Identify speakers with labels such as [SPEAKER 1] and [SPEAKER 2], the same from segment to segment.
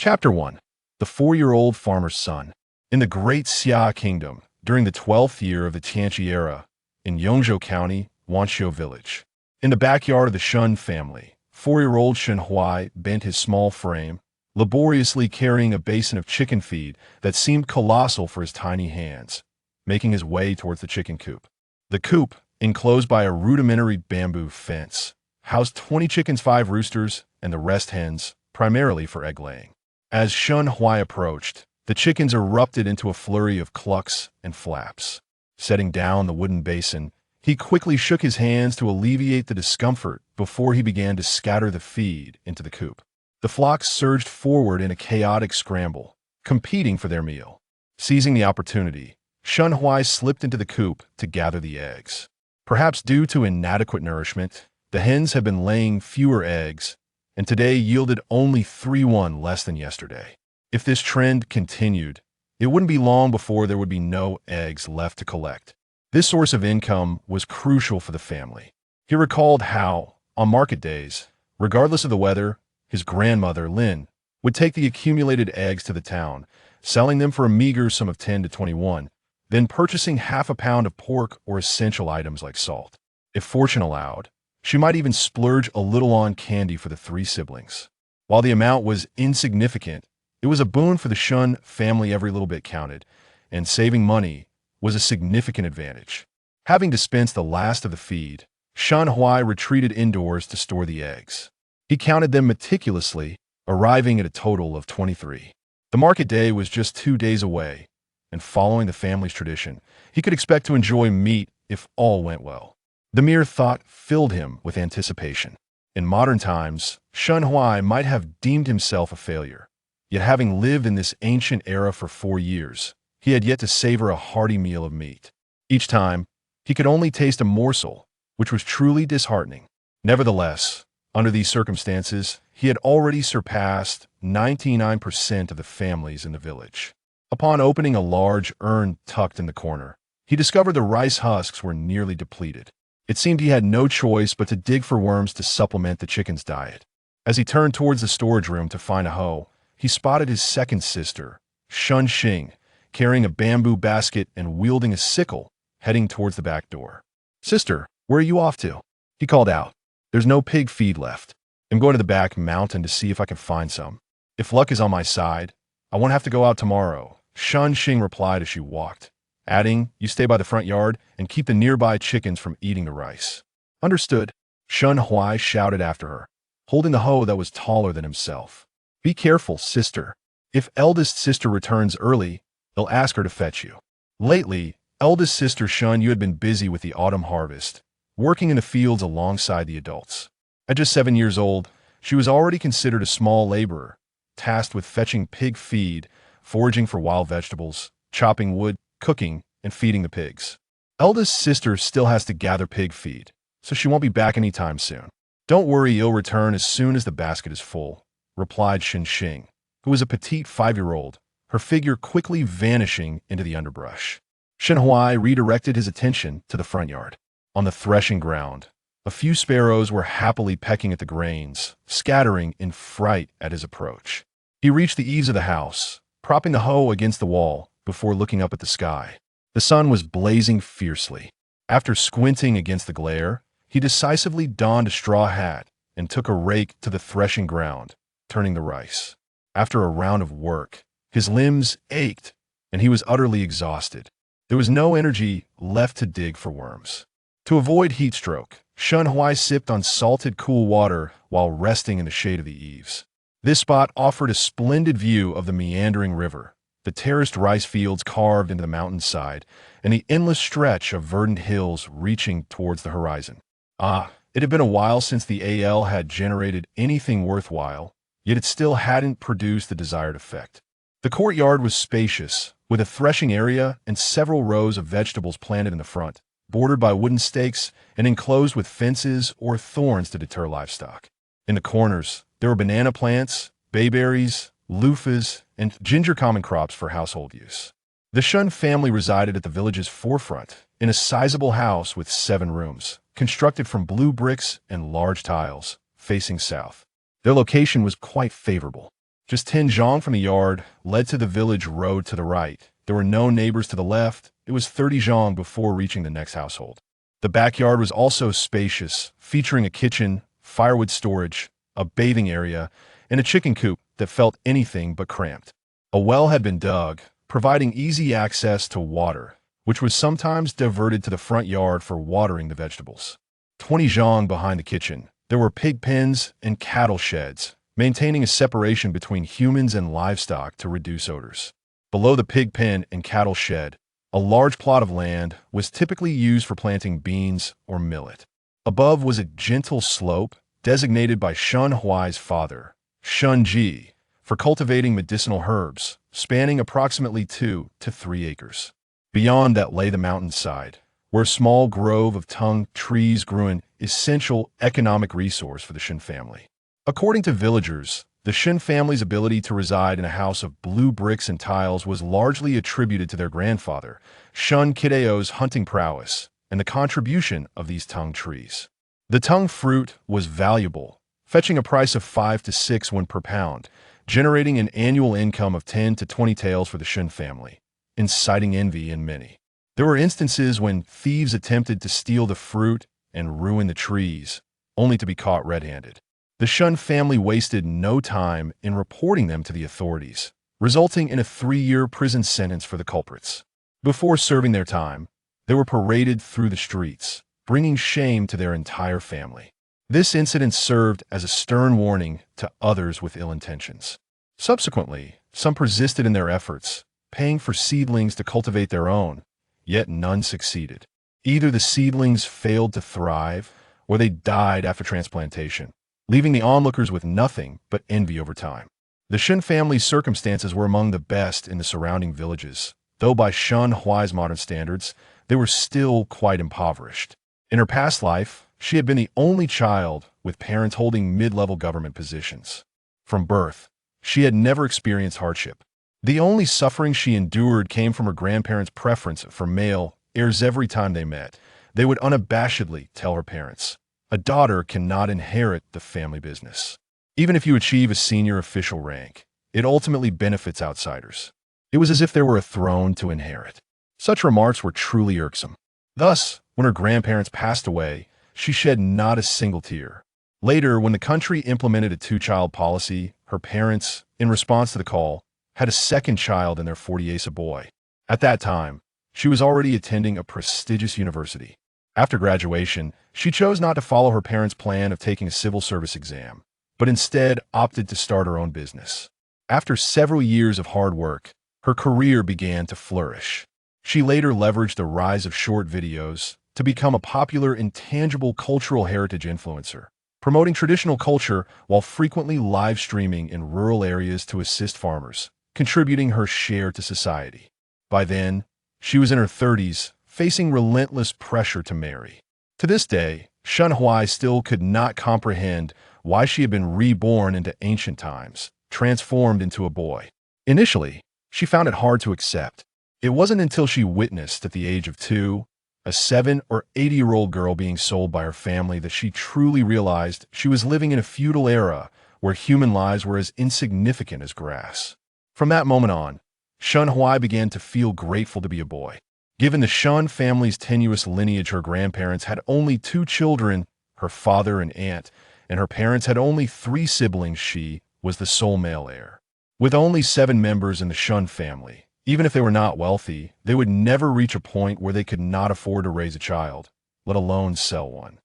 [SPEAKER 1] Chapter 1. The 4-year-old Farmer's Son. In the Great Xia Kingdom, during the 12th year of the Tianqi era, in Yongzhou County, Wanqiu Village. In the backyard of the Shun family, 4-year-old Shen Huai bent his small frame, laboriously carrying a basin of chicken feed that seemed colossal for his tiny hands, making his way towards the chicken coop. The coop, enclosed by a rudimentary bamboo fence, housed 20 chickens, 5 roosters, and the rest hens, primarily for egg-laying. As Shen Huai approached, the chickens erupted into a flurry of clucks and flaps. Setting down the wooden basin, he quickly shook his hands to alleviate the discomfort before he began to scatter the feed into the coop. The flocks surged forward in a chaotic scramble, competing for their meal. Seizing the opportunity, Shen Huai slipped into the coop to gather the eggs. Perhaps due to inadequate nourishment, the hens had been laying fewer eggs, and today yielded only 3-1 less than yesterday. If this trend continued, it wouldn't be long before there would be no eggs left to collect. This source of income was crucial for the family. He recalled how, on market days, regardless of the weather, his grandmother, Lin, would take the accumulated eggs to the town, selling them for a meager sum of 10 to 21, then purchasing half a pound of pork or essential items like salt. If fortune allowed, she might even splurge a little on candy for the 3 siblings. While the amount was insignificant, it was a boon for the Shun family. Every little bit counted, and saving money was a significant advantage. Having dispensed the last of the feed, Shen Huai retreated indoors to store the eggs. He counted them meticulously, arriving at a total of 23. The market day was just 2 days away, and following the family's tradition, he could expect to enjoy meat if all went well. The mere thought filled him with anticipation. In modern times, Shen Huai might have deemed himself a failure. Yet having lived in this ancient era for 4 years, he had yet to savor a hearty meal of meat. Each time, he could only taste a morsel, which was truly disheartening. Nevertheless, under these circumstances, he had already surpassed 99% of the families in the village. Upon opening a large urn tucked in the corner, he discovered the rice husks were nearly depleted. It seemed he had no choice but to dig for worms to supplement the chicken's diet. As he turned towards the storage room to find a hoe, he spotted his second sister, Shun Xing, carrying a bamboo basket and wielding a sickle, heading towards the back door. "Sister, where are you off to?" he called out. "There's no pig feed left. I'm going to the back mountain to see if I can find some. If luck is on my side, I won't have to go out tomorrow," Shun Xing replied as she walked, adding, "You stay by the front yard and keep the nearby chickens from eating the rice." "Understood," Shen Huai shouted after her, holding the hoe that was taller than himself. "Be careful, sister. If eldest sister returns early, they'll ask her to fetch you." Lately, eldest sister Shun Yu had been busy with the autumn harvest, working in the fields alongside the adults. At just 7 years old, she was already considered a small laborer, tasked with fetching pig feed, foraging for wild vegetables, chopping wood, cooking, and feeding the pigs. Eldest sister still has to gather pig feed, so she won't be back anytime soon. "Don't worry, you'll return as soon as the basket is full," replied Shen Xing, who was a petite 5-year-old, her figure quickly vanishing into the underbrush. Shen Huai redirected his attention to the front yard. On the threshing ground, a few sparrows were happily pecking at the grains, scattering in fright at his approach. He reached the eaves of the house, propping the hoe against the wall before looking up at the sky. The sun was blazing fiercely. After squinting against the glare, he decisively donned a straw hat and took a rake to the threshing ground, turning the rice. After a round of work, his limbs ached, and he was utterly exhausted. There was no energy left to dig for worms. To avoid heat stroke, Shen Huai sipped on salted cool water while resting in the shade of the eaves. This spot offered a splendid view of the meandering river, the terraced rice fields carved into the mountainside, and the endless stretch of verdant hills reaching towards the horizon. It had been a while since the AL had generated anything worthwhile, yet it still hadn't produced the desired effect. The courtyard was spacious, with a threshing area and several rows of vegetables planted in the front, bordered by wooden stakes and enclosed with fences or thorns to deter livestock. In the corners, there were banana plants, bayberries, loofahs, and ginger, common crops for household use. The Shun family resided at the village's forefront, in a sizable house with 7 rooms, constructed from blue bricks and large tiles, facing south. Their location was quite favorable. Just 10 zhang from the yard led to the village road to the right. There were no neighbors to the left. It was 30 zhang before reaching the next household. The backyard was also spacious, featuring a kitchen, firewood storage, a bathing area, and a chicken coop that felt anything but cramped. A well had been dug, providing easy access to water, which was sometimes diverted to the front yard for watering the vegetables. 20 zhang behind the kitchen, there were pig pens and cattle sheds, maintaining a separation between humans and livestock to reduce odors. Below the pig pen and cattle shed, a large plot of land was typically used for planting beans or millet. Above was a gentle slope designated by Shun Huai's father, Shun Ji, for cultivating medicinal herbs, spanning approximately 2 to 3 acres. Beyond that lay the mountainside, where a small grove of tung trees grew, an essential economic resource for the Shin family. According to villagers, the Shin family's ability to reside in a house of blue bricks and tiles was largely attributed to their grandfather, Shun Kideo's hunting prowess, and the contribution of these tung trees. The tung fruit was valuable, fetching a price of 5 to 6 won per pound, generating an annual income of 10 to 20 taels for the Shin family, inciting envy in many. There were instances when thieves attempted to steal the fruit and ruin the trees, only to be caught red-handed. The Shun family wasted no time in reporting them to the authorities, resulting in a 3-year prison sentence for the culprits. Before serving their time, they were paraded through the streets, bringing shame to their entire family. This incident served as a stern warning to others with ill intentions. Subsequently, some persisted in their efforts, paying for seedlings to cultivate their own, yet none succeeded. Either the seedlings failed to thrive, or they died after transplantation, leaving the onlookers with nothing but envy over time. The Shin family's circumstances were among the best in the surrounding villages, though by Shun Huai's modern standards, they were still quite impoverished. In her past life, she had been the only child with parents holding mid-level government positions. From birth, she had never experienced hardship. The only suffering she endured came from her grandparents' preference for male heirs. Every time they met, they would unabashedly tell her parents, "A daughter cannot inherit the family business. Even if you achieve a senior official rank, it ultimately benefits outsiders." It was as if there were a throne to inherit. Such remarks were truly irksome. Thus, when her grandparents passed away, she shed not a single tear. Later, when the country implemented a 2-child policy, her parents, in response to the call, had a second child in their 40s, a boy. At that time, she was already attending a prestigious university. After graduation, she chose not to follow her parents' plan of taking a civil service exam, but instead opted to start her own business. After several years of hard work, her career began to flourish. She later leveraged the rise of short videos to become a popular intangible cultural heritage influencer, promoting traditional culture while frequently live streaming in rural areas to assist farmers, contributing her share to society. By then, she was in her 30s, facing relentless pressure to marry. To this day, Shun Huai still could not comprehend why she had been reborn into ancient times, transformed into a boy. Initially, she found it hard to accept. It wasn't until she witnessed, at the age of 2, a 7 or 8-year-old girl being sold by her family that she truly realized she was living in a feudal era where human lives were as insignificant as grass. From that moment on, Shun Huai began to feel grateful to be a boy. Given the Shun family's tenuous lineage, her grandparents had only 2 children, her father and aunt, and her parents had only 3 siblings. She was the sole male heir. With only 7 members in the Shun family, even if they were not wealthy, they would never reach a point where they could not afford to raise a child, let alone sell one.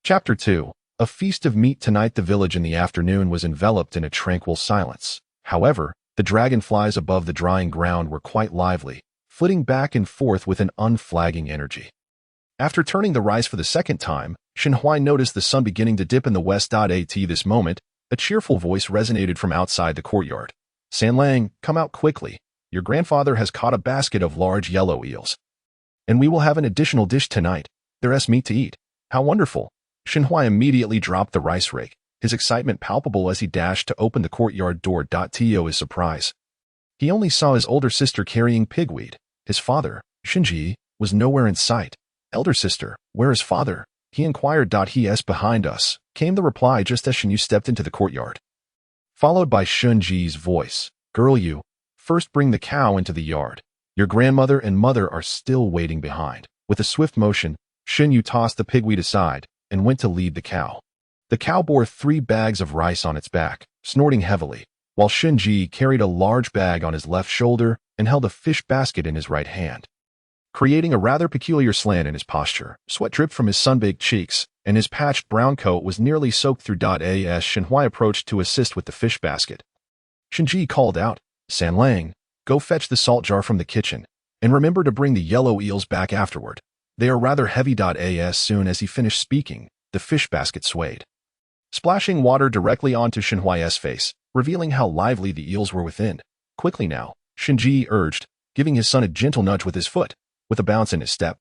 [SPEAKER 1] Chapter 2. A feast of meat. Tonight the village in the afternoon was enveloped in a tranquil silence. However, the dragonflies above the drying ground were quite lively, flitting back and forth with an unflagging energy. After turning the rice for the second time, Shin Huai noticed the sun beginning to dip in the west. At this moment, a cheerful voice resonated from outside the courtyard. "San Lang, come out quickly. Your grandfather has caught a basket of large yellow eels. And we will have an additional dish tonight. There's meat to eat. How wonderful." Shin Huai immediately dropped the rice rake, his excitement palpable as he dashed to open the courtyard door. To his surprise, he only saw his older sister carrying pigweed. His father, Shinji, was nowhere in sight. "Elder sister, where is father?" he inquired. "He is behind us," came the reply just as Shinyu stepped into the courtyard. followed by Shunji's voice. Girl, you first bring the cow into the yard. Your grandmother and mother are still waiting behind. With a swift motion, Shunyu tossed the pigweed aside and went to lead the cow. The cow bore 3 bags of rice on its back, snorting heavily, while Shunji carried a large bag on his left shoulder and held a fish basket in his right hand. Creating a rather peculiar slant in his posture, sweat dripped from his sun-baked cheeks, and his patched brown coat was nearly soaked through. As Shenhui approached to assist with the fish basket, Shinji called out, San Lang, go fetch the salt jar from the kitchen, and remember to bring the yellow eels back afterward. They are rather heavy. As soon as he finished speaking, the fish basket swayed, splashing water directly onto Shenhui's face, revealing how lively the eels were within. Quickly now, Shinji urged, giving his son a gentle nudge with his foot, with a bounce in his step.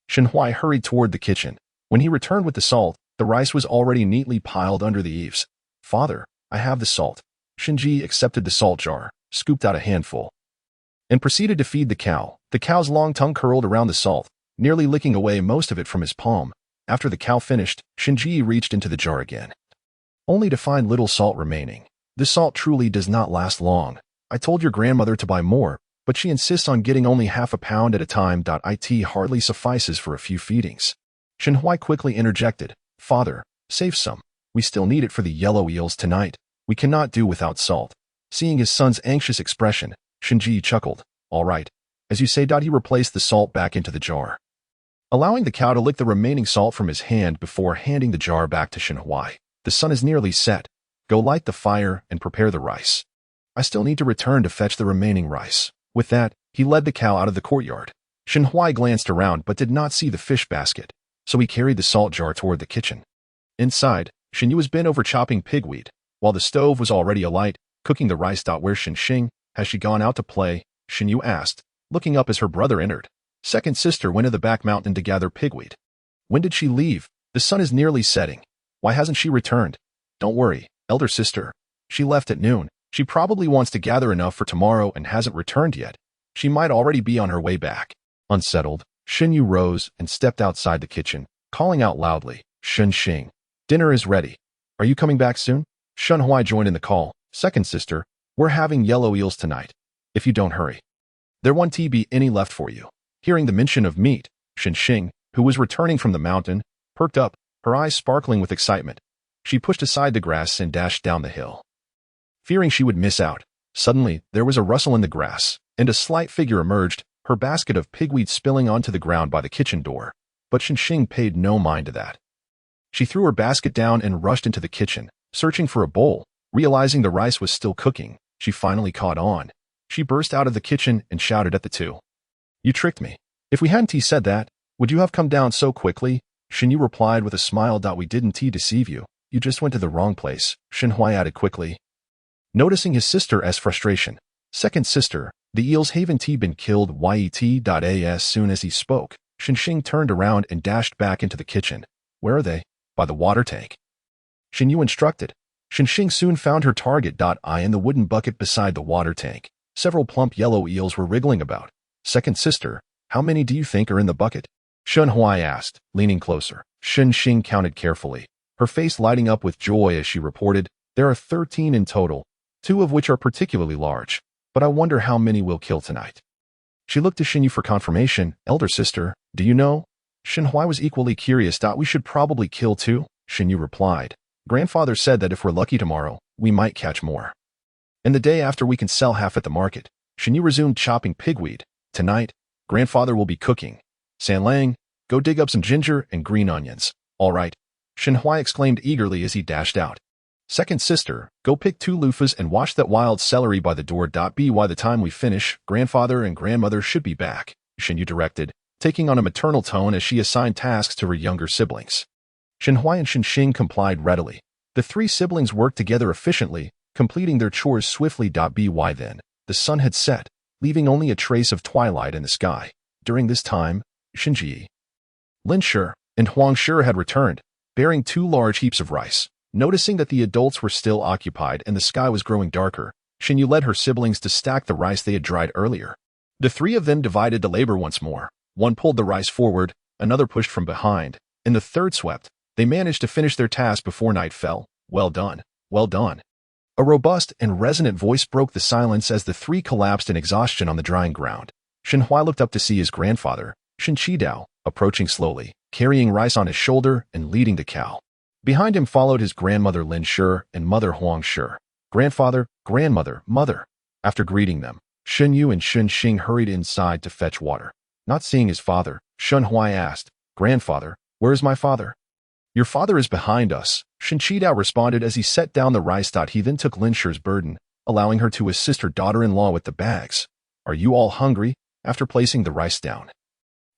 [SPEAKER 1] Shenhui hurried toward the kitchen. When he returned with the salt, the rice was already neatly piled under the eaves. Father, I have the salt. Shinji accepted the salt jar, scooped out a handful, and proceeded to feed the cow. The cow's long tongue curled around the salt, nearly licking away most of it from his palm. After the cow finished, Shinji reached into the jar again, only to find little salt remaining. This salt truly does not last long. I told your grandmother to buy more, but she insists on getting only half a pound at a time. It hardly suffices for a few feedings. Shenhui quickly interjected, Father, save some. We still need it for the yellow eels tonight. We cannot do without salt. Seeing his son's anxious expression, Shinji chuckled. All right. As you say. He replaced the salt back into the jar, allowing the cow to lick the remaining salt from his hand before handing the jar back to Shenhui. The sun is nearly set. Go light the fire and prepare the rice. I still need to return to fetch the remaining rice. With that, he led the cow out of the courtyard. Shenhui glanced around but did not see the fish basket, so he carried the salt jar toward the kitchen. Inside, Shinyu was bent over chopping pigweed, while the stove was already alight, cooking the rice. Where's Shinxing? Has she gone out to play? Shinyu asked, looking up as her brother entered. Second sister went to the back mountain to gather pigweed. When did she leave? The sun is nearly setting. Why hasn't she returned? Don't worry, elder sister. She left at noon. She probably wants to gather enough for tomorrow and hasn't returned yet. She might already be on her way back. Unsettled, Shinyu rose and stepped outside the kitchen, calling out loudly, Shenxing, dinner is ready. Are you coming back soon? Shenhui joined in the call. Second sister, we're having yellow eels tonight. If you don't hurry, there won't be any left for you. Hearing the mention of meat, Shenxing, who was returning from the mountain, perked up, her eyes sparkling with excitement. She pushed aside the grass and dashed down the hill, fearing she would miss out. Suddenly, there was a rustle in the grass, and a slight figure emerged, her basket of pigweed spilling onto the ground by the kitchen door. But Shenxing paid no mind to that. She threw her basket down and rushed into the kitchen, searching for a bowl. Realizing the rice was still cooking, she finally caught on. She burst out of the kitchen and shouted at the two. You tricked me. If we hadn't said that, would you have come down so quickly? Shinyu replied with a smile. We didn't deceive you. You just went to the wrong place, Shenhui added quickly. Noticing his sister's frustration, second sister, the eels haven't been killed yet. As soon as he spoke, Shenxing turned around and dashed back into the kitchen. Where are they? By the water tank. Shinyu instructed. Shenxing soon found her target. In the wooden bucket beside the water tank, several plump yellow eels were wriggling about. Second sister, how many do you think are in the bucket? Shenhui asked, leaning closer. Shenxing counted carefully, her face lighting up with joy as she reported, there are 13 in total, 2 of which are particularly large, but I wonder how many we'll kill tonight. She looked to Shinyu for confirmation. Elder sister, do you know? Shenhui was equally curious. We should probably kill 2, Shinyu replied. Grandfather said that if we're lucky tomorrow, we might catch more. And the day after we can sell half at the market. Shinyu resumed chopping pigweed. Tonight, grandfather will be cooking. San Lang, go dig up some ginger and green onions. All right, Shenhui exclaimed eagerly as he dashed out. Second sister, go pick 2 loofahs and wash that wild celery by the door. By the time we finish, grandfather and grandmother should be back, Shinyu directed, taking on a maternal tone as she assigned tasks to her younger siblings. Shenhui and Shenxing complied readily. The 3 siblings worked together efficiently, completing their chores swiftly. By then, the sun had set, leaving only a trace of twilight in the sky. During this time, Shinji, Lin Shi, and Huang Shi had returned, bearing 2 large heaps of rice. Noticing that the adults were still occupied and the sky was growing darker, Shinyu led her siblings to stack the rice they had dried earlier. The 3 of them divided the labor once more. One pulled the rice forward, another pushed from behind, and the third swept. They managed to finish their task before night fell. Well done. Well done. A robust and resonant voice broke the silence as the three collapsed in exhaustion on the drying ground. Shen Huai looked up to see his grandfather, Shen Qidao, approaching slowly, carrying rice on his shoulder and leading the cow. Behind him followed his grandmother Lin Shi and mother Huang Shi. Grandfather, grandmother, mother. After greeting them, Shen Yu and Shen Xing hurried inside to fetch water. Not seeing his father, Shen Huai asked, "Grandfather, where is my father?" "Your father is behind us," Shen Qidao responded as he set down the rice. He then took Lin Shi's burden, allowing her to assist her daughter-in-law with the bags. "Are you all hungry?" After placing the rice down,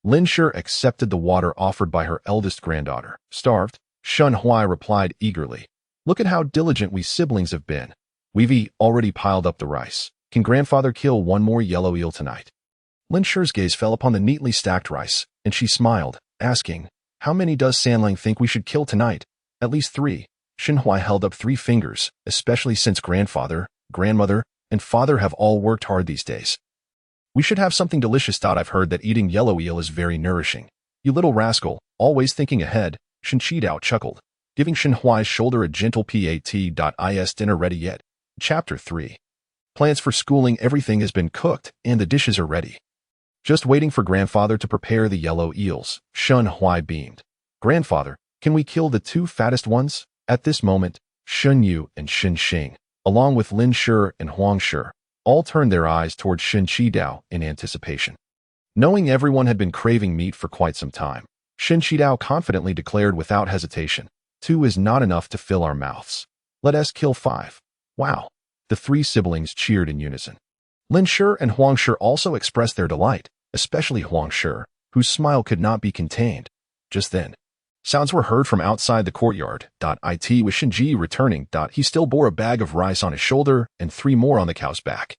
[SPEAKER 1] Lin Shi accepted the water offered by her eldest granddaughter. "Starved?" Shen Huai replied eagerly. "Look at how diligent we siblings have been. We've already piled up the rice. Can grandfather kill one more yellow eel tonight?" Lin Shi's gaze fell upon the neatly stacked rice, and she smiled, asking, "How many does Sanlang think we should kill tonight?" "At least 3. Shen Huai held up 3 fingers, especially since grandfather, grandmother, and father have all worked hard these days. "We should have something delicious. I've heard that eating yellow eel is very nourishing." "You little rascal, always thinking ahead," Shen Qidao chuckled, giving Shen Huai's shoulder a gentle pat. "Is dinner ready yet?" Chapter 3. Plans for schooling. Everything has been cooked, and the dishes are ready. Just waiting for grandfather to prepare the yellow eels, Shen Huai beamed. "Grandfather, can we kill the 2 fattest ones?" At this moment, Shen Yu and Shen Xing, along with Lin Shi and Huang Shi, all turned their eyes towards Shen Qidao in anticipation. Knowing everyone had been craving meat for quite some time, Shen Qidao confidently declared without hesitation, "2 is not enough to fill our mouths. Let us kill 5. "Wow!" The 3 siblings cheered in unison. Lin Shi and Huang Shi also expressed their delight, especially Huang Shi, whose smile could not be contained. Just then, sounds were heard from outside the courtyard. It was Shenji returning. He still bore a bag of rice on his shoulder and 3 more on the cow's back.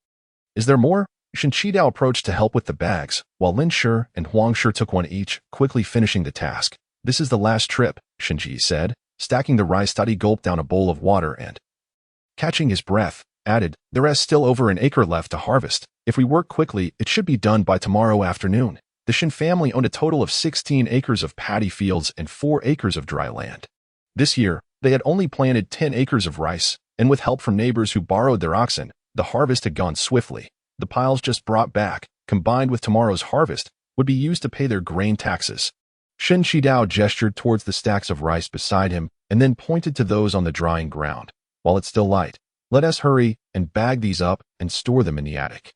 [SPEAKER 1] "Is there more?" Shen Qidao approached to help with the bags, while Lin Shi and Huang Shi took one each, quickly finishing the task. "This is the last trip," Shenji said, stacking the rice. He gulped down a bowl of water and, catching his breath, added, "There is still over an acre left to harvest. If we work quickly, it should be done by tomorrow afternoon." The Shen family owned a total of 16 acres of paddy fields and 4 acres of dry land. This year, they had only planted 10 acres of rice, and with help from neighbors who borrowed their oxen, the harvest had gone swiftly. The piles just brought back, combined with tomorrow's harvest, would be used to pay their grain taxes. Shen Qidao gestured towards the stacks of rice beside him and then pointed to those on the drying ground. "While it's still light, let us hurry and bag these up and store them in the attic.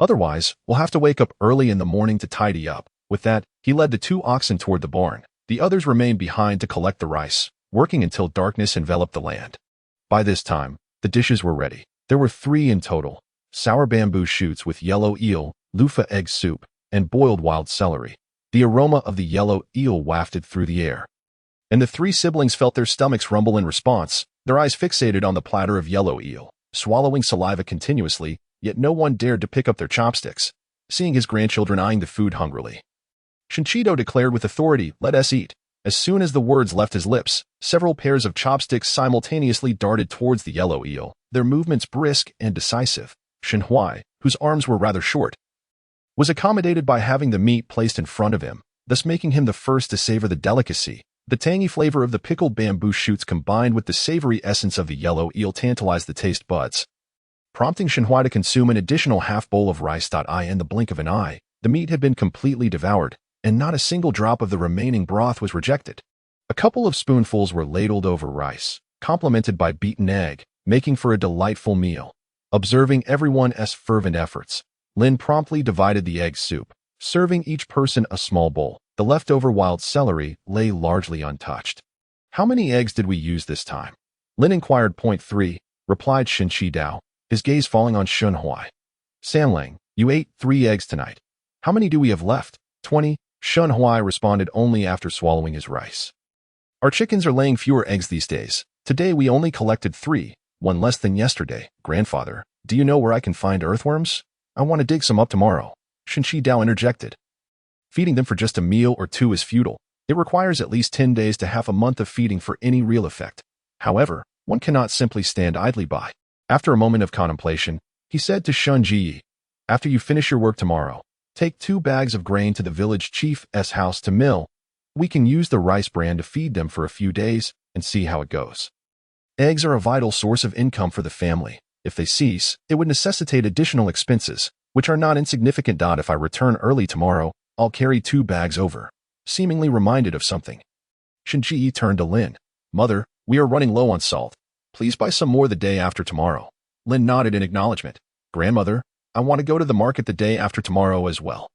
[SPEAKER 1] Otherwise, we'll have to wake up early in the morning to tidy up." With that, he led the 2 oxen toward the barn. The others remained behind to collect the rice, working until darkness enveloped the land. By this time, the dishes were ready. There were 3 in total: sour bamboo shoots with yellow eel, loofah egg soup, and boiled wild celery. The aroma of the yellow eel wafted through the air, and the 3 siblings felt their stomachs rumble in response, their eyes fixated on the platter of yellow eel, swallowing saliva continuously, yet no one dared to pick up their chopsticks, seeing his grandchildren eyeing the food hungrily. Shen Qidao declared with authority, "Let us eat." As soon as the words left his lips, several pairs of chopsticks simultaneously darted towards the yellow eel, their movements brisk and decisive. Shen Huai, whose arms were rather short, was accommodated by having the meat placed in front of him, thus making him the first to savor the delicacy. The tangy flavor of the pickled bamboo shoots combined with the savory essence of the yellow eel tantalized the taste buds, prompting Shen Huai to consume an additional half bowl of rice. In the blink of an eye, the meat had been completely devoured, and not a single drop of the remaining broth was rejected. A couple of spoonfuls were ladled over rice, complemented by beaten egg, making for a delightful meal. Observing everyone's fervent efforts, Lin promptly divided the egg soup, serving each person a small bowl. The leftover wild celery lay largely untouched. "How many eggs did we use this time?" Lin inquired. "3, replied Shen Qidao, his gaze falling on Shen Huai. "Sanlang, you ate 3 eggs tonight. How many do we have left?" 20, Shen Huai responded only after swallowing his rice. "Our chickens are laying fewer eggs these days. Today we only collected 3, 1 less than yesterday. Grandfather, do you know where I can find earthworms? I want to dig some up tomorrow." Shen Qidao interjected. "Feeding them for just a meal or 2 is futile. It requires at least 10 days to half a month of feeding for any real effect. However, one cannot simply stand idly by." After a moment of contemplation, he said to Shen Ji, "After you finish your work tomorrow, take 2 bags of grain to the village chief's house to mill. We can use the rice bran to feed them for a few days and see how it goes." Eggs are a vital source of income for the family. If they cease, it would necessitate additional expenses, which are not insignificant. If I return early tomorrow, I'll carry 2 bags over. Seemingly reminded of something, Shinji turned to Lin. Mother, we are running low on salt. Please buy some more the day after tomorrow. Lin nodded in acknowledgement. Grandmother, I want to go to the market the day after tomorrow as well.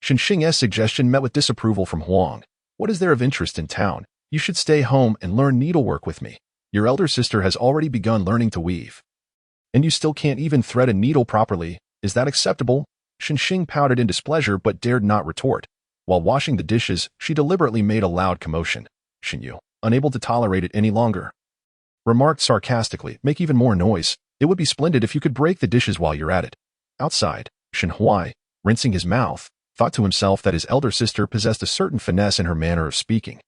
[SPEAKER 1] Shinxing's suggestion met with disapproval from Huang. What is there of interest in town? You should stay home and learn needlework with me. Your elder sister has already begun learning to weave. And you still can't even thread a needle properly. Is that acceptable? Shinxing pouted in displeasure but dared not retort. While washing the dishes, she deliberately made a loud commotion. Shinyu, unable to tolerate it any longer, remarked sarcastically, make even more noise. It would be splendid if you could break the dishes while you're at it. Outside, Shinhuai, rinsing his mouth, thought to himself that his elder sister possessed a certain finesse in her manner of speaking.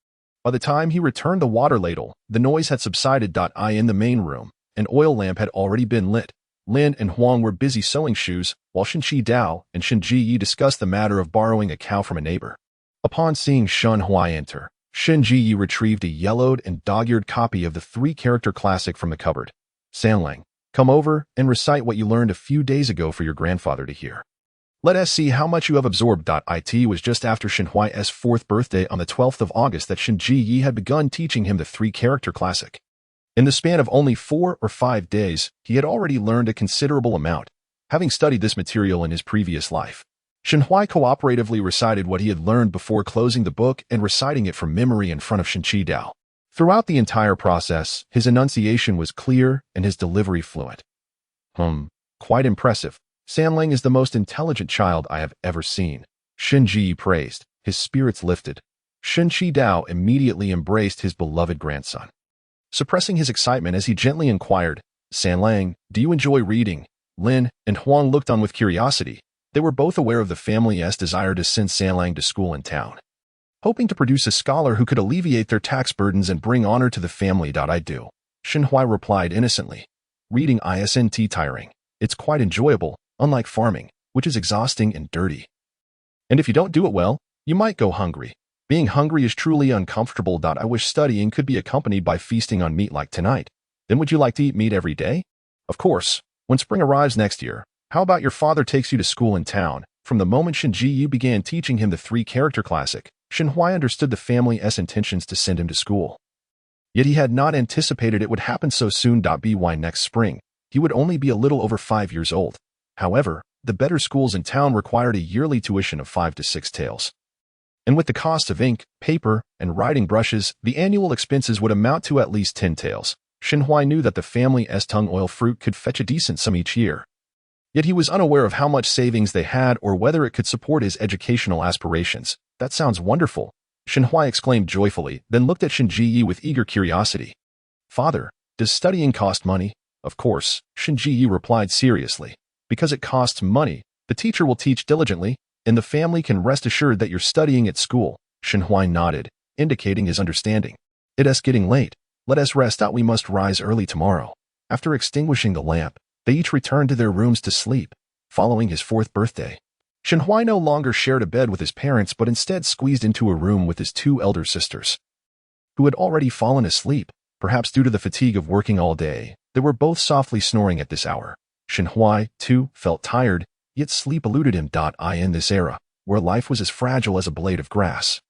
[SPEAKER 1] By the time he returned the water ladle, the noise had subsided. In the main room, an oil lamp had already been lit. Lin and Huang were busy sewing shoes, while Shinji Dao and Shinji discussed the matter of borrowing a cow from a neighbor. Upon seeing Shinhuai enter, Shinji retrieved a yellowed and dog-eared copy of the 3-character classic from the cupboard. Sanlang, come over and recite what you learned a few days ago for your grandfather to hear. Let us see how much you have absorbed. It was just after Shinhuai's 4th birthday on the 12th of August that Shinji had begun teaching him the 3-character classic. In the span of only 4 or 5 days, he had already learned a considerable amount, having studied this material in his previous life. Shinhuai cooperatively recited what he had learned before closing the book and reciting it from memory in front of Shinji Dao. Throughout the entire process, his enunciation was clear and his delivery fluent. Quite impressive. Sanlang is the most intelligent child I have ever seen. Shinji praised, his spirits lifted. Shinji Dao immediately embraced his beloved grandson, suppressing his excitement as he gently inquired, Sanlang, do you enjoy reading? Lin and Huang looked on with curiosity. They were both aware of the family's desire to send Sanlang to school in town, hoping to produce a scholar who could alleviate their tax burdens and bring honor to the family. I do. Shinhuai replied innocently. Reading isn't tiring. It's quite enjoyable, unlike farming, which is exhausting and dirty. And if you don't do it well, you might go hungry. Being hungry is truly uncomfortable. I wish studying could be accompanied by feasting on meat like tonight. Then would you like to eat meat every day? Of course. When spring arrives next year, how about your father takes you to school in town? From the moment Shinji began teaching him the 3-character classic, Shinhuai understood the family's intentions to send him to school. Yet he had not anticipated it would happen so soon. By next spring, he would only be a little over 5 years old. However, the better schools in town required a yearly tuition of 5 to 6 taels. And with the cost of ink, paper, and writing brushes, the annual expenses would amount to at least 10 taels. Shinhuai knew that the family's tung oil fruit could fetch a decent sum each year. Yet he was unaware of how much savings they had or whether it could support his educational aspirations. That sounds wonderful, Shinhuai exclaimed joyfully, then looked at Shinji with eager curiosity. Father, does studying cost money? Of course, Shinji replied seriously. Because it costs money, the teacher will teach diligently, and the family can rest assured that you're studying at school. Shinhuai nodded, indicating his understanding. It is getting late. Let us rest out. We must rise early tomorrow. After extinguishing the lamp, they each returned to their rooms to sleep. Following his 4th birthday, Shinhuai no longer shared a bed with his parents but instead squeezed into a room with his 2 elder sisters, who had already fallen asleep, perhaps due to the fatigue of working all day. They were both softly snoring at this hour. Shinhuai, too, felt tired, yet sleep eluded him. In this era, where life was as fragile as a blade of grass,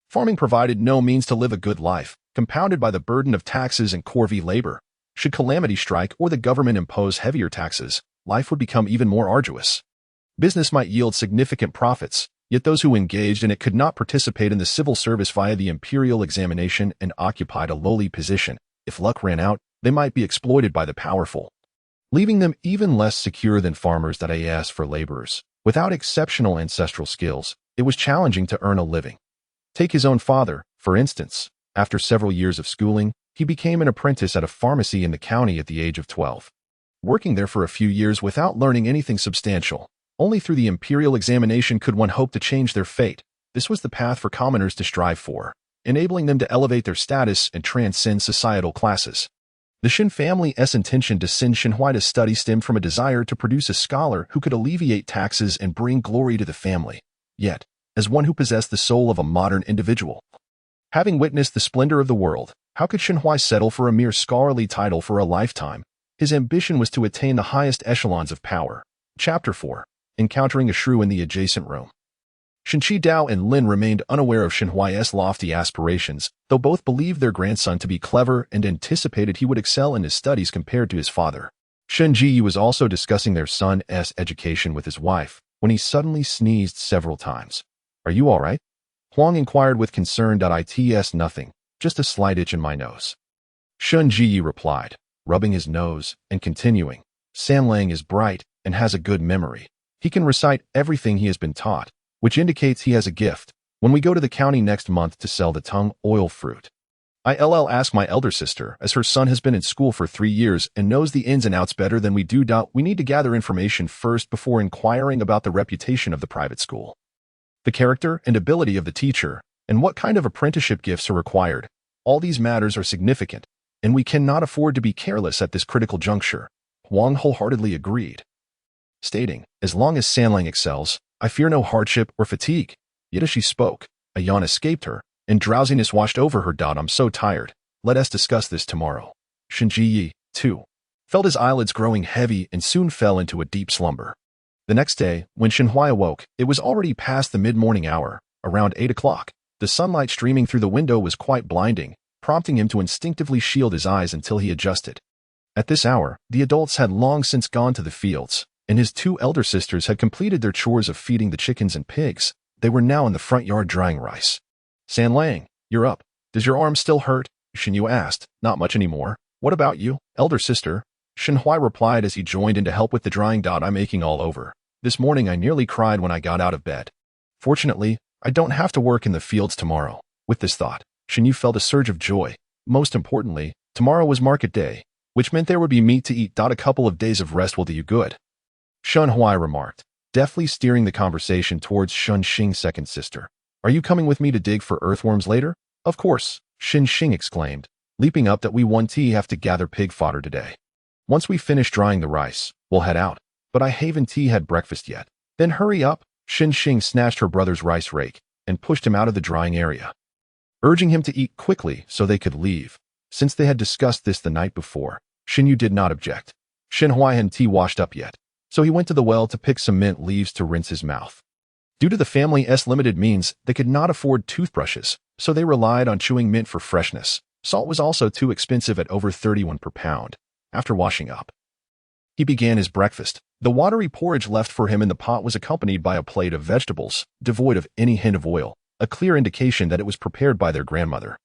[SPEAKER 1] farming provided no means to live a good life, compounded by the burden of taxes and corvée labor. Should calamity strike or the government impose heavier taxes, life would become even more arduous. Business might yield significant profits, yet those who engaged in it could not participate in the civil service via the imperial examination and occupied a lowly position. If luck ran out, they might be exploited by the powerful, leaving them even less secure than farmers. As for laborers, without exceptional ancestral skills, it was challenging to earn a living. Take his own father, for instance. After several years of schooling, he became an apprentice at a pharmacy in the county at the age of 12. Working there for a few years without learning anything substantial, only through the imperial examination could one hope to change their fate. This was the path for commoners to strive for, enabling them to elevate their status and transcend societal classes. The Shin family's intention to send Shinhuai to study stemmed from a desire to produce a scholar who could alleviate taxes and bring glory to the family. Yet, as one who possessed the soul of a modern individual, having witnessed the splendor of the world, How could Shenhui settle for a mere scholarly title for a lifetime? His ambition was to attain the highest echelons of power. Chapter 4. Encountering a shrew in the adjacent room. Shenqi Dao and Lin remained unaware of Shenhui's lofty aspirations, though both believed their grandson to be clever and anticipated he would excel in his studies compared to his father. Shen Ji was also discussing their son's education with his wife, when he suddenly sneezed several times. "Are you all right?" Huang inquired with concern. "It's nothing, just a slight itch in my nose." Shen Ji replied, rubbing his nose and continuing, "San Lang is bright and has a good memory. He can recite everything he has been taught, which indicates he has a gift. When we go to the county next month to sell the tung oil fruit, I'll ask my elder sister, as her son has been in school for 3 years and knows the ins and outs better than we do. We need to gather information first before inquiring about the reputation of the private school, the character and ability of the teacher, and what kind of apprenticeship gifts are required. All these matters are significant, and we cannot afford to be careless at this critical juncture." Huang wholeheartedly agreed, stating, "As long as Sanlang excels, I fear no hardship or fatigue." Yet as she spoke, a yawn escaped her, and drowsiness washed over her. "I'm so tired. Let us discuss this tomorrow." Shinji, too, felt his eyelids growing heavy and soon fell into a deep slumber. The next day, when Shenhui awoke, it was already past the mid-morning hour, around 8 o'clock. The sunlight streaming through the window was quite blinding, prompting him to instinctively shield his eyes until he adjusted. At this hour, the adults had long since gone to the fields, and his 2 elder sisters had completed their chores of feeding the chickens and pigs. They were now in the front yard drying rice. "San Lang, you're up. Does your arm still hurt?" Shenyu asked. "Not much anymore. What about you, elder sister?" Shenhui replied as he joined in to help with the drying. "I'm aching all over. This morning I nearly cried when I got out of bed. Fortunately, I don't have to work in the fields tomorrow." With this thought, Shenyu felt a surge of joy. Most importantly, tomorrow was market day, which meant there would be meat to eat. "A couple of days of rest will do you good," Shenhui remarked, deftly steering the conversation towards Shen Xing's second sister. "Are you coming with me to dig for earthworms later?" "Of course," Shen Xing exclaimed, leaping up. "We have to gather pig fodder today. Once we finish drying the rice, we'll head out." "But I haven't had breakfast yet." "Then hurry up." Shen Xing snatched her brother's rice rake and pushed him out of the drying area, urging him to eat quickly so they could leave. Since they had discussed this the night before, Shenyu did not object. Shenhui hadn't tea washed up yet, so he went to the well to pick some mint leaves to rinse his mouth. Due to the family's limited means, they could not afford toothbrushes, so they relied on chewing mint for freshness. Salt was also too expensive at over 31 per pound. After washing up, he began his breakfast. The watery porridge left for him in the pot was accompanied by a plate of vegetables, devoid of any hint of oil, a clear indication that it was prepared by their grandmother.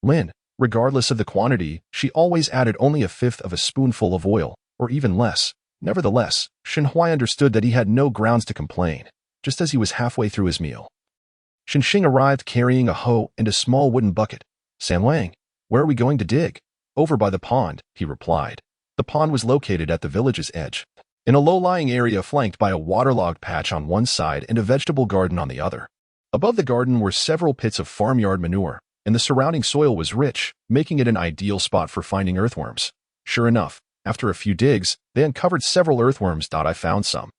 [SPEAKER 1] Lin, regardless of the quantity, she always added only a fifth of a spoonful of oil, or even less. Nevertheless, Shenhui understood that he had no grounds to complain, just as he was halfway through his meal. Shenxing arrived carrying a hoe and a small wooden bucket. "San Lang, where are we going to dig?" "Over by the pond," he replied. The pond was located at the village's edge, in a low-lying area flanked by a waterlogged patch on one side and a vegetable garden on the other. Above the garden were several pits of farmyard manure, and the surrounding soil was rich, making it an ideal spot for finding earthworms. Sure enough, after a few digs, they uncovered several earthworms. "I found some."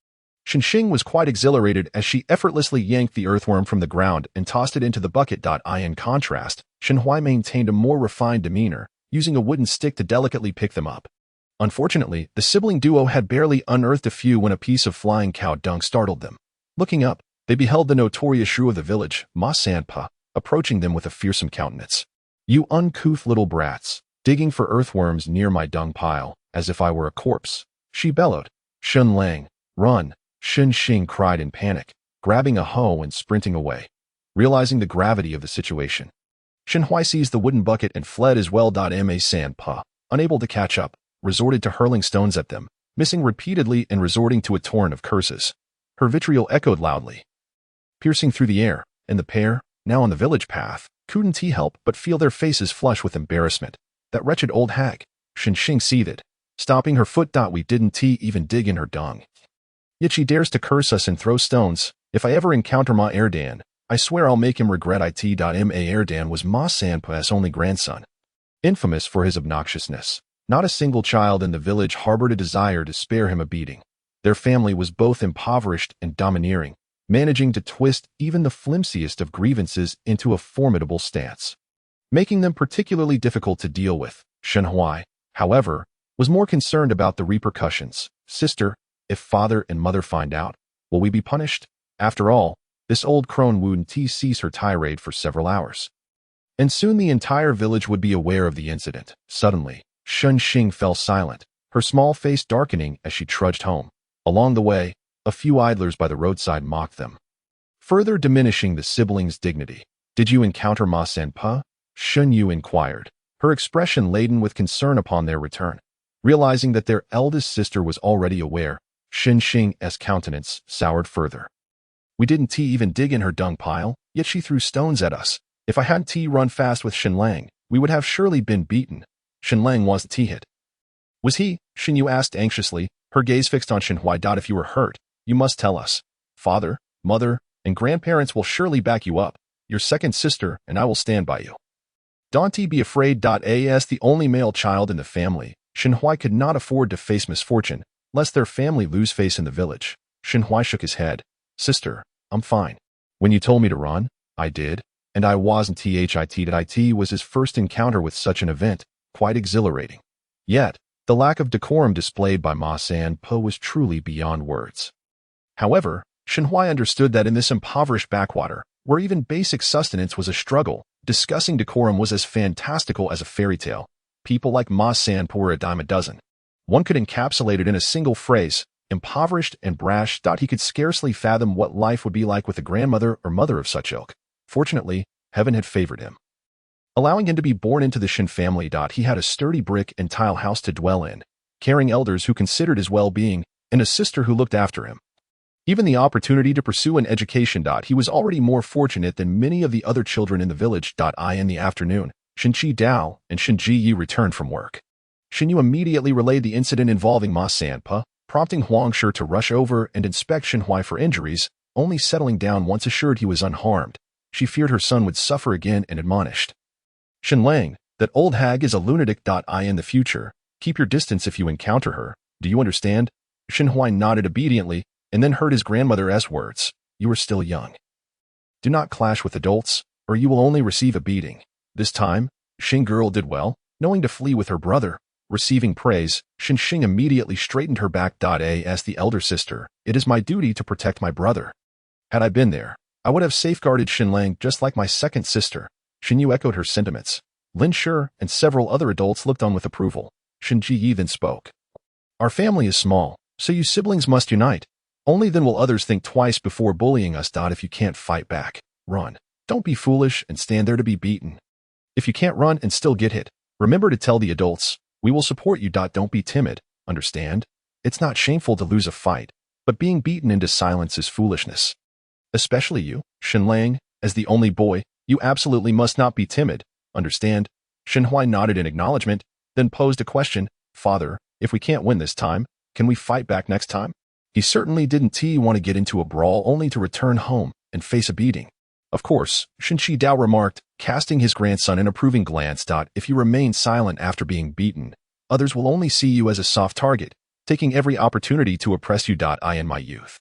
[SPEAKER 1] Shenxing was quite exhilarated as she effortlessly yanked the earthworm from the ground and tossed it into the bucket. In contrast, Shenhui maintained a more refined demeanor, using a wooden stick to delicately pick them up. Unfortunately, the sibling duo had barely unearthed a few when a piece of flying cow dung startled them. Looking up, they beheld the notorious shrew of the village, Ma Sanpa, approaching them with a fearsome countenance. "You uncouth little brats, digging for earthworms near my dung pile, as if I were a corpse," she bellowed. "Shen Lang, run!" Shen Xing cried in panic, grabbing a hoe and sprinting away. Realizing the gravity of the situation, Shenhui seized the wooden bucket and fled as well. Ma Sanpa, unable to catch up, resorted to hurling stones at them, missing repeatedly and resorting to a torrent of curses. Her vitriol echoed loudly, piercing through the air, and the pair, now on the village path, couldn't help but feel their faces flush with embarrassment. "That wretched old hag," Shenxing seethed, stomping her foot. "We didn't even dig in her dung. Yet she dares to curse us and throw stones. If I ever encounter Ma Erdan, I swear I'll make him regret it." Ma Erdan was Ma Sanpa's only grandson, infamous for his obnoxiousness. Not a single child in the village harbored a desire to spare him a beating. Their family was both impoverished and domineering, managing to twist even the flimsiest of grievances into a formidable stance. making them particularly difficult to deal with. Shen Huai, however, was more concerned about the repercussions. Sister, if father and mother find out, will we be punished? After all, this old crone wouldn't cease her tirade for several hours. And soon the entire village would be aware of the incident. Suddenly, Shen Xing fell silent, her small face darkening as she trudged home. Along the way, a few idlers by the roadside mocked them, further diminishing the siblings' dignity. Did you encounter Ma Sanpa? Shen Yu inquired, her expression laden with concern upon their return. Realizing that their eldest sister was already aware, Shen Xing's countenance soured further. We didn't even dig in her dung pile, yet she threw stones at us. If I hadn't run fast with Shen Lang, we would have surely been beaten. Shen Lang wasn't hit. Was he? Shen Yu asked anxiously, her gaze fixed on Shen Huai. If you were hurt, you must tell us. Father, mother, and grandparents will surely back you up. Your second sister and I will stand by you. Don't be afraid. As the only male child in the family, Shen Huai could not afford to face misfortune, lest their family lose face in the village. Shen Huai shook his head. Sister, I'm fine. When you told me to run, I did, and I wasn't hit. It was his first encounter with such an event, quite exhilarating. Yet, the lack of decorum displayed by Ma Sanpa was truly beyond words. However, Shen Huai understood that in this impoverished backwater, where even basic sustenance was a struggle, discussing decorum was as fantastical as a fairy tale. People like Ma Sanpa were a dime a dozen. One could encapsulate it in a single phrase: impoverished and brash. He could scarcely fathom what life would be like with a grandmother or mother of such ilk. Fortunately, heaven had favored him, allowing him to be born into the Shen family. He had a sturdy brick and tile house to dwell in, caring elders who considered his well-being, and a sister who looked after him. Even the opportunity to pursue an education. He was already more fortunate than many of the other children in the village. In the afternoon, Shen Qi Dao and Shen Ji Yi returned from work. Shen Yu immediately relayed the incident involving Ma Sanpa, prompting Huang Shi to rush over and inspect Shen Huai for injuries, only settling down once assured he was unharmed. She feared her son would suffer again and admonished. Shen Lang, that old hag is a lunatic. In the future, keep your distance if you encounter her. Do you understand? Shen Huai nodded obediently, and then heard his grandmother's words. You are still young. Do not clash with adults, or you will only receive a beating. This time, Xing girl did well, knowing to flee with her brother. Receiving praise, Shen Xing immediately straightened her back. As the elder sister, it is my duty to protect my brother. Had I been there, I would have safeguarded Shen Lang just like my second sister. Shen Yu echoed her sentiments. Lin Shi and several other adults looked on with approval. Shen Ji Yi then spoke. Our family is small, so you siblings must unite. Only then will others think twice before bullying us. If you can't fight back, run. Don't be foolish and stand there to be beaten. If you can't run and still get hit, remember to tell the adults. We will support you. Don't be timid, understand? It's not shameful to lose a fight, but being beaten into silence is foolishness. Especially you, Shen Lang, as the only boy, you absolutely must not be timid, understand? Shen Huai nodded in acknowledgement, then posed a question. Father, if we can't win this time, can we fight back next time? He certainly didn't want to get into a brawl only to return home and face a beating. Of course, Shen Qi Dao remarked, casting his grandson an approving glance. If you remain silent after being beaten, others will only see you as a soft target, taking every opportunity to oppress you. In my youth,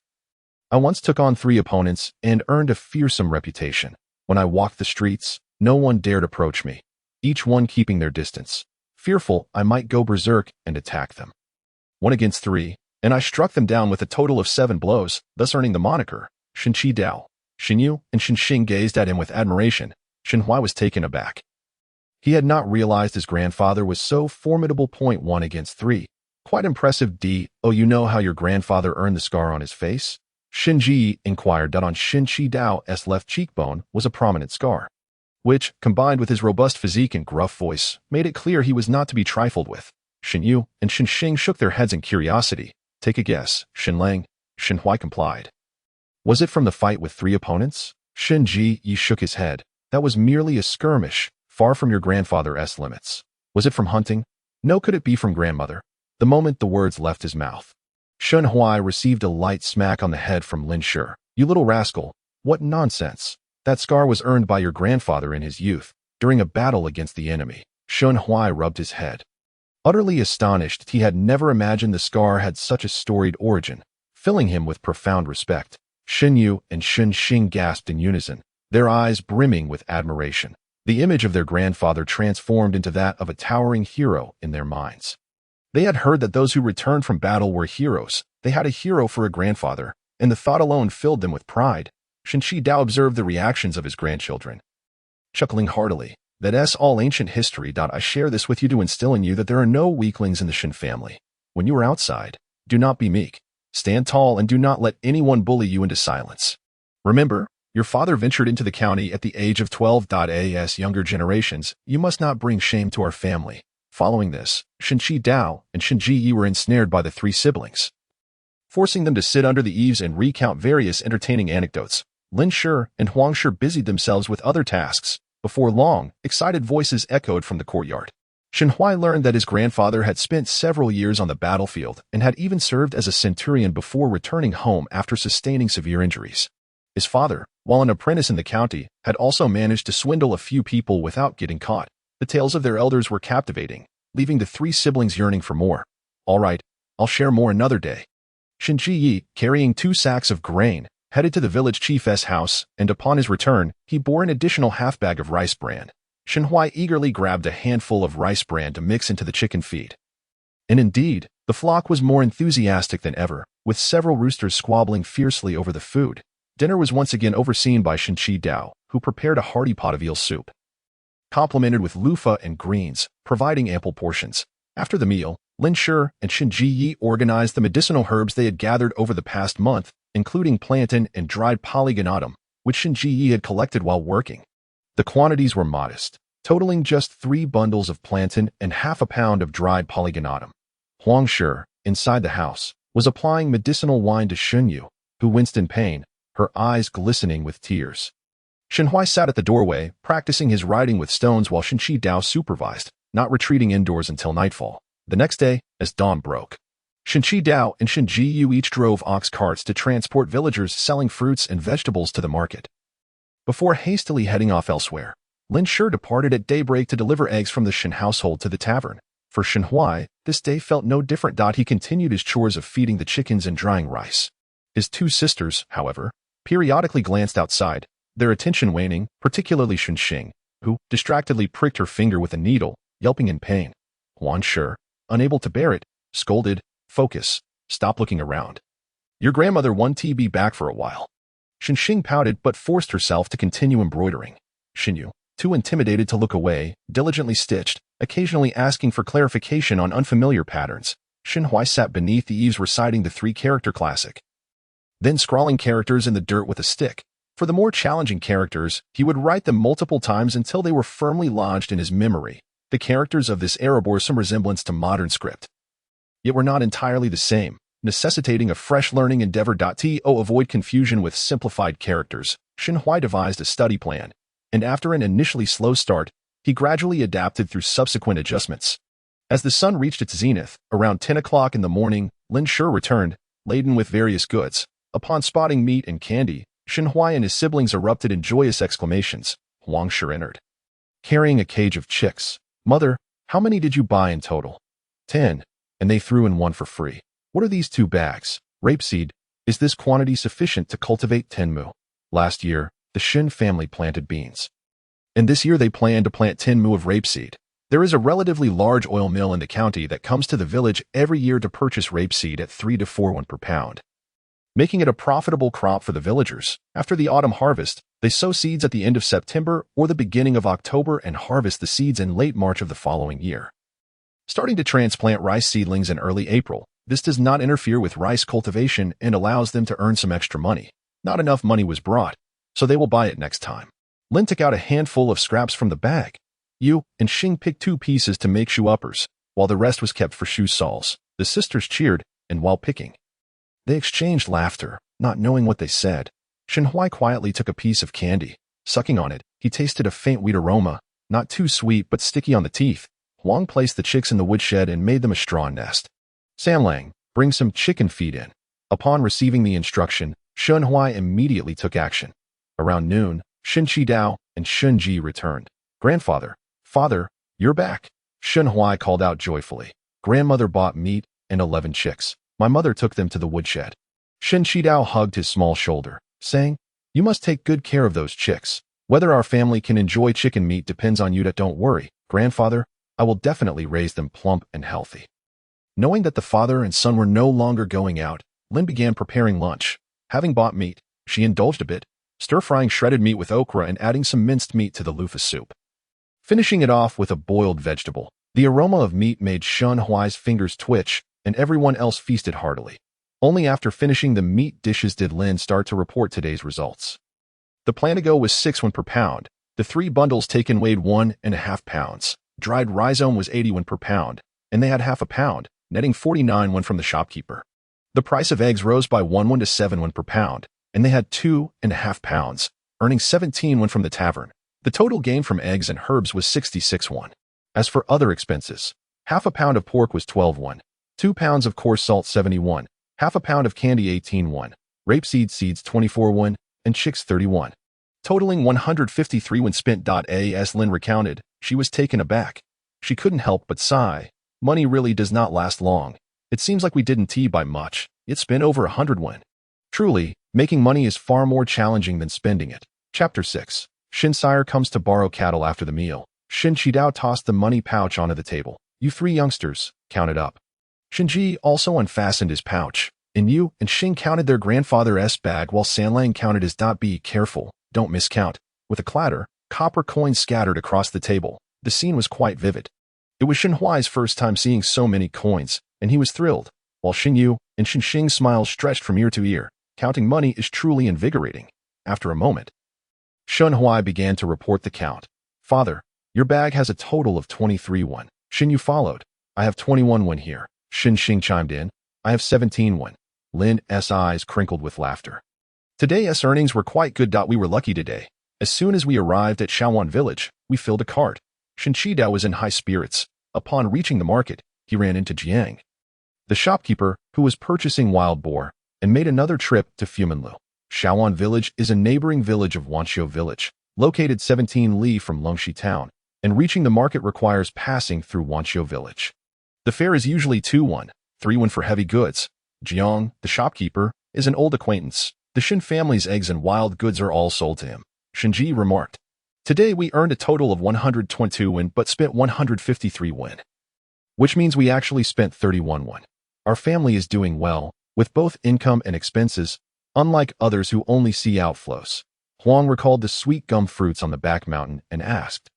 [SPEAKER 1] I once took on 3 opponents and earned a fearsome reputation. When I walked the streets, no one dared approach me, each one keeping their distance, fearful I might go berserk and attack them. 1 against 3, and I struck them down with a total of 7 blows, thus earning the moniker Shen Qi Dao. Shen Yu and Shen Xing gazed at him with admiration. Shen Huai was taken aback. He had not realized his grandfather was so formidable. 1 against 3. Quite impressive. Oh, you know how your grandfather earned the scar on his face? Shen Ji inquired. On Shen Qi Dao's left cheekbone was a prominent scar, which, combined with his robust physique and gruff voice, made it clear he was not to be trifled with. Shen Yu and Shen Xing shook their heads in curiosity. Take a guess, Shen Lang. Shen Huai complied. Was it from the fight with 3 opponents? Shen Ji Yi shook his head. That was merely a skirmish, far from your grandfather's limits. Was it from hunting? No. Could it be from grandmother? The moment the words left his mouth, Shen Huai received a light smack on the head from Lin Shi. You little rascal. What nonsense. That scar was earned by your grandfather in his youth, during a battle against the enemy. Shen Huai rubbed his head. Utterly astonished, he had never imagined the scar had such a storied origin, filling him with profound respect. Shen Yu and Shen Xing gasped in unison, their eyes brimming with admiration. The image of their grandfather transformed into that of a towering hero in their minds. They had heard that those who returned from battle were heroes. They had a hero for a grandfather, and the thought alone filled them with pride. Shenshi Dao observed the reactions of his grandchildren, chuckling heartily. That's all ancient history. I share this with you to instill in you that there are no weaklings in the Shin family. When you are outside, do not be meek. Stand tall and do not let anyone bully you into silence. Remember, your father ventured into the county at the age of 12. As younger generations, you must not bring shame to our family. Following this, Shenshi Dao and Shenji Yi were ensnared by the three siblings, forcing them to sit under the eaves and recount various entertaining anecdotes. Lin Shi and Huang Shi busied themselves with other tasks. Before long, excited voices echoed from the courtyard. Shen Huai learned that his grandfather had spent several years on the battlefield and had even served as a centurion before returning home after sustaining severe injuries. His father, while an apprentice in the county, had also managed to swindle a few people without getting caught. The tales of their elders were captivating, leaving the three siblings yearning for more. All right, I'll share more another day. Shenji Yi, carrying 2 sacks of grain, headed to the village chief's house, and upon his return, he bore an additional half-bag of rice bran. Shen Huai eagerly grabbed a handful of rice bran to mix into the chicken feed. And indeed, the flock was more enthusiastic than ever, with several roosters squabbling fiercely over the food. Dinner was once again overseen by Shenshi Dao, who prepared a hearty pot of eel soup, complemented with loofah and greens, providing ample portions. After the meal, Lin Shi and Shenji Yi organized the medicinal herbs they had gathered over the past month, including plantain and dried polygonatum, which Shenji Yi had collected while working. The quantities were modest, totaling just 3 bundles of plantain and half a pound of dried polygonatum. Huang Shi, inside the house, was applying medicinal wine to Shunyu, who winced in pain, her eyes glistening with tears. Shen Huai sat at the doorway, practicing his riding with stones while Shenshi Dao supervised, not retreating indoors until nightfall. The next day, as dawn broke, Shenshi Dao and Shenji Yu each drove ox carts to transport villagers selling fruits and vegetables to the market. Before hastily heading off elsewhere, Lin Shi departed at daybreak to deliver eggs from the Shen household to the tavern. For Shen Huai, this day felt no different. He continued his chores of feeding the chickens and drying rice. His 2 sisters, however, periodically glanced outside, their attention waning, particularly Shunxing, who distractedly pricked her finger with a needle, yelping in pain. Huang Shi, unable to bear it, scolded, "Focus, stop looking around. Your grandmother won't be back for a while." Shunxing pouted but forced herself to continue embroidering. Xinyu, too intimidated to look away, diligently stitched, occasionally asking for clarification on unfamiliar patterns. Shen Huai sat beneath the eaves reciting the 3-character classic, then scrawling characters in the dirt with a stick. For the more challenging characters, he would write them multiple times until they were firmly lodged in his memory. The characters of this era bore some resemblance to modern script, yet were not entirely the same, necessitating a fresh learning endeavor. To avoid confusion with simplified characters, Shen Huai devised a study plan, and after an initially slow start, he gradually adapted through subsequent adjustments. As the sun reached its zenith, around 10 o'clock in the morning, Lin Shi returned, laden with various goods. Upon spotting meat and candy, Shen Huai and his siblings erupted in joyous exclamations. Huang Shi entered, carrying a cage of chicks. "Mother, how many did you buy in total?" 10, and they threw in 1 for free. "What are these 2 bags? Rapeseed. Is this quantity sufficient to cultivate 10 mu? Last year, the Shen family planted beans, and this year they plan to plant 10 mu of rapeseed. There is a relatively large oil mill in the county that comes to the village every year to purchase rapeseed at 3 to 4 won per pound, making it a profitable crop for the villagers. After the autumn harvest, they sow seeds at the end of September or the beginning of October and harvest the seeds in late March of the following year, starting to transplant rice seedlings in early April. This does not interfere with rice cultivation and allows them to earn some extra money. Not enough money was brought, so they will buy it next time." Lin took out a handful of scraps from the bag. Yu and Xing picked 2 pieces to make shoe uppers, while the rest was kept for shoe soles. The sisters cheered, and while picking, they exchanged laughter, not knowing what they said. Shen Huai quietly took a piece of candy. Sucking on it, he tasted a faint wheat aroma, not too sweet but sticky on the teeth. Huang placed the chicks in the woodshed and made them a straw nest. "Samlang, bring some chicken feed in." Upon receiving the instruction, Shen Huai immediately took action. Around noon, Shenshi Dao and Shunji returned. "Grandfather, father, you're back," Shen Huai called out joyfully. "Grandmother bought meat and 11 chicks. My mother took them to the woodshed." Shenshi Dao hugged his small shoulder, saying, "You must take good care of those chicks. Whether our family can enjoy chicken meat depends on you. Don't worry, grandfather. I will definitely raise them plump and healthy. Knowing that the father and son were no longer going out, Lin began preparing lunch. Having bought meat, she indulged a bit, stir-frying shredded meat with okra and adding some minced meat to the loofah soup. Finishing it off with a boiled vegetable. The aroma of meat made Shen Huai's fingers twitch, and everyone else feasted heartily. Only after finishing the meat dishes did Lin start to report today's results. The plantigo was 6 won per pound. The 3 bundles taken weighed 1.5 pounds. Dried rhizome was 80 won per pound, and they had half a pound, netting 49 won from the shopkeeper. The price of eggs rose by 1 won to 7 won per pound, and they had 2.5 pounds, earning 17 won from the tavern. The total gain from eggs and herbs was 66 won. As for other expenses, half a pound of pork was 12 won, 2 pounds of coarse salt 70 won, half a pound of candy 18 won, rapeseed seeds 24 won, and chicks 31. Totaling 153 won spent. As Lin recounted, she was taken aback. She couldn't help but sigh. Money really does not last long. It seems like we didn't buy much. It spent over 100 won. Truly, making money is far more challenging than spending it. Chapter 6. Shin Sire comes to borrow cattle after the meal. Shin Chidao tossed the money pouch onto the table. You 3 youngsters, count it up. Shinji also unfastened his pouch, and Yu and Xing counted their grandfather's bag while Sanlang counted his. Be careful, don't miscount. With a clatter, copper coins scattered across the table. The scene was quite vivid. It was Shen Huai's first time seeing so many coins, and he was thrilled, while Xing Yu and Shen Xing's smiles stretched from ear to ear. Counting money is truly invigorating. After a moment, Shen Huai began to report the count. Father, your bag has a total of 23 won. Shin Yu followed. I have 21 won here. Shin Xing chimed in. I have 17 won. Lin's eyes crinkled with laughter. Today's earnings were quite good. We were lucky today. As soon as we arrived at Shaowan village, we filled a cart. Shin Chidao was in high spirits. Upon reaching the market, he ran into Jiang, the shopkeeper, who was purchasing wild boar, and made another trip to Fumanlu. Shaowan village is a neighboring village of Wanqiu village, located 17 li from Longxi town, and reaching the market requires passing through Wanqiu village. The fare is usually 2 won, 3 won for heavy goods. Jiang, the shopkeeper, is an old acquaintance. The Shin family's eggs and wild goods are all sold to him. Shinji remarked. Today we earned a total of 122 won but spent 153 won. Which means we actually spent 31 won. Our family is doing well, with both income and expenses, unlike others who only see outflows. Huang recalled the sweet gum fruits on the back mountain and asked,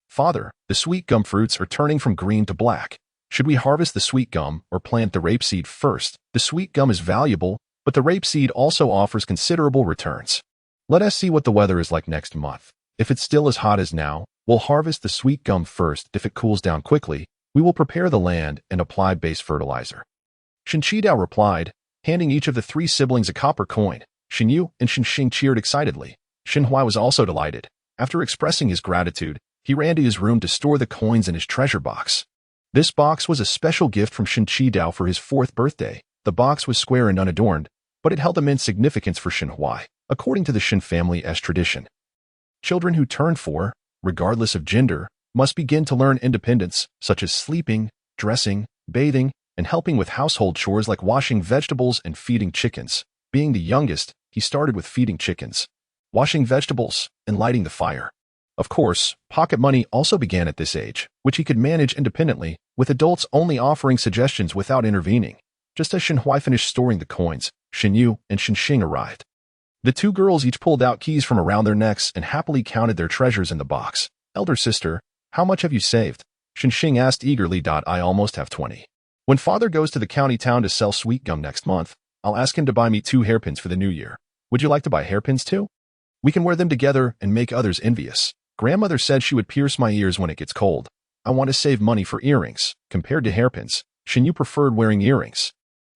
[SPEAKER 1] Father, the sweet gum fruits are turning from green to black. Should we harvest the sweet gum or plant the rapeseed first? The sweet gum is valuable, but the rapeseed also offers considerable returns. Let us see what the weather is like next month. If it's still as hot as now, we'll harvest the sweet gum first. If it cools down quickly, we will prepare the land and apply base fertilizer. Shin Chidao replied, handing each of the 3 siblings a copper coin. Shin Yu and Shin Xing cheered excitedly. Shin Huai was also delighted. After expressing his gratitude, he ran to his room to store the coins in his treasure box. This box was a special gift from Shin Chidao for his 4th birthday. The box was square and unadorned, but it held immense significance for Shin Huai, according to the Shin family's tradition. Children who turn 4, regardless of gender, must begin to learn independence, such as sleeping, dressing, bathing, and helping with household chores like washing vegetables and feeding chickens. Being the youngest, he started with feeding chickens, washing vegetables, and lighting the fire. Of course, pocket money also began at this age, which he could manage independently, with adults only offering suggestions without intervening. Just as Shin Huai finished storing the coins, Shin Yu and Shin Xing arrived. The 2 girls each pulled out keys from around their necks and happily counted their treasures in the box. Elder sister, how much have you saved? Shin Xing asked eagerly. I almost have 20. When father goes to the county town to sell sweet gum next month, I'll ask him to buy me 2 hairpins for the new year. Would you like to buy hairpins too? We can wear them together and make others envious. Grandmother said she would pierce my ears when it gets cold. I want to save money for earrings. Compared to hairpins, Shin Yu preferred wearing earrings.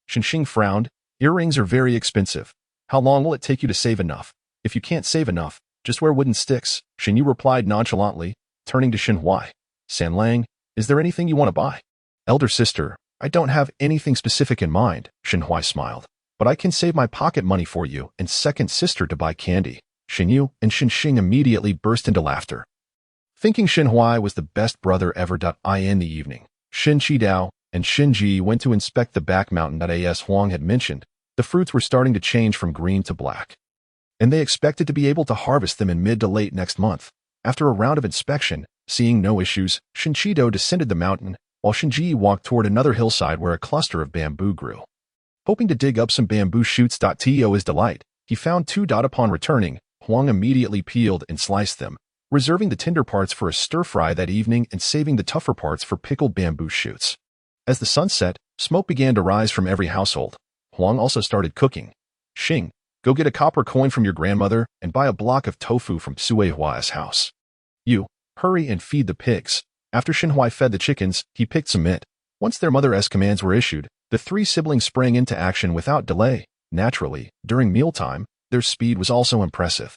[SPEAKER 1] Shin Xing frowned. Earrings are very expensive. How long will it take you to save enough? If you can't save enough, just wear wooden sticks. Shin Yu replied nonchalantly, turning to Shin Huai. Sanlang, is there anything you want to buy? Elder sister, I don't have anything specific in mind, Shin Huai smiled. But I can save my pocket money for you and second sister to buy candy. Shin Yu and Shin Xing immediately burst into laughter. Thinking Shin Huai was the best brother ever. In the evening, Shin Chidao and Shin Ji went to inspect the back mountain that As Huang had mentioned. The fruits were starting to change from green to black. and they expected to be able to harvest them in mid to late next month. After a round of inspection, seeing no issues, Shinchido descended the mountain, while Shinji walked toward another hillside where a cluster of bamboo grew. Hoping to dig up some bamboo shoots. To his delight, he found two. Upon returning, Huang immediately peeled and sliced them, reserving the tender parts for a stir-fry that evening and saving the tougher parts for pickled bamboo shoots. As the sun set, smoke began to rise from every household. Huang also started cooking. Xing, go get a copper coin from your grandmother and buy a block of tofu from Suehua's house. You, hurry and feed the pigs. After Xinhui fed the chickens, he picked some meat. Once their mother's commands were issued, the three siblings sprang into action without delay. Naturally, during mealtime, their speed was also impressive.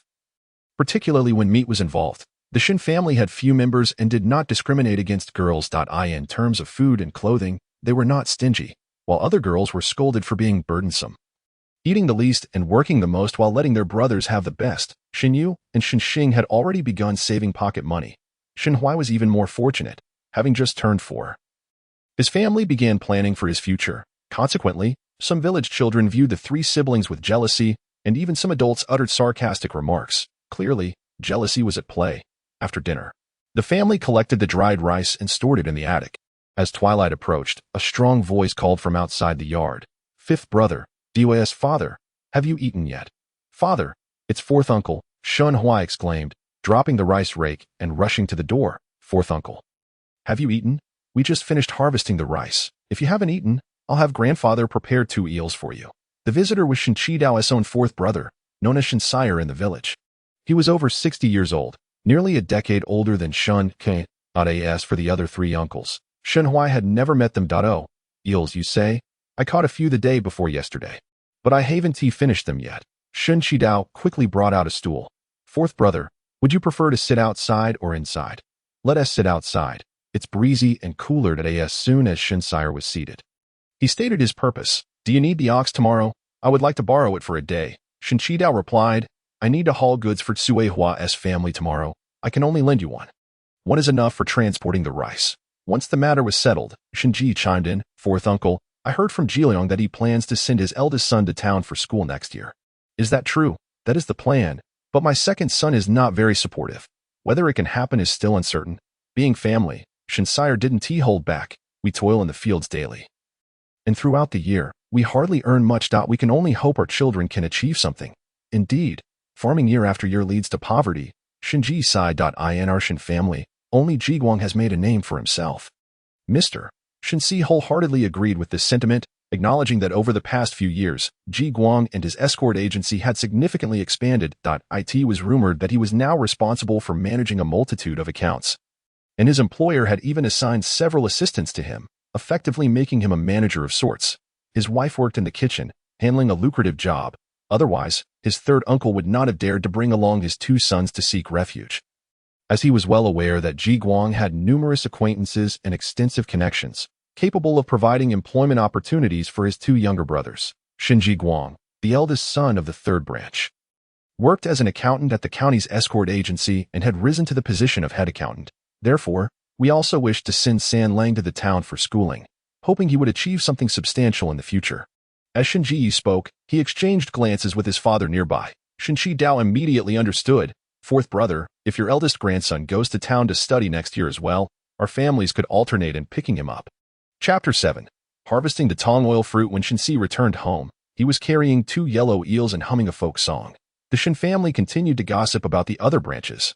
[SPEAKER 1] Particularly when meat was involved. The Shin family had few members and did not discriminate against girls. In terms of food and clothing, they were not stingy, while other girls were scolded for being burdensome. Eating the least and working the most while letting their brothers have the best, Xinyu and Xinxing had already begun saving pocket money. Xinhui was even more fortunate, having just turned 4. His family began planning for his future. Consequently, some village children viewed the three siblings with jealousy, and even some adults uttered sarcastic remarks. Clearly, jealousy was at play. After dinner, the family collected the dried rice and stored it in the attic. As twilight approached, a strong voice called from outside the yard. "Fifth brother, Dua's father, have you eaten yet?" "Father, it's fourth uncle," Xinhui exclaimed, dropping the rice rake and rushing to the door. "Fourth uncle, have you eaten? We just finished harvesting the rice. If you haven't eaten, I'll have grandfather prepare 2 eels for you." The visitor was Shinchidao's own fourth brother, known as Shinsire in the village. He was over 60 years old, nearly a decade older than Shun K. As for the other 3 uncles, Xinhui had never met them. "Eels, you say? I caught a few the day before yesterday, but I haven't finished them yet." Shinchidao quickly brought out a stool. "Fourth brother, would you prefer to sit outside or inside?" "Let us sit outside. It's breezy and cooler today." As soon as Shinsire was seated, he stated his purpose. "Do you need the ox tomorrow? I would like to borrow it for a day." Shinchidao replied, "I need to haul goods for Tsuehua's family tomorrow. I can only lend you one. One is enough for transporting the rice." Once the matter was settled, Shinji chimed in, "Fourth uncle, I heard from Jiliang that he plans to send his eldest son to town for school next year. Is that true?" "That is the plan, but my second son is not very supportive. Whether it can happen is still uncertain. Being family, Shinsire didn't hold back. We toil in the fields daily, and throughout the year, we hardly earn much. We can only hope our children can achieve something. Indeed, farming year after year leads to poverty." Shinji sighed. In our Shin family, only Jiguang has made a name for himself. Mr. Shinsi wholeheartedly agreed with this sentiment, acknowledging that over the past few years, Jiguang and his escort agency had significantly expanded. It was rumored that he was now responsible for managing a multitude of accounts, and his employer had even assigned several assistants to him, effectively making him a manager of sorts. His wife worked in the kitchen, handling a lucrative job. Otherwise, his third uncle would not have dared to bring along his 2 sons to seek refuge. As he was well aware that Jiguang had numerous acquaintances and extensive connections, capable of providing employment opportunities for his 2 younger brothers. Shinji Guang, the eldest son of the 3rd branch, worked as an accountant at the county's escort agency and had risen to the position of head accountant. Therefore, we also wished to send San Lang to the town for schooling, hoping he would achieve something substantial in the future. As Shinji spoke, he exchanged glances with his father nearby. Shinji Dao immediately understood. "Fourth brother, if your eldest grandson goes to town to study next year as well, our families could alternate in picking him up." Chapter 7. Harvesting the tong oil fruit. When Shinsi returned home, he was carrying 2 yellow eels and humming a folk song. The Shin family continued to gossip about the other branches,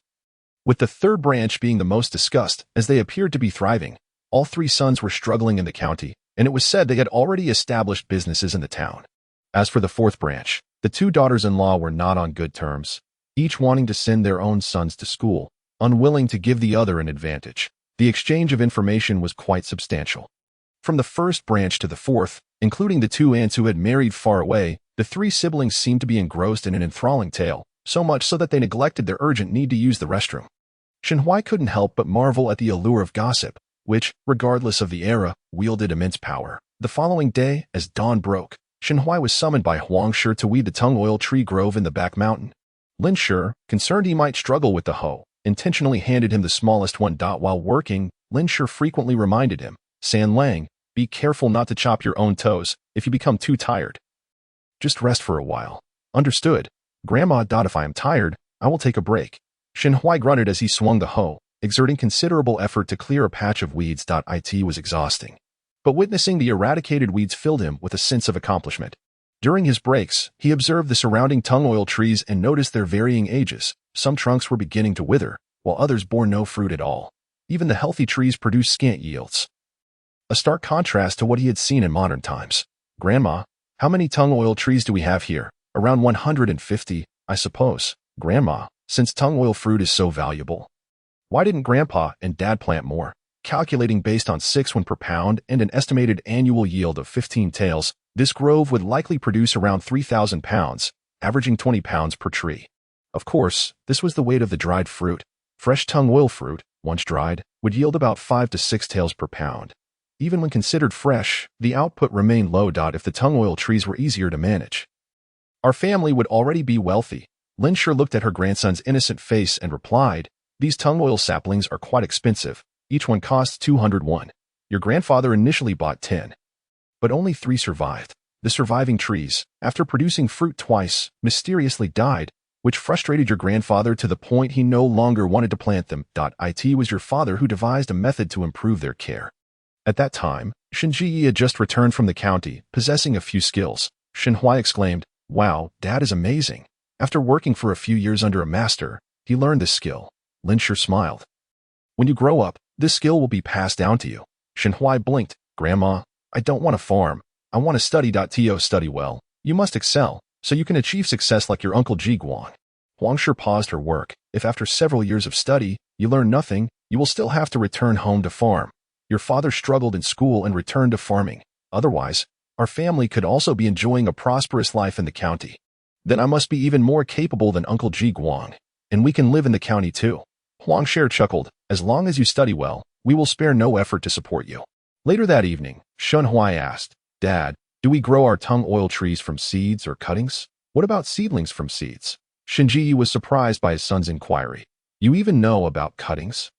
[SPEAKER 1] with the 3rd branch being the most discussed, as they appeared to be thriving. All 3 sons were struggling in the county, and it was said they had already established businesses in the town. As for the 4th branch, the 2 daughters-in-law were not on good terms, each wanting to send their own sons to school, unwilling to give the other an advantage. The exchange of information was quite substantial. From the 1st branch to the 4th, including the 2 aunts who had married far away, the 3 siblings seemed to be engrossed in an enthralling tale, so much so that they neglected their urgent need to use the restroom. Shinhui couldn't help but marvel at the allure of gossip, which, regardless of the era, wielded immense power. The following day, as dawn broke, Shinhui was summoned by Huang Shi to weed the tung oil tree grove in the back mountain. Lin Shi, concerned he might struggle with the hoe, intentionally handed him the smallest one. While working, Lin Shi frequently reminded him, "San Lang, be careful not to chop your own toes if you become too tired. Just rest for a while." "Understood." Grandma, if I am tired, I will take a break. Shenhui grunted as he swung the hoe, exerting considerable effort to clear a patch of weeds. It was exhausting. But witnessing the eradicated weeds filled him with a sense of accomplishment. During his breaks, he observed the surrounding tung oil trees and noticed their varying ages. Some trunks were beginning to wither, while others bore no fruit at all. Even the healthy trees produced scant yields. A stark contrast to what he had seen in modern times. Grandma, how many tung oil trees do we have here? Around 150, I suppose. Grandma, since tung oil fruit is so valuable, why didn't Grandpa and Dad plant more? Calculating based on 6 per pound and an estimated annual yield of 15 taels, this grove would likely produce around 3,000 pounds, averaging 20 pounds per tree. Of course, this was the weight of the dried fruit. Fresh tung oil fruit, once dried, would yield about 5 to 6 taels per pound. Even when considered fresh, the output remained low. If the tung oil trees were easier to manage, our family would already be wealthy. Lin Shi looked at her grandson's innocent face and replied, "These tung oil saplings are quite expensive. Each one costs 201. Your grandfather initially bought 10. But only 3 survived. The surviving trees, after producing fruit twice, mysteriously died, which frustrated your grandfather to the point he no longer wanted to plant them. It was your father who devised a method to improve their care." At that time, Shinji had just returned from the county, possessing a few skills. Shenhui exclaimed, "Wow, Dad is amazing. After working for a few years under a master, he learned this skill." Lin Shi smiled. "When you grow up, this skill will be passed down to you." Shenhui blinked. "Grandma, I don't want to farm. I want to study. To study well, you must excel, so you can achieve success like your Uncle Ji Guang." Huang Shi paused her work. "If after several years of study, you learn nothing, you will still have to return home to farm. Your father struggled in school and returned to farming. Otherwise, our family could also be enjoying a prosperous life in the county. Then I must be even more capable than Uncle Ji Guang, and we can live in the county too." Huang Shi chuckled. "As long as you study well, we will spare no effort to support you." Later that evening, Shenhui asked, "Dad, do we grow our tung oil trees from seeds or cuttings? What about seedlings from seeds?" Shinji was surprised by his son's inquiry. "You even know about cuttings?"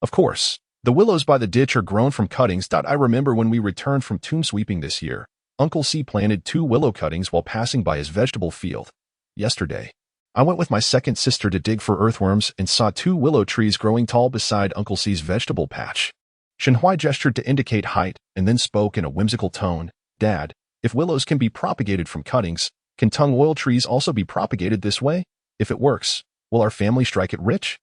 [SPEAKER 1] "Of course. The willows by the ditch are grown from cuttings. I remember when we returned from tomb sweeping this year, Uncle C planted 2 willow cuttings while passing by his vegetable field. Yesterday, I went with my second sister to dig for earthworms and saw 2 willow trees growing tall beside Uncle C's vegetable patch." Shenhui gestured to indicate height and then spoke in a whimsical tone, "Dad, if willows can be propagated from cuttings, can tung oil trees also be propagated this way? If it works, will our family strike it rich?"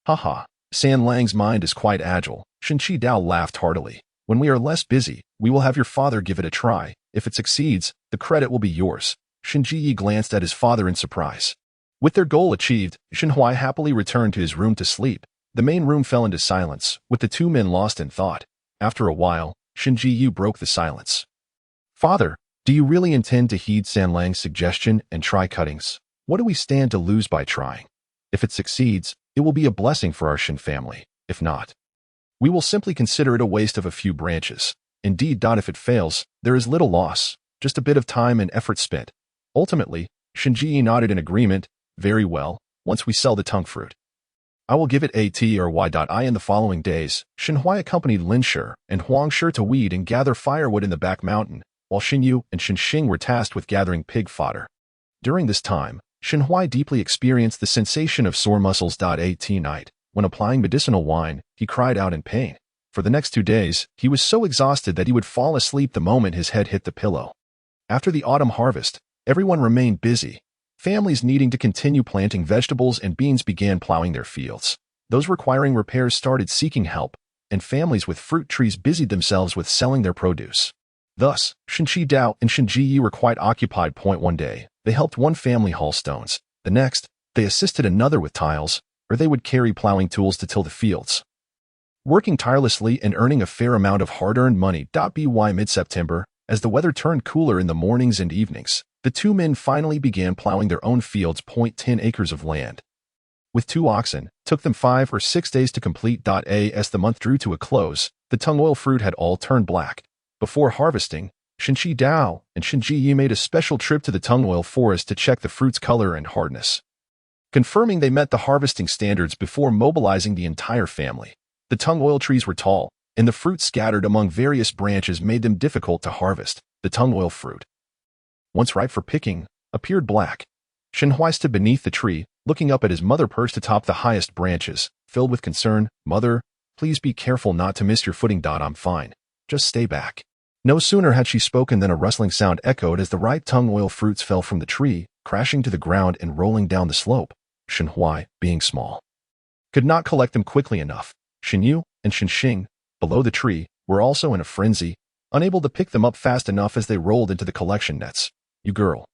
[SPEAKER 1] "Haha. San Lang's mind is quite agile." Shinji Dao laughed heartily. "When we are less busy, we will have your father give it a try. If it succeeds, the credit will be yours." Shinji glanced at his father in surprise. With their goal achieved, Shenhui happily returned to his room to sleep. The main room fell into silence, with the 2 men lost in thought. After a while, Shinji broke the silence. "Father, do you really intend to heed San Lang's suggestion and try cuttings? What do we stand to lose by trying? If it succeeds, it will be a blessing for our Shin family. If not, we will simply consider it a waste of a few branches. Indeed, if it fails, there is little loss, just a bit of time and effort spent." Ultimately, Shinji nodded in agreement. "Very well, once we sell the tung fruit, I will give it a T or Y.I." In the following days, Shenhui accompanied Lin Shi and Huang Shi to weed and gather firewood in the back mountain, while Xinyu and Xinxing were tasked with gathering pig fodder. During this time, Shenhui deeply experienced the sensation of sore muscles. At night, when applying medicinal wine, he cried out in pain. For the next 2 days, he was so exhausted that he would fall asleep the moment his head hit the pillow. After the autumn harvest, everyone remained busy. Families needing to continue planting vegetables and beans began plowing their fields. Those requiring repairs started seeking help, and families with fruit trees busied themselves with selling their produce. Thus, Shinji Dao and Shinji were quite occupied. One day, they helped one family haul stones. The next, they assisted another with tiles, or they would carry plowing tools to till the fields. Working tirelessly and earning a fair amount of hard-earned money. By mid-September, as the weather turned cooler in the mornings and evenings, the 2 men finally began plowing their own fields. 10 acres of land. With 2 oxen, took them 5 or 6 days to complete. As the month drew to a close, the tung oil fruit had all turned black. Before harvesting, Shinji Dao and Shinji made a special trip to the tung oil forest to check the fruit's color and hardness, confirming they met the harvesting standards before mobilizing the entire family. The tung oil trees were tall, and the fruit scattered among various branches made them difficult to harvest. The tung oil fruit, once ripe for picking, appeared black. Shenhui stood beneath the tree, looking up at his mother perched atop the highest branches, filled with concern. "Mother, please be careful not to miss your footing. I'm fine. Just stay back." No sooner had she spoken than a rustling sound echoed as the ripe tung oil fruits fell from the tree, crashing to the ground and rolling down the slope. Shenhui, being small, could not collect them quickly enough. Shenyu and Shenxing, below the tree, were also in a frenzy, unable to pick them up fast enough as they rolled into the collection nets. "You girl.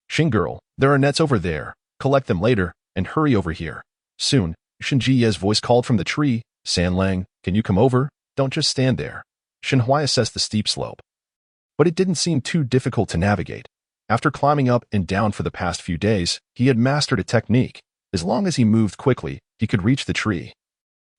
[SPEAKER 1] Xing girl, there are nets over there. Collect them later, and hurry over here." Soon, Shenjiye's voice called from the tree, "Sanlang, can you come over? Don't just stand there." Shenhui assessed the steep slope, but it didn't seem too difficult to navigate. After climbing up and down for the past few days, he had mastered a technique. As long as he moved quickly, he could reach the tree.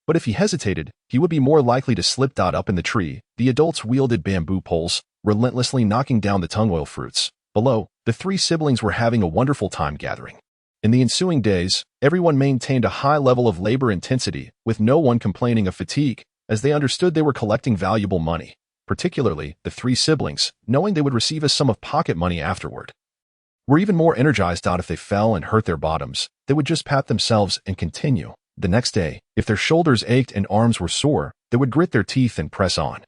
[SPEAKER 1] But if he hesitated, he would be more likely to slip. Up in the tree, the adults wielded bamboo poles, relentlessly knocking down the tung oil fruits. Below, the three siblings were having a wonderful time gathering. In the ensuing days, everyone maintained a high level of labor intensity, with no one complaining of fatigue, as they understood they were collecting valuable money. Particularly, the three siblings, knowing they would receive a sum of pocket money afterward, were even more energized. If they fell and hurt their bottoms, they would just pat themselves and continue. The next day, if their shoulders ached and arms were sore, they would grit their teeth and press on.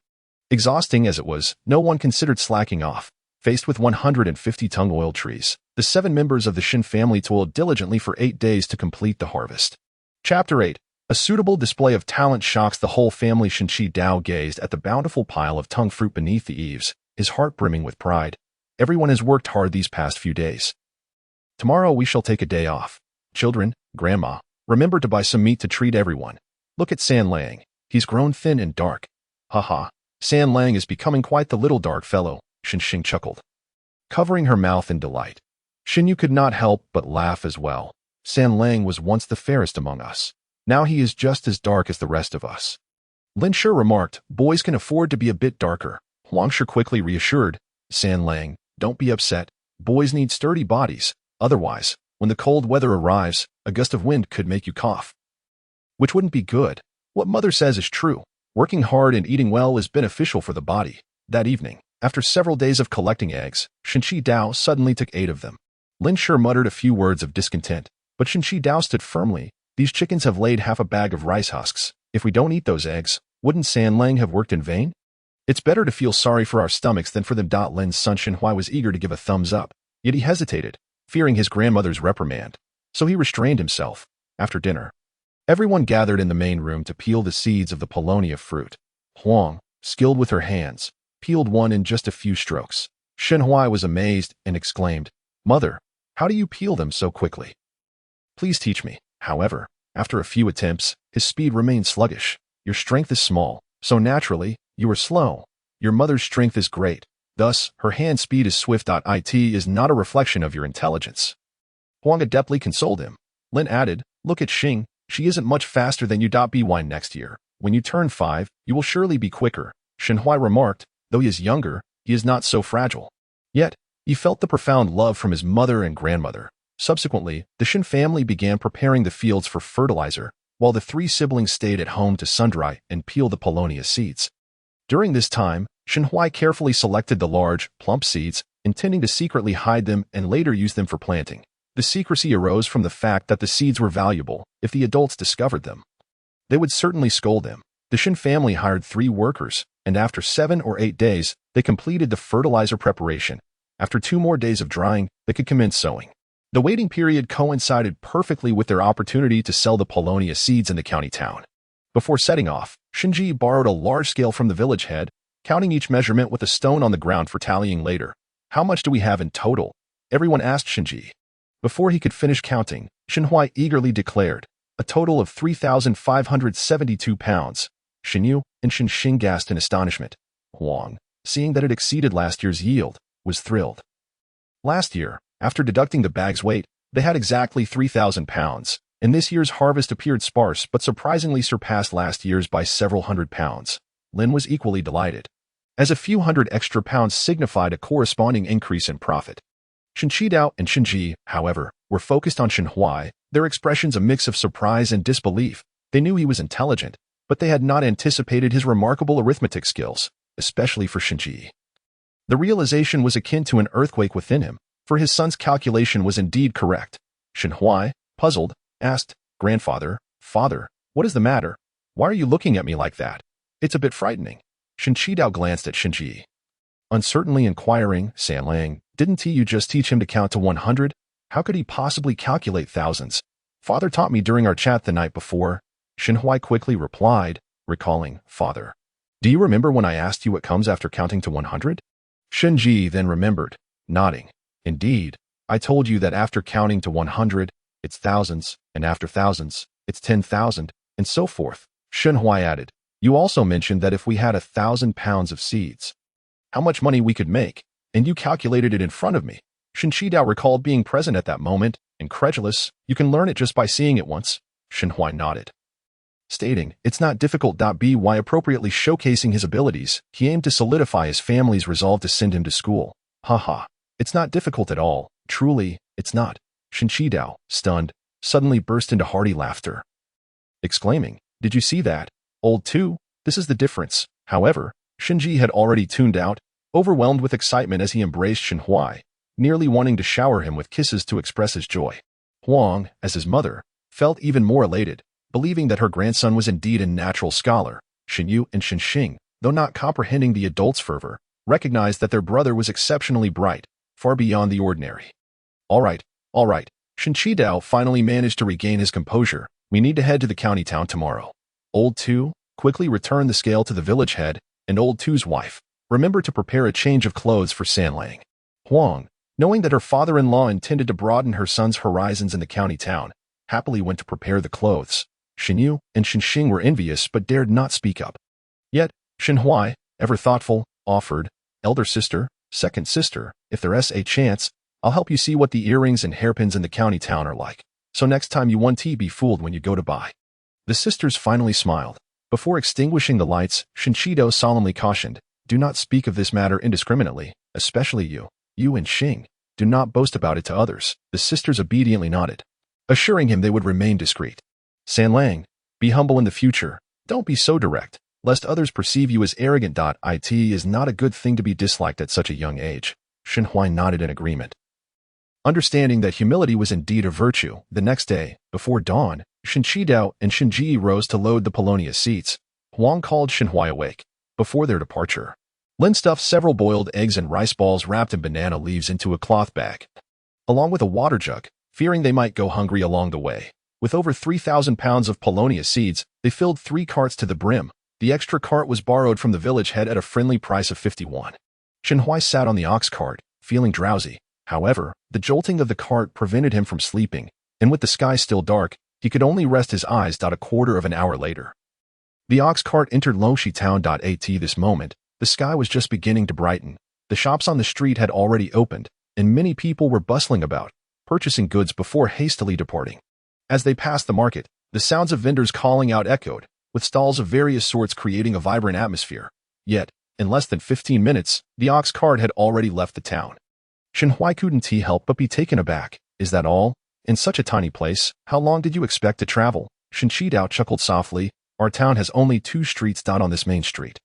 [SPEAKER 1] Exhausting as it was, no one considered slacking off. Faced with 150 tung oil trees, the 7 members of the Shin family toiled diligently for 8 days to complete the harvest. Chapter 8. A suitable display of talent shocks the whole family. Shenqi Dao gazed at the bountiful pile of tung fruit beneath the eaves, his heart brimming with pride. Everyone has worked hard these past few days. Tomorrow we shall take a day off. Children, Grandma, remember to buy some meat to treat everyone. Look at San Lang. He's grown thin and dark. Haha, San Lang is becoming quite the little dark fellow, Shenxing chuckled, covering her mouth in delight. Shenyu could not help but laugh as well. San Lang was once the fairest among us. Now he is just as dark as the rest of us. Lin Shi remarked, "Boys can afford to be a bit darker." Huang Shi quickly reassured, "San Lang, don't be upset. Boys need sturdy bodies. Otherwise, when the cold weather arrives, a gust of wind could make you cough, which wouldn't be good. What mother says is true. Working hard and eating well is beneficial for the body." That evening, after several days of collecting eggs, Shenqi Dao suddenly took 8 of them. Lin Shi muttered a few words of discontent, but Shenqi Dao stood firmly. "These chickens have laid half a bag of rice husks. If we don't eat those eggs, wouldn't San Lang have worked in vain? It's better to feel sorry for our stomachs than for them." Lin's son Shenhui was eager to give a thumbs up, yet he hesitated, fearing his grandmother's reprimand, so he restrained himself. After dinner, everyone gathered in the main room to peel the seeds of the Polonia fruit. Huang, skilled with her hands, peeled one in just a few strokes. Shenhui was amazed and exclaimed, "Mother, how do you peel them so quickly? Please teach me." However, after a few attempts, his speed remained sluggish. "Your strength is small, so naturally, you are slow. Your mother's strength is great. Thus, her hand speed is swift. It is not a reflection of your intelligence." Huang adeptly consoled him. Lin added, "Look at Xing. She isn't much faster than you. By next year, when you turn 5, you will surely be quicker." Shenhui remarked, "Though he is younger, he is not so fragile." Yet, he felt the profound love from his mother and grandmother. Subsequently, the Shin family began preparing the fields for fertilizer, while the 3 siblings stayed at home to sun-dry and peel the Polonia seeds. During this time, Shenhui carefully selected the large, plump seeds, intending to secretly hide them and later use them for planting. The secrecy arose from the fact that the seeds were valuable. If the adults discovered them, they would certainly scold them. The Shin family hired 3 workers, and after 7 or 8 days, they completed the fertilizer preparation. After 2 more days of drying, they could commence sowing. The waiting period coincided perfectly with their opportunity to sell the Polonia seeds in the county town. Before setting off, Shenji borrowed a large scale from the village head, counting each measurement with a stone on the ground for tallying later. "How much do we have in total?" everyone asked Shenji. Before he could finish counting, Shenhui eagerly declared, "A total of 3,572 pounds. Shenyu and Shenxing gasped in astonishment. Huang, seeing that it exceeded last year's yield, was thrilled. Last year, after deducting the bag's weight, they had exactly 3,000 pounds, and this year's harvest appeared sparse but surprisingly surpassed last year's by several hundred pounds. Lin was equally delighted, as a few hundred extra pounds signified a corresponding increase in profit. Shenqidao and Shenji, however, were focused on Shenhui, their expressions a mix of surprise and disbelief. They knew he was intelligent, but they had not anticipated his remarkable arithmetic skills, especially for Shenji. The realization was akin to an earthquake within him. for his son's calculation was indeed correct. Shen Huai, puzzled, asked, "Grandfather, father, what is the matter? Why are you looking at me like that? It's a bit frightening." Shen Qidao glanced at Shen Ji, uncertainly inquiring, "San Lang, didn't you just teach him to count to 100? How could he possibly calculate thousands?" "Father taught me during our chat the night before," Shen Huai quickly replied, recalling, "Father, do you remember when I asked you what comes after counting to 100? Shen Ji then remembered, nodding. "Indeed, I told you that after counting to 100, it's thousands, and after thousands, it's 10,000, and so forth." Shen Huai added, "You also mentioned that if we had 1,000 pounds of seeds, how much money we could make, and you calculated it in front of me." Shen Qidao recalled being present at that moment, incredulous. "You can learn it just by seeing it once." Shen Huai nodded, stating, "It's not difficult." By appropriately showcasing his abilities, he aimed to solidify his family's resolve to send him to school. "Haha, it's not difficult at all. Truly, it's not." Shen Qidao, stunned, suddenly burst into hearty laughter, exclaiming, "Did you see that? Old too? This is the difference." However, Shen Ji had already tuned out, overwhelmed with excitement as he embraced Shen Huai, nearly wanting to shower him with kisses to express his joy. Huang, as his mother, felt even more elated, believing that her grandson was indeed a natural scholar. Shen Yu and Shen Xing, though not comprehending the adult's fervor, recognized that their brother was exceptionally bright, far beyond the ordinary. All right. Shen Qidao finally managed to regain his composure. "We need to head to the county town tomorrow." Old Tu quickly returned the scale to the village head, and Old Tu's wife, "Remember to prepare a change of clothes for San Lang." Huang, knowing that her father-in-law intended to broaden her son's horizons in the county town, happily went to prepare the clothes. Shen Yu and Shen Xing were envious but dared not speak up. Yet, Shen Huai, ever thoughtful, offered, "Elder sister, second sister, if there's a chance, I'll help you see what the earrings and hairpins in the county town are like. So next time you won't be fooled when you go to buy." The sisters finally smiled. Before extinguishing the lights, Shen Qidao solemnly cautioned, "Do not speak of this matter indiscriminately, especially you and Xing. Do not boast about it to others." The sisters obediently nodded, assuring him they would remain discreet. "San Lang, be humble in the future. Don't be so direct, lest others perceive you as arrogant. It is not a good thing to be disliked at such a young age." Shen Huai nodded in agreement, understanding that humility was indeed a virtue. The next day, before dawn, Shen Qidao and Shen Ji rose to load the Polonia seeds. Huang called Shen Huai awake. Before their departure, Lin stuffed several boiled eggs and rice balls wrapped in banana leaves into a cloth bag, along with a water jug, fearing they might go hungry along the way. With over 3,000 pounds of Polonia seeds, they filled 3 carts to the brim. The extra cart was borrowed from the village head at a friendly price of 51. Shen Huai sat on the ox cart, feeling drowsy. However, the jolting of the cart prevented him from sleeping, and with the sky still dark, he could only rest his eyes. A quarter of an hour later, the ox cart entered Longxi town. At this moment, the sky was just beginning to brighten. The shops on the street had already opened, and many people were bustling about, purchasing goods before hastily departing. As they passed the market, the sounds of vendors calling out echoed, with stalls of various sorts creating a vibrant atmosphere. Yet, in less than 15 minutes, the ox cart had already left the town. Shen Huai couldn't help but be taken aback. "Is that all? In such a tiny place, how long did you expect to travel?" Shen Qidao chuckled softly. "Our town has only 2 streets. On this main street,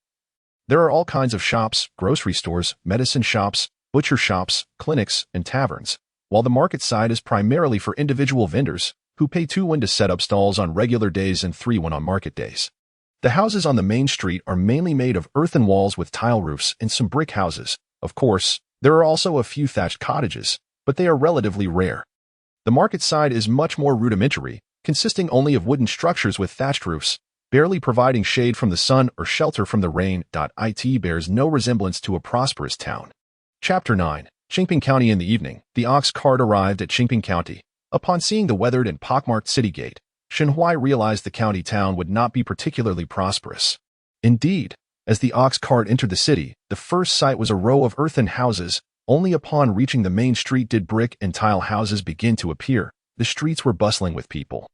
[SPEAKER 1] there are all kinds of shops, grocery stores, medicine shops, butcher shops, clinics, and taverns, while the market side is primarily for individual vendors, who pay 2 when to set up stalls on regular days and 3 when on market days. The houses on the main street are mainly made of earthen walls with tile roofs and some brick houses. Of course, there are also a few thatched cottages, but they are relatively rare. The market side is much more rudimentary, consisting only of wooden structures with thatched roofs, barely providing shade from the sun or shelter from the rain. It bears no resemblance to a prosperous town." Chapter 9. Qingping County. In the evening, the ox cart arrived at Qingping County. Upon seeing the weathered and pockmarked city gate, Shen Huai realized the county town would not be particularly prosperous. Indeed, as the ox cart entered the city, the first sight was a row of earthen houses. Only upon reaching the main street did brick and tile houses begin to appear. The streets were bustling with people,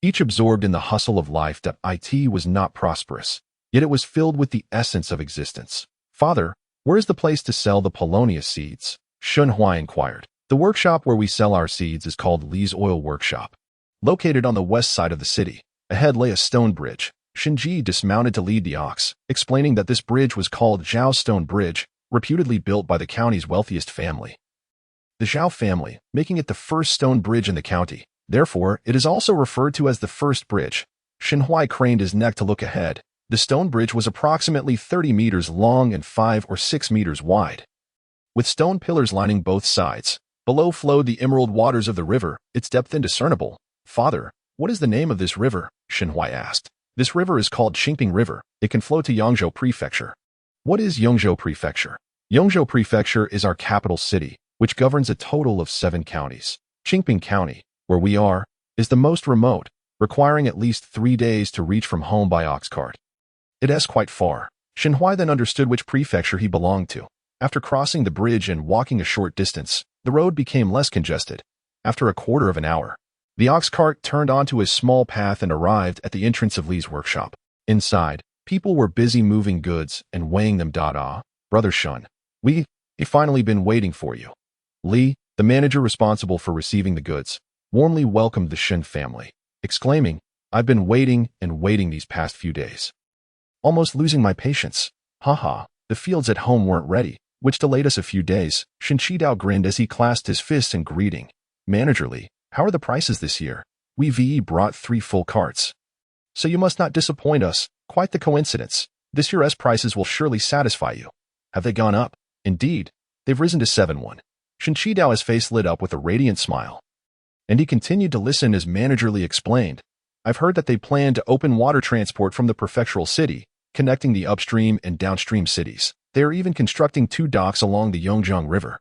[SPEAKER 1] each absorbed in the hustle of life. It was not prosperous, yet it was filled with the essence of existence. "Father, where is the place to sell the Polonia seeds?" Shen Huai inquired. "The workshop where we sell our seeds is called Li's Oil Workshop, located on the west side of the city." Ahead lay a stone bridge. Shen Ji dismounted to lead the ox, explaining that this bridge was called Zhao Stone Bridge, reputedly built by the county's wealthiest family. the Zhao family, making it the first stone bridge in the county. Therefore, it is also referred to as the first bridge. Shenhui craned his neck to look ahead. The stone bridge was approximately 30 meters long and 5 or 6 meters wide, with stone pillars lining both sides. Below flowed the emerald waters of the river, its depth indiscernible. "Father, what is the name of this river?" Shenhui asked. "This river is called Qingping River. It can flow to Yongzhou Prefecture." "What is Yongzhou Prefecture?" "Yongzhou Prefecture is our capital city, which governs a total of 7 counties. Qingping County, where we are, is the most remote, requiring at least 3 days to reach from home by ox cart. It is quite far." Shenhui then understood which prefecture he belonged to. After crossing the bridge and walking a short distance, the road became less congested. After a quarter of an hour, the ox cart turned onto a small path and arrived at the entrance of Li's workshop. Inside, people were busy moving goods and weighing them. "Brother Shun, we've finally been waiting for you." Li, the manager responsible for receiving the goods, warmly welcomed the Shen family, exclaiming, "I've been waiting and waiting these past few days. Almost losing my patience. Haha, the fields at home weren't ready, which delayed us a few days." Shen Qidao grinned as he clasped his fists in greeting. "Manager Li, how are the prices this year? We brought 3 full carts. So you must not disappoint us. Quite the coincidence. This year's prices will surely satisfy you." "Have they gone up?" "Indeed, they've risen to 7-1. Shen Qidao's face lit up with a radiant smile, and he continued to listen as Manager Li explained. "I've heard that they plan to open water transport from the prefectural city, connecting the upstream and downstream cities. They are even constructing 2 docks along the Yongzheng River.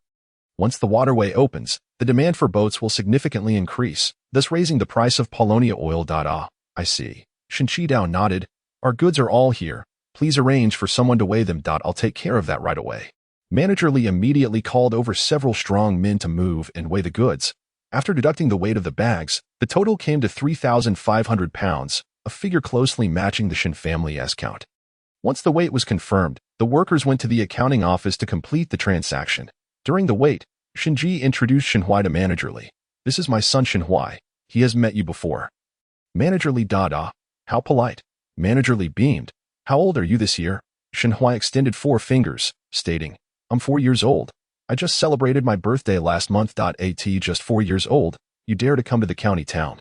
[SPEAKER 1] Once the waterway opens, the demand for boats will significantly increase, thus raising the price of Paulownia oil. I see." Shen Qidao nodded. "Our goods are all here. Please arrange for someone to weigh them. I'll take care of that right away." Manager Li immediately called over several strong men to move and weigh the goods. After deducting the weight of the bags, the total came to 3,500 pounds, a figure closely matching the Shen family's count. Once the weight was confirmed, the workers went to the accounting office to complete the transaction. During the wait, Shenji introduced Shenhui to Manager Li. "This is my son Shenhui. He has met you before." Manager Li "How polite." Manager Li beamed. "How old are you this year?" Shenhui extended 4 fingers, stating, "I'm 4 years old. I just celebrated my birthday last month. Just 4 years old, you dare to come to the county town.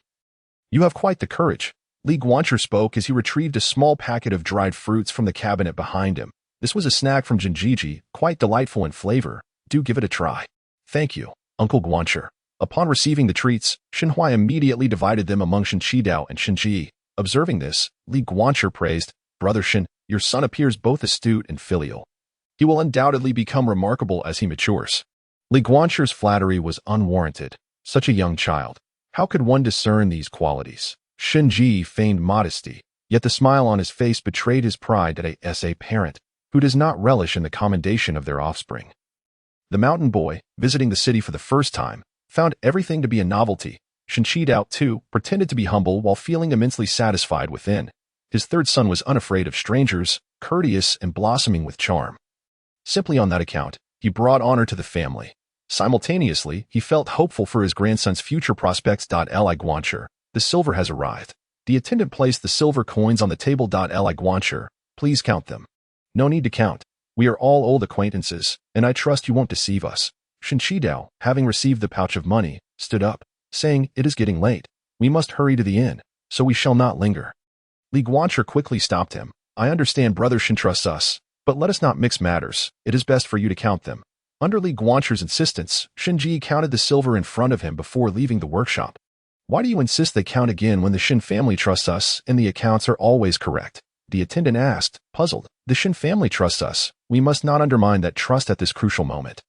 [SPEAKER 1] You have quite the courage." Li Guancher spoke as he retrieved a small packet of dried fruits from the cabinet behind him. This was a snack from Jinjiji, quite delightful in flavor. "Do give it a try." "Thank you, Uncle Guancher." Upon receiving the treats, Shenhui immediately divided them among Shen Qidao and Shenji. Observing this, Li Guancher praised, "Brother Shen, your son appears both astute and filial. He will undoubtedly become remarkable as he matures." Li Guancher's flattery was unwarranted. Such a young child. How could one discern these qualities? Shenji feigned modesty, yet the smile on his face betrayed his pride as a parent who does not relish in the commendation of their offspring. The mountain boy, visiting the city for the first time, found everything to be a novelty. Shen Qidao, too, pretended to be humble while feeling immensely satisfied within. His third son was unafraid of strangers, courteous and blossoming with charm. Simply on that account, he brought honor to the family. Simultaneously, he felt hopeful for his grandson's future prospects. Li Guancher, the silver has arrived. The attendant placed the silver coins on the table. Li Guancher, please count them. No need to count. We are all old acquaintances, and I trust you won't deceive us. Shen Qidao, having received the pouch of money, stood up, saying, "It is getting late. We must hurry to the inn, so we shall not linger." Li Guancher quickly stopped him. "I understand Brother Shen trusts us, but let us not mix matters. It is best for you to count them." Under Li Guancher's insistence, Shenji counted the silver in front of him before leaving the workshop. "Why do you insist they count again when the Shen family trusts us and the accounts are always correct?" the attendant asked, puzzled. "The Shen family trusts us. We must not undermine that trust at this crucial moment."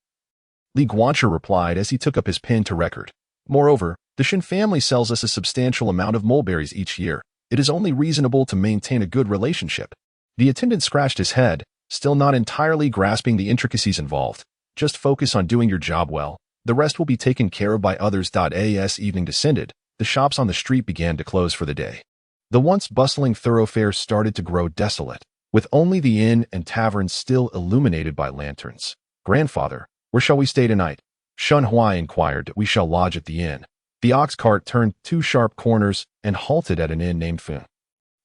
[SPEAKER 1] Li Guancher replied as he took up his pen to record. "Moreover, the Shen family sells us a substantial amount of mulberries each year. It is only reasonable to maintain a good relationship." The attendant scratched his head, still not entirely grasping the intricacies involved. "Just focus on doing your job well. The rest will be taken care of by others." As evening descended, the shops on the street began to close for the day. The once bustling thoroughfare started to grow desolate, with only the inn and tavern still illuminated by lanterns. "Grandfather, where shall we stay tonight?" Shenhui inquired. "We shall lodge at the inn." The ox cart turned 2 sharp corners and halted at an inn named Feng.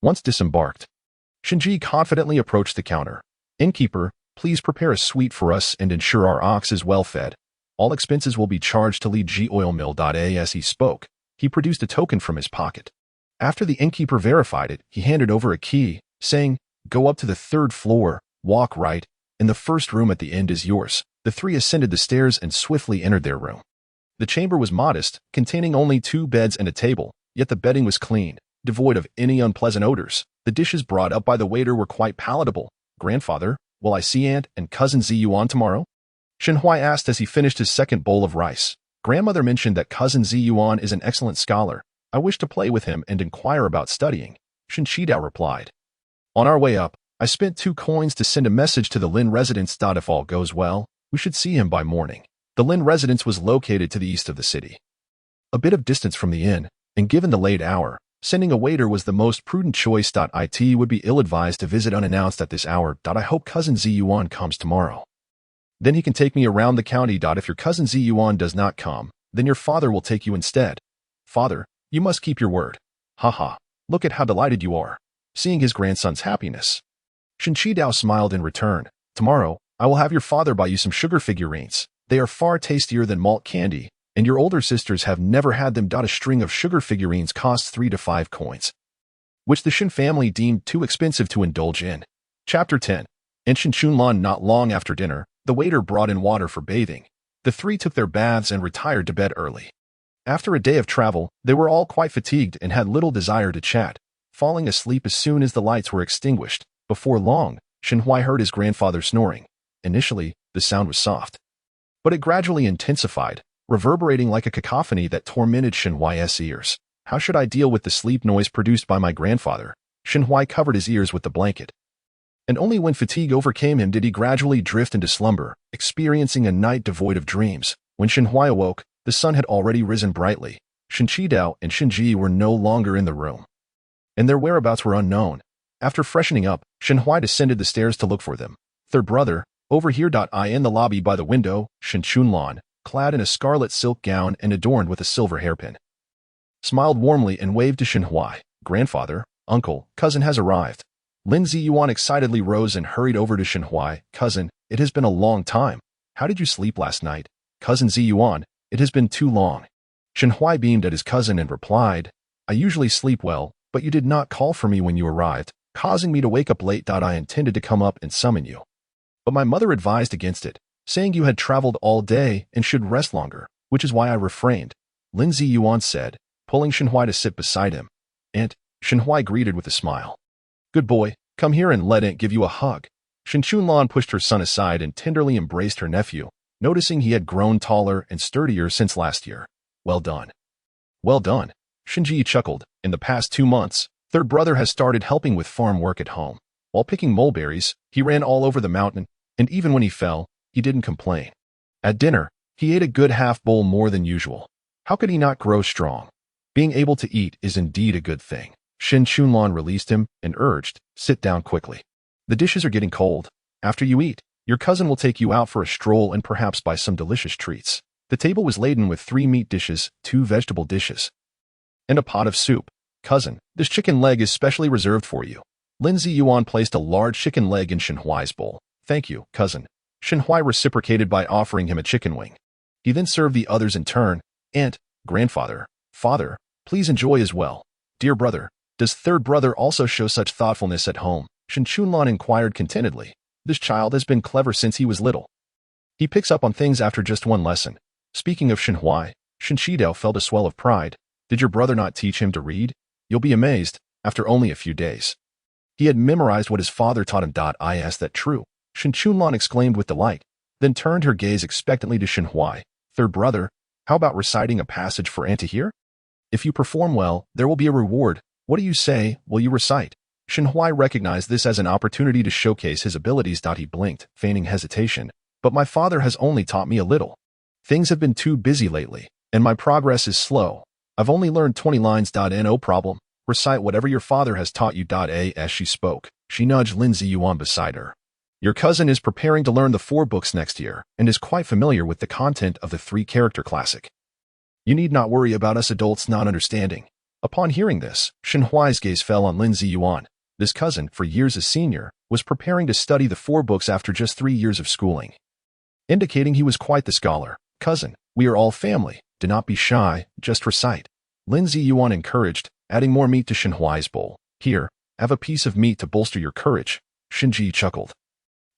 [SPEAKER 1] Once disembarked, Shenji confidently approached the counter. "Innkeeper, please prepare a suite for us and ensure our ox is well fed." All expenses will be charged to lead G oil mill. As he spoke, he produced a token from his pocket. After the innkeeper verified it, he handed over a key, saying, "Go up to the 3rd floor, walk right, and the first room at the end is yours." The three ascended the stairs and swiftly entered their room. The chamber was modest, containing only 2 beds and a table, yet the bedding was clean, devoid of any unpleasant odors. The dishes brought up by the waiter were quite palatable. "Grandfather, will I see Aunt and Cousin Ziyuan tomorrow?" Shenhui asked as he finished his second bowl of rice. "Grandmother mentioned that Cousin Ziyuan is an excellent scholar. I wish to play with him and inquire about studying," Shen Qidao replied. "On our way up, I spent 2 coins to send a message to the Lin residence. If all goes well, we should see him by morning." The Lin residence was located to the east of the city, a bit of distance from the inn, and given the late hour, sending a waiter was the most prudent choice. It would be ill-advised to visit unannounced at this hour. I hope Cousin Ziyuan comes tomorrow. Then he can take me around the county. If your Cousin Ziyuan does not come, then your father will take you instead. Father, you must keep your word. Haha, look at how delighted you are, seeing his grandson's happiness. Shen Qidao smiled in return. "Tomorrow, I will have your father buy you some sugar figurines. They are far tastier than malt candy, and your older sisters have never had them. A string of sugar figurines costs 3 to 5 coins, which the Shen family deemed too expensive to indulge in. Chapter 10. In Shenchunlan, not long after dinner, the waiter brought in water for bathing. The three took their baths and retired to bed early. After a day of travel, they were all quite fatigued and had little desire to chat, falling asleep as soon as the lights were extinguished. Before long, Shenhui heard his grandfather snoring. Initially, the sound was soft, but it gradually intensified, reverberating like a cacophony that tormented Shenhui's ears. "How should I deal with the sleep noise produced by my grandfather?" Shenhui covered his ears with the blanket, and only when fatigue overcame him did he gradually drift into slumber, experiencing a night devoid of dreams. When Shenhui awoke, the sun had already risen brightly. Shen Qidao and Shen Ji were no longer in the room, and their whereabouts were unknown. After freshening up, Shenhui descended the stairs to look for them. "Third brother, over here." I in the lobby by the window, Shen Chunlan, clad in a scarlet silk gown and adorned with a silver hairpin, smiled warmly and waved to Shenhui. "Grandfather, uncle, cousin has arrived." Lin Ziyuan excitedly rose and hurried over to Shenhui. "Cousin, it has been a long time. How did you sleep last night?" "Cousin Ziyuan, it has been too long." Shenhui beamed at his cousin and replied, "I usually sleep well, but you did not call for me when you arrived, causing me to wake up late. I intended to come up and summon you, but my mother advised against it, saying you had traveled all day and should rest longer, which is why I refrained," Lin Ziyuan said, pulling Shenhui to sit beside him. "Aunt," Shenhui greeted with a smile. "Good boy, come here and let Aunt give you a hug." Shen Chunlan pushed her son aside and tenderly embraced her nephew, noticing he had grown taller and sturdier since last year. "Well done." "Well done," Shenji chuckled. "In the past 2 months, third brother has started helping with farm work at home. While picking mulberries, he ran all over the mountain, and even when he fell, he didn't complain. At dinner, he ate a good half bowl more than usual. How could he not grow strong? Being able to eat is indeed a good thing." Shen Chunlan released him and urged, "Sit down quickly. The dishes are getting cold. After you eat, your cousin will take you out for a stroll and perhaps buy some delicious treats." The table was laden with 3 meat dishes, 2 vegetable dishes, and a pot of soup. "Cousin, this chicken leg is specially reserved for you." Lin Ziyuan placed a large chicken leg in Shenhui's bowl. "Thank you, cousin." Shenhui reciprocated by offering him a chicken wing. He then served the others in turn. "Aunt, grandfather, father, please enjoy as well." "Dear brother, does third brother also show such thoughtfulness at home?" Shen Chunlan inquired contentedly. "This child has been clever since he was little. He picks up on things after just 1 lesson." Speaking of Shenhui, Shen Qidao felt a swell of pride. "Did your brother not teach him to read? You'll be amazed, after only a few days. He had memorized what his father taught him. Is that true?" Shen Chunlan exclaimed with delight, then turned her gaze expectantly to Shenhui. "Third brother, how about reciting a passage for Aunt to hear? If you perform well, there will be a reward. What do you say, will you recite?" Shenhui recognized this as an opportunity to showcase his abilities. He blinked, feigning hesitation. "But my father has only taught me a little. Things have been too busy lately, and my progress is slow. I've only learned 20 lines. No problem. Recite whatever your father has taught you." As she spoke, she nudged Lin Ziyuan beside her. "Your cousin is preparing to learn the 4 books next year and is quite familiar with the content of the 3-character classic. You need not worry about us adults not understanding." Upon hearing this, Shenhui's gaze fell on Lin Ziyuan. This cousin, for years a senior, was preparing to study the 4 books after just 3 years of schooling, indicating he was quite the scholar. Cousin, we are all family. Do not be shy, just recite. Lin Ziyuan encouraged, adding more meat to Shenhuai's bowl. Here, have a piece of meat to bolster your courage. Shenji chuckled.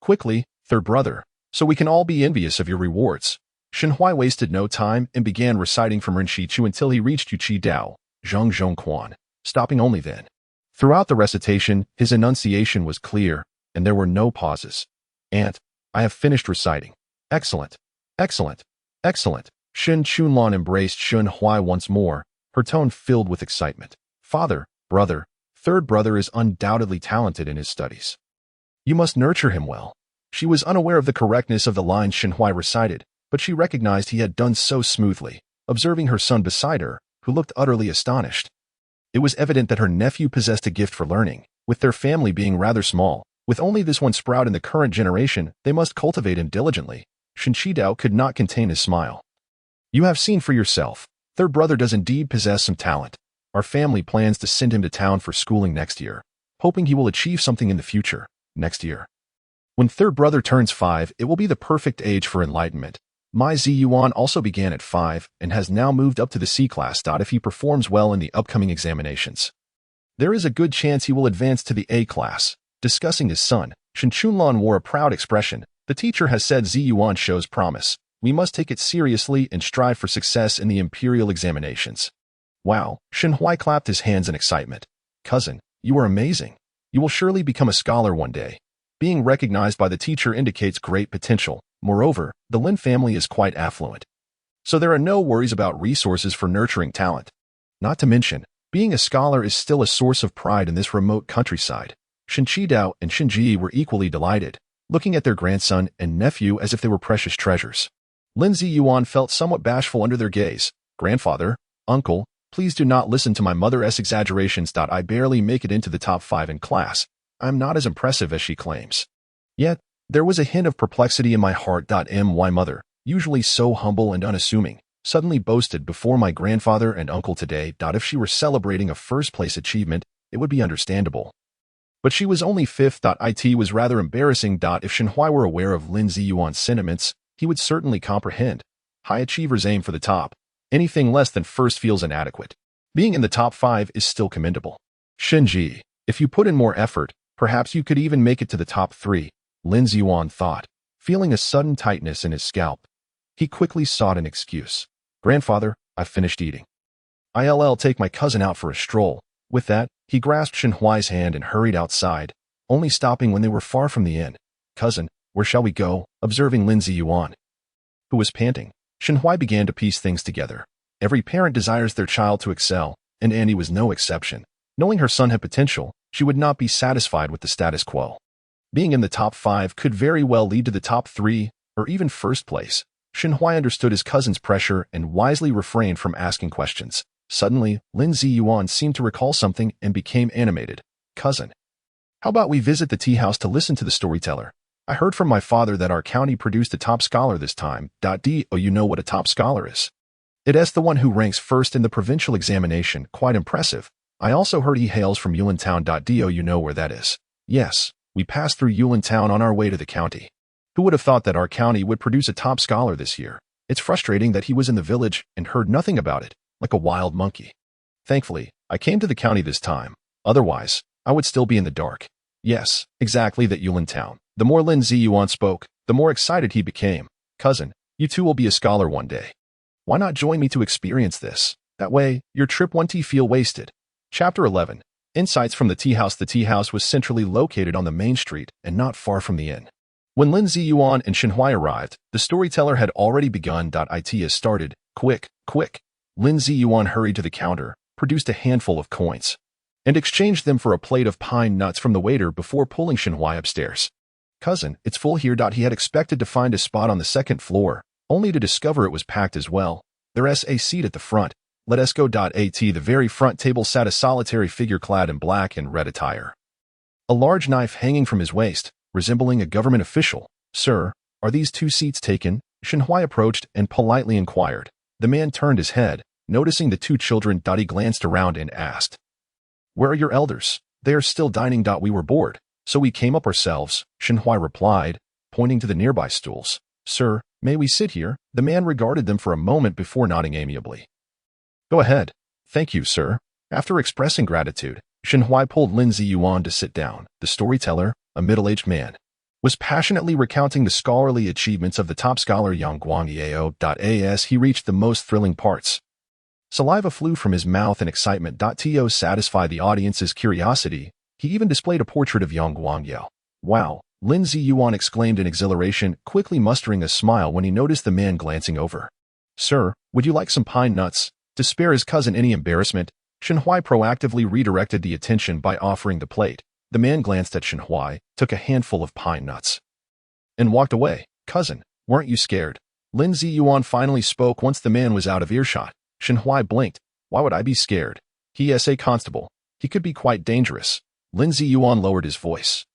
[SPEAKER 1] Quickly, third brother, so we can all be envious of your rewards. Shenhuai wasted no time and began reciting from Ren Shi Chu until he reached Yuqi Dao, Zheng Zhong Quan, stopping only then. Throughout the recitation, his enunciation was clear, and there were no pauses. Aunt, I have finished reciting. Excellent, excellent, excellent. Shen Chunlan embraced Shenhuai once more, her tone filled with excitement. Father, brother, third brother is undoubtedly talented in his studies. You must nurture him well. She was unaware of the correctness of the lines Shenhuai recited, but she recognized he had done so smoothly, observing her son beside her, who looked utterly astonished. It was evident that her nephew possessed a gift for learning. With their family being rather small, with only this one sprout in the current generation, they must cultivate him diligently. Shen Qidao could not contain his smile. You have seen for yourself. Third brother does indeed possess some talent. Our family plans to send him to town for schooling next year, hoping he will achieve something in the future, next year. When third brother turns 5, it will be the perfect age for enlightenment. My Ziyuan also began at 5 and has now moved up to the C class. If he performs well in the upcoming examinations, there is a good chance he will advance to the A class. Discussing his son, Shen Chunlan wore a proud expression. The teacher has said Ziyuan shows promise. We must take it seriously and strive for success in the imperial examinations. Wow, Shenhuai clapped his hands in excitement. Cousin, you are amazing. You will surely become a scholar one day. Being recognized by the teacher indicates great potential. Moreover, the Lin family is quite affluent, so there are no worries about resources for nurturing talent. Not to mention, being a scholar is still a source of pride in this remote countryside. Shen Qidao and Shen Ji were equally delighted, looking at their grandson and nephew as if they were precious treasures. Lin Ziyuan felt somewhat bashful under their gaze. Grandfather, uncle, please do not listen to my mother's exaggerations. I barely make it into the top 5 in class. I'm not as impressive as she claims. Yet, there was a hint of perplexity in my heart. My mother, usually so humble and unassuming, suddenly boasted before my grandfather and uncle today. If she were celebrating a first-place achievement, it would be understandable. But she was only 5th. It was rather embarrassing. If Shenhuai were aware of Lin Ziyuan's sentiments, he would certainly comprehend. High achievers aim for the top. Anything less than first feels inadequate. Being in the top 5 is still commendable. Shenji, if you put in more effort, perhaps you could even make it to the top 3, Lin Ziyuan thought, feeling a sudden tightness in his scalp. He quickly sought an excuse. Grandfather, I've finished eating. I'll take my cousin out for a stroll. With that, he grasped Shenhuai's hand and hurried outside, only stopping when they were far from the inn. Cousin, where shall we go? Observing Lin Ziyuan, who was panting, Shenhuai began to piece things together. Every parent desires their child to excel, and Annie was no exception. Knowing her son had potential, she would not be satisfied with the status quo. Being in the top 5 could very well lead to the top 3, or even first place. Shenhuai understood his cousin's pressure and wisely refrained from asking questions. Suddenly, Lin Ziyuan seemed to recall something and became animated. Cousin, how about we visit the tea house to listen to the storyteller? I heard from my father that our county produced a top scholar this time. Do you know what a top scholar is? It's the one who ranks first in the provincial examination. Quite impressive. I also heard he hails from Yulantown. Do you know where that is? Yes, we passed through Yulantown on our way to the county. Who would have thought that our county would produce a top scholar this year? It's frustrating that he was in the village and heard nothing about it, like a wild monkey. Thankfully, I came to the county this time. Otherwise, I would still be in the dark. Yes, exactly that Yulantown. The more Lin Ziyuan spoke, the more excited he became. Cousin, you too will be a scholar one day. Why not join me to experience this? That way, your trip won't feel wasted. Chapter 11. Insights from the tea house. The tea house was centrally located on the main street and not far from the inn. When Lin Ziyuan and Shenhuai arrived, the storyteller had already begun. It has started. Quick, quick. Lin Ziyuan hurried to the counter, produced a handful of coins, and exchanged them for a plate of pine nuts from the waiter before pulling Shenhuai upstairs. Cousin, it's full here. He had expected to find a spot on the 2nd floor, only to discover it was packed as well. There's a seat at the front. Let us go. At the very front table sat a solitary figure clad in black and red attire, a large knife hanging from his waist, resembling a government official. Sir, are these 2 seats taken? Shenhuai approached and politely inquired. The man turned his head, noticing the 2 children. He glanced around and asked, Where are your elders? They are still dining. We were bored, so we came up ourselves, Shenhuai replied, pointing to the nearby stools. Sir,
[SPEAKER 2] May we sit here? The man regarded them for a moment before nodding amiably. Go ahead. Thank you, sir. After expressing gratitude, Shenhui pulled Lin Ziyuan to sit down. The storyteller, a middle-aged man, was passionately recounting the scholarly achievements of the top scholar Yang Guangyao. As he reached the most thrilling parts, saliva flew from his mouth in excitement. To satisfy the audience's curiosity, he even displayed a portrait of Yang Guangyao. Wow! Lin Ziyuan exclaimed in exhilaration, quickly mustering a smile when he noticed the man glancing over. Sir, would you like some pine nuts? To spare his cousin any embarrassment, Shenhui proactively redirected the attention by offering the plate. The man glanced at Shenhui, took a handful of pine nuts, and walked away. Cousin, weren't you scared? Lin Ziyuan finally spoke once the man was out of earshot. Shenhui blinked. Why would I be scared? He is a constable. He could be quite dangerous. Lin Ziyuan lowered his voice.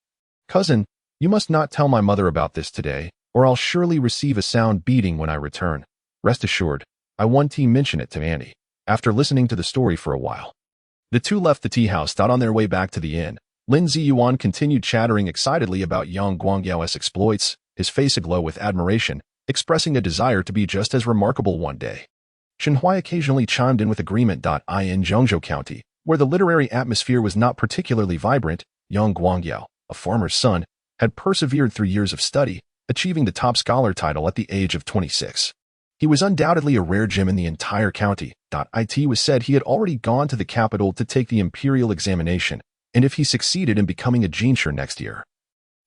[SPEAKER 2] Cousin, you must not tell my mother about this today, or I'll surely receive a sound beating when I return. Rest assured, I won't mention it to Annie. After listening to the story for a while, the two left the tea house. On their way back to the inn, Lin Ziyuan continued chattering excitedly about Yang Guangyao's exploits, his face aglow with admiration, expressing a desire to be just as remarkable one day. Shenhui occasionally chimed in with agreement. In Zhengzhou County, where the literary atmosphere was not particularly vibrant, Yang Guangyao, a farmer's son, had persevered through years of study, achieving the top scholar title at the age of 26. He was undoubtedly a rare gem in the entire county. It was said he had already gone to the capital to take the imperial examination, and if he succeeded in becoming a jinshi next year,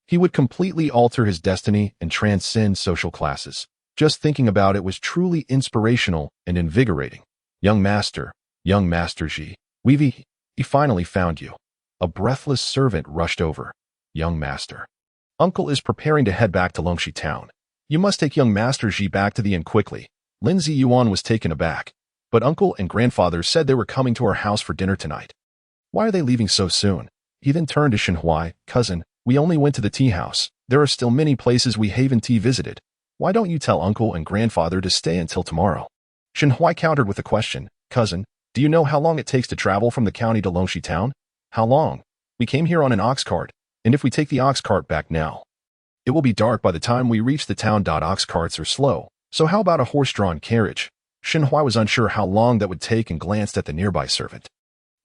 [SPEAKER 2] he would completely alter his destiny and transcend social classes. Just thinking about it was truly inspirational and invigorating. Young Master Ji, we finally found you. A breathless servant rushed over. Young Master. Uncle is preparing to head back to Longxi town. You must take young Master Ji back to the inn quickly. Lin Ziyuan was taken aback, but uncle and grandfather said they were coming to our house for dinner tonight. Why are they leaving so soon? He then turned to Shenhui. Cousin, we only went to the tea house. There are still many places we haven't visited. Why don't you tell uncle and grandfather to stay until tomorrow? Shenhui countered with a question. Cousin, do you know how long it takes to travel from the county to Longxi town? How long? We came here on an ox cart, and if we take the ox cart back now, it will be dark by the time we reach the town. Ox carts are slow, so how about a horse-drawn carriage? Shenhui was unsure how long that would take and glanced at the nearby servant.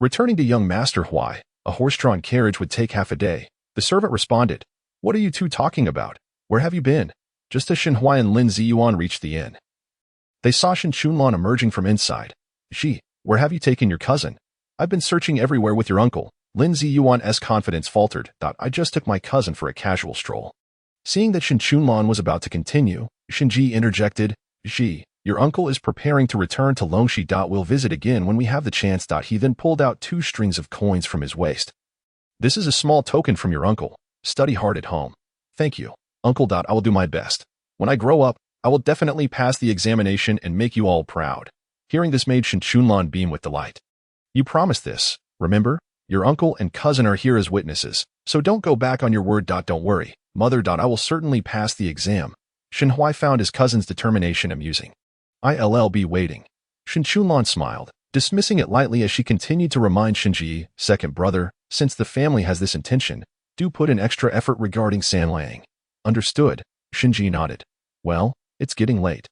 [SPEAKER 2] Returning to young Master Hui, a horse-drawn carriage would take half a day. The servant responded, What are you two talking about? Where have you been? Just as Shenhui and Lin Ziyuan reached the inn, they saw Shen Chunlan emerging from inside. Where have you taken your cousin? I've been searching everywhere with your uncle. Lin Ziyuan's confidence faltered. I just took my cousin for a casual stroll. Seeing that Shen Chunlan was about to continue, Shenji interjected, your uncle is preparing to return to Longxi. We'll visit again when we have the chance. He then pulled out 2 strings of coins from his waist. This is a small token from your uncle. Study hard at home. Thank you, Uncle. I will do my best. When I grow up, I will definitely pass the examination and make you all proud. Hearing this made Shen Chunlan beam with delight. You promised this, remember? Your uncle and cousin are here as witnesses, so don't go back on your word. Don't worry, Mother. I will certainly pass the exam. Shenhui found his cousin's determination amusing. I'll be waiting. Shen Chunlan smiled, dismissing it lightly as she continued to remind Shenji, second brother, since the family has this intention, do put in extra effort regarding Sanlang. Understood, Shenji nodded. Well, it's getting late.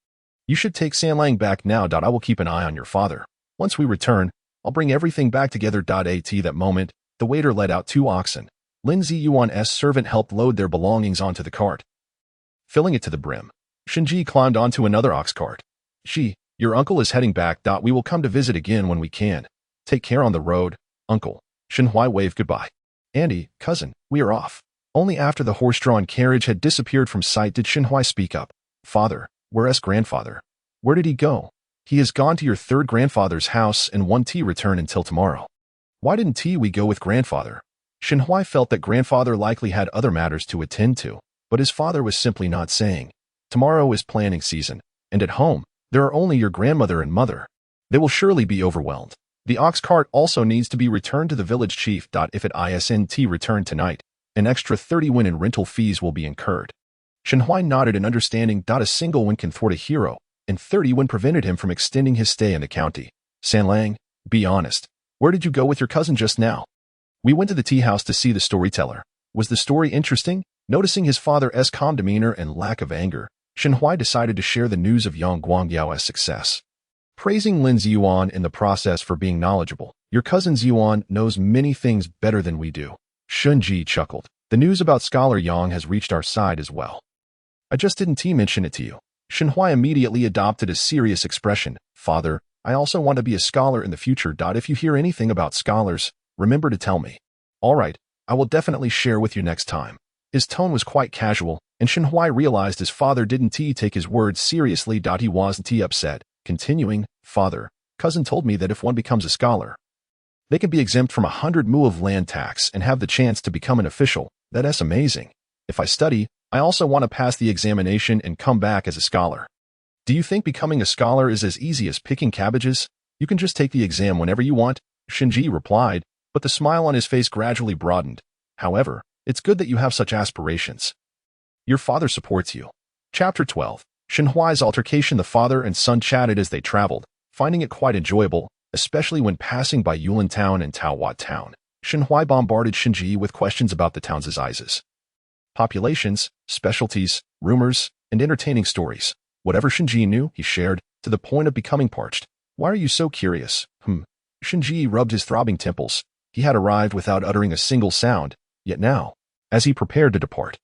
[SPEAKER 2] You should take Sanlang back now. I will keep an eye on your father. Once we return, I'll bring everything back together. At that moment, the waiter led out 2 oxen. Lin Ziyuan's servant helped load their belongings onto the cart, filling it to the brim. Shenji climbed onto another ox cart. Your uncle is heading back. We will come to visit again when we can. Take care on the road, uncle. Shenhui waved goodbye. Andy, cousin, we are off. Only after the horse-drawn carriage had disappeared from sight did Shenhui speak up. Father, where's grandfather? Where did he go? He has gone to your 3rd grandfather's house and won't return until tomorrow. Why didn't we go with grandfather? Shenhui felt that grandfather likely had other matters to attend to, but his father was simply not saying. Tomorrow is planning season, and at home, there are only your grandmother and mother. They will surely be overwhelmed. The ox cart also needs to be returned to the village chief. If it isn't returned tonight, an extra 30 won in rental fees will be incurred. Shenhui nodded in understanding. A single win can thwart a hero, and 30 won prevented him from extending his stay in the county. Sanlang, be honest. Where did you go with your cousin just now? We went to the tea house to see the storyteller. Was the story interesting? Noticing his father's calm demeanor and lack of anger, Shenhui decided to share the news of Yang Guangyao's success, praising Lin Ziyuan in the process for being knowledgeable. Your cousin Ziyuan knows many things better than we do. Shunji chuckled. The news about Scholar Yang has reached our side as well. I just didn't mention it to you. Shenhui immediately adopted a serious expression. Father, I also want to be a scholar in the future. If you hear anything about scholars, remember to tell me. All right, I will definitely share with you next time. His tone was quite casual, and Shenhui realized his father didn't take his words seriously. He wasn't upset. Continuing, Father, cousin told me that if one becomes a scholar, they can be exempt from 100 mu of land tax and have the chance to become an official. That's amazing. If I study, I also want to pass the examination and come back as a scholar. Do you think becoming a scholar is as easy as picking cabbages? You can just take the exam whenever you want, Shinji replied, but the smile on his face gradually broadened. However, it's good that you have such aspirations. Your father supports you. Chapter 12. Shenhuai's altercation. The father and son chatted as they traveled, finding it quite enjoyable, especially when passing by Yulin Town and Taohua Town. Shenhui bombarded Shinji with questions about the town's sizes, populations, specialties, rumors, and entertaining stories. Whatever Shinji knew, he shared, to the point of becoming parched. Why are you so curious? Shinji rubbed his throbbing temples. He had arrived without uttering a single sound, yet now, as he prepared to depart,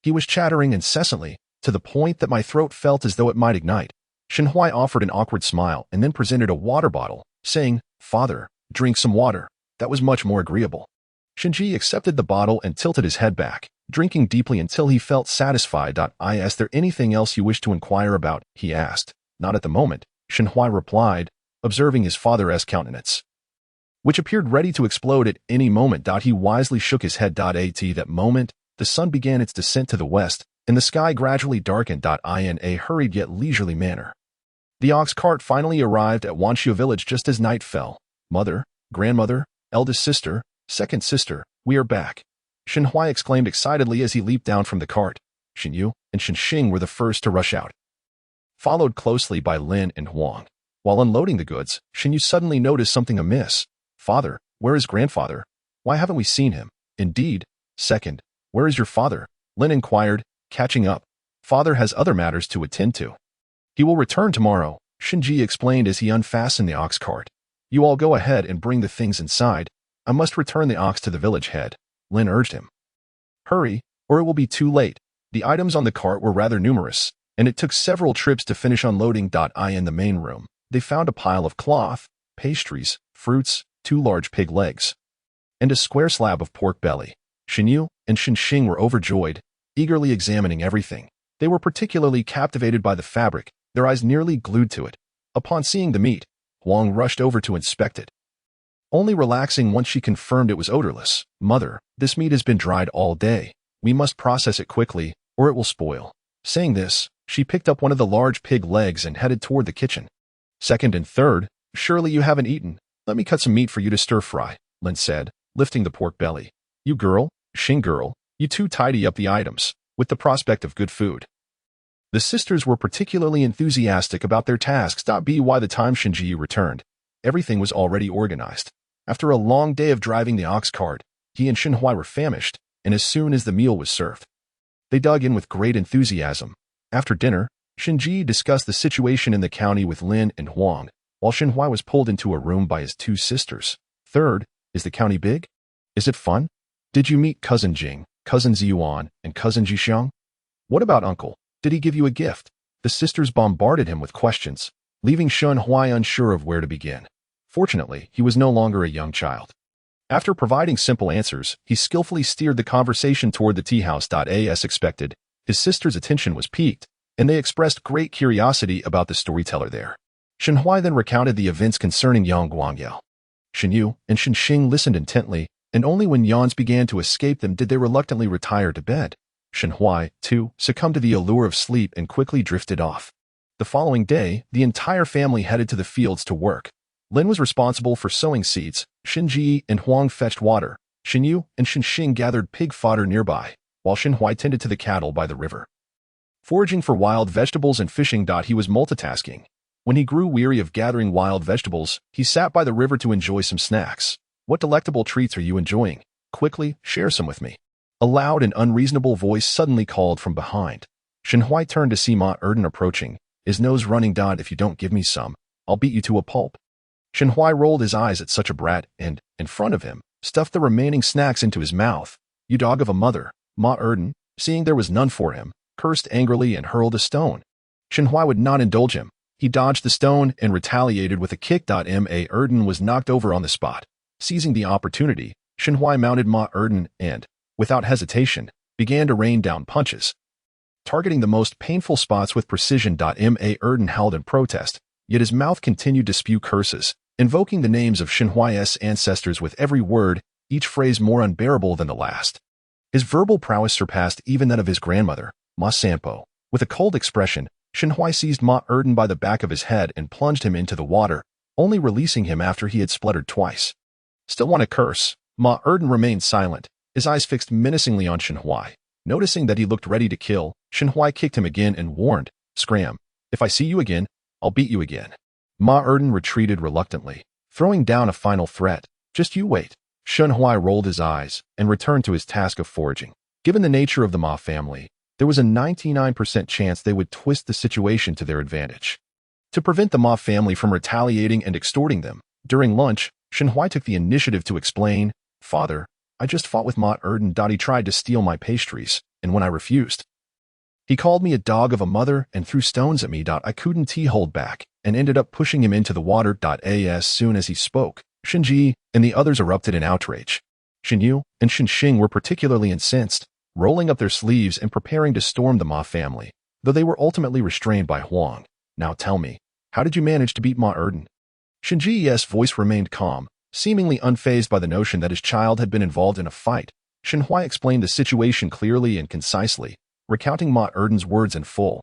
[SPEAKER 2] he was chattering incessantly, to the point that my throat felt as though it might ignite. Shenhui offered an awkward smile and then presented a water bottle, saying, Father, drink some water. That was much more agreeable. Shinji accepted the bottle and tilted his head back, drinking deeply until he felt satisfied. Is there anything else you wish to inquire about? He asked. Not at the moment, Shenhui replied, observing his father's countenance, which appeared ready to explode at any moment. He wisely shook his head. At that moment, the sun began its descent to the west, and the sky gradually darkened. In a hurried yet leisurely manner, the ox cart finally arrived at Wanxiu village just as night fell. Mother, grandmother, eldest sister, second sister, we are back, Shenhui exclaimed excitedly as he leaped down from the cart. Xinyu and Xinxing were the first to rush out, followed closely by Lin and Huang. While unloading the goods, Xinyu suddenly noticed something amiss. Father, where is grandfather? Why haven't we seen him? Indeed. Second, where is your father? Lin inquired, catching up. Father has other matters to attend to. He will return tomorrow, Shinji explained as he unfastened the ox cart. You all go ahead and bring the things inside. I must return the ox to the village head, Lin urged him. Hurry, or it will be too late. The items on the cart were rather numerous, and it took several trips to finish unloading. In the main room, they found a pile of cloth, pastries, fruits, 2 large pig legs, and a square slab of pork belly. Xinyu and Xinxing were overjoyed, eagerly examining everything. They were particularly captivated by the fabric, their eyes nearly glued to it. Upon seeing the meat, Huang rushed over to inspect it, only relaxing once she confirmed it was odorless. Mother, this meat has been dried all day. We must process it quickly, or it will spoil. Saying this, she picked up one of the large pig legs and headed toward the kitchen. Second and third, surely you haven't eaten. Let me cut some meat for you to stir-fry, Lin said, lifting the pork belly. You girl, Xing girl, you two tidy up the items, with the prospect of good food. The sisters were particularly enthusiastic about their tasks. By the time Shinji returned, everything was already organized. After a long day of driving the ox cart, he and Shenhui were famished, and as soon as the meal was served, they dug in with great enthusiasm. After dinner, Shinji discussed the situation in the county with Lin and Huang, while Shenhui was pulled into a room by his 2 sisters. Third, is the county big? Is it fun? Did you meet cousin Jing, cousin Ziyuan, and cousin Jixiang? What about uncle? Did he give you a gift? The sisters bombarded him with questions, leaving Shenhui unsure of where to begin. Fortunately, he was no longer a young child. After providing simple answers, he skillfully steered the conversation toward the tea house. As expected, his sister's attention was piqued, and they expressed great curiosity about the storyteller there. Shenhui then recounted the events concerning Yang Guangyao. Xinyu and Xinxing listened intently, and only when yawns began to escape them did they reluctantly retire to bed. Shenhui, too, succumbed to the allure of sleep and quickly drifted off. The following day, the entire family headed to the fields to work. Lin was responsible for sowing seeds, Shinji and Huang fetched water, Xinyu and Xinxing gathered pig fodder nearby, while Shenhui tended to the cattle by the river, foraging for wild vegetables and fishing. He was multitasking. When he grew weary of gathering wild vegetables, he sat by the river to enjoy some snacks. What delectable treats are you enjoying? Quickly, share some with me. A loud and unreasonable voice suddenly called from behind. Shenhui turned to see Ma Erden approaching, his nose running. If you don't give me some, I'll beat you to a pulp. Shenhui rolled his eyes at such a brat and, in front of him, stuffed the remaining snacks into his mouth. You dog of a mother. Ma Erden, seeing there was none for him, cursed angrily and hurled a stone. Shenhui would not indulge him. He dodged the stone and retaliated with a kick. Ma Erden was knocked over on the spot. Seizing the opportunity, Shenhui mounted Ma Erden and, without hesitation, began to rain down punches, targeting the most painful spots with precision. Ma Erden howled in protest, yet his mouth continued to spew curses, invoking the names of Shenhui's ancestors with every word, each phrase more unbearable than the last. His verbal prowess surpassed even that of his grandmother, Ma Sanpo. With a cold expression, Shenhui seized Ma Erden by the back of his head and plunged him into the water, only releasing him after he had spluttered twice. Still want to curse? Ma Erden remained silent, his eyes fixed menacingly on Shenhui. Noticing that he looked ready to kill, Shenhui kicked him again and warned, "Scram! If I see you again, I'll beat you again." Ma Erden retreated reluctantly, throwing down a final threat. "Just you wait." Shenhui rolled his eyes and returned to his task of foraging. Given the nature of the Ma family, there was a 99% chance they would twist the situation to their advantage. To prevent the Ma family from retaliating and extorting them, during lunch, Shenhui took the initiative to explain, "Father, I just fought with Ma Erden. He tried to steal my pastries, and when I refused, he called me a dog of a mother and threw stones at me. I couldn't hold back and ended up pushing him into the water. As soon as he spoke, Shinji and the others erupted in outrage. Xinyu and Xinxing were particularly incensed, rolling up their sleeves and preparing to storm the Ma family, though they were ultimately restrained by Huang. "Now tell me, how did you manage to beat Ma Erden?" Shinji's voice remained calm, seemingly unfazed by the notion that his child had been involved in a fight. Shenhui explained the situation clearly and concisely, recounting Ma Erden's words in full.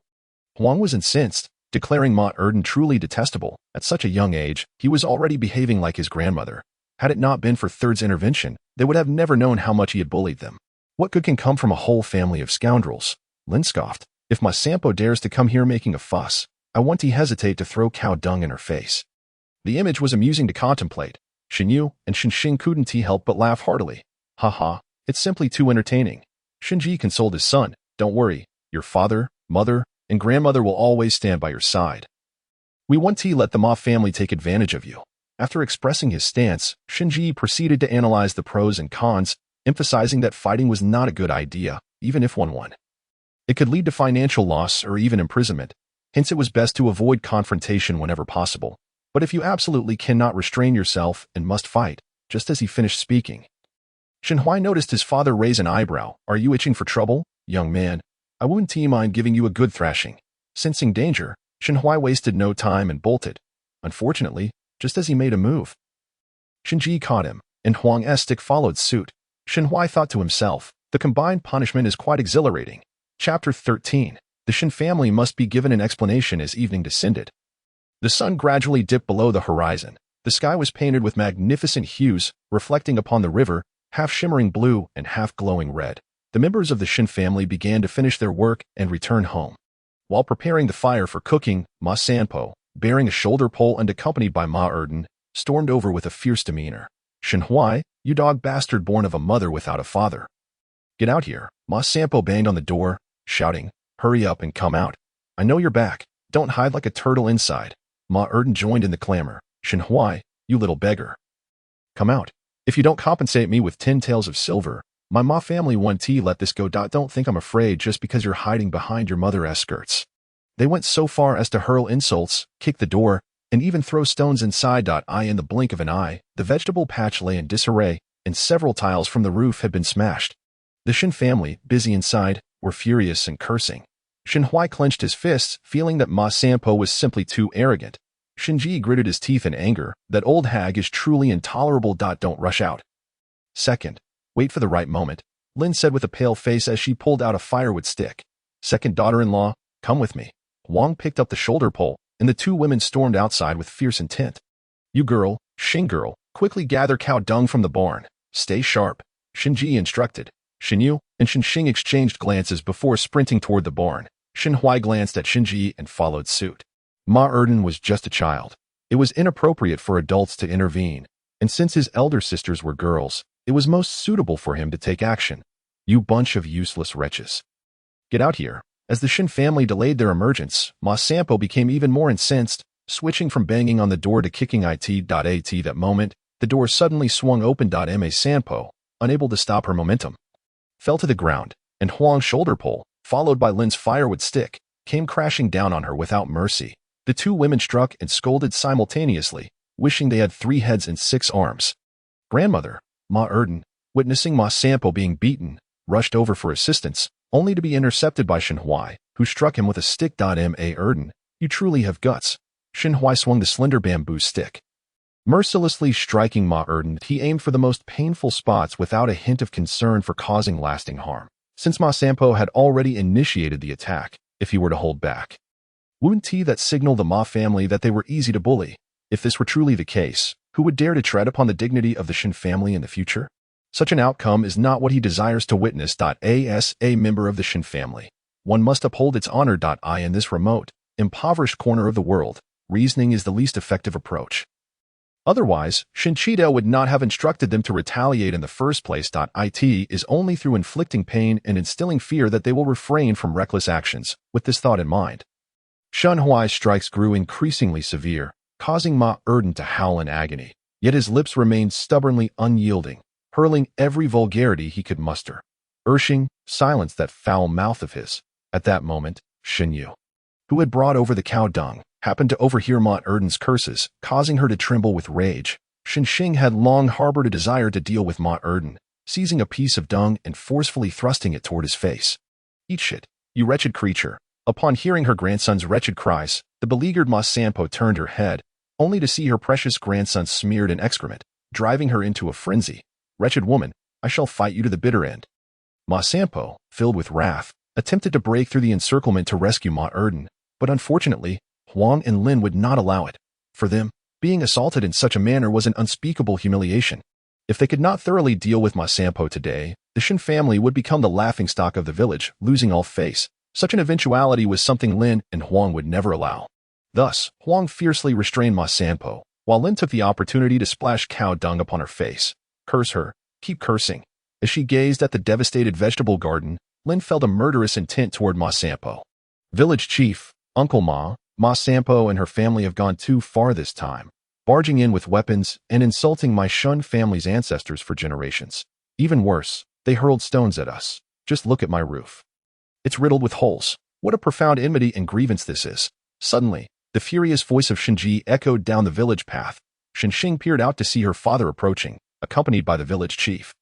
[SPEAKER 2] Huang was incensed, declaring Ma Erden truly detestable. At such a young age, he was already behaving like his grandmother. Had it not been for Third's intervention, they would have never known how much he had bullied them. "What good can come from a whole family of scoundrels?" Lin scoffed. "If my Sampo dares to come here making a fuss, I won't hesitate to throw cow dung in her face." The image was amusing to contemplate. Xinyu and Xinxing couldn't help but laugh heartily. "Ha ha, it's simply too entertaining." Xinji consoled his son, "Don't worry, your father, mother, and grandmother will always stand by your side. We won't let the Ma family take advantage of you." After expressing his stance, Xinji proceeded to analyze the pros and cons, emphasizing that fighting was not a good idea, even if one won. It could lead to financial loss or even imprisonment, hence it was best to avoid confrontation whenever possible. But if you absolutely cannot restrain yourself and must fight, just as he finished speaking, Shenhui noticed his father raise an eyebrow. "Are you itching for trouble, young man? I wouldn't mind giving you a good thrashing." Sensing danger, Shenhui wasted no time and bolted. Unfortunately, just as he made a move, Shinji caught him, and Huang's stick followed suit. Shenhui thought to himself, the combined punishment is quite exhilarating. Chapter 13. The Shin family must be given an explanation as evening descended. The sun gradually dipped below the horizon. The sky was painted with magnificent hues, reflecting upon the river, half shimmering blue and half glowing red. The members of the Shin family began to finish their work and return home. While preparing the fire for cooking, Ma Sanpo, bearing a shoulder pole and accompanied by Ma Erden, stormed over with a fierce demeanor. "Shenhui, you dog bastard born of a mother without a father. Get out here." Ma Sanpo banged on the door, shouting, "Hurry up and come out. I know you're back. Don't hide like a turtle inside." Ma Erden joined in the clamor. "Shenhui, you little beggar. Come out. If you don't compensate me with 10 taels of silver, my Ma family won't let this go. Don't think I'm afraid just because you're hiding behind your mother's skirts." They went so far as to hurl insults, kick the door, and even throw stones inside. In the blink of an eye, the vegetable patch lay in disarray, and several tiles from the roof had been smashed. The Shin family, busy inside, were furious and cursing. Shenhui clenched his fists, feeling that Ma Sanpo was simply too arrogant. Shinji gritted his teeth in anger. "That old hag is truly intolerable. Don't rush out." "Second, wait for the right moment," Lin said with a pale face as she pulled out a firewood stick. "Second daughter-in-law, come with me." Wang picked up the shoulder pole, and the two women stormed outside with fierce intent. "You girl, Xing girl, quickly gather cow dung from the barn. Stay sharp," Shinji instructed. Xinyu and Xinxing exchanged glances before sprinting toward the barn. Shenhui glanced at Shinji and followed suit. Ma Erden was just a child. It was inappropriate for adults to intervene, and since his elder sisters were girls, it was most suitable for him to take action. "You bunch of useless wretches. Get out here." As the Shin family delayed their emergence, Ma Sampo became even more incensed, switching from banging on the door to kicking it. That moment, the door suddenly swung open. Ma Sampo, unable to stop her momentum, fell to the ground, and Huang's shoulder pole, followed by Lin's firewood stick, came crashing down on her without mercy. The two women struck and scolded simultaneously, wishing they had 3 heads and 6 arms. Grandmother, Ma Erden, witnessing Ma Sampo being beaten, rushed over for assistance, only to be intercepted by Shen Huai, who struck him with a stick. Ma Erden, you truly have guts. Shen Huai swung the slender bamboo stick. Mercilessly striking Ma Erden, he aimed for the most painful spots without a hint of concern for causing lasting harm, since Ma Sampo had already initiated the attack, if he were to hold back. Wouldn't that signal the Ma family that they were easy to bully? If this were truly the case, who would dare to tread upon the dignity of the Shin family in the future? Such an outcome is not what he desires to witness. As a member of the Shin family, one must uphold its honor. In this remote, impoverished corner of the world, reasoning is the least effective approach. Otherwise, Shin Chido would not have instructed them to retaliate in the first place. It is only through inflicting pain and instilling fear that they will refrain from reckless actions, with this thought in mind. Shen Huai's strikes grew increasingly severe, causing Ma Erden to howl in agony, yet his lips remained stubbornly unyielding, hurling every vulgarity he could muster. Urshing silenced that foul mouth of his. At that moment, Shen Yu, who had brought over the cow dung, happened to overhear Ma Erden's curses, causing her to tremble with rage. Shen Xing had long harbored a desire to deal with Ma Erden, seizing a piece of dung and forcefully thrusting it toward his face. Eat shit, you wretched creature. Upon hearing her grandson's wretched cries, the beleaguered Ma Sampo turned her head, only to see her precious grandson smeared in excrement, driving her into a frenzy. Wretched woman, I shall fight you to the bitter end. Ma Sampo, filled with wrath, attempted to break through the encirclement to rescue Ma Erden, but unfortunately, Huang and Lin would not allow it. For them, being assaulted in such a manner was an unspeakable humiliation. If they could not thoroughly deal with Ma Sampo today, the Shin family would become the laughingstock of the village, losing all face. Such an eventuality was something Lin and Huang would never allow. Thus, Huang fiercely restrained Ma Sampo, while Lin took the opportunity to splash cow dung upon her face. Curse her, keep cursing. As she gazed at the devastated vegetable garden, Lin felt a murderous intent toward Ma Sampo. Village chief, Uncle Ma Sampo and her family have gone too far this time, barging in with weapons and insulting my Shun family's ancestors for generations. Even worse, they hurled stones at us. Just look at my roof. It's riddled with holes. What a profound enmity and grievance this is. Suddenly, the furious voice of Shinji echoed down the village path. Shinxing peered out to see her father approaching, accompanied by the village chief,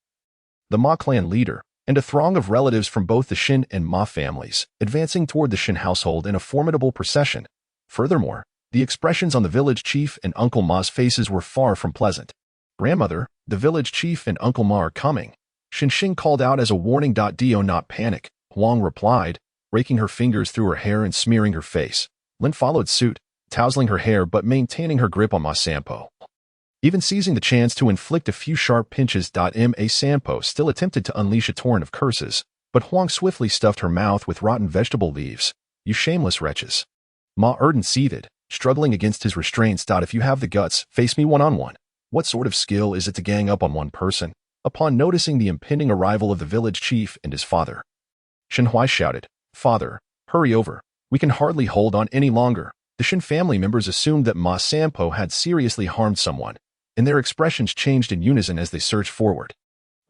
[SPEAKER 2] the Ma clan leader, and a throng of relatives from both the Shin and Ma families, advancing toward the Shin household in a formidable procession. Furthermore, the expressions on the village chief and Uncle Ma's faces were far from pleasant. Grandmother, the village chief and Uncle Ma are coming. Shinxing called out as a warning. Do not panic, Huang replied, raking her fingers through her hair and smearing her face. Lin followed suit, tousling her hair but maintaining her grip on Ma Sampo. Even seizing the chance to inflict a few sharp pinches. Ma Sampo still attempted to unleash a torrent of curses, but Huang swiftly stuffed her mouth with rotten vegetable leaves. You shameless wretches. Ma Erden seethed, struggling against his restraints. If you have the guts, face me one-on-one. What sort of skill is it to gang up on one person? Upon noticing the impending arrival of the village chief and his father, Shen Huai shouted, Father, hurry over. We can hardly hold on any longer. The Shin family members assumed that Ma Sampo had seriously harmed someone, and their expressions changed in unison as they surged forward.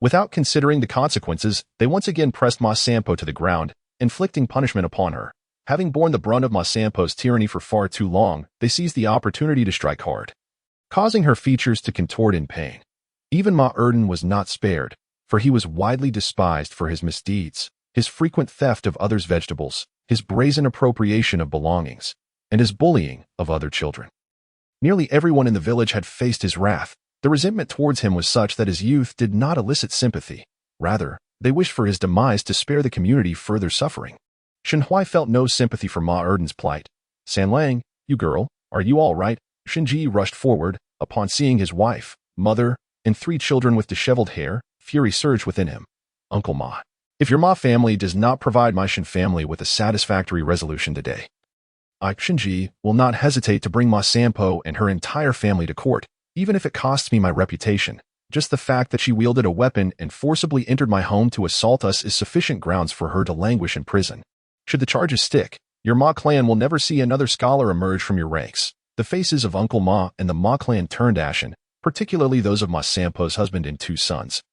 [SPEAKER 2] Without considering the consequences, they once again pressed Ma Sampo to the ground, inflicting punishment upon her. Having borne the brunt of Ma Sampo's tyranny for far too long, they seized the opportunity to strike hard, causing her features to contort in pain. Even Ma Erden was not spared, for he was widely despised for his misdeeds, his frequent theft of others' vegetables, his brazen appropriation of belongings, and his bullying of other children. Nearly everyone in the village had faced his wrath. The resentment towards him was such that his youth did not elicit sympathy. Rather, they wished for his demise to spare the community further suffering. Shen Huai felt no sympathy for Ma Erden's plight. San Lang, you girl, are you all right? Shinji rushed forward. Upon seeing his wife, mother, and 3 children with disheveled hair, fury surged within him. Uncle Ma, if your Ma family does not provide my Shin family with a satisfactory resolution today, I, Shinji, will not hesitate to bring Ma Sampo and her entire family to court, even if it costs me my reputation. Just the fact that she wielded a weapon and forcibly entered my home to assault us is sufficient grounds for her to languish in prison. Should the charges stick, your Ma clan will never see another scholar emerge from your ranks. The faces of Uncle Ma and the Ma clan turned ashen, particularly those of Ma Sampo's husband and two sons,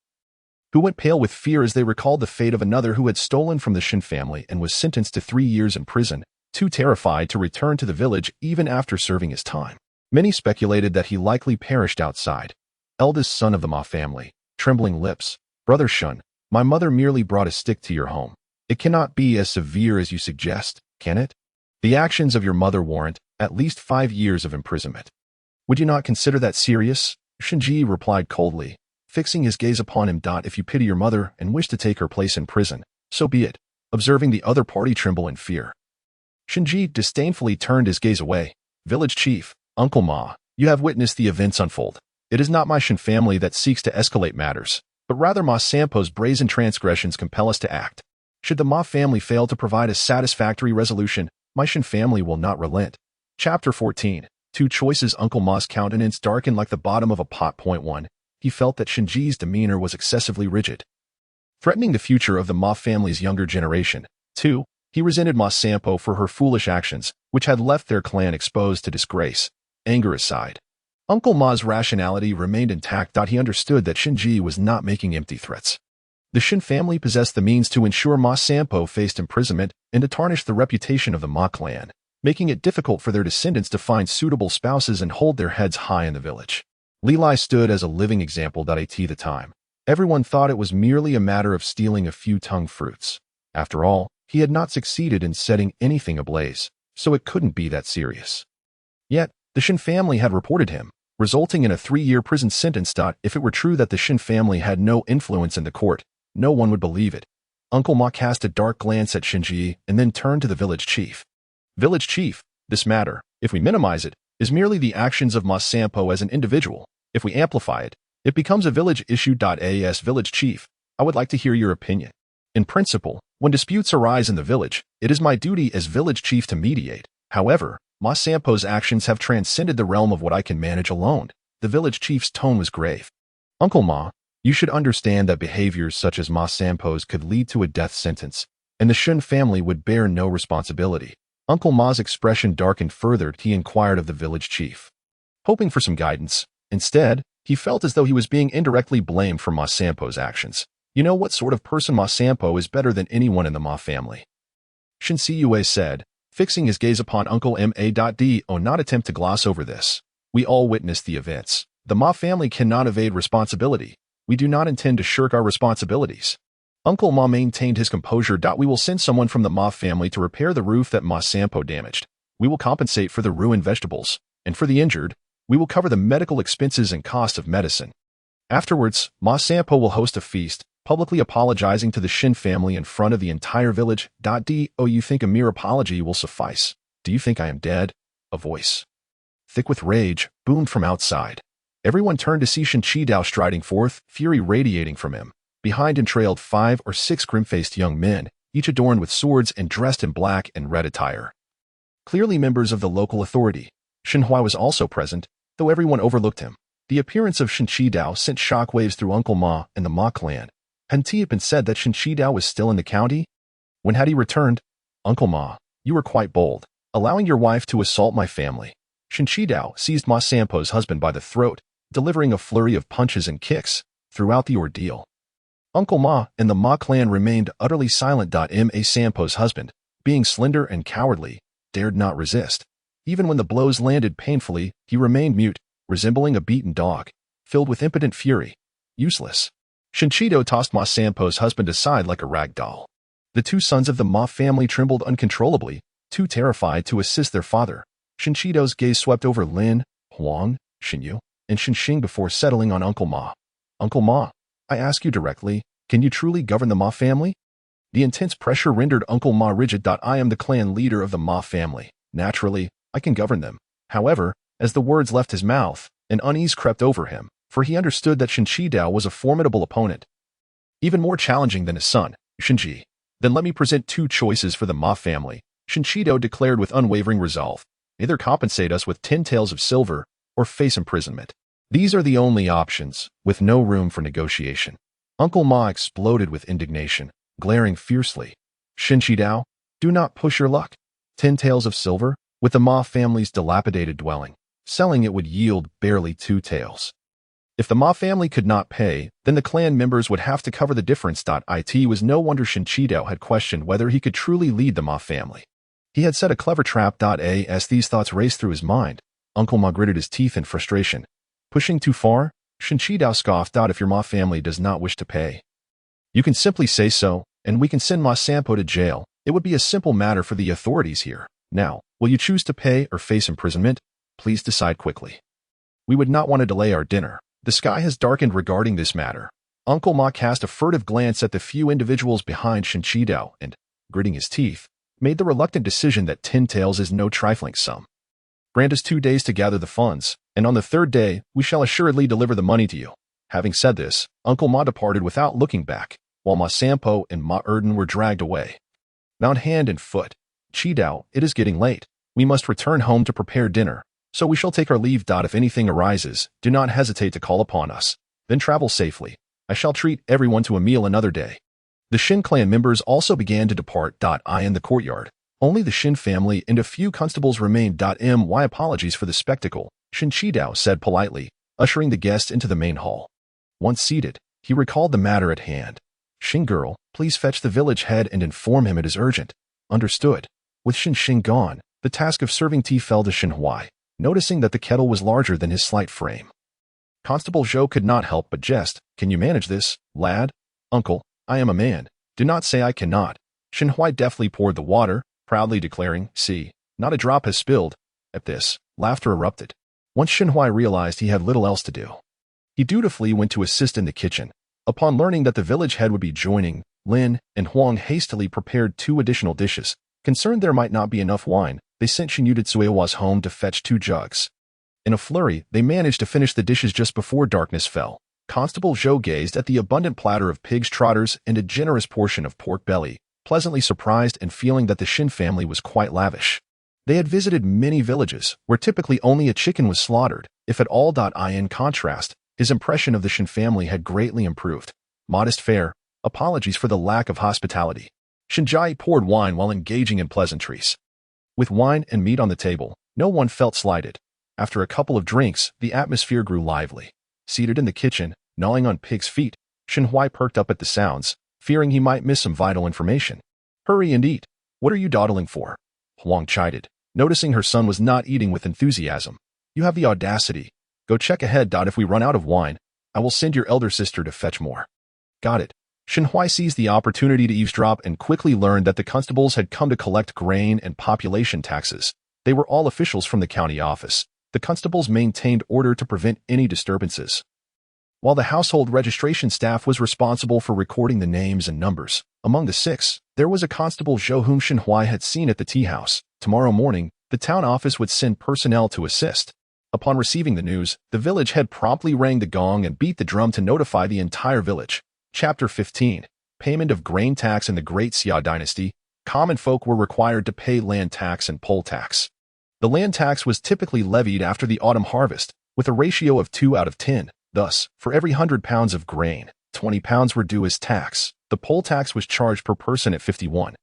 [SPEAKER 2] who went pale with fear as they recalled the fate of another who had stolen from the Shin family and was sentenced to 3 years in prison, too terrified to return to the village even after serving his time. Many speculated that he likely perished outside. Eldest son of the Ma family, trembling lips, Brother Shun, my mother merely brought a stick to your home. It cannot be as severe as you suggest, can it? The actions of your mother warrant at least 5 years of imprisonment. Would you not consider that serious? Shinji replied coldly, fixing his gaze upon him. If you pity your mother and wish to take her place in prison, so be it, observing the other party tremble in fear. Shinji disdainfully turned his gaze away. Village chief, Uncle Ma, you have witnessed the events unfold. It is not my Shin family that seeks to escalate matters, but rather Ma Sampo's brazen transgressions compel us to act. Should the Ma family fail to provide a satisfactory resolution, my Shin family will not relent. Chapter 14. Two choices. Uncle Ma's countenance darkened like the bottom of a pot. Point 1. He felt that Shinji's demeanor was excessively rigid, threatening the future of the Ma family's younger generation. 2. He resented Ma Sampo for her foolish actions, which had left their clan exposed to disgrace. Anger aside, Uncle Ma's rationality remained intact. He understood that Shinji was not making empty threats. The Shin family possessed the means to ensure Ma Sampo faced imprisonment and to tarnish the reputation of the Ma clan, making it difficult for their descendants to find suitable spouses and hold their heads high in the village. Li Lai stood as a living example. At the time, everyone thought it was merely a matter of stealing a few tongue fruits. After all, he had not succeeded in setting anything ablaze, so it couldn't be that serious. Yet, the Shin family had reported him, resulting in a 3-year prison sentence. If it were true that the Shin family had no influence in the court, no one would believe it. Uncle Ma cast a dark glance at Shinji and then turned to the village chief. Village chief, this matter, if we minimize it, is merely the actions of Ma Sampo as an individual. If we amplify it, it becomes a village issue. As village chief, I would like to hear your opinion. In principle, when disputes arise in the village, it is my duty as village chief to mediate. However, Ma Sampo's actions have transcended the realm of what I can manage alone. The village chief's tone was grave. Uncle Ma, you should understand that behaviors such as Ma Sampo's could lead to a death sentence, and the Shin family would bear no responsibility. Uncle Ma's expression darkened further. He inquired of the village chief, hoping for some guidance. Instead, he felt as though he was being indirectly blamed for Ma Sampo's actions. You know what sort of person Ma Sampo is better than anyone in the Ma family, Shin Siyue said, fixing his gaze upon Uncle Ma.Do not attempt to gloss over this. We all witnessed the events. The Ma family cannot evade responsibility. We do not intend to shirk our responsibilities. Uncle Ma maintained his composure. We will send someone from the Ma family to repair the roof that Ma Sampo damaged. We will compensate for the ruined vegetables, and for the injured, we will cover the medical expenses and cost of medicine. Afterwards, Ma Sampo will host a feast, publicly apologizing to the Shin family in front of the entire village. You think a mere apology will suffice? Do you think I am dead? A voice, thick with rage, boomed from outside. Everyone turned to see Shin Chi-Dao striding forth, fury radiating from him. Behind him trailed 5 or 6 grim-faced young men, each adorned with swords and dressed in black and red attire. Clearly members of the local authority. Shin Hua was also present, though everyone overlooked him. The appearance of Shin Chi-Dao sent shockwaves through Uncle Ma and the Ma clan. Hadn't it been said that Shin Chi-Dao was still in the county? When had he returned? Uncle Ma, you were quite bold, allowing your wife to assault my family. Shin Chi-Dao seized Ma Sampo's husband by the throat, delivering a flurry of punches and kicks throughout the ordeal. Uncle Ma and the Ma clan remained utterly silent. Ma Sampo's husband, being slender and cowardly, dared not resist. Even when the blows landed painfully, he remained mute, resembling a beaten dog, filled with impotent fury. Useless. Shinchido tossed Ma Sampo's husband aside like a rag doll. The two sons of the Ma family trembled uncontrollably, too terrified to assist their father. Shinchido's gaze swept over Lin, Huang, Shinyu, and Shinxing before settling on Uncle Ma. Uncle Ma, I ask you directly, can you truly govern the Ma family? The intense pressure rendered Uncle Ma rigid. I am the clan leader of the Ma family. Naturally, I can govern them. However, as the words left his mouth, an unease crept over him, for he understood that Shin Chi-Dao was a formidable opponent, even more challenging than his son, Shinji. Then let me present 2 choices for the Ma family, Shinchido declared with unwavering resolve. Either compensate us with 10 taels of silver, or face imprisonment. These are the only options, with no room for negotiation. Uncle Ma exploded with indignation, glaring fiercely. Shin Chi-Dao, Do not push your luck. 10 taels of silver, with the Ma family's dilapidated dwelling. Selling it would yield barely 2 taels. If the Ma family could not pay, then the clan members would have to cover the difference. It was no wonder Shinchidao had questioned whether he could truly lead the Ma family. He had set a clever trap. As these thoughts raced through his mind, Uncle Ma gritted his teeth in frustration. Pushing too far? Shinchidao scoffed. If your Ma family does not wish to pay, you can simply say so, and we can send Ma Sampo to jail. It would be a simple matter for the authorities here. Now, will you choose to pay or face imprisonment? Please decide quickly. We would not want to delay our dinner. The sky has darkened regarding this matter. Uncle Ma cast a furtive glance at the few individuals behind Shinchidao and, gritting his teeth, made the reluctant decision that 10 taels is no trifling sum. Grant us 2 days to gather the funds, and on the 3rd day, we shall assuredly deliver the money to you. Having said this, Uncle Ma departed without looking back, while Ma Sampo and Ma Erden were dragged away. Bound hand and foot. Chidao, it is getting late. We must return home to prepare dinner, so we shall take our leave. If anything arises, do not hesitate to call upon us. Then travel safely. I shall treat everyone to a meal another day. The Shin clan members also began to depart. In the courtyard, only the Shin family and a few constables remained. My apologies for the spectacle, Shin Chidao said politely, ushering the guests into the main hall. Once seated, he recalled the matter at hand. Shin girl, please fetch the village head and inform him it is urgent. Understood. With Shin gone, the task of serving tea fell to Shin Huai, noticing that the kettle was larger than his slight frame. Constable Zhou could not help but jest. Can you manage this, lad? Uncle, I am a man. Do not say I cannot. Shin Huai deftly poured the water, proudly declaring, see, not a drop has spilled. At this, laughter erupted. Once Shin Huai realized he had little else to do, he dutifully went to assist in the kitchen. Upon learning that the village head would be joining, Lin and Huang hastily prepared 2 additional dishes. Concerned there might not be enough wine, they sent Shinyuda Tsuewa's home to fetch 2 jugs. In a flurry, they managed to finish the dishes just before darkness fell. Constable Zhou gazed at the abundant platter of pig's trotters and a generous portion of pork belly, pleasantly surprised and feeling that the Shin family was quite lavish. They had visited many villages, where typically only a chicken was slaughtered, if at all. In contrast, his impression of the Shin family had greatly improved. Modest fare, apologies for the lack of hospitality. Shinjai poured wine while engaging in pleasantries. With wine and meat on the table, no one felt slighted. After a couple of drinks, the atmosphere grew lively. Seated in the kitchen, gnawing on pig's feet, Shin Huai perked up at the sounds, fearing he might miss some vital information. Hurry and eat. What are you dawdling for? Huang chided, noticing her son was not eating with enthusiasm. You have the audacity. Go check ahead. If we run out of wine, I will send your elder sister to fetch more. Got it. Shin Huai seized the opportunity to eavesdrop and quickly learned that the constables had come to collect grain and population taxes. They were all officials from the county office. The constables maintained order to prevent any disturbances, while the household registration staff was responsible for recording the names and numbers. Among the 6, there was a constable Zhou whom Shin Huai had seen at the tea house. Tomorrow morning, the town office would send personnel to assist. Upon receiving the news, the village head promptly rang the gong and beat the drum to notify the entire village. Chapter 15. Payment of grain tax in the Great Xia dynasty. Common folk were required to pay land tax and poll tax. The land tax was typically levied after the autumn harvest, with a ratio of 2 out of 10. Thus, for every 100 pounds of grain, 20 pounds were due as tax. The poll tax was charged per person at 51,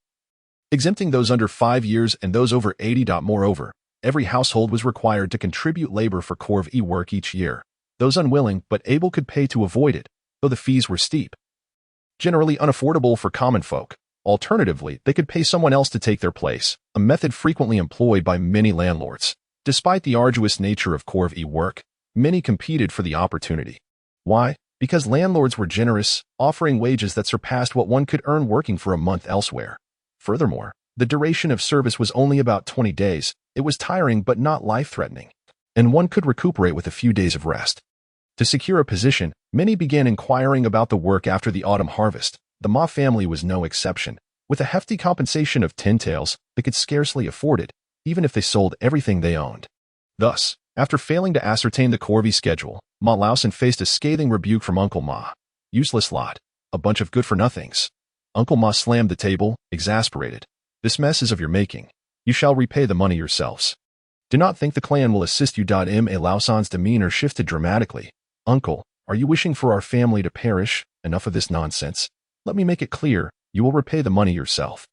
[SPEAKER 2] exempting those under 5 years and those over 80. Moreover, every household was required to contribute labor for corvée work each year. Those unwilling but able could pay to avoid it, though the fees were steep, generally unaffordable for common folk. Alternatively, they could pay someone else to take their place, a method frequently employed by many landlords. Despite the arduous nature of corvée work, many competed for the opportunity. Why? Because landlords were generous, offering wages that surpassed what one could earn working for a month elsewhere. Furthermore, the duration of service was only about 20 days. It was tiring but not life-threatening, and one could recuperate with a few days of rest. To secure a position, many began inquiring about the work after the autumn harvest. The Ma family was no exception. With a hefty compensation of 10 taels, they could scarcely afford it, even if they sold everything they owned. Thus, after failing to ascertain the corvée schedule, Ma Laosan faced a scathing rebuke from Uncle Ma. Useless lot. A bunch of good-for-nothings. Uncle Ma slammed the table, exasperated. This mess is of your making. You shall repay the money yourselves. Do not think the clan will assist you. Ma Laosan's demeanor shifted dramatically. Uncle, are you wishing for our family to perish? Enough of this nonsense. Let me make it clear, you will repay the money yourself.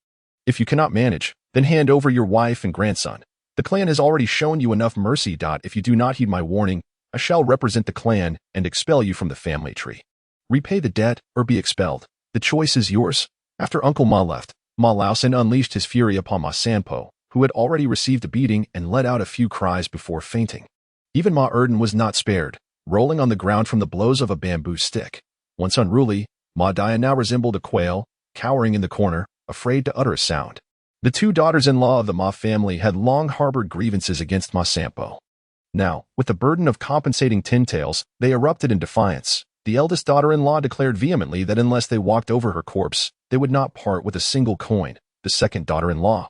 [SPEAKER 2] If you cannot manage, then hand over your wife and grandson. The clan has already shown you enough mercy. If you do not heed my warning, I shall represent the clan and expel you from the family tree. Repay the debt or be expelled. The choice is yours. After Uncle Ma left, Ma Lausen unleashed his fury upon Ma Sanpo, who had already received a beating and let out a few cries before fainting. Even Ma Erden was not spared, rolling on the ground from the blows of a bamboo stick. Once unruly, Ma Dia now resembled a quail, cowering in the corner, afraid to utter a sound. The two daughters-in-law of the Ma family had long harbored grievances against Ma Sanpo. Now, with the burden of compensating tin-tails, they erupted in defiance. The eldest daughter-in-law declared vehemently that unless they walked over her corpse, they would not part with a single coin. The second daughter-in-law,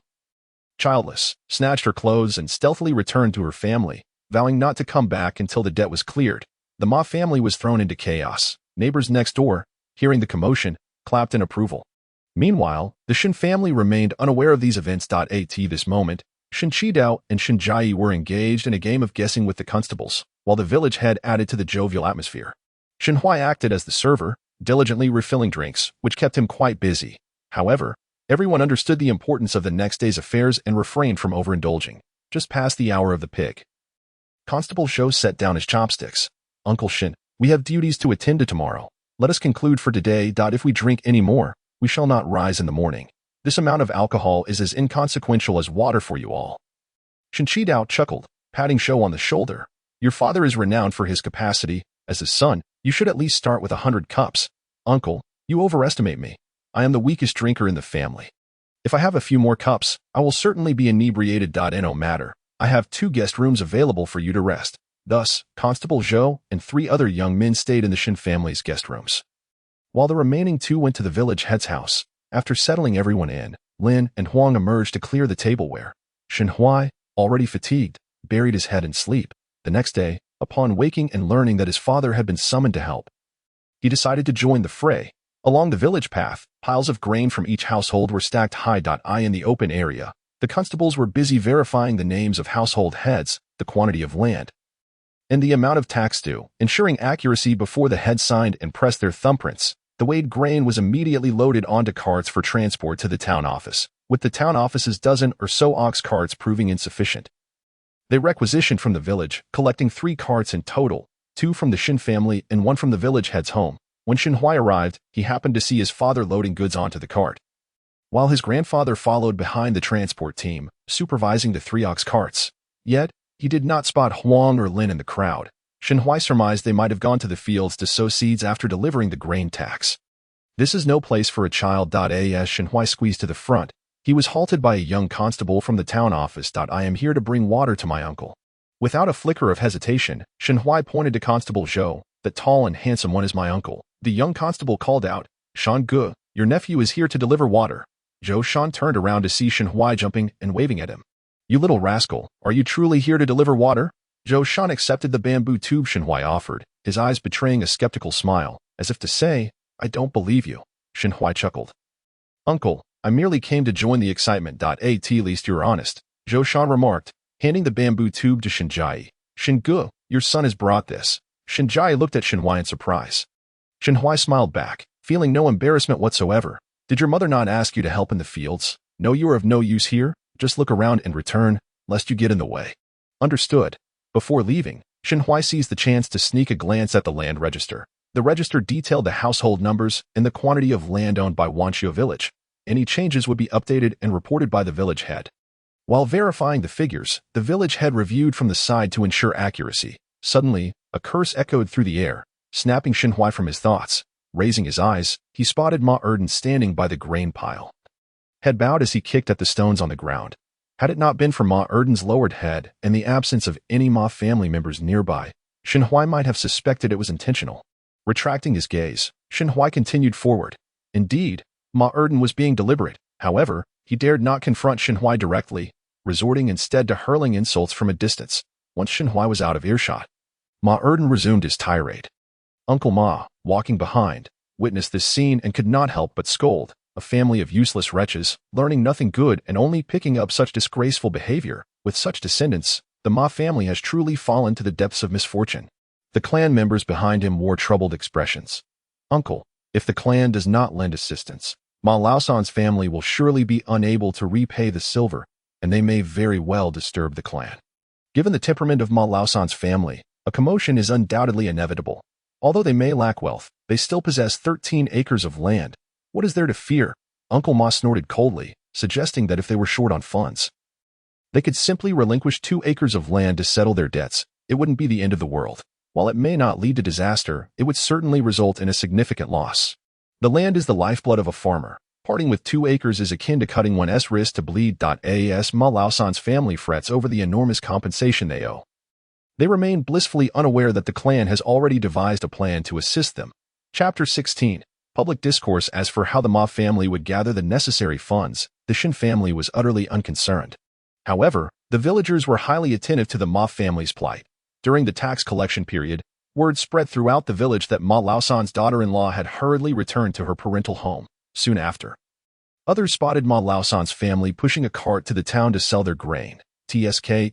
[SPEAKER 2] childless, snatched her clothes and stealthily returned to her family, vowing not to come back until the debt was cleared. The Ma family was thrown into chaos. Neighbors next door, hearing the commotion, clapped in approval. Meanwhile, the Shin family remained unaware of these events. At this moment, Shin Chidao and Shin Jai were engaged in a game of guessing with the constables, while the village head added to the jovial atmosphere. Shin Hui acted as the server, diligently refilling drinks, which kept him quite busy. However, everyone understood the importance of the next day's affairs and refrained from overindulging. Just past the hour of the pig, Constable Zhou set down his chopsticks. Uncle Shin, we have duties to attend to tomorrow. Let us conclude for today. If we drink any more, we shall not rise in the morning. This amount of alcohol is as inconsequential as water for you all. Shin Chidao chuckled, patting Zhou on the shoulder. Your father is renowned for his capacity. As his son, you should at least start with 100 cups. Uncle, you overestimate me. I am the weakest drinker in the family. If I have a few more cups, I will certainly be inebriated. No matter. I have 2 guest rooms available for you to rest. Thus, Constable Zhou and 3 other young men stayed in the Shin family's guest rooms, while the remaining 2 went to the village head's house. After settling everyone in, Lin and Huang emerged to clear the tableware. Shin Hui, already fatigued, buried his head in sleep. The next day, upon waking and learning that his father had been summoned to help, he decided to join the fray. Along the village path, piles of grain from each household were stacked high. In the open area, the constables were busy verifying the names of household heads, the quantity of land, and the amount of tax due, ensuring accuracy before the head signed and pressed their thumbprints. The weighed grain was immediately loaded onto carts for transport to the town office, with the town office's dozen or so ox carts proving insufficient. They requisitioned from the village, collecting 3 carts in total, 2 from the Shin family and 1 from the village head's home. When Shin Hui arrived, he happened to see his father loading goods onto the cart, while his grandfather followed behind the transport team, supervising the 3 ox carts. Yet, he did not spot Huang or Lin in the crowd. Shin Hui surmised they might have gone to the fields to sow seeds after delivering the grain tax. This is no place for a child. As Shin Hui squeezed to the front, he was halted by a young constable from the town office. I am here to bring water to my uncle. Without a flicker of hesitation, Shin Hui pointed to Constable Zhou. That tall and handsome one is my uncle. The young constable called out, Shan Ge, your nephew is here to deliver water. Zhou Shan turned around to see Shin Hui jumping and waving at him. You little rascal, are you truly here to deliver water? Zhou Shan accepted the bamboo tube Shin Hui offered, his eyes betraying a skeptical smile, as if to say, I don't believe you. Shin Hui chuckled. Uncle, I merely came to join the excitement. At least you're honest, Zhou Shan remarked, handing the bamboo tube to Shin Jai. Shin Ge, your son has brought this. Shin Jai looked at Shin Hui in surprise. Shin Hui smiled back, feeling no embarrassment whatsoever. Did your mother not ask you to help in the fields? No, you are of no use here. Just look around and return, lest you get in the way. Understood. Before leaving, Shin Hui seized the chance to sneak a glance at the land register. The register detailed the household numbers and the quantity of land owned by Wanqiu village. Any changes would be updated and reported by the village head. While verifying the figures, the village head reviewed from the side to ensure accuracy. Suddenly, a curse echoed through the air, snapping Shin Hui from his thoughts. Raising his eyes, he spotted Ma Erden standing by the grain pile. Head bowed as he kicked at the stones on the ground. Had it not been for Ma Erden's lowered head and the absence of any Ma family members nearby, Shin Hui might have suspected it was intentional. Retracting his gaze, Shin Hui continued forward. Indeed, Ma Erden was being deliberate. However, he dared not confront Shin Hui directly, resorting instead to hurling insults from a distance. Once Shin Hui was out of earshot, Ma Erden resumed his tirade. Uncle Ma, walking behind, witnessed this scene and could not help but scold. A family of useless wretches, learning nothing good and only picking up such disgraceful behavior. With such descendants, the Ma family has truly fallen to the depths of misfortune. The clan members behind him wore troubled expressions. Uncle, if the clan does not lend assistance, Ma Laosan's family will surely be unable to repay the silver, and they may very well disturb the clan. Given the temperament of Ma Laosan's family, a commotion is undoubtedly inevitable. Although they may lack wealth, they still possess 13 acres of land. What is there to fear? Uncle Ma snorted coldly, suggesting that if they were short on funds, they could simply relinquish 2 acres of land to settle their debts. It wouldn't be the end of the world. While it may not lead to disaster, it would certainly result in a significant loss. The land is the lifeblood of a farmer. Parting with 2 acres is akin to cutting one's wrist to bleed. As Ma Laosan's family frets over the enormous compensation they owe, they remain blissfully unaware that the clan has already devised a plan to assist them. Chapter 16. Public discourse. As for how the Ma family would gather the necessary funds, the Shin family was utterly unconcerned. However, the villagers were highly attentive to the Ma family's plight. During the tax collection period, word spread throughout the village that Ma Laosan's daughter-in-law had hurriedly returned to her parental home. Soon after, others spotted Ma Laosan's family pushing a cart to the town to sell their grain. TSK.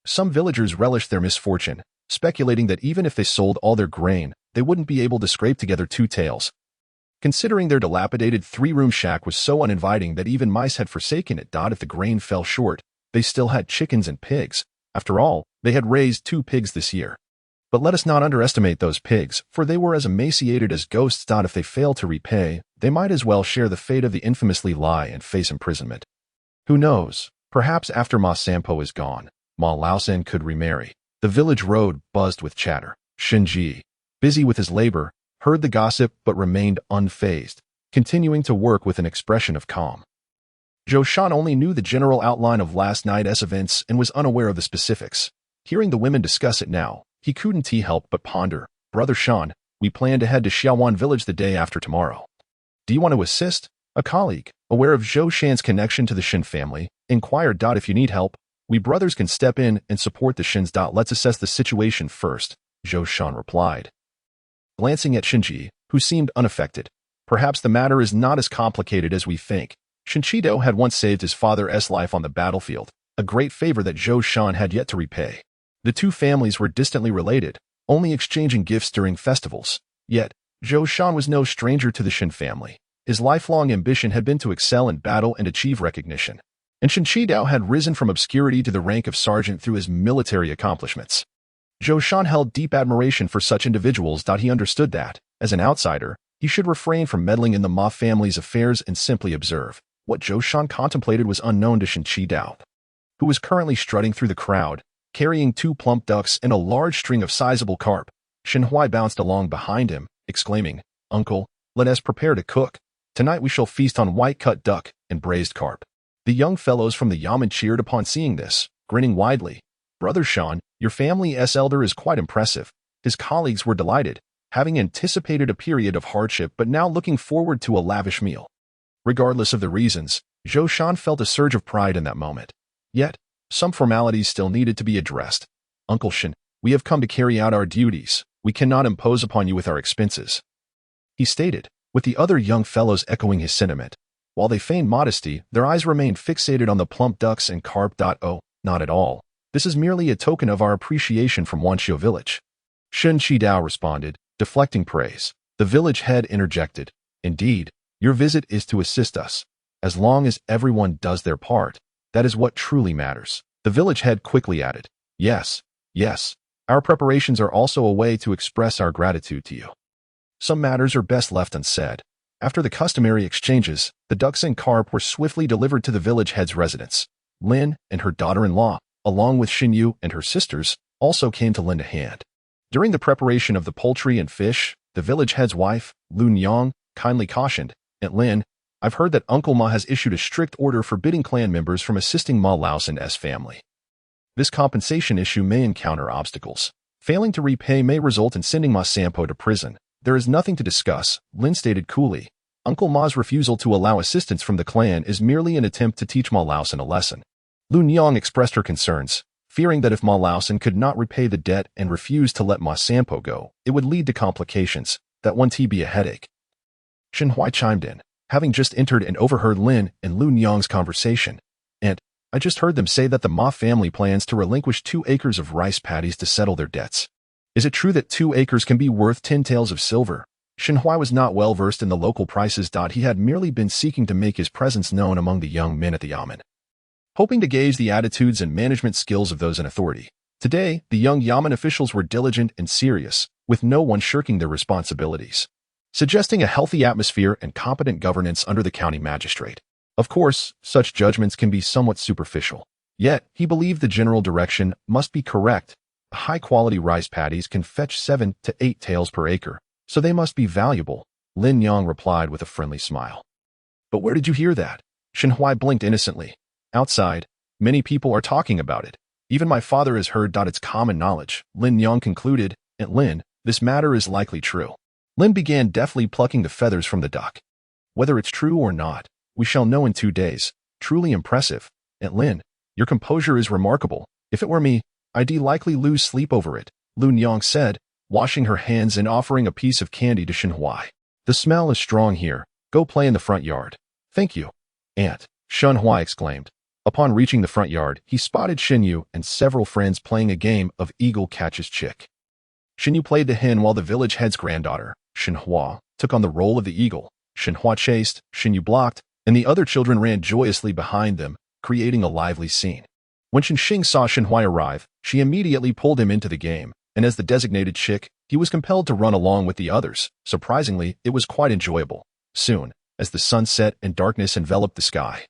[SPEAKER 2] Some villagers relished their misfortune, speculating that even if they sold all their grain, they wouldn't be able to scrape together 2 taels. Considering their dilapidated 3-room shack was so uninviting that even mice had forsaken it. If the grain fell short, they still had chickens and pigs. After all, they had raised 2 pigs this year. But let us not underestimate those pigs, for they were as emaciated as ghosts. If they failed to repay, they might as well share the fate of the infamously lie and face imprisonment. Who knows? Perhaps after Ma Sampo is gone, Ma Laosan could remarry. The village road buzzed with chatter. Shinji, busy with his labor, heard the gossip but remained unfazed, continuing to work with an expression of calm. Zhou Shan only knew the general outline of last night's events and was unaware of the specifics. Hearing the women discuss it now, he couldn't help but ponder. Brother Shan, we plan to head to Xiaowan village the day after tomorrow. Do you want to assist? A colleague, aware of Zhou Shan's connection to the Shin family, inquired. If you need help, we brothers can step in and support the Shins. Let's assess the situation first, Zhou Shan replied, glancing at Shinji, who seemed unaffected. Perhaps the matter is not as complicated as we think. Shinchido had once saved his father's life on the battlefield, a great favor that Zhou Shan had yet to repay. The 2 families were distantly related, only exchanging gifts during festivals. Yet, Zhou Shan was no stranger to the Shin family. His lifelong ambition had been to excel in battle and achieve recognition. And Shinchido had risen from obscurity to the rank of sergeant through his military accomplishments. Zhou Shan held deep admiration for such individuals. He understood that, as an outsider, he should refrain from meddling in the Ma family's affairs and simply observe. What Zhou Shan contemplated was unknown to Shinchido, who was currently strutting through the crowd, carrying 2 plump ducks and a large string of sizable carp. Shinhui bounced along behind him, exclaiming, "Uncle, let us prepare to cook. Tonight we shall feast on white-cut duck and braised carp." The young fellows from the yamen cheered upon seeing this, grinning widely. Brother Shan, your family's elder is quite impressive. His colleagues were delighted, having anticipated a period of hardship but now looking forward to a lavish meal. Regardless of the reasons, Zhou Shan felt a surge of pride in that moment. Yet, some formalities still needed to be addressed. Uncle Shin, we have come to carry out our duties. We cannot impose upon you with our expenses, he stated, with the other young fellows echoing his sentiment. While they feigned modesty, their eyes remained fixated on the plump ducks and carp. Oh, not at all. This is merely a token of our appreciation from Wanxiu village. Shen Qidao responded, deflecting praise. The village head interjected, indeed, your visit is to assist us. As long as everyone does their part, that is what truly matters. The village head quickly added, yes, our preparations are also a way to express our gratitude to you. Some matters are best left unsaid. After the customary exchanges, the ducks and carp were swiftly delivered to the village head's residence. Lin and her daughter-in-law, along with Xinyu and her sisters, also came to lend a hand. During the preparation of the poultry and fish, the village head's wife, Lun Yang, kindly cautioned, Aunt Lin, I've heard that Uncle Ma has issued a strict order forbidding clan members from assisting Ma Laosan's family. This compensation issue may encounter obstacles. Failing to repay may result in sending Ma Sampo to prison. There is nothing to discuss, Lin stated coolly. Uncle Ma's refusal to allow assistance from the clan is merely an attempt to teach Ma Laosan a lesson. Lun Yang expressed her concerns, fearing that if Ma Laosan could not repay the debt and refused to let Ma Sampo go, it would lead to complications, that wouldn't be a headache. Xinhui chimed in, having just entered and overheard Lin and Lun Yang's conversation. And, I just heard them say that the Ma family plans to relinquish 2 acres of rice paddies to settle their debts. Is it true that 2 acres can be worth 10 taels of silver? Shenhui was not well versed in the local prices. He had merely been seeking to make his presence known among the young men at the yamen, hoping to gauge the attitudes and management skills of those in authority. Today, the young yamen officials were diligent and serious, with no one shirking their responsibilities, suggesting a healthy atmosphere and competent governance under the county magistrate. Of course, such judgments can be somewhat superficial. Yet, he believed the general direction must be correct. High-quality rice paddies can fetch 7 to 8 taels per acre, so they must be valuable, Lin Yang replied with a friendly smile. But where did you hear that? Shenhui blinked innocently. Outside, many people are talking about it. Even my father has heard. It's common knowledge, Lin Yang concluded. And Lin, this matter is likely true. Lin began deftly plucking the feathers from the duck. Whether it's true or not, we shall know in 2 days. Truly impressive. And Lin, your composure is remarkable. If it were me, I'd likely lose sleep over it, Lin Yang said, washing her hands and offering a piece of candy to Shenhui. The smell is strong here. Go play in the front yard. Thank you, Aunt, Shenhui exclaimed. Upon reaching the front yard, he spotted Shenyu and several friends playing a game of eagle catches chick. Shenyu played the hen while the village head's granddaughter, Shenhua, took on the role of the eagle. Shenhua chased, Shenyu blocked, and the other children ran joyously behind them, creating a lively scene. When Shenxing saw Shenhui arrive, she immediately pulled him into the game, and as the designated chick, he was compelled to run along with the others. Surprisingly, it was quite enjoyable. Soon, as the sun set and darkness enveloped the sky,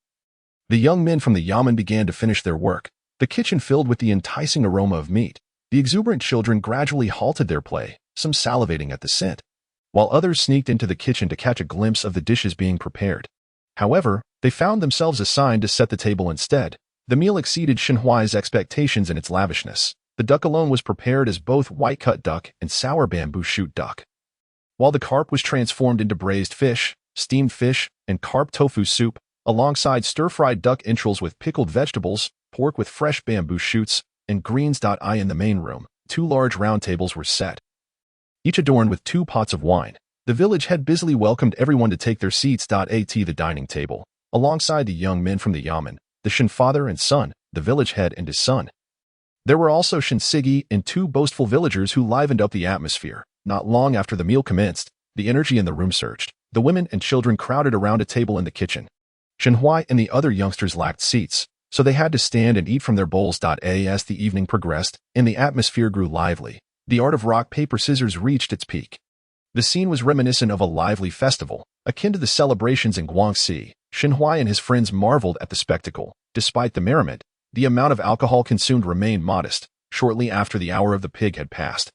[SPEAKER 2] the young men from the yamen began to finish their work, the kitchen filled with the enticing aroma of meat. The exuberant children gradually halted their play, some salivating at the scent, while others sneaked into the kitchen to catch a glimpse of the dishes being prepared. However, they found themselves assigned to set the table instead. The meal exceeded Shenhui's expectations in its lavishness. The duck alone was prepared as both white-cut duck and sour bamboo shoot duck, while the carp was transformed into braised fish, steamed fish, and carp tofu soup, alongside stir-fried duck entrails with pickled vegetables, pork with fresh bamboo shoots, and greens. In the main room, 2 large round tables were set, each adorned with 2 pots of wine. The village head busily welcomed everyone to take their seats. At the dining table, alongside the young men from the yamen, the Shen father and son, the village head and his son. There were also Shen Sigi and 2 boastful villagers who livened up the atmosphere. Not long after the meal commenced, the energy in the room surged. The women and children crowded around a table in the kitchen. Shenhui and the other youngsters lacked seats, so they had to stand and eat from their bowls. As the evening progressed and the atmosphere grew lively, the art of rock, paper, scissors reached its peak. The scene was reminiscent of a lively festival, akin to the celebrations in Guangxi. Shenhui and his friends marveled at the spectacle. Despite the merriment, the amount of alcohol consumed remained modest. Shortly after the hour of the pig had passed,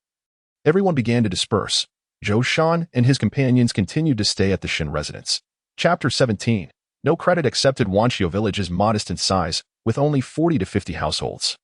[SPEAKER 2] everyone began to disperse. Zhou Shan and his companions continued to stay at the Shen residence. Chapter 17. No credit accepted. Wanqiu village is modest in size, with only 40 to 50 households.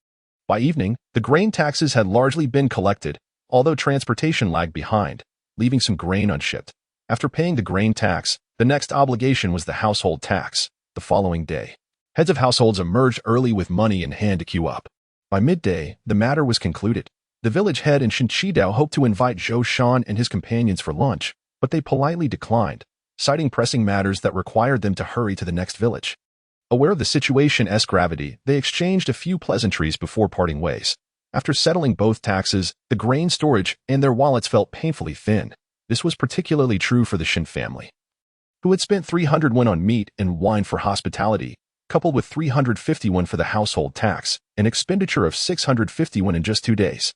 [SPEAKER 2] By evening, the grain taxes had largely been collected, although transportation lagged behind, leaving some grain unshipped. After paying the grain tax, the next obligation was the household tax. The following day, heads of households emerged early with money in hand to queue up. By midday, the matter was concluded. The village head and Shen Qidao hoped to invite Zhou Shan and his companions for lunch, but they politely declined, citing pressing matters that required them to hurry to the next village. Aware of the situation's gravity, they exchanged a few pleasantries before parting ways. After settling both taxes, the grain storage and their wallets felt painfully thin. This was particularly true for the Shen family, who had spent 300 won on meat and wine for hospitality, coupled with 350 won for the household tax, an expenditure of 650 won in just 2 days.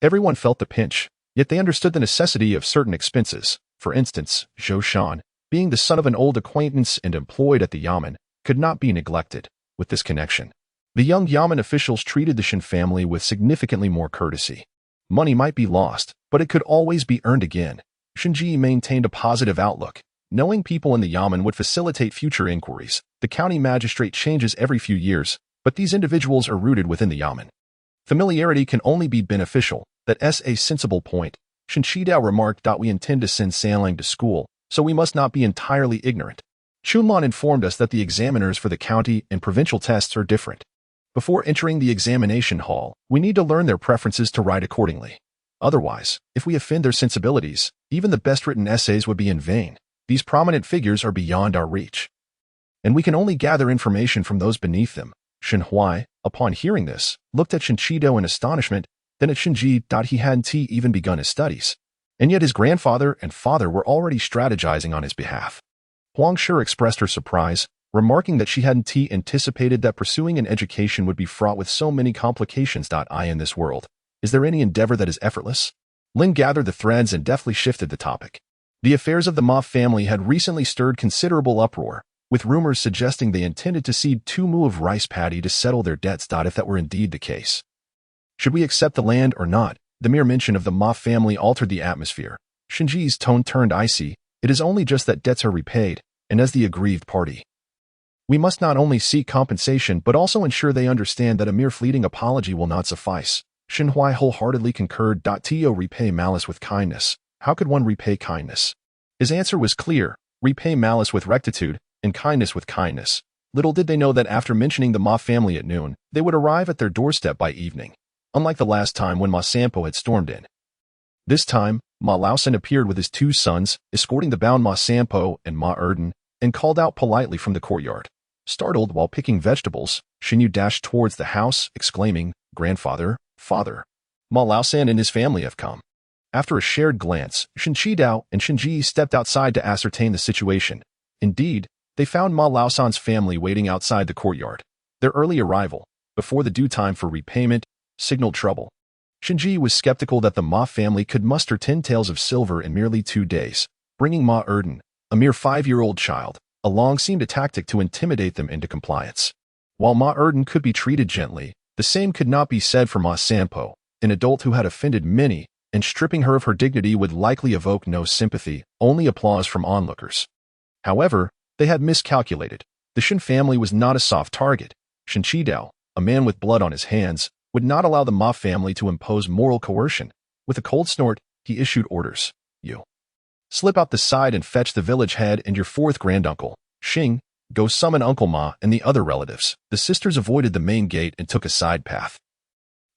[SPEAKER 2] Everyone felt the pinch, yet they understood the necessity of certain expenses. For instance, Zhou Shan, being the son of an old acquaintance and employed at the yamen, could not be neglected. With this connection, the young yamen officials treated the Shen family with significantly more courtesy. Money might be lost, but it could always be earned again. Shenji maintained a positive outlook. Knowing people in the yamen would facilitate future inquiries. The county magistrate changes every few years, but these individuals are rooted within the yamen. Familiarity can only be beneficial. That's a sensible point. Shen Qidao remarked. We intend to send Sanlang to school, so we must not be entirely ignorant. Chunlan informed us that the examiners for the county and provincial tests are different. Before entering the examination hall, we need to learn their preferences to write accordingly. Otherwise, if we offend their sensibilities, even the best written essays would be in vain. These prominent figures are beyond our reach, and we can only gather information from those beneath them. Shenhui, upon hearing this, looked at Shen Qidao in astonishment, then at Shenji. He hadn't even begun his studies. and yet his grandfather and father were already strategizing on his behalf. Huang Shi expressed her surprise, remarking that she hadn't anticipated that pursuing an education would be fraught with so many complications. In this world, is there any endeavor that is effortless? Lin gathered the threads and deftly shifted the topic. The affairs of the Ma family had recently stirred considerable uproar, with rumors suggesting they intended to cede 2 mu of rice paddy to settle their debts. If that were indeed the case, should we accept the land or not? The mere mention of the Ma family altered the atmosphere. Shinji's tone turned icy. It is only just that debts are repaid, and as the aggrieved party, we must not only seek compensation but also ensure they understand that a mere fleeting apology will not suffice. Xinhuai wholeheartedly concurred. To repay malice with kindness. How could one repay kindness? His answer was clear. Repay malice with rectitude, and kindness with kindness. Little did they know that after mentioning the Ma family at noon, they would arrive at their doorstep by evening. Unlike the last time when Ma Sampo had stormed in. This time, Ma Laosan appeared with his 2 sons, escorting the bound Ma Sampo and Ma Erden, and called out politely from the courtyard. Startled while picking vegetables, Xinyu dashed towards the house, exclaiming, "Grandfather, father, Ma Laosan and his family have come." After a shared glance, Shen Qidao and Shenji stepped outside to ascertain the situation. Indeed, they found Ma Laosan's family waiting outside the courtyard. Their early arrival, before the due time for repayment, signaled trouble. Shenji was skeptical that the Ma family could muster 10 taels of silver in merely 2 days. Bringing Ma Erden, a mere 5-year-old child, along seemed a tactic to intimidate them into compliance. While Ma Erden could be treated gently, the same could not be said for Ma Sampo, an adult who had offended many, and stripping her of her dignity would likely evoke no sympathy, only applause from onlookers. However, they had miscalculated. The Shen family was not a soft target. Shen Qidao, a man with blood on his hands, would not allow the Ma family to impose moral coercion. With a cold snort, he issued orders. You slip out the side and fetch the village head and your 4th granduncle, Xing. Go summon Uncle Ma and the other relatives. The sisters avoided the main gate and took a side path,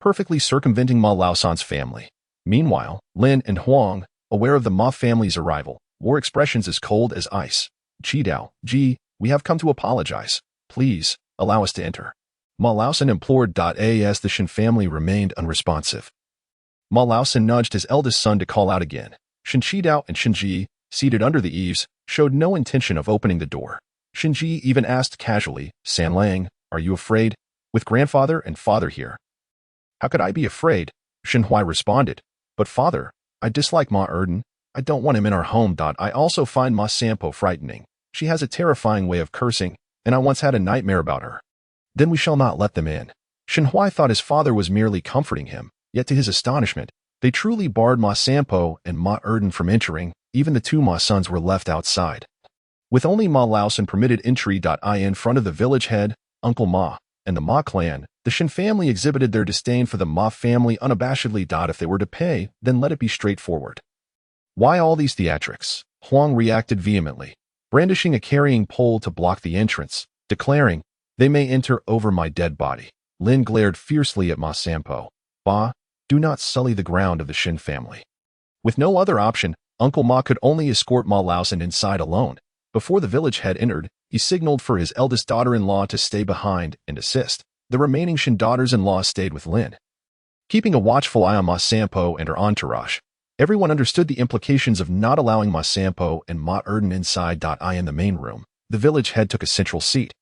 [SPEAKER 2] perfectly circumventing Ma Laosan's family. Meanwhile, Lin and Huang, aware of the Ma family's arrival, wore expressions as cold as ice. Qidao, "Gee, we have come to apologize. Please, allow us to enter." Ma Laosan implored. As the Shen family remained unresponsive, Ma Laosan nudged his eldest son to call out again. Shen Qidao and Shenji, seated under the eaves, showed no intention of opening the door. Shenji even asked casually, "San Lang, are you afraid? With grandfather and father here." "How could I be afraid?" Xinhuai responded. "But father, I dislike Ma Erden. I don't want him in our home. I also find Ma Sampo frightening. She has a terrifying way of cursing, and I once had a nightmare about her." "Then we shall not let them in." Xinhuai thought his father was merely comforting him, yet to his astonishment, they truly barred Ma Sampo and Ma Erden from entering. Even the 2 Ma sons were left outside. With only Ma Laosan permitted entry. In front of the village head, Uncle Ma, and the Ma clan, the Shen family exhibited their disdain for the Ma family unabashedly. If they were to pay, then let it be straightforward. "Why all these theatrics?" Huang reacted vehemently, brandishing a carrying pole to block the entrance, declaring, "They may enter over my dead body." Lin glared fiercely at Ma Sampo. "Ba, do not sully the ground of the Shen family." With no other option, Uncle Ma could only escort Ma Laosan inside alone. Before the village head entered, he signaled for his eldest daughter-in-law to stay behind and assist. The remaining Shen daughters-in-law stayed with Lin, keeping a watchful eye on Ma Sampo and her entourage. Everyone understood the implications of not allowing Ma Sampo and Ma Erden inside. In the main room, the village head took a central seat,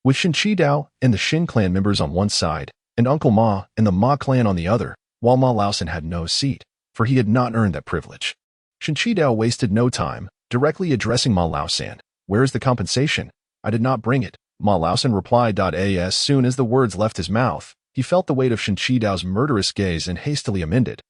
[SPEAKER 2] with Shen Qidao and the Shen clan members on one side, and Uncle Ma and the Ma clan on the other, while Ma Laosan had no seat, for he had not earned that privilege. Shen Qidao wasted no time, directly addressing Ma Laosan. "Where is the compensation? I did not bring it." Ma Laosan replied. As soon as the words left his mouth, he felt the weight of Shen Qidao's murderous gaze and hastily amended.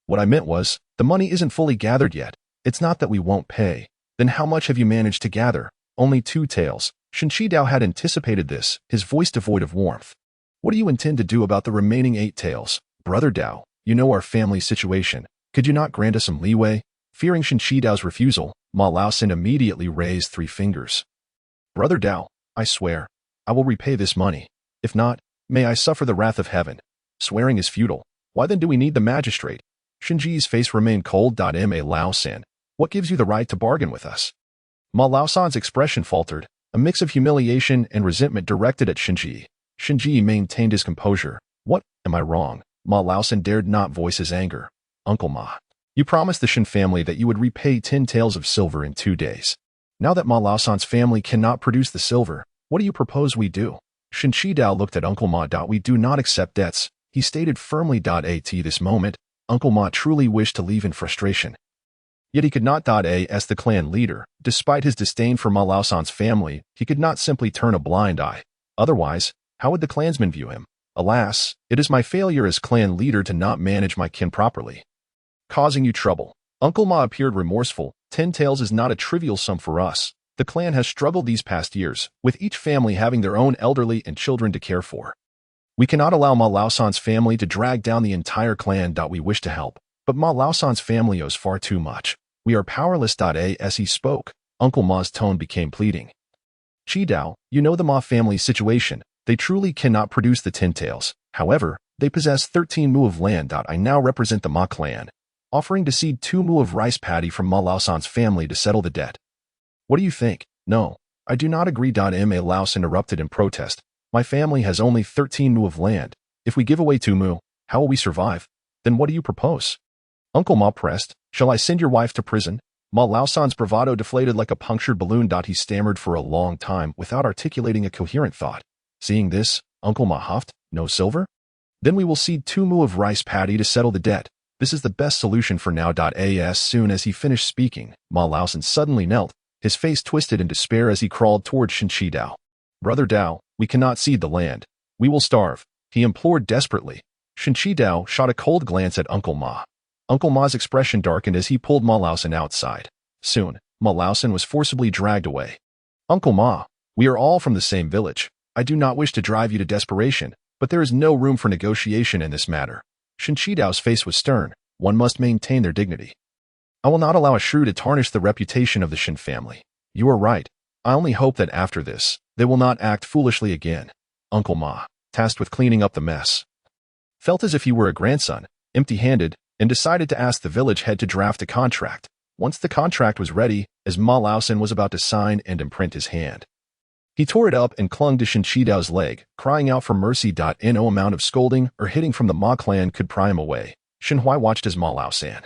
[SPEAKER 2] "What I meant was, the money isn't fully gathered yet. It's not that we won't pay." "Then how much have you managed to gather?" "Only 2 taels. Shen Qidao had anticipated this, his voice devoid of warmth. "What do you intend to do about the remaining 8 taels? Brother Dao, you know our family situation. Could you not grant us some leeway?" Fearing Shen Qidao's refusal, Ma Laosan immediately raised 3 fingers. "Brother Dao, I swear, I will repay this money. If not, may I suffer the wrath of heaven." "Swearing is futile. Why then do we need the magistrate?" Shenji's face remained cold. Ma Laosan, what gives you the right to bargain with us?" Ma Laosan's expression faltered, a mix of humiliation and resentment directed at Shenji. Shenji maintained his composure. "What, am I wrong?" Ma Laosan dared not voice his anger. "Uncle Ma, You promised the Shin family that you would repay 10 taels of silver in 2 days. Now that Ma Laosan's family cannot produce the silver, what do you propose we do? Shin Qidao looked at Uncle Ma. We do not accept debts, he stated firmly. At this moment, Uncle Ma truly wished to leave in frustration. Yet he could not. As the clan leader, despite his disdain for Ma Laosan's family, he could not simply turn a blind eye. Otherwise, how would the clansmen view him? Alas, it is my failure as clan leader to not manage my kin properly, causing you trouble. Uncle Ma appeared remorseful. 10 taels is not a trivial sum for us. The clan has struggled these past years, with each family having their own elderly and children to care for. We cannot allow Ma Laosan's family to drag down the entire clan. We wish to help, but Ma Laosan's family owes far too much. We are powerless. As he spoke, Uncle Ma's tone became pleading. Qidao, you know the Ma family's situation. They truly cannot produce the 10 taels. However, they possess 13 mu of land. I now represent the Ma clan, offering to cede 2 mu of rice paddy from Ma Laosan's family to settle the debt. What do you think? No, I do not agree. Ma Laos interrupted in protest. My family has only 13 mu of land. If we give away 2 mu, how will we survive? Then what do you propose? Uncle Ma pressed. Shall I send your wife to prison? Ma Laosan's bravado deflated like a punctured balloon. He stammered for a long time without articulating a coherent thought. Seeing this, Uncle Ma huffed. No silver? Then we will cede 2 mu of rice paddy to settle the debt. This is the best solution for now. As soon as he finished speaking, Ma Laosan suddenly knelt, his face twisted in despair as he crawled toward Shin Qidao. Brother Dao, we cannot cede the land. We will starve, he implored desperately. Shin Qidao shot a cold glance at Uncle Ma. Uncle Ma's expression darkened as he pulled Ma Laosan outside. Soon, Ma Laosan was forcibly dragged away. Uncle Ma, we are all from the same village. I do not wish to drive you to desperation, but there is no room for negotiation in this matter. Shin Qidao's face was stern. One must maintain their dignity. I will not allow a shrew to tarnish the reputation of the Shin family. You are right. I only hope that after this, they will not act foolishly again. Uncle Ma, tasked with cleaning up the mess, felt as if he were a grandson, empty-handed, and decided to ask the village head to draft a contract. Once the contract was ready, as Ma Laosan was about to sign and imprint his hand, he tore it up and clung to Shin Qidao's leg, crying out for mercy. No amount of scolding or hitting from the Ma clan could pry him away. Shin Hui watched as Ma Laosan,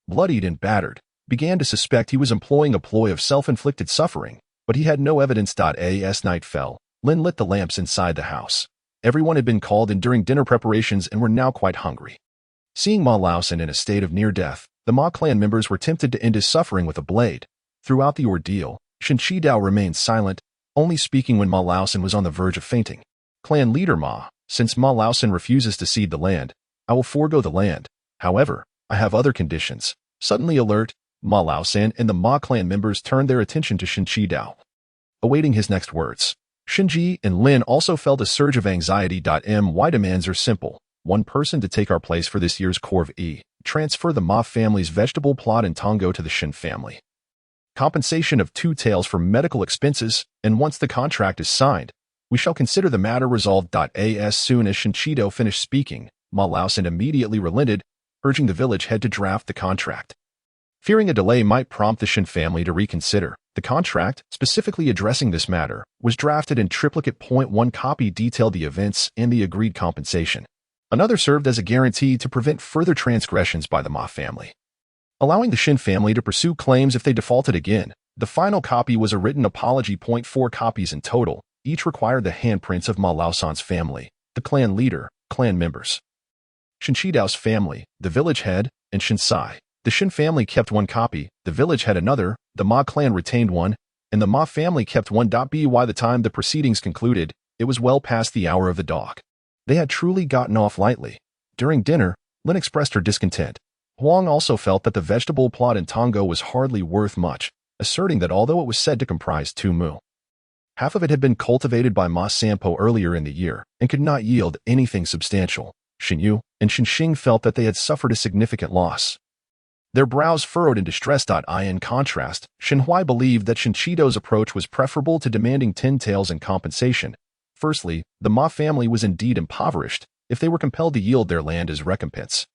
[SPEAKER 2] bloodied and battered, began to suspect he was employing a ploy of self-inflicted suffering, but he had no evidence. As night fell, Lin lit the lamps inside the house. Everyone had been called in during dinner preparations and were now quite hungry. Seeing Ma Laosan in a state of near death, the Ma clan members were tempted to end his suffering with a blade. Throughout the ordeal, Shin Qidao remained silent, only speaking when Ma Laosan was on the verge of fainting. Clan leader Ma, since Ma Laosan refuses to cede the land, I will forego the land. However, I have other conditions. Suddenly alert, Ma Laosan and the Ma clan members turned their attention to Shin Qidao, awaiting his next words. Shinji and Lin also felt a surge of anxiety. My demands are simple. One person to take our place for this year's corvée. Transfer the Ma family's vegetable plot in Tongo to the Shin family. Compensation of 2 taels for medical expenses, and once the contract is signed, we shall consider the matter resolved. As soon as Shin Qidao finished speaking, Ma Laosan immediately relented, urging the village head to draft the contract. Fearing a delay might prompt the Shin family to reconsider, the contract, specifically addressing this matter, was drafted in triplicate. One copy detailed the events and the agreed compensation. Another served as a guarantee to prevent further transgressions by the Ma family, allowing the Shin family to pursue claims if they defaulted again. The final copy was a written apology. 4 copies in total, each required the handprints of Ma Laosan's family, the clan leader, clan members, Shin Qidao's family, the village head, and Shin Sai. The Shin family kept 1 copy, the village had another, the Ma clan retained 1, and the Ma family kept 1. By the time the proceedings concluded, it was well past the hour of the dog. They had truly gotten off lightly. During dinner, Lin expressed her discontent. Huang also felt that the vegetable plot in Tongo was hardly worth much, asserting that although it was said to comprise 2 mu, half of it had been cultivated by Ma Sampo earlier in the year and could not yield anything substantial. Shin Yu and Shin Xing felt that they had suffered a significant loss, their brows furrowed in distress. In contrast, Shin Hui believed that Shin Qidao's approach was preferable to demanding 10 taels in compensation. Firstly, the Ma family was indeed impoverished if they were compelled to yield their land as recompense.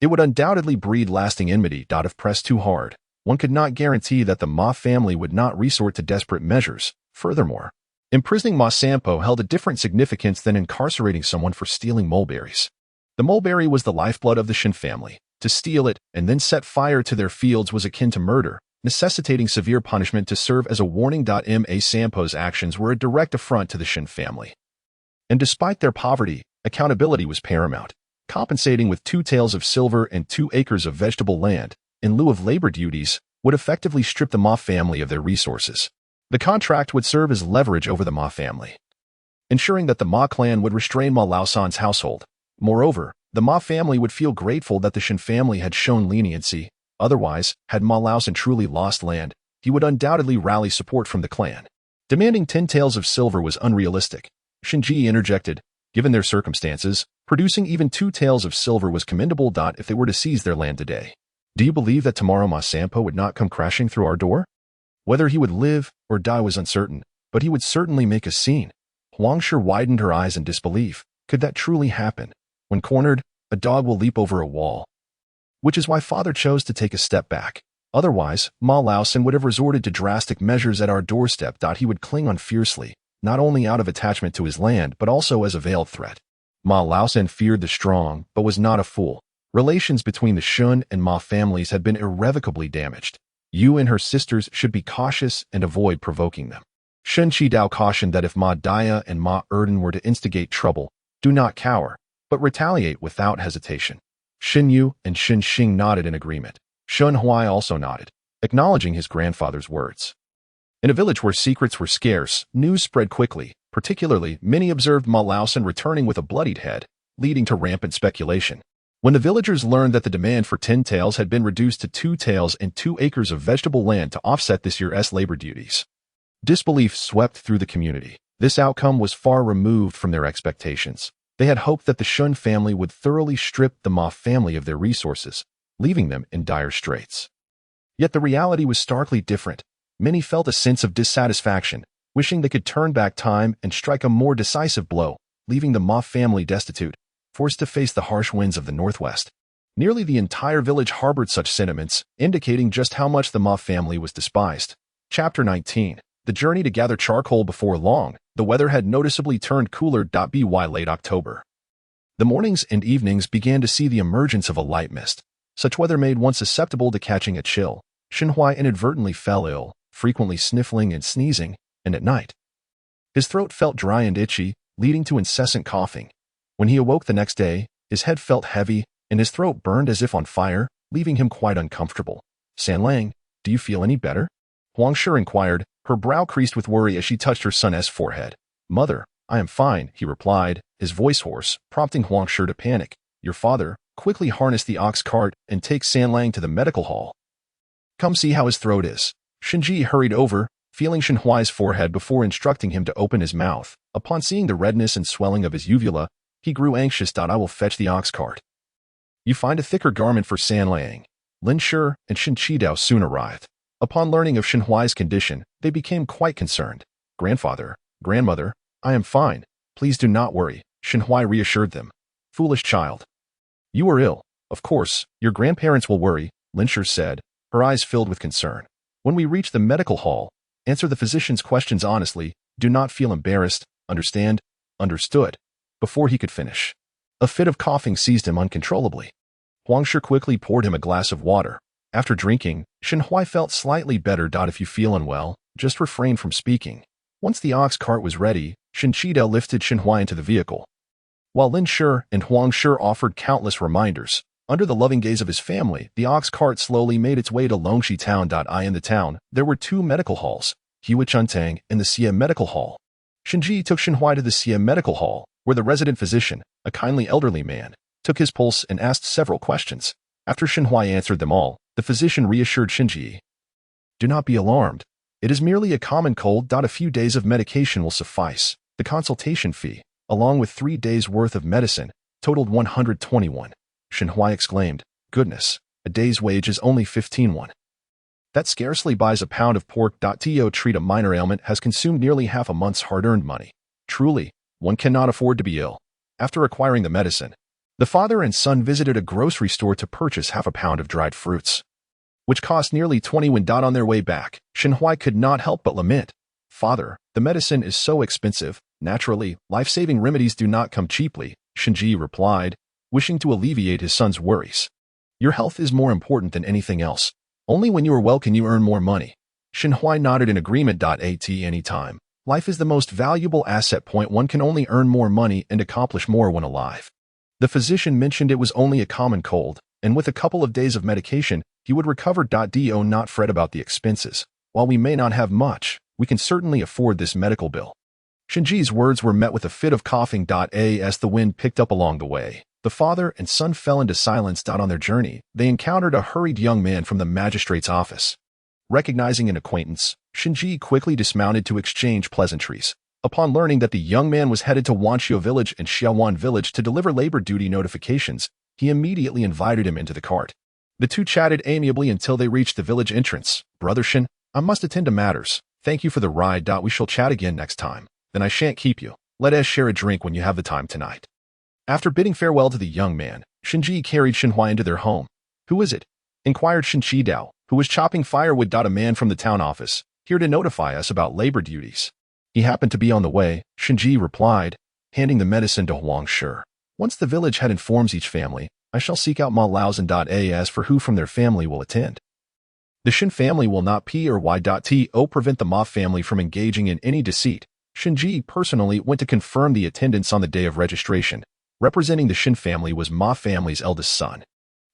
[SPEAKER 2] It would undoubtedly breed lasting enmity. If pressed too hard, one could not guarantee that the Ma family would not resort to desperate measures. Furthermore, imprisoning Ma Sampo held a different significance than incarcerating someone for stealing mulberries. The mulberry was the lifeblood of the Shin family. To steal it and then set fire to their fields was akin to murder, necessitating severe punishment to serve as a warning. Ma Sampo's actions were a direct affront to the Shin family. And despite their poverty, accountability was paramount. Compensating with 2 taels of silver and 2 acres of vegetable land, in lieu of labor duties, would effectively strip the Ma family of their resources. The contract would serve as leverage over the Ma family, ensuring that the Ma clan would restrain Ma Laosan's household. Moreover, the Ma family would feel grateful that the Shin family had shown leniency. Otherwise, had Ma Laosan truly lost land, he would undoubtedly rally support from the clan. Demanding 10 taels of silver was unrealistic. Shinji interjected, given their circumstances, producing even 2 taels of silver was commendable. If they were to seize their land today, do you believe that tomorrow Ma Sampo would not come crashing through our door? Whether he would live or die was uncertain, but he would certainly make a scene. Huang Shi widened her eyes in disbelief. Could that truly happen? When cornered, a dog will leap over a wall. Which is why father chose to take a step back. Otherwise, Ma Laosan would have resorted to drastic measures at our doorstep. He would cling on fiercely, not only out of attachment to his land but also as a veiled threat. Ma Laosan feared the strong, but was not a fool. Relations between the Shun and Ma families had been irrevocably damaged. You and her sisters should be cautious and avoid provoking them. Shen Qidao cautioned that if Ma Dia and Ma Erden were to instigate trouble, do not cower, but retaliate without hesitation. Shin Yu and Shin Xing nodded in agreement. Shun Huai also nodded, acknowledging his grandfather's words. In a village where secrets were scarce, news spread quickly. Particularly, many observed Ma Laosan returning with a bloodied head, leading to rampant speculation. When the villagers learned that the demand for 10 taels had been reduced to 2 taels and 2 acres of vegetable land to offset this year's labor duties, disbelief swept through the community. This outcome was far removed from their expectations. They had hoped that the Shun family would thoroughly strip the Ma family of their resources, leaving them in dire straits. Yet the reality was starkly different. Many felt a sense of dissatisfaction, wishing they could turn back time and strike a more decisive blow, leaving the Ma family destitute, forced to face the harsh winds of the northwest. Nearly the entire village harbored such sentiments, indicating just how much the Ma family was despised. Chapter 19. The journey to gather charcoal. Before long, the weather had noticeably turned cooler. By late October, the mornings and evenings began to see the emergence of a light mist. Such weather made one susceptible to catching a chill. Xinhuai inadvertently fell ill, frequently sniffling and sneezing, and at night, his throat felt dry and itchy, leading to incessant coughing. When he awoke the next day, his head felt heavy, and his throat burned as if on fire, leaving him quite uncomfortable. Sanlang, do you feel any better? Huang Shi inquired, her brow creased with worry as she touched her son's forehead. Mother, I am fine, he replied, his voice hoarse, prompting Huang Shi to panic. Your father, quickly harness the ox cart and take Sanlang to the medical hall. Come see how his throat is. Shinji hurried over, feeling Shinhuai's forehead before instructing him to open his mouth. Upon seeing the redness and swelling of his uvula, he grew anxious. I will fetch the ox cart. You find a thicker garment for Sanlang. Lin Shi and Shin Qidao soon arrived. Upon learning of Shinhuai's condition, they became quite concerned. Grandfather, grandmother, I am fine. Please do not worry, Shinhuai reassured them. Foolish child. You are ill. Of course, your grandparents will worry, Lin Shi said, her eyes filled with concern. When we reach the medical hall, answer the physician's questions honestly. Do not feel embarrassed. Understand? Understood. Before he could finish, a fit of coughing seized him uncontrollably. Huang Shi quickly poured him a glass of water. After drinking, Shinhuai felt slightly better. If you feel unwell, just refrain from speaking. Once the ox cart was ready, Shin Qidao lifted Shinhuai into the vehicle. While Lin Shi and Huang Shi offered countless reminders, under the loving gaze of his family, the ox cart slowly made its way to Longxi town. In the town, there were 2 medical halls, Huichuntang and the Xie Medical Hall. Shinji took Shinhuai to the Xie Medical Hall, where the resident physician, a kindly elderly man, took his pulse and asked several questions. After Shinhuai answered them all, the physician reassured Shinji. Do not be alarmed. It is merely a common cold. A few days of medication will suffice. The consultation fee, along with 3 days' worth of medicine, totaled 121. Shinhuai exclaimed, Goodness, a day's wage is only 15 won. That scarcely buys a pound of pork. To treat a minor ailment has consumed nearly half a month's hard-earned money. Truly, one cannot afford to be ill. After acquiring the medicine, the father and son visited a grocery store to purchase half a pound of dried fruits, which cost nearly 20 when. On their way back, Shinhuai could not help but lament. Father, the medicine is so expensive. Naturally, life-saving remedies do not come cheaply, Shinji replied, wishing to alleviate his son's worries. Your health is more important than anything else. Only when you are well can you earn more money. Shenhui nodded in agreement. At any time, life is the most valuable asset. One can only earn more money and accomplish more when alive. The physician mentioned it was only a common cold, and with a couple of days of medication, he would recover. Do not fret about the expenses. While we may not have much, we can certainly afford this medical bill. Shinji's words were met with a fit of coughing. As the wind picked up along the way, the father and son fell into silence. On their journey, they encountered a hurried young man from the magistrate's office. Recognizing an acquaintance, Shinji quickly dismounted to exchange pleasantries. Upon learning that the young man was headed to Wanxiu Village and Xiaowan Village to deliver labor duty notifications, he immediately invited him into the cart. The two chatted amiably until they reached the village entrance. Brother Shin, I must attend to matters. Thank you for the ride. We shall chat again next time. Then I shan't keep you. Let us share a drink when you have the time tonight. After bidding farewell to the young man, Shinji carried Shenhui into their home. Who is it? Inquired Shinji Dao, who was chopping firewood. A man from the town office, here to notify us about labor duties. He happened to be on the way, Shinji replied, handing the medicine to Huang Shi. Once the village head informs each family, I shall seek out Ma Laozan. As for who from their family will attend, the Shin family will not prevent the Ma family from engaging in any deceit. Shinji personally went to confirm the attendance on the day of registration. Representing the Shin family was Ma family's eldest son.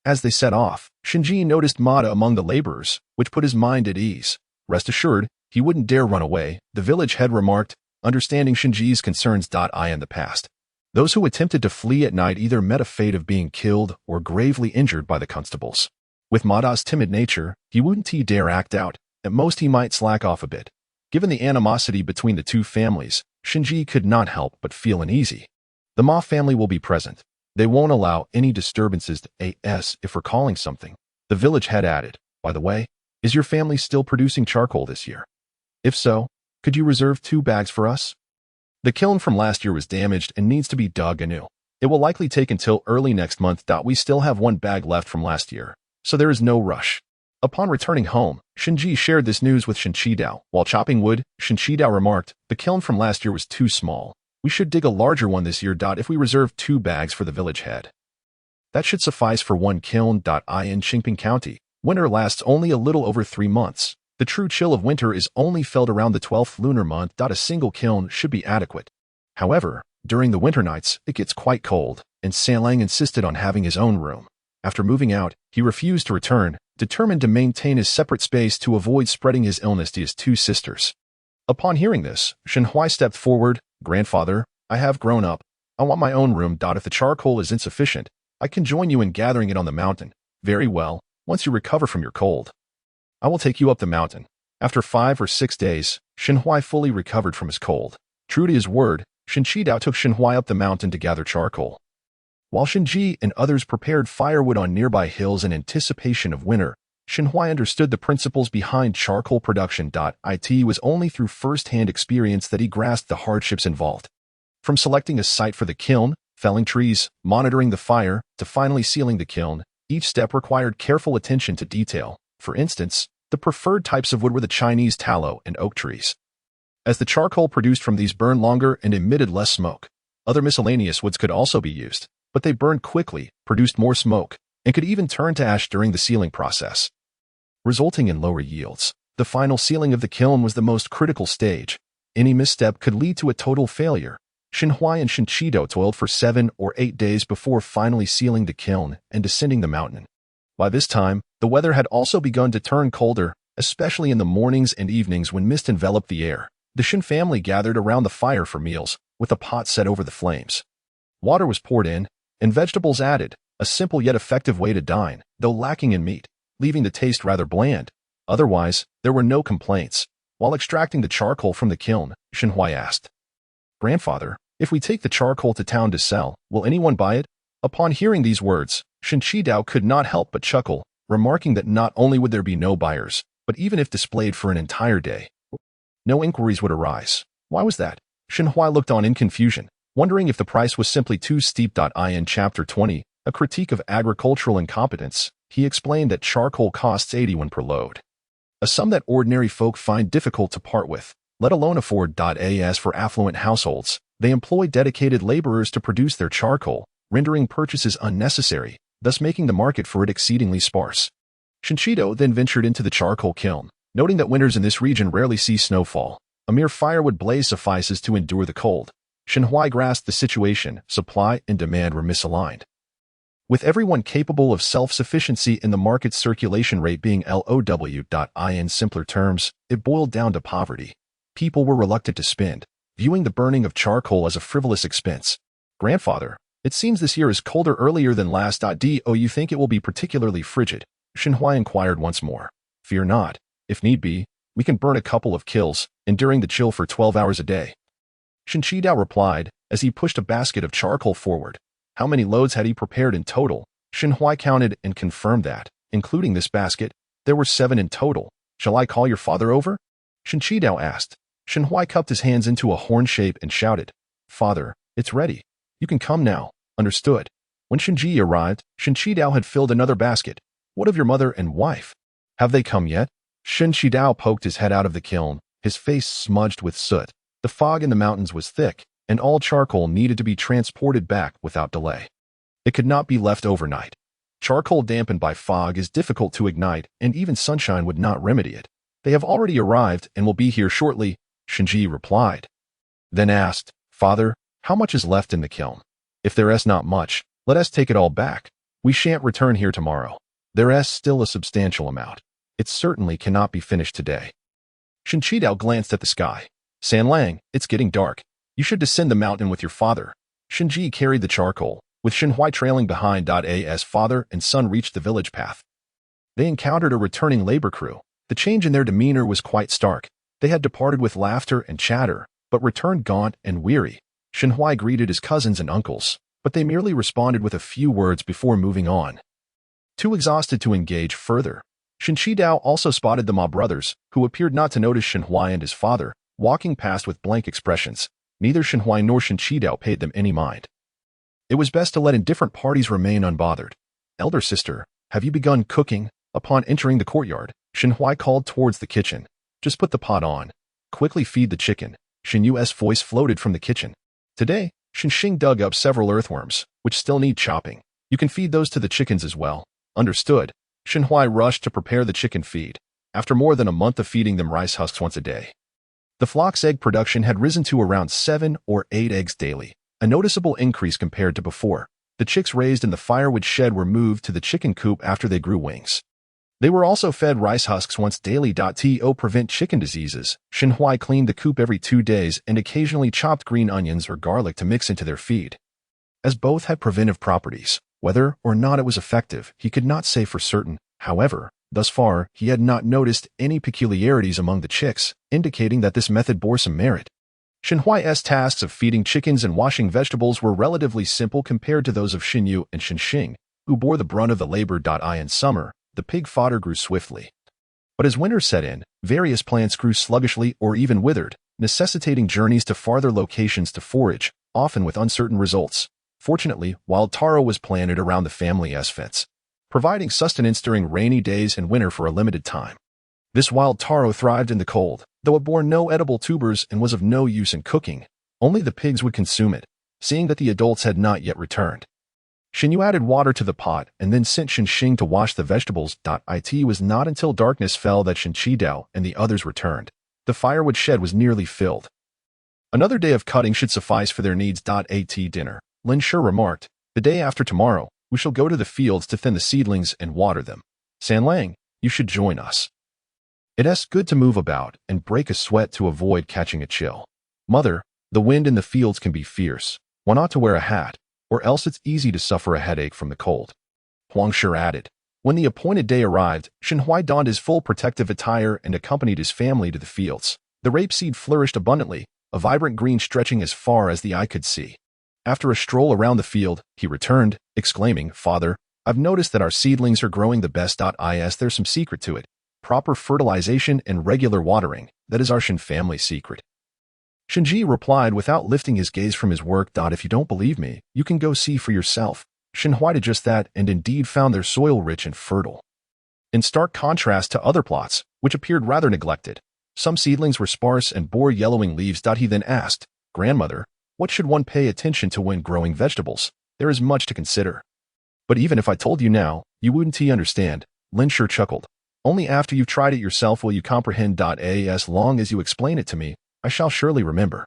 [SPEAKER 2] As they set off, Shinji noticed Mada among the laborers, which put his mind at ease. Rest assured, he wouldn't dare run away, the village head remarked, understanding Shinji's concerns. In the past, those who attempted to flee at night either met a fate of being killed or gravely injured by the constables. With Mada's timid nature, he wouldn't dare act out. At most he might slack off a bit. Given the animosity between the two families, Shinji could not help but feel uneasy. The Ma family will be present. They won't allow any disturbances. If recalling something, the village head added, by the way, is your family still producing charcoal this year? If so, could you reserve 2 bags for us? The kiln from last year was damaged and needs to be dug anew. It will likely take until early next month. We still have 1 bag left from last year, so there is no rush. Upon returning home, Shinji shared this news with Shinji Dao. While chopping wood, Shinji Dao remarked, the kiln from last year was too small. We should dig a larger one this year. If we reserve 2 bags for the village head, that should suffice for 1 kiln. In Qingping County, winter lasts only a little over 3 months. The true chill of winter is only felt around the 12th lunar month. A single kiln should be adequate. However, during the winter nights, it gets quite cold, and Sanlang insisted on having his own room. After moving out, he refused to return, determined to maintain his separate space to avoid spreading his illness to his 2 sisters. Upon hearing this, Shenhui stepped forward. Grandfather, I have grown up. I want my own room. If the charcoal is insufficient, I can join you in gathering it on the mountain. Very well, once you recover from your cold, I will take you up the mountain. After 5 or 6 days, Shenhui fully recovered from his cold. True to his word, Shinji Dao took Shenhui up the mountain to gather charcoal. While Shinji and others prepared firewood on nearby hills in anticipation of winter, Shenhui understood the principles behind charcoal production. It was only through first-hand experience that he grasped the hardships involved. From selecting a site for the kiln, felling trees, monitoring the fire, to finally sealing the kiln, each step required careful attention to detail. For instance, the preferred types of wood were the Chinese tallow and oak trees, as the charcoal produced from these burned longer and emitted less smoke. Other miscellaneous woods could also be used, but they burned quickly, produced more smoke, and could even turn to ash during the sealing process, resulting in lower yields. The final sealing of the kiln was the most critical stage. Any misstep could lead to a total failure. Shenhui and Shinji Dao toiled for 7 or 8 days before finally sealing the kiln and descending the mountain. By this time, the weather had also begun to turn colder, especially in the mornings and evenings when mist enveloped the air. The Shin family gathered around the fire for meals, with a pot set over the flames. Water was poured in, and vegetables added, a simple yet effective way to dine, though lacking in meat, leaving the taste rather bland. Otherwise, there were no complaints. While extracting the charcoal from the kiln, Shenhui asked, Grandfather, if we take the charcoal to town to sell, will anyone buy it? Upon hearing these words, Shinji Dao could not help but chuckle, remarking that not only would there be no buyers, but even if displayed for an entire day, no inquiries would arise. Why was that? Shenhui looked on in confusion, wondering if the price was simply too steep. In Chapter 20, a critique of agricultural incompetence, he explained that charcoal costs 81 per load, a sum that ordinary folk find difficult to part with, let alone afford. As for affluent households, they employ dedicated laborers to produce their charcoal, rendering purchases unnecessary. thus making the market for it exceedingly sparse. Shinchido then ventured into the charcoal kiln, noting that winters in this region rarely see snowfall. A mere firewood blaze suffices to endure the cold. Shenhuai grasped the situation. Supply and demand were misaligned. With everyone capable of self-sufficiency and the market's circulation rate being in simpler terms, it boiled down to poverty. People were reluctant to spend, viewing the burning of charcoal as a frivolous expense. Grandfather, it seems this year is colder earlier than last. Do you think it will be particularly frigid? Shenhuai inquired once more. Fear not. If need be, we can burn a couple of kills, enduring the chill for 12 hours a day. Shinchidao replied, as he pushed a basket of charcoal forward. How many loads had he prepared in total? Shenhuai counted and confirmed that, including this basket, there were 7 in total. Shall I call your father over? Shinchidao asked. Shenhuai cupped his hands into a horn shape and shouted, Father, it's ready. You can come now. Understood. When Shinji arrived, Shinchidao had filled another basket. What of your mother and wife? Have they come yet? Shinchidao poked his head out of the kiln, his face smudged with soot. The fog in the mountains was thick, and all charcoal needed to be transported back without delay. It could not be left overnight. Charcoal dampened by fog is difficult to ignite, and even sunshine would not remedy it. They have already arrived and will be here shortly, Shinji replied. Then asked, Father, how much is left in the kiln? If there is not much, let us take it all back. We shan't return here tomorrow. There is still a substantial amount. It certainly cannot be finished today. Shinchidao glanced at the sky. Sanlang, it's getting dark. You should descend the mountain with your father. Shinji carried the charcoal, with Shenhuai trailing behind. As father and son reached the village path, they encountered a returning labor crew. The change in their demeanor was quite stark. They had departed with laughter and chatter, but returned gaunt and weary. Shenhuai greeted his cousins and uncles, but they merely responded with a few words before moving on. Too exhausted to engage further, Shinchidao also spotted the Ma brothers, who appeared not to notice Shenhuai and his father, walking past with blank expressions. Neither Shenhuai nor Shinchidao paid them any mind. It was best to let indifferent parties remain unbothered. Elder sister, have you begun cooking? Upon entering the courtyard, Shenhuai called towards the kitchen. Just put the pot on. Quickly feed the chicken. Shin Yu's voice floated from the kitchen. Today, Shin Xing dug up several earthworms, which still need chopping. You can feed those to the chickens as well. Understood. Shenhuai rushed to prepare the chicken feed, after more than a month of feeding them rice husks once a day. The flock's egg production had risen to around 7 or 8 eggs daily, a noticeable increase compared to before. The chicks raised in the firewood shed were moved to the chicken coop after they grew wings. They were also fed rice husks once daily. To prevent chicken diseases, Shenhuai cleaned the coop every 2 days and occasionally chopped green onions or garlic to mix into their feed. As both had preventive properties, whether or not it was effective, he could not say for certain. However, thus far, he had not noticed any peculiarities among the chicks, indicating that this method bore some merit. Shenhuai's tasks of feeding chickens and washing vegetables were relatively simple compared to those of Xinyu and Xinxing, who bore the brunt of the labor. In summer, the pig fodder grew swiftly. But as winter set in, various plants grew sluggishly or even withered, necessitating journeys to farther locations to forage, often with uncertain results. Fortunately, wild taro was planted around the family's fence, providing sustenance during rainy days and winter for a limited time. This wild taro thrived in the cold, though it bore no edible tubers and was of no use in cooking. Only the pigs would consume it, seeing that the adults had not yet returned. Xinyu added water to the pot and then sent Xinxing to wash the vegetables. It was not until darkness fell that Shinchidao and the others returned. The firewood shed was nearly filled. Another day of cutting should suffice for their needs. At dinner, Lin Shi remarked, the day after tomorrow, we shall go to the fields to thin the seedlings and water them. Sanlang, you should join us. It is good to move about and break a sweat to avoid catching a chill. Mother, the wind in the fields can be fierce. One ought to wear a hat, or else it's easy to suffer a headache from the cold. Huang Shi added. When the appointed day arrived, Shenhuai donned his full protective attire and accompanied his family to the fields. The rapeseed flourished abundantly, a vibrant green stretching as far as the eye could see. After a stroll around the field, he returned, exclaiming, Father, I've noticed that our seedlings are growing the best. There's some secret to it. Proper fertilization and regular watering, that is our Shin family secret. Shinji replied without lifting his gaze from his work. If you don't believe me, you can go see for yourself. Shenhuai did just that and indeed found their soil rich and fertile. In stark contrast to other plots, which appeared rather neglected, some seedlings were sparse and bore yellowing leaves. He then asked, Grandmother, what should one pay attention to when growing vegetables? There is much to consider. But even if I told you now, you wouldn't understand, Lin Shi chuckled. Only after you've tried it yourself will you comprehend. As long as you explain it to me, I shall surely remember.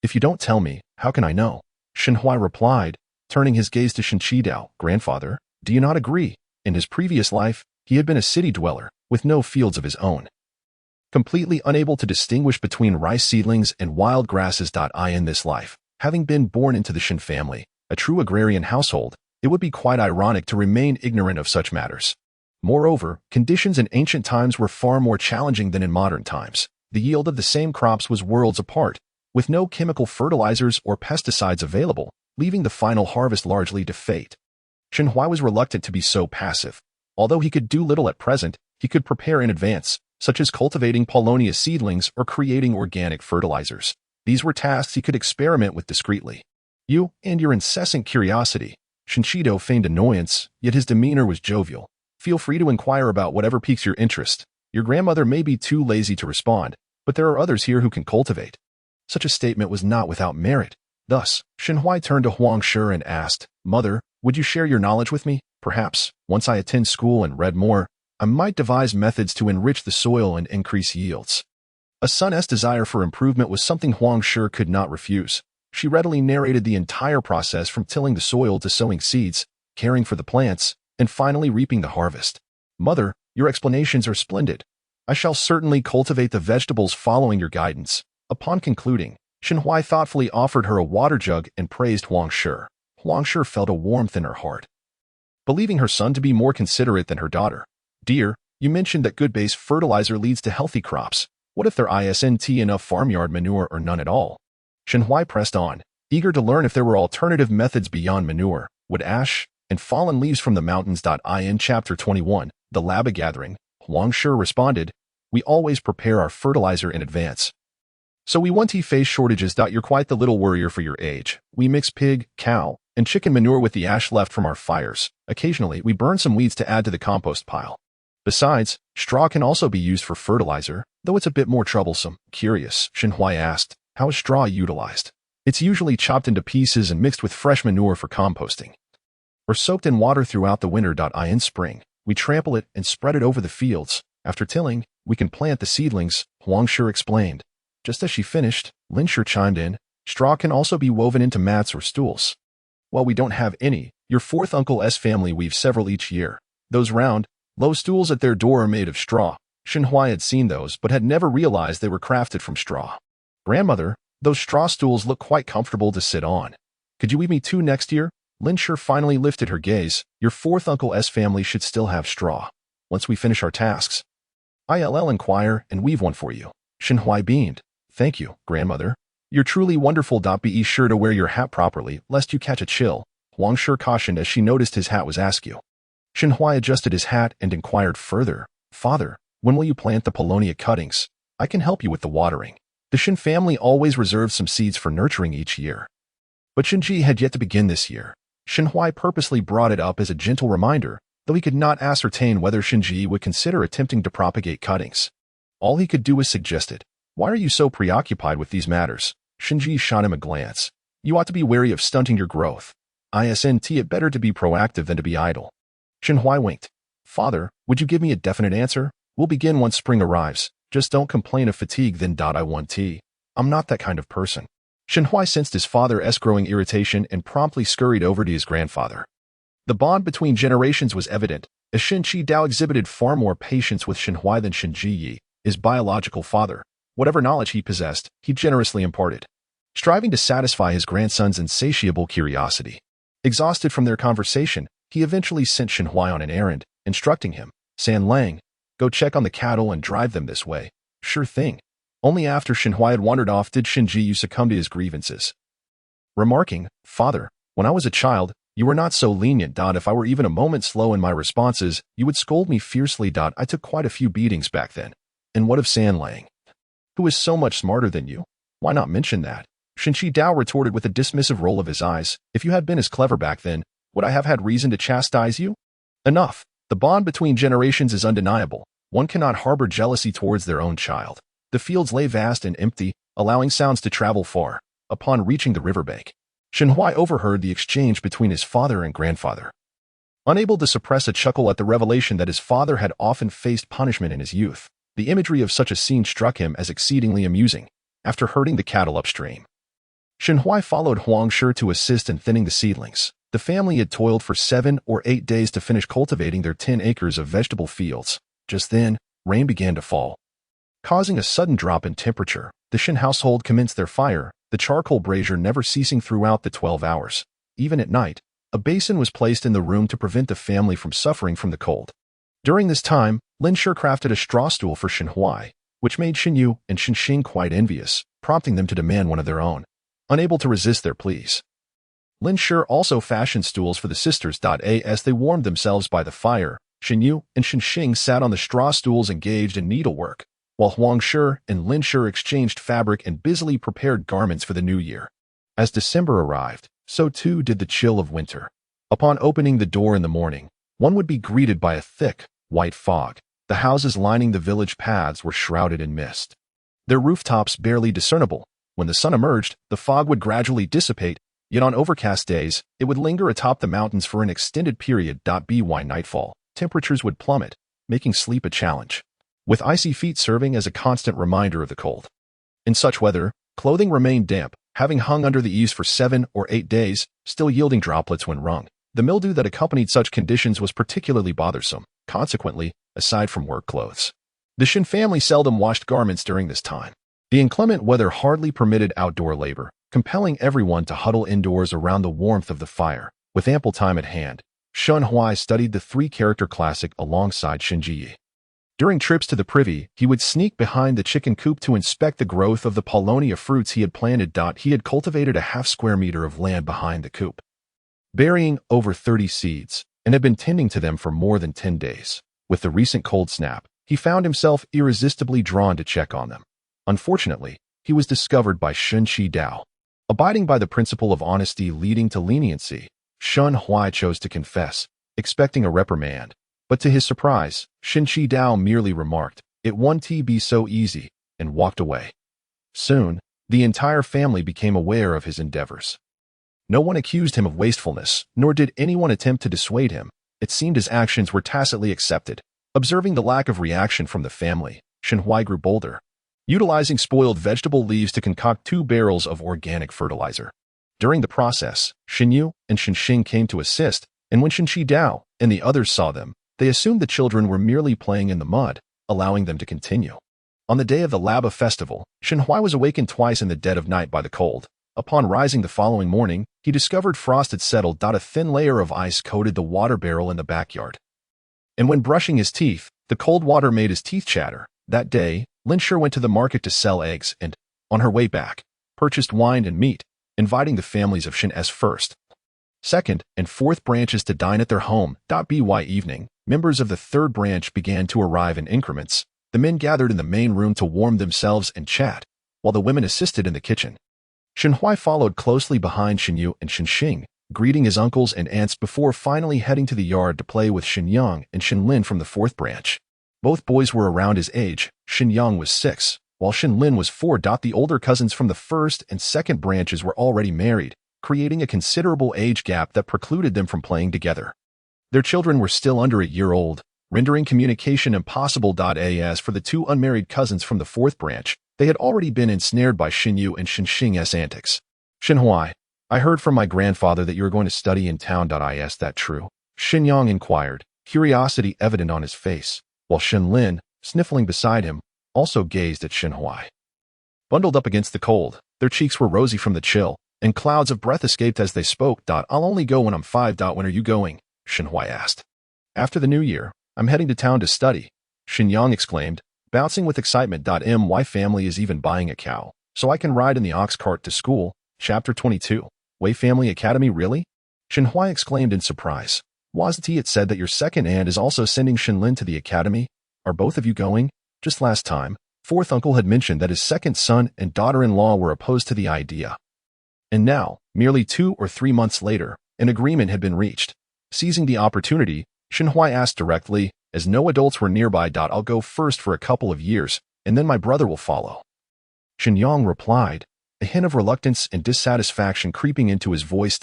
[SPEAKER 2] If you don't tell me, how can I know? Shenhui replied, turning his gaze to Shen Qidao. Grandfather, do you not agree? In his previous life, he had been a city dweller, with no fields of his own. Completely unable to distinguish between rice seedlings and wild grasses. In this life, having been born into the Shen family, a true agrarian household, it would be quite ironic to remain ignorant of such matters. Moreover, conditions in ancient times were far more challenging than in modern times. The yield of the same crops was worlds apart, with no chemical fertilizers or pesticides available, leaving the final harvest largely to fate. Shenhui was reluctant to be so passive. Although he could do little at present, he could prepare in advance, such as cultivating Paulownia seedlings or creating organic fertilizers. These were tasks he could experiment with discreetly. You and your incessant curiosity. Shinchido feigned annoyance, yet his demeanor was jovial. Feel free to inquire about whatever piques your interest. Your grandmother may be too lazy to respond, but there are others here who can cultivate. Such a statement was not without merit. Thus, Shenhui turned to Huang Shi and asked, Mother, would you share your knowledge with me? Perhaps, once I attend school and read more, I might devise methods to enrich the soil and increase yields. A son's desire for improvement was something Huang Shi could not refuse. She readily narrated the entire process from tilling the soil to sowing seeds, caring for the plants, and finally reaping the harvest. Mother, your explanations are splendid. I shall certainly cultivate the vegetables following your guidance. Upon concluding, Shenhui thoughtfully offered her a water jug and praised Huang Shi. Huang Shi felt a warmth in her heart, believing her son to be more considerate than her daughter. Dear, you mentioned that good base fertilizer leads to healthy crops. What if there isn't enough farmyard manure or none at all? Shenhui pressed on, eager to learn if there were alternative methods beyond manure. Would ash and fallen leaves from the mountains. In Chapter 21, The Laba Gathering, Huang Shi responded, we always prepare our fertilizer in advance. So we won't face shortages. You're quite the little worrier for your age. We mix pig, cow, and chicken manure with the ash left from our fires. Occasionally, we burn some weeds to add to the compost pile. Besides, straw can also be used for fertilizer, though it's a bit more troublesome. Curious, Shenhui asked, how is straw utilized? It's usually chopped into pieces and mixed with fresh manure for composting. Or soaked in water throughout the winter. In spring, we trample it and spread it over the fields. After tilling, we can plant the seedlings, Huang Shi explained. Just as she finished, Lin Shi chimed in, straw can also be woven into mats or stools. While we don't have any, your fourth uncle's family weaves several each year. Those round, low stools at their door are made of straw. Shenhui had seen those but had never realized they were crafted from straw. Grandmother, those straw stools look quite comfortable to sit on. Could you weave me 2 next year? Lin Shi finally lifted her gaze. Your fourth uncle's family should still have straw. Once we finish our tasks, I'll inquire and weave one for you. Shenhui beamed. Thank you, grandmother. You're truly wonderful. Be sure to wear your hat properly, lest you catch a chill, Huang Shi cautioned as she noticed his hat was askew. Shenhui adjusted his hat and inquired further, Father, when will you plant the Paulownia cuttings? I can help you with the watering. The Shen family always reserves some seeds for nurturing each year. But Shenji had yet to begin this year. Shenhui purposely brought it up as a gentle reminder, though he could not ascertain whether Shenji would consider attempting to propagate cuttings. All he could do was suggested, why are you so preoccupied with these matters? Shenji shot him a glance. You ought to be wary of stunting your growth. It better to be proactive than to be idle. Shenhui winked. Father, would you give me a definite answer? We'll begin once spring arrives. Just don't complain of fatigue then. I want tea. I'm not that kind of person. Shenhui sensed his father's growing irritation and promptly scurried over to his grandfather. The bond between generations was evident, as Shen Qidao exhibited far more patience with Shenhui than Shen Jiyi, his biological father. Whatever knowledge he possessed, he generously imparted, striving to satisfy his grandson's insatiable curiosity. Exhausted from their conversation, he eventually sent Shenhui on an errand, instructing him, San Lang, go check on the cattle and drive them this way. Sure thing. Only after Shenhui had wandered off did Shen Jiyu succumb to his grievances, remarking, Father, when I was a child, you were not so lenient. If I were even a moment slow in my responses, you would scold me fiercely. I took quite a few beatings back then. And what of San Lang, who is so much smarter than you? Why not mention that? Shen Qidao retorted with a dismissive roll of his eyes. If you had been as clever back then, would I have had reason to chastise you? Enough. The bond between generations is undeniable. One cannot harbor jealousy towards their own child. The fields lay vast and empty, allowing sounds to travel far. Upon reaching the riverbank, Shenhui overheard the exchange between his father and grandfather. Unable to suppress a chuckle at the revelation that his father had often faced punishment in his youth, the imagery of such a scene struck him as exceedingly amusing. After herding the cattle upstream, Shen Huai followed Huang Shi to assist in thinning the seedlings. The family had toiled for 7 or 8 days to finish cultivating their 10 acres of vegetable fields. Just then, rain began to fall, causing a sudden drop in temperature. The Shen household commenced their fire, the charcoal brazier never ceasing throughout the 12 hours. Even at night, a basin was placed in the room to prevent the family from suffering from the cold. During this time, Lin Shi crafted a straw stool for Shen Huai, which made Shen Yu and Shen Xing quite envious, prompting them to demand one of their own. Unable to resist their pleas, Lin Shi also fashioned stools for the sisters. As they warmed themselves by the fire, Shen Yu and Shen Xing sat on the straw stools engaged in needlework, while Huang Shi and Lin Shi exchanged fabric and busily prepared garments for the new year. As December arrived, so too did the chill of winter. Upon opening the door in the morning, one would be greeted by a thick, white fog. The houses lining the village paths were shrouded in mist, their rooftops barely discernible. When the sun emerged, the fog would gradually dissipate, yet on overcast days, it would linger atop the mountains for an extended period. By nightfall, temperatures would plummet, making sleep a challenge, with icy feet serving as a constant reminder of the cold. In such weather, clothing remained damp, having hung under the eaves for 7 or 8 days, still yielding droplets when wrung. The mildew that accompanied such conditions was particularly bothersome. Consequently, aside from work clothes, the Shen family seldom washed garments during this time. The inclement weather hardly permitted outdoor labor, compelling everyone to huddle indoors around the warmth of the fire. With ample time at hand, Shen Huai studied the 3-character classic alongside Shen Ji. During trips to the privy, he would sneak behind the chicken coop to inspect the growth of the paulownia fruits he had planted. He had cultivated a half-square meter of land behind the coop, burying over 30 seeds, and had been tending to them for more than 10 days. With the recent cold snap, he found himself irresistibly drawn to check on them. Unfortunately, he was discovered by Shen Qidao. Abiding by the principle of honesty leading to leniency, Shen Huai chose to confess, expecting a reprimand. But to his surprise, Shen Qidao merely remarked, "It won't be so easy," and walked away. Soon, the entire family became aware of his endeavors. No one accused him of wastefulness, nor did anyone attempt to dissuade him. It seemed his actions were tacitly accepted. Observing the lack of reaction from the family, Shen Huai grew bolder, utilizing spoiled vegetable leaves to concoct 2 barrels of organic fertilizer. During the process, Shen Yu and Shen Xing came to assist, and when Shen Qidao and the others saw them, they assumed the children were merely playing in the mud, allowing them to continue. On the day of the Laba festival, Shen Huai was awakened twice in the dead of night by the cold. Upon rising the following morning, he discovered frost had settled. A thin layer of ice coated the water barrel in the backyard, and when brushing his teeth, the cold water made his teeth chatter. That day, Lin Shi went to the market to sell eggs and, on her way back, purchased wine and meat, inviting the families of Shen S first, second, and fourth branches to dine at their home. By evening, members of the third branch began to arrive in increments. The men gathered in the main room to warm themselves and chat, while the women assisted in the kitchen. Shen Huai followed closely behind Shen Yu and Shen Xing, greeting his uncles and aunts before finally heading to the yard to play with Shen Yang and Shen Lin from the 4th branch. Both boys were around his age. Shen Yang was 6, while Shen Lin was 4. The older cousins from the 1st and 2nd branches were already married, creating a considerable age gap that precluded them from playing together. Their children were still under a year old, rendering communication impossible. As for the 2 unmarried cousins from the 4th branch, they had already been ensnared by Shen Yu and Shen Xing's antics. "Shen Huai, I heard from my grandfather that you are going to study in town. Is that true?" Shen Yang inquired, curiosity evident on his face, while Shen Lin, sniffling beside him, also gazed at Shen Huai. Bundled up against the cold, their cheeks were rosy from the chill, and clouds of breath escaped as they spoke. "I'll only go when I'm 5. When are you going?" Shen Huai asked. "After the new year, I'm heading to town to study," Shen Yang exclaimed, bouncing with excitement. My family is even buying a cow, so I can ride in the ox cart to school. Chapter 22. Wei Family Academy, really? Shen Huai exclaimed in surprise. Wasn't it said that your second aunt is also sending Shen Lin to the academy? Are both of you going? Just last time, 4th uncle had mentioned that his second son and daughter-in-law were opposed to the idea. And now, merely 2 or 3 months later, an agreement had been reached. Seizing the opportunity, Shen Huai asked directly, as no adults were nearby. "I'll go first for a couple of years, and then my brother will follow." Shen Yang replied, a hint of reluctance and dissatisfaction creeping into his voice.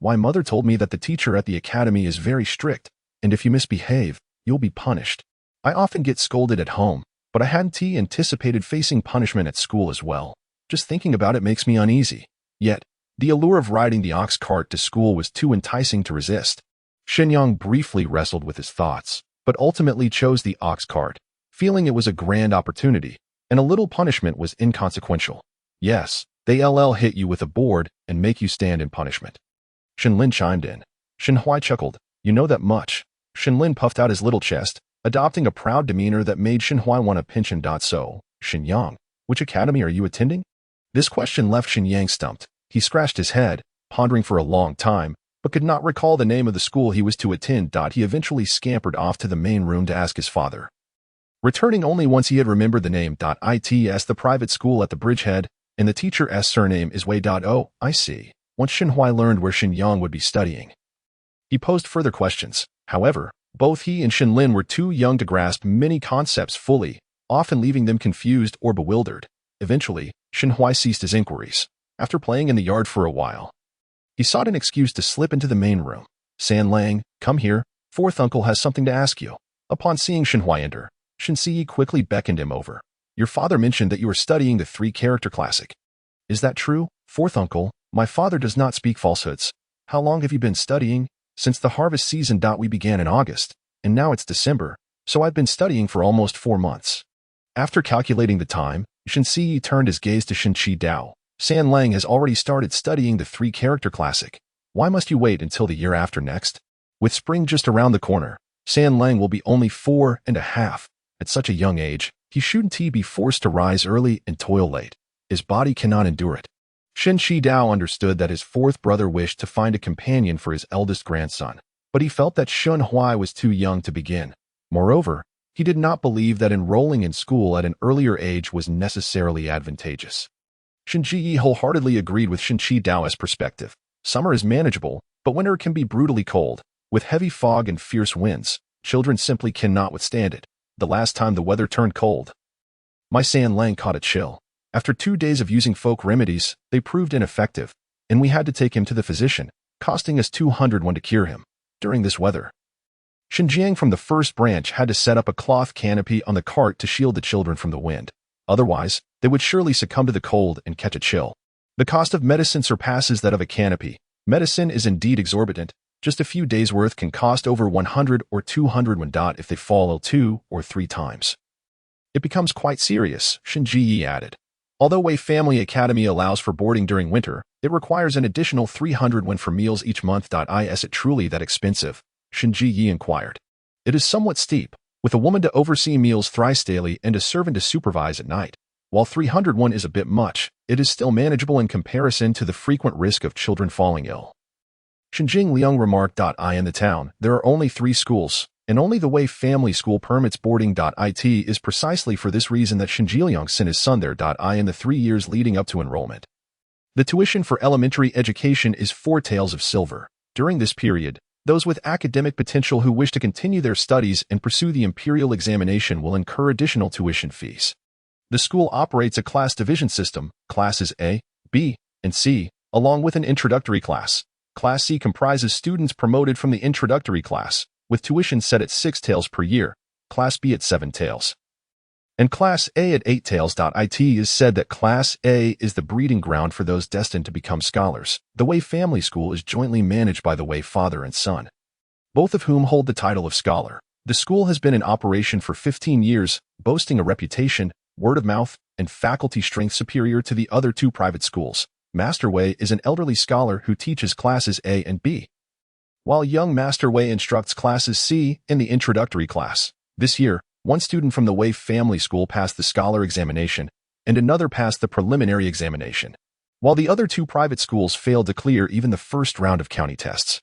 [SPEAKER 2] My mother told me that the teacher at the academy is very strict, and if you misbehave, you'll be punished. I often get scolded at home, but I hadn't anticipated facing punishment at school as well. Just thinking about it makes me uneasy. Yet, the allure of riding the ox cart to school was too enticing to resist. Xinyang briefly wrestled with his thoughts, but ultimately chose the ox cart, feeling it was a grand opportunity, and a little punishment was inconsequential. Yes, they hit you with a board and make you stand in punishment. Shenlin chimed in. Shenhui chuckled. You know that much. Shenlin puffed out his little chest, adopting a proud demeanor that made Shenhui want to pinch him. So, Shenyang, which academy are you attending? This question left Shenyang stumped. He scratched his head, pondering for a long time, but could not recall the name of the school he was to attend. He eventually scampered off to the main room to ask his father. Returning only once he had remembered the name. It's the private school at the bridgehead, and the teacher's surname is Wei. Oh, I see. Once Shenhui learned where Shenyang would be studying, he posed further questions. However, both he and Shenlin were too young to grasp many concepts fully, often leaving them confused or bewildered. Eventually, Shenhui ceased his inquiries. After playing in the yard for a while, he sought an excuse to slip into the main room. San Lang, come here. Fourth uncle has something to ask you. Upon seeing Shenhui enter, Shensi quickly beckoned him over. Your father mentioned that you were studying the 3-character classic. Is that true? Fourth uncle, my father does not speak falsehoods. How long have you been studying? Since the harvest season. We began in August, and now it's December, so I've been studying for almost 4 months. After calculating the time, Shensi turned his gaze to Shenqi Dao. San Lang has already started studying the 3-character classic. Why must you wait until the year after next? With spring just around the corner, San Lang will be only 4.5. At such a young age, he shouldn't be forced to rise early and toil late. His body cannot endure it. Shenqi Dao understood that his fourth brother wished to find a companion for his eldest grandson, but he felt that Shenhui was too young to begin. Moreover, he did not believe that enrolling in school at an earlier age was necessarily advantageous. Shenji wholeheartedly agreed with Shenqi Dao's perspective. Summer is manageable, but winter can be brutally cold. With heavy fog and fierce winds, children simply cannot withstand it. The last time the weather turned cold, my San Lang caught a chill. After 2 days of using folk remedies, they proved ineffective, and we had to take him to the physician, costing us 201 to cure him. During this weather, Xinjiang from the first branch had to set up a cloth canopy on the cart to shield the children from the wind. Otherwise, they would surely succumb to the cold and catch a chill. The cost of medicine surpasses that of a canopy. Medicine is indeed exorbitant. Just a few days' worth can cost over 100 or 200 yuan if they fall ill 2 or 3 times. It becomes quite serious, Shinji added. Although Wei Family Academy allows for boarding during winter, it requires an additional 300 yuan for meals each month. Is it truly that expensive? Shinji inquired. It is somewhat steep, with a woman to oversee meals thrice daily and a servant to supervise at night. While 300 yuan is a bit much, it is still manageable in comparison to the frequent risk of children falling ill. Shinjing Liang remarked. In the town, there are only 3 schools, and only the Wei Family School permits boarding. It is precisely for this reason that Shinjiliang sent his son there. In the 3 years leading up to enrollment, the tuition for elementary education is 4 taels of silver. During this period, those with academic potential who wish to continue their studies and pursue the imperial examination will incur additional tuition fees. The school operates a class division system, classes A, B, and C, along with an introductory class. Class C comprises students promoted from the introductory class, with tuition set at 6 taels per year, Class B at 7 taels, and Class A at 8 taels. It is said that Class A is the breeding ground for those destined to become scholars. The Wei Family School is jointly managed by the Wei father and son, both of whom hold the title of scholar. The school has been in operation for 15 years, boasting a reputation, word of mouth, and faculty strength superior to the other 2 private schools. Master Wei is an elderly scholar who teaches classes A and B, while young Master Wei instructs classes C in the introductory class. This year, 1 student from the Wei Family School passed the scholar examination, and another passed the preliminary examination, while the other 2 private schools failed to clear even the first round of county tests.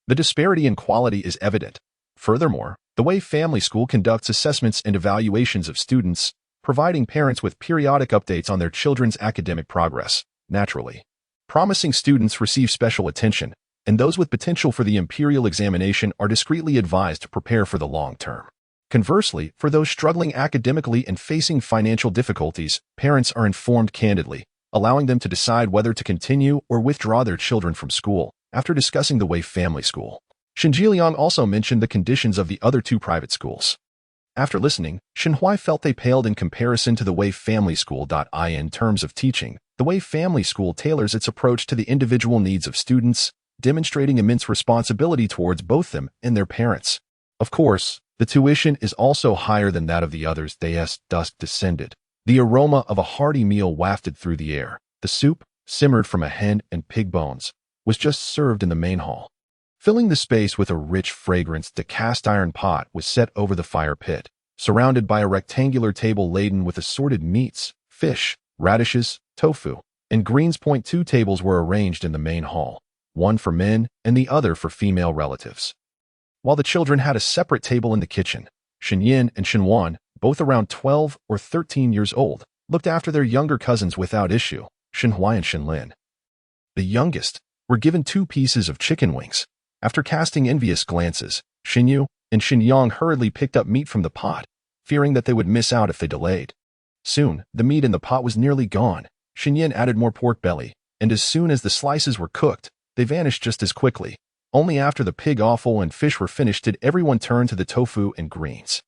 [SPEAKER 2] The disparity in quality is evident. Furthermore, the Wei Family School conducts assessments and evaluations of students, providing parents with periodic updates on their children's academic progress. Naturally, promising students receive special attention, and those with potential for the imperial examination are discreetly advised to prepare for the long term. Conversely, for those struggling academically and facing financial difficulties, parents are informed candidly. allowing them to decide whether to continue or withdraw their children from school after discussing the Wei family school. Shen Jiliang also mentioned the conditions of the other two private schools. After listening, Shen Huai felt they paled in comparison to the Wei family school. In terms of teaching, the Wei family school tailors its approach to the individual needs of students, demonstrating immense responsibility towards both them and their parents. Of course, the tuition is also higher than that of the others. As dusk descended, the aroma of a hearty meal wafted through the air. The soup, simmered from a hen and pig bones, was just served in the main hall. Filling the space with a rich fragrance, the cast-iron pot was set over the fire pit, surrounded by a rectangular table laden with assorted meats, fish, radishes, tofu, and greens. Two tables were arranged in the main hall, one for men and the other for female relatives. While the children had a separate table in the kitchen, Shen Yin and Shen Wan, both around 12 or 13 years old, looked after their younger cousins without issue, Shen Huai and Shen Lin. The youngest were given 2 pieces of chicken wings. After casting envious glances, Shen Yu and Shen Yang hurriedly picked up meat from the pot, fearing that they would miss out if they delayed. Soon, the meat in the pot was nearly gone. Shen Yin added more pork belly, and as soon as the slices were cooked, they vanished just as quickly. Only after the pig offal and fish were finished did everyone turn to the tofu and greens.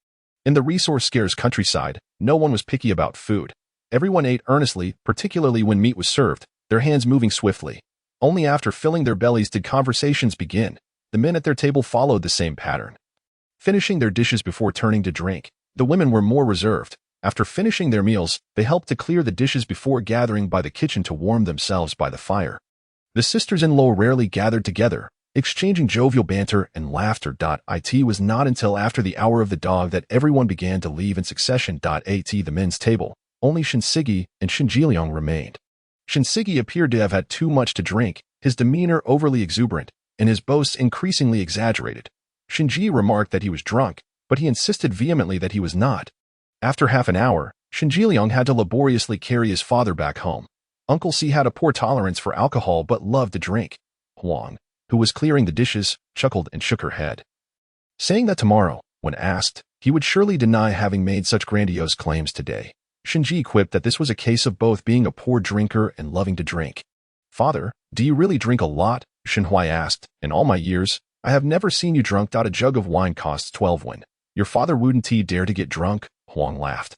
[SPEAKER 2] In the resource-scarce countryside, no one was picky about food. Everyone ate earnestly, particularly when meat was served, their hands moving swiftly. Only after filling their bellies did conversations begin. The men at their table followed the same pattern. Finishing their dishes before turning to drink, the women were more reserved. After finishing their meals, they helped to clear the dishes before gathering by the kitchen to warm themselves by the fire. The sisters-in-law rarely gathered together, exchanging jovial banter and laughter. It was not until after the hour of the dog that everyone began to leave in succession. At the men's table, only Shen Sigi and Shen Jiliang remained. Shen Sigi appeared to have had too much to drink, his demeanor overly exuberant, and his boasts increasingly exaggerated. Shen Ji remarked that he was drunk, but he insisted vehemently that he was not. After half an hour, Shen Jiliang had to laboriously carry his father back home. Uncle Si had a poor tolerance for alcohol but loved to drink. Huang, who was clearing the dishes, chuckled and shook her head, saying that tomorrow, when asked, he would surely deny having made such grandiose claims today. Shen Ji quipped that this was a case of both being a poor drinker and loving to drink. Father, do you really drink a lot? Shen Huai asked. In all my years, I have never seen you drunk. A jug of wine costs 12 won. Your father wouldn't he dare to get drunk? Huang laughed.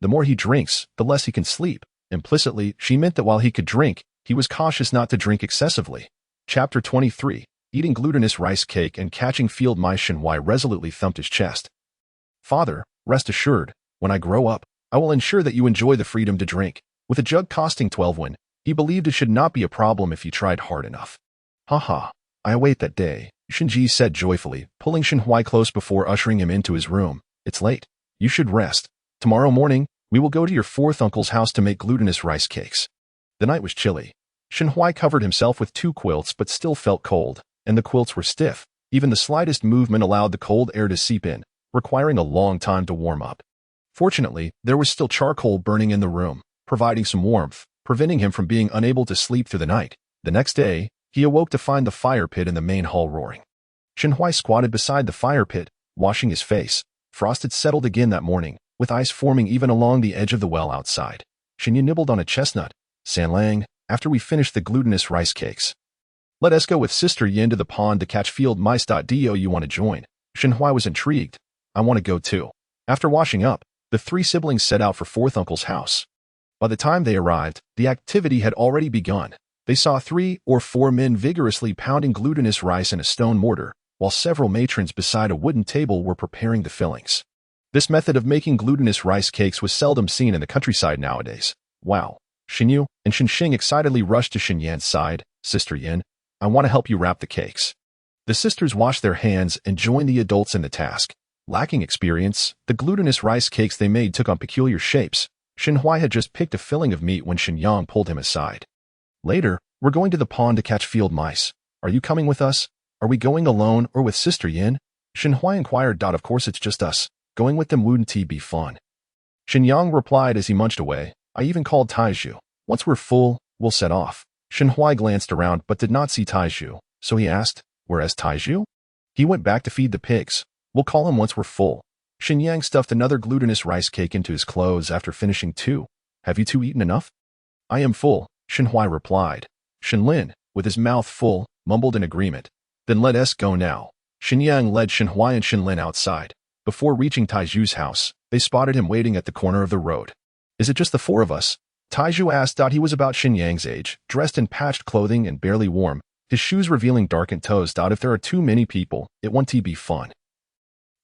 [SPEAKER 2] The more he drinks, the less he can sleep. Implicitly, she meant that while he could drink, he was cautious not to drink excessively. Chapter 23. Eating glutinous rice cake and catching field mice. Shen Huai resolutely thumped his chest. Father, rest assured, when I grow up, I will ensure that you enjoy the freedom to drink. With a jug costing 12 won, he believed it should not be a problem if you tried hard enough. Ha, I await that day, Shen Ji said joyfully, pulling Shen Huai close before ushering him into his room. It's late. You should rest. Tomorrow morning, we will go to your 4th uncle's house to make glutinous rice cakes. The night was chilly. Shen Huai covered himself with 2 quilts but still felt cold, and the quilts were stiff. Even the slightest movement allowed the cold air to seep in, requiring a long time to warm up. Fortunately, there was still charcoal burning in the room, providing some warmth, preventing him from being unable to sleep through the night. The next day, he awoke to find the fire pit in the main hall roaring. Shen Huai squatted beside the fire pit, washing his face. Frost had settled again that morning, with ice forming even along the edge of the well outside. Shen Yin nibbled on a chestnut. San Lang, after we finish the glutinous rice cakes, let us go with Sister Yin to the pond to catch field mice. Do you want to join? Shen Huai was intrigued. I want to go too. After washing up, the 3 siblings set out for 4th uncle's house. By the time they arrived, the activity had already begun. They saw 3 or 4 men vigorously pounding glutinous rice in a stone mortar, while several matrons beside a wooden table were preparing the fillings. This method of making glutinous rice cakes was seldom seen in the countryside nowadays. Wow. Shen Yu and Shen Xing excitedly rushed to Shen Yan's side. Sister Yin, I want to help you wrap the cakes. The sisters washed their hands and joined the adults in the task. Lacking experience, the glutinous rice cakes they made took on peculiar shapes. Shen Huai had just picked a filling of meat when Shen Yang pulled him aside. Later, we're going to the pond to catch field mice. Are you coming with us? Are we going alone or with Sister Yin? Shen Huai inquired. Of course it's just us. Going with them wouldn't be fun. Shen Yang replied as he munched away. I even called Taizhu. Once we're full, we'll set off. Shen Huai glanced around but did not see Taizhu, so he asked, where's Taizhu? He went back to feed the pigs. We'll call him once we're full. Shen Yang stuffed another glutinous rice cake into his clothes after finishing 2. Have you 2 eaten enough? I am full, Shenhui replied. Shenlin, with his mouth full, mumbled in agreement. Then let us go now. Shenyang led Shenhui and Shenlin outside. Before reaching Taiju's house, they spotted him waiting at the corner of the road. Is it just the four of us? Taiju asked. He was about Shenyang's age, dressed in patched clothing and barely warm, his shoes revealing darkened toes. If there are too many people, it won't be fun.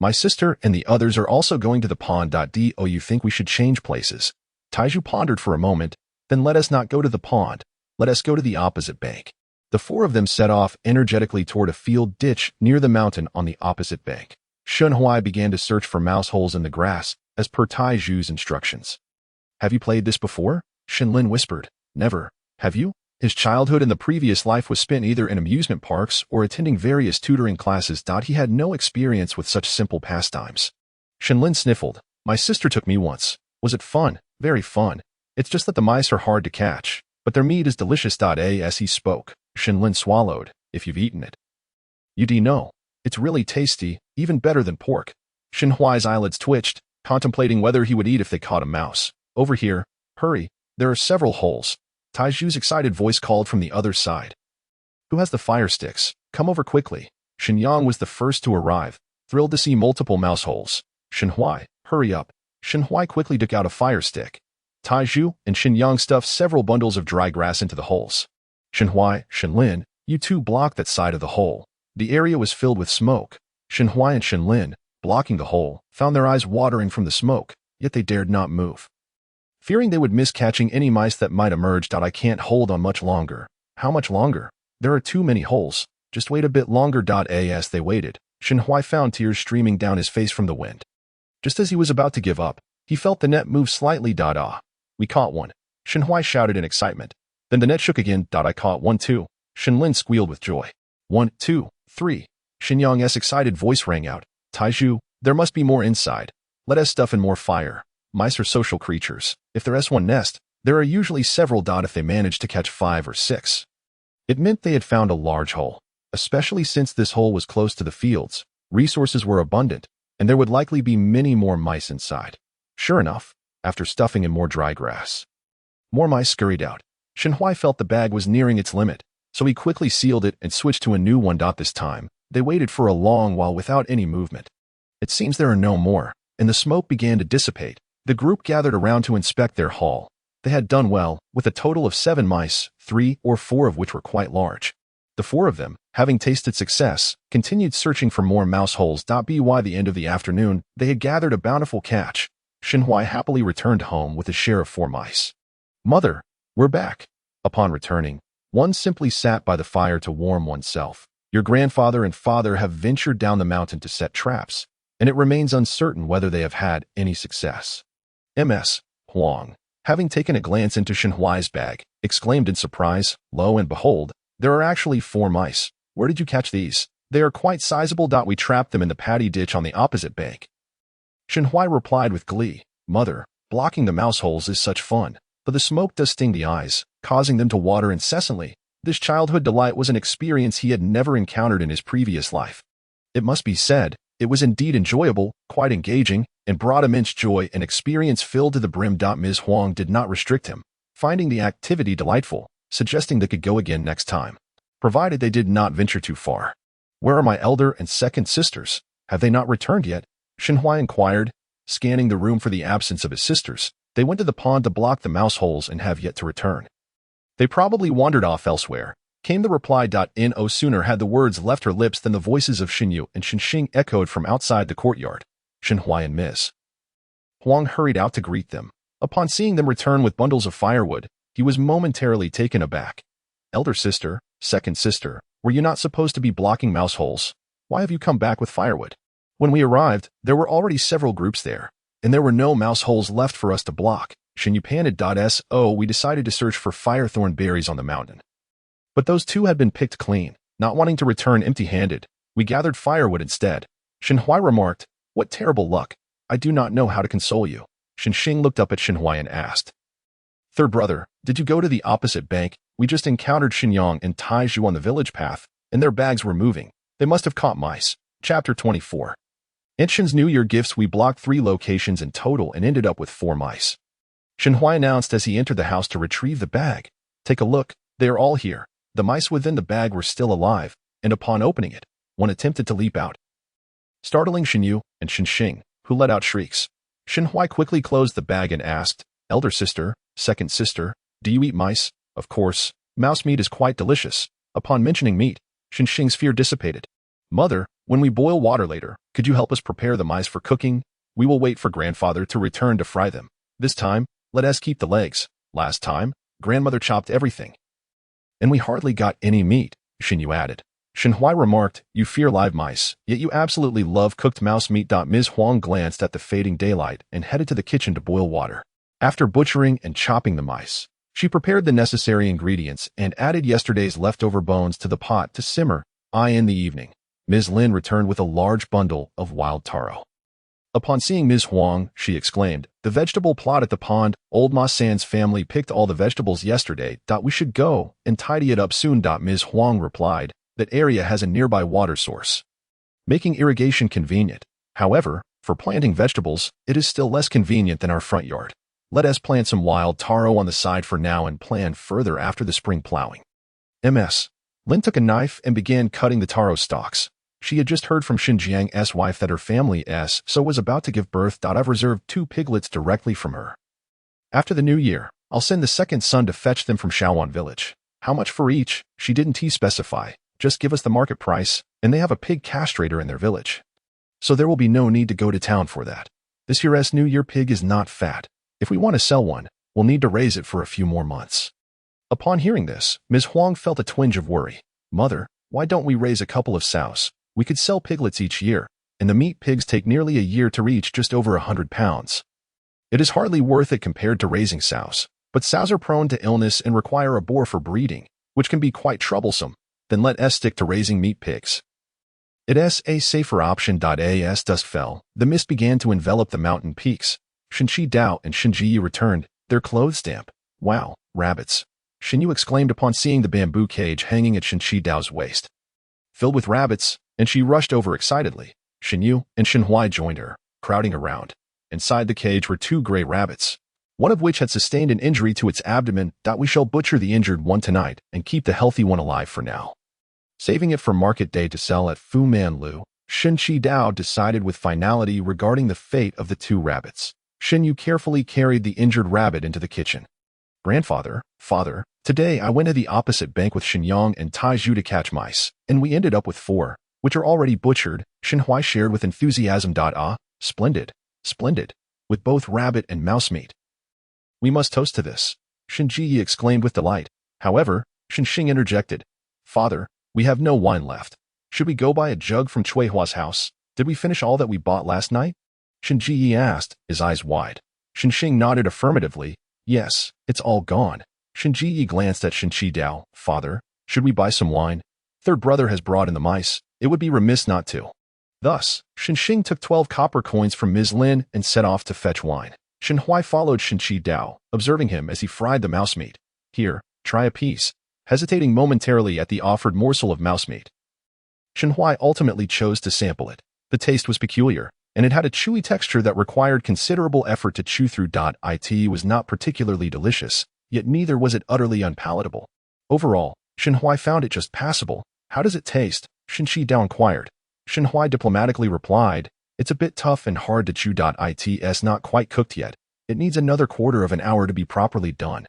[SPEAKER 2] My sister and the others are also going to the pond. Do you think we should change places? Taiju pondered for a moment. Then let us not go to the pond. Let us go to the opposite bank. The four of them set off energetically toward a field ditch near the mountain on the opposite bank. Shenhui began to search for mouse holes in the grass, as per Taiju's instructions. Have you played this before? Shenlin whispered. Never. Have you? His childhood in the previous life was spent either in amusement parks or attending various tutoring classes. He had no experience with such simple pastimes. Shenlin sniffled. My sister took me once. Was it fun? Very fun. It's just that the mice are hard to catch, but their meat is delicious. As he spoke, Shenlin swallowed. If you've eaten it. You do know. It's really tasty, even better than pork. Shenhui's eyelids twitched, contemplating whether he would eat if they caught a mouse. Over here. Hurry. There are several holes. Taiju's excited voice called from the other side. Who has the fire sticks? Come over quickly. Shenyang was the first to arrive, thrilled to see multiple mouse holes. Shenhui, hurry up. Shenhui quickly took out a fire stick. Taiju and Shenyang stuffed several bundles of dry grass into the holes. Shenhui, Shenlin, you two blocked that side of the hole. The area was filled with smoke. Shenhui and Shenlin, blocking the hole, found their eyes watering from the smoke, yet they dared not move. Fearing they would miss catching any mice that might emerge. I can't hold on much longer. How much longer? There are too many holes. Just wait a bit longer. As they waited, Shenhui found tears streaming down his face from the wind. Just as he was about to give up, he felt the net move slightly. We caught one. Shenhui shouted in excitement. Then the net shook again. I caught one too. Shenlin squealed with joy. 1, 2, 3. Shenyang's excited voice rang out. Taiju, there must be more inside. Let us stuff in more fire. Mice are social creatures. If there is one nest, there are usually several. If they managed to catch 5 or 6. It meant they had found a large hole, especially since this hole was close to the fields. Resources were abundant, and there would likely be many more mice inside. Sure enough, after stuffing in more dry grass, more mice scurried out. Shenhui felt the bag was nearing its limit, so he quickly sealed it and switched to a new one. This time, they waited for a long while without any movement. It seems there are no more, and the smoke began to dissipate. The group gathered around to inspect their haul. They had done well, with a total of 7 mice, 3 or 4 of which were quite large. The 4 of them, having tasted success, continued searching for more mouse holes. By the end of the afternoon, they had gathered a bountiful catch. Shenhui happily returned home with a share of 4 mice. Mother, we're back. Upon returning, one simply sat by the fire to warm oneself. Your grandfather and father have ventured down the mountain to set traps, and it remains uncertain whether they have had any success. Ms. Huang, having taken a glance into Shenhui's bag, exclaimed in surprise, lo and behold, there are actually 4 mice. Where did you catch these? They are quite sizable. We trapped them in the paddy ditch on the opposite bank. Shenhui replied with glee, Mother, blocking the mouse holes is such fun, but the smoke does sting the eyes, causing them to water incessantly. This childhood delight was an experience he had never encountered in his previous life. It must be said, it was indeed enjoyable, quite engaging, and brought immense joy and experience filled to the brim. Ms. Huang did not restrict him, finding the activity delightful, suggesting they could go again next time, provided they did not venture too far. Where are my elder and second sisters? Have they not returned yet? Shenhui inquired, scanning the room for the absence of his sisters. They went to the pond to block the mouse holes and have yet to return. They probably wandered off elsewhere, came the reply. No sooner had the words left her lips than the voices of Shinyu and Shinxing echoed from outside the courtyard. Shenhui and Ms. Huang hurried out to greet them. Upon seeing them return with bundles of firewood, he was momentarily taken aback. Elder sister, second sister, were you not supposed to be blocking mouse holes? Why have you come back with firewood? When we arrived, there were already several groups there, and there were no mouse holes left for us to block. Shinyu panted. We decided to search for firethorn berries on the mountain. But those 2 had been picked clean. Not wanting to return empty-handed, we gathered firewood instead. Shenhui remarked, What terrible luck. I do not know how to console you. Shinxing looked up at Shenhui and asked, Third brother, did you go to the opposite bank? We just encountered Shenyang and Taiju on the village path, and their bags were moving. They must have caught mice. Chapter 24. Enshin's New Year gifts. We blocked 3 locations in total and ended up with 4 mice. Shenhui announced as he entered the house to retrieve the bag. Take a look, they are all here. The mice within the bag were still alive, and upon opening it, one attempted to leap out, startling Shenyu and Shenxing, who let out shrieks. Shenhui quickly closed the bag and asked, Elder sister, second sister, do you eat mice? Of course, mouse meat is quite delicious. Upon mentioning meat, Shenxing's fear dissipated. Mother, when we boil water later, could you help us prepare the mice for cooking? We will wait for grandfather to return to fry them. This time, let us keep the legs. Last time, grandmother chopped everything, and we hardly got any meat, Shenyu added. Shenhui remarked, you fear live mice, yet you absolutely love cooked mouse meat. Ms. Huang glanced at the fading daylight and headed to the kitchen to boil water. After butchering and chopping the mice, she prepared the necessary ingredients and added yesterday's leftover bones to the pot to simmer. In the evening, Ms. Lin returned with a large bundle of wild taro. Upon seeing Ms. Huang, she exclaimed, the vegetable plot at the pond, old Ma San's family picked all the vegetables yesterday. We should go and tidy it up soon. Ms. Huang replied, that area has a nearby water source, making irrigation convenient. However, for planting vegetables, it is still less convenient than our front yard. Let us plant some wild taro on the side for now and plan further after the spring plowing. Ms. Lin took a knife and began cutting the taro stalks. She had just heard from Xinjiang's wife that her family was about to give birth. I've reserved 2 piglets directly from her. After the new year, I'll send the second son to fetch them from Shaowan village. How much for each? She didn't specify. Just give us the market price, and they have a pig castrator in their village. So there will be no need to go to town for that. This year's New Year pig is not fat. If we want to sell one, we'll need to raise it for a few more months. Upon hearing this, Ms. Huang felt a twinge of worry. Mother, why don't we raise a couple of sows? We could sell piglets each year, and the meat pigs take nearly a year to reach just over 100 pounds. It is hardly worth it compared to raising sows, but sows are prone to illness and require a boar for breeding, which can be quite troublesome. Then let us stick to raising meat pigs. It is a safer option. As dusk fell, the mist began to envelop the mountain peaks. Shenxi Dao and Shenji returned, their clothes damp. Wow, rabbits! Shenyu exclaimed upon seeing the bamboo cage hanging at Shenxi Dao's waist, filled with rabbits, and she rushed over excitedly. Shenyu and Shenhui joined her, crowding around. Inside the cage were 2 gray rabbits, one of which had sustained an injury to its abdomen. We shall butcher the injured one tonight and keep the healthy one alive for now, saving it for market day to sell at Fu Manlu. Shenxi Dao decided with finality regarding the fate of the 2 rabbits. Shenyu carefully carried the injured rabbit into the kitchen. Grandfather, father, today I went to the opposite bank with Shenyang and Taizhu to catch mice, and we ended up with 4, which are already butchered. Shenhui shared with enthusiasm. Splendid, splendid, with both rabbit and mouse meat. We must toast to this, Shenji exclaimed with delight. However, Shenxing interjected. Father, we have no wine left. Should we go buy a jug from Chuihua's house? Did we finish all that we bought last night? Shenji asked, his eyes wide. Shenxing nodded affirmatively. Yes, it's all gone. Shenji glanced at Shenxi Dao. Father, should we buy some wine? Third brother has brought in the mice. It would be remiss not to. Thus, Shenxing took 12 copper coins from Ms. Lin and set off to fetch wine. Shenhui followed Shenxi Dao, observing him as he fried the mouse meat. Here, try a piece. Hesitating momentarily at the offered morsel of mouse meat, Shenhui ultimately chose to sample it. The taste was peculiar, and it had a chewy texture that required considerable effort to chew through. It was not particularly delicious, yet neither was it utterly unpalatable. Overall, Shenhui found it just passable. How does it taste? Shenxi Dao inquired. Shenhui diplomatically replied, it's a bit tough and hard to chew. It's not quite cooked yet. It needs another quarter of an hour to be properly done.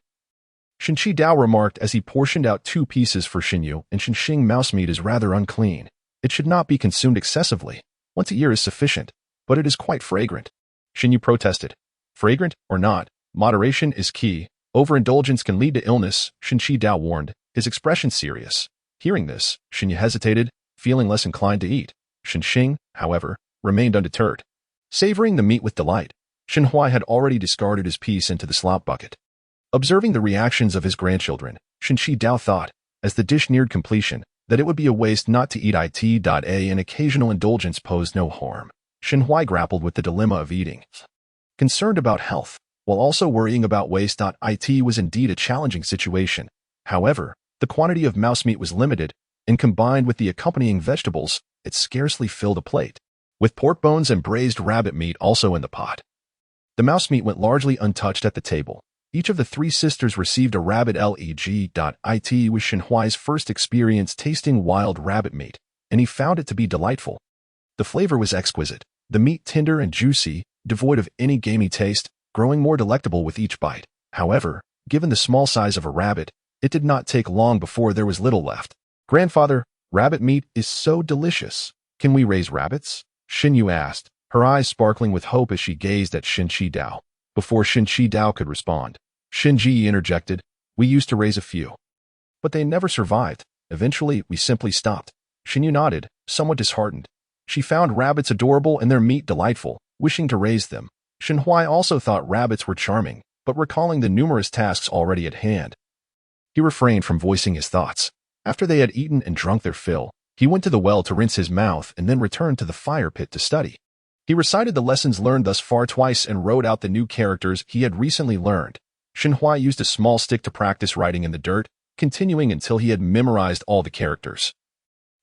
[SPEAKER 2] Shenxi Dao remarked as he portioned out 2 pieces for Shenyu, and Shenxing mouse meat is rather unclean. It should not be consumed excessively. Once a year is sufficient, but it is quite fragrant. Shenyu protested. Fragrant or not, moderation is key. Overindulgence can lead to illness, Shenxi Dao warned, his expression serious. Hearing this, Shenyu hesitated, feeling less inclined to eat. Shenxing, however, remained undeterred, savoring the meat with delight. Shenhui had already discarded his piece into the slop bucket. Observing the reactions of his grandchildren, Shenxi Dao thought, as the dish neared completion, that it would be a waste not to eat. An occasional indulgence posed no harm. Shenhui grappled with the dilemma of eating, concerned about health, while also worrying about waste. It was indeed a challenging situation. However, the quantity of mouse meat was limited, and combined with the accompanying vegetables, it scarcely filled a plate, with pork bones and braised rabbit meat also in the pot. The mouse meat went largely untouched at the table. Each of the three sisters received a rabbit leg.it was Shenhuai's first experience tasting wild rabbit meat, and he found it to be delightful. The flavor was exquisite, the meat tender and juicy, devoid of any gamey taste, growing more delectable with each bite. However, given the small size of a rabbit, it did not take long before there was little left. "Grandfather, rabbit meat is so delicious. Can we raise rabbits?" Shin Yu asked, her eyes sparkling with hope as she gazed at Shin Chi Dao. Before Shin Chi Dao could respond, Shin Ji interjected, "We used to raise a few, but they never survived. Eventually, we simply stopped." Shin Yu nodded, somewhat disheartened. She found rabbits adorable and their meat delightful, wishing to raise them. Shen Huai also thought rabbits were charming, but recalling the numerous tasks already at hand, he refrained from voicing his thoughts. After they had eaten and drunk their fill, he went to the well to rinse his mouth and then returned to the fire pit to study. He recited the lessons learned thus far twice and wrote out the new characters he had recently learned. Shen Huai used a small stick to practice writing in the dirt, continuing until he had memorized all the characters,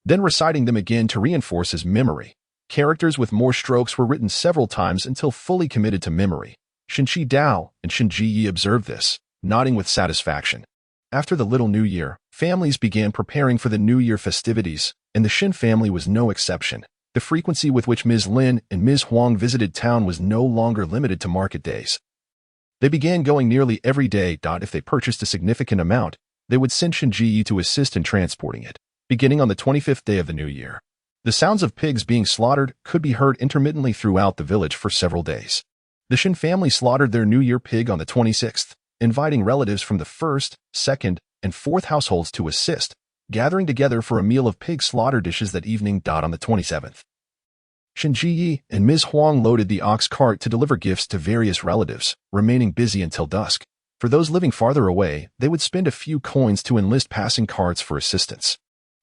[SPEAKER 2] then reciting them again to reinforce his memory. Characters with more strokes were written several times until fully committed to memory. Shin Chi Dao and Shin Ji Yi observed this, nodding with satisfaction. After the Little New Year, families began preparing for the New Year festivities, and the Shin family was no exception. The frequency with which Ms. Lin and Ms. Huang visited town was no longer limited to market days. They began going nearly every day. If they purchased a significant amount, they would send Shin Ji Yi to assist in transporting it. Beginning on the 25th day of the New Year, the sounds of pigs being slaughtered could be heard intermittently throughout the village for several days. The Shin family slaughtered their New Year pig on the 26th, inviting relatives from the first, second, and fourth households to assist, gathering together for a meal of pig slaughter dishes that evening. On the 27th, Shin Ji Yi and Ms. Huang loaded the ox cart to deliver gifts to various relatives, remaining busy until dusk. For those living farther away, they would spend a few coins to enlist passing carts for assistance.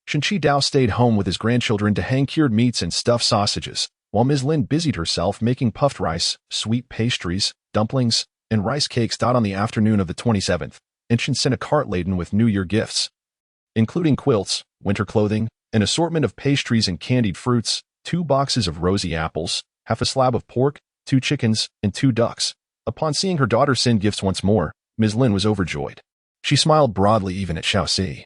[SPEAKER 2] Shin Chi Dao stayed home with his grandchildren to hang cured meats and stuffed sausages, while Ms. Lin busied herself making puffed rice, sweet pastries, dumplings, and rice cakes. On the afternoon of the 27th, Shin sent a cart laden with New Year gifts, including quilts, winter clothing, an assortment of pastries and candied fruits, 2 boxes of rosy apples, half a slab of pork, 2 chickens, and 2 ducks. Upon seeing her daughter send gifts once more, Ms. Lin was overjoyed. She smiled broadly even at Xiaoxi,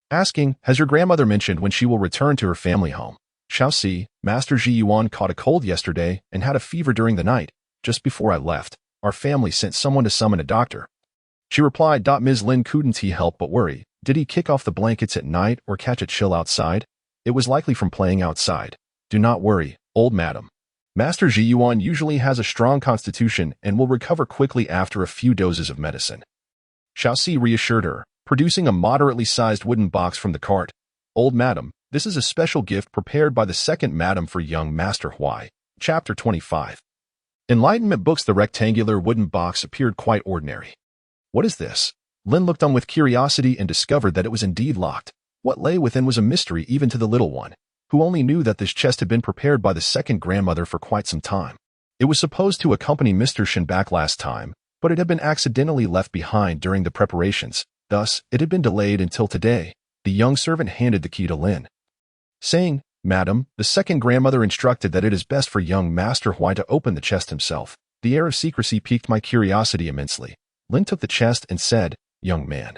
[SPEAKER 2] asking, "Has your grandmother mentioned when she will return to her family home?" "Xiaoxi, Master Ji Yuan caught a cold yesterday and had a fever during the night. Just before I left, our family sent someone to summon a doctor," she replied. Ms. Lin couldn't help but worry. Did he kick off the blankets at night or catch a chill outside? It was likely from playing outside. "Do not worry, old madam. Master Ji Yuan usually has a strong constitution and will recover quickly after a few doses of medicine," Xiaoxi reassured her, producing a moderately sized wooden box from the cart. "Old madam, this is a special gift prepared by the second madam for young Master Huai." Chapter 25. Enlightenment Books. The rectangular wooden box appeared quite ordinary. "What is this?" Lin looked on with curiosity and discovered that it was indeed locked. What lay within was a mystery even to the little one, who only knew that this chest had been prepared by the second grandmother for quite some time. It was supposed to accompany Mr. Shin back last time, but it had been accidentally left behind during the preparations. Thus, it had been delayed until today. The young servant handed the key to Lin, saying, "Madam, the second grandmother instructed that it is best for young Master Huai to open the chest himself." The air of secrecy piqued my curiosity immensely. Lin took the chest and said, "Young man,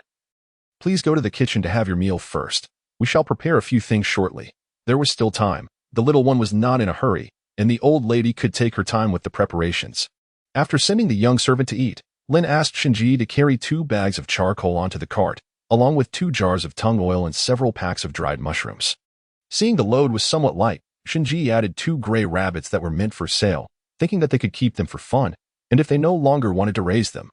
[SPEAKER 2] please go to the kitchen to have your meal first. We shall prepare a few things shortly." There was still time. The little one was not in a hurry, and the old lady could take her time with the preparations. After sending the young servant to eat, Lin asked Shinji to carry 2 bags of charcoal onto the cart, along with 2 jars of tung oil and several packs of dried mushrooms. Seeing the load was somewhat light, Shinji added 2 gray rabbits that were meant for sale, thinking that they could keep them for fun, and if they no longer wanted to raise them,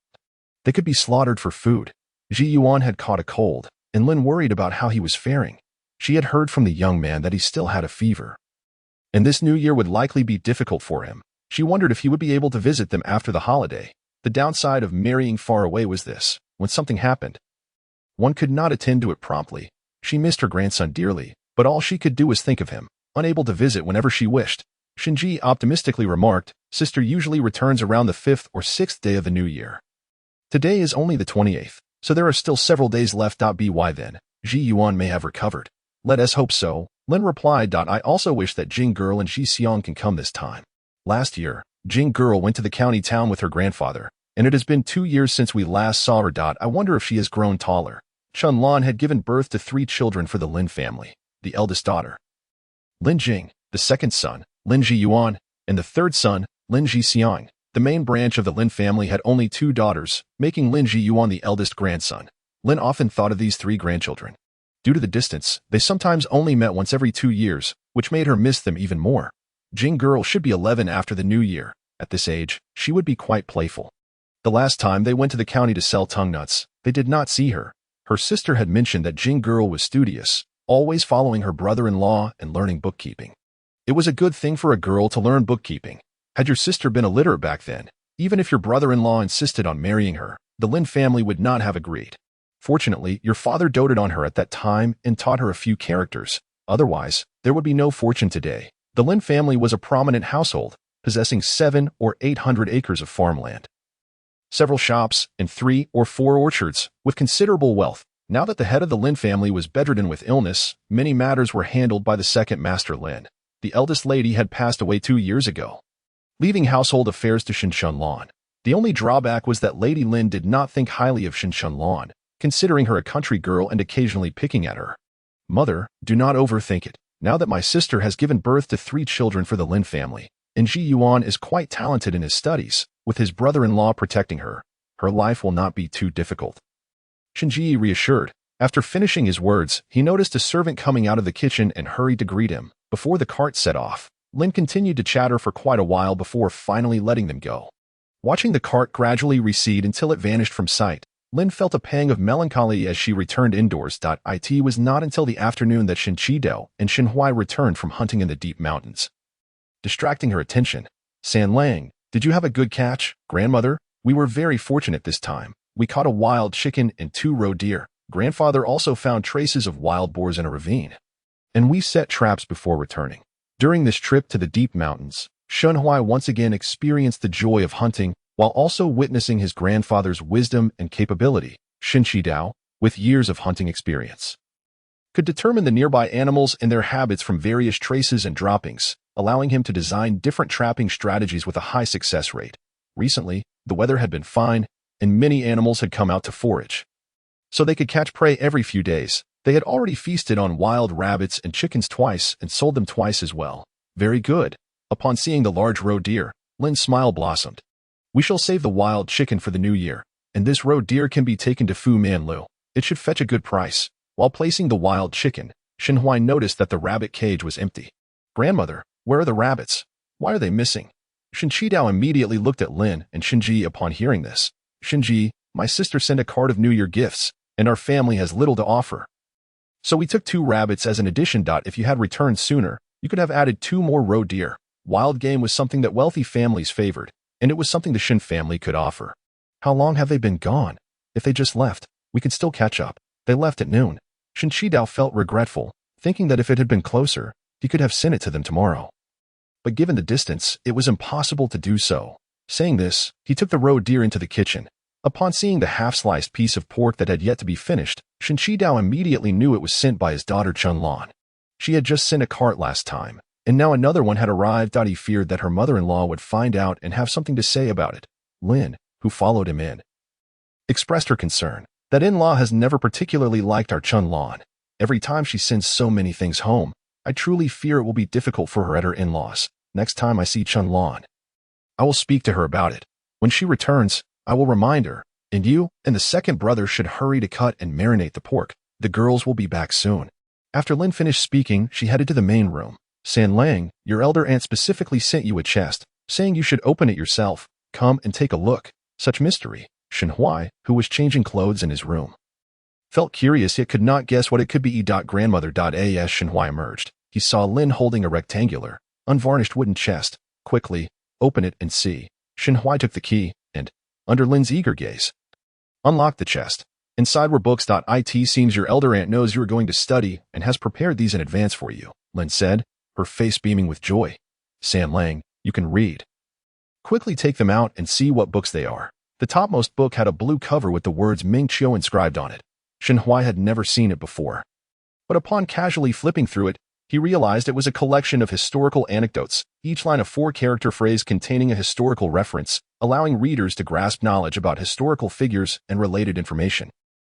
[SPEAKER 2] they could be slaughtered for food. Ji Yuan had caught a cold, and Lin worried about how he was faring. She had heard from the young man that he still had a fever, and this new year would likely be difficult for him. She wondered if he would be able to visit them after the holiday. The downside of marrying far away was this: when something happened, one could not attend to it promptly. She missed her grandson dearly, but all she could do was think of him, unable to visit whenever she wished. Shinji optimistically remarked, "Sister usually returns around the 5th or 6th day of the new year. Today is only the 28th, so there are still several days left. By then, Ji Yuan may have recovered." "Let us hope so," Lin replied. "I also wish that Jing Girl and Ji Xiang can come this time. Last year, Jing girl went to the county town with her grandfather, and it has been 2 years since we last saw her. I wonder if she has grown taller. Chun Lan had given birth to 3 children for the Lin family. The eldest daughter, Lin Jing, the second son, Lin Ji Yuan, and the third son, Lin Ji Xiang. The main branch of the Lin family had only 2 daughters, making Lin Ji Yuan the eldest grandson. Lin often thought of these 3 grandchildren. Due to the distance, they sometimes only met once every 2 years, which made her miss them even more. Jing girl should be 11 after the new year. At this age, she would be quite playful. The last time they went to the county to sell tongue nuts, they did not see her. Her sister had mentioned that Jing girl was studious, always following her brother-in-law and learning bookkeeping. It was a good thing for a girl to learn bookkeeping. Had your sister been illiterate back then, even if your brother-in-law insisted on marrying her, the Lin family would not have agreed. Fortunately, your father doted on her at that time and taught her a few characters. Otherwise, there would be no fortune today. The Lin family was a prominent household, possessing 700 or 800 acres of farmland, several shops, and 3 or 4 orchards, with considerable wealth. Now that the head of the Lin family was bedridden with illness, many matters were handled by the second master Lin. The eldest lady had passed away 2 years ago, leaving household affairs to Shin Chun Lan. The only drawback was that Lady Lin did not think highly of Shin Chun Lan, considering her a country girl and occasionally picking at her. Mother, do not overthink it. Now that my sister has given birth to 3 children for the Lin family, and Ji Yuan is quite talented in his studies, with his brother-in-law protecting her, her life will not be too difficult. Shinji reassured. After finishing his words, he noticed a servant coming out of the kitchen and hurried to greet him. Before the cart set off, Lin continued to chatter for quite a while before finally letting them go. Watching the cart gradually recede until it vanished from sight, Lin felt a pang of melancholy as she returned indoors. It was not until the afternoon that Shin Qidao and Shin Huai returned from hunting in the deep mountains. Distracting her attention, San Lang, did you have a good catch, grandmother? We were very fortunate this time. We caught a wild chicken and 2 roe deer. Grandfather also found traces of wild boars in a ravine, and we set traps before returning. During this trip to the deep mountains, Shun Huai once again experienced the joy of hunting while also witnessing his grandfather's wisdom and capability. Shin Qidao, with years of hunting experience, could determine the nearby animals and their habits from various traces and droppings, allowing him to design different trapping strategies with a high success rate. Recently, the weather had been fine, and many animals had come out to forage, so they could catch prey every few days. They had already feasted on wild rabbits and chickens twice and sold them twice as well. Very good. Upon seeing the large roe deer, Lin's smile blossomed. We shall save the wild chicken for the new year, and this roe deer can be taken to Fu Manlu. It should fetch a good price. While placing the wild chicken, Shin Huai noticed that the rabbit cage was empty. Grandmother, where are the rabbits? Why are they missing? Shin Qidao immediately looked at Lin and Shinji upon hearing this. Shinji, my sister sent a card of New Year gifts, and our family has little to offer. So we took 2 rabbits as an addition. If you had returned sooner, you could have added 2 more roe deer. Wild game was something that wealthy families favored, and it was something the Shin family could offer. How long have they been gone? If they just left, we could still catch up. They left at noon. Shin Qidao felt regretful, thinking that if it had been closer, he could have sent it to them tomorrow. But given the distance, it was impossible to do so. Saying this, he took the roe deer into the kitchen. Upon seeing the half-sliced piece of pork that had yet to be finished, Shin Qidao immediately knew it was sent by his daughter Chun Lan. She had just sent a cart last time, and now another one had arrived. He feared that her mother-in-law would find out and have something to say about it. Lin, who followed him in, expressed her concern. That in-law has never particularly liked our Chun Lan. Every time she sends so many things home, I truly fear it will be difficult for her at her in-laws. Next time I see Chun Lan, I will speak to her about it. When she returns, I will remind her, and you and the second brother should hurry to cut and marinate the pork. The girls will be back soon. After Lin finished speaking, she headed to the main room. San Lang, your elder aunt specifically sent you a chest, saying you should open it yourself. Come and take a look. Such mystery. Shin Huai, who was changing clothes in his room, felt curious yet could not guess what it could be. Grandmother. As Shin Huai emerged, he saw Lin holding a rectangular, unvarnished wooden chest. Quickly, open it and see. Shin Huai took the key and, under Lin's eager gaze, unlocked the chest. Inside were books. It seems your elder aunt knows you are going to study and has prepared these in advance for you, Lin said, her face beaming with joy. San Lang, you can read. Quickly take them out and see what books they are. The topmost book had a blue cover with the words Ming Chiu inscribed on it. Shin Huai had never seen it before, but upon casually flipping through it, He realized it was a collection of historical anecdotes, each line a four-character phrase containing a historical reference, allowing readers to grasp knowledge about historical figures and related information.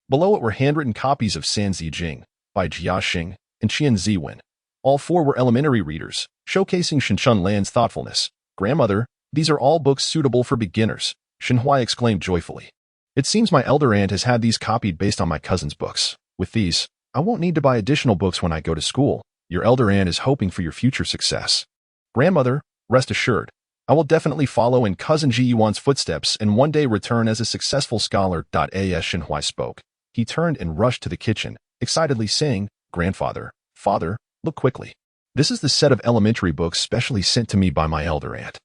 [SPEAKER 2] Below it were handwritten copies of San Zi Jing by Jia Xing and Qian Ziwen. All four were elementary readers, showcasing Shenshun Lan's thoughtfulness. "Grandmother, these are all books suitable for beginners," Shenhui exclaimed joyfully. "It seems my elder aunt has had these copied based on my cousin's books. With these, I won't need to buy additional books when I go to school. Your elder aunt is hoping for your future success. Grandmother, rest assured, I will definitely follow in cousin Ji Yuan's footsteps and one day return as a successful scholar." As Shenhui spoke, he turned and rushed to the kitchen, excitedly saying, "Grandfather, father, look quickly. This is the set of elementary books specially sent to me by my elder aunt."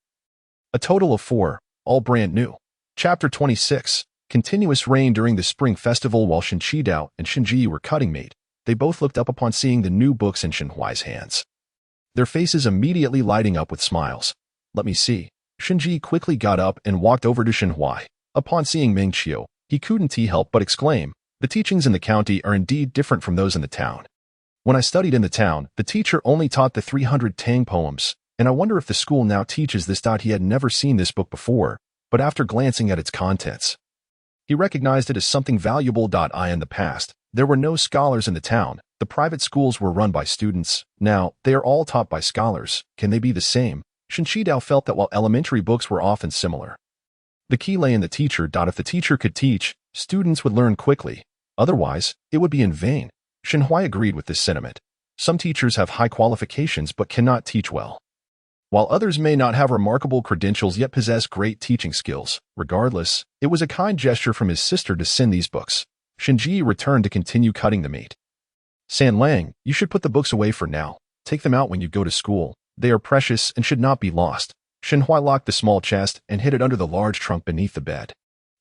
[SPEAKER 2] A total of 4, all brand new. Chapter 26. Continuous rain during the spring festival. While Shen Qidao and Shen Ji were cutting meat, they both looked up upon seeing the new books in Shenhuai's hands. Their faces immediately lighting up with smiles. "Let me see." Shen Ji quickly got up and walked over to Shenhui. Upon seeing Meng Qiu, he couldn't help but exclaim, "The teachings in the county are indeed different from those in the town. When I studied in the town, the teacher only taught the 300 Tang poems, and I wonder if the school now teaches this." He had never seen this book before, but after glancing at its contents, he recognized it as something valuable. In the past, there were no scholars in the town. The private schools were run by students. Now, they are all taught by scholars. Can they be the same? Shen Qidao felt that while elementary books were often similar, the key lay in the teacher. If the teacher could teach, students would learn quickly. Otherwise, it would be in vain. Shenhui agreed with this sentiment. Some teachers have high qualifications but cannot teach well, while others may not have remarkable credentials yet possess great teaching skills. Regardless, it was a kind gesture from his sister to send these books. Shenji returned to continue cutting the meat. "San Lang, you should put the books away for now. Take them out when you go to school. They are precious and should not be lost." Shenhui locked the small chest and hid it under the large trunk beneath the bed.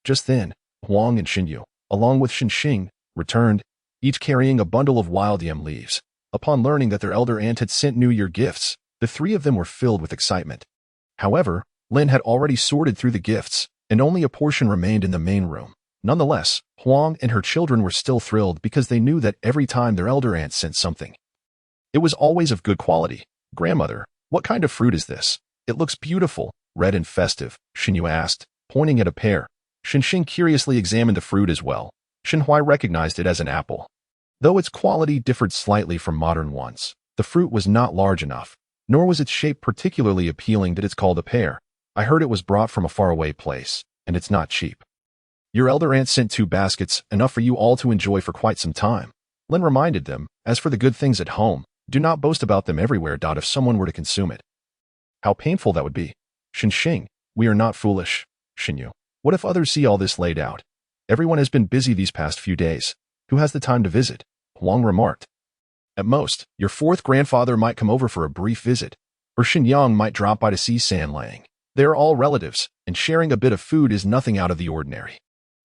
[SPEAKER 2] Just then, Huang and Xinyu, along with Shenxing, returned, each carrying a bundle of wild yam leaves. Upon learning that their elder aunt had sent New Year gifts, the three of them were filled with excitement. However, Lin had already sorted through the gifts, and only a portion remained in the main room. Nonetheless, Huang and her children were still thrilled because they knew that every time their elder aunt sent something, it was always of good quality. "Grandmother, what kind of fruit is this? It looks beautiful, red and festive," Xinyu asked, pointing at a pear. Shenxing curiously examined the fruit as well. Shenhui recognized it as an apple. Though its quality differed slightly from modern ones, the fruit was not large enough, nor was its shape particularly appealing that it's called a pear. "I heard it was brought from a faraway place, and it's not cheap. Your elder aunt sent 2 baskets, enough for you all to enjoy for quite some time." Lin reminded them, "As for the good things at home, do not boast about them everywhere. If someone were to consume it, how painful that would be." "Shenxing, we are not foolish." "Xinyu, what if others see all this laid out? Everyone has been busy these past few days. Who has the time to visit?" Huang remarked. "At most, your 4th grandfather might come over for a brief visit, or Xinyang might drop by to see San Lang. They are all relatives, and sharing a bit of food is nothing out of the ordinary."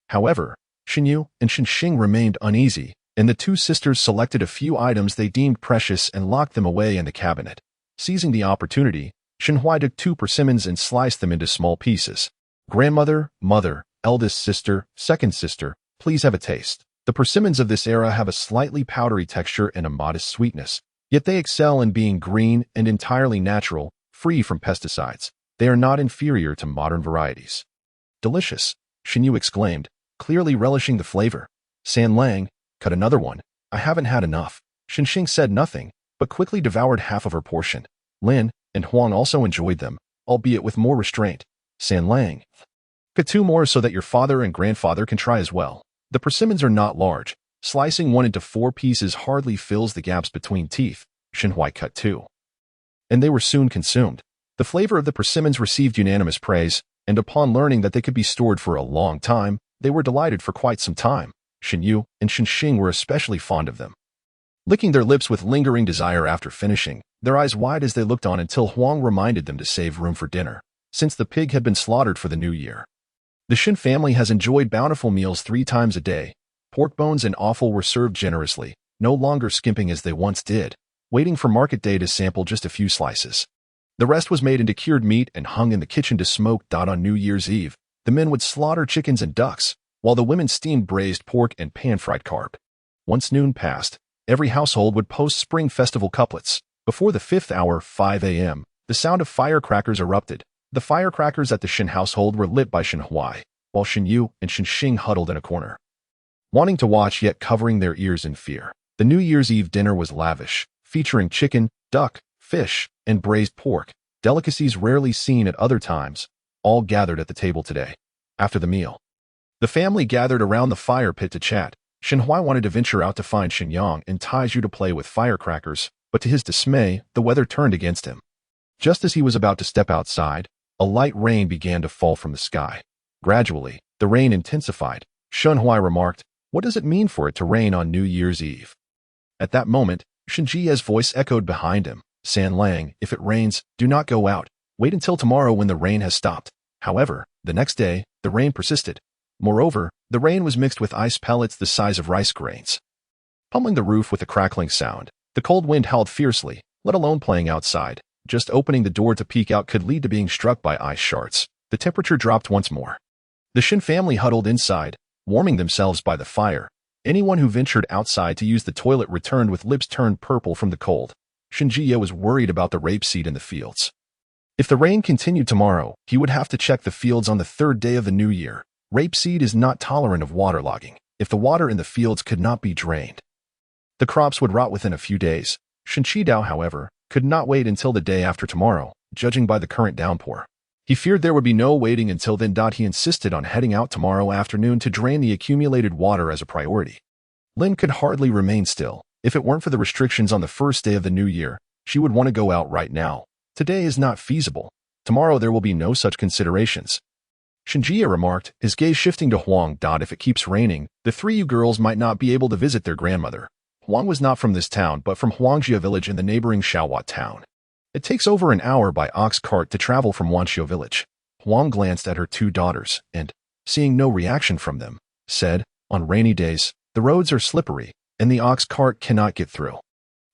[SPEAKER 2] However, Xinyu and Shenxing remained uneasy, and the 2 sisters selected a few items they deemed precious and locked them away in the cabinet. Seizing the opportunity, Shenhui took 2 persimmons and sliced them into small pieces. "Grandmother, mother, eldest sister, second sister, please have a taste." The persimmons of this era have a slightly powdery texture and a modest sweetness, yet they excel in being green and entirely natural, free from pesticides. They are not inferior to modern varieties. "Delicious," Xinyu exclaimed, clearly relishing the flavor. "San Lang, cut another one. I haven't had enough." Shenxing said nothing, but quickly devoured half of her portion. Lin and Huang also enjoyed them, albeit with more restraint. "San Lang, cut 2 more so that your father and grandfather can try as well." The persimmons are not large. Slicing one into 4 pieces hardly fills the gaps between teeth. Shenhui cut 2, and they were soon consumed. The flavor of the persimmons received unanimous praise, and upon learning that they could be stored for a long time, they were delighted for quite some time. Xinyu and Shenxing were especially fond of them, licking their lips with lingering desire after finishing, their eyes wide as they looked on until Huang reminded them to save room for dinner, since the pig had been slaughtered for the new year. The Shen family has enjoyed bountiful meals 3 times a day. Pork bones and offal were served generously, no longer skimping as they once did, waiting for market day to sample just a few slices. The rest was made into cured meat and hung in the kitchen to smoke. On New Year's Eve, the men would slaughter chickens and ducks, while the women steamed braised pork and pan-fried carp. Once noon passed, every household would post spring festival couplets. Before the 5th hour, 5 a.m., the sound of firecrackers erupted. The firecrackers at the Shin household were lit by Shin Huai, while Shin Yu and Shin Xing huddled in a corner, wanting to watch yet covering their ears in fear. The New Year's Eve dinner was lavish, featuring chicken, duck, fish, and braised pork, delicacies rarely seen at other times, all gathered at the table today. After the meal, the family gathered around the fire pit to chat. Shin Huai wanted to venture out to find Shin Yang and Taiju to play with firecrackers, but to his dismay, the weather turned against him. Just as he was about to step outside, a light rain began to fall from the sky. Gradually, the rain intensified. Shin Huai remarked, "What does it mean for it to rain on New Year's Eve?" At that moment, Shin Jie's voice echoed behind him. "San Lang, if it rains, do not go out. Wait until tomorrow when the rain has stopped." However, the next day, the rain persisted. Moreover, the rain was mixed with ice pellets the size of rice grains, pummeling the roof with a crackling sound. The cold wind howled fiercely, let alone playing outside. Just opening the door to peek out could lead to being struck by ice shards. The temperature dropped once more. The Shin family huddled inside, warming themselves by the fire. Anyone who ventured outside to use the toilet returned with lips turned purple from the cold. Shin Jie was worried about the rapeseed in the fields. If the rain continued tomorrow, he would have to check the fields on the 3rd day of the new year. Rapeseed is not tolerant of waterlogging. If the water in the fields could not be drained, the crops would rot within a few days. Shin Qidao, however, could not wait until the day after tomorrow, judging by the current downpour. He feared there would be no waiting until then. He insisted on heading out tomorrow afternoon to drain the accumulated water as a priority. Lin could hardly remain still. If it weren't for the restrictions on the 1st day of the new year, she would want to go out right now. Today is not feasible. Tomorrow there will be no such considerations. Shin Jie remarked, his gaze shifting to Huang. If it keeps raining, the 3 you girls might not be able to visit their grandmother. Huang was not from this town but from Huangjia village in the neighboring Shaohua town. It takes over an hour by ox cart to travel from Wanxiu village. Huang glanced at her 2 daughters and, seeing no reaction from them, said, "On rainy days, the roads are slippery and the ox cart cannot get through.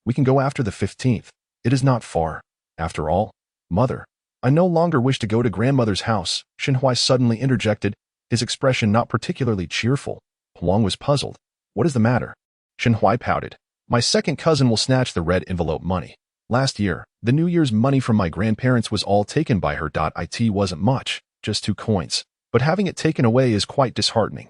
[SPEAKER 2] We can go after the 15th. It is not far. After all, mother, I no longer wish to go to grandmother's house." Shin Huai suddenly interjected, his expression not particularly cheerful. Huang was puzzled. "What is the matter?" Shin Huai pouted. "My second cousin will snatch the red envelope money. Last year, the New Year's money from my grandparents was all taken by her. It wasn't much, just 2 coins, but having it taken away is quite disheartening.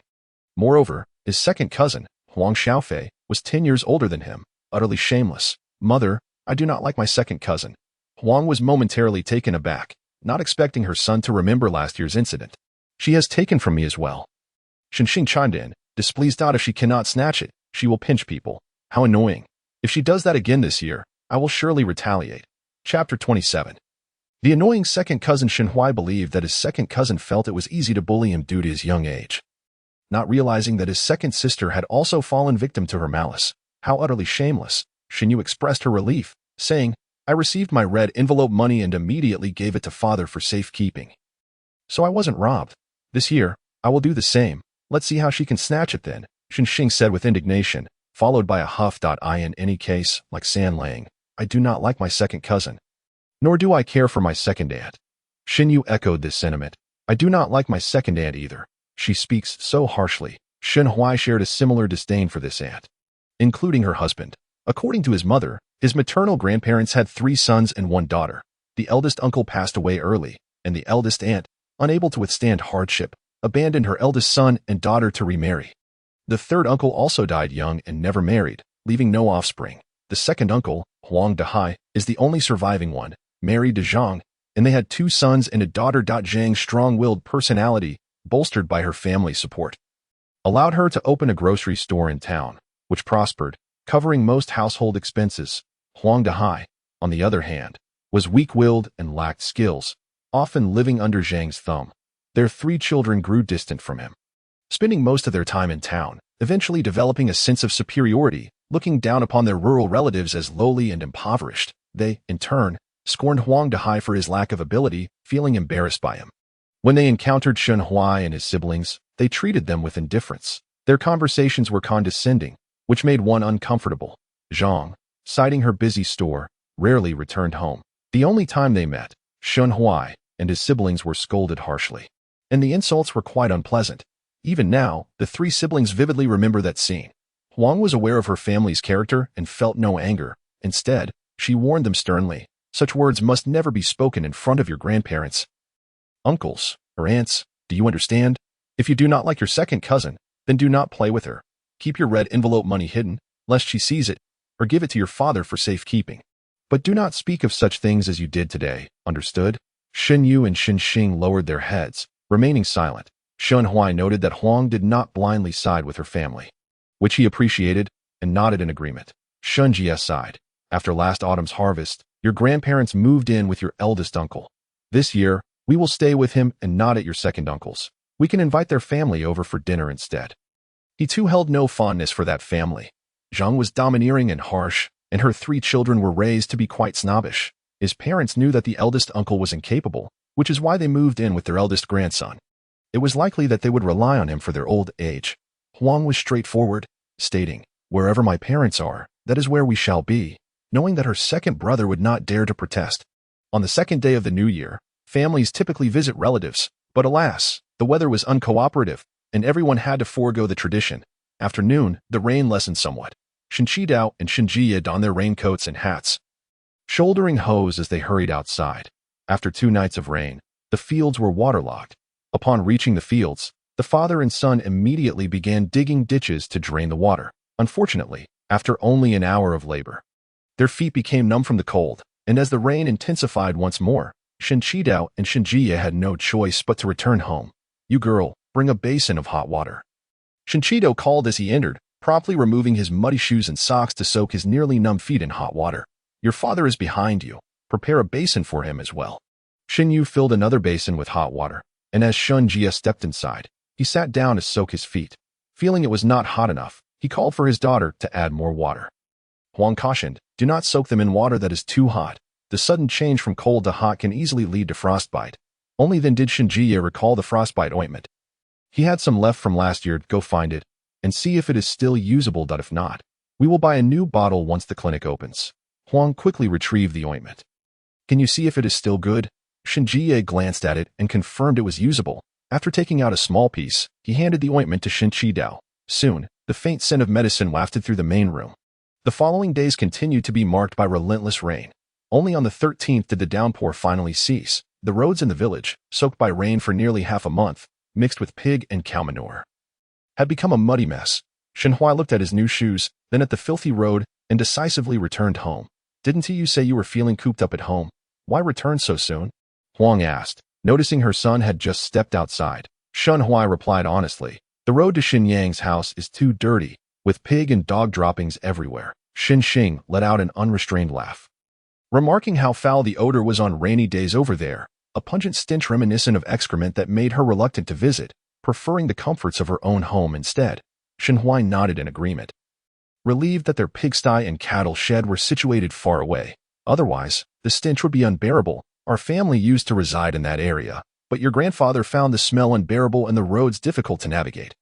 [SPEAKER 2] Moreover, his second cousin, Huang Xiaofei, was 10 years older than him, utterly shameless. Mother, I do not like my second cousin." Huang was momentarily taken aback, not expecting her son to remember last year's incident. "She has taken from me as well." Shin Xing chimed in, displeased. "If she cannot snatch it, she will pinch people. How annoying. If she does that again this year, I will surely retaliate." Chapter 27. The annoying second cousin. Shin Huai believed that his second cousin felt it was easy to bully him due to his young age, not realizing that his second sister had also fallen victim to her malice. How utterly shameless. Shin Yu expressed her relief, saying, "I received my red envelope money and immediately gave it to father for safekeeping. So I wasn't robbed. This year, I will do the same. Let's see how she can snatch it then," Shin Xing said with indignation, followed by a huff. "In any case, like San Lang, I do not like my second cousin. Nor do I care for my second aunt." Shin Yu echoed this sentiment. "I do not like my second aunt either. She speaks so harshly." Shin Huai shared a similar disdain for this aunt, including her husband. According to his mother, his maternal grandparents had 3 sons and 1 daughter. The eldest uncle passed away early, and the eldest aunt, unable to withstand hardship, abandoned her eldest son and daughter to remarry. The 3rd uncle also died young and never married, leaving no offspring. The 2nd uncle, Huang Dahai, is the only surviving one, married to Zhang, and they had 2 sons and a daughter. Zhang's strong-willed personality, bolstered by her family's support, allowed her to open a grocery store in town, which prospered, covering most household expenses. Huang Dahai, on the other hand, was weak-willed and lacked skills, often living under Zhang's thumb. Their 3 children grew distant from him, spending most of their time in town, eventually developing a sense of superiority, looking down upon their rural relatives as lowly and impoverished. They, in turn, scorned Huang Dahai for his lack of ability, feeling embarrassed by him. When they encountered Shin Huai and his siblings, they treated them with indifference. Their conversations were condescending, which made one uncomfortable. Zhang, citing her busy store, rarely returned home. The only time they met, Shin Huai and his siblings were scolded harshly, and the insults were quite unpleasant. Even now, the 3 siblings vividly remember that scene. Huang was aware of her family's character and felt no anger. Instead, She warned them sternly. Such words must never be spoken in front of your grandparents, uncles, or aunts. Do you understand? If you do not like your second cousin, then do not play with her. Keep your red envelope money hidden, lest she sees it, or give it to your father for safekeeping. But do not speak of such things as you did today, understood? Shen Yu and Shen Xing lowered their heads, remaining silent. Shen Huai noted that Huang did not blindly side with her family, which he appreciated, and nodded in agreement. Shen Jie sighed. After last autumn's harvest, your grandparents moved in with your eldest uncle. This year, we will stay with him and not at your second uncle's. We can invite their family over for dinner instead. He too held no fondness for that family. Zhang was domineering and harsh, and her 3 children were raised to be quite snobbish. His parents knew that the eldest uncle was incapable, which is why they moved in with their eldest grandson. It was likely that they would rely on him for their old age. Huang was straightforward, stating, "Wherever my parents are, that is where we shall be," knowing that her second brother would not dare to protest. On the second day of the new year, families typically visit relatives, but alas, the weather was uncooperative, and everyone had to forego the tradition. After noon, the rain lessened somewhat. Shen Qidao and Shen Jie donned their raincoats and hats, shouldering hose as they hurried outside. After 2 nights of rain, the fields were waterlogged. Upon reaching the fields, the father and son immediately began digging ditches to drain the water. Unfortunately, after only an hour of labor, their feet became numb from the cold, and as the rain intensified once more, Shen Qidao and Shen Jie had no choice but to return home. "You girl, bring a basin of hot water," Shen Qidao called as he entered, promptly removing his muddy shoes and socks to soak his nearly numb feet in hot water. "Your father is behind you. Prepare a basin for him as well." Shen Yu filled another basin with hot water, and as Shen Jie stepped inside, he sat down to soak his feet. Feeling it was not hot enough, he called for his daughter to add more water. Huang cautioned, "Do not soak them in water that is too hot. The sudden change from cold to hot can easily lead to frostbite." Only then did Shen Jie recall the frostbite ointment. He had some left from last year. "Go find it, and see if it is still usable. If not, we will buy a new bottle once the clinic opens." Huang quickly retrieved the ointment. "Can you see if it is still good?" Shen Jie glanced at it and confirmed it was usable. After taking out a small piece, he handed the ointment to Shen Qidao. Soon, the faint scent of medicine wafted through the main room. The following days continued to be marked by relentless rain. Only on the 13th did the downpour finally cease. The roads in the village, soaked by rain for nearly half a month, mixed with pig and cow manure, had become a muddy mess. Shen Huai looked at his new shoes, then at the filthy road, and decisively returned home. "Didn't you say you were feeling cooped up at home? Why return so soon?" Huang asked, noticing her son had just stepped outside. Shen Huai replied honestly, "The road to Xin Yang's house is too dirty, with pig and dog droppings everywhere." Shen Xing let out an unrestrained laugh, remarking how foul the odor was on rainy days over there, a pungent stench reminiscent of excrement that made her reluctant to visit, preferring the comforts of her own home instead. Shen Huai nodded in agreement, relieved that their pigsty and cattle shed were situated far away. "Otherwise, the stench would be unbearable. Our family used to reside in that area, but your grandfather found the smell unbearable and the roads difficult to navigate,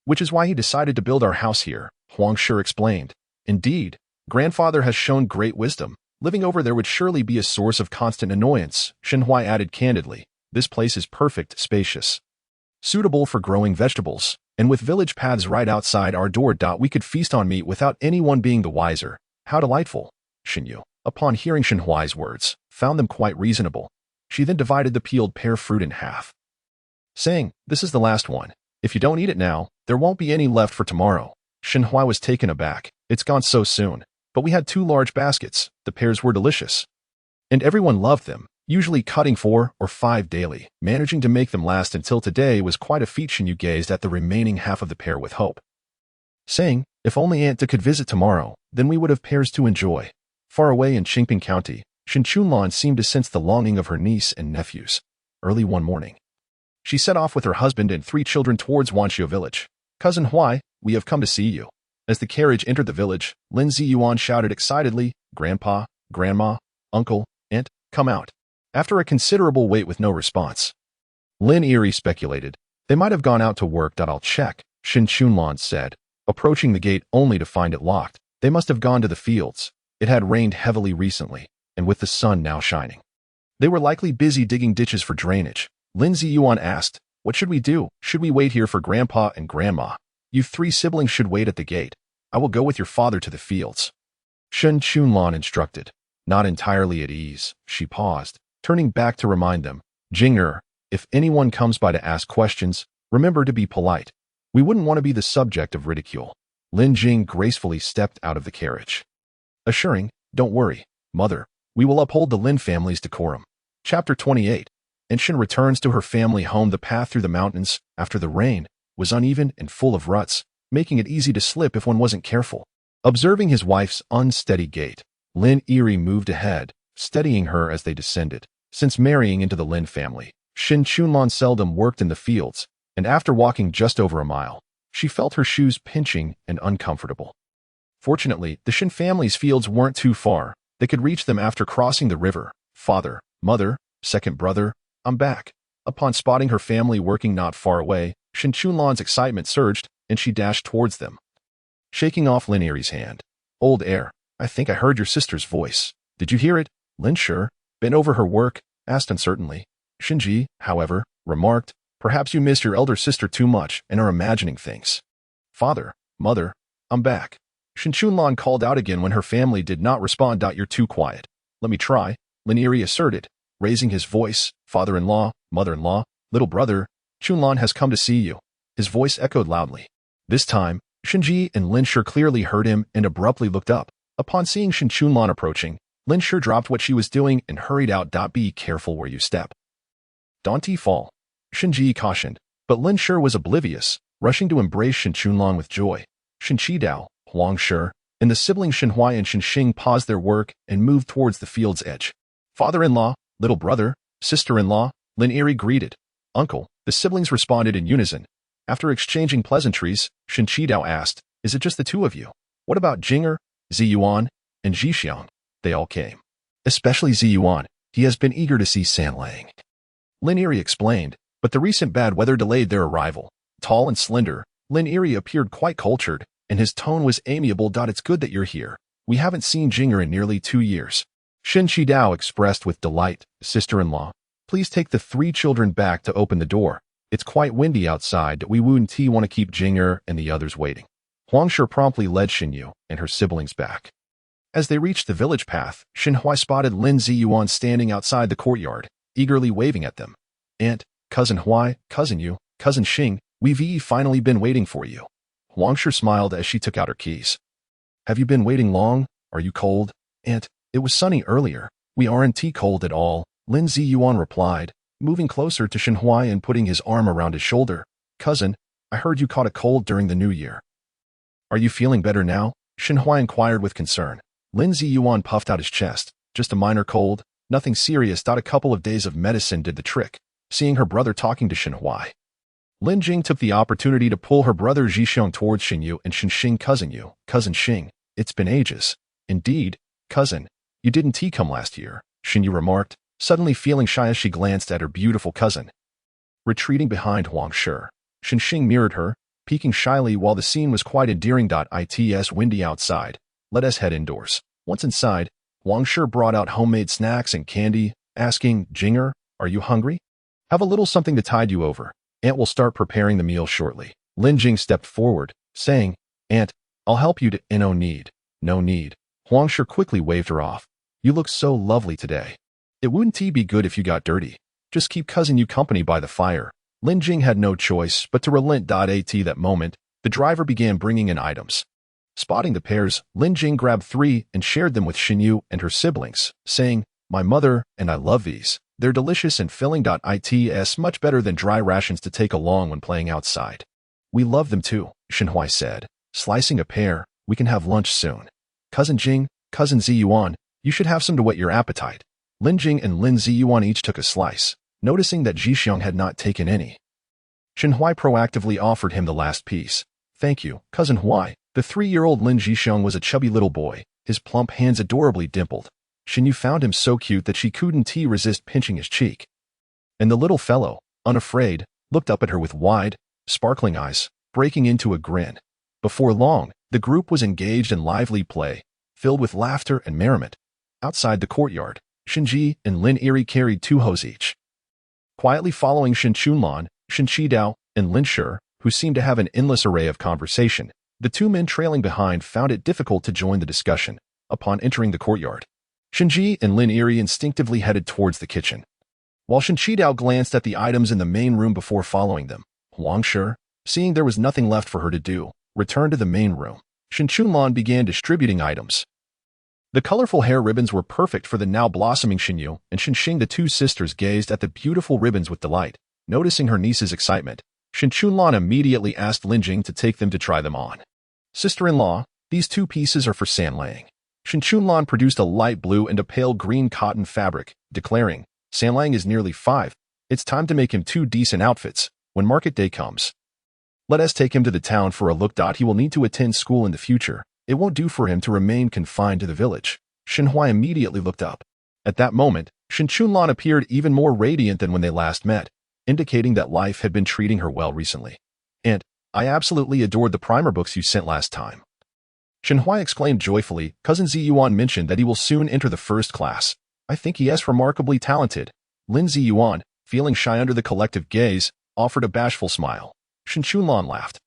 [SPEAKER 2] which is why he decided to build our house here," Huang Shi explained. "Indeed, grandfather has shown great wisdom. Living over there would surely be a source of constant annoyance," Shen Huai added candidly. "This place is perfect, spacious, suitable for growing vegetables, and with village paths right outside our door. We could feast on meat without anyone being the wiser. How delightful." Shen Yu, upon hearing Shen Huai's words, found them quite reasonable. She then divided the peeled pear fruit in half, saying, "This is the last one. If you don't eat it now, there won't be any left for tomorrow." Shen Huai was taken aback. "It's gone so soon. But we had 2 large baskets. The pears were delicious, and everyone loved them, usually cutting 4 or 5 daily. Managing to make them last until today was quite a feat." Shen Yu gazed at the remaining half of the pear with hope, saying, "If only Aunt De could visit tomorrow, then we would have pears to enjoy." Far away in Qingping County, Shen Chunlan seemed to sense the longing of her niece and nephews. Early one morning, she set off with her husband and 3 children towards Wanxiu village. "Cousin Huai, we have come to see you." As the carriage entered the village, Lin Ziyuan shouted excitedly, "Grandpa, Grandma, Uncle, Aunt, come out." After a considerable wait with no response, Lin Erie speculated, "They might have gone out to work. I'll check," Shen Chunlan said, approaching the gate only to find it locked. They must have gone to the fields. It had rained heavily recently, and with the sun now shining, they were likely busy digging ditches for drainage. Lin Ziyuan asked, "What should we do? Should we wait here for Grandpa and Grandma? You 3 siblings should wait at the gate. I will go with your father to the fields." Shen Chunlan instructed. Not entirely at ease, she paused, turning back to remind them. Jing'er, if anyone comes by to ask questions, remember to be polite. We wouldn't want to be the subject of ridicule. Lin Jing gracefully stepped out of the carriage, assuring, don't worry, mother, we will uphold the Lin family's decorum. Chapter 28. Shen returns to her family home. The path through the mountains, after the rain, was uneven and full of ruts, making it easy to slip if one wasn't careful. Observing his wife's unsteady gait, Lin Yiri moved ahead, steadying her as they descended. Since marrying into the Lin family, Shen Chunlan seldom worked in the fields, and after walking just over a mile, she felt her shoes pinching and uncomfortable. Fortunately, the Shen family's fields weren't too far. They could reach them after crossing the river. Father, mother, second brother, I'm back. Upon spotting her family working not far away, Shen Chunlan's excitement surged, and she dashed towards them, shaking off Lin Yiri's hand. Old heir, I think I heard your sister's voice. Did you hear it? Lin Shi, bent over her work, asked uncertainly. Shinji, however, remarked, perhaps you miss your elder sister too much and are imagining things. Father, mother, I'm back. Shen Chunlan called out again when her family did not respond. You're too quiet. Let me try, Lin Yiri asserted, raising his voice. Father-in-law, mother-in-law, little brother, Chunlan has come to see you. His voice echoed loudly. This time, Shinji and Lin Shi clearly heard him and abruptly looked up. Upon seeing Shen Chunlan approaching, Lin Shi dropped what she was doing and hurried out. Be careful where you step. Don't fall, Shinji cautioned, but Lin Shi was oblivious, rushing to embrace Shen Chunlan with joy. Shen Qidao, Huang Shi, and the siblings Shen Huai and Shen Xing paused their work and moved towards the field's edge. Father-in-law, little brother, sister-in-law, Lin Yiri greeted. Uncle, the siblings responded in unison. After exchanging pleasantries, Shen Qidao asked, is it just the two of you? What about Jing'er, Ziyuan, and Zhixiang? They all came. Especially Ziyuan. He has been eager to see Sanlang. Lin Yiri explained, but the recent bad weather delayed their arrival. Tall and slender, Lin Yiri appeared quite cultured, and his tone was amiable. It's good that you're here. We haven't seen Jing'er in nearly 2 years. Shen Qidao expressed with delight, sister-in-law, please take the 3 children back to open the door. It's quite windy outside. We wouldn't want to keep Jing'er and the others waiting. Huang Shi promptly led Shen Yu and her siblings back. As they reached the village path, Shen Huai spotted Lin Ziyuan standing outside the courtyard, eagerly waving at them. Aunt, Cousin Huai, Cousin Yu, Cousin Xing, we've finally been waiting for you. Huang Shi smiled as she took out her keys. Have you been waiting long? Are you cold? Aunt, it was sunny earlier. We aren't cold at all, Lin Ziyuan replied, moving closer to Shen Huai and putting his arm around his shoulder. Cousin, I heard you caught a cold during the New Year. Are you feeling better now? Shen Huai inquired with concern. Lin Ziyuan puffed out his chest. Just a minor cold, nothing serious. A couple of days of medicine did the trick. Seeing her brother talking to Shen Huai, Lin Jing took the opportunity to pull her brother Zhixiang towards Shen Yu and Shen Xing. Cousin Yu, Cousin Xing, it's been ages. Indeed, cousin, you didn't come last year, Shen Yu remarked, suddenly feeling shy as she glanced at her beautiful cousin. Retreating behind Huang Shi, Shen Xing mirrored her, peeking shyly while the scene was quite endearing. It's windy outside. Let us head indoors. Once inside, Huang Shi brought out homemade snacks and candy, asking, Jing'er, are you hungry? Have a little something to tide you over. Aunt will start preparing the meal shortly. Lin Jing stepped forward, saying, Aunt, I'll help you to— No need. No need. Huang Shi quickly waved her off. You look so lovely today. It wouldn't be good if you got dirty. Just keep Cousin Yu company by the fire. Lin Jing had no choice but to relent. At that moment, the driver began bringing in items. Spotting the pears, Lin Jing grabbed 3 and shared them with Shen Yu and her siblings, saying, My mother and I love these. They're delicious and filling. It's much better than dry rations to take along when playing outside. We love them too, Shen Huai said, slicing a pear. We can have lunch soon. Cousin Jing, Cousin Ziyuan, you should have some to whet your appetite. Lin Jing and Lin Ziyuan each took a slice, noticing that Zhixiang had not taken any. Shen Huai proactively offered him the last piece. Thank you, Cousin Huai. The 3-year-old Lin Zhixiang was a chubby little boy, his plump hands adorably dimpled. Shen Yu found him so cute that she couldn't resist pinching his cheek. And the little fellow, unafraid, looked up at her with wide, sparkling eyes, breaking into a grin. Before long, the group was engaged in lively play, filled with laughter and merriment. Outside the courtyard, Shinji and Lin Yiri carried 2 hoes each. Quietly following Shen Chunlan, Shen Qidao, and Lin Shi, who seemed to have an endless array of conversation, the 2 men trailing behind found it difficult to join the discussion. upon entering the courtyard. Shinji and Lin Eri instinctively headed towards the kitchen, while Shen Qidao glanced at the items in the main room before following them. Huang Shi, seeing there was nothing left for her to do, returned to the main room. Shen Chunlan began distributing items. The colorful hair ribbons were perfect for the now blossoming Shinyu, and Shenxing, the two sisters, gazed at the beautiful ribbons with delight. Noticing her niece's excitement, Shen Chunlan immediately asked Lin Jing to take them to try them on. Sister-in-law, these 2 pieces are for Sanlang. Shen Chunlan produced a light blue and a pale green cotton fabric, declaring, Sanlang is nearly 5. It's time to make him 2 decent outfits when market day comes. Let us take him to the town for a look. He will need to attend school in the future. It won't do for him to remain confined to the village. Shen Hui immediately looked up. At that moment, Shen Chunlan appeared even more radiant than when they last met, indicating that life had been treating her well recently. And, I absolutely adored the primer books you sent last time. Shen Hui exclaimed joyfully. Cousin Ziyuan mentioned that he will soon enter the 1st class. I think he is remarkably talented. Lin Ziyuan, feeling shy under the collective gaze, offered a bashful smile. Shen Chunlan laughed.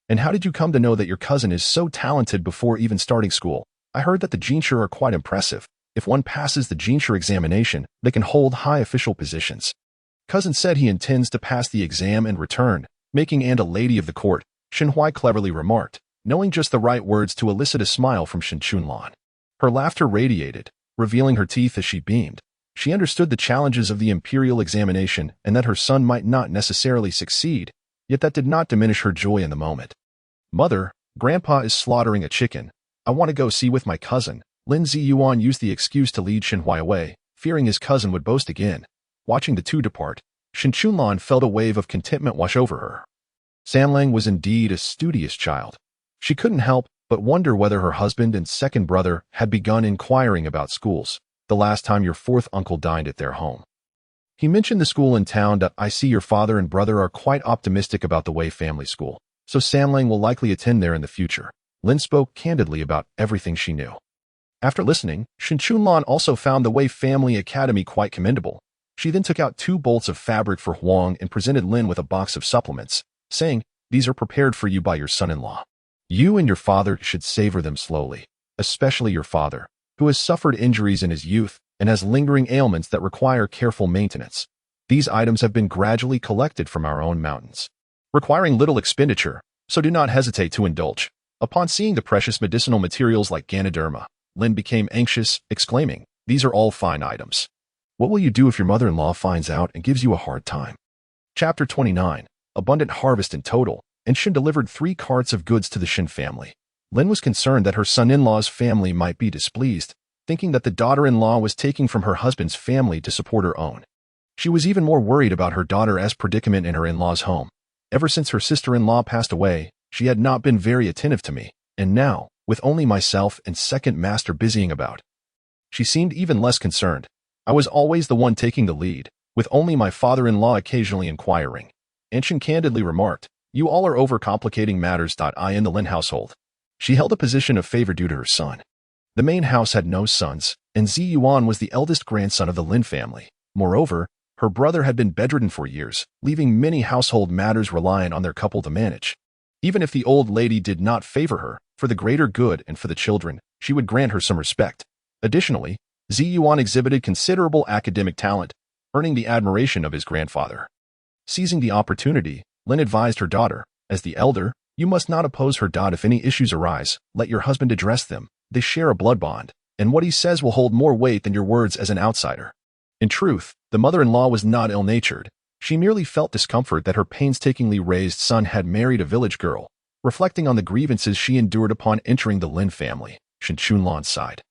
[SPEAKER 2] And how did you come to know that your cousin is so talented before even starting school? I heard that the Jinshi are quite impressive. If one passes the Jinshi examination, they can hold high official positions. Cousin said he intends to pass the exam and return, making and a lady of the court, Shen Hui cleverly remarked, knowing just the right words to elicit a smile from Shen Chunlan. Her laughter radiated, revealing her teeth as she beamed. She understood the challenges of the imperial examination and that her son might not necessarily succeed, yet that did not diminish her joy in the moment. Mother, Grandpa is slaughtering a chicken. I want to go see with my cousin. Lin Ziyuan used the excuse to lead Shen Hui away, fearing his cousin would boast again. Watching the two depart, Shen Chunlan felt a wave of contentment wash over her. Sanlang was indeed a studious child. She couldn't help but wonder whether her husband and second brother had begun inquiring about schools. The last time your 4th uncle dined at their home, he mentioned the school in town. I see your father and brother are quite optimistic about the Wei family school, so Sanlang will likely attend there in the future. Lin spoke candidly about everything she knew. After listening, Shen Chunlan also found the Wei family academy quite commendable. She then took out 2 bolts of fabric for Huang and presented Lin with a box of supplements, saying, these are prepared for you by your son-in-law. You and your father should savor them slowly, especially your father, who has suffered injuries in his youth and has lingering ailments that require careful maintenance. These items have been gradually collected from our own mountains, requiring little expenditure, so do not hesitate to indulge. Upon seeing the precious medicinal materials like Ganoderma, Lin became anxious, exclaiming, these are all fine items. What will you do if your mother-in-law finds out and gives you a hard time? Chapter 29. Abundant harvest in total, and Shen delivered 3 carts of goods to the Shen family. Lin was concerned that her son-in-law's family might be displeased, thinking that the daughter-in-law was taking from her husband's family to support her own. She was even more worried about her daughter's predicament in her in-law's home. Ever since her sister-in-law passed away, she had not been very attentive to me, and now, with only myself and second master busying about, she seemed even less concerned. I was always the one taking the lead, with only my father-in-law occasionally inquiring. Anshin candidly remarked, you all are overcomplicating matters. I in the Lin household. She held a position of favor due to her son. The main house had no sons, and Ziyuan was the eldest grandson of the Lin family. Moreover, her brother had been bedridden for years, leaving many household matters reliant on their couple to manage. Even if the old lady did not favor her, for the greater good and for the children, she would grant her some respect. Additionally, Ziyuan exhibited considerable academic talent, earning the admiration of his grandfather. Seizing the opportunity, Lin advised her daughter, as the elder, you must not oppose her. If any issues arise, let your husband address them. They share a blood bond, and what he says will hold more weight than your words as an outsider. In truth, the mother-in-law was not ill-natured. She merely felt discomfort that her painstakingly raised son had married a village girl, reflecting on the grievances she endured upon entering the Lin family. Shen Chunlan sighed.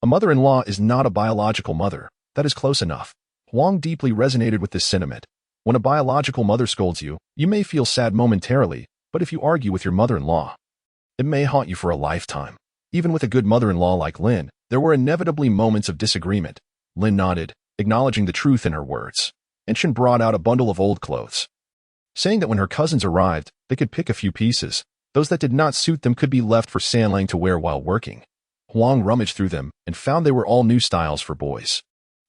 [SPEAKER 2] A mother-in-law is not a biological mother. That is close enough. Huang deeply resonated with this sentiment. When a biological mother scolds you, you may feel sad momentarily, but if you argue with your mother-in-law, it may haunt you for a lifetime. Even with a good mother-in-law like Lin, there were inevitably moments of disagreement. Lin nodded, acknowledging the truth in her words, and Shen brought out a bundle of old clothes, saying that when her cousins arrived, they could pick a few pieces. Those that did not suit them could be left for Sanlang to wear while working. Huang rummaged through them and found they were all new styles for boys.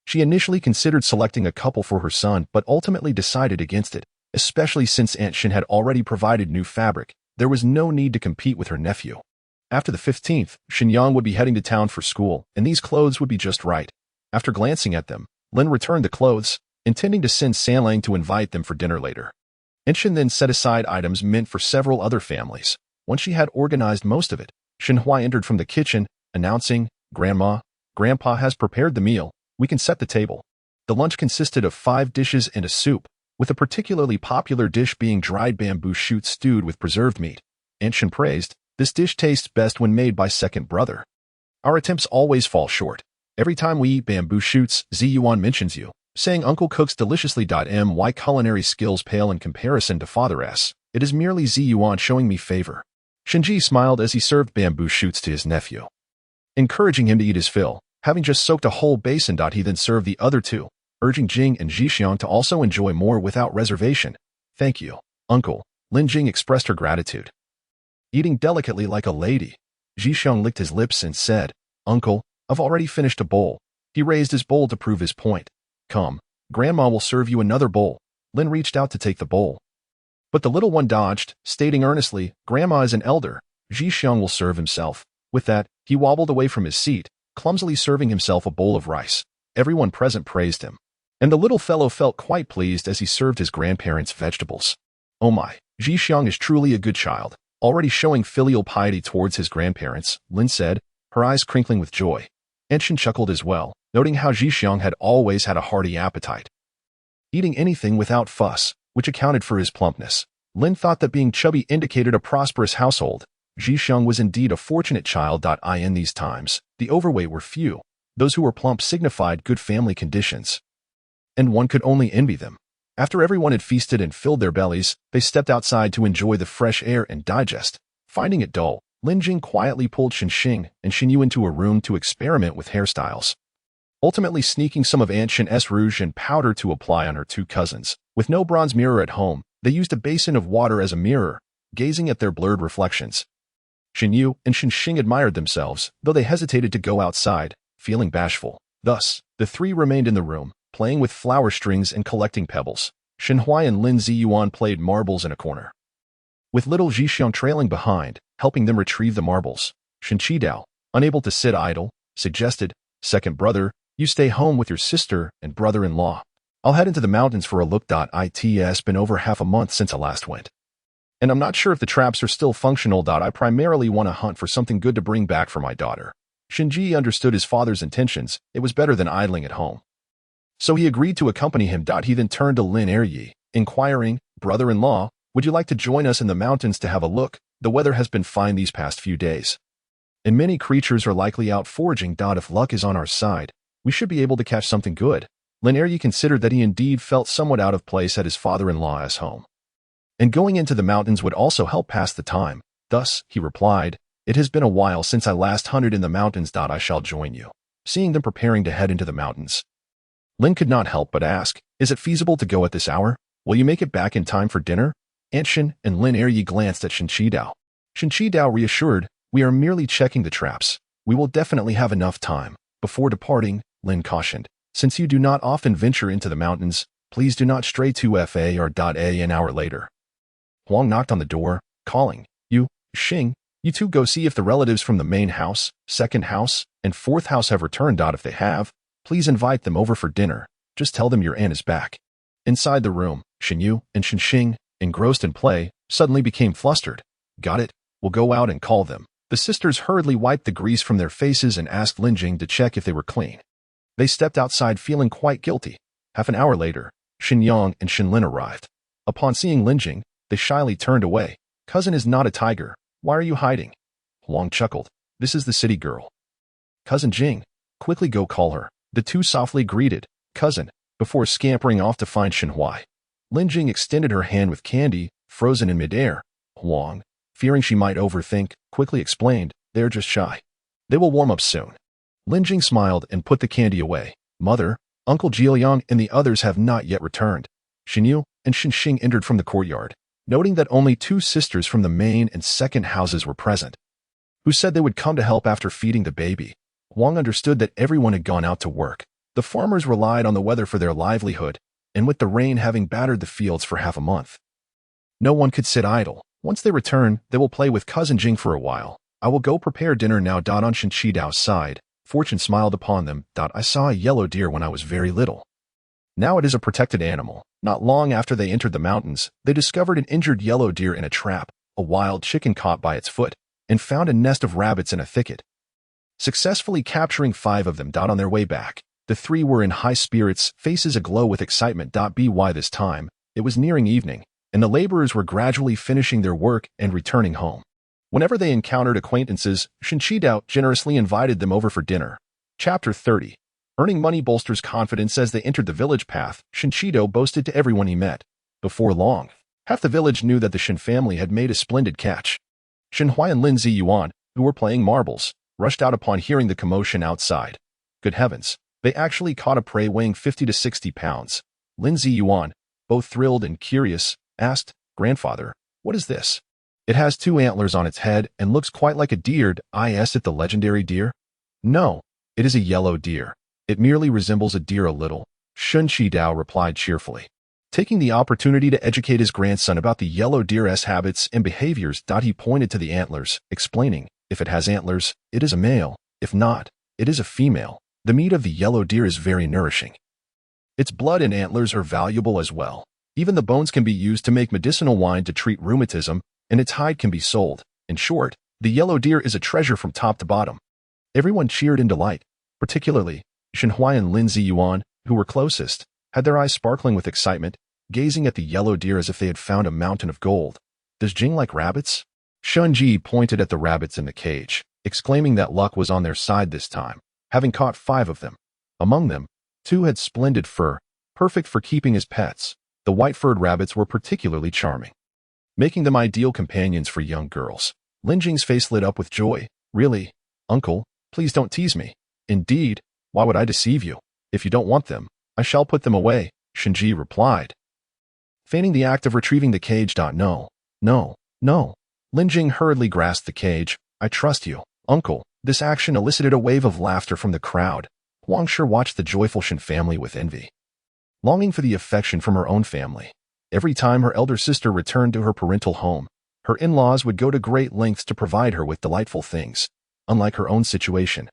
[SPEAKER 2] She initially considered selecting a couple for her son, but ultimately decided against it, especially since Aunt Shen had already provided new fabric. There was no need to compete with her nephew. After the 15th, Xinyang would be heading to town for school, and these clothes would be just right. After glancing at them, Lin returned the clothes, intending to send Sanlang to invite them for dinner later. Enshin then set aside items meant for several other families. Once she had organized most of it, Shenhua entered from the kitchen, announcing, "Grandma, Grandpa has prepared the meal. We can set the table." The lunch consisted of 5 dishes and a soup, with a particularly popular dish being dried bamboo shoots stewed with preserved meat. Enshin praised, "This dish tastes best when made by second brother. Our attempts always fall short. Every time we eat bamboo shoots, Ziyuan mentions you, saying uncle cooks deliciously. My culinary skills pale in comparison to father S. It is merely Ziyuan showing me favor." Shinji smiled as he served bamboo shoots to his nephew, encouraging him to eat his fill. Having just soaked a whole basin, he then served the other 2, urging Jing and Zhixiang to also enjoy more without reservation. "Thank you, uncle." Lin Jing expressed her gratitude. Eating delicately like a lady, Zhixiang licked his lips and said, "Uncle, I've already finished a bowl." He raised his bowl to prove his point. "Come, Grandma will serve you another bowl." Lin reached out to take the bowl, but the little one dodged, stating earnestly, "Grandma is an elder. Zhixiang will serve himself." With that, he wobbled away from his seat, clumsily serving himself a bowl of rice. Everyone present praised him, and the little fellow felt quite pleased as he served his grandparents vegetables. "Oh my, Zhixiang is truly a good child, already showing filial piety towards his grandparents," Lin said, her eyes crinkling with joy. Enshin chuckled as well, noting how Zhixiang had always had a hearty appetite, eating anything without fuss, which accounted for his plumpness. Lin thought that being chubby indicated a prosperous household. Zhixiang was indeed a fortunate child. In these times, the overweight were few. Those who were plump signified good family conditions, and one could only envy them. After everyone had feasted and filled their bellies, they stepped outside to enjoy the fresh air and digest. Finding it dull, Lin Jing quietly pulled Shenxing and Xinyu into a room to experiment with hairstyles, ultimately sneaking some of Aunt Shen's rouge and powder to apply on her 2 cousins. With no bronze mirror at home, they used a basin of water as a mirror, gazing at their blurred reflections. Xinyu and Shenxing admired themselves, though they hesitated to go outside, feeling bashful. Thus, the 3 remained in the room, playing with flower strings and collecting pebbles. Shenhua and Lin Ziyuan played marbles in a corner, with little Zhixiang trailing behind, helping them retrieve the marbles. Shenqidao, unable to sit idle, suggested, "Second brother, you stay home with your sister and brother-in-law. I'll head into the mountains for a look. It's been over half a month since I last went, and I'm not sure if the traps are still functional. I primarily want to hunt for something good to bring back for my daughter." Shinji understood his father's intentions. It was better than idling at home, so he agreed to accompany him. He then turned to Lin Eryi, inquiring, "Brother-in-law, would you like to join us in the mountains to have a look? The weather has been fine these past few days, and many creatures are likely out foraging. If luck is on our side, we should be able to catch something good." Lin Eryi considered that he indeed felt somewhat out of place at his father-in-law's home, and going into the mountains would also help pass the time. Thus, he replied, "It has been a while since I last hunted in the mountains. I shall join you." Seeing them preparing to head into the mountains, Lin could not help but ask, "Is it feasible to go at this hour? Will you make it back in time for dinner?" Anshin and Lin Eryi glanced at Shenqidao. Shenqidao reassured, "We are merely checking the traps. We will definitely have enough time." Before departing, Lin cautioned, "Since you do not often venture into the mountains, please do not stray too far. An hour later, Huang knocked on the door, calling, "You, Xing, you 2 go see if the relatives from the main house, second house, and 4th house have returned. If they have, please invite them over for dinner. Just tell them your aunt is back." Inside the room, Xinyu and Shenxing, engrossed in play, suddenly became flustered. "Got it, we'll go out and call them." The sisters hurriedly wiped the grease from their faces and asked Lin Jing to check if they were clean. They stepped outside feeling quite guilty. Half an hour later, Xinyang and Shenlin arrived. Upon seeing Lin Jing, they shyly turned away. "Cousin is not a tiger. Why are you hiding?" Huang chuckled. "This is the city girl. Cousin Jing. Quickly go call her." The 2 softly greeted, "Cousin," before scampering off to find Shenhua. Lin Jing extended her hand with candy, frozen in midair. Huang, fearing she might overthink, quickly explained, "They're just shy. They will warm up soon." Lin Jing smiled and put the candy away. "Mother, Uncle Jieliang and the others have not yet returned." Xinyu and Shenxing entered from the courtyard, noting that only 2 sisters from the main and second houses were present, who said they would come to help after feeding the baby. Huang understood that everyone had gone out to work. The farmers relied on the weather for their livelihood, and with the rain having battered the fields for half a month, no one could sit idle. Once they return, they will play with Cousin Jing for a while. I will go prepare dinner now. On Shen Qidao's side, fortune smiled upon them. I saw a yellow deer when I was very little. Now it is a protected animal. Not long after they entered the mountains, they discovered an injured yellow deer in a trap, a wild chicken caught by its foot, and found a nest of rabbits in a thicket. Successfully capturing 5 of them. On their way back, the 3 were in high spirits, faces aglow with excitement. By this time, it was nearing evening, and the laborers were gradually finishing their work and returning home. Whenever they encountered acquaintances, Shen Qidao generously invited them over for dinner. Chapter 30. Earning money bolsters confidence. As they entered the village path, Shen Qidao boasted to everyone he met. Before long, half the village knew that the Shen family had made a splendid catch. Shen Huai and Lin Ziyuan, who were playing marbles, rushed out upon hearing the commotion outside. Good heavens, they actually caught a prey weighing 50 to 60 pounds. Lin Ziyuan, both thrilled and curious, asked, "Grandfather, what is this? It has 2 antlers on its head and looks quite like a deer. Is it the legendary deer?" "No, it is a yellow deer. It merely resembles a deer a little," Shen Qidao replied cheerfully. Taking the opportunity to educate his grandson about the yellow deer's habits and behaviors, he pointed to the antlers, explaining, "If it has antlers, it is a male. If not, it is a female. The meat of the yellow deer is very nourishing. Its blood and antlers are valuable as well. Even the bones can be used to make medicinal wine to treat rheumatism, and its hide can be sold. In short, the yellow deer is a treasure from top to bottom." Everyone cheered in delight, particularly Shen Huai and Lin Ziyuan, who were closest, had their eyes sparkling with excitement, gazing at the yellow deer as if they had found a mountain of gold. "Does Jing like rabbits?" Shun Ji pointed at the rabbits in the cage, exclaiming that luck was on their side this time, having caught 5 of them. Among them, 2 had splendid fur, perfect for keeping as pets. The white-furred rabbits were particularly charming, making them ideal companions for young girls. Lin Jing's face lit up with joy. "Really? Uncle, please don't tease me." "Indeed, why would I deceive you? If you don't want them, I shall put them away," Shinji replied, feigning the act of retrieving the cage. "No, no, no." Lin Jing hurriedly grasped the cage. "I trust you, Uncle." This action elicited a wave of laughter from the crowd. Huang Shi watched the joyful Shen family with envy, longing for the affection from her own family. Every time her elder sister returned to her parental home, her in-laws would go to great lengths to provide her with delightful things. Unlike her own situation,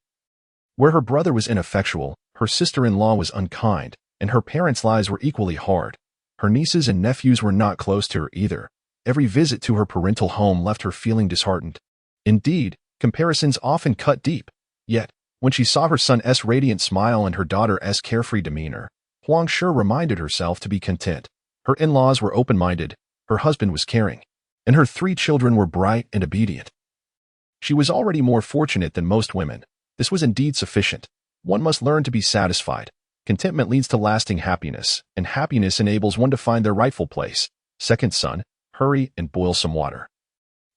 [SPEAKER 2] where her brother was ineffectual, her sister-in-law was unkind, and her parents' lives were equally hard. Her nieces and nephews were not close to her either. Every visit to her parental home left her feeling disheartened. Indeed, comparisons often cut deep. Yet, when she saw her son's radiant smile and her daughter's carefree demeanor, Huang Shi reminded herself to be content. Her in-laws were open-minded, her husband was caring, and her 3 children were bright and obedient. She was already more fortunate than most women. This was indeed sufficient. One must learn to be satisfied. Contentment leads to lasting happiness, and happiness enables one to find their rightful place. Second son, hurry and boil some water.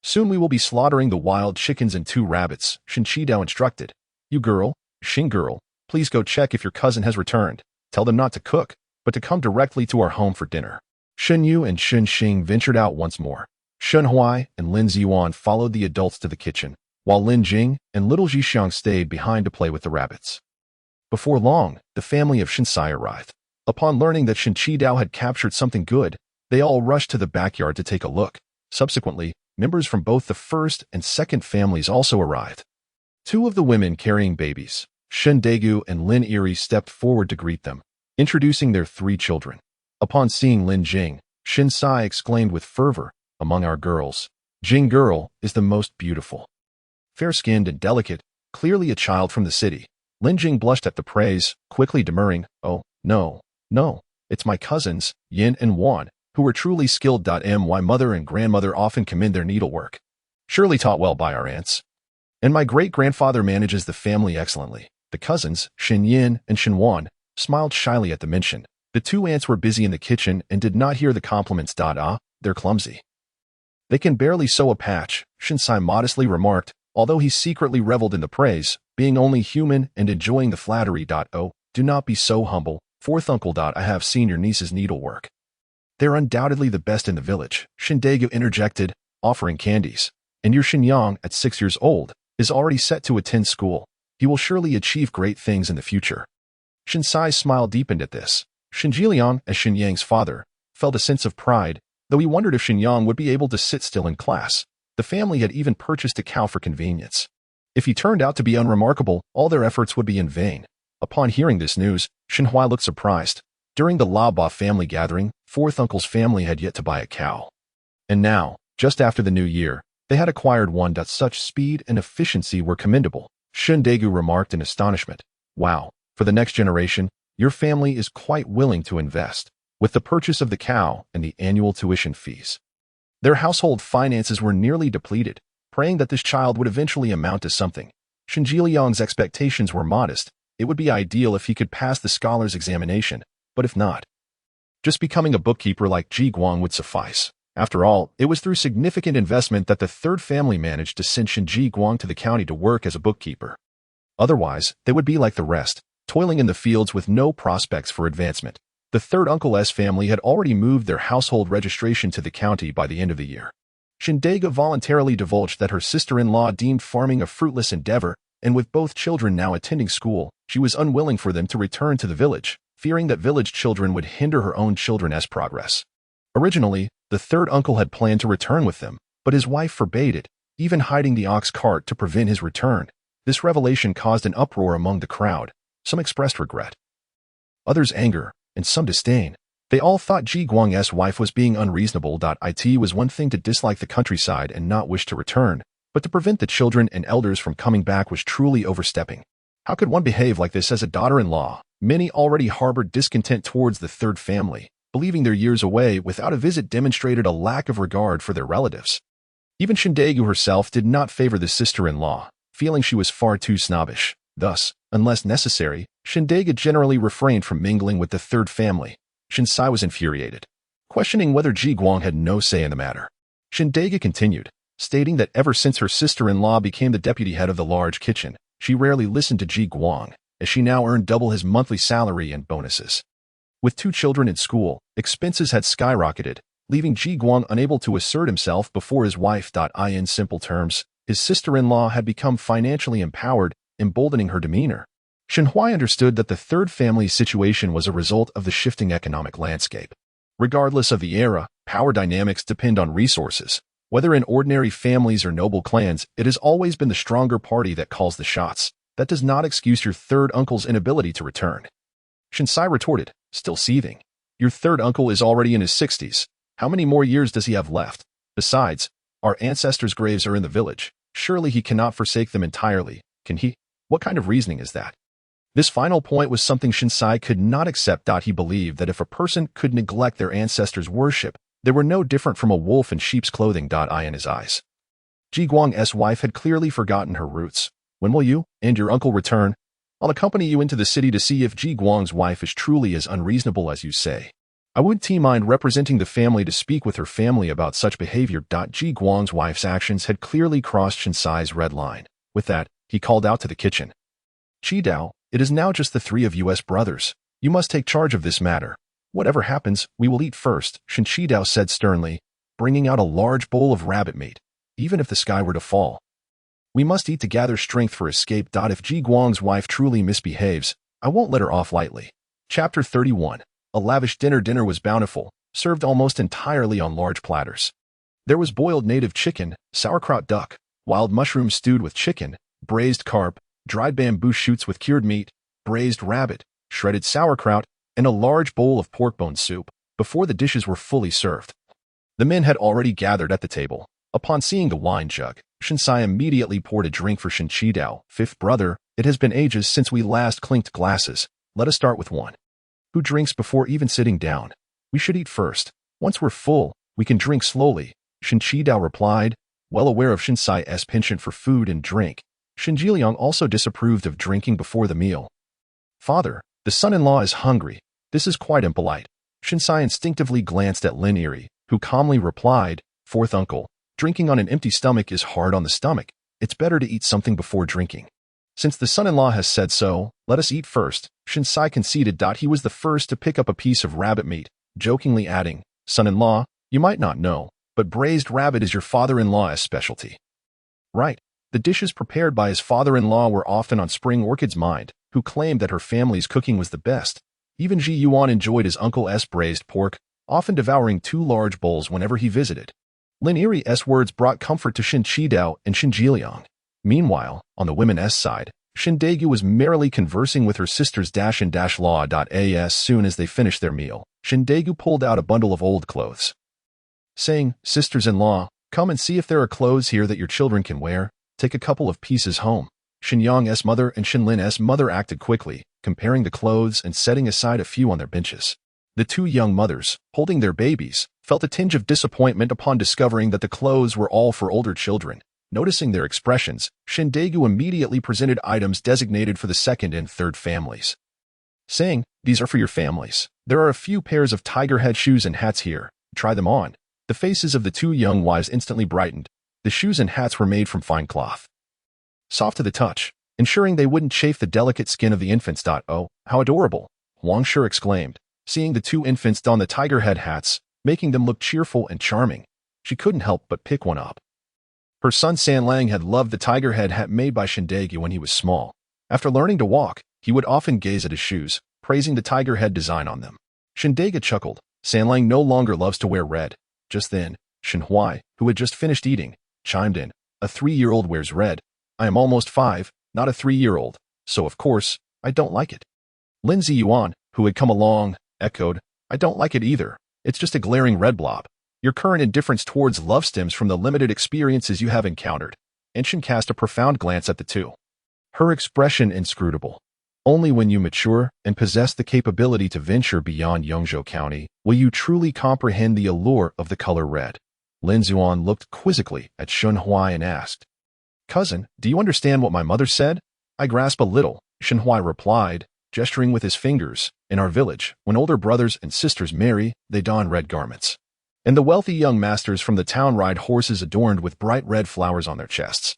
[SPEAKER 2] Soon we will be slaughtering the wild chickens and 2 rabbits, Shen Qidao instructed. You girl, Xing girl, please go check if your cousin has returned. Tell them not to cook, but to come directly to our home for dinner. Shen Yu and Shen Xing ventured out once more. Shen Huai and Lin Ziyuan followed the adults to the kitchen, while Lin Jing and little Zhixiang stayed behind to play with the rabbits. Before long, the family of Shinsai arrived. Upon learning that Shen Qidao had captured something good, they all rushed to the backyard to take a look. Subsequently, members from both the first and second families also arrived. 2 of the women carrying babies, Shen Daegu and Lin Eri, stepped forward to greet them, introducing their 3 children. Upon seeing Lin Jing, Shinsai exclaimed with fervor, "Among our girls, Jing girl is the most beautiful. Fair-skinned and delicate, clearly a child from the city." Lin Jing blushed at the praise, quickly demurring, "Oh, no, no, it's my cousins, Yin and Wan, who were truly skilled. My mother and grandmother often commend their needlework. Surely taught well by our aunts. And my great-grandfather manages the family excellently." The cousins, Shen Yin and Shen Wan, smiled shyly at the mention. The 2 aunts were busy in the kitchen and did not hear the compliments. They're clumsy. They can barely sew a patch, Shinsai modestly remarked, although he secretly reveled in the praise, being only human and enjoying the flattery. "Oh, do not be so humble, 4th uncle. I have seen your niece's needlework. They're undoubtedly the best in the village," Shen Daegu interjected, offering candies. "And your Shenyang, at 6 years old, is already set to attend school. He will surely achieve great things in the future." Shinsai's smile deepened at this. Shen Jiliang, as Shen Yang's father, felt a sense of pride, though he wondered if Shen Yang would be able to sit still in class. The family had even purchased a cow for convenience. If he turned out to be unremarkable, all their efforts would be in vain. Upon hearing this news, Shenhua looked surprised. During the Laba family gathering, fourth uncle's family had yet to buy a cow. And now, just after the new year, they had acquired one. Such speed and efficiency were commendable. Shundegu remarked in astonishment. Wow, for the next generation, your family is quite willing to invest, with the purchase of the cow and the annual tuition fees. Their household finances were nearly depleted, praying that this child would eventually amount to something. Shinjiliang's expectations were modest. It would be ideal if he could pass the scholar's examination, but if not, just becoming a bookkeeper like Ji Guang would suffice. After all, it was through significant investment that the third family managed to send Shinji Guang to the county to work as a bookkeeper. Otherwise, they would be like the rest, toiling in the fields with no prospects for advancement. The third uncle's family had already moved their household registration to the county by the end of the year. Shindega voluntarily divulged that her sister-in-law deemed farming a fruitless endeavor, and with both children now attending school, she was unwilling for them to return to the village, fearing that village children would hinder her own children's progress. Originally, the third uncle had planned to return with them, but his wife forbade it, even hiding the ox cart to prevent his return. This revelation caused an uproar among the crowd. Some expressed regret, others anger, and some disdain. They all thought Ji Guang's wife was being unreasonable. It was one thing to dislike the countryside and not wish to return, but to prevent the children and elders from coming back was truly overstepping. How could one behave like this as a daughter-in-law? Many already harbored discontent towards the third family. Believing their years away without a visit demonstrated a lack of regard for their relatives. Even Shindegu herself did not favor the sister-in-law, feeling she was far too snobbish. Thus, unless necessary, Shindega generally refrained from mingling with the third family. Shinsai was infuriated, questioning whether Ji Guang had no say in the matter. Shindega continued, stating that ever since her sister-in-law became the deputy head of the large kitchen, she rarely listened to Ji Guang, as she now earned double his monthly salary and bonuses. With 2 children in school, expenses had skyrocketed, leaving Ji Guang unable to assert himself before his wife. In simple terms, his sister-in-law had become financially empowered, emboldening her demeanor. Shenhua understood that the third family's situation was a result of the shifting economic landscape. Regardless of the era, power dynamics depend on resources. Whether in ordinary families or noble clans, it has always been the stronger party that calls the shots. That does not excuse your third uncle's inability to return. Shinsai retorted, still seething. Your third uncle is already in his 60s. How many more years does he have left? Besides, our ancestors' graves are in the village. Surely he cannot forsake them entirely, can he? What kind of reasoning is that? This final point was something Shinsai could not accept. He believed that if a person could neglect their ancestors' worship, they were no different from a wolf in sheep's clothing. In his eyes, Ji Guang's wife had clearly forgotten her roots. When will you and your uncle return? I'll accompany you into the city to see if Ji Guang's wife is truly as unreasonable as you say. I wouldn't mind representing the family to speak with her family about such behavior. Ji Guang's wife's actions had clearly crossed Shinsai's red line. With that, he called out to the kitchen. Chi Dao, it is now just the 3 of you as brothers. You must take charge of this matter. Whatever happens, we will eat first, Shin Chi Dao said sternly, bringing out a large bowl of rabbit meat, even if the sky were to fall. We must eat to gather strength for escape. If Ji Guang's wife truly misbehaves, I won't let her off lightly. Chapter 31. A lavish dinner. Dinner was bountiful, served almost entirely on large platters. There was boiled native chicken, sauerkraut duck, wild mushrooms stewed with chicken, braised carp, dried bamboo shoots with cured meat, braised rabbit, shredded sauerkraut, and a large bowl of pork bone soup. Before the dishes were fully served, the men had already gathered at the table. Upon seeing the wine jug, Shinsai immediately poured a drink for Shin Chi Dao. 5th brother, it has been ages since we last clinked glasses. Let us start with one. Who drinks before even sitting down? We should eat first. Once we're full, we can drink slowly, Shin Chi Dao replied, well aware of Shinsai's penchant for food and drink. Shin Jiliang also disapproved of drinking before the meal. Father, the son-in-law is hungry. This is quite impolite. Shinsai instinctively glanced at Lin Eri, who calmly replied, 4th uncle, drinking on an empty stomach is hard on the stomach. It's better to eat something before drinking. Since the son-in-law has said so, let us eat first. Shinsai conceded. He was the first to pick up a piece of rabbit meat, jokingly adding, son-in-law, you might not know, but braised rabbit is your father-in-law's specialty. Right. The dishes prepared by his father-in-law were often on Spring Orchid's mind, who claimed that her family's cooking was the best. Even Ji Yuan enjoyed his uncle's braised pork, often devouring 2 large bowls whenever he visited. Lin Yiri's words brought comfort to Shin Qidao and Shin Jiliang. Meanwhile, on the women's side, Shin Daegu was merrily conversing with her sisters Law. As soon as they finished their meal, Shin Daegu pulled out a bundle of old clothes, saying, "Sisters-in-law, come and see if there are clothes here that your children can wear. Take a couple of pieces home." Shin Yang's mother and Shin Lin's mother acted quickly, comparing the clothes and setting aside a few on their benches. The two young mothers, holding their babies, felt a tinge of disappointment upon discovering that the clothes were all for older children. Noticing their expressions, Shin Daegu immediately presented items designated for the second and third families, saying, "These are for your families. There are a few pairs of tiger head shoes and hats here. Try them on." The faces of the two young wives instantly brightened. The shoes and hats were made from fine cloth, soft to the touch, ensuring they wouldn't chafe the delicate skin of the infants. "Oh, how adorable!" Huang Shi exclaimed, seeing the two infants don the tiger head hats, making them look cheerful and charming. She couldn't help but pick one up. Her son Sanlang had loved the tiger head hat made by Shin Daegu when he was small. After learning to walk, he would often gaze at his shoes, praising the tiger head design on them. Shin Daegu chuckled. Sanlang no longer loves to wear red. Just then, Shin Hui, who had just finished eating, chimed in. "A 3-year-old wears red. I am almost 5, not a 3-year-old, so of course, I don't like it." Lin Ziyuan, who had come along, echoed, "I don't like it either. It's just a glaring red blob. Your current indifference towards love stems from the limited experiences you have encountered." Enshin cast a profound glance at the two, her expression inscrutable. "Only when you mature and possess the capability to venture beyond Yongzhou County will you truly comprehend the allure of the color red." Lin Zuan looked quizzically at Shin Hui and asked, "Cousin, do you understand what my mother said?" "I grasp a little," Shin Hui replied, gesturing with his fingers. "In our village, when older brothers and sisters marry, they don red garments. And the wealthy young masters from the town ride horses adorned with bright red flowers on their chests."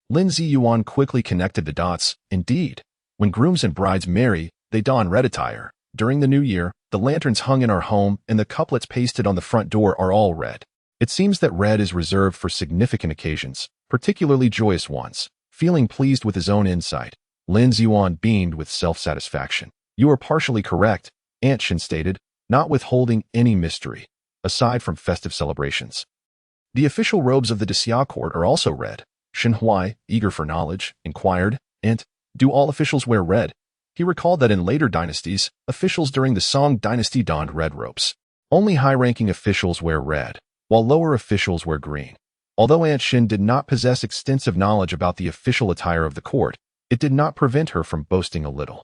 [SPEAKER 2] Lin Ziyuan quickly connected the dots. Indeed, when grooms and brides marry, they don red attire. During the new year, the lanterns hung in our home and the couplets pasted on the front door are all red. It seems that red is reserved for significant occasions, particularly joyous ones. Feeling pleased with his own insight, Lin Ziyuan beamed with self-satisfaction. "You are partially correct," Aunt Shin stated, not withholding any mystery. Aside from festive celebrations, the official robes of the Xia court are also red. Shin Hui, eager for knowledge, inquired, "And do all officials wear red?" He recalled that in later dynasties, officials during the Song dynasty donned red robes. Only high-ranking officials wear red, while lower officials wear green. Although Aunt Shin did not possess extensive knowledge about the official attire of the court, it did not prevent her from boasting a little.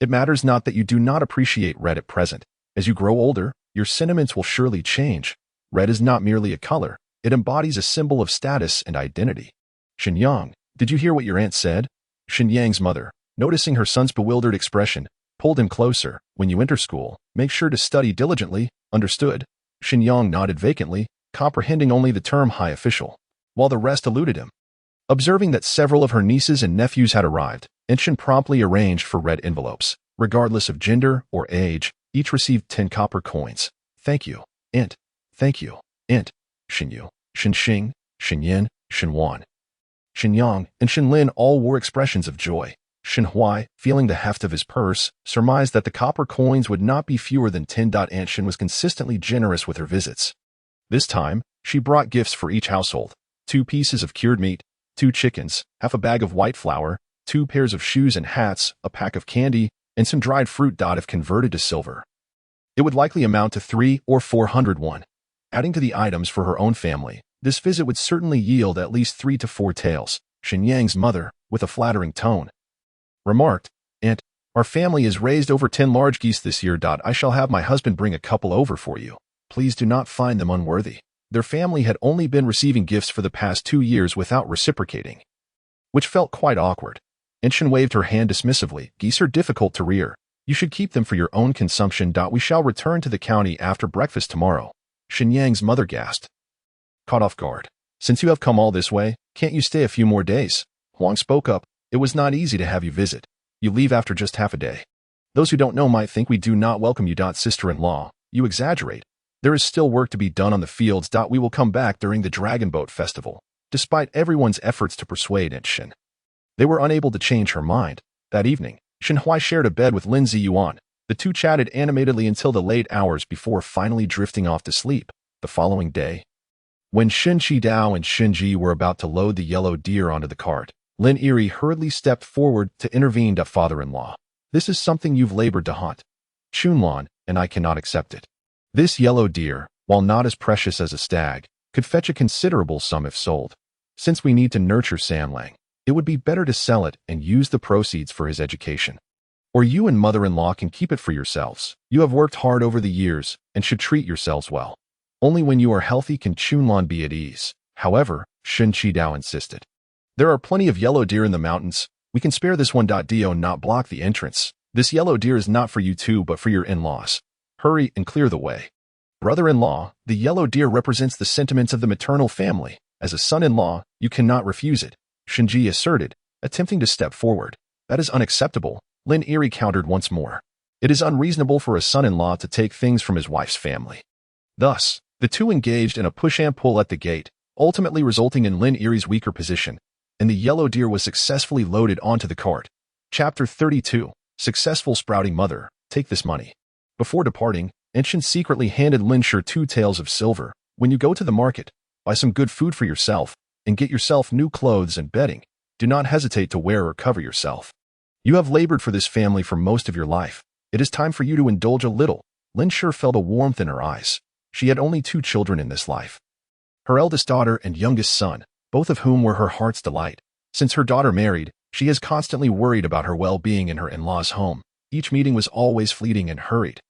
[SPEAKER 2] "It matters not that you do not appreciate red at present. As you grow older, your sentiments will surely change. Red is not merely a color, it embodies a symbol of status and identity." "Shin Yang, did you hear what your aunt said?" Shin Yang's mother, noticing her son's bewildered expression, pulled him closer. "When you enter school, make sure to study diligently, understood?" Shin Yang nodded vacantly, comprehending only the term high official, while the rest eluded him. Observing that several of her nieces and nephews had arrived, Enshin promptly arranged for red envelopes. Regardless of gender or age, each received 10 copper coins. "Thank you, Aunt. Thank you, Aunt." Shin Yu, Shin Xing, Shin Yin, Shin Wan, Shin Yang, and Shin Lin all wore expressions of joy. Shin Hui, feeling the heft of his purse, surmised that the copper coins would not be fewer than 10. Aunt Shin was consistently generous with her visits. This time, she brought gifts for each household: 2 pieces of cured meat, 2 chickens, half a bag of white flour, 2 pairs of shoes and hats, a pack of candy, and some dried fruit. If converted to silver, it would likely amount to 300 or 400 won. Adding to the items for her own family, this visit would certainly yield at least 3 to 4 taels. Shin Yang's mother, with a flattering tone, remarked, "Aunt, our family has raised over 10 large geese this year. I shall have my husband bring a couple over for you. Please do not find them unworthy." Their family had only been receiving gifts for the past 2 years without reciprocating, which felt quite awkward. Enshin waved her hand dismissively. "Geese are difficult to rear. You should keep them for your own consumption. We shall return to the county after breakfast tomorrow." Shin Yang's mother gasped, caught off guard. "Since you have come all this way, can't you stay a few more days?" Huang spoke up. "It was not easy to have you visit. You leave after just half a day. Those who don't know might think we do not welcome you. Sister-in-law, you exaggerate. There is still work to be done on the fields. We will come back during the Dragon Boat Festival." Despite everyone's efforts to persuade Aunt Shin, they were unable to change her mind. That evening, Shin Hui shared a bed with Lin Ziyuan. The two chatted animatedly until the late hours before finally drifting off to sleep. The following day, When Shin Chi-dao and Shin Ji were about to load the yellow deer onto the cart, Lin Eri hurriedly stepped forward to intervene. Father-in-law, this is something you've labored to hunt. Chunlan, and I cannot accept it. This yellow deer, while not as precious as a stag, could fetch a considerable sum if sold. Since we need to nurture Sanlang, it would be better to sell it and use the proceeds for his education. Or you and mother-in-law can keep it for yourselves. You have worked hard over the years and should treat yourselves well. Only when you are healthy can Chunlan be at ease. However, Shin Chi-dao insisted. There are plenty of yellow deer in the mountains. We can spare this one. Do not block the entrance. This yellow deer is not for you two but for your in-laws. Hurry and clear the way. Brother-in-law, the yellow deer represents the sentiments of the maternal family. As a son-in-law, you cannot refuse it, Shinji asserted, attempting to step forward. That is unacceptable, Lin Eri countered once more. It is unreasonable for a son-in-law to take things from his wife's family. Thus, the two engaged in a push and pull at the gate, ultimately resulting in Lin Eri's weaker position, and the yellow deer was successfully loaded onto the cart. Chapter 32, Successful Sprouting Mother, take this money. Before departing, Enshin secretly handed Lin Shi 2 taels of silver. When you go to the market, buy some good food for yourself, and get yourself new clothes and bedding. Do not hesitate to wear or cover yourself. You have labored for this family for most of your life. It is time for you to indulge a little. Lin Shi felt a warmth in her eyes. She had only 2 children in this life. Her eldest daughter and youngest son, both of whom were her heart's delight. Since her daughter married, she is constantly worried about her well-being in her in-laws' home. Each meeting was always fleeting and hurried,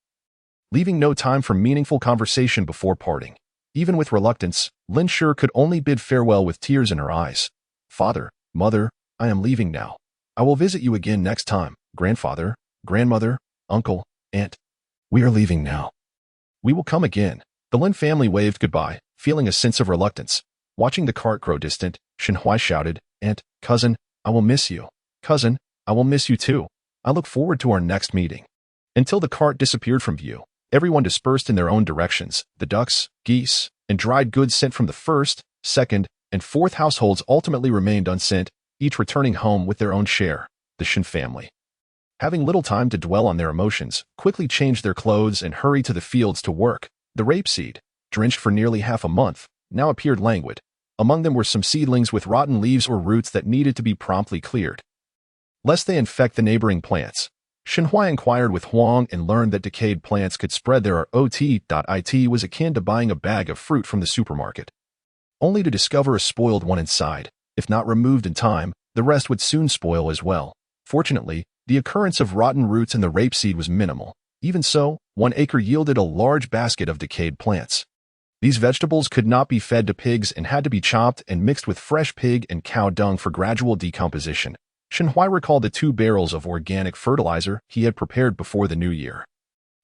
[SPEAKER 2] leaving no time for meaningful conversation before parting. Even with reluctance, Lin Shi could only bid farewell with tears in her eyes. Father, mother, I am leaving now. I will visit you again next time. Grandfather, grandmother, uncle, aunt. We are leaving now. We will come again. The Lin family waved goodbye, feeling a sense of reluctance. Watching the cart grow distant, Shinhui shouted, Aunt, cousin, I will miss you. Cousin, I will miss you too. I look forward to our next meeting. Until the cart disappeared from view, everyone dispersed in their own directions. The ducks, geese, and dried goods sent from the first, second, and fourth households ultimately remained unsent, each returning home with their own share. The Shin family, having little time to dwell on their emotions, quickly changed their clothes and hurried to the fields to work. The rapeseed, drenched for nearly half a month, now appeared languid. Among them were some seedlings with rotten leaves or roots that needed to be promptly cleared, lest they infect the neighboring plants. Shinhui inquired with Huang and learned that decayed plants could spread there. It was akin to buying a bag of fruit from the supermarket, only to discover a spoiled one inside. If not removed in time, the rest would soon spoil as well. Fortunately, the occurrence of rotten roots in the rapeseed was minimal. Even so, 1 acre yielded a large basket of decayed plants. These vegetables could not be fed to pigs and had to be chopped and mixed with fresh pig and cow dung for gradual decomposition. Shinhui recalled the 2 barrels of organic fertilizer he had prepared before the new year,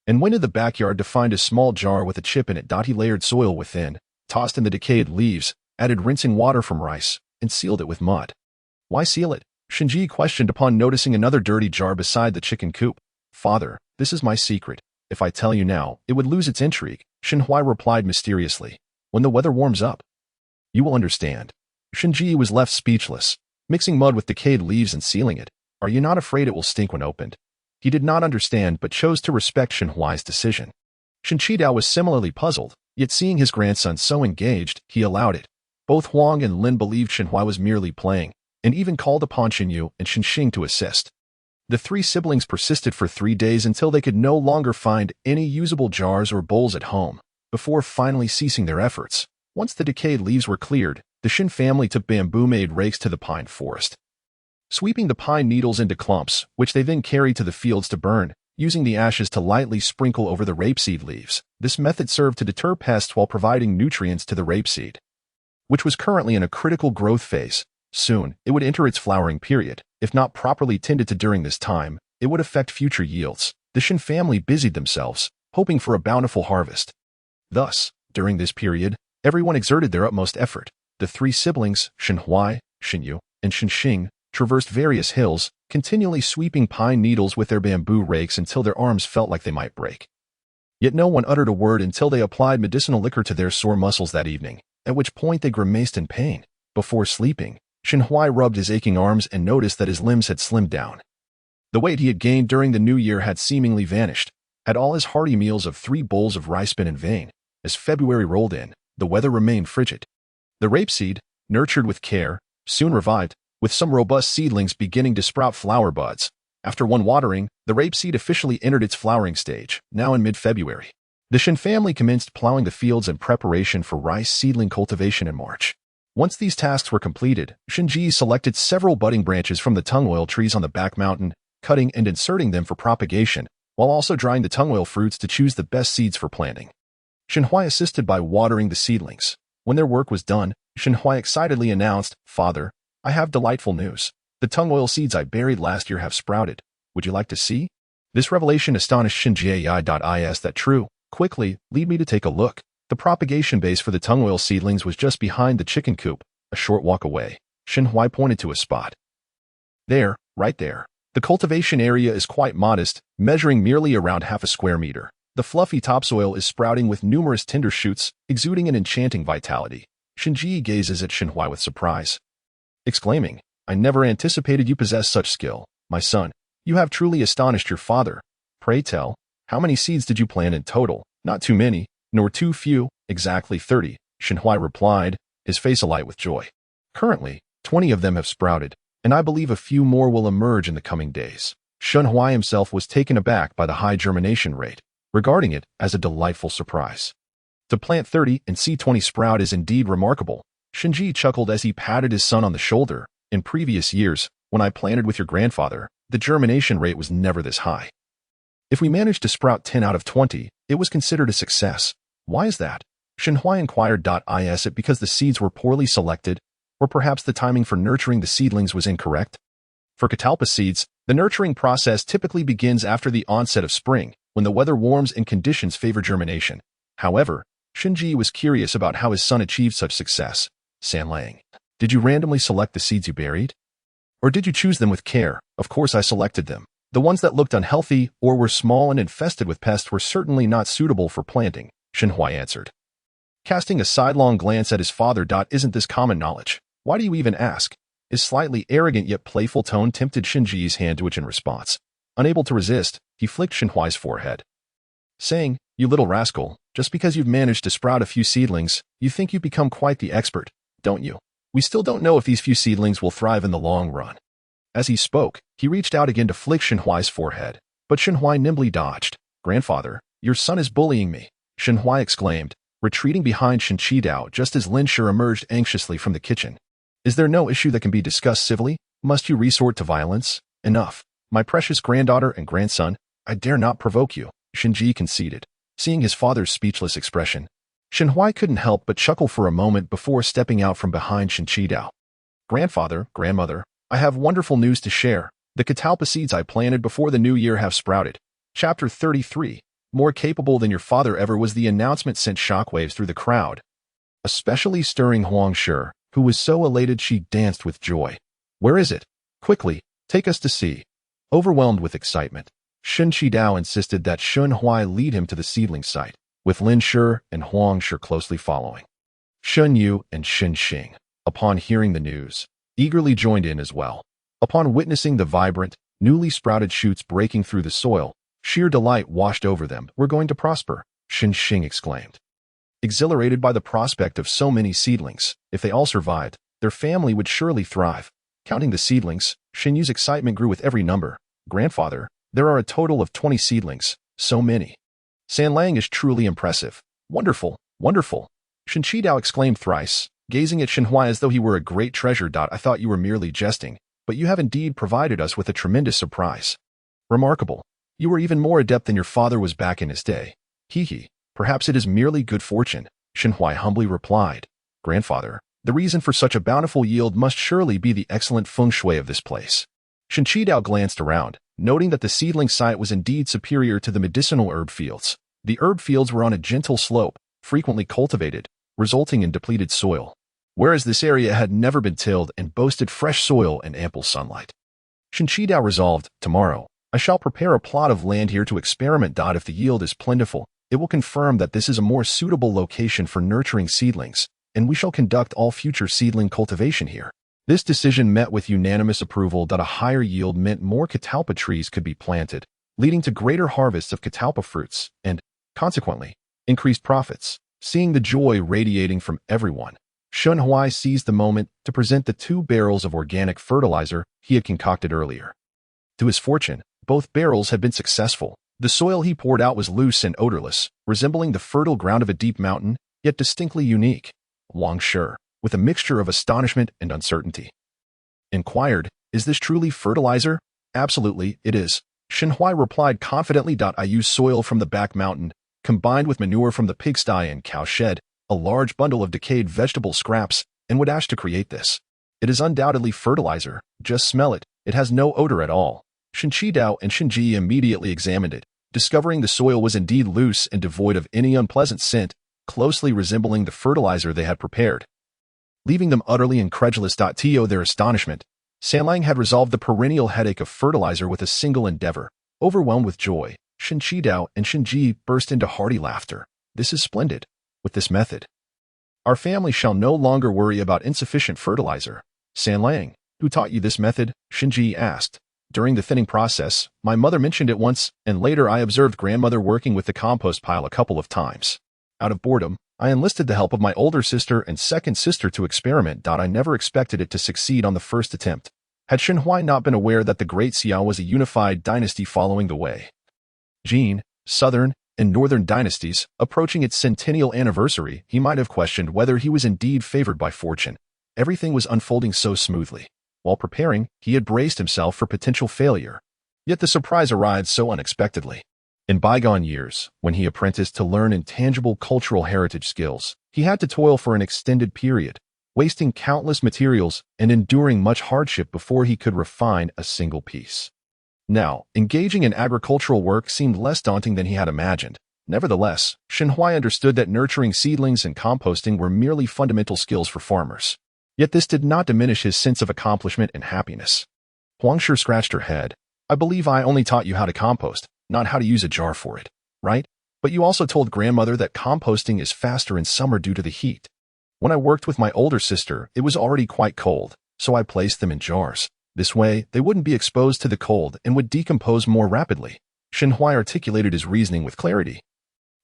[SPEAKER 2] and went to the backyard to find a small jar with a chip in it. He layered soil within, tossed in the decayed leaves, added rinsing water from rice, and sealed it with mud. Why seal it? Shinji questioned upon noticing another dirty jar beside the chicken coop. Father, this is my secret. If I tell you now, it would lose its intrigue, Shinhui replied mysteriously. When the weather warms up, you will understand. Shinji was left speechless, mixing mud with decayed leaves and sealing it. Are you not afraid it will stink when opened? He did not understand but chose to respect Shinhui's decision. Shin Chi-dao was similarly puzzled, yet seeing his grandson so engaged, he allowed it. Both Huang and Lin believed Shinhui was merely playing, and even called upon Shinyu and Shinxing to assist. The 3 siblings persisted for 3 days until they could no longer find any usable jars or bowls at home, before finally ceasing their efforts. Once the decayed leaves were cleared, the Shin family took bamboo-made rakes to the pine forest, sweeping the pine needles into clumps, which they then carried to the fields to burn, using the ashes to lightly sprinkle over the rapeseed leaves. This method served to deter pests while providing nutrients to the rapeseed, which was currently in a critical growth phase. Soon, it would enter its flowering period. If not properly tended to during this time, it would affect future yields. The Shin family busied themselves, hoping for a bountiful harvest. Thus, during this period, everyone exerted their utmost effort. The 3 siblings, Shinhui, Shinyu, and Shinxing, traversed various hills, continually sweeping pine needles with their bamboo rakes until their arms felt like they might break. Yet no one uttered a word until they applied medicinal liquor to their sore muscles that evening, at which point they grimaced in pain. Before sleeping, Shinhui rubbed his aching arms and noticed that his limbs had slimmed down. The weight he had gained during the new year had seemingly vanished. Had all his hearty meals of 3 bowls of rice been in vain? As February rolled in, the weather remained frigid. The rapeseed, nurtured with care, soon revived, with some robust seedlings beginning to sprout flower buds. After one watering, the rapeseed officially entered its flowering stage, now in mid-February. The Shin family commenced plowing the fields in preparation for rice seedling cultivation in March. Once these tasks were completed, Shinji selected several budding branches from the tung oil trees on the back mountain, cutting and inserting them for propagation, while also drying the tung oil fruits to choose the best seeds for planting. Shinhwai assisted by watering the seedlings. When their work was done, Shinhwai excitedly announced, "Father, I have delightful news. The tung oil seeds I buried last year have sprouted. Would you like to see?" This revelation astonished Shinji. That true. Quickly, lead me to take a look. The propagation base for the tung oil seedlings was just behind the chicken coop, a short walk away. Shinhwai pointed to a spot. There, right there. The cultivation area is quite modest, measuring merely around half a square meter. The fluffy topsoil is sprouting with numerous tender shoots, exuding an enchanting vitality. Shinji gazes at Shinhwai with surprise, exclaiming, "I never anticipated you possessed such skill. My son, you have truly astonished your father. Pray tell, how many seeds did you plant in total?" "Not too many, nor too few, exactly 30, Shinhwai replied, his face alight with joy. "Currently, 20 of them have sprouted, and I believe a few more will emerge in the coming days." Shinhwai himself was taken aback by the high germination rate, regarding it as a delightful surprise. To plant 30 and see 20 sprout is indeed remarkable. Shinji chuckled as he patted his son on the shoulder. "In previous years, when I planted with your grandfather, the germination rate was never this high. If we managed to sprout 10 out of 20, it was considered a success. Why is that?" Shinhwai inquired. Is it because the seeds were poorly selected, or perhaps the timing for nurturing the seedlings was incorrect? For catalpa seeds, the nurturing process typically begins after the onset of spring, when the weather warms and conditions favor germination. However, Shinji was curious about how his son achieved such success. Sanlang, did you randomly select the seeds you buried? Or did you choose them with care? Of course I selected them. The ones that looked unhealthy or were small and infested with pests were certainly not suitable for planting, Shinhwai answered. Casting a sidelong glance at his father. Isn't this common knowledge? Why do you even ask? His slightly arrogant yet playful tone tempted Shinji's hand to itch in response. Unable to resist, he flicked Shinhwai's forehead, saying, "You little rascal, just because you've managed to sprout a few seedlings, you think you've become quite the expert, don't you? We still don't know if these few seedlings will thrive in the long run." As he spoke, he reached out again to flick Shinhwai's forehead, but Shinhwai nimbly dodged. "Grandfather, your son is bullying me," Shinhwai exclaimed, retreating behind Shinchidao just as Linshur emerged anxiously from the kitchen. "Is there no issue that can be discussed civilly? Must you resort to violence? Enough. My precious granddaughter and grandson, I dare not provoke you," Shinji conceded. Seeing his father's speechless expression, Shinhwai couldn't help but chuckle for a moment before stepping out from behind Shinchidao. "Grandfather, grandmother, I have wonderful news to share. The catalpa seeds I planted before the new year have sprouted." Chapter 33. More capable than your father ever was the announcement sent shockwaves through the crowd, especially stirring Huang Shi, who was so elated she danced with joy. "Where is it? Quickly, take us to see." Overwhelmed with excitement, Shin Shidao insisted that Shinhwai lead him to the seedling site, with Lin Shi and Huang Shi closely following. Shin Yu and Shin Xing, upon hearing the news, eagerly joined in as well. Upon witnessing the vibrant, newly sprouted shoots breaking through the soil, sheer delight washed over them. "We're going to prosper," Shin Xing exclaimed. Exhilarated by the prospect of so many seedlings, if they all survived, their family would surely thrive. Counting the seedlings, Shin Yu's excitement grew with every number. "Grandfather, there are a total of 20 seedlings. So many. Sanlang is truly impressive. Wonderful, wonderful." Shinchidao exclaimed thrice, gazing at Shinhwai as though he were a great treasure. "I thought you were merely jesting, but you have indeed provided us with a tremendous surprise. Remarkable. You were even more adept than your father was back in his day." "Hee. Perhaps it is merely good fortune," Shinhwai humbly replied. "Grandfather, the reason for such a bountiful yield must surely be the excellent feng shui of this place." Shinchidao glanced around, noting that the seedling site was indeed superior to the medicinal herb fields. The herb fields were on a gentle slope, frequently cultivated, resulting in depleted soil, whereas this area had never been tilled and boasted fresh soil and ample sunlight. Shinchidao resolved, "Tomorrow, I shall prepare a plot of land here to experiment. If the yield is plentiful, it will confirm that this is a more suitable location for nurturing seedlings, and we shall conduct all future seedling cultivation here." This decision met with unanimous approval. A higher yield meant more catalpa trees could be planted, leading to greater harvests of catalpa fruits and, consequently, increased profits. Seeing the joy radiating from everyone, Shun Huai seized the moment to present the 2 barrels of organic fertilizer he had concocted earlier. To his fortune, both barrels had been successful. The soil he poured out was loose and odorless, resembling the fertile ground of a deep mountain, yet distinctly unique. Wang Shi, with a mixture of astonishment and uncertainty, inquired, "Is this truly fertilizer?" "Absolutely, it is," Shenhuai replied confidently. "I use soil from the back mountain, combined with manure from the pigsty and cow shed, a large bundle of decayed vegetable scraps, and wood ash to create this. It is undoubtedly fertilizer. Just smell it. It has no odor at all." Shen Qidao and Shen Ji immediately examined it, discovering the soil was indeed loose and devoid of any unpleasant scent, closely resembling the fertilizer they had prepared. Leaving them utterly incredulous. To their astonishment, Sanlang had resolved the perennial headache of fertilizer with a single endeavor. Overwhelmed with joy, Shen Qidao and Shen Ji burst into hearty laughter. "This is splendid. With this method, our family shall no longer worry about insufficient fertilizer." "Sanlang, who taught you this method?" Shen Ji asked. "During the thinning process, my mother mentioned it once, and later I observed grandmother working with the compost pile a couple of times. Out of boredom, I enlisted the help of my older sister and second sister to experiment. I never expected it to succeed on the first attempt." Had Shenhuai not been aware that the Great Xiao was a unified dynasty following the Wei, Jin, Southern, and Northern dynasties, approaching its centennial anniversary, he might have questioned whether he was indeed favored by fortune. Everything was unfolding so smoothly. While preparing, he had braced himself for potential failure. Yet the surprise arrived so unexpectedly. In bygone years, when he apprenticed to learn intangible cultural heritage skills, he had to toil for an extended period, wasting countless materials and enduring much hardship before he could refine a single piece. Now, engaging in agricultural work seemed less daunting than he had imagined. Nevertheless, Shenhuai understood that nurturing seedlings and composting were merely fundamental skills for farmers. Yet this did not diminish his sense of accomplishment and happiness. Huang Shi scratched her head. "I believe I only taught you how to compost, not how to use a jar for it, right? But you also told grandmother that composting is faster in summer due to the heat. When I worked with my older sister, it was already quite cold, so I placed them in jars. This way, they wouldn't be exposed to the cold and would decompose more rapidly." Shenhuai articulated his reasoning with clarity,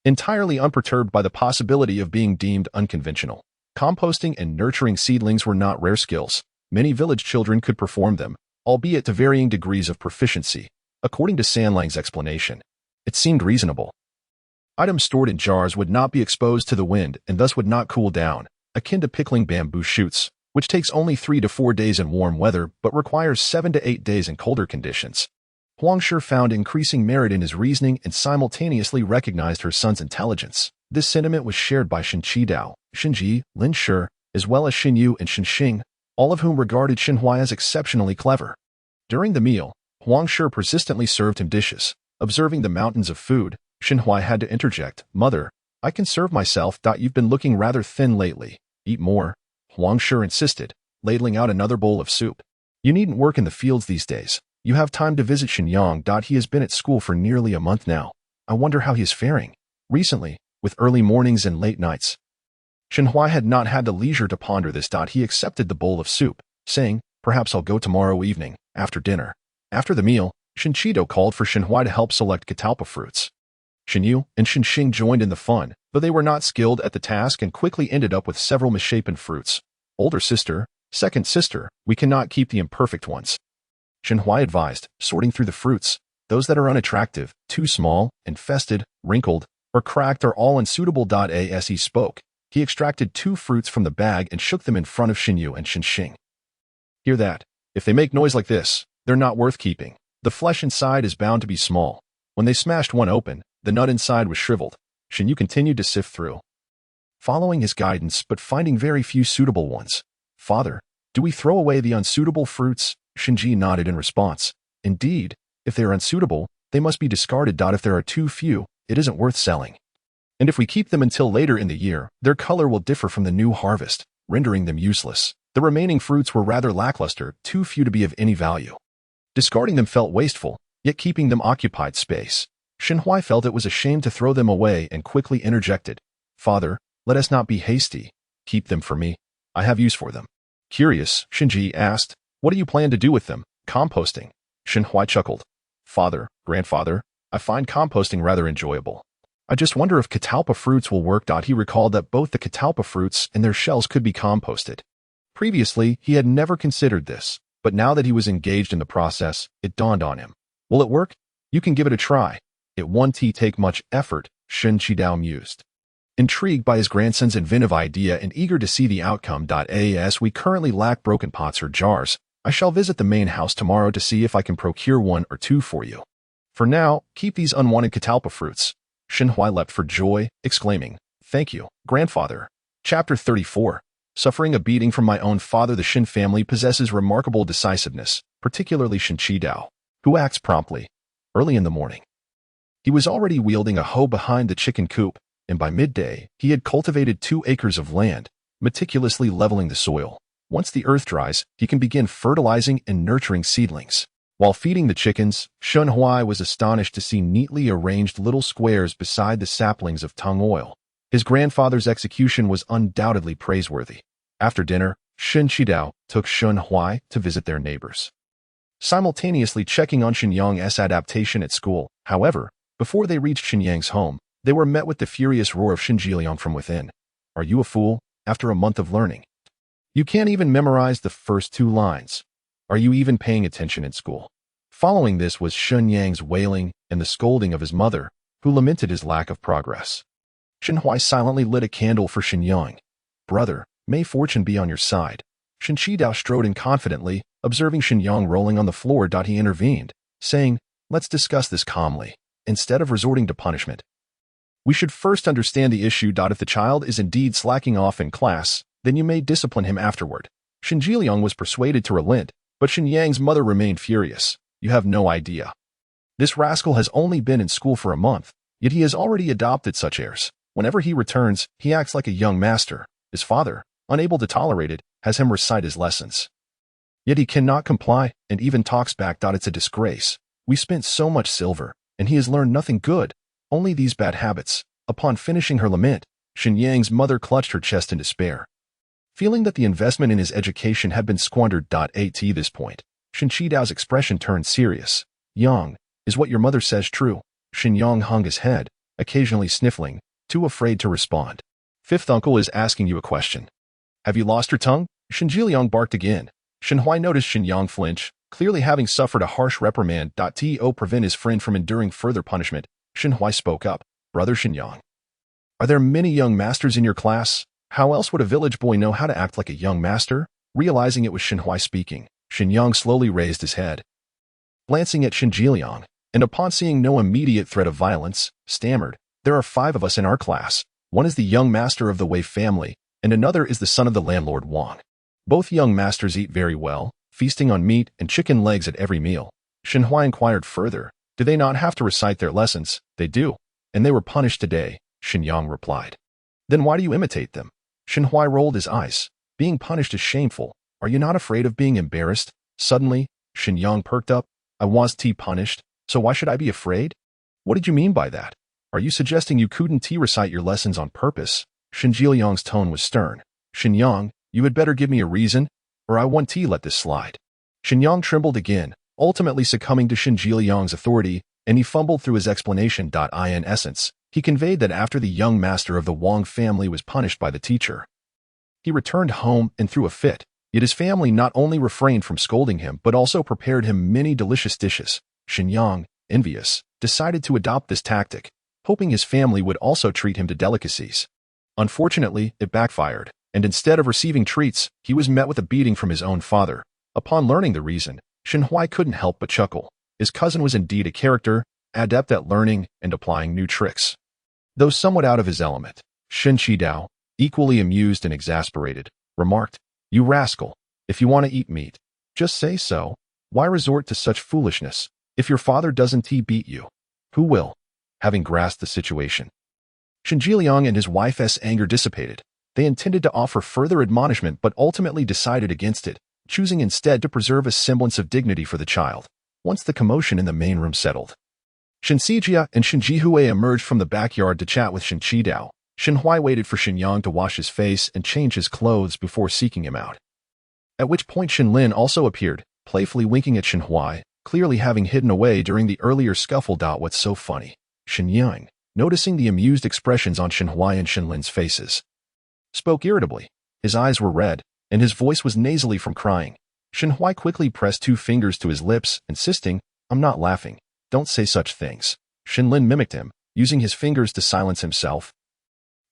[SPEAKER 2] entirely unperturbed by the possibility of being deemed unconventional. Composting and nurturing seedlings were not rare skills. Many village children could perform them, albeit to varying degrees of proficiency. According to Sanlang's explanation, it seemed reasonable. Items stored in jars would not be exposed to the wind and thus would not cool down, akin to pickling bamboo shoots, which takes only 3 to 4 days in warm weather but requires 7 to 8 days in colder conditions. Huang Shi found increasing merit in his reasoning and simultaneously recognized her son's intelligence. This sentiment was shared by Shen Qidao, Shen Ji, Lin Shi, as well as Shen Yu and Shen Xing, all of whom regarded Shenhuai as exceptionally clever. During the meal, Huang Shi persistently served him dishes. Observing the mountains of food, Shenhuai had to interject, "Mother, I can serve myself. You've been looking rather thin lately. Eat more." Huang Shi insisted, ladling out another bowl of soup. "You needn't work in the fields these days. You have time to visit Shenyang. He has been at school for nearly a month now. I wonder how he is faring recently, with early mornings and late nights." Shenhuai had not had the leisure to ponder this. He accepted the bowl of soup, saying, "Perhaps I'll go tomorrow evening, after dinner." After the meal, Shen Qidao called for Shenhuai to help select catalpa fruits. Shen Yu and Shen Xing joined in the fun, though they were not skilled at the task and quickly ended up with several misshapen fruits. "Older sister, second sister, we cannot keep the imperfect ones," Shenhuai advised, sorting through the fruits. "Those that are unattractive, too small, infested, wrinkled, or cracked are all unsuitable." As he spoke, he extracted 2 fruits from the bag and shook them in front of Shen Yu and Shen Xing. "Hear that? If they make noise like this, they're not worth keeping. The flesh inside is bound to be small." When they smashed one open, the nut inside was shriveled. Shen Yu continued to sift through, following his guidance but finding very few suitable ones. "Father, do we throw away the unsuitable fruits?" Shen Ji nodded in response. "Indeed, if they are unsuitable, they must be discarded. If there are too few, it isn't worth selling. And if we keep them until later in the year, their color will differ from the new harvest, rendering them useless." The remaining fruits were rather lackluster, too few to be of any value. Discarding them felt wasteful, yet keeping them occupied space. Shenhuai felt it was a shame to throw them away and quickly interjected, "Father, let us not be hasty. Keep them for me. I have use for them." Curious, Shenji asked, "What do you plan to do with them?" "Composting." Shenhuai chuckled. "Father, grandfather, I find composting rather enjoyable. I just wonder if catalpa fruits will work. He recalled that both the catalpa fruits and their shells could be composted. Previously, he had never considered this, but now that he was engaged in the process, it dawned on him. Will it work? You can give it a try. It won't take much effort, Shen Qidao mused. Intrigued by his grandson's inventive idea and eager to see the outcome. As we currently lack broken pots or jars, I shall visit the main house tomorrow to see if I can procure one or two for you. For now, keep these unwanted catalpa fruits. Shenhui leapt for joy, exclaiming, Thank you, grandfather. Chapter 34. Suffering a beating from my own father. The Shen family possesses remarkable decisiveness, particularly Shen Qidao, who acts promptly. Early in the morning, he was already wielding a hoe behind the chicken coop, and by midday, he had cultivated 2 acres of land, meticulously leveling the soil. Once the earth dries, he can begin fertilizing and nurturing seedlings. While feeding the chickens, Shen Hui was astonished to see neatly arranged little squares beside the saplings of tung oil. His grandfather's execution was undoubtedly praiseworthy. After dinner, Shen Qidao took Shen Hui to visit their neighbors, simultaneously checking on Shen Yang's adaptation at school. However, before they reached Shen Yang's home, they were met with the furious roar of Shen Jiliang from within. Are you a fool? After a month of learning, you can't even memorize the first 2 lines. Are you even paying attention in school? Following this was Shen Yang's wailing and the scolding of his mother, who lamented his lack of progress. Shen Hui silently lit a candle for Shen Yang. Brother, may fortune be on your side. Shen Qidao strode in confidently, observing Shen Yang rolling on the floor. He intervened, saying, Let's discuss this calmly, instead of resorting to punishment. We should first understand the issue. If the child is indeed slacking off in class, then you may discipline him afterward. Shen Jiliang was persuaded to relent, but Shen Yang's mother remained furious. You have no idea. This rascal has only been in school for a month, yet he has already adopted such airs. Whenever he returns, he acts like a young master. His father, unable to tolerate it, has him recite his lessons. Yet he cannot comply, and even talks back. It's a disgrace. We spent so much silver, and he has learned nothing good, only these bad habits. Upon finishing her lament, Shen Yang's mother clutched her chest in despair, feeling that the investment in his education had been squandered. At this point, Shen Qidao's expression turned serious. Yang, is what your mother says true? Shen Yang hung his head, occasionally sniffling, too afraid to respond. Fifth uncle is asking you a question. Have you lost your tongue? Shen Jiliang barked again. Shen Hui noticed Shen Yang flinch, clearly having suffered a harsh reprimand. To prevent his friend from enduring further punishment, Shen Hui spoke up. Brother Shen Yang, are there many young masters in your class? How else would a village boy know how to act like a young master? Realizing it was Shen Hui speaking, Shen Yang slowly raised his head, glancing at Shen Jiliang, and upon seeing no immediate threat of violence, stammered, There are 5 of us in our class. One is the young master of the Wei family, and another is the son of the landlord Wang. Both young masters eat very well, feasting on meat and chicken legs at every meal. Shen Hui inquired further, Do they not have to recite their lessons? They do, and they were punished today, Shen Yang replied. Then why do you imitate them? Shen Hui rolled his eyes. Being punished is shameful. Are you not afraid of being embarrassed? Suddenly, Shen Yang perked up. I was punished, so why should I be afraid? What did you mean by that? Are you suggesting you couldn't recite your lessons on purpose? Shen Jiliang's tone was stern. Shen Yang, you had better give me a reason, or I won't let this slide. Shen Yang trembled again, ultimately succumbing to Shen Jiliang's authority, and he fumbled through his explanation. In essence, he conveyed that after the young master of the Wang family was punished by the teacher, he returned home and threw a fit. Yet his family not only refrained from scolding him but also prepared him many delicious dishes. Shen Yang, envious, decided to adopt this tactic, hoping his family would also treat him to delicacies. Unfortunately, it backfired, and instead of receiving treats, he was met with a beating from his own father. Upon learning the reason, Shen Hui couldn't help but chuckle. His cousin was indeed a character, adept at learning and applying new tricks. Though somewhat out of his element, Shen Qidao, equally amused and exasperated, remarked, You rascal, if you want to eat meat, just say so. Why resort to such foolishness? If your father doesn't beat you, who will? Having grasped the situation, Shen Jiliang and his wife's anger dissipated. They intended to offer further admonishment but ultimately decided against it, choosing instead to preserve a semblance of dignity for the child. Once the commotion in the main room settled, Shen Sijia and Shen Jihui emerged from the backyard to chat with Shen Qidao. Shen Hui waited for Shen Yang to wash his face and change his clothes before seeking him out. At which point Shen Lin also appeared, playfully winking at Shen Hui, clearly having hidden away during the earlier scuffle. What's so funny? Shen Yang, noticing the amused expressions on Shenhui and Shenlin's faces. Spoke irritably. His eyes were red, and his voice was nasally from crying. Shenhui quickly pressed 2 fingers to his lips, insisting, "I'm not laughing. Don't say such things." Shenlin mimicked him, using his fingers to silence himself,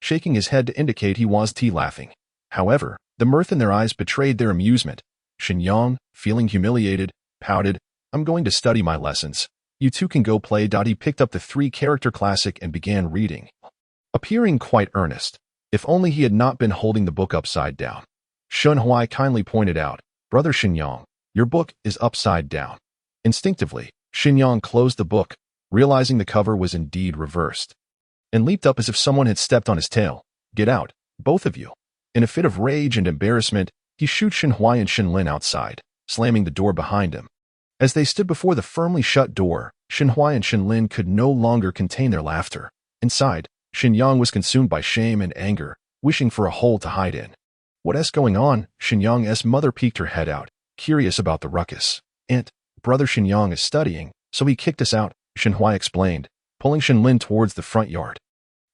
[SPEAKER 2] shaking his head to indicate he was laughing. However, the mirth in their eyes betrayed their amusement. Shenyang, feeling humiliated, pouted, "I'm going to study my lessons. You two can go play." He picked up the 3-character classic and began reading, appearing quite earnest. If only he had not been holding the book upside down. Shenhui kindly pointed out, "Brother Shenyang, your book is upside down." Instinctively, Shenyang closed the book, realizing the cover was indeed reversed, and leaped up as if someone had stepped on his tail. "Get out, both of you." In a fit of rage and embarrassment, he shooed Shenhui and Shenlin outside, slamming the door behind him. As they stood before the firmly shut door, Shenhui and Shenlin could no longer contain their laughter. Inside, Shenyang was consumed by shame and anger, wishing for a hole to hide in. "What's going on?" Shenyang's mother peeked her head out, curious about the ruckus. "Aunt, brother Shenyang is studying, so he kicked us out," Shenhui explained, pulling Shenlin towards the front yard.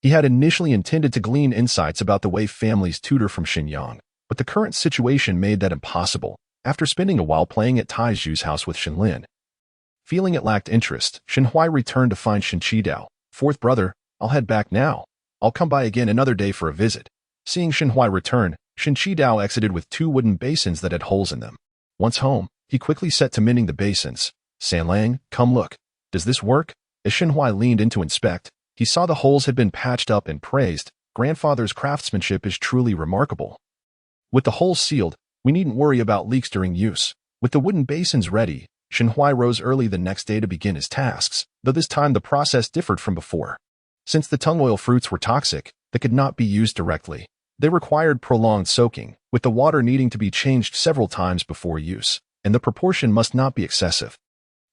[SPEAKER 2] He had initially intended to glean insights about the way families tutor from Shenyang, but the current situation made that impossible, after spending a while playing at Taiju's house with Shenlin. Feeling it lacked interest, Shenhui returned to find Shenqidao. "Fourth brother, I'll head back now. I'll come by again another day for a visit." Seeing Shenhui return, Shenqidao exited with 2 wooden basins that had holes in them. Once home, he quickly set to mending the basins. "Sanlang, come look. Does this work?" As Shenhui leaned in to inspect, he saw the holes had been patched up and praised. "Grandfather's craftsmanship is truly remarkable. With the holes sealed, we needn't worry about leaks during use." With the wooden basins ready, Shenhui rose early the next day to begin his tasks, though this time the process differed from before. Since the tung oil fruits were toxic, they could not be used directly. They required prolonged soaking, with the water needing to be changed several times before use, and the proportion must not be excessive.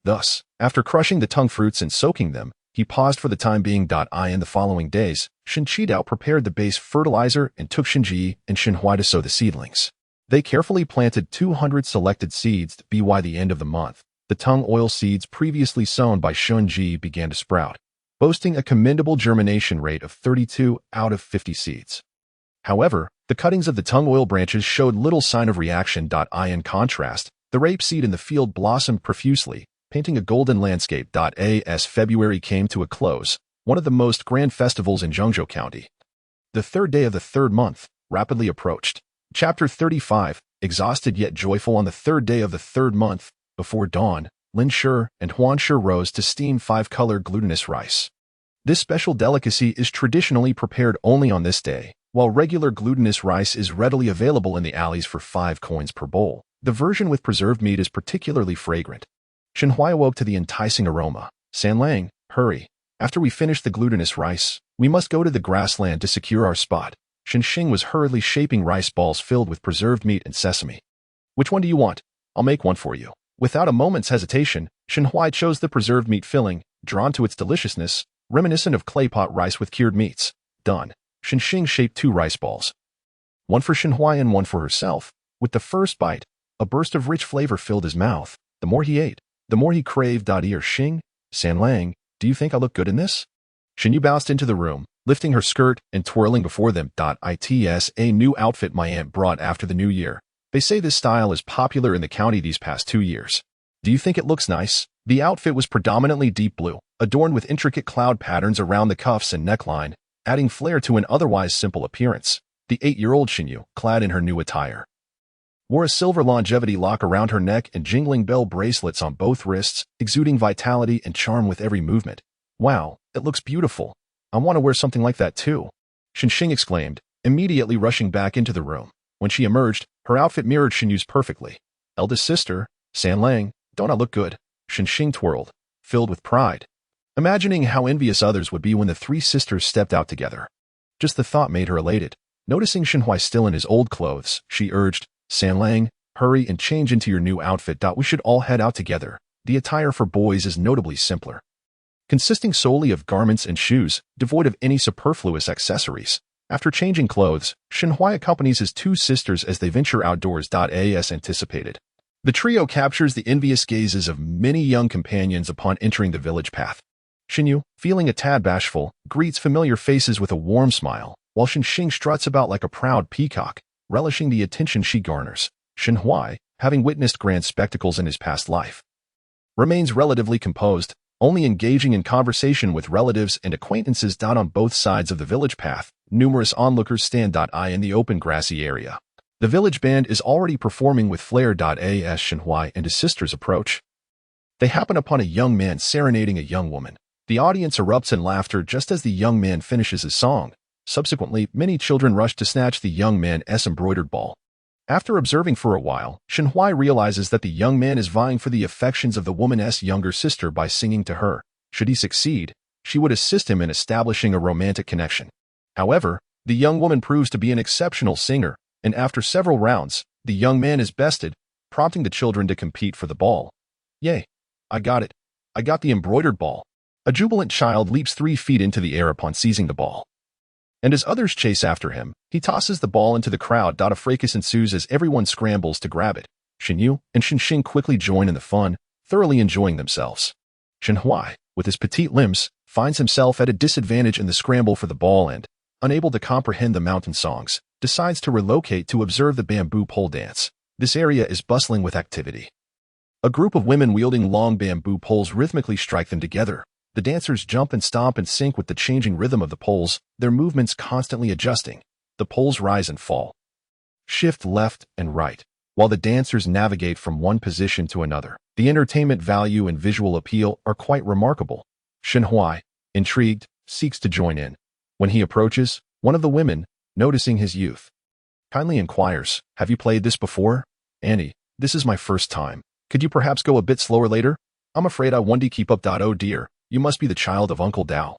[SPEAKER 2] Thus, after crushing the tung fruits and soaking them, he paused for the time being. In the following days, Shenqidao prepared the base fertilizer and took Shenji and Shenhui to sow the seedlings. They carefully planted 200 selected seeds by the end of the month. The tung oil seeds previously sown by Shenji began to sprout, boasting a commendable germination rate of 32 out of 50 seeds. However, the cuttings of the tung oil branches showed little sign of reaction. In contrast, the rapeseed in the field blossomed profusely, painting a golden landscape. As February came to a close, one of the most grand festivals in Zhengzhou County, the 3rd day of the 3rd month, rapidly approached. Chapter 35, exhausted yet joyful. On the 3rd day of the 3rd month, before dawn, Lin Shi and Huan Shi rose to steam 5-color glutinous rice. This special delicacy is traditionally prepared only on this day, while regular glutinous rice is readily available in the alleys for 5 coins per bowl. The version with preserved meat is particularly fragrant. Shenhui awoke to the enticing aroma. "Sanlang, hurry. After we finish the glutinous rice, we must go to the grassland to secure our spot." Shenxing was hurriedly shaping rice balls filled with preserved meat and sesame. "Which one do you want? I'll make one for you." Without a moment's hesitation, Shenhui chose the preserved meat filling, drawn to its deliciousness, reminiscent of clay pot rice with cured meats. Done. Shenxing shaped 2 rice balls, one for Shenhui and one for herself. With the first bite, a burst of rich flavor filled his mouth. The more he ate, the more he craved. Xing, Sanlang, do you think I look good in this?" Shenyu bounced into the room, lifting her skirt and twirling before them. "It's a new outfit my aunt brought after the new year. They say this style is popular in the county these past 2 years. Do you think it looks nice?" The outfit was predominantly deep blue, adorned with intricate cloud patterns around the cuffs and neckline, adding flair to an otherwise simple appearance. The 8-year-old Shenyu, clad in her new attire, wore a silver longevity lock around her neck and jingling bell bracelets on both wrists, exuding vitality and charm with every movement. "Wow, it looks beautiful. I want to wear something like that too," Shenxing exclaimed, immediately rushing back into the room. When she emerged, her outfit mirrored Shenyu's perfectly. "Eldest sister, Sanlang, don't I look good?" Shenxing twirled, filled with pride, imagining how envious others would be when the 3 sisters stepped out together. Just the thought made her elated. Noticing Shenhui still in his old clothes, she urged, "Sanlang, hurry and change into your new outfit. We should all head out together." The attire for boys is notably simpler, consisting solely of garments and shoes, devoid of any superfluous accessories. After changing clothes, Shenhui accompanies his 2 sisters as they venture outdoors. As anticipated, the trio captures the envious gazes of many young companions upon entering the village path. Xinyu, feeling a tad bashful, greets familiar faces with a warm smile, while Shenxing struts about like a proud peacock, relishing the attention she garners. Shenhuai, having witnessed grand spectacles in his past life, remains relatively composed, only engaging in conversation with relatives and acquaintances. On both sides of the village path, numerous onlookers stand. In the open grassy area, the village band is already performing with flair. As Shenhuai and his sisters approach, they happen upon a young man serenading a young woman. The audience erupts in laughter just as the young man finishes his song. Subsequently, many children rush to snatch the young man's embroidered ball. After observing for a while, Shenhuai realizes that the young man is vying for the affections of the woman's younger sister by singing to her. Should he succeed, she would assist him in establishing a romantic connection. However, the young woman proves to be an exceptional singer, and after several rounds, the young man is bested, prompting the children to compete for the ball. Yay! I got it. I got the embroidered ball. A jubilant child leaps 3 feet into the air upon seizing the ball. And as others chase after him, he tosses the ball into the crowd. A fracas ensues as everyone scrambles to grab it. Xinyu and Shenxing quickly join in the fun, thoroughly enjoying themselves. Shenhuai, with his petite limbs, finds himself at a disadvantage in the scramble for the ball and, unable to comprehend the mountain songs, decides to relocate to observe the bamboo pole dance. This area is bustling with activity. A group of women wielding long bamboo poles rhythmically strike them together. The dancers jump and stomp and sync with the changing rhythm of the poles, their movements constantly adjusting. The poles rise and fall, shift left and right, while the dancers navigate from one position to another. The entertainment value and visual appeal are quite remarkable. Shenhuai, intrigued, seeks to join in. When he approaches, one of the women, noticing his youth, kindly inquires, "Have you played this before?" "Annie, this is my first time. Could you perhaps go a bit slower later? I'm afraid I won't keep up. Oh dear. You must be the child of Uncle Dao."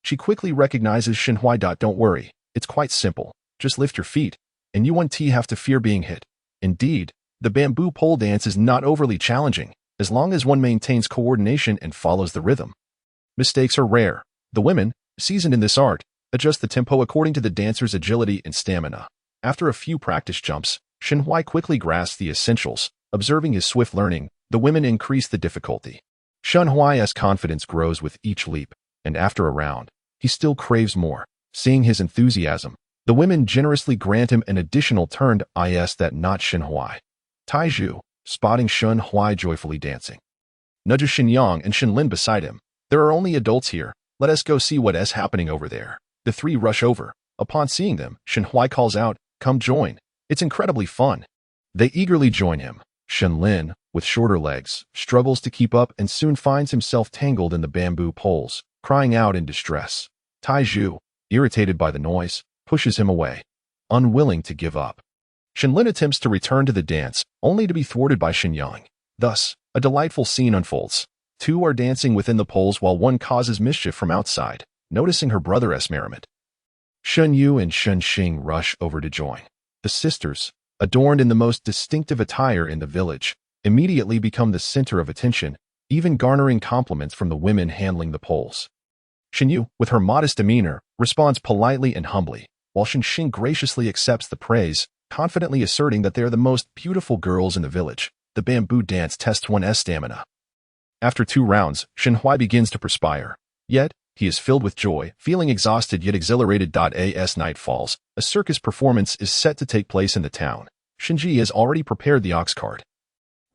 [SPEAKER 2] She quickly recognizes Shenhuai. "Don't worry, it's quite simple. Just lift your feet, and you won't have to fear being hit." Indeed, the bamboo pole dance is not overly challenging, as long as one maintains coordination and follows the rhythm. Mistakes are rare. The women, seasoned in this art, adjust the tempo according to the dancer's agility and stamina. After a few practice jumps, Shenhuai quickly grasps the essentials. Observing his swift learning, the women increase the difficulty. Shenhuai's confidence grows with each leap, and after a round, he still craves more. Seeing his enthusiasm, the women generously grant him an additional turn. That not Shenhuai. Taizhu, spotting Shenhuai joyfully dancing, nudges Shenyang and Shenlin beside him. "There are only adults here. Let us go see what is happening over there." The three rush over. Upon seeing them, Shenhuai calls out, "Come join. It's incredibly fun." They eagerly join him. Shenlin, with shorter legs, struggles to keep up and soon finds himself tangled in the bamboo poles, crying out in distress. Taizhu, irritated by the noise, pushes him away, unwilling to give up. Shenlin attempts to return to the dance, only to be thwarted by Shenyang. Thus, a delightful scene unfolds. Two are dancing within the poles while one causes mischief from outside, noticing her brother's merriment. Shenyu and Shenxing rush over to join. The sisters, adorned in the most distinctive attire in the village, immediately become the center of attention, even garnering compliments from the women handling the poles. Shenyu, with her modest demeanor, responds politely and humbly, while Shenxing graciously accepts the praise, confidently asserting that they are the most beautiful girls in the village. The bamboo dance tests one's stamina. After 2 rounds, Shenhuai begins to perspire. Yet, he is filled with joy, feeling exhausted yet exhilarated. As night falls, a circus performance is set to take place in the town. Shinji has already prepared the ox cart,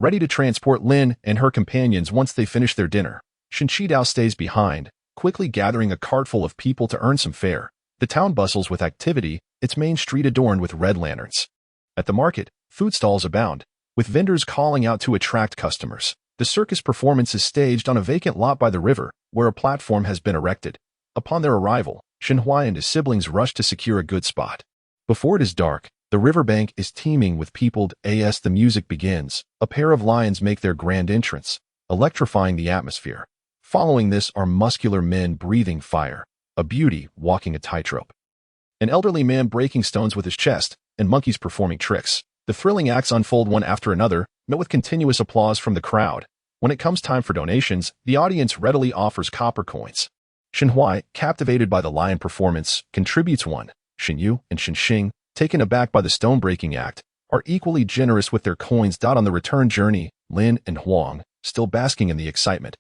[SPEAKER 2] ready to transport Lin and her companions once they finish their dinner. Shinshidao stays behind, quickly gathering a cart full of people to earn some fare. The town bustles with activity, its main street adorned with red lanterns. At the market, food stalls abound, with vendors calling out to attract customers. The circus performance is staged on a vacant lot by the river, where a platform has been erected. Upon their arrival, Shenhuai and his siblings rush to secure a good spot. Before it is dark, the riverbank is teeming with people. As the music begins, a pair of lions make their grand entrance, electrifying the atmosphere. Following this are muscular men breathing fire, a beauty walking a tightrope, an elderly man breaking stones with his chest, and monkeys performing tricks. The thrilling acts unfold one after another, met with continuous applause from the crowd. When it comes time for donations, the audience readily offers copper coins. Shenhuai, captivated by the lion performance, contributes 1. Shenyu and Shenxing, taken aback by the stone-breaking act, are equally generous with their coins. On the return journey, Lin and Huang, still basking in the excitement,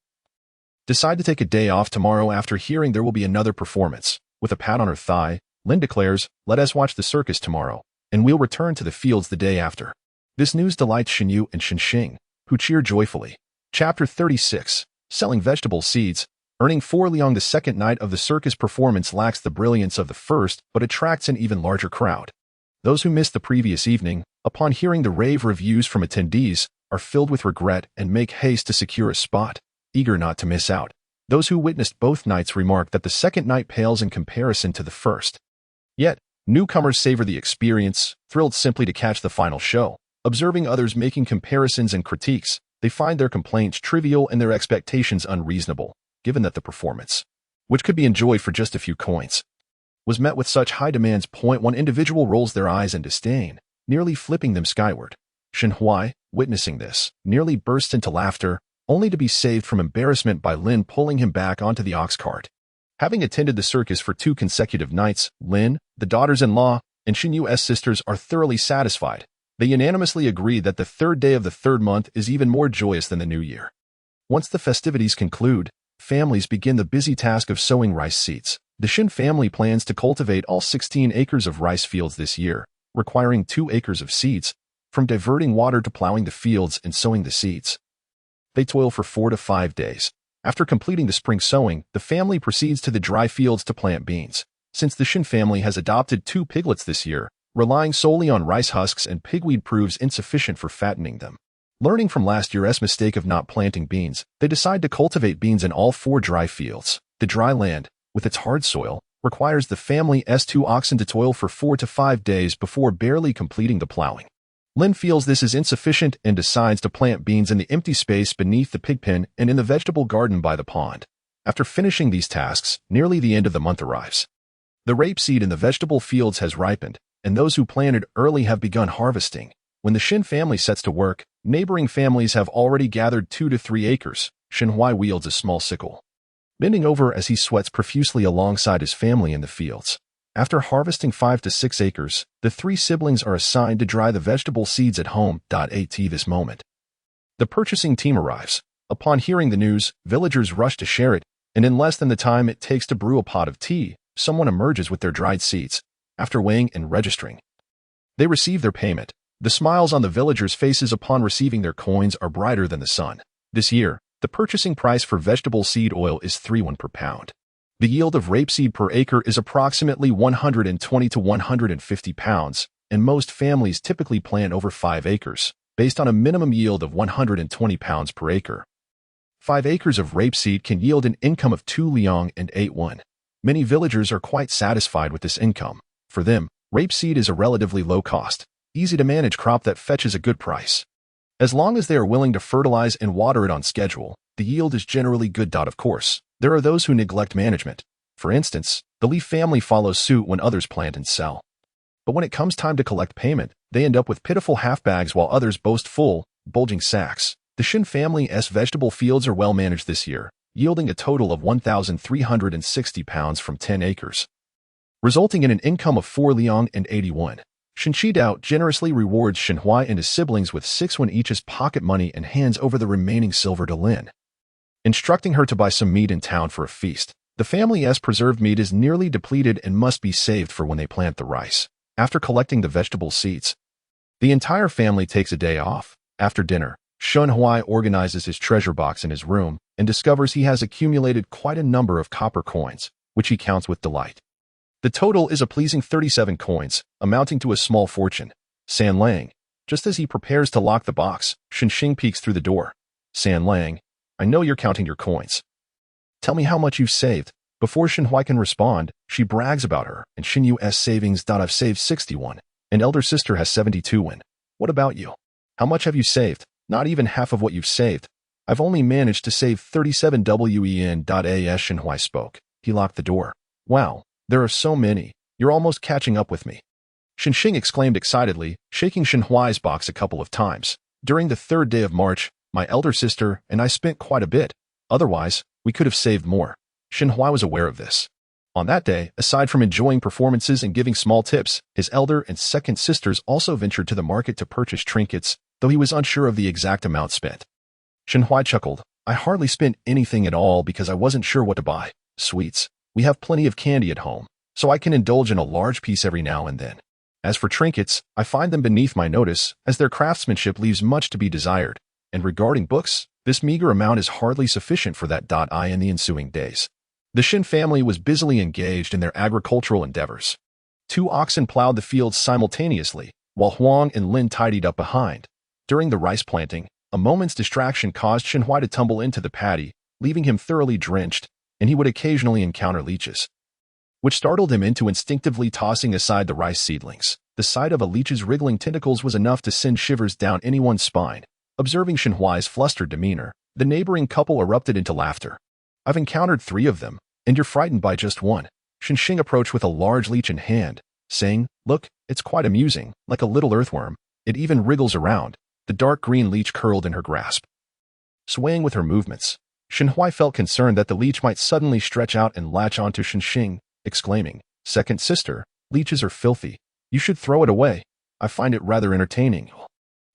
[SPEAKER 2] decide to take a day off tomorrow after hearing there will be another performance. With a pat on her thigh, Lin declares, "Let us watch the circus tomorrow, and we'll return to the fields the day after." This news delights Xinyu and Xinxing, who cheer joyfully. Chapter 36. Selling vegetable seeds. Earning 4 liang the second night of the circus performance lacks the brilliance of the first, but attracts an even larger crowd. Those who missed the previous evening, upon hearing the rave reviews from attendees, are filled with regret and make haste to secure a spot, eager not to miss out. Those who witnessed both nights remark that the second night pales in comparison to the first. Yet, newcomers savor the experience, thrilled simply to catch the final show. Observing others making comparisons and critiques, they find their complaints trivial and their expectations unreasonable, given that the performance, which could be enjoyed for just a few coins, was met with such high demands. One individual rolls their eyes in disdain, nearly flipping them skyward. Xinhuai, witnessing this, nearly bursts into laughter, only to be saved from embarrassment by Lin pulling him back onto the ox cart. Having attended the circus for 2 consecutive nights, Lin, the daughters-in-law, and Xinyu's sisters are thoroughly satisfied. They unanimously agree that the 3rd day of the 3rd month is even more joyous than the New Year. Once the festivities conclude, families begin the busy task of sowing rice seeds. The Xin family plans to cultivate all 16 acres of rice fields this year, requiring 2 acres of seeds, from diverting water to plowing the fields and sowing the seeds. They toil for 4 to 5 days. After completing the spring sowing, the family proceeds to the dry fields to plant beans. Since the Xin family has adopted 2 piglets this year, relying solely on rice husks and pigweed proves insufficient for fattening them. Learning from last year's mistake of not planting beans, they decide to cultivate beans in all 4 dry fields. The dry land, with its hard soil, requires the family's 2 oxen to toil for 4 to 5 days before barely completing the plowing. Lin feels this is insufficient and decides to plant beans in the empty space beneath the pig pen and in the vegetable garden by the pond. After finishing these tasks, nearly the end of the month arrives. The rapeseed in the vegetable fields has ripened, and those who planted early have begun harvesting. When the Xin family sets to work, neighboring families have already gathered 2 to 3 acres. Xinhuai wields a small sickle, bending over as he sweats profusely alongside his family in the fields. After harvesting 5 to 6 acres, the 3 siblings are assigned to dry the vegetable seeds at home. At this moment, the purchasing team arrives. Upon hearing the news, villagers rush to share it, and in less than the time it takes to brew a pot of tea, someone emerges with their dried seeds. After weighing and registering, they receive their payment. The smiles on the villagers' faces upon receiving their coins are brighter than the sun. This year, the purchasing price for vegetable seed oil is 3 won per pound. The yield of rapeseed per acre is approximately 120 to 150 pounds, and most families typically plant over 5 acres, based on a minimum yield of 120 pounds per acre. 5 acres of rapeseed can yield an income of 2 liang and 8 won. Many villagers are quite satisfied with this income. For them, rapeseed is a relatively low-cost, easy-to-manage crop that fetches a good price. As long as they are willing to fertilize and water it on schedule, the yield is generally good. Of course, there are those who neglect management. For instance, the Li family follows suit when others plant and sell. But when it comes time to collect payment, they end up with pitiful half-bags while others boast full, bulging sacks. The Xin family's vegetable fields are well managed this year, yielding a total of 1,360 pounds from 10 acres, resulting in an income of 4 liang and 81. Shinchi Dao generously rewards Xinhuai and his siblings with 6 won each as pocket money and hands over the remaining silver to Lin, instructing her to buy some meat in town for a feast. The family's preserved meat is nearly depleted and must be saved for when they plant the rice. After collecting the vegetable seeds, the entire family takes a day off. After dinner, Xinhuai organizes his treasure box in his room and discovers he has accumulated quite a number of copper coins, which he counts with delight. The total is a pleasing 37 coins, amounting to a small fortune. San Lang. Just as he prepares to lock the box, Xinxing peeks through the door. San Lang, I know you're counting your coins. Tell me how much you've saved. Before Xinhuai can respond, she brags about her and Xinyu's savings. I've saved 61, and elder sister has 72 won. What about you? How much have you saved? Not even half of what you've saved. I've only managed to save 37 wen. As Xinhuai spoke, he locked the door. Wow. There are so many. You're almost catching up with me. Xinxing exclaimed excitedly, shaking Xinhuai's box a couple of times. During the 3rd day of March, my elder sister and I spent quite a bit. Otherwise, we could have saved more. Xinhuai was aware of this. On that day, aside from enjoying performances and giving small tips, his elder and second sisters also ventured to the market to purchase trinkets, though he was unsure of the exact amount spent. Xinhuai chuckled. I hardly spent anything at all because I wasn't sure what to buy. Sweets. We have plenty of candy at home, so I can indulge in a large piece every now and then. As for trinkets, I find them beneath my notice, as their craftsmanship leaves much to be desired. And regarding books, this meager amount is hardly sufficient for that. In the ensuing days, the Shin family was busily engaged in their agricultural endeavors. 2 oxen plowed the fields simultaneously, while Huang and Lin tidied up behind. During the rice planting, a moment's distraction caused Shenhui to tumble into the paddy, leaving him thoroughly drenched, and he would occasionally encounter leeches, which startled him into instinctively tossing aside the rice seedlings. The sight of a leech's wriggling tentacles was enough to send shivers down anyone's spine. Observing Shenhuai's flustered demeanor, the neighboring couple erupted into laughter. I've encountered 3 of them, and you're frightened by just one. Shenxing approached with a large leech in hand, saying, "Look, it's quite amusing, like a little earthworm. It even wriggles around." The dark green leech curled in her grasp, swaying with her movements. Shenhui felt concerned that the leech might suddenly stretch out and latch onto Shenxing, exclaiming, "Second sister, leeches are filthy. You should throw it away. I find it rather entertaining."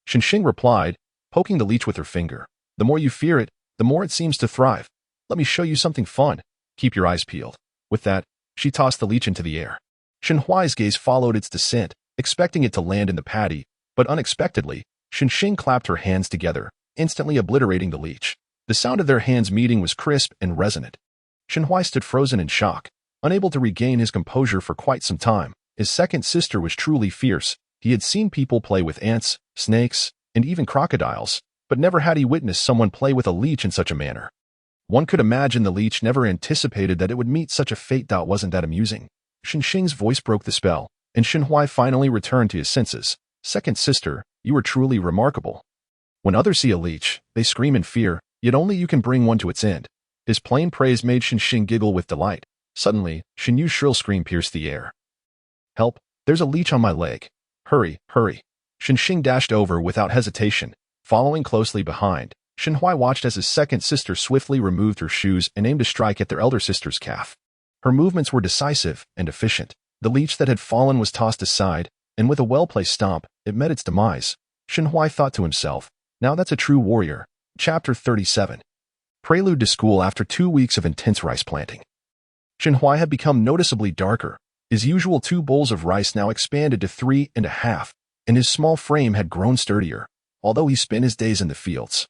[SPEAKER 2] Shenxing replied, poking the leech with her finger, "The more you fear it, the more it seems to thrive. Let me show you something fun. Keep your eyes peeled." With that, she tossed the leech into the air. Shenhuai's gaze followed its descent, expecting it to land in the paddy, but unexpectedly, Shenxing clapped her hands together, instantly obliterating the leech. The sound of their hands meeting was crisp and resonant. Shenhui stood frozen in shock, unable to regain his composure for quite some time. His second sister was truly fierce. He had seen people play with ants, snakes, and even crocodiles, but never had he witnessed someone play with a leech in such a manner. One could imagine the leech never anticipated that it would meet such a fate. Wasn't that amusing? Shenxing's voice broke the spell, and Shenhui finally returned to his senses. "Second sister, you are truly remarkable. When others see a leech, they scream in fear, yet only you can bring one to its end." His plain praise made Shenxing giggle with delight. Suddenly, Shenyu's shrill scream pierced the air. "Help, there's a leech on my leg. Hurry, hurry." Shenxing dashed over without hesitation. Following closely behind, Shenhui watched as his second sister swiftly removed her shoes and aimed to strike at their elder sister's calf. Her movements were decisive and efficient. The leech that had fallen was tossed aside, and with a well-placed stomp, it met its demise. Shenhui thought to himself, "Now that's a true warrior." Chapter 37. Prelude to school. After 2 weeks of intense rice planting, Shenhui had become noticeably darker. His usual 2 bowls of rice now expanded to 3.5, and his small frame had grown sturdier, although he spent his days in the fields.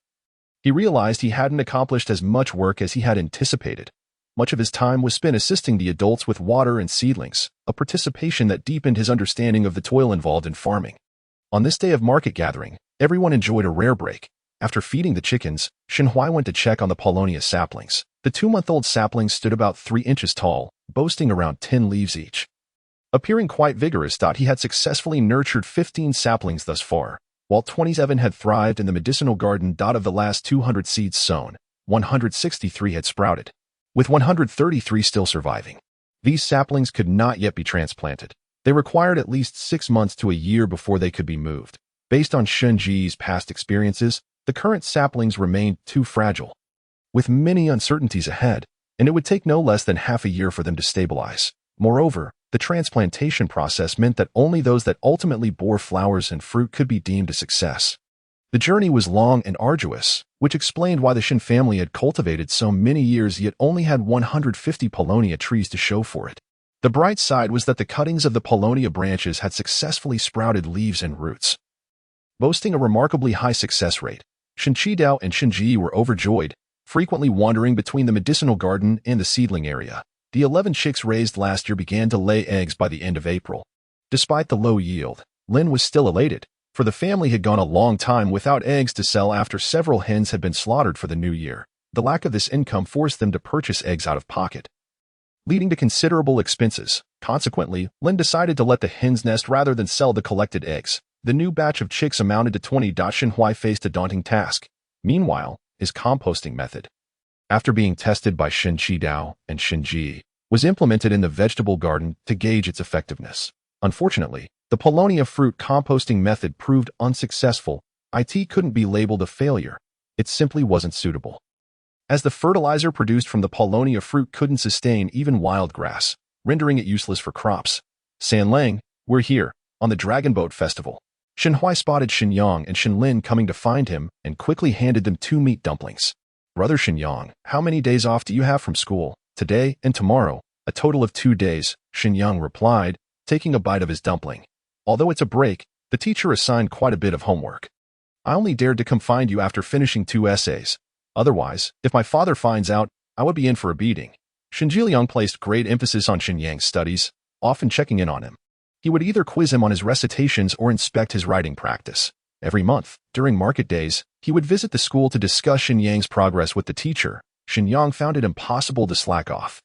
[SPEAKER 2] He realized he hadn't accomplished as much work as he had anticipated. Much of his time was spent assisting the adults with water and seedlings, a participation that deepened his understanding of the toil involved in farming. On this day of market gathering, everyone enjoyed a rare break. After feeding the chickens, Shenhui went to check on the Paulownia saplings. The 2-month-old saplings stood about 3 inches tall, boasting around 10 leaves each. Appearing quite vigorous, he had successfully nurtured 15 saplings thus far, while 27 had thrived in the medicinal garden. Of the last 200 seeds sown, 163 had sprouted, with 133 still surviving. These saplings could not yet be transplanted. They required at least 6 months to a year before they could be moved. Based on Shenji's past experiences, the current saplings remained too fragile, with many uncertainties ahead, and it would take no less than half a year for them to stabilize. Moreover, the transplantation process meant that only those that ultimately bore flowers and fruit could be deemed a success. The journey was long and arduous, which explained why the Shin family had cultivated so many years yet only had 150 Paulownia trees to show for it. The bright side was that the cuttings of the Paulownia branches had successfully sprouted leaves and roots, boasting a remarkably high success rate. Shin Qidao and Shin Ji were overjoyed, frequently wandering between the medicinal garden and the seedling area. The 11 chicks raised last year began to lay eggs by the end of April. Despite the low yield, Lin was still elated, for the family had gone a long time without eggs to sell after several hens had been slaughtered for the new year. The lack of this income forced them to purchase eggs out of pocket, leading to considerable expenses. Consequently, Lin decided to let the hens nest rather than sell the collected eggs. The new batch of chicks amounted to 20. Shenhui faced a daunting task. Meanwhile, his composting method, after being tested by Shin Qidao and Shin Ji, was implemented in the vegetable garden to gauge its effectiveness. Unfortunately, the Paulownia fruit composting method proved unsuccessful. It couldn't be labeled a failure. It simply wasn't suitable, as the fertilizer produced from the Paulownia fruit couldn't sustain even wild grass, rendering it useless for crops. "San Lang, we're here, on the Dragon Boat Festival." Shenhui spotted Shin Yang and Shin Lin coming to find him and quickly handed them 2 meat dumplings. Brother Xinyang, how many days off do you have from school? Today and tomorrow. A total of 2 days, Xinyang replied, taking a bite of his dumpling. Although it's a break, the teacher assigned quite a bit of homework. I only dared to come find you after finishing 2 essays. Otherwise, if my father finds out, I would be in for a beating. Xinjiang placed great emphasis on Xinyang's studies, often checking in on him. He would either quiz him on his recitations or inspect his writing practice. Every month, during market days, he would visit the school to discuss Xinyang's progress with the teacher. Xinyang found it impossible to slack off.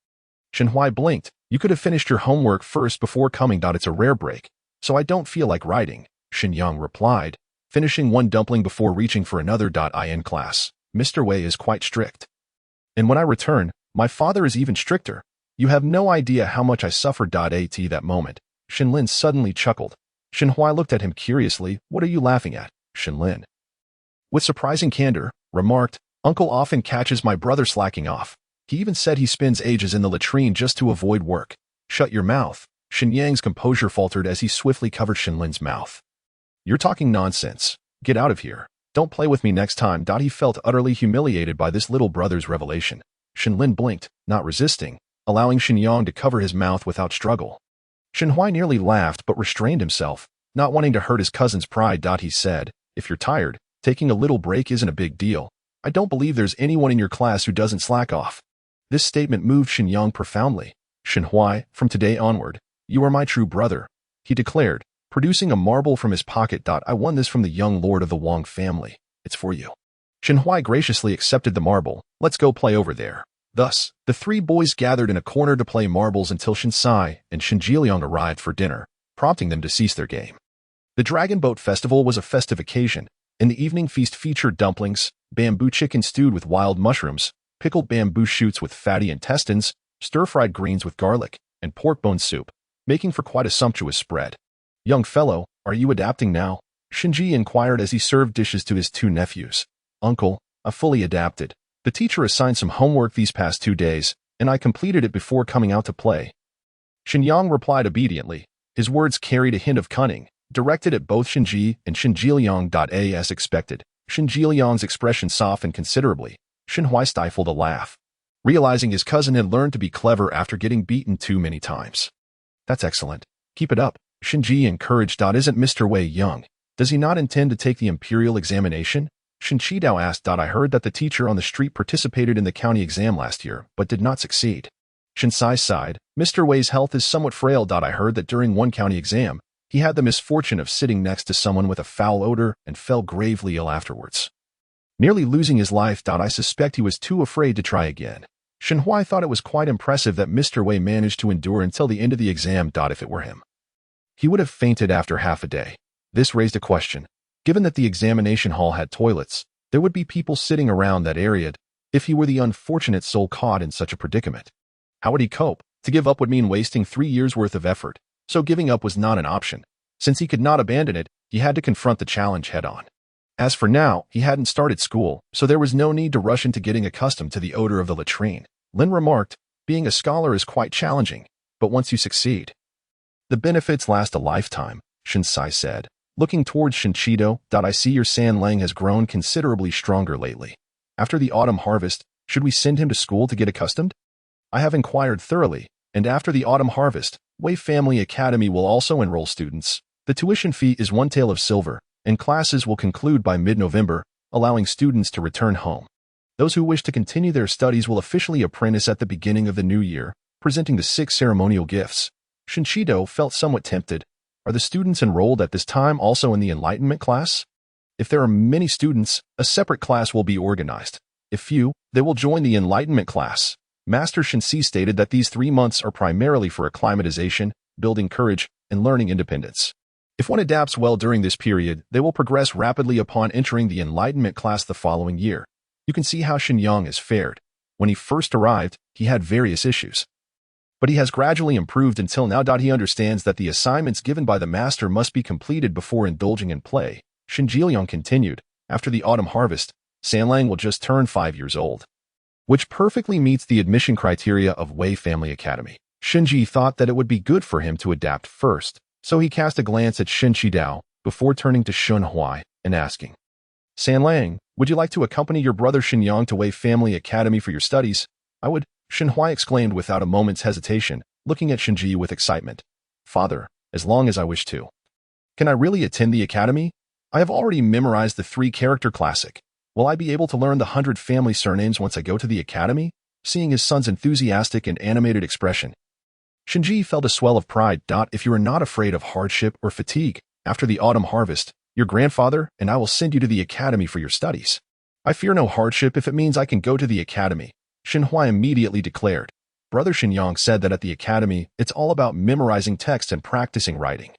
[SPEAKER 2] Shenhui blinked. You could have finished your homework first before coming. It's a rare break, so I don't feel like writing, Xinyang replied, finishing one dumpling before reaching for another. In class, Mr. Wei is quite strict. And when I return, my father is even stricter. You have no idea how much I suffered. At that moment, Shenlin suddenly chuckled. Shenhui looked at him curiously. What are you laughing at, Shenlin? With surprising candor, remarked, Uncle often catches my brother slacking off. He even said he spends ages in the latrine just to avoid work. Shut your mouth. Xinyang's composure faltered as he swiftly covered Shenlin's mouth. You're talking nonsense. Get out of here. Don't play with me next time. He felt utterly humiliated by this little brother's revelation. Shenlin blinked, not resisting, allowing Xinyang to cover his mouth without struggle. Shenhui nearly laughed but restrained himself, not wanting to hurt his cousin's pride. He said, if you're tired, taking a little break isn't a big deal. I don't believe there's anyone in your class who doesn't slack off. This statement moved Xinyang profoundly. Shenhui, from today onward, you are my true brother, he declared, producing a marble from his pocket. I won this from the young lord of the Wang family. It's for you. Shenhui graciously accepted the marble. Let's go play over there. Thus, the 3 boys gathered in a corner to play marbles until Shinsai and Shinjiliang arrived for dinner, prompting them to cease their game. The Dragon Boat Festival was a festive occasion, and the evening feast featured dumplings, bamboo chicken stewed with wild mushrooms, pickled bamboo shoots with fatty intestines, stir-fried greens with garlic, and pork bone soup, making for quite a sumptuous spread. Young fellow, are you adapting now? Shinji inquired as he served dishes to his 2 nephews. Uncle, I fully adapted. The teacher assigned some homework these past 2 days, and I completed it before coming out to play. Xinyang replied obediently. His words carried a hint of cunning, directed at both Shinji and Shinjiliang. As expected, Shinjiliang's expression softened considerably. Shenhui stifled a laugh, realizing his cousin had learned to be clever after getting beaten too many times. That's excellent. Keep it up, Shinji encouraged. Isn't Mr. Wei young? Does he not intend to take the imperial examination? Shinshidao asked. I heard that the teacher on the street participated in the county exam last year, but did not succeed. Shinsai sighed. Mr. Wei's health is somewhat frail. I heard that during one county exam, he had the misfortune of sitting next to someone with a foul odor and fell gravely ill afterwards, nearly losing his life. I suspect he was too afraid to try again. Shenhui thought it was quite impressive that Mr. Wei managed to endure until the end of the exam. If it were him, he would have fainted after half a day. This raised a question. Given that the examination hall had toilets, there would be people sitting around that area. If he were the unfortunate soul caught in such a predicament, how would he cope? To give up would mean wasting 3 years' worth of effort, so giving up was not an option. Since he could not abandon it, he had to confront the challenge head-on. As for now, he hadn't started school, so there was no need to rush into getting accustomed to the odor of the latrine. Lin remarked, being a scholar is quite challenging, but once you succeed, the benefits last a lifetime, Shinsai said. Looking towards Shinchido, I see your Sanlang has grown considerably stronger lately. After the autumn harvest, should we send him to school to get accustomed? I have inquired thoroughly, and after the autumn harvest, Wei Family Academy will also enroll students. The tuition fee is 1 tael of silver, and classes will conclude by mid-November, allowing students to return home. Those who wish to continue their studies will officially apprentice at the beginning of the new year, presenting the 6 ceremonial gifts. Shinchido felt somewhat tempted. Are the students enrolled at this time also in the Enlightenment class? If there are many students, a separate class will be organized. If few, they will join the Enlightenment class. Master Shinsi stated that these 3 months are primarily for acclimatization, building courage, and learning independence. If one adapts well during this period, they will progress rapidly upon entering the Enlightenment class the following year. You can see how Xinyang has fared. When he first arrived, he had various issues, but he has gradually improved until now. He understands that the assignments given by the master must be completed before indulging in play. Shinjiliang continued, after the autumn harvest, Sanlang will just turn 5 years old, which perfectly meets the admission criteria of Wei Family Academy. Shinji thought that it would be good for him to adapt first, so he cast a glance at Shinshidao before turning to Shunhui and asking, San Lang, would you like to accompany your brother Xinyang to Wei Family Academy for your studies? I would, Shenhui exclaimed without a moment's hesitation, looking at Shinji with excitement. Father, as long as I wish to. Can I really attend the academy? I have already memorized the 3-character classic. Will I be able to learn the 100 family surnames once I go to the academy? Seeing his son's enthusiastic and animated expression, Shinji felt a swell of pride. If you are not afraid of hardship or fatigue, after the autumn harvest, your grandfather and I will send you to the academy for your studies. I fear no hardship if it means I can go to the academy, Shenhui immediately declared. Brother Xinyang said that at the academy, it's all about memorizing text and practicing writing.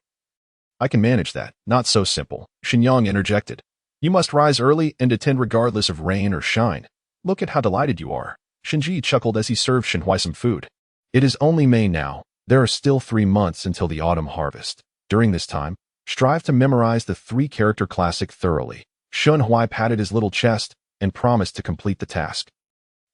[SPEAKER 2] I can manage that. Not so simple, Xinyang interjected. You must rise early and attend regardless of rain or shine. Look at how delighted you are. Shinji chuckled as he served Shenhui some food. It is only May now. There are still 3 months until the autumn harvest. During this time, strive to memorize the 3-character classic thoroughly. Shenhui patted his little chest and promised to complete the task.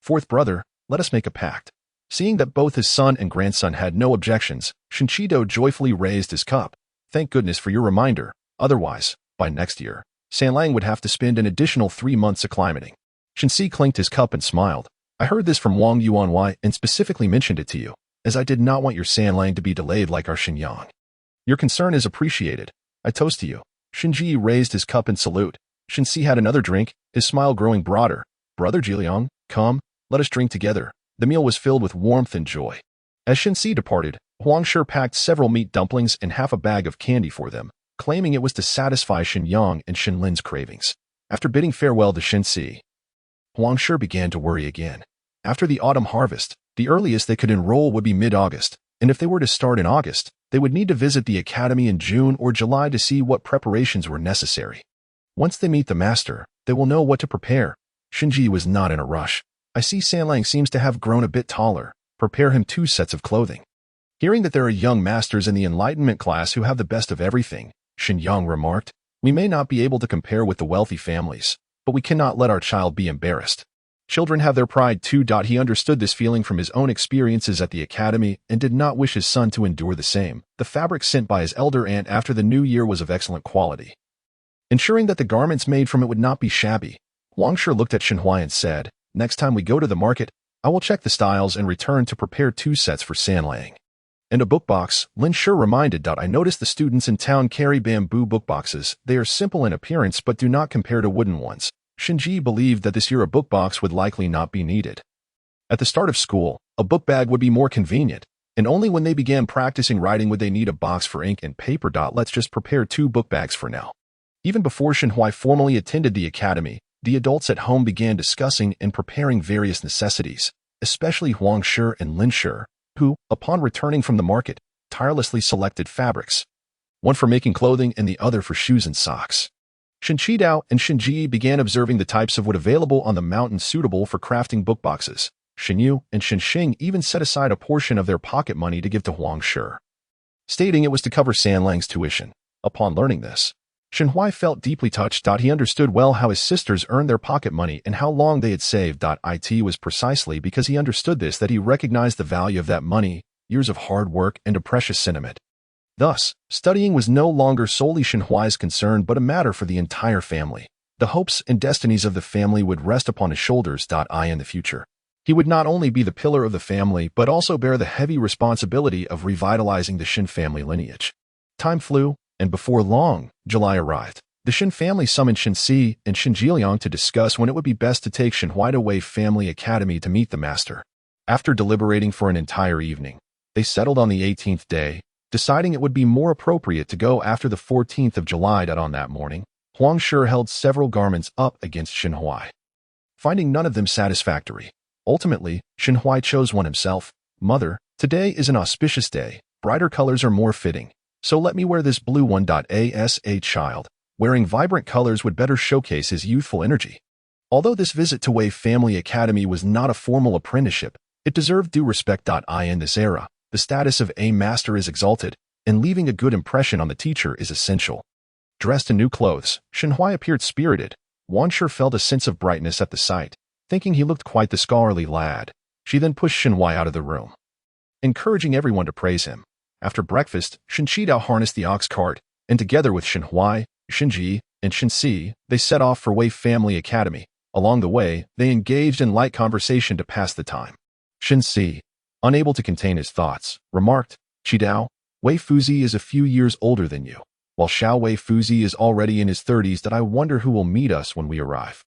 [SPEAKER 2] Fourth brother, let us make a pact. Seeing that both his son and grandson had no objections, Shinchido joyfully raised his cup. Thank goodness for your reminder. Otherwise, by next year, San Lang would have to spend an additional 3 months acclimating. Shinsi clinked his cup and smiled. I heard this from Wang Yuanwei and specifically mentioned it to you, as I did not want your San Lang to be delayed like our Xinyang. Your concern is appreciated. I toast to you. Shinji raised his cup in salute. Shinsi had another drink, his smile growing broader. Brother Jiliang, come, let us drink together. The meal was filled with warmth and joy. As Shinsi departed, Huangshi packed several meat dumplings and half a bag of candy for them, claiming it was to satisfy Xinyang and Shinlin's cravings. After bidding farewell to Shinsi, Huangshi began to worry again. After the autumn harvest, the earliest they could enroll would be mid-August, and if they were to start in August, they would need to visit the academy in June or July to see what preparations were necessary. Once they meet the master, they will know what to prepare. Shinji was not in a rush. I see San Lang seems to have grown a bit taller. Prepare him 2 sets of clothing. Hearing that there are young masters in the enlightenment class who have the best of everything, Xinyang remarked, we may not be able to compare with the wealthy families, but we cannot let our child be embarrassed. Children have their pride too. He understood this feeling from his own experiences at the academy and did not wish his son to endure the same. The fabric sent by his elder aunt after the new year was of excellent quality, ensuring that the garments made from it would not be shabby. Huangshi looked at Shenhui and said, next time we go to the market, I will check the styles and return to prepare 2 sets for San Lang. And a book box, Lin Shi reminded. I noticed the students in town carry bamboo book boxes. They are simple in appearance but do not compare to wooden ones. Shinji believed that this year a book box would likely not be needed. At the start of school, a book bag would be more convenient, and only when they began practicing writing would they need a box for ink and paper. Let's just prepare 2 book bags for now. Even before Shenhui formally attended the academy, the adults at home began discussing and preparing various necessities, especially Huangshi and Lin Shi, who, upon returning from the market, tirelessly selected fabrics, one for making clothing and the other for shoes and socks. Shinchidao and Shinji began observing the types of wood available on the mountain suitable for crafting book boxes. Shinyu and Shinxing even set aside a portion of their pocket money to give to Huangshi, stating it was to cover San Lang's tuition. Upon learning this, Shenhui felt deeply touched. He understood well how his sisters earned their pocket money and how long they had saved. It was precisely because he understood this that he recognized the value of that money, years of hard work, and a precious sentiment. Thus, studying was no longer solely Shenhui's concern but a matter for the entire family. The hopes and destinies of the family would rest upon his shoulders. In the future, he would not only be the pillar of the family but also bear the heavy responsibility of revitalizing the Shin family lineage. Time flew, and before long, July arrived. The Shin family summoned Shinsi and Shinjiliang to discuss when it would be best to take Shenhui to Wei Family Academy to meet the master. After deliberating for an entire evening, they settled on the 18th day, deciding it would be more appropriate to go after the 14th of July. On that morning, Huangshi held several garments up against Shenhui, finding none of them satisfactory. Ultimately, Shenhui chose one himself. Mother, today is an auspicious day. Brighter colors are more fitting, so let me wear this blue one. As a child, wearing vibrant colors would better showcase his youthful energy. Although this visit to Wei Family Academy was not a formal apprenticeship, it deserved due respect. In this era, the status of a master is exalted, and leaving a good impression on the teacher is essential. Dressed in new clothes, Shenhui appeared spirited. Huangshi felt a sense of brightness at the sight, thinking he looked quite the scholarly lad. She then pushed Shenhui out of the room, encouraging everyone to praise him. After breakfast, Shinchidao harnessed the ox cart, and together with Shenhui, Shinji, and Shinsi, they set off for Wei Family Academy. Along the way, they engaged in light conversation to pass the time. Shinsi, unable to contain his thoughts, remarked, "Qidao, Wei Fuzi is a few years older than you, while Xiao Wei Fuzi is already in his 30s. That I wonder who will meet us when we arrive."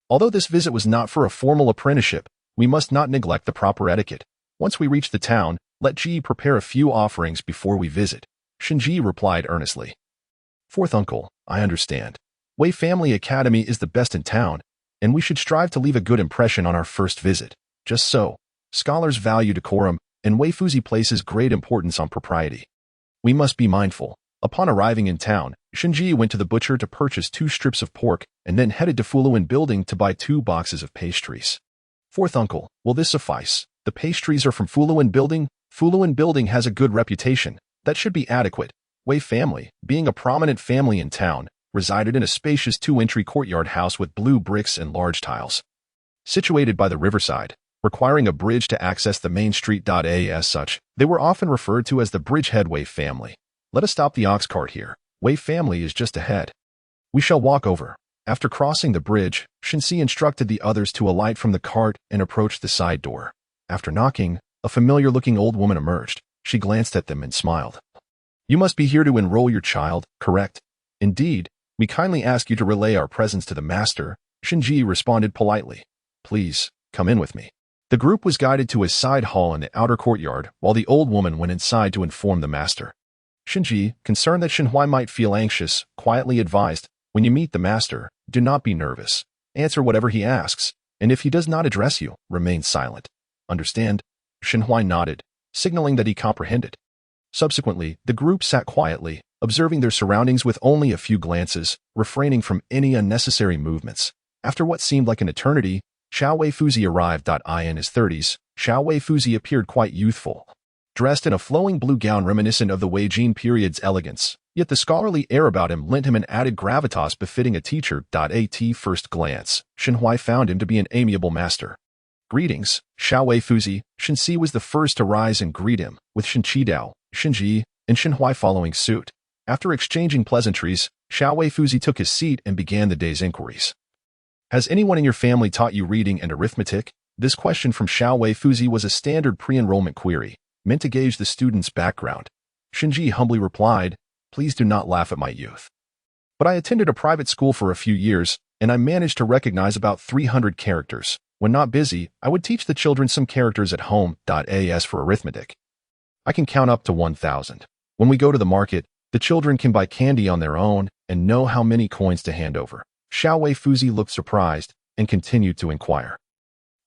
[SPEAKER 2] Although this visit was not for a formal apprenticeship, we must not neglect the proper etiquette. Once we reach the town, let Ji prepare a few offerings before we visit. Shinji replied earnestly. Fourth uncle, I understand. Wei Family Academy is the best in town, and we should strive to leave a good impression on our first visit. Just so, scholars value decorum, and Wei Fuzi places great importance on propriety. We must be mindful. Upon arriving in town, Shinji went to the butcher to purchase 2 strips of pork and then headed to Fuluin Building to buy 2 boxes of pastries. Fourth uncle, will this suffice? The pastries are from Fuluin Building. Fuluin Building has a good reputation. That should be adequate. Wei Family, being a prominent family in town, resided in a spacious 2-entry courtyard house with blue bricks and large tiles. Situated by the riverside, requiring a bridge to access the main street. As such, they were often referred to as the Bridgehead Wei Family. Let us stop the ox cart here. Wei Family is just ahead. We shall walk over. After crossing the bridge, Shinsi instructed the others to alight from the cart and approach the side door. After knocking, a familiar-looking old woman emerged. She glanced at them and smiled. You must be here to enroll your child, correct? Indeed, we kindly ask you to relay our presence to the master. Shinji responded politely. Please, come in with me. The group was guided to a side hall in the outer courtyard, while the old woman went inside to inform the master. Shinji, concerned that Shinhuai might feel anxious, quietly advised, when you meet the master, do not be nervous. Answer whatever he asks, and if he does not address you, remain silent. Understand? Shinhuai nodded, signaling that he comprehended. Subsequently, the group sat quietly, observing their surroundings with only a few glances, refraining from any unnecessary movements. After what seemed like an eternity, Xiao Wei Fuzi arrived. In his 30s, Xiao Wei Fuzi appeared quite youthful. Dressed in a flowing blue gown reminiscent of the Wei Jin period's elegance, yet the scholarly air about him lent him an added gravitas befitting a teacher. At first glance, Shinhuai found him to be an amiable master. Greetings, Xiao Wei Fuzi. Shinsi was the first to rise and greet him, with Shinqidao, Shinji, and Shinhuai following suit. After exchanging pleasantries, Xiao Wei Fuzi took his seat and began the day's inquiries. Has anyone in your family taught you reading and arithmetic? This question from Xiao Wei Fuzi was a standard pre-enrollment query, meant to gauge the student's background. Shinji humbly replied, Please do not laugh at my youth. But I attended a private school for a few years, and I managed to recognize about 300 characters. When not busy, I would teach the children some characters at home. As for arithmetic, I can count up to 1,000. When we go to the market, the children can buy candy on their own and know how many coins to hand over. Xiao Wei Fuzi looked surprised and continued to inquire.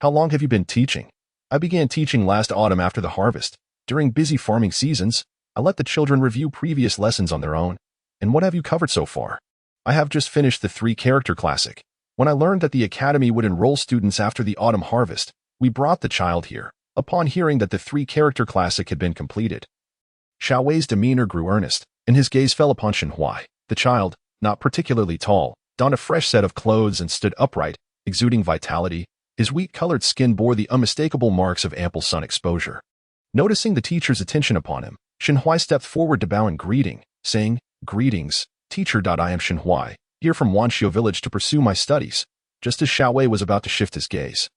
[SPEAKER 2] How long have you been teaching? I began teaching last autumn after the harvest. During busy farming seasons, I let the children review previous lessons on their own. And what have you covered so far? I have just finished the 3-character classic. When I learned that the academy would enroll students after the autumn harvest, we brought the child here, upon hearing that the 3-character classic had been completed. Xiao Wei's demeanor grew earnest, and his gaze fell upon Shinhuai. The child, not particularly tall, donned a fresh set of clothes and stood upright, exuding vitality. His wheat-colored skin bore the unmistakable marks of ample sun exposure. Noticing the teacher's attention upon him, Shinhuai stepped forward to bow in greeting, saying, Greetings, teacher. I am Shinhuai, here from Wanxiu village to pursue my studies. Just as Xiao Wei was about to shift his gaze,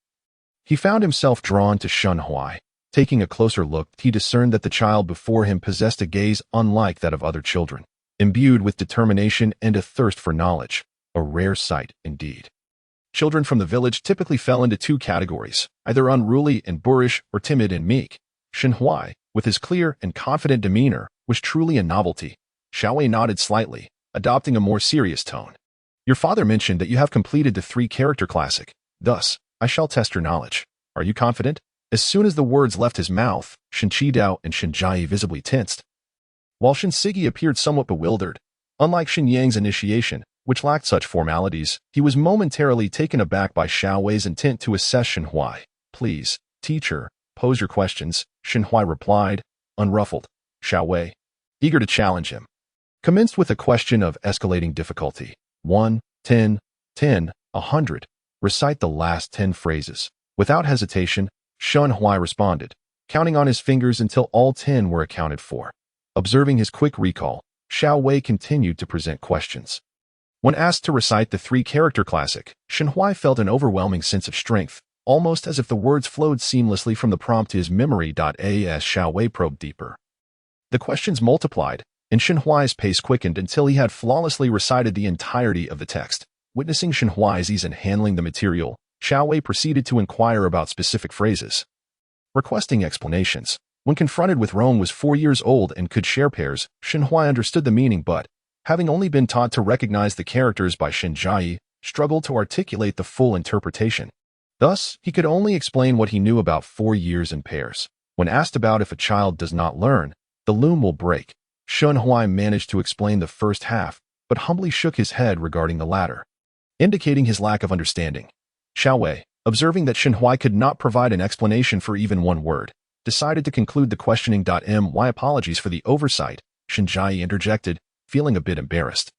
[SPEAKER 2] he found himself drawn to Shinhuai. Taking a closer look, he discerned that the child before him possessed a gaze unlike that of other children, imbued with determination and a thirst for knowledge, a rare sight indeed. Children from the village typically fell into 2 categories, either unruly and boorish or timid and meek. Shinhuai, with his clear and confident demeanor, was truly a novelty. Xiao Wei nodded slightly, adopting a more serious tone. Your father mentioned that you have completed the 3-character classic. Thus, I shall test your knowledge. Are you confident? As soon as the words left his mouth, Shinqidao and Shinjai visibly tensed, while Shinsigi appeared somewhat bewildered. Unlike Shinyang's initiation, which lacked such formalities, he was momentarily taken aback by Xiao Wei's intent to assess Shinhuai. Please, teacher, pose your questions, Shinhuai replied, unruffled. Xiao Wei, eager to challenge him, commenced with a question of escalating difficulty. 1, 10, 10, 100. Recite the last 10 phrases. Without hesitation, Shinhuai responded, counting on his fingers until all 10 were accounted for. Observing his quick recall, Xiao Wei continued to present questions. When asked to recite the three-character classic, Shenhui felt an overwhelming sense of strength, almost as if the words flowed seamlessly from the prompt to his memory. As Xiaowei probed deeper, the questions multiplied, and Shenhuai's pace quickened until he had flawlessly recited the entirety of the text. Witnessing Shenhuai's ease in handling the material, Xiaowei proceeded to inquire about specific phrases, requesting explanations. When confronted with Rome was 4 years old and could share pairs, Shenhuai understood the meaning but, having only been taught to recognize the characters by Shenjai, struggled to articulate the full interpretation. Thus, he could only explain what he knew about 4 years and pairs. When asked about if a child does not learn, the loom will break, Shenhuai managed to explain the first half, but humbly shook his head regarding the latter, indicating his lack of understanding. Xiaowei, observing that Shenhuai could not provide an explanation for even one word, decided to conclude the questioning. My apologies for the oversight, Shenjai interjected, feeling a bit embarrassed.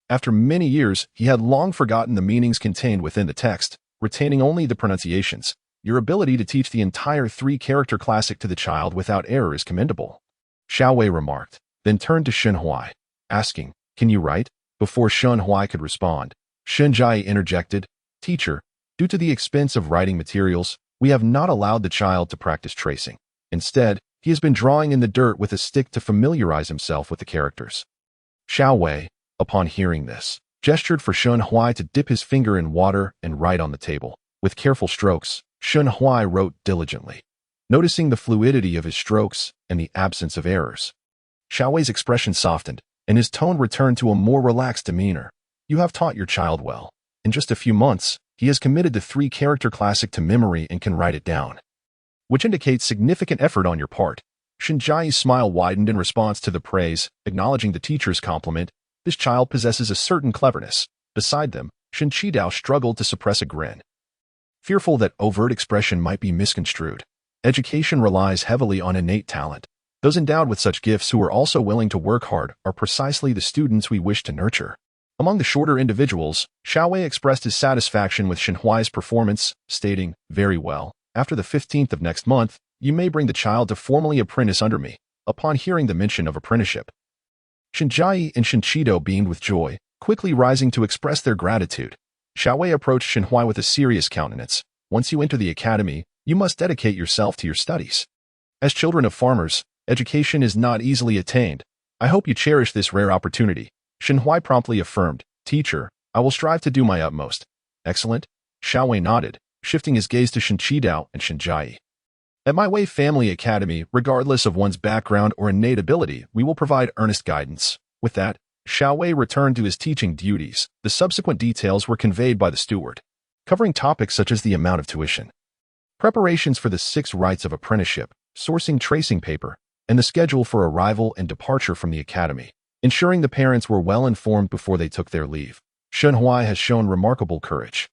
[SPEAKER 2] After many years, he had long forgotten the meanings contained within the text, retaining only the pronunciations. Your ability to teach the entire three-character classic to the child without error is commendable, Xiaowei remarked, then turned to Shenhuai, asking, "Can you write?" Before Shenhuai could respond, Shenjai interjected, "Teacher, due to the expense of writing materials, we have not allowed the child to practice tracing. Instead, he has been drawing in the dirt with a stick to familiarize himself with the characters." Xiaowei, upon hearing this, gestured for Shenhuai to dip his finger in water and write on the table. With careful strokes, Shenhuai wrote diligently, noticing the fluidity of his strokes and the absence of errors. Xiaowei's expression softened, and his tone returned to a more relaxed demeanor. "You have taught your child well. In just a few months, he has committed the three-character classic to memory and can write it down, which indicates significant effort on your part." Shenjai's smile widened in response to the praise, acknowledging the teacher's compliment. This child possesses a certain cleverness. Beside them, Shen Qidao struggled to suppress a grin, fearful that overt expression might be misconstrued. Education relies heavily on innate talent. Those endowed with such gifts who are also willing to work hard are precisely the students we wish to nurture. Among the shorter individuals, Xiaowei expressed his satisfaction with Shenhuai's performance, stating, "Very well. After the 15th of next month, you may bring the child to formally apprentice under me." Upon hearing the mention of apprenticeship, Shenjai and Shenqido beamed with joy, quickly rising to express their gratitude. Xiaowei approached Shenhuai with a serious countenance. "Once you enter the academy, you must dedicate yourself to your studies. As children of farmers, education is not easily attained. I hope you cherish this rare opportunity." Shenhuai promptly affirmed, "Teacher, I will strive to do my utmost." "Excellent." Xiaowei nodded, shifting his gaze to Shenqidao and Shenjai. "At My Way Family Academy, regardless of one's background or innate ability, we will provide earnest guidance." With that, Xiaowei returned to his teaching duties. The subsequent details were conveyed by the steward, covering topics such as the amount of tuition, preparations for the 6 rites of apprenticeship, sourcing tracing paper, and the schedule for arrival and departure from the academy, ensuring the parents were well informed before they took their leave. Shenhuai has shown remarkable courage,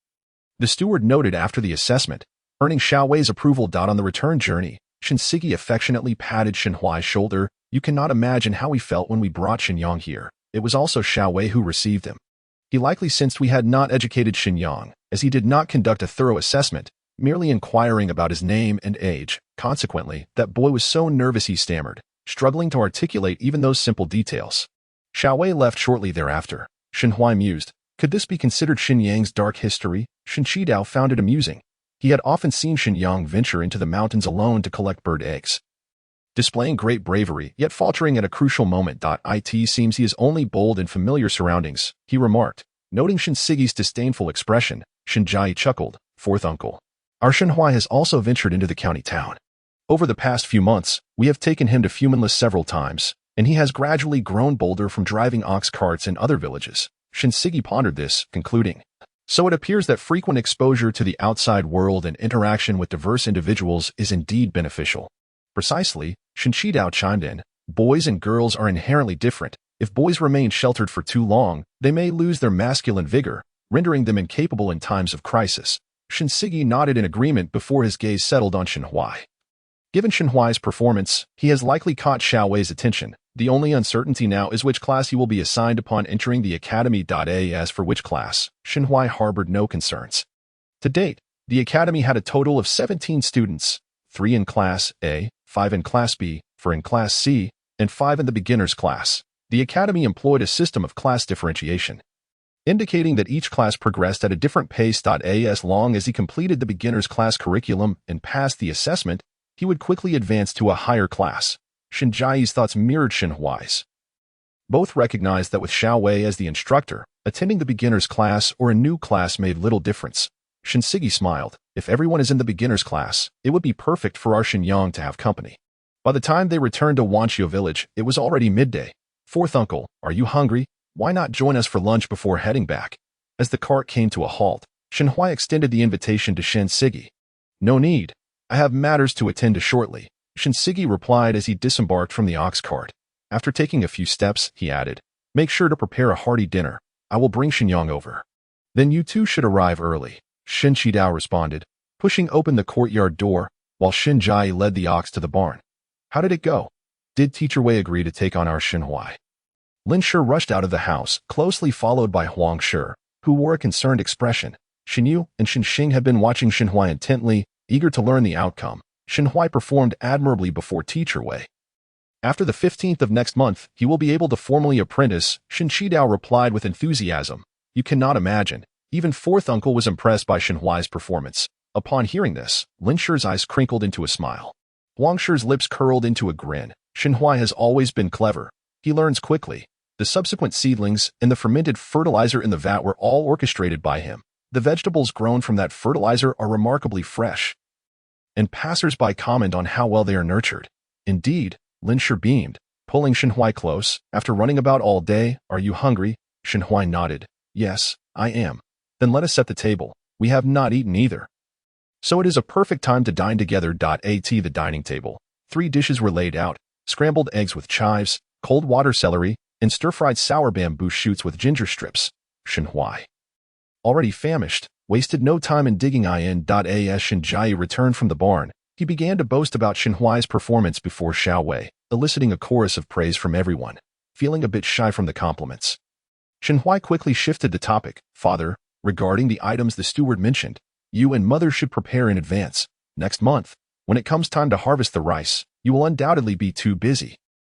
[SPEAKER 2] the steward noted after the assessment, earning Xiaowei's approval. On the return journey, Shinsigi affectionately patted Shenhuai's shoulder. "You cannot imagine how we felt when we brought Shenyang here. It was also Xiaowei who received him. He likely sensed we had not educated Shenyang, as he did not conduct a thorough assessment, merely inquiring about his name and age. Consequently, that boy was so nervous he stammered, struggling to articulate even those simple details." Xiaowei left shortly thereafter. Shenhuai mused, could this be considered Shenyang's dark history? Shenqidao found it amusing. He had often seen Shenyang venture into the mountains alone to collect bird eggs, displaying great bravery, yet faltering at a crucial moment. It seems he is only bold in familiar surroundings, he remarked. Noting Shinsigi's disdainful expression, Shenjai chuckled, "Fourth uncle. Our Shenhuai has also ventured into the county town. Over the past few months, we have taken him to Fumanless several times, and he has gradually grown bolder from driving ox carts in other villages." Shinsigi pondered this, concluding, "So it appears that frequent exposure to the outside world and interaction with diverse individuals is indeed beneficial." "Precisely," Shinqidao chimed in. "Boys and girls are inherently different. If boys remain sheltered for too long, they may lose their masculine vigor, rendering them incapable in times of crisis." Shinsigi nodded in agreement before his gaze settled on Shenhuai. Given Shenhuai's performance, he has likely caught Xiaowei's attention. The only uncertainty now is which class he will be assigned upon entering the academy. As for which class, Shenhuai harbored no concerns. To date, the academy had a total of 17 students, 3 in Class A, 5 in Class B, 4 in Class C, and 5 in the beginner's class. The academy employed a system of class differentiation, indicating that each class progressed at a different pace. As long as he completed the beginner's class curriculum and passed the assessment, he would quickly advance to a higher class. Shinji's thoughts mirrored Xinhuai's. Both recognized that with Xiao Wei as the instructor, attending the beginner's class or a new class made little difference. Shinsigi smiled. If everyone is in the beginner's class, it would be perfect for our Xinyang to have company. By the time they returned to Wanqiu village, it was already midday. Fourth uncle, are you hungry? Why not join us for lunch before heading back? As the cart came to a halt, Xinhuai extended the invitation to Shinsigi. No need. I have matters to attend to shortly, Shinsigi replied as he disembarked from the ox cart. After taking a few steps, he added, make sure to prepare a hearty dinner. I will bring Xinyang over. Then you two should arrive early, Shin Shidao responded, pushing open the courtyard door, while Shin Jai led the ox to the barn. How did it go? Did Teacher Wei agree to take on our Xinhuai? Lin Shi rushed out of the house, closely followed by Huang Shi, who wore a concerned expression. Xin Yu and Xin Xing had been watching Xinhuai intently, eager to learn the outcome. Xinhuai performed admirably before Teacher Wei. After the 15th of next month, he will be able to formally apprentice, Shin Shidao replied with enthusiasm. You cannot imagine. Even fourth uncle was impressed by Xinhuai's performance. Upon hearing this, Lin Shi's eyes crinkled into a smile. Huang Shi's lips curled into a grin. Xinhuai has always been clever. He learns quickly. The subsequent seedlings and the fermented fertilizer in the vat were all orchestrated by him. The vegetables grown from that fertilizer are remarkably fresh. And passers-by comment on how well they are nurtured. Indeed, Lin Shi beamed, pulling Xinhuai close. After running about all day, are you hungry? Xinhuai nodded. Yes, I am. Then let us set the table. We have not eaten either. So it is a perfect time to dine together. At the dining table, 3 dishes were laid out: scrambled eggs with chives, cold water celery, and stir-fried sour bamboo shoots with ginger strips. Xinhuai, already famished, wasted no time in digging in. As Shinjai returned from the barn, he began to boast about Xinhuai's performance before Xiao Wei, eliciting a chorus of praise from everyone. Feeling a bit shy from the compliments, Xinhuai quickly shifted the topic. Father, regarding the items the steward mentioned, you and mother should prepare in advance. Next month, when it comes time to harvest the rice, you will undoubtedly be too busy.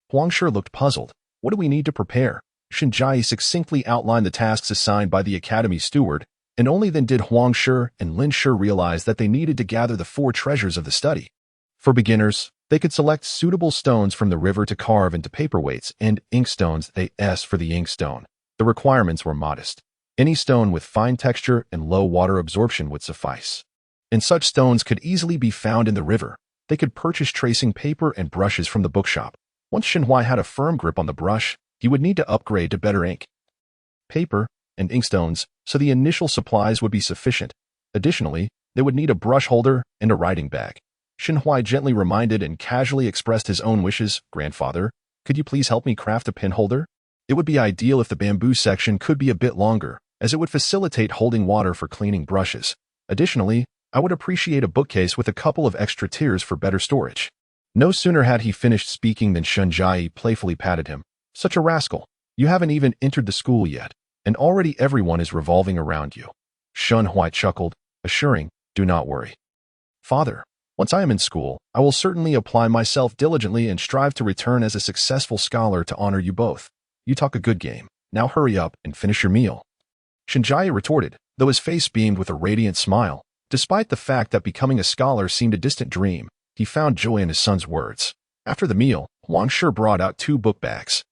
[SPEAKER 2] Huang Shi looked puzzled. What do we need to prepare? Shinjai succinctly outlined the tasks assigned by the academy steward, and only then did Huang Shi and Lin Shi realize that they needed to gather the 4 treasures of the study. For beginners, they could select suitable stones from the river to carve into paperweights and inkstones. For the inkstone, the requirements were modest. Any stone with fine texture and low water absorption would suffice. And such stones could easily be found in the river. They could purchase tracing paper and brushes from the bookshop. Once Xinhuai had a firm grip on the brush, he would need to upgrade to better ink, paper, and inkstones, so the initial supplies would be sufficient. Additionally, they would need a brush holder and a writing bag. Xinhuai gently reminded and casually expressed his own wishes. Grandfather, could you please help me craft a pen holder? It would be ideal if the bamboo section could be a bit longer, as it would facilitate holding water for cleaning brushes. Additionally, I would appreciate a bookcase with a couple of extra tiers for better storage. No sooner had he finished speaking than Shunjai playfully patted him. Such a rascal. You haven't even entered the school yet, and already everyone is revolving around you. Xinhuai chuckled, assuring, do not worry. Father, once I am in school, I will certainly apply myself diligently and strive to return as a successful scholar to honor you both. You talk a good game. Now hurry up and finish your meal. Shinjai retorted, though his face beamed with a radiant smile. Despite the fact that becoming a scholar seemed a distant dream, he found joy in his son's words. After the meal, Huang Shi brought out 2 book bags.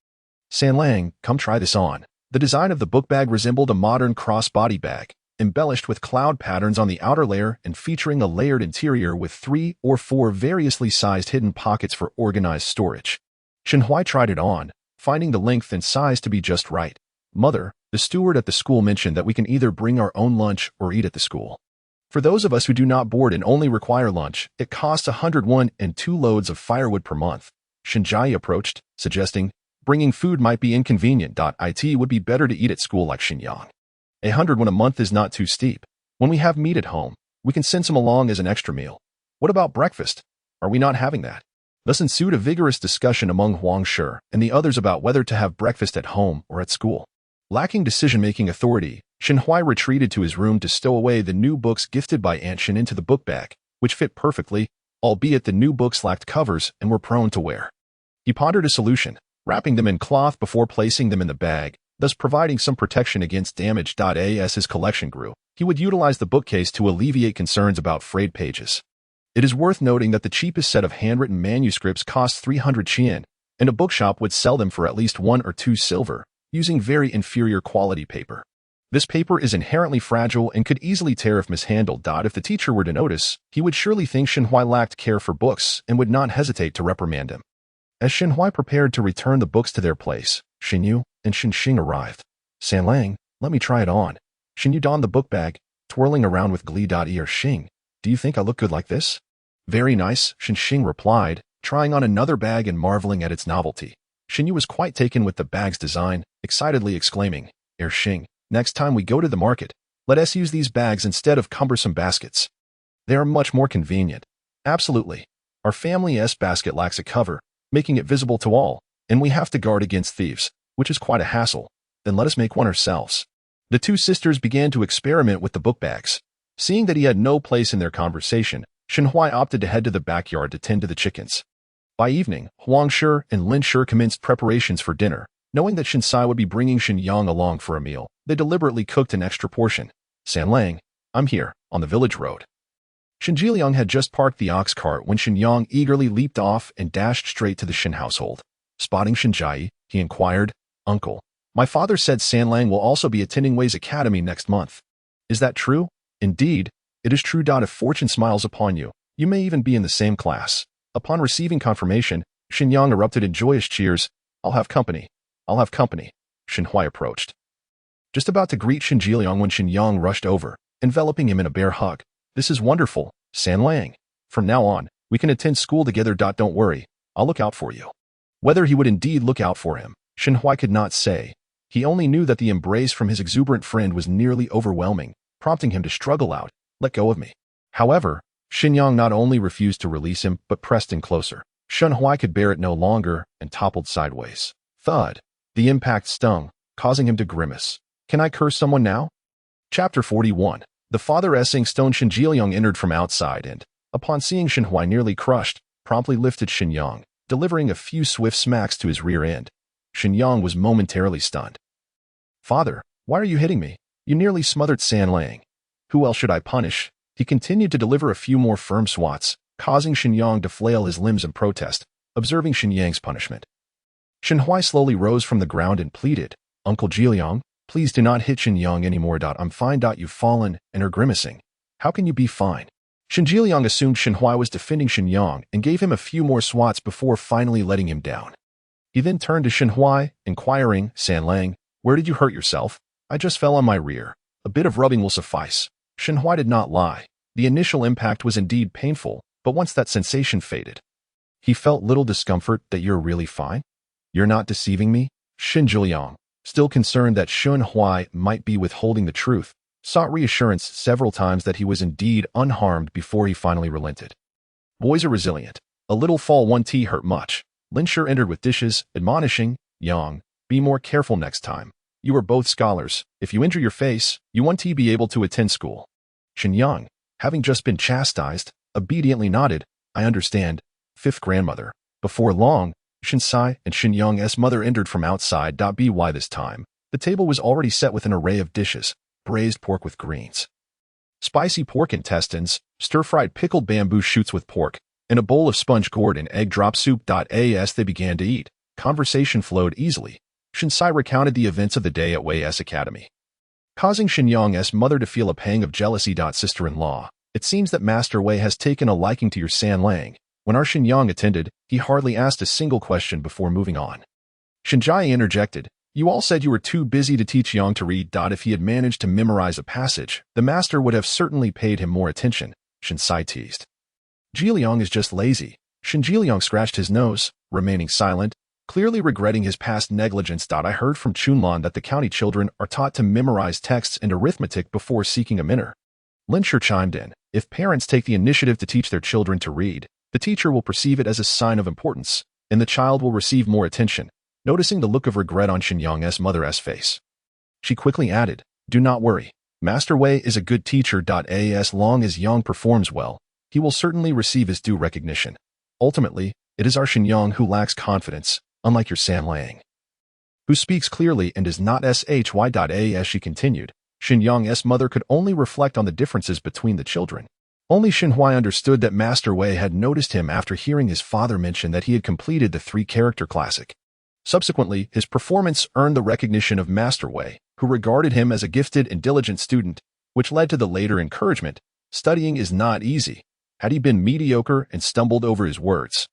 [SPEAKER 2] San Lang, come try this on. The design of the book bag resembled a modern cross-body bag, embellished with cloud patterns on the outer layer and featuring a layered interior with 3 or 4 variously sized hidden pockets for organized storage. Xinhuai tried it on, finding the length and size to be just right. Mother, the steward at the school mentioned that we can either bring our own lunch or eat at the school. For those of us who do not board and only require lunch, it costs 101 and 2 loads of firewood per month. Shinjai approached, suggesting, bringing food might be inconvenient. It would be better to eat at school like Xinyang. 101 a month is not too steep. When we have meat at home, we can send some along as an extra meal. What about breakfast? Are we not having that? Thus ensued a vigorous discussion among Huang Shi and the others about whether to have breakfast at home or at school. Lacking decision-making authority, Xinhuai retreated to his room to stow away the new books gifted by Aunt Shin into the book bag, which fit perfectly, albeit the new books lacked covers and were prone to wear. He pondered a solution, wrapping them in cloth before placing them in the bag, thus providing some protection against damage. As his collection grew, he would utilize the bookcase to alleviate concerns about frayed pages. It is worth noting that the cheapest set of handwritten manuscripts cost 300 yen, and a bookshop would sell them for at least 1 or 2 silver, using very inferior quality paper. This paper is inherently fragile and could easily tear if mishandled. If the teacher were to notice, he would surely think Shinhui lacked care for books and would not hesitate to reprimand him. As Shinhui prepared to return the books to their place, Xinyu and Xinxing arrived. Sanlang, let me try it on. Xinyu donned the book bag, twirling around with glee. Xing, do you think I look good like this? Very nice, Xinxing replied, trying on another bag and marveling at its novelty. Xinyu was quite taken with the bag's design, excitedly exclaiming, Xing, next time we go to the market, let us use these bags instead of cumbersome baskets. They are much more convenient. Absolutely. Our family's basket lacks a cover, making it visible to all, and we have to guard against thieves, which is quite a hassle. Then let us make one ourselves. The two sisters began to experiment with the book bags. Seeing that he had no place in their conversation, Shinhui opted to head to the backyard to tend to the chickens. By evening, Huang Shi and Lin Shi commenced preparations for dinner. Knowing that Shinsai would be bringing Xinyang along for a meal, they deliberately cooked an extra portion. Sanlang, I'm here, on the village road. Shinjiliang had just parked the ox cart when Xinyang eagerly leaped off and dashed straight to the Shin household. Spotting Shinjai, he inquired, Uncle, my father said Sanlang will also be attending Wei's academy next month. Is that true? Indeed, it is true. If fortune smiles upon you, you may even be in the same class. Upon receiving confirmation, Xinyang erupted in joyous cheers. I'll have company. I'll have company. Shinhui approached. Just about to greet Shinjiliang when Xinyang rushed over, enveloping him in a bear hug. This is wonderful, Sanlang. From now on, we can attend school together. Don't worry, I'll look out for you. Whether he would indeed look out for him, Shinhui could not say. He only knew that the embrace from his exuberant friend was nearly overwhelming, prompting him to struggle out, let go of me. However, Xinyang not only refused to release him, but pressed in closer. Shinhui could bear it no longer and toppled sideways. Thud. The impact stung, causing him to grimace. Can I curse someone now? Chapter 41. The father Essing Stone Shinjiliang entered from outside and, upon seeing Shinhui nearly crushed, promptly lifted Xinyang, delivering a few swift smacks to his rear end. Xinyang was momentarily stunned. Father, why are you hitting me? You nearly smothered Sanlang. Who else should I punish? He continued to deliver a few more firm swats, causing Xinyang to flail his limbs in protest, observing Xinyang's punishment. Shinhui slowly rose from the ground and pleaded, Uncle Jiliang, please do not hit Xinyang anymore. I'm fine. You've fallen and are grimacing. How can you be fine? Shinjiliang assumed Shinhui was defending Xinyang and gave him a few more swats before finally letting him down. He then turned to Shinhui, inquiring, Sanlang, where did you hurt yourself? I just fell on my rear. A bit of rubbing will suffice. Shinhui did not lie. The initial impact was indeed painful, but once that sensation faded, he felt little discomfort. That you're really fine? You're not deceiving me? Shinjiliang, still concerned that Shinhui might be withholding the truth, sought reassurance several times that he was indeed unharmed before he finally relented. Boys are resilient. A little fall 1T hurt much. Lin Shi entered with dishes, admonishing, Yang, be more careful next time. You are both scholars. If you injure your face, you won't be able to attend school. Xinyang, having just been chastised, obediently nodded, I understand. Fifth grandmother. Before long, Shinsai and Xinyang's mother entered from outside. By this time, the table was already set with an array of dishes, braised pork with greens, spicy pork intestines, stir-fried pickled bamboo shoots with pork, and a bowl of sponge gourd and egg drop soup. As they began to eat, conversation flowed easily. Shinsai recounted the events of the day at Wei's academy, causing Xinyang's mother to feel a pang of jealousy. Sister-in-law, it seems that Master Wei has taken a liking to your Sanlang. When our Xinyang attended, he hardly asked a single question before moving on. Shinjai interjected, you all said you were too busy to teach Yang to read. If he had managed to memorize a passage, the master would have certainly paid him more attention, Shinsai teased. Jiliang is just lazy. Shinjiliang scratched his nose, remaining silent, clearly regretting his past negligence. I heard from Chunlan that the county children are taught to memorize texts and arithmetic before seeking a minor. Lin Shi chimed in, if parents take the initiative to teach their children to read, the teacher will perceive it as a sign of importance, and the child will receive more attention. Noticing the look of regret on Xinyang's mother's face, she quickly added, do not worry. Master Wei is a good teacher. As long as Yang performs well, he will certainly receive his due recognition. Ultimately, it is our Xinyang who lacks confidence, unlike your Sanlang. who speaks clearly and is not shy. As she continued, Xinyang's mother could only reflect on the differences between the children. Only Xinhui understood that Master Wei had noticed him after hearing his father mention that he had completed the three-character classic. Subsequently, his performance earned the recognition of Master Wei, who regarded him as a gifted and diligent student, which led to the later encouragement, "Studying is not easy." Had he been mediocre and stumbled over his words,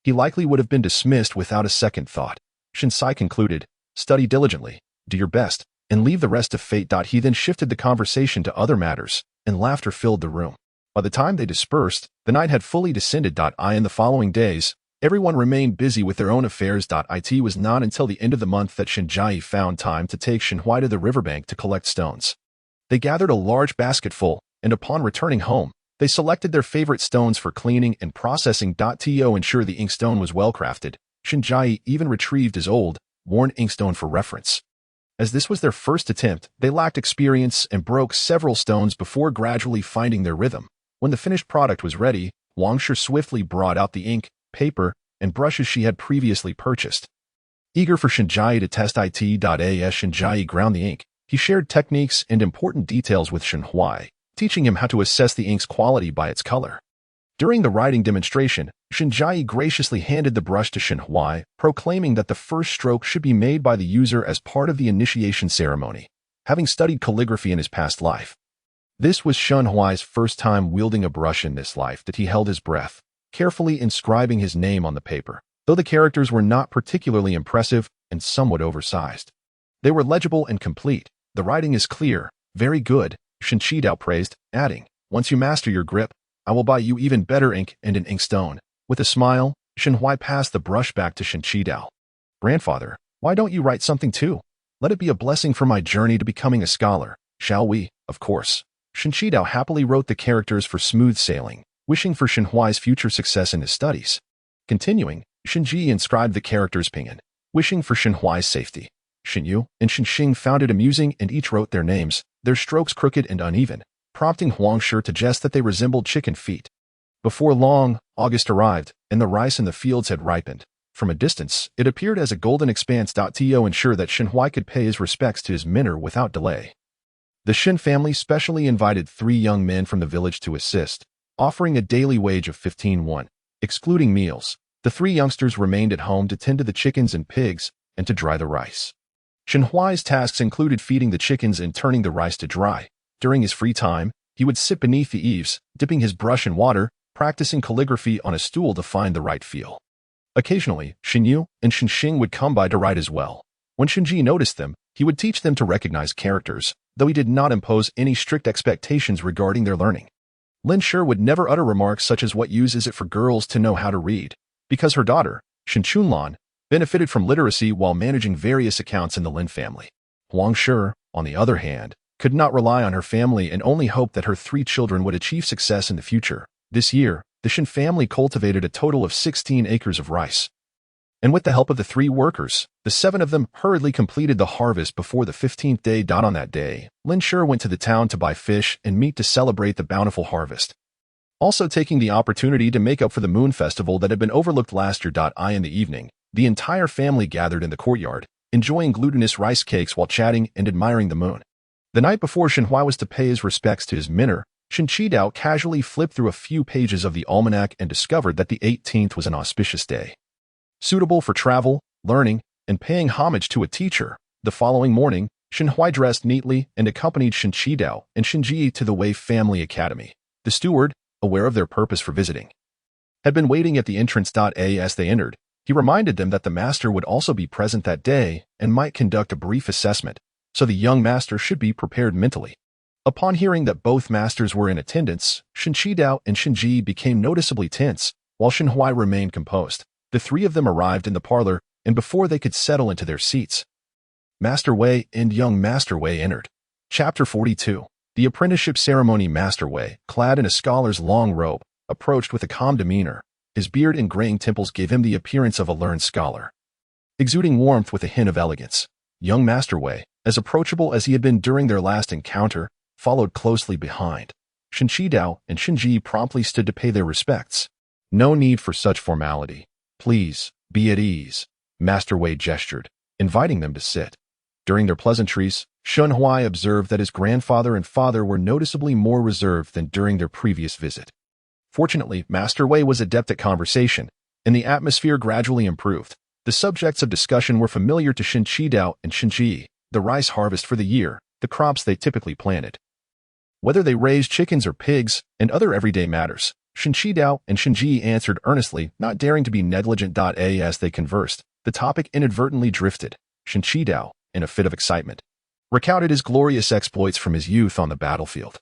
[SPEAKER 2] he likely would have been dismissed without a second thought. Shinsai concluded, "Study diligently, do your best, and leave the rest to fate." He then shifted the conversation to other matters, and laughter filled the room. By the time they dispersed, the night had fully descended. In the following days, everyone remained busy with their own affairs. It was not until the end of the month that Shinjai found time to take Xinhui to the riverbank to collect stones. They gathered a large basketful, and upon returning home, they selected their favorite stones for cleaning and processing. To ensure the inkstone was well crafted, Shinjai even retrieved his old, worn inkstone for reference. As this was their first attempt, they lacked experience and broke several stones before gradually finding their rhythm. When the finished product was ready, Wangshi swiftly brought out the ink, paper, and brushes she had previously purchased. Eager for Shinjai to test it. As Shinjai ground the ink, he shared techniques and important details with Xinhui, teaching him how to assess the ink's quality by its color. During the writing demonstration, Shinjai graciously handed the brush to Xinhui, proclaiming that the first stroke should be made by the user as part of the initiation ceremony, having studied calligraphy in his past life. This was Xinhui's first time wielding a brush in this life. He held his breath, carefully inscribing his name on the paper, though the characters were not particularly impressive and somewhat oversized. They were legible and complete. "The writing is clear, very good," Shinshidao praised, adding, "Once you master your grip, I will buy you even better ink and an inkstone." With a smile, Xinhui passed the brush back to Shinshidao. "Grandfather, why don't you write something too? Let it be a blessing for my journey to becoming a scholar, shall we?" "Of course." Shinshidao happily wrote the characters for smooth sailing, wishing for Xinhui's future success in his studies. Continuing, Shinji inscribed the characters pinyin, wishing for Xinhui's safety. Xinyu and Xinxing found it amusing and each wrote their names, their strokes crooked and uneven, prompting Huangshi to jest that they resembled chicken feet. Before long, August arrived, and the rice in the fields had ripened. From a distance, it appeared as a golden expanse. To ensure that Xinhui could pay his respects to his mentor without delay, the Xin family specially invited 3 young men from the village to assist, offering a daily wage of 15 won. Excluding meals, the 3 youngsters remained at home to tend to the chickens and pigs and to dry the rice. Xinhui's tasks included feeding the chickens and turning the rice to dry. During his free time, he would sit beneath the eaves, dipping his brush in water, practicing calligraphy on a stool to find the right feel. Occasionally, Xinyu and Xinxing would come by to write as well. When Xinji noticed them, he would teach them to recognize characters, though he did not impose any strict expectations regarding their learning. Lin Shi would never utter remarks such as "What use is it for girls to know how to read?" because her daughter, Xin Chunlan, benefited from literacy while managing various accounts in the Lin family. Huang Shi, on the other hand, could not rely on her family and only hoped that her 3 children would achieve success in the future. This year, the Xin family cultivated a total of 16 acres of rice. And with the help of the 3 workers, the 7 of them hurriedly completed the harvest before the 15th day. On that day, Lin Shi went to the town to buy fish and meat to celebrate the bountiful harvest, also taking the opportunity to make up for the moon festival that had been overlooked last year. In the evening, the entire family gathered in the courtyard, enjoying glutinous rice cakes while chatting and admiring the moon. The night before Xinhui was to pay his respects to his mentor, Shinshidao casually flipped through a few pages of the almanac and discovered that the 18th was an auspicious day, suitable for travel, learning, and paying homage to a teacher. The following morning, Xinhui dressed neatly and accompanied Shinshidao and Shinji to the Wei Family Academy. The steward, aware of their purpose for visiting, had been waiting at the entrance. As they entered, he reminded them that the master would also be present that day and might conduct a brief assessment, so the young master should be prepared mentally. Upon hearing that both masters were in attendance, Shinshidao and Shinji became noticeably tense, while Xinhui remained composed. The 3 of them arrived in the parlor, and before they could settle into their seats, Master Wei and young Master Wei entered. Chapter 42. The apprenticeship ceremony. Master Wei, clad in a scholar's long robe, approached with a calm demeanor. His beard and graying temples gave him the appearance of a learned scholar, exuding warmth with a hint of elegance. Young Master Wei, as approachable as he had been during their last encounter, followed closely behind. Shinshidao and Shinji promptly stood to pay their respects. "No need for such formality. Please, be at ease," Master Wei gestured. inviting them to sit. During their pleasantries, Shun Huai observed that his grandfather and father were noticeably more reserved than during their previous visit. Fortunately, Master Wei was adept at conversation, and the atmosphere gradually improved. The subjects of discussion were familiar to Shin Qidao and Shin Ji, the rice harvest for the year, the crops they typically planted. Whether they raised chickens or pigs, and other everyday matters, Shin Qidao and Shin Ji answered earnestly, not daring to be negligent. As they conversed, the topic inadvertently drifted. Shin Qidao, in a fit of excitement, recounted his glorious exploits from his youth on the battlefield.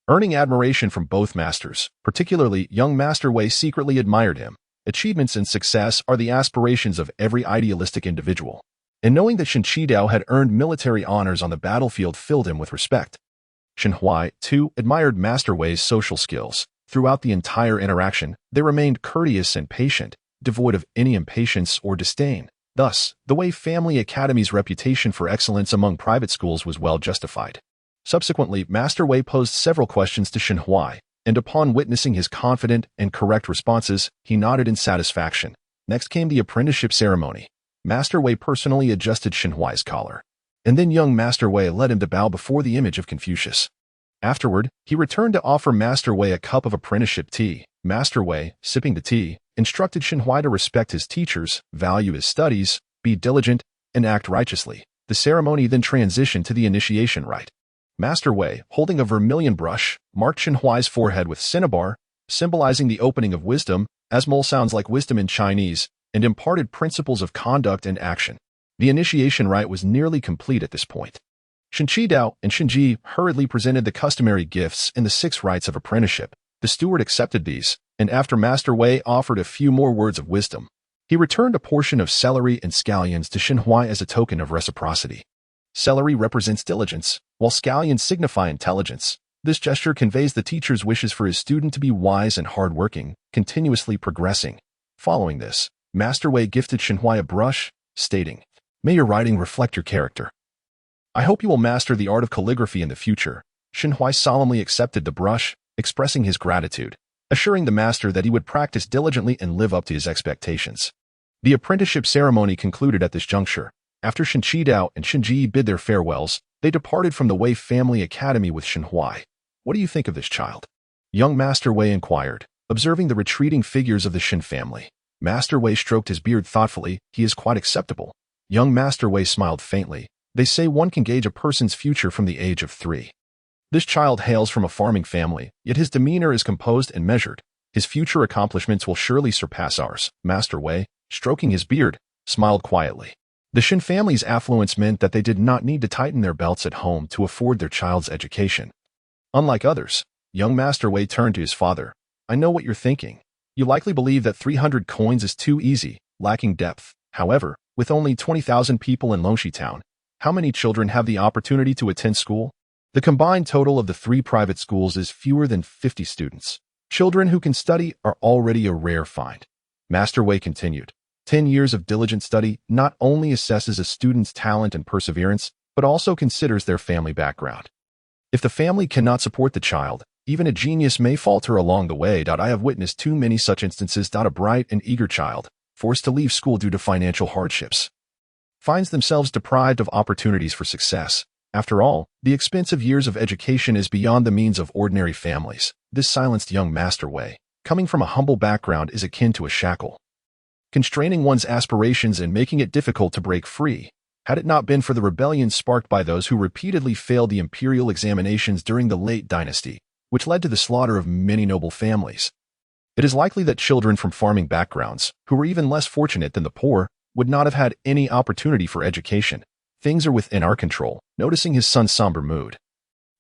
[SPEAKER 2] Earning admiration from both masters, particularly young Master Wei secretly admired him. Achievements and success are the aspirations of every idealistic individual, and knowing that Shin Qidao had earned military honors on the battlefield filled him with respect. Shin Huai, too, admired Master Wei's social skills. Throughout the entire interaction, they remained courteous and patient, devoid of any impatience or disdain. Thus, the Wei Family Academy's reputation for excellence among private schools was well justified. Subsequently, Master Wei posed several questions to Shin Huai, and upon witnessing his confident and correct responses, he nodded in satisfaction. Next came the apprenticeship ceremony. Master Wei personally adjusted Shin Huai's collar, and then young Master Wei led him to bow before the image of Confucius. Afterward, he returned to offer Master Wei a cup of apprenticeship tea. Master Wei, sipping the tea, instructed Shin Huai to respect his teachers, value his studies, be diligent, and act righteously. The ceremony then transitioned to the initiation rite. Master Wei, holding a vermilion brush, marked Shin Huai's forehead with cinnabar, symbolizing the opening of wisdom, as mul sounds like wisdom in Chinese, and imparted principles of conduct and action. The initiation rite was nearly complete at this point. Shin Qidao and Shin Ji hurriedly presented the customary gifts and the 6 rites of apprenticeship. The steward accepted these, and after Master Wei offered a few more words of wisdom, he returned a portion of celery and scallions to Shin Huai as a token of reciprocity. Celery represents diligence, while scallions signify intelligence. This gesture conveys the teacher's wishes for his student to be wise and hardworking, continuously progressing. Following this, Master Wei gifted Shin Huai a brush, stating, "May your writing reflect your character. I hope you will master the art of calligraphy in the future." Shin Huai solemnly accepted the brush, expressing his gratitude, assuring the master that he would practice diligently and live up to his expectations. The apprenticeship ceremony concluded at this juncture. After Shin Qidao and Shin Ji bid their farewells, they departed from the Wei Family Academy with Shin Huai. "What do you think of this child?" Young Master Wei inquired, observing the retreating figures of the Shin family. Master Wei stroked his beard thoughtfully. "He is quite acceptable." Young Master Wei smiled faintly. "They say one can gauge a person's future from the age of 3. This child hails from a farming family, yet his demeanor is composed and measured. His future accomplishments will surely surpass ours." Master Wei, stroking his beard, smiled quietly. The Shin family's affluence meant that they did not need to tighten their belts at home to afford their child's education. Unlike others, young Master Wei turned to his father. "I know what you're thinking. You likely believe that 300 coins is too easy, lacking depth. However, with only 20,000 people in Longxi Town, how many children have the opportunity to attend school? The combined total of the 3 private schools is fewer than 50 students. Children who can study are already a rare find." Master Wei continued, 10 years of diligent study not only assesses a student's talent and perseverance, but also considers their family background. If the family cannot support the child, even a genius may falter along the way. I have witnessed too many such instances. A bright and eager child, forced to leave school due to financial hardships, finds themselves deprived of opportunities for success. After all, the expense of years of education is beyond the means of ordinary families. This silenced young Master Wei. Coming from a humble background is akin to a shackle, constraining one's aspirations and making it difficult to break free. Had it not been for the rebellion sparked by those who repeatedly failed the imperial examinations during the late dynasty, which led to the slaughter of many noble families, it is likely that children from farming backgrounds, who were even less fortunate than the poor, would not have had any opportunity for education. Things are within our control. Noticing his son's somber mood,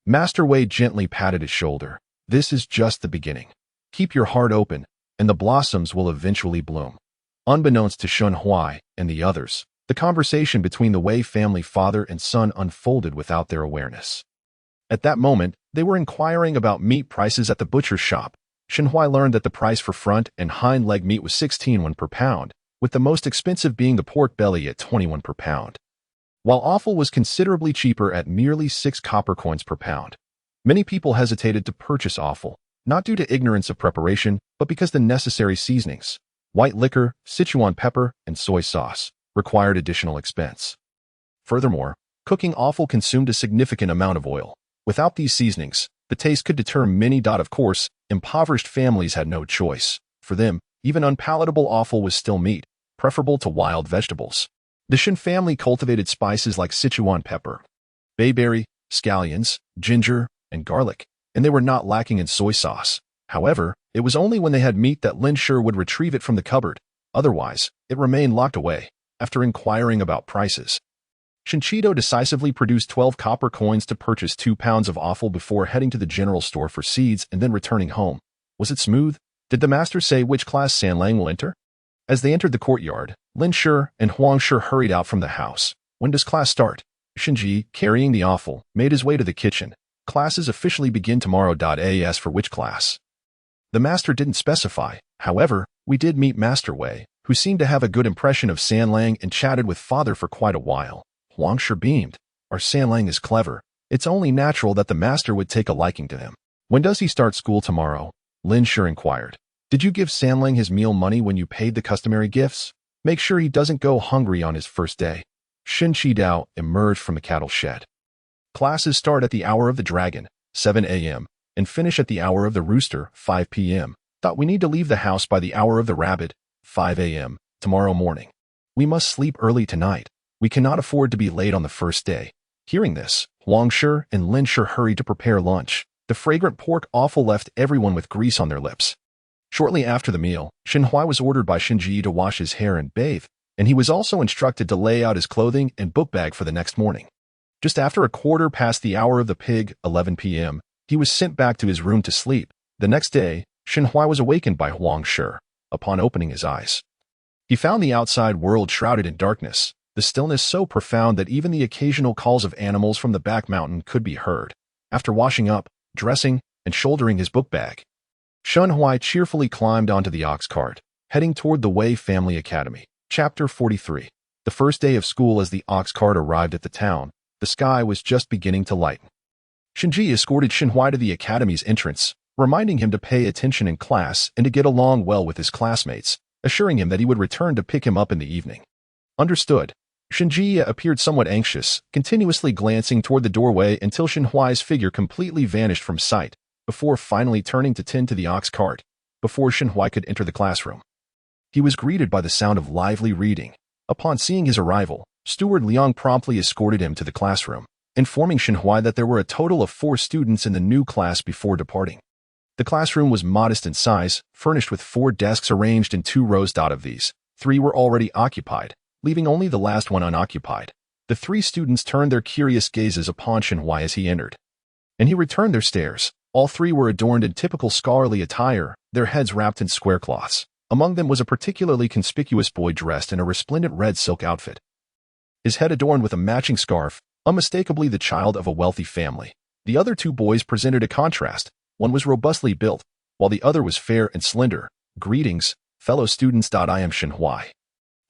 [SPEAKER 2] Master Wei gently patted his shoulder. "This is just the beginning. Keep your heart open, and the blossoms will eventually bloom." Unbeknownst to Shin Huai and the others, the conversation between the Wei family father and son unfolded without their awareness. At that moment, they were inquiring about meat prices at the butcher's shop. Shin Huai learned that the price for front and hind leg meat was 16 per pound, with the most expensive being the pork belly at 21 per pound, while offal was considerably cheaper at merely 6 copper coins per pound. Many people hesitated to purchase offal, not due to ignorance of preparation, but because the necessary seasonings, white liquor, Sichuan pepper, and soy sauce, required additional expense. Furthermore, cooking offal consumed a significant amount of oil. Without these seasonings, the taste could deter many. Of course, impoverished families had no choice. For them, even unpalatable offal was still meat, preferable to wild vegetables. The Shin family cultivated spices like Sichuan pepper, bayberry, scallions, ginger, and garlic, and they were not lacking in soy sauce. However, it was only when they had meat that Lin Shi would retrieve it from the cupboard. Otherwise, it remained locked away. After inquiring about prices, Shinchido decisively produced 12 copper coins to purchase 2 pounds of offal before heading to the general store for seeds and then returning home. Was it smooth? Did the master say which class Sanlang will enter? As they entered the courtyard, Lin Shi and Huang Shi hurried out from the house. When does class start? Shinji, carrying the offal, made his way to the kitchen. Classes officially begin tomorrow. As for which class? The master didn't specify. However, we did meet Master Wei, who seemed to have a good impression of Sanlang and chatted with father for quite a while. Huang Shi beamed. Our Sanlang is clever. It's only natural that the master would take a liking to him. When does he start school tomorrow? Lin Shi inquired. Did you give Sanlang his meal money when you paid the customary gifts? Make sure he doesn't go hungry on his first day. Shin Qidao emerged from the cattle shed. Classes start at the hour of the dragon, 7 a.m., and finish at the hour of the rooster, 5 p.m. Thought we need to leave the house by the hour of the rabbit, 5 a.m., tomorrow morning. We must sleep early tonight. We cannot afford to be late on the first day. Hearing this, Huang Shi and Lin Shi hurried to prepare lunch. The fragrant pork offal left everyone with grease on their lips. Shortly after the meal, Xinhuai was ordered by Shinji to wash his hair and bathe, and he was also instructed to lay out his clothing and book bag for the next morning. Just after a quarter past the hour of the pig, 11 p.m., he was sent back to his room to sleep. The next day, Xinhuai was awakened by Huang Shi. Upon opening his eyes, he found the outside world shrouded in darkness, the stillness so profound that even the occasional calls of animals from the back mountain could be heard. After washing up, dressing, and shouldering his book bag, Xinhuai cheerfully climbed onto the ox cart, heading toward the Wei Family Academy. Chapter 43. The first day of school. As the ox cart arrived at the town, the sky was just beginning to lighten. Shinji escorted Xinhuai to the academy's entrance, reminding him to pay attention in class and to get along well with his classmates, assuring him that he would return to pick him up in the evening. Understood. Shinji appeared somewhat anxious, continuously glancing toward the doorway until Xinhuai's figure completely vanished from sight, before finally turning to tend to the ox cart. Before Xinhuai could enter the classroom, he was greeted by the sound of lively reading. Upon seeing his arrival, Steward Liang promptly escorted him to the classroom, informing Xinhuai that there were a total of 4 students in the new class before departing. The classroom was modest in size, furnished with 4 desks arranged in 2 rows. Of these, 3 were already occupied, leaving only the last one unoccupied. The 3 students turned their curious gazes upon Xinhuai as he entered, and he returned their stares. All 3 were adorned in typical scholarly attire, their heads wrapped in square cloths. Among them was a particularly conspicuous boy dressed in a resplendent red silk outfit, his head adorned with a matching scarf, unmistakably the child of a wealthy family. The other 2 boys presented a contrast. One was robustly built, while the other was fair and slender. Greetings, fellow students. I am Xinhuai,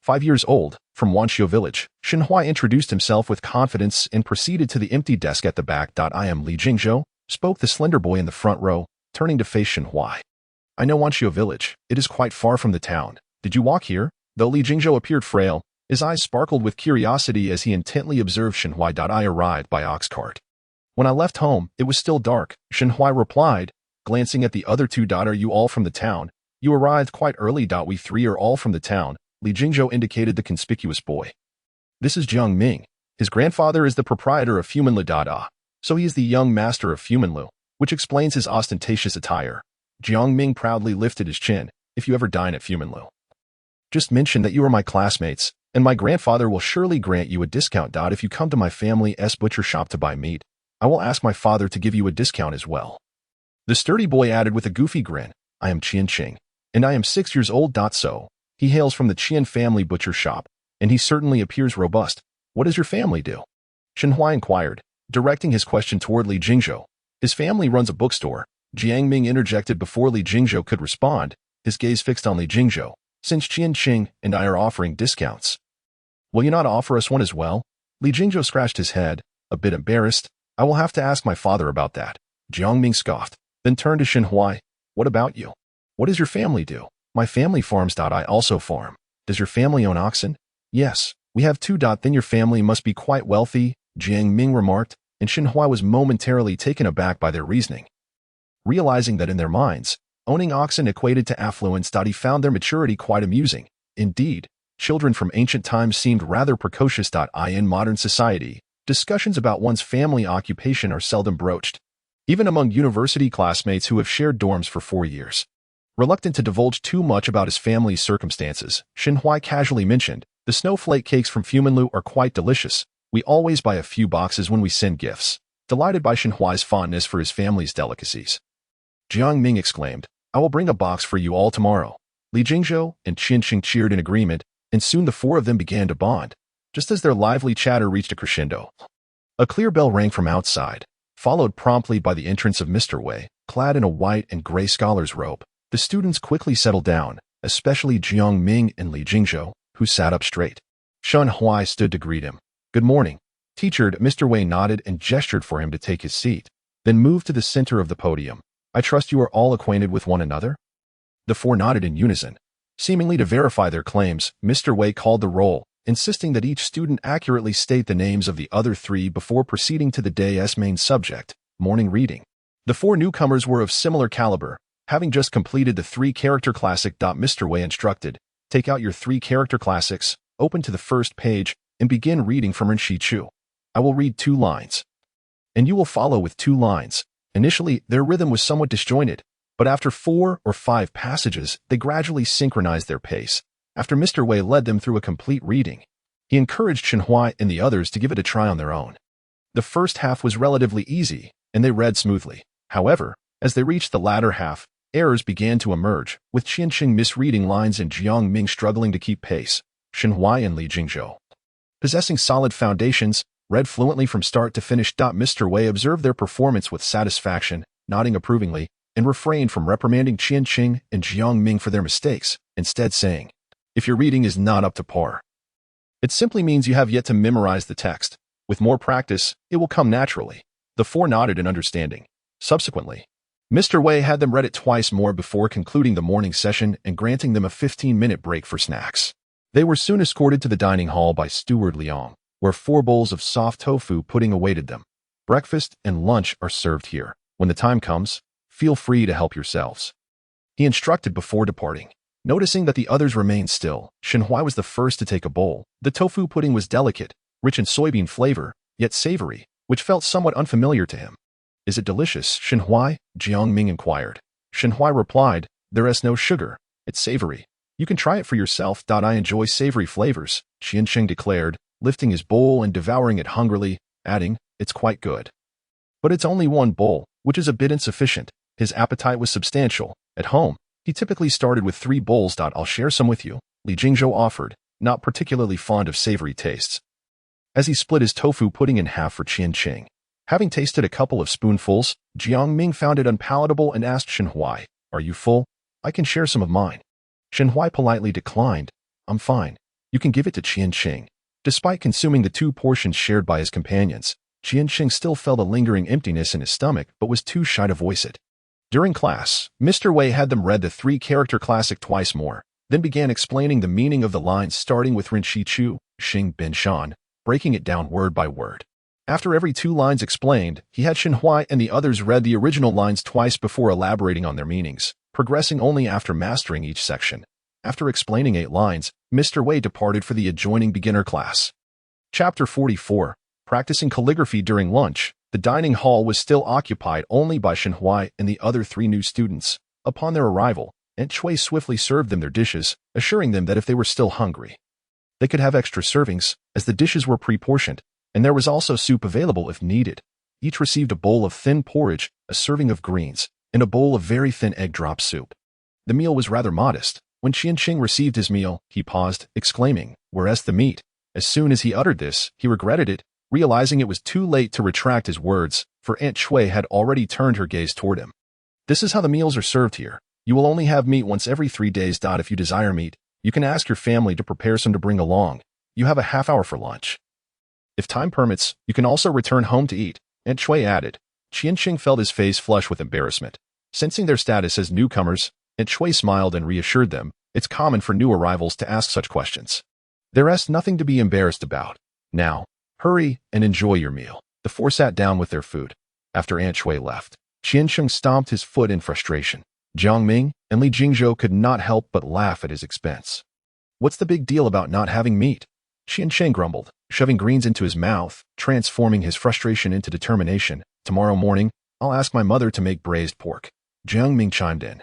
[SPEAKER 2] 5 years old, from Wanxiu village. Xinhuai introduced himself with confidence and proceeded to the empty desk at the back. I am Li Jingzhou, spoke the slender boy in the front row, turning to face Xinhuai. I know Wanxiu village. It is quite far from the town. Did you walk here? Though Li Jingzhou appeared frail, his eyes sparkled with curiosity as he intently observed Xinhuai. I arrived by ox cart. When I left home, it was still dark, Xinhuai replied, glancing at the other 2. Are you all from the town? You arrived quite early. We 3 are all from the town. Li Jingzhou indicated the conspicuous boy. This is Jiang Ming. His grandfather is the proprietor of Fumanlu. So he is the young master of Fumanlu, which explains his ostentatious attire. Jiang Ming proudly lifted his chin. If you ever dine at Fumanlu, just mention that you are my classmates, and my grandfather will surely grant you a discount. If you come to my family's butcher shop to buy meat, I will ask my father to give you a discount as well. The sturdy boy added with a goofy grin, I am Qian Qing, and I am 6 years old. So he hails from the Qian family butcher shop, and he certainly appears robust. What does your family do? Xinhuai inquired, directing his question toward Li Jingzhou. His family runs a bookstore. Jiang Ming interjected before Li Jingzhou could respond, his gaze fixed on Li Jingzhou. Since Qian Qing and I are offering discounts, will you not offer us one as well? Li Jingzhou scratched his head, a bit embarrassed. I will have to ask my father about that. Jiang Ming scoffed, then turned to Xinhuai. What about you? What does your family do? My family farms. I also farm. Does your family own oxen? Yes, We have two. Then your family must be quite wealthy, Jiang Ming remarked, and Xinhua was momentarily taken aback by their reasoning. Realizing that in their minds, owning oxen equated to affluence. He found their maturity quite amusing. Indeed, children from ancient times seemed rather precocious. In modern society, discussions about one's family occupation are seldom broached, even among university classmates who have shared dorms for 4 years. Reluctant to divulge too much about his family's circumstances, Xinhua casually mentioned, "The snowflake cakes from Fumanlu are quite delicious. We always buy a few boxes when we send gifts." Delighted by Xinhua's fondness for his family's delicacies, Jiang Ming exclaimed, "I will bring a box for you all tomorrow." Li Jingzhou and Qian Qing cheered in agreement, and soon the four of them began to bond. Just as their lively chatter reached a crescendo, a clear bell rang from outside, followed promptly by the entrance of Mr. Wei, clad in a white and gray scholar's robe. The students quickly settled down, especially Jiang Ming and Li Jingzhou, who sat up straight. Shen Huai stood to greet him. "Good morning, teacher." Mr. Wei nodded and gestured for him to take his seat, then moved to the center of the podium. "I trust you are all acquainted with one another?" The four nodded in unison. Seemingly to verify their claims, Mr. Wei called the roll, insisting that each student accurately state the names of the other three before proceeding to the day's main subject, morning reading. The four newcomers were of similar caliber, having just completed the 3-character classic. Mr. Wei instructed, "Take out your 3-character classics, open to the first page, and begin reading from Ren Shi Chu. I will read 2 lines, and you will follow with 2 lines." Initially, their rhythm was somewhat disjointed, but after 4 or 5 passages, they gradually synchronized their pace. After Mr. Wei led them through a complete reading, he encouraged Xinhua and the others to give it a try on their own. The first half was relatively easy, and they read smoothly. However, as they reached the latter half, errors began to emerge, with Qian Qing misreading lines and Jiang Ming struggling to keep pace. Xinhua and Li Jingzhou, possessing solid foundations, read fluently from start to finish. Mr. Wei observed their performance with satisfaction, nodding approvingly, and refrained from reprimanding Qian Qing and Jiang Ming for their mistakes, instead saying, "If your reading is not up to par, it simply means you have yet to memorize the text. With more practice, it will come naturally." The four nodded in understanding. Subsequently, Mr. Wei had them read it twice more before concluding the morning session and granting them a 15-minute break for snacks. They were soon escorted to the dining hall by Steward Liang, where 4 bowls of soft tofu pudding awaited them. "Breakfast and lunch are served here. When the time comes, feel free to help yourselves," he instructed before departing. Noticing that the others remained still, Xinhua was the first to take a bowl. The tofu pudding was delicate, rich in soybean flavor, yet savory, which felt somewhat unfamiliar to him. "Is it delicious, Xinhua?" Jiang Ming inquired. Xinhua replied, "There is no sugar. It's savory. You can try it for yourself." "I enjoy savory flavors," Qian Qing declared, lifting his bowl and devouring it hungrily, adding, "It's quite good. But it's only 1 bowl, which is a bit insufficient." His appetite was substantial. At home, he typically started with 3 bowls. "I'll share some with you," Li Jingzhou offered, not particularly fond of savory tastes. As he split his tofu pudding in half for Qian Qing, having tasted a couple of spoonfuls, Jiang Ming found it unpalatable and asked Xinhua, "Are you full? I can share some of mine." Xinhua politely declined. "I'm fine. You can give it to Qian Qing." Despite consuming the 2 portions shared by his companions, Qian Qing still felt a lingering emptiness in his stomach but was too shy to voice it. During class, Mr. Wei had them read the 3-character classic twice more, then began explaining the meaning of the lines starting with Ren Shi Chu, Xing Bin Shan, breaking it down word by word. After every 2 lines explained, he had Xinhua and the others read the original lines twice before elaborating on their meanings, progressing only after mastering each section. After explaining 8 lines, Mr. Wei departed for the adjoining beginner class. Chapter 44. Practicing calligraphy during lunch. The dining hall was still occupied only by Xinhua and the other 3 new students. Upon their arrival, Aunt Chui swiftly served them their dishes, assuring them that if they were still hungry, they could have extra servings, as the dishes were pre-portioned, and there was also soup available if needed. Each received a bowl of thin porridge, a serving of greens, and a bowl of very thin egg drop soup. The meal was rather modest. When Qian Qing received his meal, he paused, exclaiming, "Where's the meat?" As soon as he uttered this, he regretted it, realizing it was too late to retract his words, for Aunt Chui had already turned her gaze toward him. "This is how the meals are served here. You will only have meat once every 3 days. If you desire meat, you can ask your family to prepare some to bring along. You have a half hour for lunch. If time permits, you can also return home to eat," Aunt Chui added. Qian Qing felt his face flush with embarrassment. Sensing their status as newcomers, Aunt Chui smiled and reassured them, "It's common for new arrivals to ask such questions." There's nothing to be embarrassed about. Now, hurry and enjoy your meal. The four sat down with their food. After Aunt Shui left, Qiansheng stomped his foot in frustration. Jiang Ming and Li Jingzhou could not help but laugh at his expense. What's the big deal about not having meat? Qiansheng grumbled, shoving greens into his mouth, transforming his frustration into determination. Tomorrow morning, I'll ask my mother to make braised pork. Jiang Ming chimed in.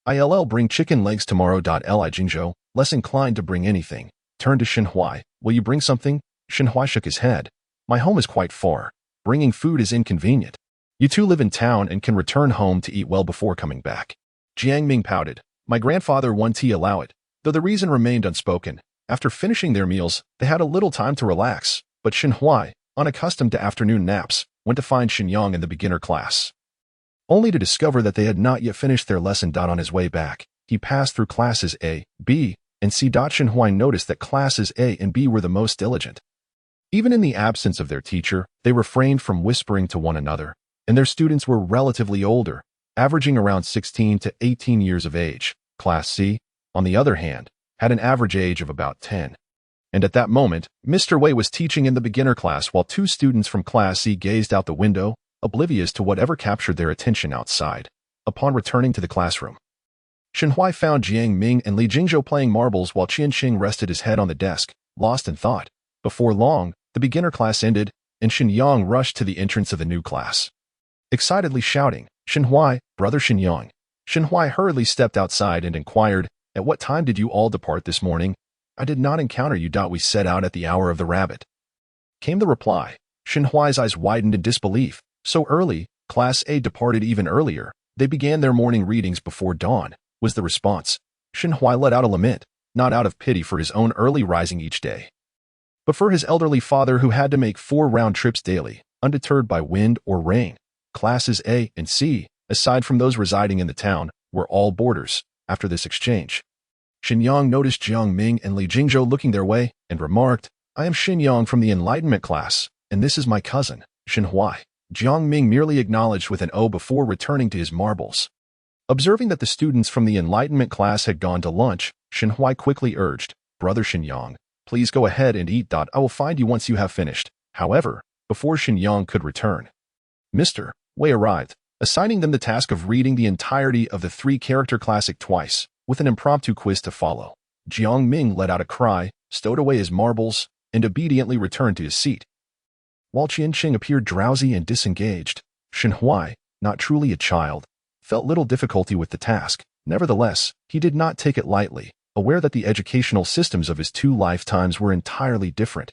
[SPEAKER 2] I'll bring chicken legs tomorrow. Li Jingzhou, less inclined to bring anything, turned to Shen Huai. Will you bring something? Shen Huai shook his head. My home is quite far. Bringing food is inconvenient. You two live in town and can return home to eat well before coming back. Jiang Ming pouted. My grandfather won't allow it, though the reason remained unspoken. After finishing their meals, they had a little time to relax, but Shen Huai, unaccustomed to afternoon naps, went to find Shen Yang in the beginner class. Only to discover that they had not yet finished their lesson. On his way back, he passed through classes A, B, and C. Shen Huai noticed that classes A and B were the most diligent. Even in the absence of their teacher, they refrained from whispering to one another, and their students were relatively older, averaging around 16 to 18 years of age. Class C, on the other hand, had an average age of about 10. And at that moment, Mr. Wei was teaching in the beginner class while two students from Class C gazed out the window, oblivious to whatever captured their attention outside. Upon returning to the classroom, Shen Huai found Jiang Ming and Li Jingzhou playing marbles while Qiansheng rested his head on the desk, lost in thought. Before long, the beginner class ended, and Shen Yang rushed to the entrance of the new class. Excitedly shouting, Shen Huai, brother Shen Yang. Shen Huai hurriedly stepped outside and inquired, At what time did you all depart this morning? I did not encounter you. We set out at the hour of the rabbit. Came the reply. Shen Huai's eyes widened in disbelief. So early, Class A departed even earlier. They began their morning readings before dawn, was the response. Shen Huai let out a lament, not out of pity for his own early rising each day, but for his elderly father who had to make 4 round trips daily, undeterred by wind or rain. Classes A and C, aside from those residing in the town, were all boarders. After this exchange, Shen Yang noticed Jiang Ming and Li Jingzhou looking their way and remarked, I am Shen Yang from the Enlightenment class, and this is my cousin, Shen Huai. Jiang Ming merely acknowledged with an O before returning to his marbles. Observing that the students from the Enlightenment class had gone to lunch, Shen Huai quickly urged, Brother Shen Yang, please go ahead and eat. I will find you once you have finished. However, before Shen Yang could return, Mr. Wei arrived, assigning them the task of reading the entirety of the 3-character classic twice, with an impromptu quiz to follow. Jiang Ming let out a cry, stowed away his marbles, and obediently returned to his seat. While Qiansheng appeared drowsy and disengaged, Shen Huai, not truly a child, felt little difficulty with the task. Nevertheless, he did not take it lightly, aware that the educational systems of his 2 lifetimes were entirely different,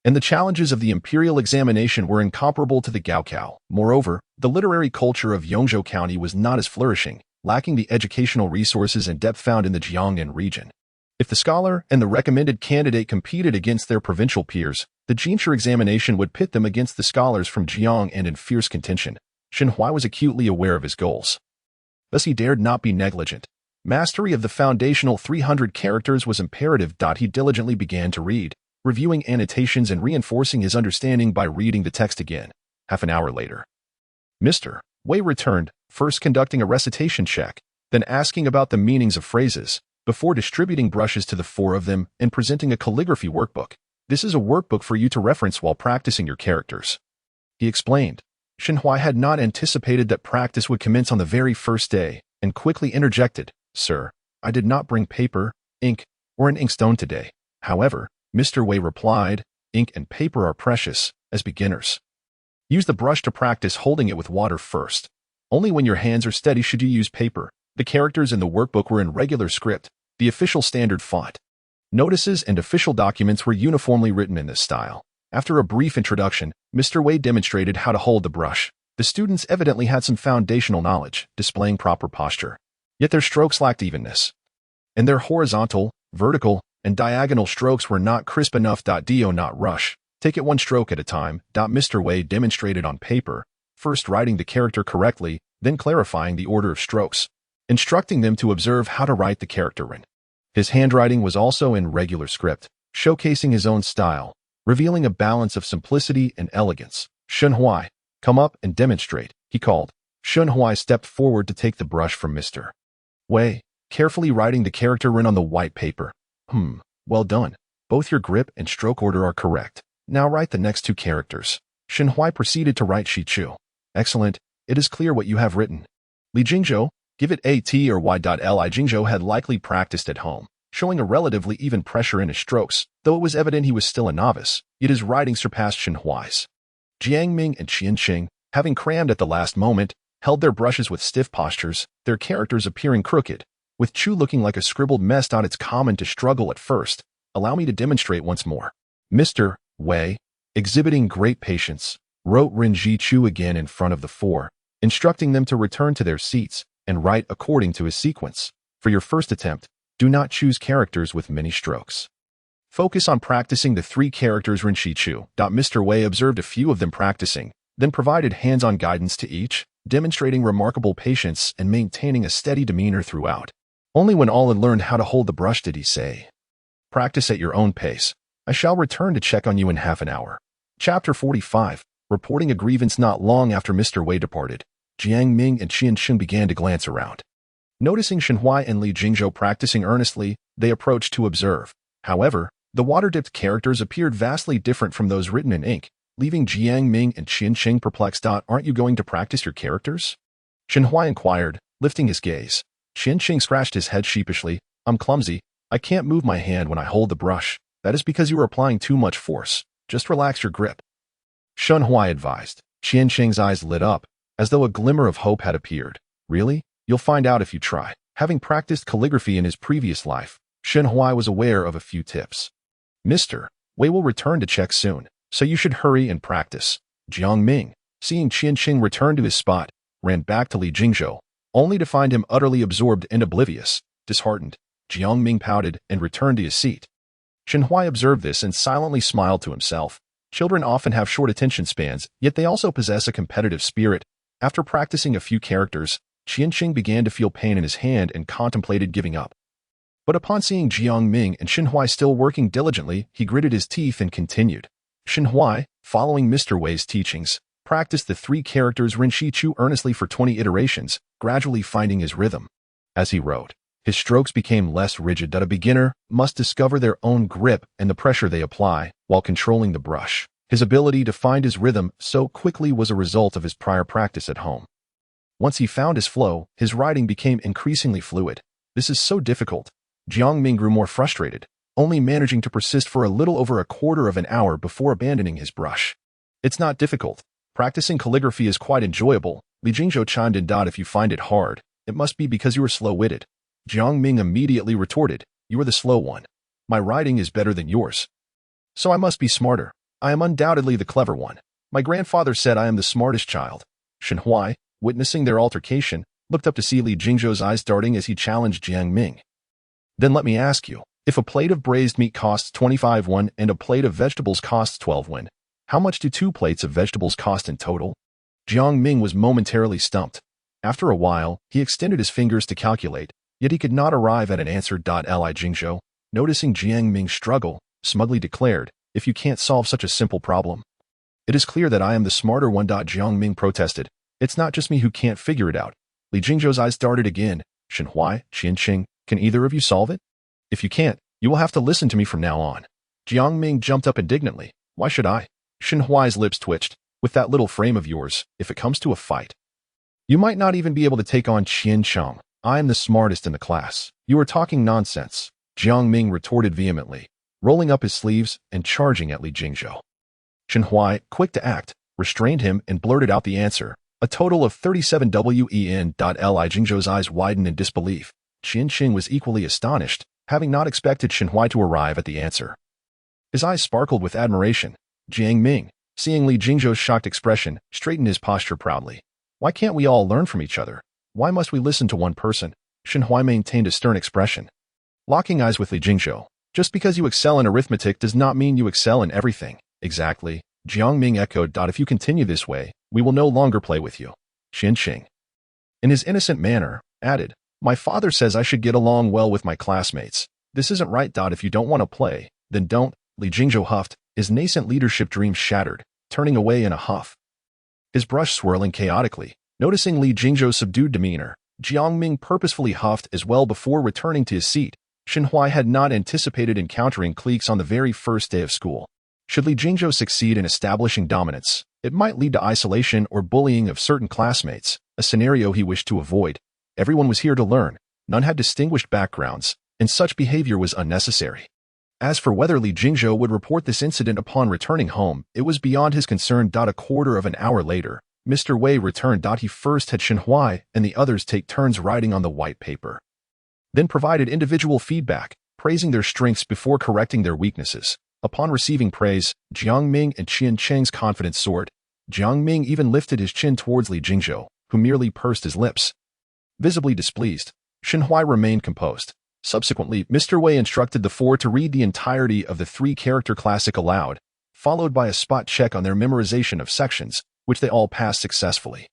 [SPEAKER 2] and the challenges of the imperial examination were incomparable to the Gaokao. Moreover, the literary culture of Yongzhou County was not as flourishing, lacking the educational resources and depth found in the Jiangnan region. If the scholar and the recommended candidate competed against their provincial peers, the Jinsha examination would pit them against the scholars from Jiang and in fierce contention. Shen Huai was acutely aware of his goals. Thus he dared not be negligent. Mastery of the foundational 300 characters was imperative. He diligently began to read, reviewing annotations and reinforcing his understanding by reading the text again. Half an hour later, Mr. Wei returned, first conducting a recitation check, then asking about the meanings of phrases, before distributing brushes to the 4 of them and presenting a calligraphy workbook. This is a workbook for you to reference while practicing your characters, he explained. Shen Huai had not anticipated that practice would commence on the very first day, and quickly interjected, Sir, I did not bring paper, ink, or an inkstone today. However, Mr. Wei replied, ink and paper are precious, as beginners. Use the brush to practice holding it with water first. Only when your hands are steady should you use paper. The characters in the workbook were in regular script, the official standard font. Notices and official documents were uniformly written in this style. After a brief introduction, Mr. Wei demonstrated how to hold the brush. The students evidently had some foundational knowledge, displaying proper posture. Yet their strokes lacked evenness, and their horizontal, vertical, and diagonal strokes were not crisp enough. Do not rush. Take it one stroke at a time. Mr. Wei demonstrated on paper, first writing the character correctly, then clarifying the order of strokes, instructing them to observe how to write the character in. His handwriting was also in regular script, showcasing his own style, revealing a balance of simplicity and elegance. Shen Huai, come up and demonstrate, he called. Shen Huai stepped forward to take the brush from Mr. Wei, carefully writing the character in on the white paper. Well done. Both your grip and stroke order are correct. Now write the next two characters. Shen Huai proceeded to write Shi Chu. Excellent. It is clear what you have written. Li Jingzhou, give it a T or Y. Li Jingzhou had likely practiced at home, showing a relatively even pressure in his strokes, though it was evident he was still a novice, yet his writing surpassed Shen Huai's. Jiang Ming and Qian Qing, having crammed at the last moment, held their brushes with stiff postures, their characters appearing crooked, with Chu looking like a scribbled mess. It's common to struggle at first. Allow me to demonstrate once more. Mr. Wei, exhibiting great patience, wrote Renji Chu again in front of the four, instructing them to return to their seats and write according to his sequence. For your first attempt, do not choose characters with many strokes. Focus on practicing the three characters Renji Chu. Mr. Wei observed a few of them practicing, then provided hands-on guidance to each, demonstrating remarkable patience and maintaining a steady demeanor throughout. Only when all had learned how to hold the brush did he say, "Practice at your own pace. I shall return to check on you in half an hour." Chapter 45. Reporting a grievance. Not long after Mr. Wei departed, Jiang Ming and Qian Qing began to glance around. Noticing Shen Huai and Li Jingzhou practicing earnestly, they approached to observe. However, the water-dipped characters appeared vastly different from those written in ink, leaving Jiang Ming and Qian Qing perplexed. Aren't you going to practice your characters? Shen Huai inquired, lifting his gaze. Qian Qing scratched his head sheepishly. I'm clumsy. I can't move my hand when I hold the brush. That is because you are applying too much force. Just relax your grip. Shen Huai advised. Qian Qing's eyes lit up, as though a glimmer of hope had appeared. Really? You'll find out if you try. Having practiced calligraphy in his previous life, Shen Huai was aware of a few tips. Mr. Wei will return to check soon, so you should hurry and practice. Jiang Ming, seeing Qian Qing return to his spot, ran back to Li Jingzhou, only to find him utterly absorbed and oblivious. Disheartened, Jiang Ming pouted and returned to his seat. Shen Huai observed this and silently smiled to himself. Children often have short attention spans, yet they also possess a competitive spirit. After practicing a few characters, Qian Qing began to feel pain in his hand and contemplated giving up. But upon seeing Jiang Ming and Shen Huai still working diligently, he gritted his teeth and continued. Shen Huai, following Mr. Wei's teachings, practiced the three characters Renji Chu earnestly for 20 iterations, gradually finding his rhythm. As he wrote, his strokes became less rigid. A beginner must discover their own grip and the pressure they apply while controlling the brush. His ability to find his rhythm so quickly was a result of his prior practice at home. Once he found his flow, his writing became increasingly fluid. This is so difficult. Jiang Ming grew more frustrated, only managing to persist for a little over a quarter of an hour before abandoning his brush. It's not difficult. Practicing calligraphy is quite enjoyable. Li Jingzhou chimed in. If you find it hard, it must be because you are slow-witted. Jiang Ming immediately retorted, you are the slow one. My writing is better than yours. So I must be smarter. I am undoubtedly the clever one. My grandfather said I am the smartest child. Shen Huai, witnessing their altercation, looked up to see Li Jingzhou's eyes darting as he challenged Jiang Ming. Then let me ask you, if a plate of braised meat costs 25 won and a plate of vegetables costs 12 won, how much do 2 plates of vegetables cost in total? Jiang Ming was momentarily stumped. After a while, he extended his fingers to calculate, yet he could not arrive at an answer. Li Jingzhou, noticing Jiang Ming's struggle, smugly declared, if you can't solve such a simple problem, it is clear that I am the smarter one. Jiang Ming protested, it's not just me who can't figure it out. Li Jingzhou's eyes darted again. Shen Huai, Qian Qing, can either of you solve it? If you can't, you will have to listen to me from now on. Jiang Ming jumped up indignantly. Why should I? Shen Huai's lips twitched. With that little frame of yours, if it comes to a fight, you might not even be able to take on Qian Cheng. I am the smartest in the class. You are talking nonsense. Jiang Ming retorted vehemently, rolling up his sleeves and charging at Li Jingzhou. Shen Huai, quick to act, restrained him and blurted out the answer. A total of 37 wen. Li Jingzhou's eyes widened in disbelief. Qian Qing was equally astonished, having not expected Shen Huai to arrive at the answer. His eyes sparkled with admiration. Jiang Ming, seeing Li Jingzhou's shocked expression, straightened his posture proudly. Why can't we all learn from each other? Why must we listen to one person? Shen Huai maintained a stern expression. Locking eyes with Li Jingzhou. Just because you excel in arithmetic does not mean you excel in everything. Exactly. Jiang Ming echoed. If you continue this way, we will no longer play with you. Qian Qing, in his innocent manner, added, my father says I should get along well with my classmates. This isn't right. If you don't want to play, then don't. Li Jingzhou huffed, his nascent leadership dreams shattered, turning away in a huff. His brush swirling chaotically. Noticing Li Jingzhou's subdued demeanor, Jiang Ming purposefully huffed as well before returning to his seat, Xinhuai had not anticipated encountering cliques on the very first day of school. Should Li Jingzhou succeed in establishing dominance, it might lead to isolation or bullying of certain classmates, a scenario he wished to avoid. Everyone was here to learn, none had distinguished backgrounds, and such behavior was unnecessary. As for whether Li Jingzhou would report this incident upon returning home, it was beyond his concern. A quarter of an hour later, Mr. Wei returned. He first had Xinhuai and the others take turns writing on the white paper, then provided individual feedback, praising their strengths before correcting their weaknesses. Upon receiving praise, Jiang Ming and Qian Cheng's confidence soared. Jiang Ming even lifted his chin towards Li Jingzhou, who merely pursed his lips. Visibly displeased, Xinhuai remained composed. Subsequently, Mr. Wei instructed the four to read the entirety of the three-character classic aloud, followed by a spot check on their memorization of sections, which they all passed successfully.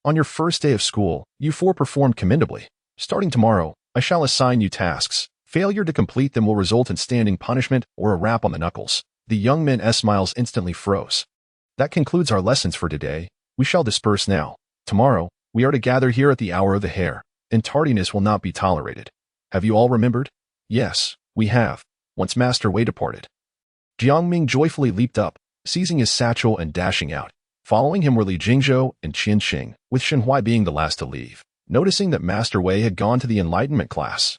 [SPEAKER 2] On your first day of school, you four performed commendably. Starting tomorrow, I shall assign you tasks. Failure to complete them will result in standing punishment or a rap on the knuckles. The young men's smiles instantly froze. That concludes our lessons for today. We shall disperse now. Tomorrow, we are to gather here at the hour of the hare, and tardiness will not be tolerated. Have you all remembered? Yes, we have. Once Master Wei departed, Jiang Ming joyfully leaped up, seizing his satchel and dashing out. Following him were Li Jingzhou and Qian Xing, with Xinhuai being the last to leave. Noticing that Master Wei had gone to the enlightenment class,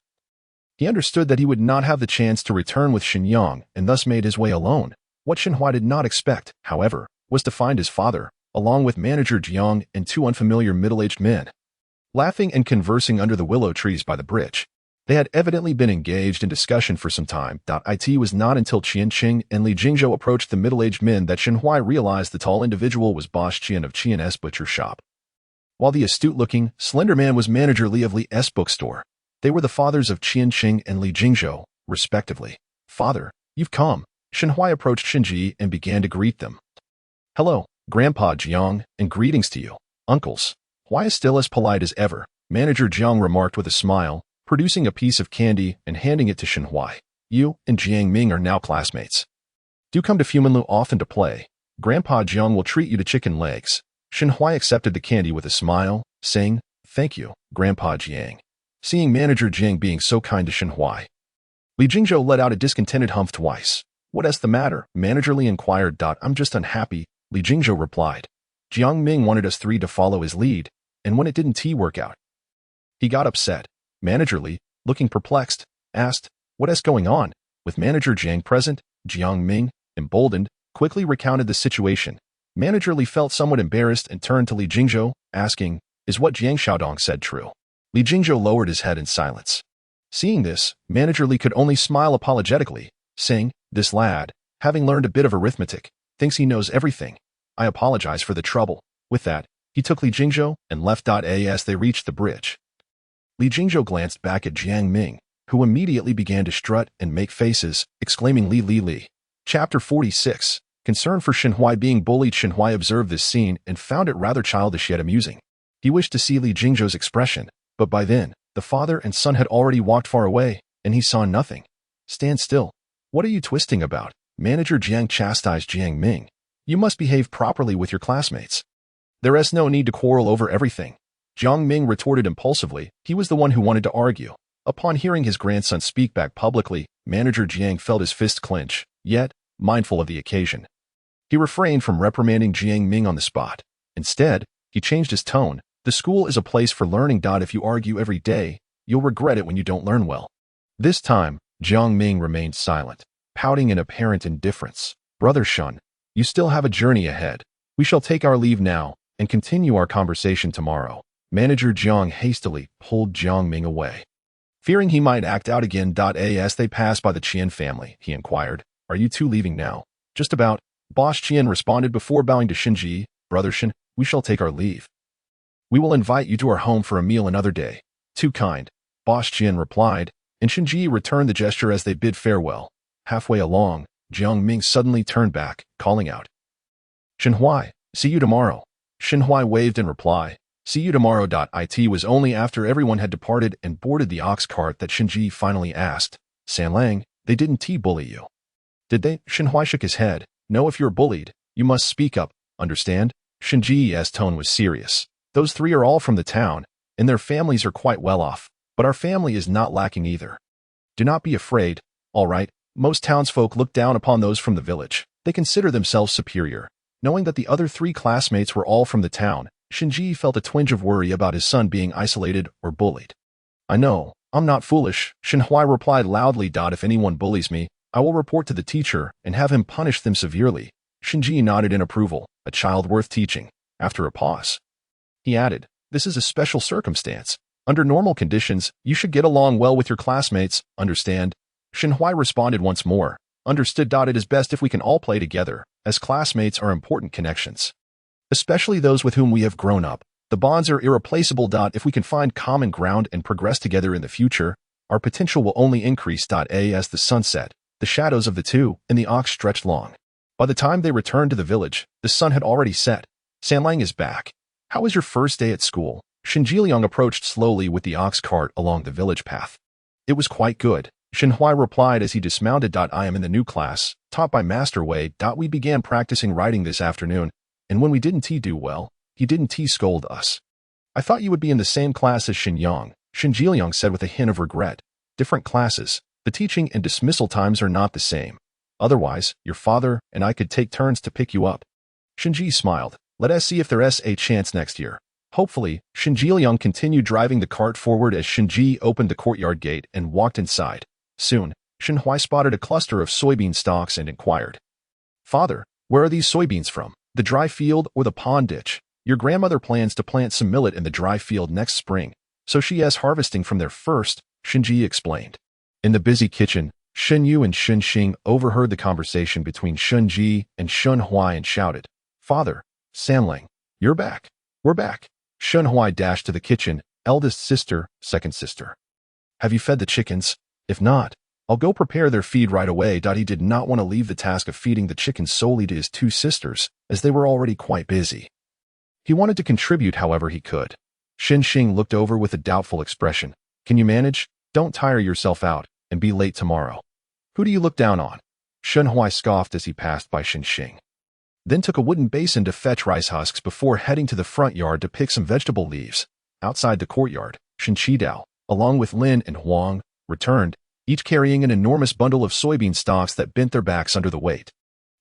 [SPEAKER 2] he understood that he would not have the chance to return with Xinyang and thus made his way alone. What Xinhuai did not expect, however, was to find his father, along with Manager Jiang and two unfamiliar middle-aged men, laughing and conversing under the willow trees by the bridge. They had evidently been engaged in discussion for some time. It was not until Qian Qing and Li Jingzhou approached the middle-aged men that Xinhuai realized the tall individual was Boss Qian of Qian's butcher shop, while the astute-looking, slender man was Manager Li of Li's bookstore. They were the fathers of Qian Qing and Li Jingzhou, respectively. Father, you've come. Xinhuai approached Xinji and began to greet them. Hello, Grandpa Jiang, and greetings to you, uncles. Why is still as polite as ever? Manager Jiang remarked with a smile, producing a piece of candy and handing it to Xinhuai. You and Jiang Ming are now classmates. Do come to Fumanlu often to play. Grandpa Jiang will treat you to chicken legs. Xinhuai accepted the candy with a smile, saying, Thank you, Grandpa Jiang. Seeing Manager Jiang being so kind to Xinhuai, Li Jingzhou let out a discontented humph twice. What's the matter? Manager Li inquired. I'm just unhappy, Li Jingzhou replied. Jiang Ming wanted us three to follow his lead, and when it didn't work out, he got upset. Manager Li, looking perplexed, asked, What's going on? With Manager Jiang present, Jiang Ming, emboldened, quickly recounted the situation. Manager Li felt somewhat embarrassed and turned to Li Jingzhou, asking, Is what Jiang Xiaodong said true? Li Jingzhou lowered his head in silence. Seeing this, Manager Li could only smile apologetically, saying, This lad, having learned a bit of arithmetic, thinks he knows everything. I apologize for the trouble. With that, he took Li Jingzhou and left. As they reached the bridge, Li Jingzhou glanced back at Jiang Ming, who immediately began to strut and make faces, exclaiming Li. Chapter 46. Concern for Xinhuai being bullied. Xinhuai observed this scene and found it rather childish yet amusing. He wished to see Li Jingzhou's expression, but by then, the father and son had already walked far away, and he saw nothing. Stand still. What are you twisting about? Manager Jiang chastised Jiang Ming. You must behave properly with your classmates. There is no need to quarrel over everything. Jiang Ming retorted impulsively. He was the one who wanted to argue. Upon hearing his grandson speak back publicly, Manager Jiang felt his fist clench, yet, mindful of the occasion, he refrained from reprimanding Jiang Ming on the spot. Instead, he changed his tone. The school is a place for learning. If you argue every day, you'll regret it when you don't learn well. This time, Jiang Ming remained silent, pouting in apparent indifference. Brother Shun, you still have a journey ahead. We shall take our leave now and continue our conversation tomorrow. Manager Jiang hastily pulled Jiang Ming away, fearing he might act out again. As they passed by the Qian family, he inquired, Are you two leaving now? Just about. Boss Qian responded before bowing to Xinji. Brother Shin, we shall take our leave. We will invite you to our home for a meal another day. Too kind, Boss Qian replied, and Xinji returned the gesture as they bid farewell. Halfway along, Jiang Ming suddenly turned back, calling out, Xinhuai, see you tomorrow. Xinhuai waved in reply. See you tomorrow. It was only after everyone had departed and boarded the ox cart that Xinji finally asked, Sanlang, they didn't bully you, did they? Xinhuai shook his head. No, if you're bullied, you must speak up, understand? Xinji's tone was serious. Those three are all from the town, and their families are quite well off, but our family is not lacking either. Do not be afraid. All right, most townsfolk look down upon those from the village. They consider themselves superior. Knowing that the other 3 classmates were all from the town, Shinji felt a twinge of worry about his son being isolated or bullied. I know, I'm not foolish, Shinhua replied loudly. If anyone bullies me, I will report to the teacher and have him punish them severely. Shinji nodded in approval, a child worth teaching. After a pause, he added, this is a special circumstance. Under normal conditions, you should get along well with your classmates, understand? Shinhua responded once more. Understood. It is best if we can all play together, as classmates are important connections. Especially those with whom we have grown up. The bonds are irreplaceable. If we can find common ground and progress together in the future, our potential will only increase. As the sun set, the shadows of the 2 and the ox stretched long. By the time they returned to the village, the sun had already set. Sanlang is back. How was your first day at school? Shinjiliang approached slowly with the ox cart along the village path. It was quite good, Shinhua replied as he dismounted. I am in the new class, taught by Master Wei. We began practicing writing this afternoon, and when we didn't do well, he didn't scold us. I thought you would be in the same class as Shinyang, Shinjiliang said with a hint of regret. Different classes, the teaching and dismissal times are not the same. Otherwise, your father and I could take turns to pick you up. Shinji smiled. Let us see if there's a chance next year. Hopefully, Shinjiliang continued driving the cart forward as Shinji opened the courtyard gate and walked inside. Soon, Shinhua spotted a cluster of soybean stalks and inquired, Father, where are these soybeans from? The dry field or the pond ditch? Your grandmother plans to plant some millet in the dry field next spring, so she is harvesting from there first, Shinji explained. In the busy kitchen, Shen Yu and Shen Xing overheard the conversation between Shen Ji and Shen Huai and shouted, Father, Sanlang, you're back. We're back. Shen Huai dashed to the kitchen, eldest sister, second sister. Have you fed the chickens? If not, I'll go prepare their feed right away. He did not want to leave the task of feeding the chickens solely to his 2 sisters, as they were already quite busy. He wanted to contribute however he could. Shen Xing looked over with a doubtful expression. Can you manage? Don't tire yourself out and be late tomorrow. Who do you look down on? Shen Huai scoffed as he passed by Shen Xing. Then took a wooden basin to fetch rice husks before heading to the front yard to pick some vegetable leaves. Outside the courtyard, Shen Qidao, along with Lin and Huang, returned, each carrying an enormous bundle of soybean stalks that bent their backs under the weight.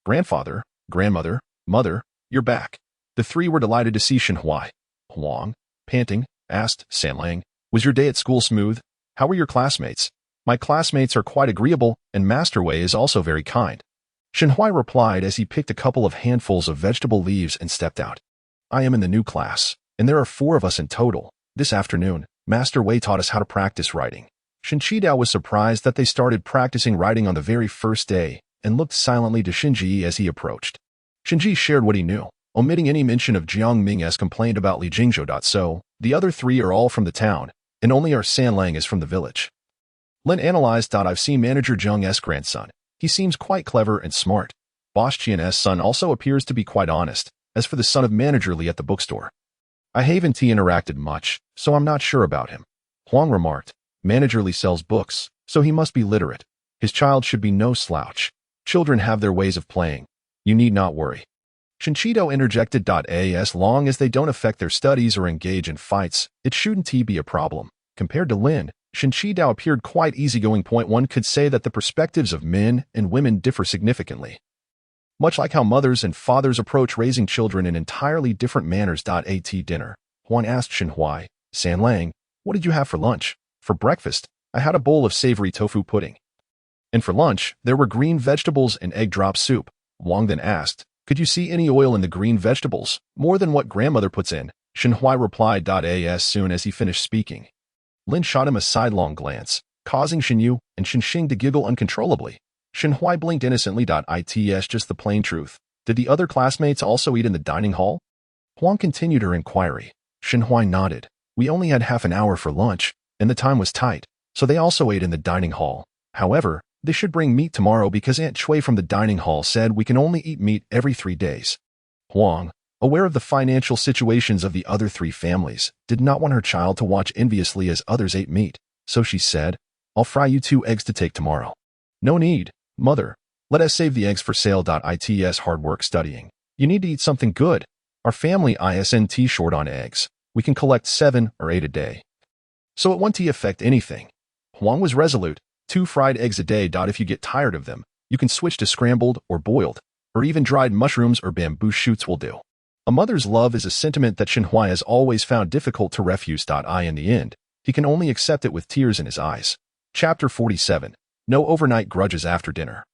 [SPEAKER 2] Grandfather, grandmother, mother, you're back. The 3 were delighted to see Shinhua. Huang, panting, asked, Sanlang, was your day at school smooth? How were your classmates? My classmates are quite agreeable, and Master Wei is also very kind. Shinhua replied as he picked a couple of handfuls of vegetable leaves and stepped out. I am in the new class, and there are 4 of us in total. This afternoon, Master Wei taught us how to practice writing. Shen Qidao was surprised that they started practicing writing on the very first day and looked silently to Shinji as he approached. Shinji shared what he knew, omitting any mention of Jiang Ming as complained about Li Jingzhou. So, the other 3 are all from the town, and only our Sanlang is from the village. Lin analyzed. I've seen Manager Zheng's grandson. He seems quite clever and smart. Boss Qian's son also appears to be quite honest. As for the son of Manager Li at the bookstore, I haven't interacted much, so I'm not sure about him. Huang remarked. Manager Li sells books, so he must be literate. His child should be no slouch. Children have their ways of playing. You need not worry. Shinchido interjected. As long as they don't affect their studies or engage in fights, it shouldn't be a problem. Compared to Lin, Shinchidao appeared quite easygoing. One could say that the perspectives of men and women differ significantly. Much like how mothers and fathers approach raising children in entirely different manners. At dinner, Huan asked Shinhuai, Sanlang, what did you have for lunch? For breakfast, I had a bowl of savory tofu pudding. And for lunch, there were green vegetables and egg drop soup. Wang then asked, could you see any oil in the green vegetables, more than what grandmother puts in? Shinhuai replied. As soon as he finished speaking, Lin shot him a sidelong glance, causing Shinyu and Shinxing to giggle uncontrollably. Shinhuai blinked innocently. It's just the plain truth. Did the other classmates also eat in the dining hall? Huang continued her inquiry. Shinhuai nodded. We only had half an hour for lunch, and the time was tight, so they also ate in the dining hall. However, they should bring meat tomorrow because Aunt Chui from the dining hall said we can only eat meat every 3 days. Huang, aware of the financial situations of the other 3 families, did not want her child to watch enviously as others ate meat, so she said, I'll fry you 2 eggs to take tomorrow. No need, mother. Let us save the eggs for sale. It's hard work studying. You need to eat something good. Our family isn't short on eggs. We can collect 7 or 8 a day. So it won't affect anything. Huang was resolute. 2 fried eggs a day. If you get tired of them, you can switch to scrambled or boiled, or even dried mushrooms or bamboo shoots will do. A mother's love is a sentiment that Shenhui has always found difficult to refuse. In the end, he can only accept it with tears in his eyes. Chapter 47. No overnight grudges after dinner.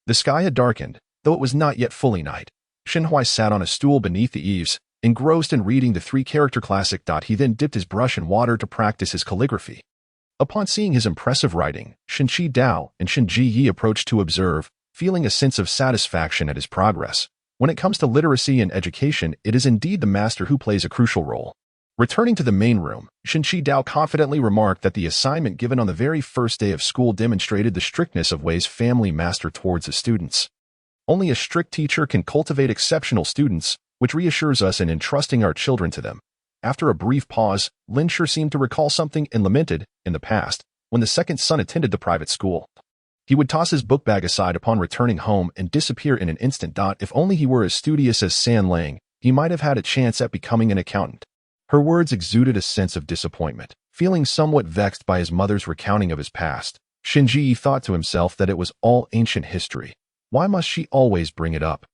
[SPEAKER 2] The sky had darkened, though it was not yet fully night. Shenhui sat on a stool beneath the eaves, engrossed in reading the 3-character classic. He then dipped his brush in water to practice his calligraphy. Upon seeing his impressive writing, Shenqi Dao and Shenji Yi approached to observe, feeling a sense of satisfaction at his progress. When it comes to literacy and education, it is indeed the master who plays a crucial role. Returning to the main room, Shenqi Dao confidently remarked that the assignment given on the very first day of school demonstrated the strictness of Wei's family master towards his students. Only a strict teacher can cultivate exceptional students, which reassures us in entrusting our children to them. After a brief pause, Lin Shi seemed to recall something and lamented, in the past, when the second son attended the private school. He would toss his book bag aside upon returning home and disappear in an instant. If only he were as studious as San Lang, he might have had a chance at becoming an accountant. Her words exuded a sense of disappointment. Feeling somewhat vexed by his mother's recounting of his past, Shenji thought to himself that it was all ancient history. Why must she always bring it up?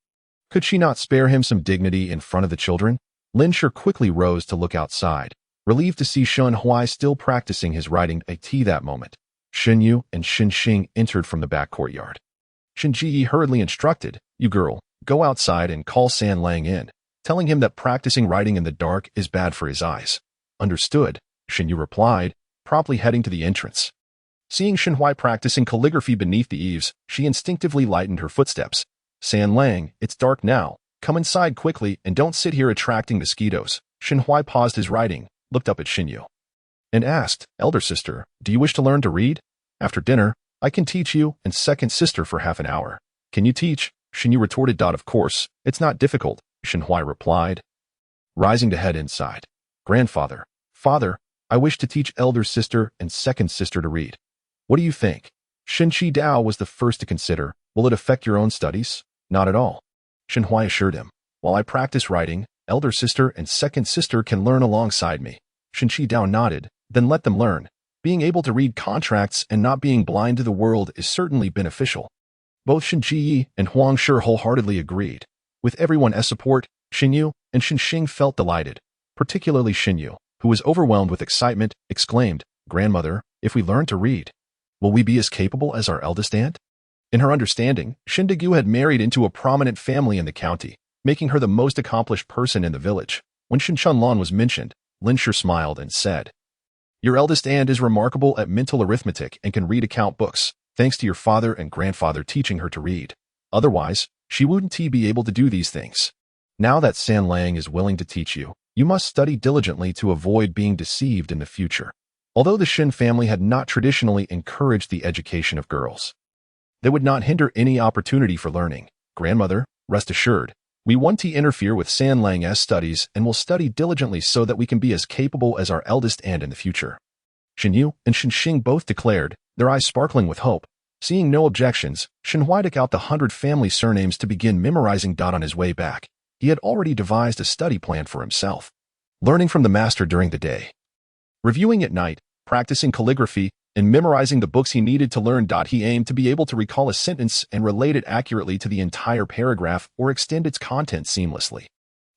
[SPEAKER 2] Could she not spare him some dignity in front of the children? Lin Shi quickly rose to look outside, relieved to see Shenhui still practicing his writing at that moment. Shen Yu and Shen Xing entered from the back courtyard. Shenji hurriedly instructed, "You girl, go outside and call San Lang in," telling him that practicing writing in the dark is bad for his eyes. Understood, Shen Yu replied, promptly heading to the entrance. Seeing Shenhui practicing calligraphy beneath the eaves, she instinctively lightened her footsteps. "San Lang, it's dark now. Come inside quickly and don't sit here attracting mosquitoes." Shenhui paused his writing, looked up at Shen Yu, and asked, "Elder sister, do you wish to learn to read? After dinner, I can teach you and second sister for half an hour." "Can you teach?" Shen Yu retorted. "Of course, it's not difficult," Shenhui replied, rising to head inside. "Grandfather, father, I wish to teach elder sister and second sister to read. What do you think?" Shenqi Dao was the first to consider, "Will it affect your own studies?" "Not at all," Shenhui assured him. "While I practice writing, elder sister and second sister can learn alongside me." Shenqi Dao nodded, "Then let them learn. Being able to read contracts and not being blind to the world is certainly beneficial." Both Shenji Yi and Huang Shi wholeheartedly agreed. With everyone as support, Shen Yu and Shen Xing felt delighted. Particularly Shen Yu, who was overwhelmed with excitement, exclaimed, "Grandmother, if we learn to read, will we be as capable as our eldest aunt?" In her understanding, Shindigu had married into a prominent family in the county, making her the most accomplished person in the village. When Shen Chunlan was mentioned, Lin Shi smiled and said, "Your eldest aunt is remarkable at mental arithmetic and can read account books, thanks to your father and grandfather teaching her to read. Otherwise, she wouldn't be able to do these things. Now that San Lang is willing to teach you, you must study diligently to avoid being deceived in the future." Although the Shen family had not traditionally encouraged the education of girls, they would not hinder any opportunity for learning. "Grandmother, rest assured, we won't interfere with San Lang's studies and will study diligently so that we can be as capable as our eldest aunt in the future." Shen Yu and Shen Xing both declared, their eyes sparkling with hope. Seeing no objections, Shenhui took out the 100 family surnames to begin memorizing. On his way back, he had already devised a study plan for himself. Learning from the master during the day, reviewing at night, practicing calligraphy, and memorizing the books he needed to learn. He aimed to be able to recall a sentence and relate it accurately to the entire paragraph or extend its content seamlessly.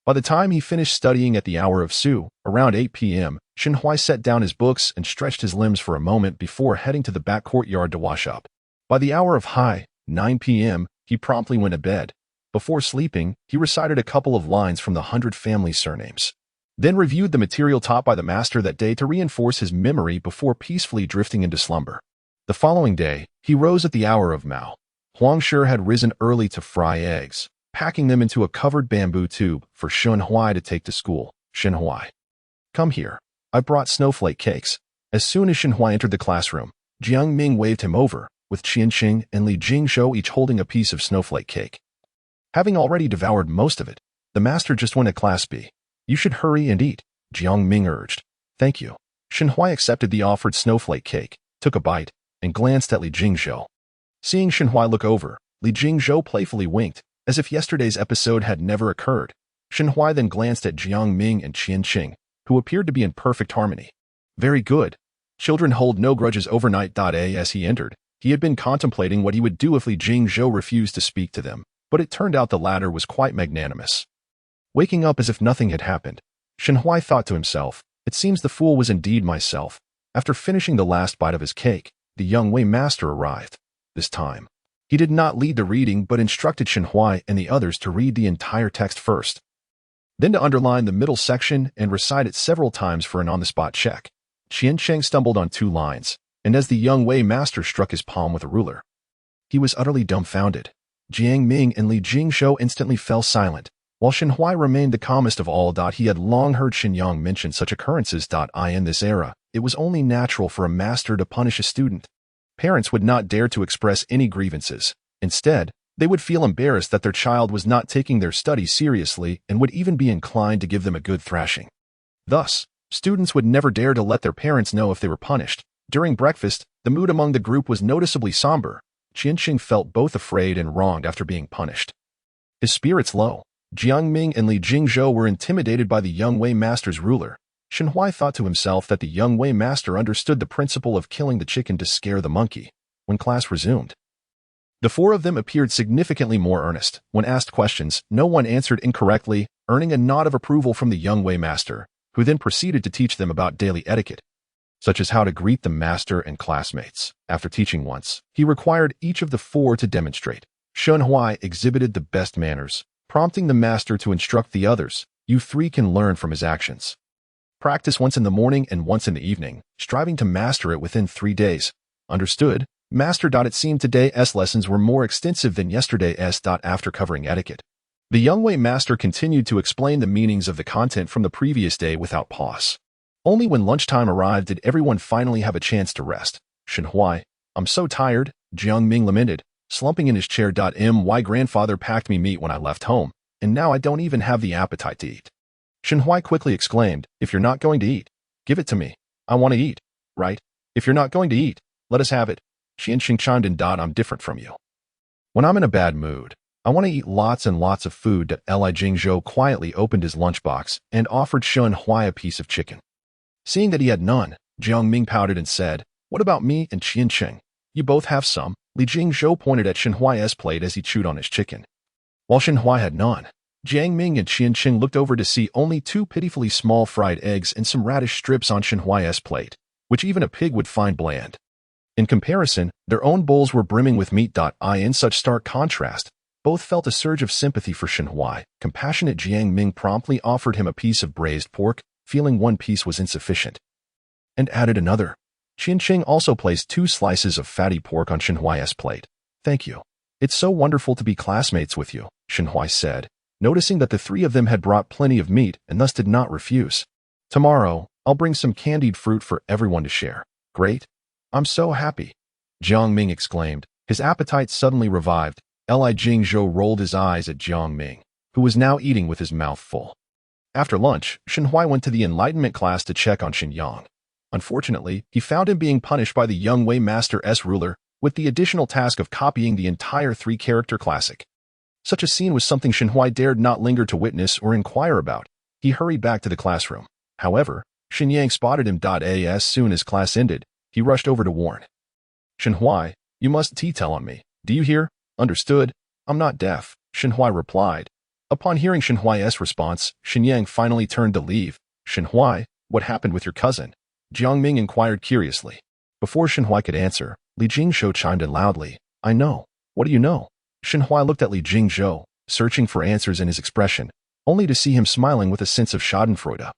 [SPEAKER 2] By the time he finished studying at the hour of Su, around 8 p.m., Shenhui set down his books and stretched his limbs for a moment before heading to the back courtyard to wash up. By the hour of 9 p.m., he promptly went to bed. Before sleeping, he recited a couple of lines from the 100 family surnames, then reviewed the material taught by the master that day to reinforce his memory before peacefully drifting into slumber. The following day, he rose at the hour of Mao. Huang Shi had risen early to fry eggs, packing them into a covered bamboo tube for Shenhui to take to school. "Shenhui, come here. I brought snowflake cakes." As soon as Shenhui entered the classroom, Jiang Ming waved him over, with Qianqing and Li Jingzhou each holding a piece of snowflake cake. Having already devoured most of it, the master just went to Class B. "You should hurry and eat," Jiang Ming urged. "Thank you." Shenhui accepted the offered snowflake cake, took a bite, and glanced at Li Jingzhou. Seeing Shenhui look over, Li Jingzhou playfully winked, as if yesterday's episode had never occurred. Shenhui then glanced at Jiang Ming and Qianqing, who appeared to be in perfect harmony. "Very good. Children hold no grudges overnight. As he entered, he had been contemplating what he would do if Li Jingzhou refused to speak to them, but it turned out the latter was quite magnanimous. Waking up as if nothing had happened, Shenhui thought to himself, it seems the fool was indeed myself. After finishing the last bite of his cake, the young Wei master arrived. This time, he did not lead the reading but instructed Shenhui and the others to read the entire text first, then to underline the middle section and recite it several times for an on-the-spot check. Qiancheng stumbled on 2 lines, and as the young Wei master struck his palm with a ruler, he was utterly dumbfounded. Jiang Ming and Li Jingzhou instantly fell silent, while Shenhui remained the calmest of all. He had long heard Xinyang mention such occurrences. In this era, it was only natural for a master to punish a student. Parents would not dare to express any grievances. Instead, they would feel embarrassed that their child was not taking their studies seriously and would even be inclined to give them a good thrashing. Thus, students would never dare to let their parents know if they were punished. During breakfast, the mood among the group was noticeably somber. Qianqing felt both afraid and wronged after being punished. His spirits low, Jiang Ming and Li Jingzhou were intimidated by the young Wei master's ruler. Shenhui thought to himself that the young Wei master understood the principle of killing the chicken to scare the monkey. When class resumed, the 4 of them appeared significantly more earnest. When asked questions, no one answered incorrectly, earning a nod of approval from the young Wei master, who then proceeded to teach them about daily etiquette, such as how to greet the master and classmates. After teaching once, he required each of the 4 to demonstrate. Shenhui exhibited the best manners, prompting the master to instruct the others. You 3 can learn from his actions. Practice once in the morning and once in the evening, striving to master it within 3 days. Understood? Master. It seemed today's lessons were more extensive than yesterday's. After covering etiquette, the young Wei master continued to explain the meanings of the content from the previous day without pause. Only when lunchtime arrived did everyone finally have a chance to rest. Shenhui, I'm so tired, Jiang Ming lamented, slumping in his chair. My grandfather packed me meat when I left home, and now I don't even have the appetite to eat. Shenhui quickly exclaimed, if you're not going to eat, give it to me. I want to eat, right? If you're not going to eat, let us have it. Qianqing chimed in. I'm different from you. When I'm in a bad mood, I want to eat lots and lots of food. Li Jingzhou quietly opened his lunchbox and offered Shenhui a piece of chicken. Seeing that he had none, Jiang Ming pouted and said, what about me and Qianqing? You both have some. Li Jingzhou pointed at Shenhui's plate as he chewed on his chicken. While Shenhui had none, Jiang Ming and Qianqing looked over to see only 2 pitifully small fried eggs and some radish strips on Shenhui's plate, which even a pig would find bland. In comparison, their own bowls were brimming with meat. In such stark contrast, both felt a surge of sympathy for Shenhui. Compassionate Jiang Ming promptly offered him a piece of braised pork, feeling 1 piece was insufficient, and added another. Qianqing also placed 2 slices of fatty pork on Shenhui's plate. Thank you. It's so wonderful to be classmates with you, Shenhui said, noticing that the 3 of them had brought plenty of meat and thus did not refuse. Tomorrow, I'll bring some candied fruit for everyone to share. Great. I'm so happy, Jiang Ming exclaimed. His appetite suddenly revived. Li Jingzhou rolled his eyes at Jiang Ming, who was now eating with his mouth full. After lunch, Shenhui went to the enlightenment class to check on Xinyang. Unfortunately, he found him being punished by the young Wei master's ruler with the additional task of copying the entire 3-character classic. Such a scene was something Shenhui dared not linger to witness or inquire about. He hurried back to the classroom. However, Xinyang spotted him. As soon as class ended, he rushed over to warn. Shenhui, you must tell on me. Do you hear? Understood. I'm not deaf, Shenhui replied. Upon hearing Shenhui's response, Xinyang finally turned to leave. Shenhui, what happened with your cousin? Jiang Ming inquired curiously. Before Shenhui could answer, Li Jingzhou chimed in loudly. I know. What do you know? Shenhui looked at Li Jingzhou, searching for answers in his expression, only to see him smiling with a sense of schadenfreude.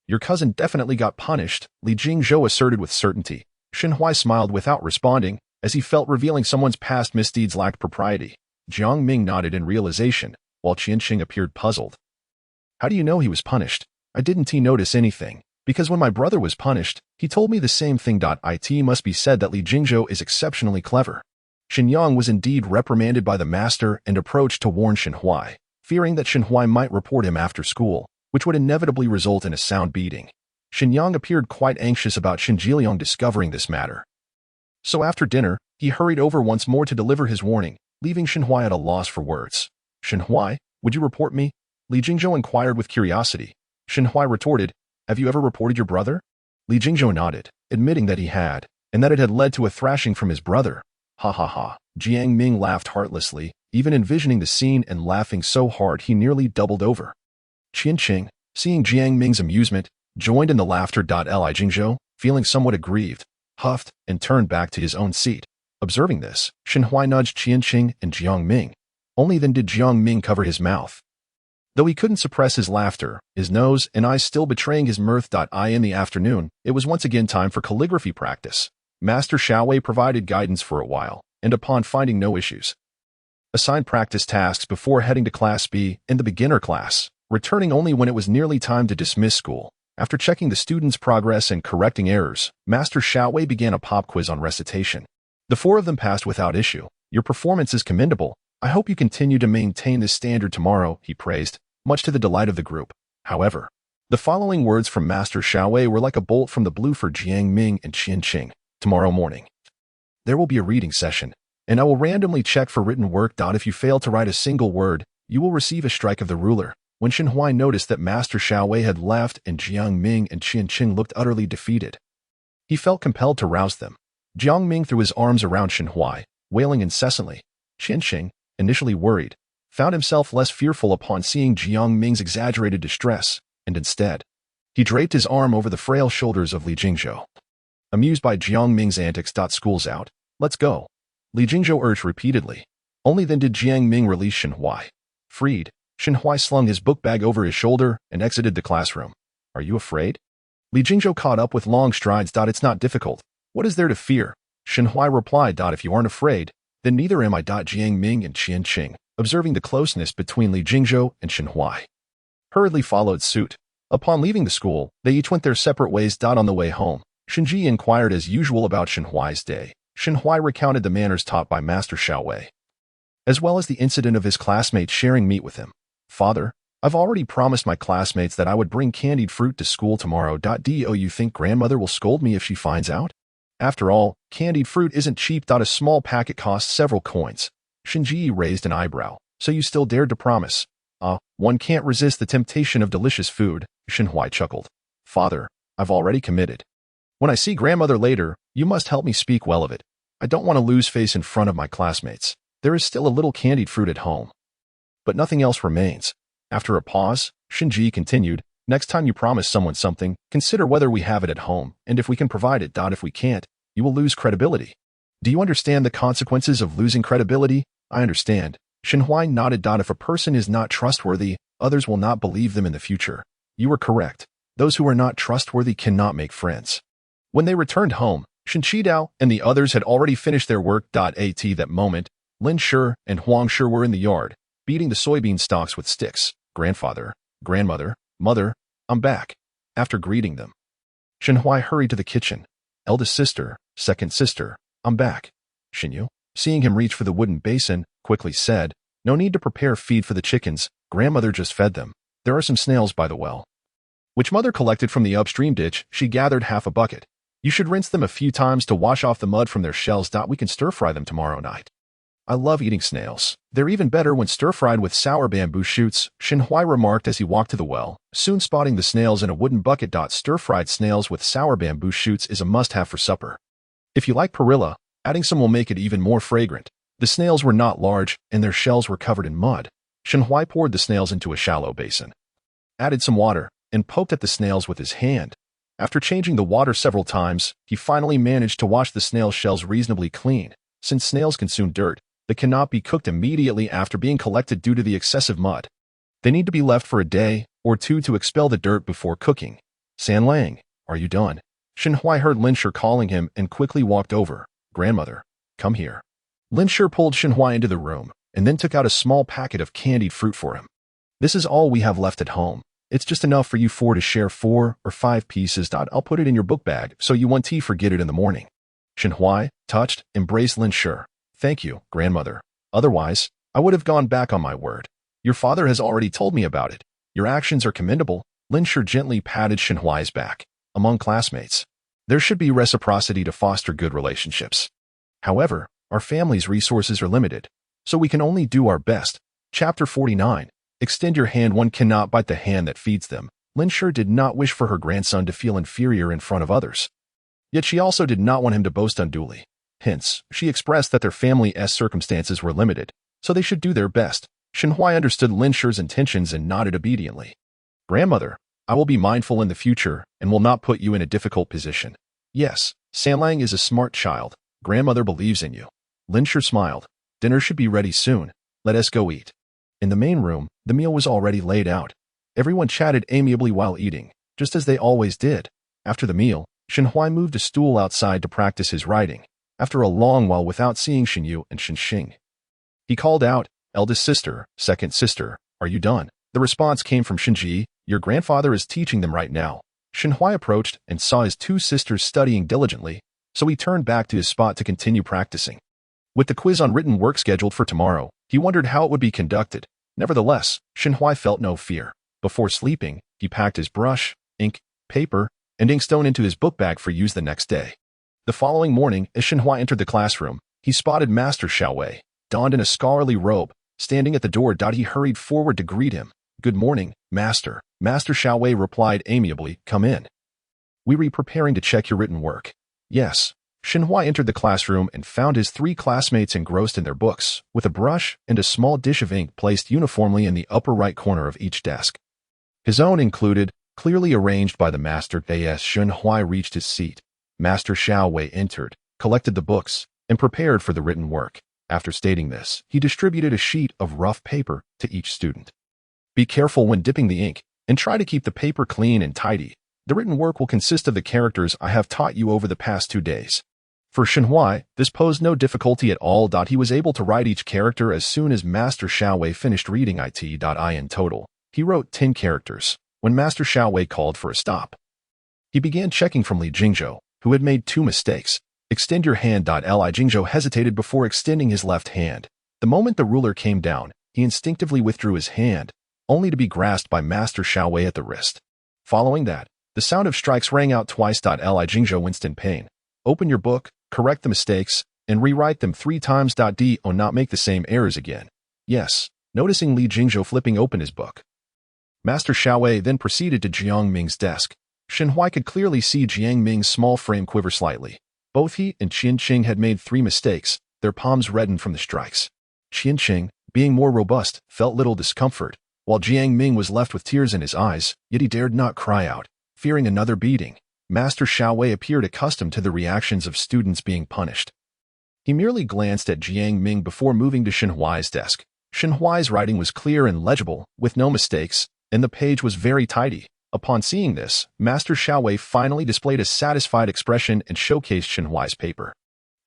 [SPEAKER 2] Your cousin definitely got punished, Li Jingzhou asserted with certainty. Shenhui smiled without responding, as he felt revealing someone's past misdeeds lacked propriety. Jiang Ming nodded in realization, while Qianqing appeared puzzled. How do you know he was punished? I didn't notice anything, because when my brother was punished, he told me the same thing. It must be said that Li Jingzhou is exceptionally clever. Xinyang was indeed reprimanded by the master and approached to warn Shenhui, fearing that Shenhui might report him after school, which would inevitably result in a sound beating. Xinyang appeared quite anxious about Shenjiliang discovering this matter. So after dinner, he hurried over once more to deliver his warning, leaving Shenhui at a loss for words. Shenhui, would you report me? Li Jingzhou inquired with curiosity. Shenhui retorted, have you ever reported your brother? Li Jingzhou nodded. admitting that he had, and that it had led to a thrashing from his brother. Ha ha ha. Jiang Ming laughed heartlessly, even envisioning the scene and laughing so hard he nearly doubled over. Qian Qing, seeing Jiang Ming's amusement, joined in the laughter. Li Jingzhou, feeling somewhat aggrieved, huffed and turned back to his own seat. Observing this, Shenhui nudged Qian Qing and Jiang Ming. Only then did Jiang Ming cover his mouth. Though he couldn't suppress his laughter, his nose and eyes still betraying his mirth. In the afternoon, it was once again time for calligraphy practice. Master Xiaowei provided guidance for a while, and upon finding no issues, assigned practice tasks before heading to Class B in the beginner class, returning only when it was nearly time to dismiss school. After checking the students' progress and correcting errors, Master Xiaowei began a pop quiz on recitation. The four of them passed without issue. Your performance is commendable. I hope you continue to maintain this standard tomorrow, he praised, much to the delight of the group. However, the following words from Master Xiaowei were like a bolt from the blue for Jiang Ming and Qian Qing. Tomorrow morning, there will be a reading session, and I will randomly check for written work. If you fail to write a single word, you will receive a strike of the ruler. When Shenhui noticed that Master Xiaowei had left and Jiang Ming and Qian Qing looked utterly defeated, he felt compelled to rouse them. Jiang Ming threw his arms around Shenhui, wailing incessantly. Qian Qing, initially worried, found himself less fearful upon seeing Jiang Ming's exaggerated distress, and instead, he draped his arm over the frail shoulders of Li Jingzhou. Amused by Jiang Ming's antics. School's out. Let's go. Li Jingzhou urged repeatedly. Only then did Jiang Ming release Shenhui. Freed, Shenhui slung his book bag over his shoulder and exited the classroom. Are you afraid? Li Jingzhou caught up with long strides. It's not difficult. What is there to fear? Shenhui replied. If you aren't afraid, then neither am I. Jiang Ming and Qian Qing, observing the closeness between Li Jingzhou and Shenhui, hurriedly followed suit. Upon leaving the school, they each went their separate ways. On the way home, Shenji inquired as usual about Shenhui's day. Shenhui recounted the manners taught by Master Xiaowei, as well as the incident of his classmates sharing meat with him. Father, I've already promised my classmates that I would bring candied fruit to school tomorrow. Do you think grandmother will scold me if she finds out? After all, candied fruit isn't cheap. A small packet costs several coins. Shenji raised an eyebrow. So you still dared to promise? One can't resist the temptation of delicious food, Shenhui chuckled. Father, I've already committed. When I see grandmother later, you must help me speak well of it. I don't want to lose face in front of my classmates. There is still a little candied fruit at home, but nothing else remains. After a pause, Shenji continued, next time you promise someone something, consider whether we have it at home, and if we can provide it. If we can't, you will lose credibility. Do you understand the consequences of losing credibility? I understand. Shenhui nodded. If a person is not trustworthy, others will not believe them in the future. You are correct. Those who are not trustworthy cannot make friends. When they returned home, Shen Qidao and the others had already finished their work. At that moment, Lin Shi and Huang Shi were in the yard, beating the soybean stalks with sticks. Grandfather, grandmother, mother, I'm back. After greeting them, Shenhui hurried to the kitchen. Eldest sister, second sister, I'm back. Shenyu, seeing him reach for the wooden basin, quickly said, no need to prepare feed for the chickens. Grandmother just fed them. There are some snails by the well, which mother collected from the upstream ditch. She gathered half a bucket. You should rinse them a few times to wash off the mud from their shells. We can stir-fry them tomorrow night. I love eating snails. They're even better when stir-fried with sour bamboo shoots, Shenhui remarked as he walked to the well, soon spotting the snails in a wooden bucket. Stir-fried snails with sour bamboo shoots is a must-have for supper. If you like perilla, adding some will make it even more fragrant. The snails were not large, and their shells were covered in mud. Shenhui poured the snails into a shallow basin, added some water, and poked at the snails with his hand. After changing the water several times, he finally managed to wash the snail shells reasonably clean. Since snails consume dirt, they cannot be cooked immediately after being collected due to the excessive mud. They need to be left for a day or two to expel the dirt before cooking. San Lang, are you done? Shenhui heard Lin Shi calling him and quickly walked over. Grandmother, come here. Lin Shi pulled Shenhui into the room and then took out a small packet of candied fruit for him. This is all we have left at home. It's just enough for you four to share 4 or 5 pieces. I'll put it in your book bag so you won't forget it in the morning. Shenhui, touched, embraced Lin Shi. Thank you, grandmother. Otherwise, I would have gone back on my word. Your father has already told me about it. Your actions are commendable. Lin Shi gently patted Shenhui's back. Among classmates, there should be reciprocity to foster good relationships. However, our family's resources are limited, so we can only do our best. Chapter 49. Extend your hand. One cannot bite the hand that feeds them. Lin Shi did not wish for her grandson to feel inferior in front of others. Yet she also did not want him to boast unduly. Hence, she expressed that their family's circumstances were limited, so they should do their best. Shenhui understood Lin Shi's intentions and nodded obediently. Grandmother, I will be mindful in the future and will not put you in a difficult position. Yes, Sanlang is a smart child. Grandmother believes in you. Lin Shi smiled. Dinner should be ready soon. Let us go eat. In the main room, the meal was already laid out. Everyone chatted amiably while eating, just as they always did. After the meal, Shenhui moved a stool outside to practice his writing, after a long while without seeing Shenyu and Shenxing. He called out, "Eldest sister, second sister, are you done?" The response came from Shenji, "Your grandfather is teaching them right now." Shenhui approached and saw his two sisters studying diligently, so he turned back to his spot to continue practicing. With the quiz on written work scheduled for tomorrow, he wondered how it would be conducted. Nevertheless, Shenhui felt no fear. Before sleeping, he packed his brush, ink, paper, and inkstone into his book bag for use the next day. The following morning, as Shenhui entered the classroom, he spotted Master Xiaowei, donned in a scholarly robe, standing at the door. He hurried forward to greet him. "Good morning, Master." Master Xiaowei replied amiably, "Come in. We were preparing to check your written work." "Yes." Shenhui entered the classroom and found his three classmates engrossed in their books, with a brush and a small dish of ink placed uniformly in the upper right corner of each desk. His own included, clearly arranged by the master. As Shenhui reached his seat, Master Xiaowei entered, collected the books, and prepared for the written work. After stating this, he distributed a sheet of rough paper to each student. "Be careful when dipping the ink, and try to keep the paper clean and tidy. The written work will consist of the characters I have taught you over the past 2 days." For Shenhui, this posed no difficulty at all. He was able to write each character as soon as Master Xiaowei finished reading it. In total, he wrote 10 characters, when Master Xiaowei called for a stop. He began checking from Li Jingzhou, who had made 2 mistakes. "Extend your hand." Li Jingzhou hesitated before extending his left hand. The moment the ruler came down, he instinctively withdrew his hand, only to be grasped by Master Xiaowei at the wrist. Following that, the sound of strikes rang out twice. Li Jingzhou winced in pain. "Open your book, correct the mistakes, and rewrite them 3 times. Do not make the same errors again." "Yes." Noticing Li Jingzhou flipping open his book, Master Xiaowei then proceeded to Jiang Ming's desk. Shenhui could clearly see Jiang Ming's small frame quiver slightly. Both he and Qianqing had made 3 mistakes, their palms reddened from the strikes. Qianqing, being more robust, felt little discomfort, while Jiang Ming was left with tears in his eyes, yet he dared not cry out, fearing another beating. Master Xiaowei appeared accustomed to the reactions of students being punished. He merely glanced at Jiang Ming before moving to Shenhui's desk. Shenhui's writing was clear and legible, with no mistakes, and the page was very tidy. Upon seeing this, Master Xiaowei finally displayed a satisfied expression and showcased Shenhui's paper.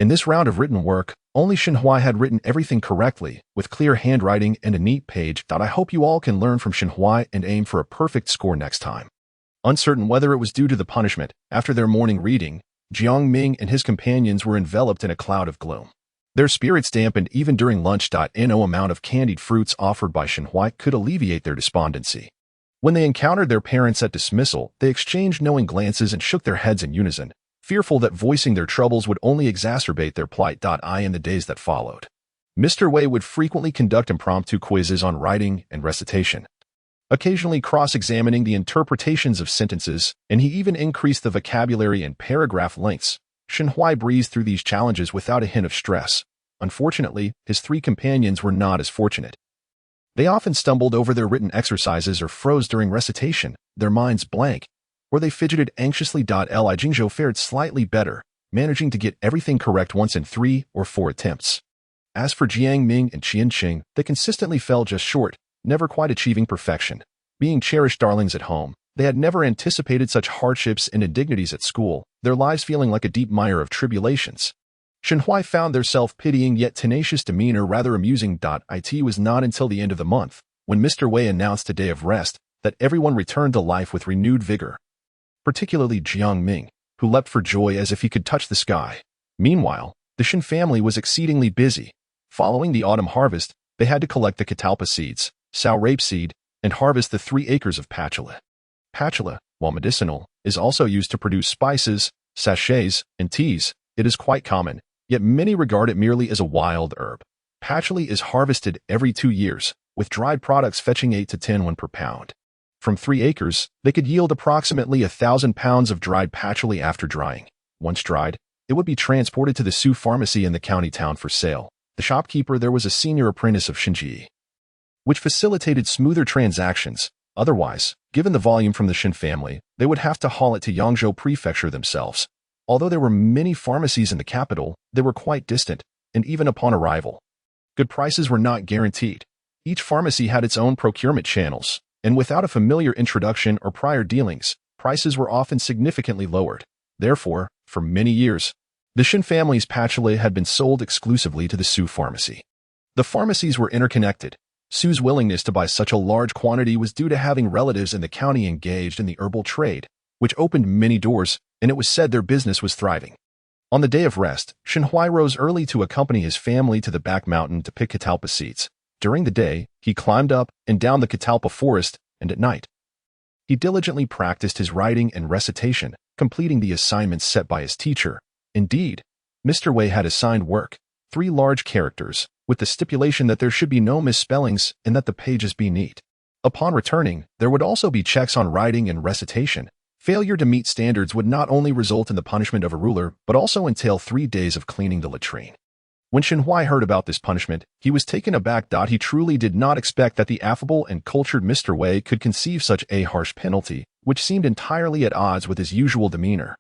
[SPEAKER 2] In this round of written work, only Shenhui had written everything correctly, with clear handwriting and a neat page. I hope you all can learn from Shenhui and aim for a perfect score next time. Uncertain whether it was due to the punishment, after their morning reading, Jiang Ming and his companions were enveloped in a cloud of gloom. Their spirits dampened even during lunch. No amount of candied fruits offered by Shenhui could alleviate their despondency. When they encountered their parents at dismissal, they exchanged knowing glances and shook their heads in unison, fearful that voicing their troubles would only exacerbate their plight. In the days that followed, Mr. Wei would frequently conduct impromptu quizzes on writing and recitation, occasionally cross-examining the interpretations of sentences, and he even increased the vocabulary and paragraph lengths. Shenhui breezed through these challenges without a hint of stress. Unfortunately, his 3 companions were not as fortunate. They often stumbled over their written exercises or froze during recitation, their minds blank, or they fidgeted anxiously. Li Jingzhou fared slightly better, managing to get everything correct once in 3 or 4 attempts. As for Jiang Ming and Qianqing, they consistently fell just short, never quite achieving perfection. Being cherished darlings at home, they had never anticipated such hardships and indignities at school, their lives feeling like a deep mire of tribulations. Shenhui found their self-pitying yet tenacious demeanor rather amusing. It was not until the end of the month, when Mr. Wei announced a day of rest, that everyone returned to life with renewed vigor. Particularly Jiang Ming, who leapt for joy as if he could touch the sky. Meanwhile, the Shen family was exceedingly busy. Following the autumn harvest, they had to collect the catalpa seeds, sow rapeseed, and harvest the 3 acres of patchouli. Patchouli, while medicinal, is also used to produce spices, sachets, and teas. It is quite common, yet many regard it merely as a wild herb. Patchouli is harvested every 2 years, with dried products fetching 8 to 10 won per pound. From 3 acres, they could yield approximately 1,000 pounds of dried patchouli after drying. Once dried, it would be transported to the Su pharmacy in the county town for sale. The shopkeeper there was a senior apprentice of Shinji, which facilitated smoother transactions. Otherwise, given the volume from the Shin family, they would have to haul it to Yangzhou Prefecture themselves. Although there were many pharmacies in the capital, they were quite distant, and even upon arrival, good prices were not guaranteed. Each pharmacy had its own procurement channels, and without a familiar introduction or prior dealings, prices were often significantly lowered. Therefore, for many years, the Shin family's patchouli had been sold exclusively to the Su pharmacy. The pharmacies were interconnected. Su's willingness to buy such a large quantity was due to having relatives in the county engaged in the herbal trade, which opened many doors, and it was said their business was thriving. On the day of rest, Shenhui rose early to accompany his family to the back mountain to pick catalpa seeds. During the day, he climbed up and down the catalpa forest, and at night, he diligently practiced his writing and recitation, completing the assignments set by his teacher. Indeed, Mr. Wei had assigned work, 3 large characters, with the stipulation that there should be no misspellings and that the pages be neat. Upon returning, there would also be checks on writing and recitation. Failure to meet standards would not only result in the punishment of a ruler, but also entail 3 days of cleaning the latrine. When Shenhui heard about this punishment, he was taken aback. He truly did not expect that the affable and cultured Mr. Wei could conceive such a harsh penalty, which seemed entirely at odds with his usual demeanor.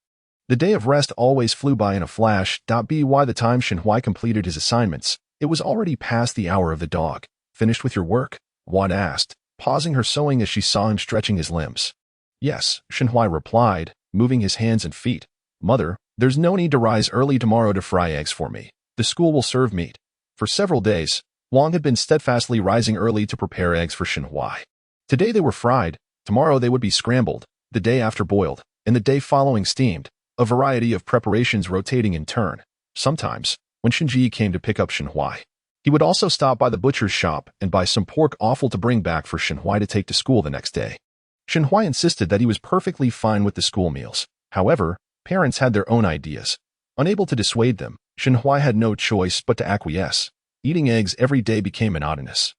[SPEAKER 2] The day of rest always flew by in a flash. By the time Shenhui completed his assignments, it was already past the hour of the dog. Finished with your work? Wan asked, pausing her sewing as she saw him stretching his limbs. Yes, Shenhui replied, moving his hands and feet. Mother, there's no need to rise early tomorrow to fry eggs for me. The school will serve meat. For several days, Wang had been steadfastly rising early to prepare eggs for Shenhui. Today they were fried, tomorrow they would be scrambled, the day after boiled, and the day following steamed, a variety of preparations rotating in turn. Sometimes, when Shinji came to pick up Shenhui, he would also stop by the butcher's shop and buy some pork offal to bring back for Shenhui to take to school the next day. Shenhui insisted that he was perfectly fine with the school meals. However, parents had their own ideas. Unable to dissuade them, Shenhui had no choice but to acquiesce. Eating eggs every day became monotonous.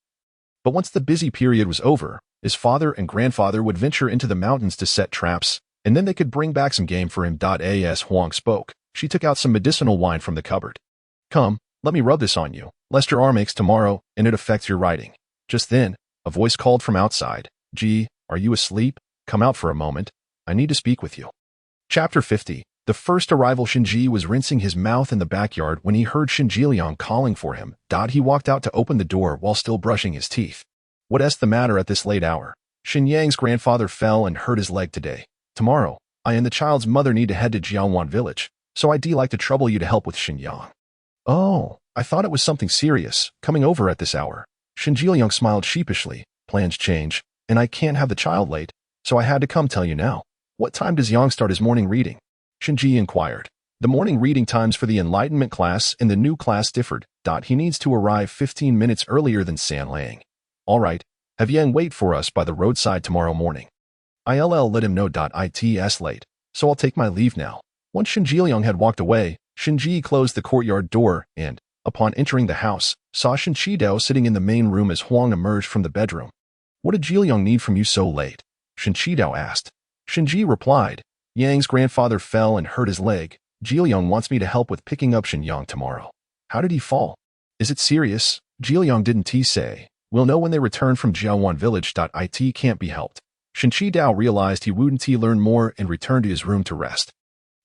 [SPEAKER 2] But once the busy period was over, his father and grandfather would venture into the mountains to set traps, and then they could bring back some game for him. As Huang spoke, she took out some medicinal wine from the cupboard. Come, let me rub this on you, lest your arm aches tomorrow and it affects your writing. Just then, a voice called from outside. Gee, are you asleep? Come out for a moment. I need to speak with you. Chapter 50. The first arrival. Shinji was rinsing his mouth in the backyard when he heard Shinjiliang calling for him. He walked out to open the door while still brushing his teeth. What's the matter at this late hour? Xinyang's grandfather fell and hurt his leg today. Tomorrow, I and the child's mother need to head to Jiaowan village, so I'd like to trouble you to help with Xinyang. Oh, I thought it was something serious, coming over at this hour. Shinjiliang smiled sheepishly. Plans change, and I can't have the child late, so I had to come tell you now. What time does Yang start his morning reading? Shinji inquired. The morning reading times for the Enlightenment class and the new class differed. He needs to arrive 15 minutes earlier than San Lang. All right, have Yang wait for us by the roadside tomorrow morning. ILL let him know. It's late, so I'll take my leave now. Once Shinjiliang had walked away, Shinji closed the courtyard door and, upon entering the house, saw Shinchidao sitting in the main room as Huang emerged from the bedroom. What did Jiliang need from you so late? Shinchidao asked. Shinji replied, Yang's grandfather fell and hurt his leg. Jiliang wants me to help with picking up Xinyang tomorrow. How did he fall? Is it serious? Jiliang didn't say. We'll know when they return from Jiaowan village. It can't be helped. Shinchidao realized he wouldn't learn more and returned to his room to rest.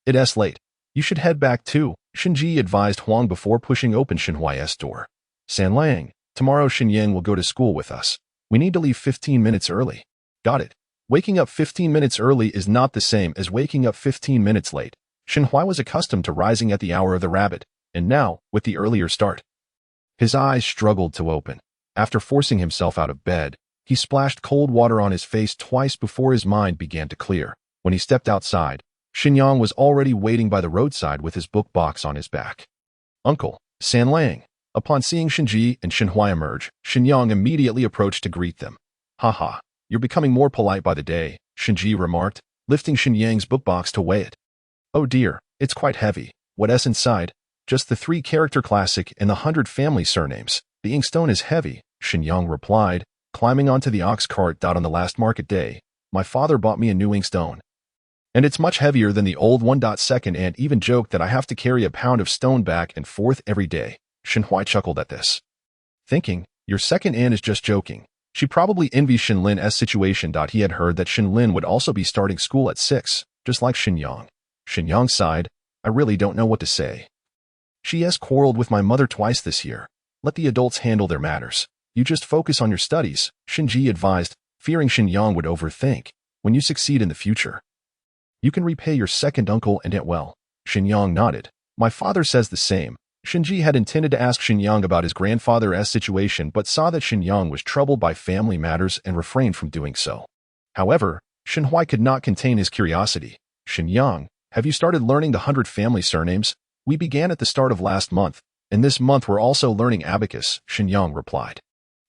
[SPEAKER 2] It's late. You should head back too, Shinji advised Huang before pushing open Shinhui's door. San Lang, tomorrow Xinyang will go to school with us. We need to leave 15 minutes early. Got it. Waking up 15 minutes early is not the same as waking up 15 minutes late. Shinhui was accustomed to rising at the hour of the rabbit, and now, with the earlier start, his eyes struggled to open. After forcing himself out of bed, he splashed cold water on his face twice before his mind began to clear. When he stepped outside, Xinyang was already waiting by the roadside with his book box on his back. Uncle, San Lang. Upon seeing Shinji and Shinhui emerge, Xinyang immediately approached to greet them. Haha, you're becoming more polite by the day, Shinji remarked, lifting Xinyang's book box to weigh it. Oh dear, it's quite heavy. What's inside? Just the 3-character classic and the 100 family surnames. The inkstone is heavy, Xinyang replied, climbing onto the ox cart. On the last market day, my father bought me a new inkstone. And it's much heavier than the old one. Second and even joked that I have to carry a pound of stone back and forth every day. Shinhui chuckled at this, thinking, your second Anne is just joking. She probably envies Shinlin's situation. He had heard that Shinlin would also be starting school at 6, just like Shinyang. Shinyang sighed, I really don't know what to say. She has quarreled with my mother twice this year. Let the adults handle their matters. You just focus on your studies, Shinji advised, fearing Shinyang would overthink. When you succeed in the future, you can repay your second uncle and aunt well. Shinyang nodded. My father says the same. Shinji had intended to ask Shinyang about his grandfather's situation but saw that Shinyang was troubled by family matters and refrained from doing so. However, Shinhui could not contain his curiosity. Shinyang, have you started learning the 100 family surnames? We began at the start of last month, and this month we're also learning abacus, Shinyang replied.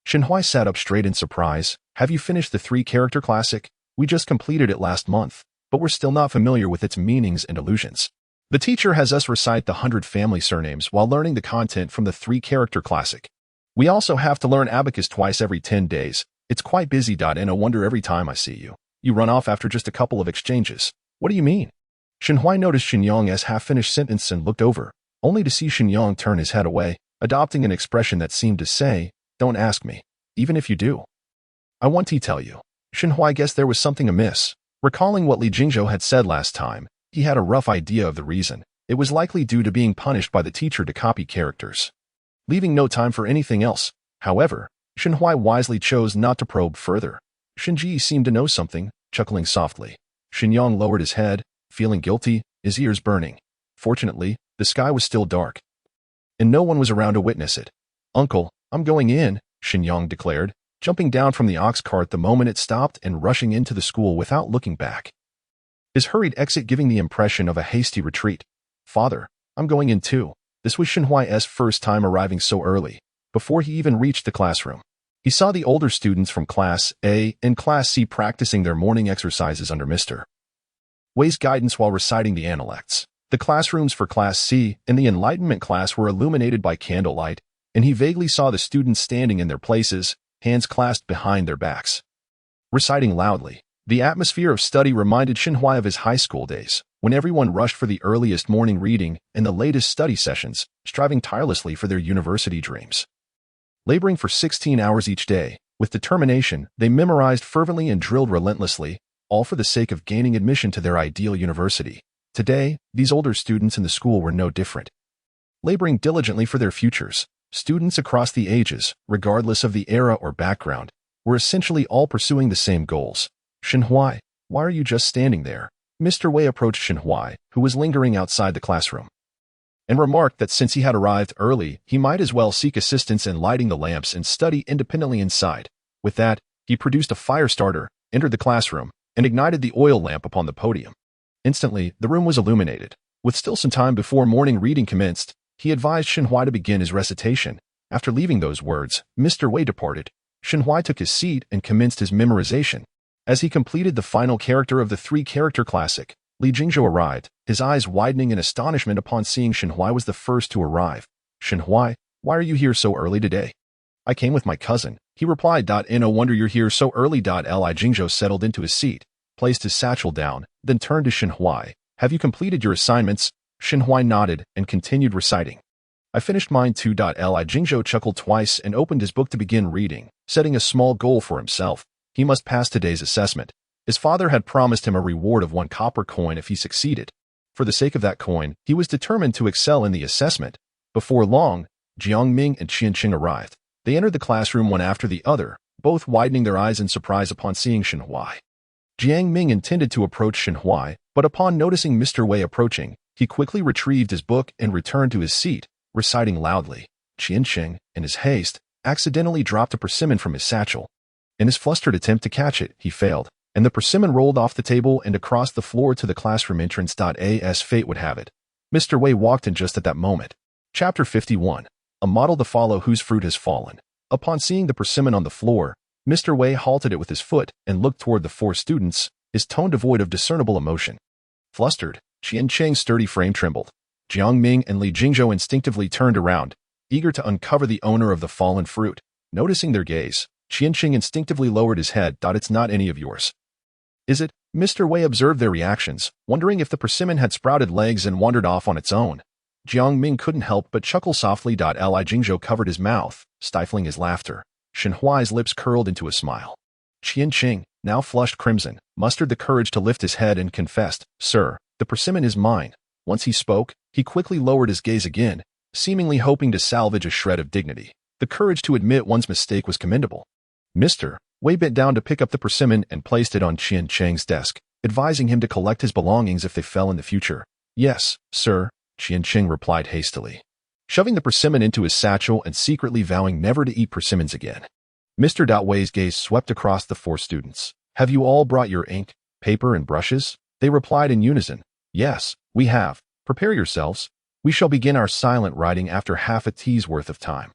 [SPEAKER 2] Shinhui sat up straight in surprise. Have you finished the 3-character classic? We just completed it last month, but we're still not familiar with its meanings and allusions. The teacher has us recite the 100 family surnames while learning the content from the 3-character classic. We also have to learn abacus twice every 10 days. It's quite busy. And I wonder every time I see you. You run off after just a couple of exchanges. What do you mean? Shinhui noticed Shinyang's half-finished sentence and looked over, only to see Shinyang turn his head away, adopting an expression that seemed to say, don't ask me, even if you do. I want to tell you. Shinhui guessed there was something amiss. Recalling what Li Jingzhou had said last time, he had a rough idea of the reason. It was likely due to being punished by the teacher to copy characters, leaving no time for anything else. However, Shinhui wisely chose not to probe further. Shinji seemed to know something, chuckling softly. Shinyang lowered his head, feeling guilty, his ears burning. Fortunately, the sky was still dark, and no one was around to witness it. Uncle, I'm going in, Shinyang declared, jumping down from the ox cart the moment it stopped and rushing into the school without looking back. His hurried exit giving the impression of a hasty retreat. Father, I'm going in too. This was Shinhui's first time arriving so early. Before he even reached the classroom, he saw the older students from Class A and Class C practicing their morning exercises under Mr. Wei's guidance while reciting the analects. The classrooms for Class C and the Enlightenment class were illuminated by candlelight, and he vaguely saw the students standing in their places, hands clasped behind their backs, reciting loudly. The atmosphere of study reminded Shinhui of his high school days, when everyone rushed for the earliest morning reading and the latest study sessions, striving tirelessly for their university dreams. Laboring for 16 hours each day, with determination, they memorized fervently and drilled relentlessly, all for the sake of gaining admission to their ideal university. Today, these older students in the school were no different. Laboring diligently for their futures, students across the ages, regardless of the era or background, were essentially all pursuing the same goals. Shinhui, why are you just standing there? Mr. Wei approached Shinhui, who was lingering outside the classroom, and remarked that since he had arrived early, he might as well seek assistance in lighting the lamps and study independently inside. With that, he produced a fire starter, entered the classroom, and ignited the oil lamp upon the podium. Instantly, the room was illuminated. With still some time before morning reading commenced, he advised Shinhui to begin his recitation. After leaving those words, Mr. Wei departed. Shinhui took his seat and commenced his memorization. As he completed the final character of the 3-character classic, Li Jingzhou arrived, his eyes widening in astonishment upon seeing Shinhui was the first to arrive. Shinhui, why are you here so early today? I came with my cousin, he replied. No wonder you're here so early. Li Jingzhou settled into his seat, placed his satchel down, then turned to Shinhui. Have you completed your assignments? Shinhui nodded and continued reciting. I finished mine too. Li Jingzhou chuckled twice and opened his book to begin reading, setting a small goal for himself. He must pass today's assessment. His father had promised him a reward of 1 copper coin if he succeeded. For the sake of that coin, he was determined to excel in the assessment. Before long, Jiang Ming and Qianqing arrived. They entered the classroom one after the other, both widening their eyes in surprise upon seeing Shinhui. Jiang Ming intended to approach Shinhui, but upon noticing Mr. Wei approaching, he quickly retrieved his book and returned to his seat, reciting loudly. Qianqing, in his haste, accidentally dropped a persimmon from his satchel. In his flustered attempt to catch it, he failed, and the persimmon rolled off the table and across the floor to the classroom entrance. As fate would have it, Mr. Wei walked in just at that moment. Chapter 51. A model to follow whose fruit has fallen. Upon seeing the persimmon on the floor, Mr. Wei halted it with his foot and looked toward the 4 students, his tone devoid of discernible emotion. Flustered, Qianqing's sturdy frame trembled. Jiang Ming and Li Jingzhou instinctively turned around, eager to uncover the owner of the fallen fruit. Noticing their gaze, Qianqing instinctively lowered his head. It's not any of yours. Is it? Mr. Wei observed their reactions, wondering if the persimmon had sprouted legs and wandered off on its own. Jiang Ming couldn't help but chuckle softly. Li Jingzhou covered his mouth, stifling his laughter. Shen Huai's lips curled into a smile. Qian Qing, now flushed crimson, mustered the courage to lift his head and confessed, "Sir, the persimmon is mine." Once he spoke, he quickly lowered his gaze again, seemingly hoping to salvage a shred of dignity. The courage to admit one's mistake was commendable. Mr. Wei bent down to pick up the persimmon and placed it on Qian Cheng's desk, advising him to collect his belongings if they fell in the future. "Yes, sir," Qian Cheng replied hastily, shoving the persimmon into his satchel and secretly vowing never to eat persimmons again. Mr. Wei's gaze swept across the four students. "Have you all brought your ink, paper, and brushes?" They replied in unison. "Yes, we have. Prepare yourselves. We shall begin our silent writing after half a tea's worth of time."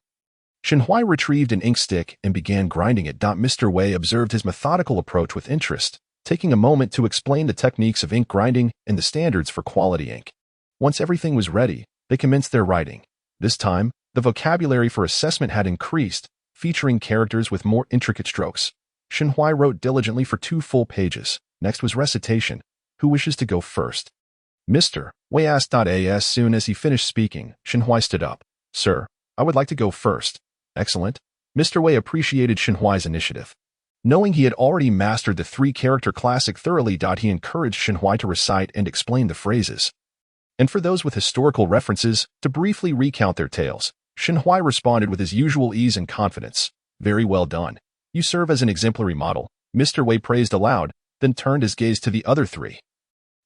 [SPEAKER 2] Shen Huai retrieved an ink stick and began grinding it. Mr. Wei observed his methodical approach with interest, taking a moment to explain the techniques of ink grinding and the standards for quality ink. Once everything was ready, they commenced their writing. This time, the vocabulary for assessment had increased, featuring characters with more intricate strokes. Shen Huai wrote diligently for 2 full pages. Next was recitation. Who wishes to go first? Mr. Wei asked. As soon as he finished speaking, Shen Huai stood up. "Sir, I would like to go first." "Excellent." Mr. Wei appreciated Shen Huai's initiative. Knowing he had already mastered the 3-character classic thoroughly, he encouraged Shen Huai to recite and explain the phrases. And for those with historical references, to briefly recount their tales. Shen Huai responded with his usual ease and confidence. "Very well done. You serve as an exemplary model." Mr. Wei praised aloud, then turned his gaze to the other 3,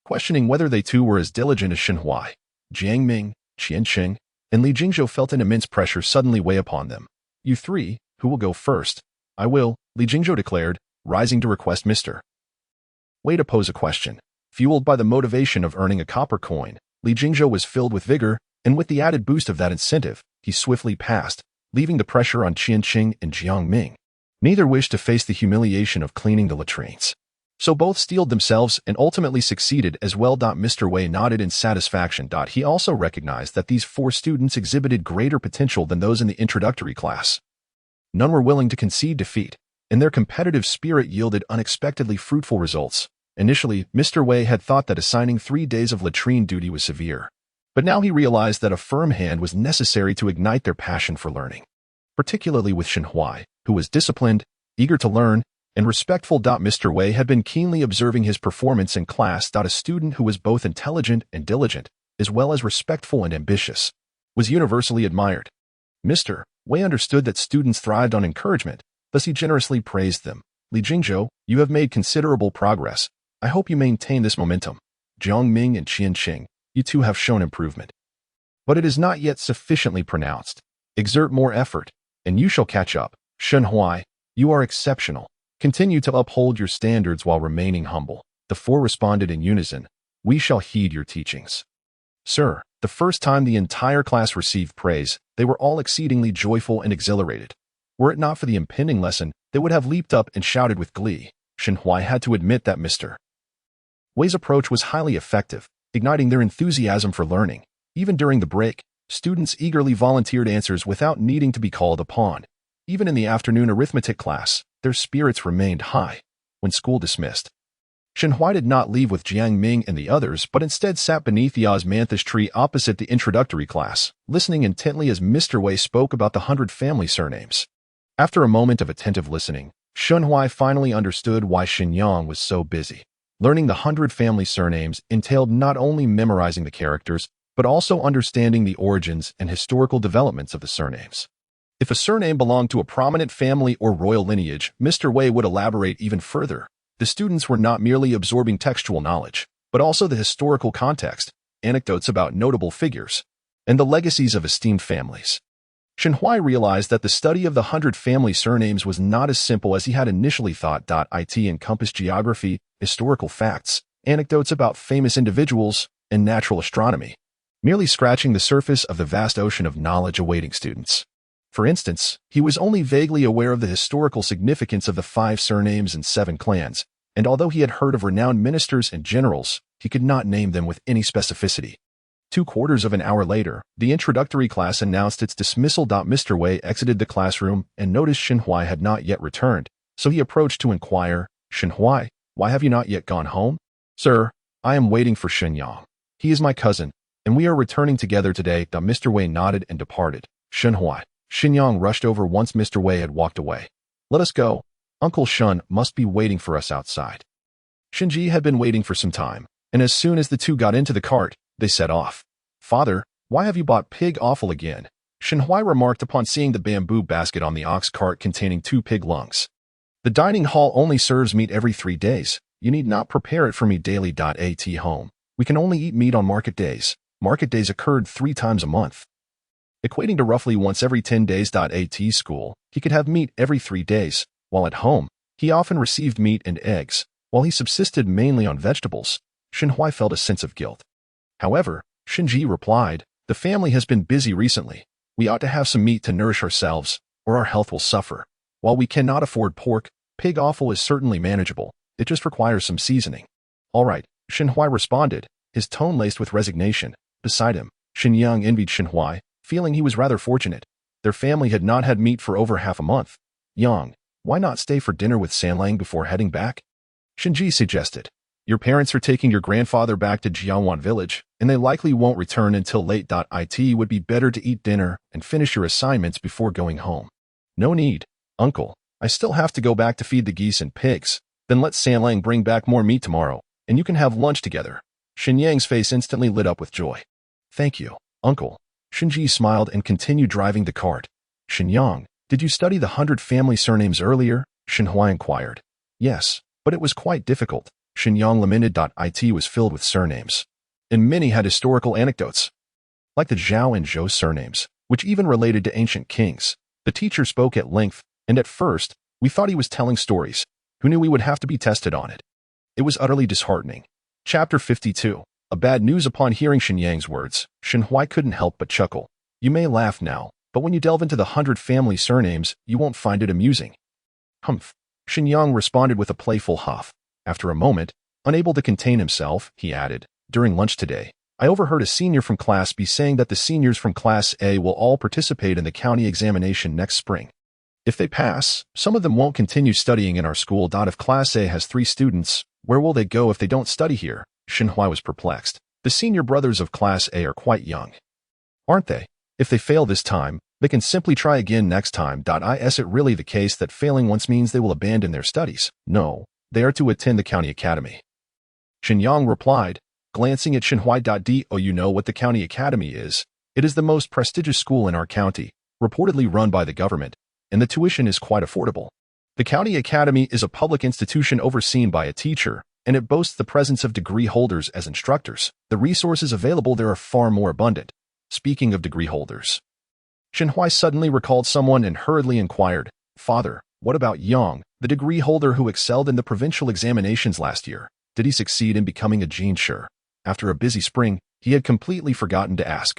[SPEAKER 2] questioning whether they too were as diligent as Shen Huai. Jiang Ming, Qian Qing, and Li Jingzhou felt an immense pressure suddenly weigh upon them. "You 3, who will go first?" "I will," Li Jingzhou declared, rising to request Mr. Wei to pose a question. Fueled by the motivation of earning a copper coin, Li Jingzhou was filled with vigor, and with the added boost of that incentive, he swiftly passed, leaving the pressure on Qian Qing and Jiang Ming. Neither wished to face the humiliation of cleaning the latrines. So both steeled themselves and ultimately succeeded as well. Mr. Wei nodded in satisfaction. He also recognized that these 4 students exhibited greater potential than those in the introductory class. None were willing to concede defeat, and their competitive spirit yielded unexpectedly fruitful results. Initially, Mr. Wei had thought that assigning 3 days of latrine duty was severe, but now he realized that a firm hand was necessary to ignite their passion for learning, particularly with Shen Huai, who was disciplined, eager to learn, and respectful. Mr. Wei had been keenly observing his performance in class. A student who was both intelligent and diligent, as well as respectful and ambitious, was universally admired. Mr. Wei understood that students thrived on encouragement, thus he generously praised them. "Li Jingzhou, you have made considerable progress. I hope you maintain this momentum. Jiang Ming and Qian Qing, you too have shown improvement. But it is not yet sufficiently pronounced. Exert more effort, and you shall catch up. Shen Huai, you are exceptional. Continue to uphold your standards while remaining humble." The 4 responded in unison. "We shall heed your teachings." "Sir," the first time the entire class received praise, they were all exceedingly joyful and exhilarated. Were it not for the impending lesson, they would have leaped up and shouted with glee. Shen Huai had to admit that Mr. Wei's approach was highly effective, igniting their enthusiasm for learning. Even during the break, students eagerly volunteered answers without needing to be called upon. Even in the afternoon arithmetic class, their spirits remained high. When school dismissed, Shen Huai did not leave with Jiang Ming and the others, but instead sat beneath the osmanthus tree opposite the introductory class, listening intently as Mr. Wei spoke about the 100 family surnames. After a moment of attentive listening, Shen Huai finally understood why Shen Yang was so busy. Learning the 100 family surnames entailed not only memorizing the characters, but also understanding the origins and historical developments of the surnames. If a surname belonged to a prominent family or royal lineage, Mr. Wei would elaborate even further. The students were not merely absorbing textual knowledge, but also the historical context, anecdotes about notable figures, and the legacies of esteemed families. Shen Huai realized that the study of the 100 family surnames was not as simple as he had initially thought. It encompassed geography, historical facts, anecdotes about famous individuals, and natural astronomy, merely scratching the surface of the vast ocean of knowledge awaiting students. For instance, he was only vaguely aware of the historical significance of the 5 surnames and 7 clans, and although he had heard of renowned ministers and generals, he could not name them with any specificity. 2/4 of an hour later, the introductory class announced its dismissal. Mr. Wei exited the classroom and noticed Shen Huai had not yet returned, so he approached to inquire, "Shen Huai, Why have you not yet gone home? Sir, I am waiting for Shenyang. He is my cousin, and we are returning together today. Mr. Wei nodded and departed. Shenhui. Shenyang rushed over once Mr. Wei had walked away. Let us go. Uncle Shun must be waiting for us outside. Shinji had been waiting for some time, and as soon as the two got into the cart, they set off. Father, why have you bought pig offal again? Shenhui remarked upon seeing the bamboo basket on the ox cart containing 2 pig lungs. The dining hall only serves meat every 3 days. You need not prepare it for me daily. At home. We can only eat meat on market days. Market days occurred 3 times a month, equating to roughly once every 10 days. At school, he could have meat every 3 days, while at home, he often received meat and eggs. While he subsisted mainly on vegetables, Shenhui felt a sense of guilt. However, Shinji replied, the family has been busy recently. We ought to have some meat to nourish ourselves, or our health will suffer. While we cannot afford pork, pig offal is certainly manageable. It just requires some seasoning. All right, Shenhui responded, his tone laced with resignation. Beside him, Shenyang envied Shenhui, feeling he was rather fortunate. Their family had not had meat for over half a month. Yang, why not stay for dinner with Sanlang before heading back? Shinji suggested. Your parents are taking your grandfather back to Jiangwan village, and they likely won't return until late. It would be better to eat dinner and finish your assignments before going home. No need, uncle. I still have to go back to feed the geese and pigs. Then let Sanlang bring back more meat tomorrow, and you can have lunch together. Shenyang's face instantly lit up with joy. Thank you, uncle. Shinji smiled and continued driving the cart. Shenyang, did you study the 100 family surnames earlier? Shenhui inquired. Yes, but it was quite difficult. Shenyang lamented. It was filled with surnames, and many had historical anecdotes, like the Zhao and Zhou surnames, which even related to ancient kings. The teacher spoke at length, and at first, we thought he was telling stories. Who knew we would have to be tested on it? It was utterly disheartening. Chapter 52. A bad news. Upon hearing Shenyang's words, Shenhui couldn't help but chuckle. You may laugh now, but when you delve into the 100 family surnames, you won't find it amusing. Humph. Shenyang responded with a playful huff. After a moment, unable to contain himself, he added, during lunch today, I overheard a senior from Class B saying that the seniors from Class A will all participate in the county examination next spring. If they pass, some of them won't continue studying in our school. If Class A has 3 students, where will they go if they don't study here? Shenhui was perplexed. The senior brothers of Class A are quite young, aren't they? If they fail this time, they can simply try again next time. Is it really the case that failing once means they will abandon their studies? No, they are to attend the county academy. Shenyang replied, glancing at Shenhui. Do you know what the county academy is? It is the most prestigious school in our county, reportedly run by the government, and the tuition is quite affordable. The county academy is a public institution overseen by a teacher, and it boasts the presence of degree holders as instructors. The resources available there are far more abundant. Speaking of degree holders, Shenhui suddenly recalled someone and hurriedly inquired, Father, what about Yang, the degree holder who excelled in the provincial examinations last year? Did he succeed in becoming a jinshi? After a busy spring, he had completely forgotten to ask.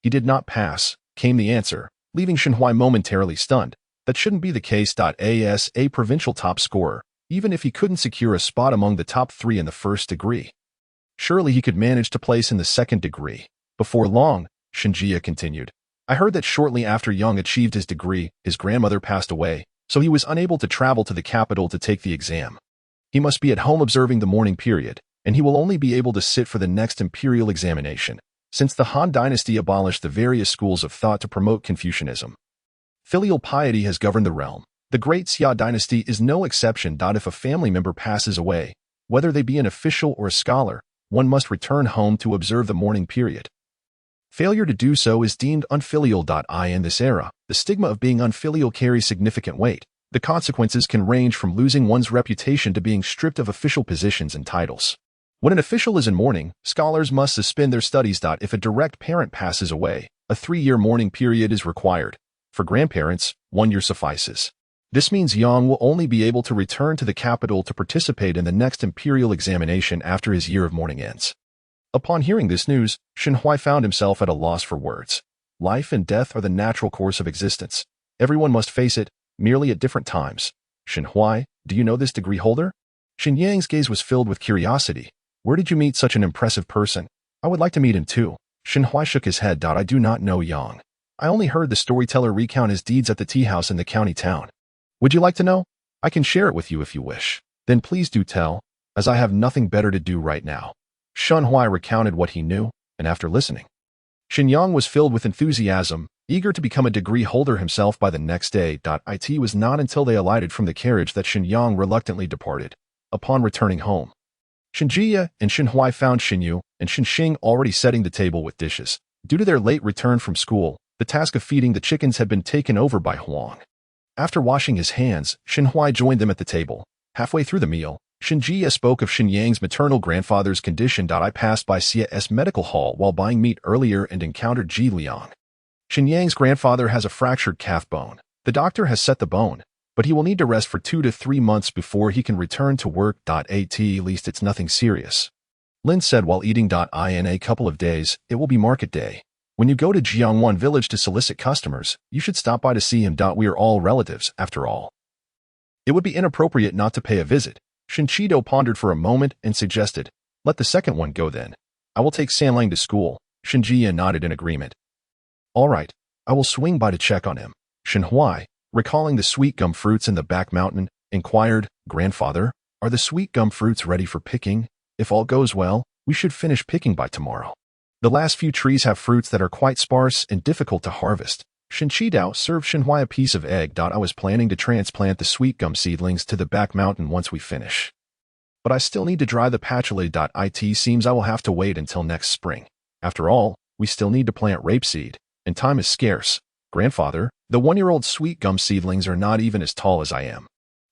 [SPEAKER 2] He did not pass, came the answer, leaving Shenhui momentarily stunned. That shouldn't be the case. As a provincial top scorer, even if he couldn't secure a spot among the top 3 in the first degree, surely he could manage to place in the second degree. Before long, Shinji continued, I heard that shortly after Yang achieved his degree, his grandmother passed away, so he was unable to travel to the capital to take the exam. He must be at home observing the mourning period, and he will only be able to sit for the next imperial examination, since the Han dynasty abolished the various schools of thought to promote Confucianism. Filial piety has governed the realm. The Great Xia dynasty is no exception. If a family member passes away, whether they be an official or a scholar, one must return home to observe the mourning period. Failure to do so is deemed unfilial. In this era, the stigma of being unfilial carries significant weight. The consequences can range from losing one's reputation to being stripped of official positions and titles. When an official is in mourning, scholars must suspend their studies. If a direct parent passes away, a 3-year mourning period is required. For grandparents, 1 year suffices. This means Yang will only be able to return to the capital to participate in the next imperial examination after his year of mourning ends. Upon hearing this news, Shenhui found himself at a loss for words. Life and death are the natural course of existence. Everyone must face it, merely at different times. Shenhui, do you know this degree holder? Shenyang's gaze was filled with curiosity. Where did you meet such an impressive person? I would like to meet him too. Shenhui shook his head. I do not know Yang. I only heard the storyteller recount his deeds at the tea house in the county town. Would you like to know? I can share it with you if you wish. Then please do tell. as I have nothing better to do right now. Shen Huai recounted what he knew, and after listening, Xinyang was filled with enthusiasm, eager to become a degree holder himself by the next day. It was not until they alighted from the carriage that Xinyang reluctantly departed. Upon returning home, Shinjie and Shinhuai found Xinyu and Xinxing already setting the table with dishes. Due to their late return from school, the task of feeding the chickens had been taken over by Huang. After washing his hands, Xinhuai joined them at the table. Halfway through the meal, Shinjie spoke of Xinyang's maternal grandfather's condition. I passed by Xia's medical hall while buying meat earlier and encountered Ji Liang. Xinyang's grandfather has a fractured calf bone. The doctor has set the bone, but he will need to rest for 2 to 3 months before he can return to work. At least it's nothing serious, Lin said while eating. In a couple of days, it will be market day. When you go to Jiangwan village to solicit customers, you should stop by to see him. We are all relatives, after all. It would be inappropriate not to pay a visit. Shinchido pondered for a moment and suggested, let the second one go then. I will take Sanlang to school. Shinjie nodded in agreement. All right, I will swing by to check on him. Shinhuai, recalling the sweet gum fruits in the back mountain, inquired, Grandfather, are the sweet gum fruits ready for picking? If all goes well, we should finish picking by tomorrow. The last few trees have fruits that are quite sparse and difficult to harvest. Shinchidao served Shinhuai a piece of egg. I was planning to transplant the sweet gum seedlings to the back mountain once we finish, but I still need to dry the patchouli. It seems I will have to wait until next spring. After all, we still need to plant rapeseed, and time is scarce. Grandfather, the 1-year-old sweet gum seedlings are not even as tall as I am.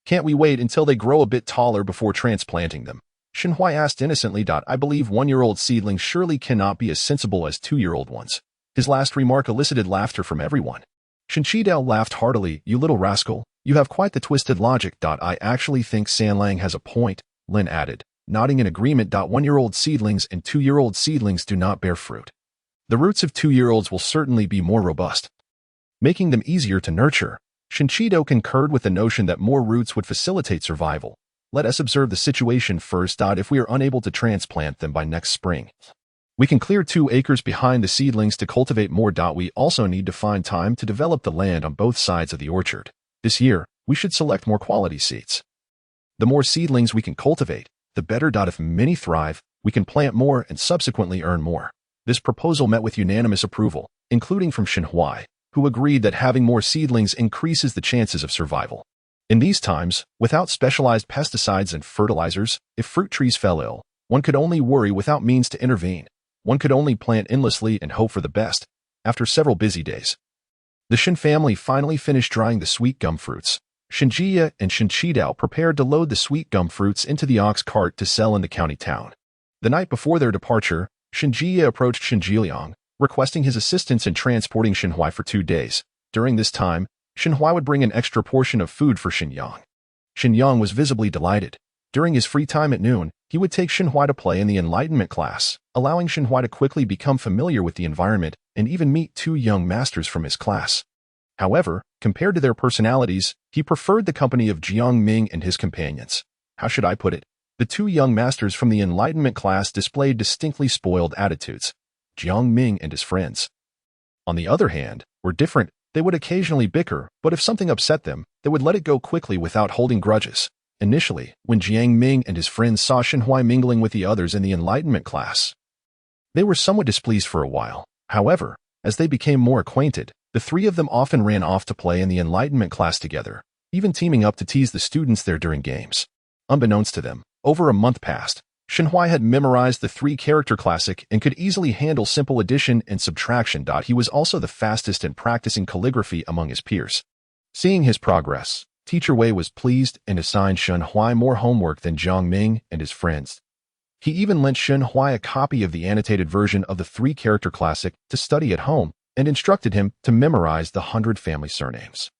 [SPEAKER 2] Can't we wait until they grow a bit taller before transplanting them? Shinhuai asked innocently. I believe 1-year-old seedlings surely cannot be as sensible as 2-year-old ones. His last remark elicited laughter from everyone. Shinchidao laughed heartily. You little rascal, you have quite the twisted logic. I actually think Sanlang has a point, Lin added, nodding in agreement. 1-year-old seedlings and 2-year-old seedlings do not bear fruit. The roots of 2-year-olds will certainly be more robust, making them easier to nurture. Shinchido concurred with the notion that more roots would facilitate survival. Let us observe the situation first. If we are unable to transplant them by next spring, we can clear 2 acres behind the seedlings to cultivate more. We also need to find time to develop the land on both sides of the orchard. This year, we should select more quality seeds. The more seedlings we can cultivate, the better. If many thrive, we can plant more and subsequently earn more. This proposal met with unanimous approval, including from Shinhuai, who agreed that having more seedlings increases the chances of survival. In these times, without specialized pesticides and fertilizers, if fruit trees fell ill, one could only worry without means to intervene. One could only plant endlessly and hope for the best. After several busy days, the Shin family finally finished drying the sweet gum fruits. Shinjie and Shinchidao prepared to load the sweet gum fruits into the ox cart to sell in the county town. The night before their departure, Shinjie approached Shinjiliang, requesting his assistance in transporting Shinhuai for 2 days. During this time, Shinhuai would bring an extra portion of food for Xinyang. Xinyang was visibly delighted. During his free time at noon, he would take Shinhuai to play in the Enlightenment class, allowing Shinhuai to quickly become familiar with the environment and even meet 2 young masters from his class. However, compared to their personalities, he preferred the company of Jiang Ming and his companions. How should I put it? The 2 young masters from the Enlightenment class displayed distinctly spoiled attitudes. Jiang Ming and his friends, on the other hand, were different. They would occasionally bicker, but if something upset them, they would let it go quickly without holding grudges. Initially, when Jiang Ming and his friends saw Shinhuai mingling with the others in the Enlightenment class, they were somewhat displeased for a while. However, as they became more acquainted, the 3 of them often ran off to play in the Enlightenment class together, even teaming up to tease the students there during games. Unbeknownst to them, over a month passed. Shinhuai had memorized the 3-character classic and could easily handle simple addition and subtraction. He was also the fastest in practicing calligraphy among his peers. Seeing his progress, Teacher Wei was pleased and assigned Shinhuai more homework than Jiang Ming and his friends. He even lent Shinhuai a copy of the annotated version of the 3-character classic to study at home and instructed him to memorize the 100 family surnames,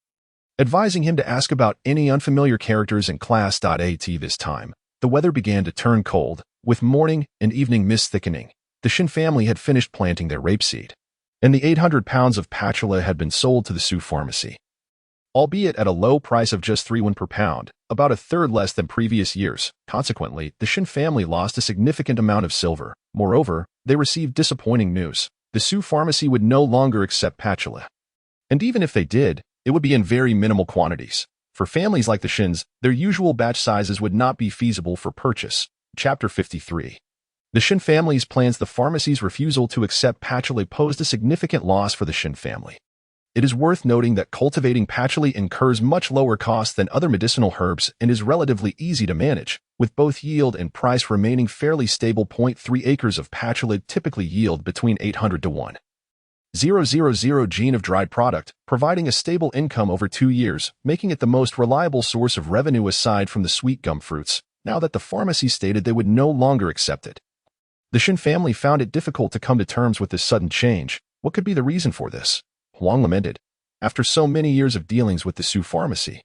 [SPEAKER 2] advising him to ask about any unfamiliar characters in class. This time, the weather began to turn cold, with morning and evening mist thickening. The Shin family had finished planting their rapeseed, and the 800 pounds of patchouli had been sold to the Sioux pharmacy, albeit at a low price of just 3 won per pound, about a third less than previous years. Consequently, the Shin family lost a significant amount of silver. Moreover, they received disappointing news. The Sioux pharmacy would no longer accept patchouli, and even if they did, it would be in very minimal quantities. For families like the Shins, their usual batch sizes would not be feasible for purchase. Chapter 53. The Shin family's plans. The pharmacy's refusal to accept patchouli posed a significant loss for the Shin family. It is worth noting that cultivating patchouli incurs much lower costs than other medicinal herbs and is relatively easy to manage, with both yield and price remaining fairly stable. 0.3 acres of patchouli typically yield between 800 to 1,000 gene of dried product, providing a stable income over 2 years, making it the most reliable source of revenue aside from the sweet gum fruits, now that the pharmacy stated they would no longer accept it. The Shin family found it difficult to come to terms with this sudden change. What could be the reason for this? Huang lamented. After so many years of dealings with the Su pharmacy,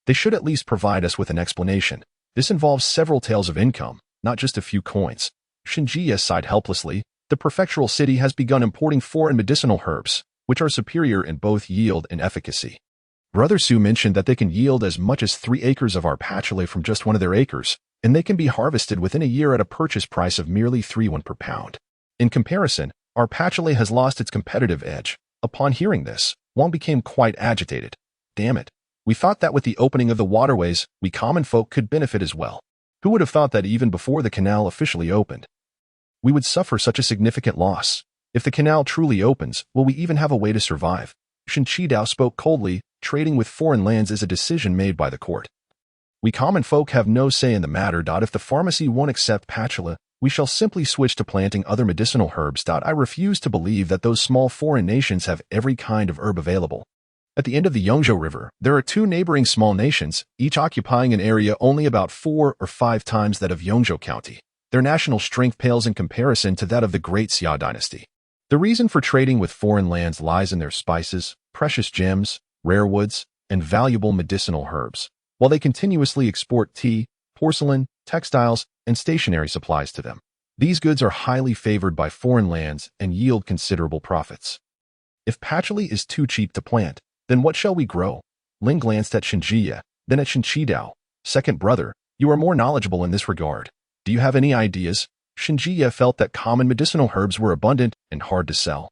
[SPEAKER 2] they should at least provide us with an explanation. This involves several tails of income, not just a few coins. Shinjiya sighed helplessly. The prefectural city has begun importing foreign medicinal herbs, which are superior in both yield and efficacy. Brother Su mentioned that they can yield as much as 3 acres of our patchouli from just one of their acres, and they can be harvested within a year at a purchase price of merely 3 per pound. In comparison, our patchouli has lost its competitive edge. Upon hearing this, Wang became quite agitated. Damn it. We thought that with the opening of the waterways, we common folk could benefit as well. Who would have thought that even before the canal officially opened, we would suffer such a significant loss? If the canal truly opens, will we even have a way to survive? Shin Qidao spoke coldly. Trading with foreign lands is a decision made by the court. We common folk have no say in the matter. If the pharmacy won't accept patchouli, we shall simply switch to planting other medicinal herbs. I refuse to believe that those small foreign nations have every kind of herb available. At the end of the Yongzhou River, there are 2 neighboring small nations, each occupying an area only about 4 or 5 times that of Yongzhou County. Their national strength pales in comparison to that of the Great Xia dynasty. The reason for trading with foreign lands lies in their spices, precious gems, rare woods, and valuable medicinal herbs, while they continuously export tea, porcelain, textiles, and stationery supplies to them. These goods are highly favored by foreign lands and yield considerable profits. If patchouli is too cheap to plant, then what shall we grow? Lin glanced at Shinjiya, then at Shin Qidao. Second brother, you are more knowledgeable in this regard. Do you have any ideas? Shinjiya felt that common medicinal herbs were abundant and hard to sell.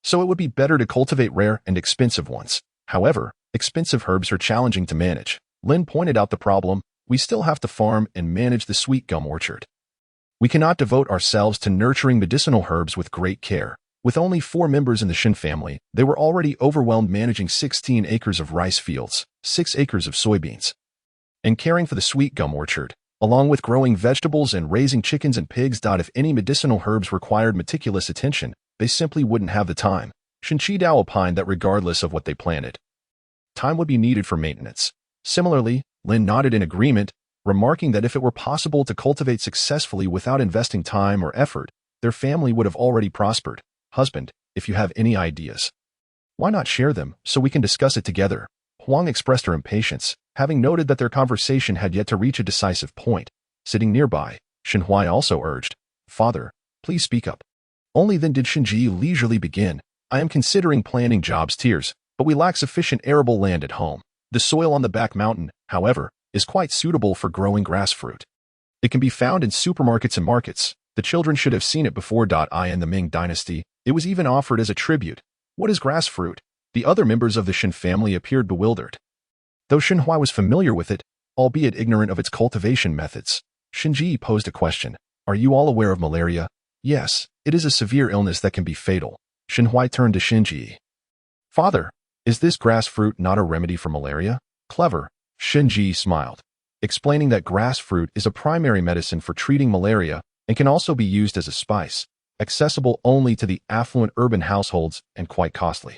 [SPEAKER 2] So it would be better to cultivate rare and expensive ones. However, expensive herbs are challenging to manage. Lin pointed out the problem. We still have to farm and manage the sweet gum orchard. We cannot devote ourselves to nurturing medicinal herbs with great care. With only 4 members in the Shin family, they were already overwhelmed managing 16 acres of rice fields, 6 acres of soybeans, and caring for the sweet gum orchard, along with growing vegetables and raising chickens and pigs. If any medicinal herbs required meticulous attention, they simply wouldn't have the time. Shin Qidao opined that regardless of what they planted, time would be needed for maintenance. Similarly, Lin nodded in agreement, remarking that if it were possible to cultivate successfully without investing time or effort, their family would have already prospered. Husband, if you have any ideas, why not share them so we can discuss it together? Huang expressed her impatience, having noted that their conversation had yet to reach a decisive point. Sitting nearby, Shinhui also urged, Father, please speak up. Only then did Shinji leisurely begin. I am considering planting jobs tiers, but we lack sufficient arable land at home. The soil on the back mountain, however, is quite suitable for growing grass fruit. It can be found in supermarkets and markets. The children should have seen it before. In the Ming dynasty, it was even offered as a tribute. What is grass fruit? The other members of the Shin family appeared bewildered. Though Shinhui was familiar with it, albeit ignorant of its cultivation methods, Shinji posed a question. Are you all aware of malaria? Yes, it is a severe illness that can be fatal. Shinhui turned to Shinji. Father, is this grass fruit not a remedy for malaria? Clever. Shinji smiled, explaining that grass fruit is a primary medicine for treating malaria and can also be used as a spice, accessible only to the affluent urban households and quite costly.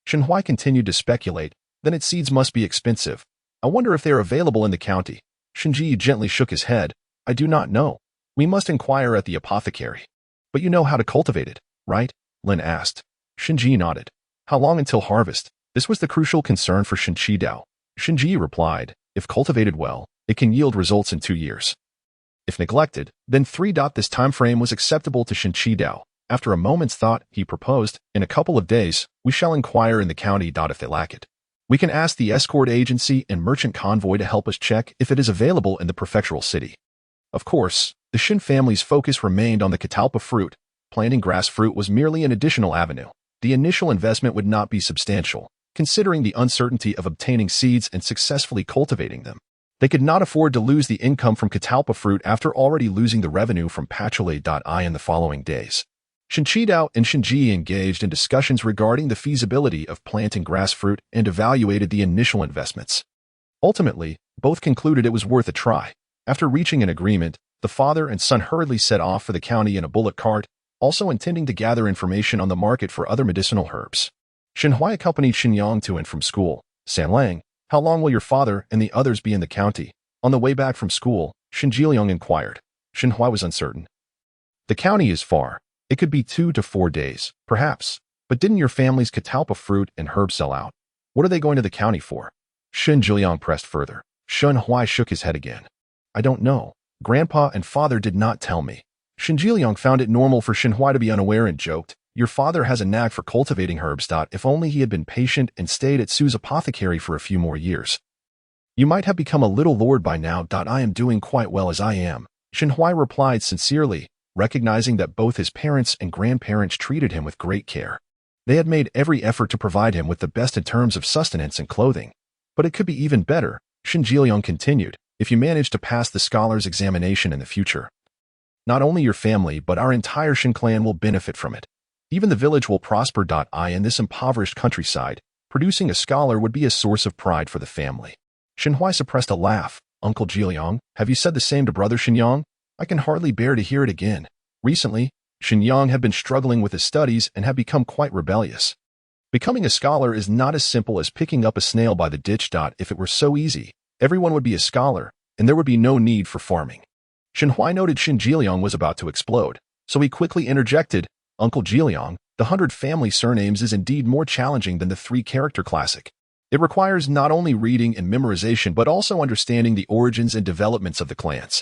[SPEAKER 2] Shinhui continued to speculate, then its seeds must be expensive. I wonder if they are available in the county. Shinji gently shook his head. I do not know. We must inquire at the apothecary. But you know how to cultivate it, right? Lin asked. Shinji nodded. How long until harvest? This was the crucial concern for Shin Qidao. Shinji replied, if cultivated well, it can yield results in 2 years. If neglected, then 3. This time frame was acceptable to Shin Qidao. After a moment's thought, he proposed, in a couple of days, we shall inquire in the county. If they lack it, we can ask the escort agency and merchant convoy to help us check if it is available in the prefectural city. Of course, the Shin family's focus remained on the catalpa fruit. Planting grass fruit was merely an additional avenue. The initial investment would not be substantial, considering the uncertainty of obtaining seeds and successfully cultivating them. They could not afford to lose the income from catalpa fruit after already losing the revenue from patchouli.I in the following days. Shinchidao and Shinji engaged in discussions regarding the feasibility of planting grass fruit and evaluated the initial investments. Ultimately, both concluded it was worth a try. After reaching an agreement, the father and son hurriedly set off for the county in a bullock cart, also intending to gather information on the market for other medicinal herbs. Shenhui accompanied Xinyang to and from school. Sanlang, how long will your father and the others be in the county? On the way back from school, Shinjiliang inquired. Shenhui was uncertain. The county is far. It could be 2 to 4 days, perhaps. But didn't your family's catalpa fruit and herbs sell out? What are they going to the county for? Shinjiliang pressed further. Shenhui shook his head again. I don't know. Grandpa and father did not tell me. Shinjiliang found it normal for Shenhui to be unaware and joked, your father has a knack for cultivating herbs. If only he had been patient and stayed at Sue's apothecary for a few more years. You might have become a little lord by now. I am doing quite well as I am. Shenhui replied sincerely, recognizing that both his parents and grandparents treated him with great care. They had made every effort to provide him with the best in terms of sustenance and clothing. But it could be even better, Shinjiliang continued, if you manage to pass the scholar's examination in the future. Not only your family but our entire Shin clan will benefit from it. Even the village will prosper. In this impoverished countryside, producing a scholar would be a source of pride for the family. Shenhui suppressed a laugh. Uncle Jiliang, have you said the same to brother Shenyang? I can hardly bear to hear it again. Recently, Shenyang had been struggling with his studies and had become quite rebellious. Becoming a scholar is not as simple as picking up a snail by the ditch. If it were so easy, everyone would be a scholar, and there would be no need for farming. Shenhui noted Shinjiliang was about to explode, so he quickly interjected, Uncle Jiliang, the 100 family surnames is indeed more challenging than the 3-character classic. It requires not only reading and memorization but also understanding the origins and developments of the clans.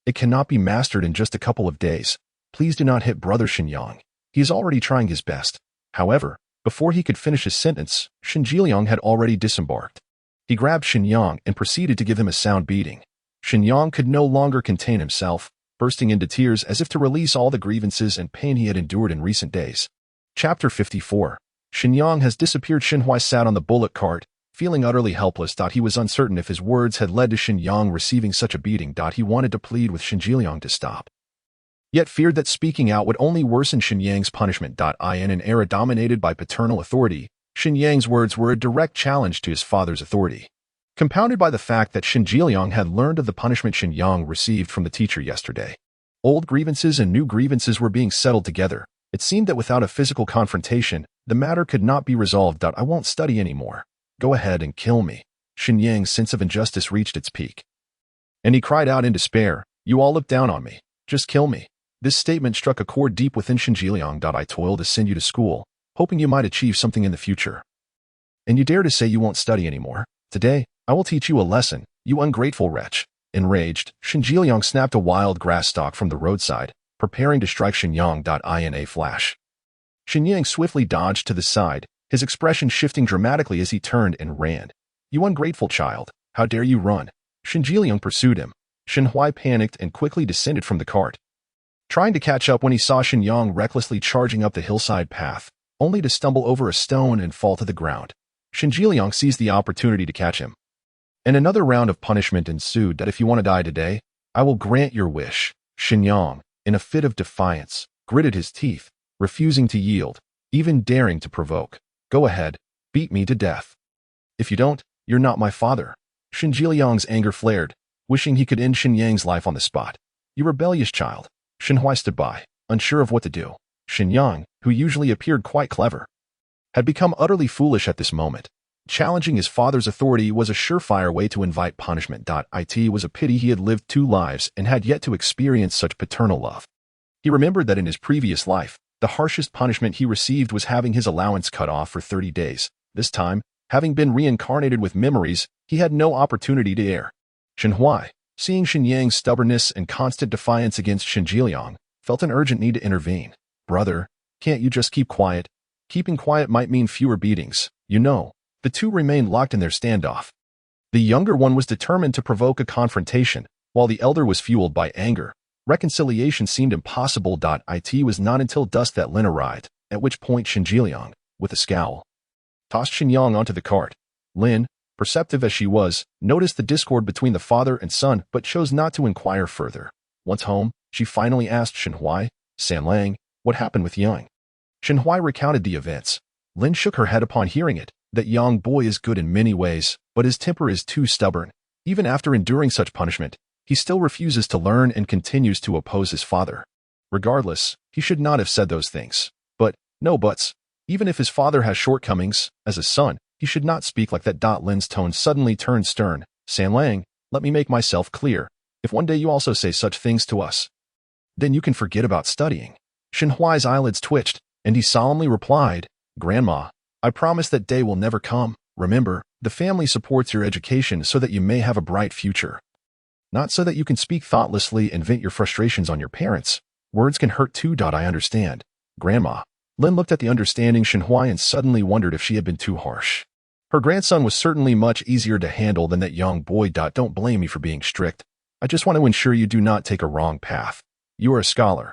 [SPEAKER 2] It cannot be mastered in just a couple of days. Please do not hit brother Shenyang. He is already trying his best. However, before he could finish his sentence, Shinjiliang had already disembarked. He grabbed Shenyang and proceeded to give him a sound beating. Shenyang could no longer contain himself, bursting into tears as if to release all the grievances and pain he had endured in recent days. Chapter 54. Shenyang has disappeared. Shenhui sat on the bullock cart, feeling utterly helpless. He was uncertain if his words had led to Shenyang receiving such a beating. He wanted to plead with Shinjiliang to stop, yet feared that speaking out would only worsen Shenyang's punishment. In an era dominated by paternal authority, Shenyang's words were a direct challenge to his father's authority, compounded by the fact that Shinjiliang had learned of the punishment Shenyang received from the teacher yesterday. Old grievances and new grievances were being settled together. It seemed that without a physical confrontation, the matter could not be resolved. I won't study anymore. Go ahead and kill me. Shenyang's sense of injustice reached its peak, and he cried out in despair, you all look down on me. Just kill me. This statement struck a chord deep within Shinjiliang. I toil to send you to school, hoping you might achieve something in the future. And you dare to say you won't study anymore? Today, I will teach you a lesson, you ungrateful wretch. Enraged, Shinjiliang snapped a wild grass stalk from the roadside, preparing to strike Shenyang. In a flash, Shenyang swiftly dodged to the side, his expression shifting dramatically as he turned and ran. You ungrateful child, how dare you run? Shinjiliang pursued him. Shenhui panicked and quickly descended from the cart, trying to catch up when he saw Shenyang recklessly charging up the hillside path, only to stumble over a stone and fall to the ground. Shinjiliang seized the opportunity to catch him, and another round of punishment ensued. If you want to die today, I will grant your wish. Shenyang, in a fit of defiance, gritted his teeth, refusing to yield, even daring to provoke. Go ahead, beat me to death. If you don't, you're not my father. Shinjiliang's anger flared, wishing he could end Shenyang's life on the spot. You rebellious child. Shenhui stood by, unsure of what to do. Shenyang, who usually appeared quite clever, had become utterly foolish at this moment. Challenging his father's authority was a surefire way to invite punishment. It was a pity he had lived 2 lives and had yet to experience such paternal love. He remembered that in his previous life, the harshest punishment he received was having his allowance cut off for 30 days. This time, having been reincarnated with memories, he had no opportunity to err. Shenhui, seeing Shenyang's stubbornness and constant defiance against Shinjiliang, felt an urgent need to intervene. Brother, can't you just keep quiet? Keeping quiet might mean fewer beatings, you know. The two remained locked in their standoff. The younger one was determined to provoke a confrontation, while the elder was fueled by anger. Reconciliation seemed impossible. It was not until dusk that Lin arrived, at which point Shinjiliang, with a scowl, tossed Xinyang onto the cart. Lin, perceptive as she was, noticed the discord between the father and son but chose not to inquire further. Once home, she finally asked Shenhuai, Sanlang, what happened with Yang. Shenhuai recounted the events. Lin shook her head upon hearing it, that Yang boy is good in many ways, but his temper is too stubborn. Even after enduring such punishment, he still refuses to learn and continues to oppose his father. Regardless, he should not have said those things. But, no buts. Even if his father has shortcomings, as a son, he should not speak like that. Lin's tone suddenly turned stern. Sanlang, let me make myself clear. If one day you also say such things to us, then you can forget about studying. Shenhuai's eyelids twitched, and he solemnly replied, Grandma, I promise that day will never come. Remember, the family supports your education so that you may have a bright future. Not so that you can speak thoughtlessly and vent your frustrations on your parents. Words can hurt too. I understand. Grandma. Lin looked at the understanding Shenhuai and suddenly wondered if she had been too harsh. Her grandson was certainly much easier to handle than that young boy. Don't blame me for being strict. I just want to ensure you do not take a wrong path. You are a scholar,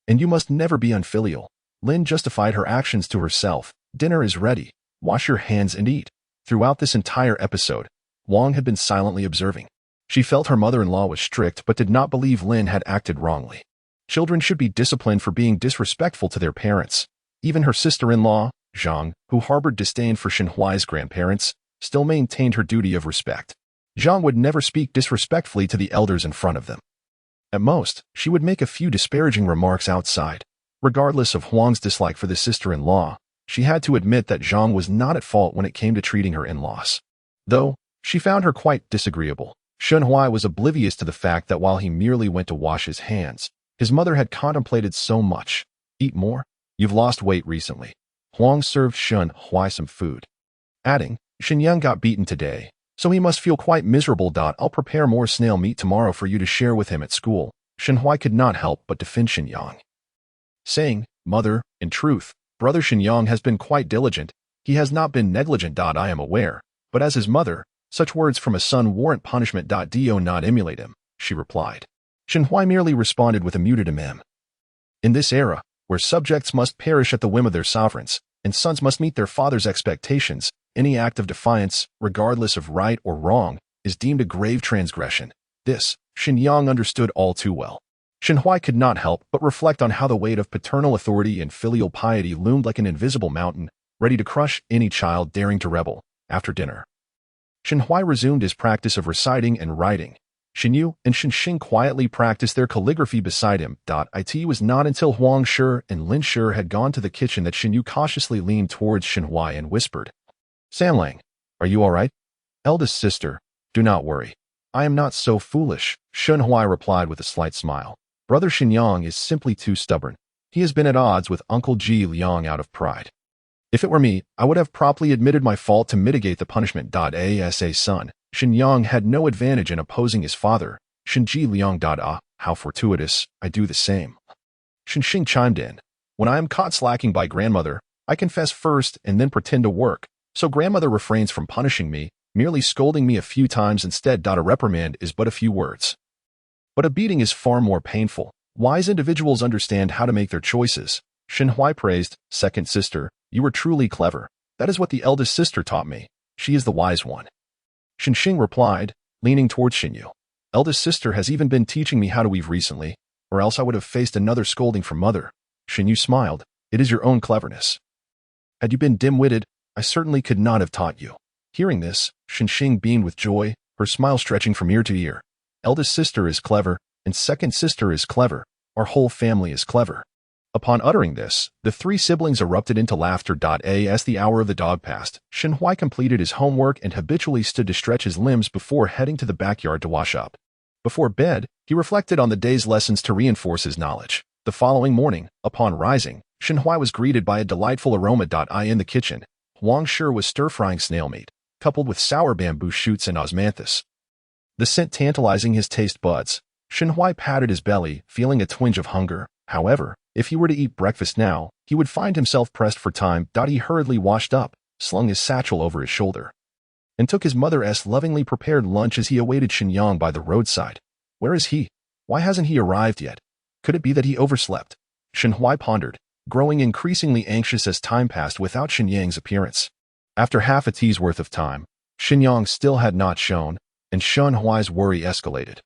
[SPEAKER 2] and you must never be unfilial. Lin justified her actions to herself. Dinner is ready. Wash your hands and eat. Throughout this entire episode, Wang had been silently observing. She felt her mother-in-law was strict but did not believe Lin had acted wrongly. Children should be disciplined for being disrespectful to their parents. Even her sister-in-law, Zhang, who harbored disdain for Shenhuai's grandparents, still maintained her duty of respect. Zhang would never speak disrespectfully to the elders in front of them. At most, she would make a few disparaging remarks outside. Regardless of Huang's dislike for the sister-in-law, she had to admit that Zhang was not at fault when it came to treating her in-laws. Though, she found her quite disagreeable. Shenhuai was oblivious to the fact that while he merely went to wash his hands, his mother had contemplated so much. Eat more? You've lost weight recently. Huang served Shenhuai some food, adding, Shenyang got beaten today, so he must feel quite miserable. I'll prepare more snail meat tomorrow for you to share with him at school. Shenhuai could not help but defend Shenyang, saying, Mother, in truth, Brother Shenyang has been quite diligent. He has not been negligent. I am aware, but as his mother, such words from a son warrant punishment. Do not emulate him, she replied. Shenhuai merely responded with a muted In this era, where subjects must perish at the whim of their sovereigns, and sons must meet their father's expectations, any act of defiance, regardless of right or wrong, is deemed a grave transgression. This, Shenyang understood all too well. Shenhuai could not help but reflect on how the weight of paternal authority and filial piety loomed like an invisible mountain, ready to crush any child daring to rebel. After dinner, Shenhuai resumed his practice of reciting and writing. Shenyu and Shenxing quietly practiced their calligraphy beside him. It was not until Huang Shi and Lin Shi had gone to the kitchen that Shenyu cautiously leaned towards Shenhuai and whispered, Sanlang, are you all right? Eldest sister, do not worry. I am not so foolish, Shenhuai replied with a slight smile. Brother Shenyang is simply too stubborn. He has been at odds with Uncle Ji Liang out of pride. If it were me, I would have promptly admitted my fault to mitigate the punishment. As a son, Shenyang had no advantage in opposing his father. Shenji Liang. How fortuitous, I do the same. Shenxing chimed in. When I am caught slacking by grandmother, I confess first and then pretend to work, so grandmother refrains from punishing me, merely scolding me a few times instead. A reprimand is but a few words. But a beating is far more painful. Wise individuals understand how to make their choices. Shenhuai praised, Second sister, you were truly clever. That is what the eldest sister taught me. She is the wise one. Shenxing replied, leaning towards Shenyu. Eldest sister has even been teaching me how to weave recently, or else I would have faced another scolding from mother. Shenyu smiled. It is your own cleverness. Had you been dim-witted, I certainly could not have taught you. Hearing this, Shenxing beamed with joy, her smile stretching from ear to ear. Eldest sister is clever, and second sister is clever. Our whole family is clever. Upon uttering this, the three siblings erupted into laughter. As the hour of the dog passed, Shenhuai completed his homework and habitually stood to stretch his limbs before heading to the backyard to wash up. Before bed, he reflected on the day's lessons to reinforce his knowledge. The following morning, upon rising, Shenhuai was greeted by a delightful aroma. In the kitchen, Huang Shi was stir-frying snail meat, coupled with sour bamboo shoots and osmanthus. The scent tantalizing his taste buds, Shenhuai patted his belly, feeling a twinge of hunger. However, if he were to eat breakfast now, he would find himself pressed for time. He hurriedly washed up, slung his satchel over his shoulder, and took his mother's lovingly prepared lunch as he awaited Shenyang by the roadside. Where is he? Why hasn't he arrived yet? Could it be that he overslept? Shenhuai pondered, growing increasingly anxious as time passed without Shenyang's appearance. After half a tea's worth of time, Xinyang still had not shown, and Shen Huai's worry escalated.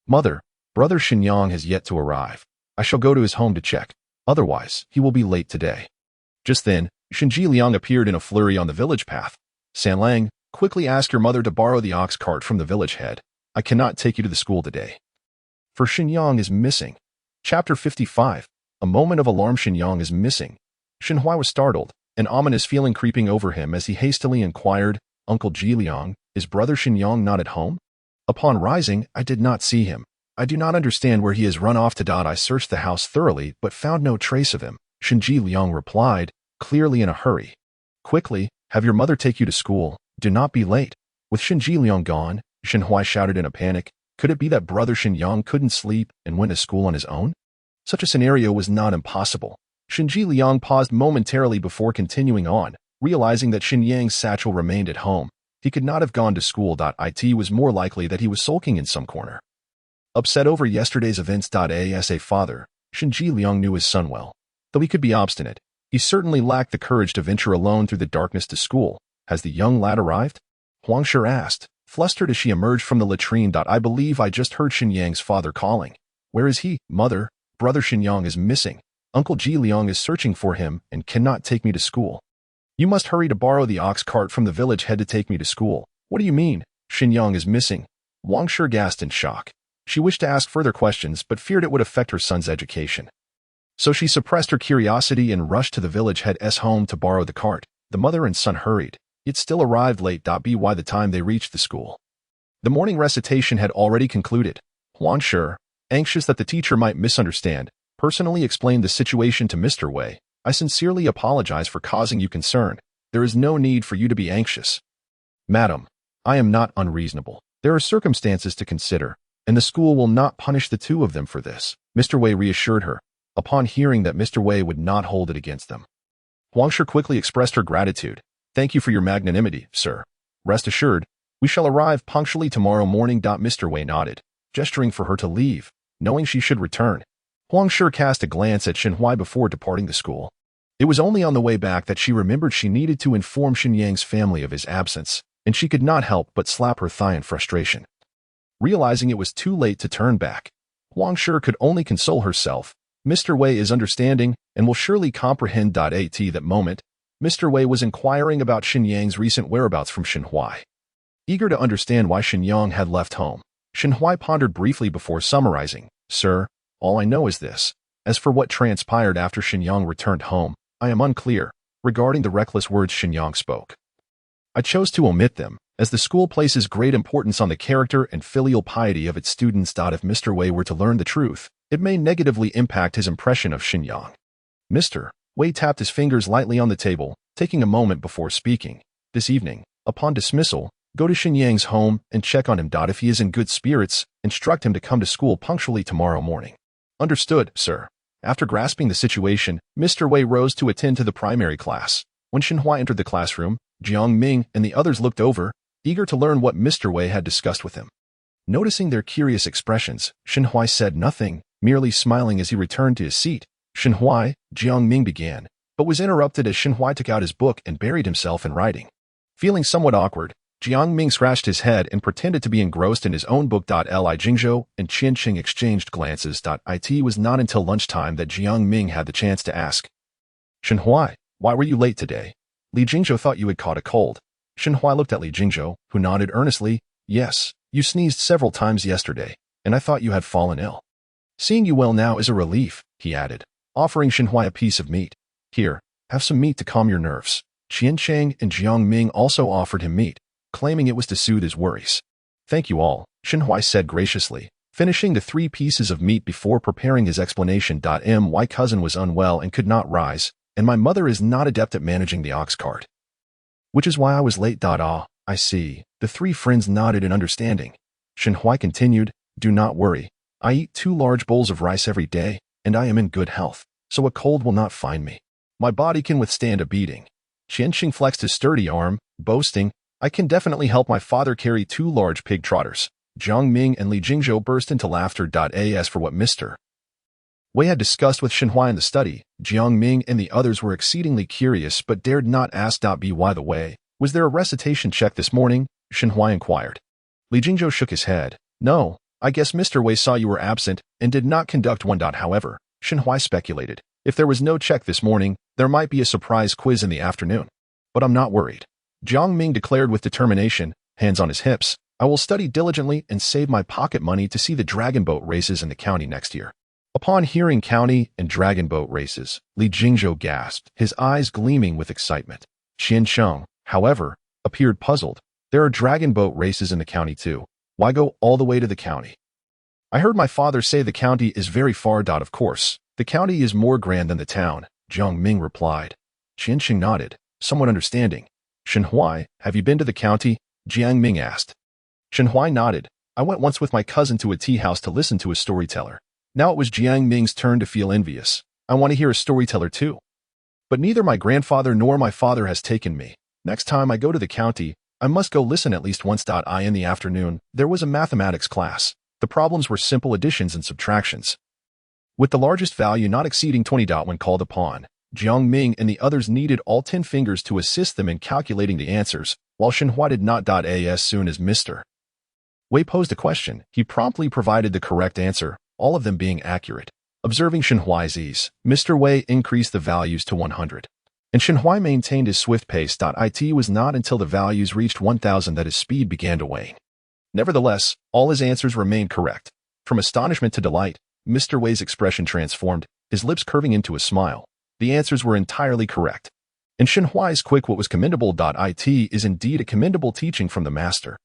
[SPEAKER 2] Mother, brother Xinyang has yet to arrive. I shall go to his home to check. Otherwise, he will be late today. Just then, Shinji Liang appeared in a flurry on the village path. Sanlang, quickly ask your mother to borrow the ox cart from the village head. I cannot take you to the school today. For Xinyang is missing. Chapter 55. A moment of alarm. Xinyang is missing. Shenhui was startled, an ominous feeling creeping over him as he hastily inquired, Uncle Ji Liang, is brother Xinyang not at home? Upon rising, I did not see him. I do not understand where he has run off to. I searched the house thoroughly but found no trace of him, Shinji Liang replied, clearly in a hurry. Quickly, have your mother take you to school. Do not be late. With Shinji Liang gone, Shenhui shouted in a panic, could it be that brother Xinyang couldn't sleep and went to school on his own? Such a scenario was not impossible. Shinji Liang paused momentarily before continuing on, realizing that Xinyang's satchel remained at home. He could not have gone to school. It was more likely that he was sulking in some corner. Upset over yesterday's events. As a father, Shinji Liang knew his son well. Though he could be obstinate, he certainly lacked the courage to venture alone through the darkness to school. Has the young lad arrived? Huang Shi asked, flustered as she emerged from the latrine. I believe I just heard Xinyang's father calling. Where is he, mother? Brother Xinyang is missing. Uncle Ji Liang is searching for him and cannot take me to school. You must hurry to borrow the ox cart from the village head to take me to school. What do you mean? Xinyang is missing. Huang Shi gasped in shock. She wished to ask further questions but feared it would affect her son's education. So she suppressed her curiosity and rushed to the village head's home to borrow the cart. The mother and son hurried. It still arrived late. By the time they reached the school, the morning recitation had already concluded. Huang Shi, anxious that the teacher might misunderstand, personally explained the situation to Mr. Wei. I sincerely apologize for causing you concern. There is no need for you to be anxious. Madam, I am not unreasonable. There are circumstances to consider, and the school will not punish the two of them for this, Mr. Wei reassured her, upon hearing that Mr. Wei would not hold it against them. Huang Shi quickly expressed her gratitude. Thank you for your magnanimity, sir. Rest assured, we shall arrive punctually tomorrow morning. Mr. Wei nodded, gesturing for her to leave, knowing she should return. Huang Shi cast a glance at Shenhui before departing the school. It was only on the way back that she remembered she needed to inform Xinyang's family of his absence, and she could not help but slap her thigh in frustration. Realizing it was too late to turn back, Huang Shi could only console herself. Mr. Wei is understanding and will surely comprehend. At that moment, Mr. Wei was inquiring about Xinyang's recent whereabouts from Shenhui. Eager to understand why Xinyang had left home, Shenhui pondered briefly before summarizing, Sir, all I know is this. As for what transpired after Xinyang returned home, I am unclear regarding the reckless words Xinyang spoke. I chose to omit them, as the school places great importance on the character and filial piety of its students. If Mr. Wei were to learn the truth, it may negatively impact his impression of Xinyang. Mr. Wei tapped his fingers lightly on the table, taking a moment before speaking. This evening, upon dismissal, go to Xinyang's home and check on him. If he is in good spirits, instruct him to come to school punctually tomorrow morning. Understood, sir. After grasping the situation, Mr. Wei rose to attend to the primary class. When Shenhui entered the classroom, Jiang Ming and the others looked over, eager to learn what Mr. Wei had discussed with him. Noticing their curious expressions, Shenhui said nothing, merely smiling as he returned to his seat. Shenhui, Jiang Ming began, but was interrupted as Shenhui took out his book and buried himself in writing. Feeling somewhat awkward, Jiang Ming scratched his head and pretended to be engrossed in his own book. Li Jingzhou and Qian Qing exchanged glances. It was not until lunchtime that Jiang Ming had the chance to ask, Shenhui, why were you late today? Li Jingzhou thought you had caught a cold. Shenhui looked at Li Jingzhou, who nodded earnestly, yes, you sneezed several times yesterday, and I thought you had fallen ill. Seeing you well now is a relief, he added, offering Shenhui a piece of meat. Here, have some meat to calm your nerves. Qian Cheng and Jiang Ming also offered him meat, claiming it was to soothe his worries. Thank you all, Shenhui said graciously, finishing the 3 pieces of meat before preparing his explanation. My cousin was unwell and could not rise, and my mother is not adept at managing the ox cart. Which is why I was late. I see. The 3 friends nodded in understanding. Shenhui continued, do not worry. I eat 2 large bowls of rice every day, and I am in good health, so a cold will not find me. My body can withstand a beating. Qianqing flexed his sturdy arm, boasting, I can definitely help my father carry 2 large pig trotters. Jiang Ming and Li Jingzhou burst into laughter. As for what Mr. Wei had discussed with Shenhui in the study, Jiang Ming and the others were exceedingly curious but dared not ask. By the way, Was there a recitation check this morning? Shenhua inquired. Li Jingzhou shook his head. No, I guess Mr. Wei saw you were absent and did not conduct one. However, Shenhua speculated, if there was no check this morning, there might be a surprise quiz in the afternoon. But I'm not worried. Jiang Ming declared with determination, hands on his hips, I will study diligently and save my pocket money to see the dragon boat races in the county next year. Upon hearing county and dragon boat races, Li Jingzhou gasped, his eyes gleaming with excitement. Qian Sheng, however, appeared puzzled. There are dragon boat races in the county too. Why go all the way to the county? I heard my father say the county is very far. Of course, the county is more grand than the town, Jiang Ming replied. Qian Sheng nodded, somewhat understanding. Shenhua, have you been to the county? Jiang Ming asked. Shenhua nodded. I went once with my cousin to a tea house to listen to a storyteller. Now it was Jiang Ming's turn to feel envious. I want to hear a storyteller too. But neither my grandfather nor my father has taken me. Next time I go to the county, I must go listen at least once. In the afternoon, there was a mathematics class. The problems were simple additions and subtractions, with the largest value not exceeding 20. When called upon, Jiang Ming and the others needed all 10 fingers to assist them in calculating the answers, while Shenhua did not. As soon as Mr. Wei posed a question, he promptly provided the correct answer, all of them being accurate. Observing Shenhua's ease, Mr. Wei increased the values to 100. And Shenhua maintained his swift pace. It was not until the values reached 1000 that his speed began to wane. Nevertheless, all his answers remained correct. From astonishment to delight, Mr. Wei's expression transformed, his lips curving into a smile. The answers were entirely correct. And Shenhua's quick what was commendable. It is indeed a commendable teaching from the master,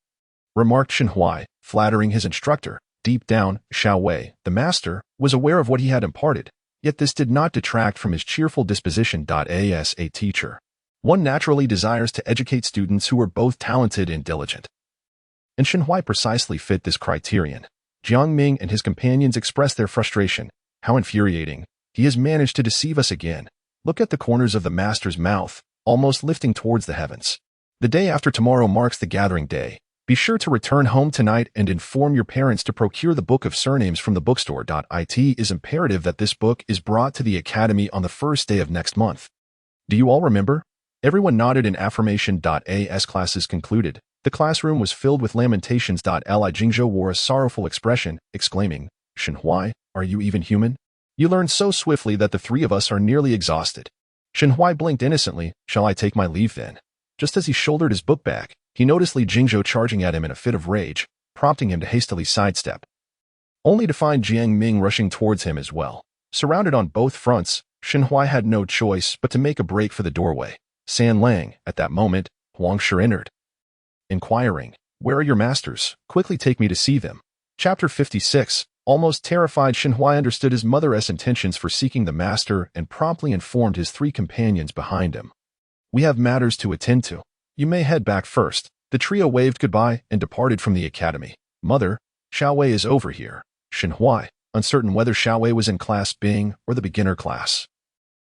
[SPEAKER 2] remarked Shenhua, flattering his instructor. Deep down, Xiao Wei, the master, was aware of what he had imparted, yet this did not detract from his cheerful disposition. As a teacher, one naturally desires to educate students who are both talented and diligent. And Shenhua precisely fit this criterion. Jiang Ming and his companions expressed their frustration. How infuriating. He has managed to deceive us again. Look at the corners of the master's mouth, almost lifting towards the heavens. The day after tomorrow marks the gathering day. Be sure to return home tonight and inform your parents to procure the book of surnames from the bookstore. It is imperative that this book is brought to the academy on the first day of next month. Do you all remember? Everyone nodded in affirmation. As classes concluded, the classroom was filled with lamentations. Li Jingzhou wore a sorrowful expression, exclaiming, Shenhua, are you even human? You learn so swiftly that the three of us are nearly exhausted. Shenhua blinked innocently. Shall I take my leave then? Just as he shouldered his book bag, he noticed Li Jingzhou charging at him in a fit of rage, prompting him to hastily sidestep, only to find Jiang Ming rushing towards him as well. Surrounded on both fronts, Shenhua had no choice but to make a break for the doorway. San Lang, at that moment, Huang Shi entered, inquiring, where are your masters? Quickly take me to see them. Chapter 56. Almost terrified, Shenhua understood his mother's intentions for seeking the master and promptly informed his three companions behind him. We have matters to attend to. You may head back first. The trio waved goodbye and departed from the academy. Mother, Xiao Wei is over here. Shenhua, uncertain whether Xiao Wei was in class Bing or the beginner class,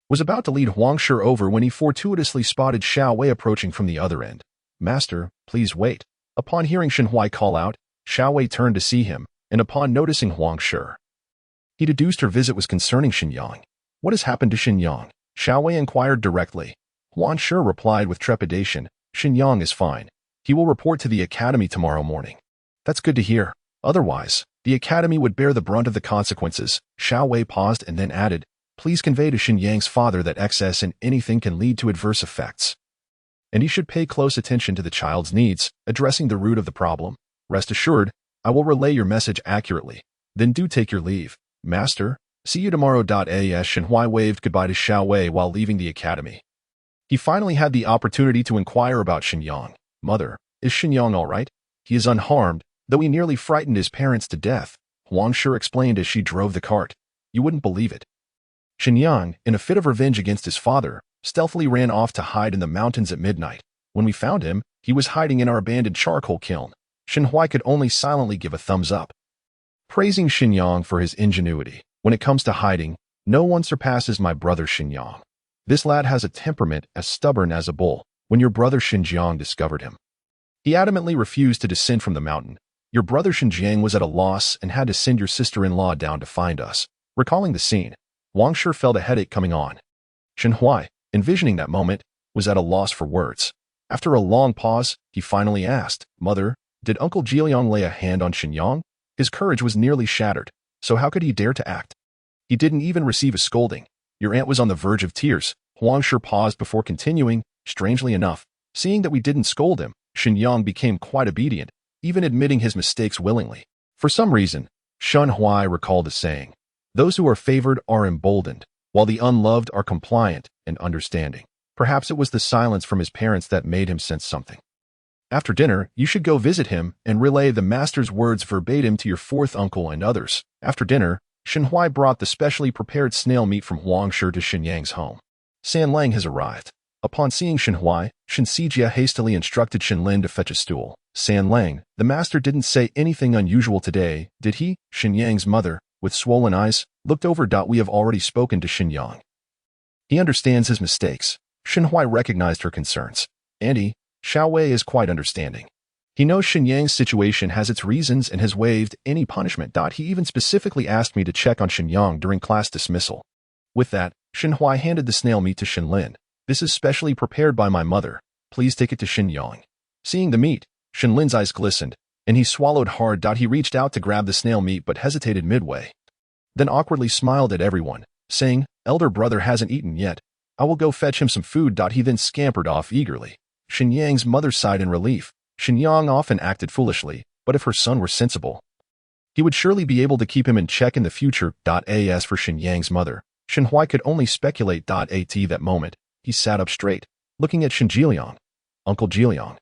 [SPEAKER 2] was about to lead Huang Shi over when he fortuitously spotted Xiao Wei approaching from the other end. Master, please wait. Upon hearing Shenhua call out, Xiao Wei turned to see him, and upon noticing Huang Shi, he deduced her visit was concerning Xinyang. What has happened to Xinyang? Xiao Wei inquired directly. Huang Shi replied with trepidation, Xinyang is fine. He will report to the academy tomorrow morning. That's good to hear. Otherwise, the academy would bear the brunt of the consequences. Xiao Wei paused and then added, please convey to Xinyang's father that excess in anything can lead to adverse effects, and he should pay close attention to the child's needs, addressing the root of the problem. Rest assured, I will relay your message accurately. Then do take your leave. Master, see you tomorrow. As Shenhua waved goodbye to Xiao Wei while leaving the academy, he finally had the opportunity to inquire about Xinyang. Mother, is Xinyang all right? He is unharmed, though he nearly frightened his parents to death, Huang Shi explained as she drove the cart. You wouldn't believe it. Xinyang, in a fit of revenge against his father, stealthily ran off to hide in the mountains at midnight. When we found him, he was hiding in our abandoned charcoal kiln. Shenhua could only silently give a thumbs up, praising Xinyang for his ingenuity. When it comes to hiding, no one surpasses my brother Xinyang. This lad has a temperament as stubborn as a bull. When your brother Xinjiang discovered him, he adamantly refused to descend from the mountain. Your brother Xinjiang was at a loss and had to send your sister-in-law down to find us. Recalling the scene, Wang Shi felt a headache coming on. Shenhua, envisioning that moment, was at a loss for words. After a long pause, he finally asked, "Mother, did Uncle Jieliang lay a hand on Xinyang?" His courage was nearly shattered, so how could he dare to act? He didn't even receive a scolding. Your aunt was on the verge of tears. Huang Shi paused before continuing. Strangely enough, seeing that we didn't scold him, Xinyang became quite obedient, even admitting his mistakes willingly. For some reason, Shen Huai recalled a saying, "Those who are favored are emboldened, while the unloved are compliant and understanding." Perhaps it was the silence from his parents that made him sense something. After dinner, you should go visit him and relay the master's words verbatim to your fourth uncle and others. After dinner, Shen Huai brought the specially prepared snail meat from Huang Shi to Xinyang's home. San Lang has arrived. Upon seeing Shen Huai, Shen Sijia hastily instructed Shen Lin to fetch a stool. San Lang, the master didn't say anything unusual today, did he? Shen Yang's mother, with swollen eyes, looked over. We have already spoken to Shen Yang. He understands his mistakes. Shen Huai recognized her concerns. Auntie, Xiao Wei is quite understanding. He knows Shen Yang's situation has its reasons and has waived any punishment. He even specifically asked me to check on Shen Yang during class dismissal. With that, Shen Huai handed the snail meat to Shen Lin. "This is specially prepared by my mother. Please take it to Shen Yang." Seeing the meat, Shen Lin's eyes glistened, and he swallowed hard. He reached out to grab the snail meat but hesitated midway. Then awkwardly smiled at everyone, saying, "Elder brother hasn't eaten yet. I will go fetch him some food." He then scampered off eagerly. Shen Yang's mother sighed in relief. Shen Yang often acted foolishly, but if her son were sensible, he would surely be able to keep him in check in the future. As for Shen Yang's mother, Shen Huai could only speculate. At that moment, he sat up straight, looking at Shen Jiliang. "Uncle Jiliang,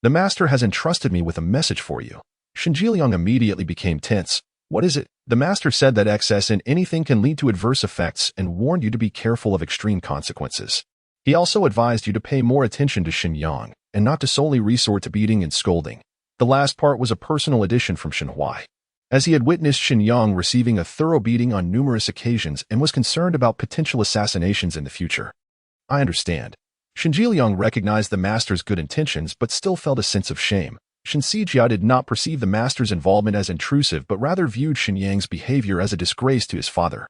[SPEAKER 2] the master has entrusted me with a message for you." Shen Jiliang immediately became tense. "What is it?" "The master said that excess in anything can lead to adverse effects and warned you to be careful of extreme consequences. He also advised you to pay more attention to Shen Yang and not to solely resort to beating and scolding." The last part was a personal addition from Shen Huai, as he had witnessed Shen Yang receiving a thorough beating on numerous occasions and was concerned about potential assassinations in the future. "I understand." Shen Jiliang recognized the master's good intentions but still felt a sense of shame. Shen Sijia did not perceive the master's involvement as intrusive but rather viewed Shen Yang's behavior as a disgrace to his father.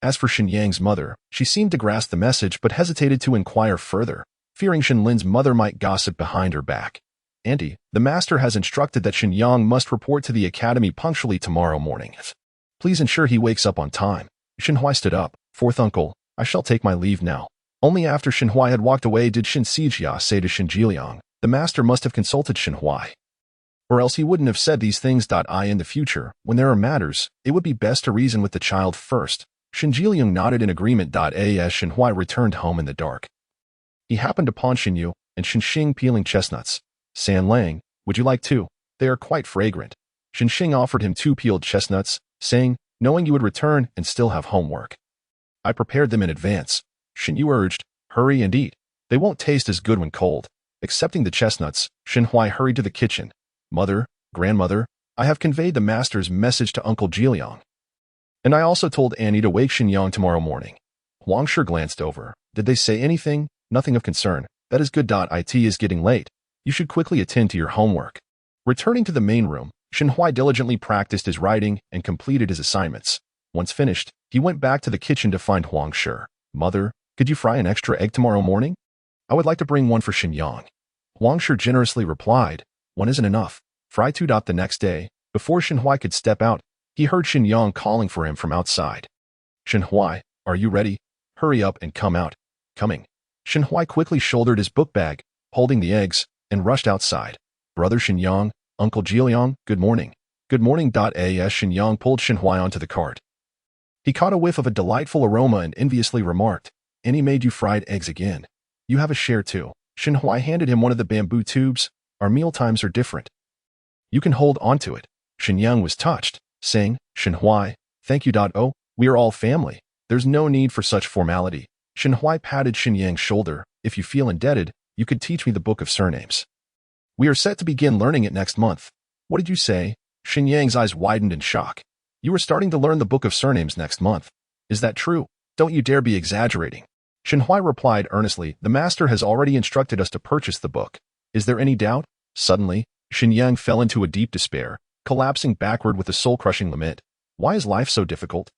[SPEAKER 2] As for Shen Yang's mother, she seemed to grasp the message but hesitated to inquire further, fearing Shen Lin's mother might gossip behind her back. "Auntie, the master has instructed that Shen Yang must report to the academy punctually tomorrow morning. Please ensure he wakes up on time." Shen Huai stood up. "Fourth uncle, I shall take my leave now." Only after Shen Huai had walked away did Shen Sijia say to Shen Jiliang, "The master must have consulted Shen Huai, or else he wouldn't have said these things. In the future, when there are matters, it would be best to reason with the child first." Shen Jiliang nodded in agreement. As Shen Huai returned home in the dark, he happened upon Shen Yu and Shen Xing peeling chestnuts. "San Lang, would you like two? They are quite fragrant." Shen Xing offered him 2 peeled chestnuts, saying, "Knowing you would return and still have homework, I prepared them in advance." Shen Yu urged, "Hurry and eat. They won't taste as good when cold." Accepting the chestnuts, Shen Huai hurried to the kitchen. "Mother, grandmother, I have conveyed the master's message to Uncle Jiliang. And I also told Annie to wake Shen Yang tomorrow morning." Huang Shi glanced over. "Did they say anything?" "Nothing of concern. That is good. It is getting late. You should quickly attend to your homework." Returning to the main room, Shen Huai diligently practiced his writing and completed his assignments. Once finished, he went back to the kitchen to find Huang Shi. "Mother, could you fry an extra egg tomorrow morning? I would like to bring one for Shen Yang." Huang Shi generously replied, "One isn't enough. Fry 2." The next day, before Shen Huai could step out, he heard Shen Yang calling for him from outside. "Shen Huai, are you ready? Hurry up and come out." "Coming." Shen Huai quickly shouldered his book bag, holding the eggs, and rushed outside. "Brother Shen Yang, Uncle Jiliang, good morning." "Good morning." As Shen Yang pulled Shen Huai onto the cart, he caught a whiff of a delightful aroma and enviously remarked, "And he made you fried eggs again. You have a share too." Shen Huai handed him one of the bamboo tubes. "Our meal times are different. You can hold on to it." Shen Yang was touched, saying, "Shen Huai, thank you. Oh, we are all family. There's no need for such formality." Shen Huai patted Shen Yang's shoulder. "If you feel indebted, you could teach me the book of surnames. We are set to begin learning it next month." "What did you say?" Shen Yang's eyes widened in shock. "You are starting to learn the book of surnames next month. Is that true? Don't you dare be exaggerating." Shen Huai replied earnestly, "The master has already instructed us to purchase the book. Is there any doubt?" Suddenly, Shen Yang fell into a deep despair, collapsing backward with a soul-crushing lament. Why is life so difficult?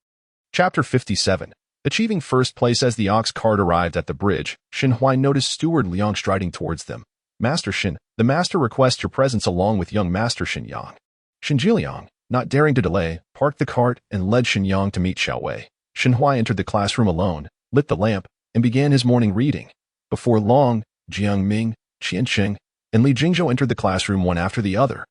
[SPEAKER 2] Chapter 57. Achieving first place. As the ox cart arrived at the bridge, Shen Huai noticed Steward Liang striding towards them. Master Shin, the master requests your presence along with young Master Shin Yang. Shin Jiliang, not daring to delay, parked the cart and led Shin Yang to meet Xiao Wei. Shin Huai entered the classroom alone, lit the lamp, and began his morning reading. Before long, Jiang Ming, Qian Sheng, and Li Jingzhou entered the classroom one after the other.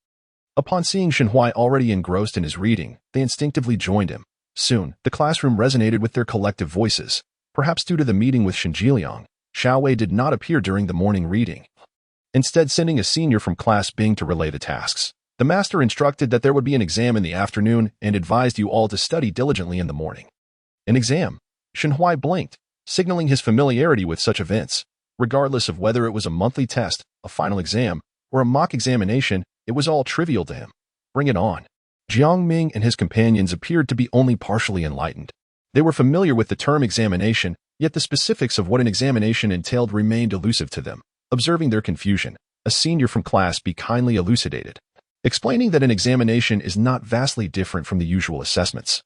[SPEAKER 2] Upon seeing Shin Huai already engrossed in his reading, they instinctively joined him. Soon, the classroom resonated with their collective voices. Perhaps due to the meeting with Shin Jiliang, Xiao Wei did not appear during the morning reading, instead sending a senior from Class Bing to relay the tasks. The master instructed that there would be an exam in the afternoon and advised you all to study diligently in the morning. An exam? Shin Huai blinked, signaling his familiarity with such events. Regardless of whether it was a monthly test, a final exam, or a mock examination, it was all trivial to him. Bring it on. Jiang Ming and his companions appeared to be only partially enlightened. They were familiar with the term examination, yet the specifics of what an examination entailed remained elusive to them. Observing their confusion, a senior from Class B kindly elucidated, explaining that an examination is not vastly different from the usual assessments.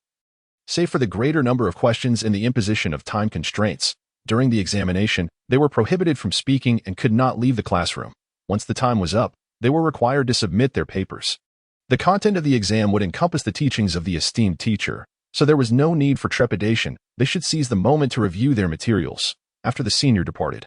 [SPEAKER 2] Save for the greater number of questions and the imposition of time constraints, during the examination, they were prohibited from speaking and could not leave the classroom. Once the time was up, they were required to submit their papers. The content of the exam would encompass the teachings of the esteemed teacher, so there was no need for trepidation. They should seize the moment to review their materials. After the senior departed,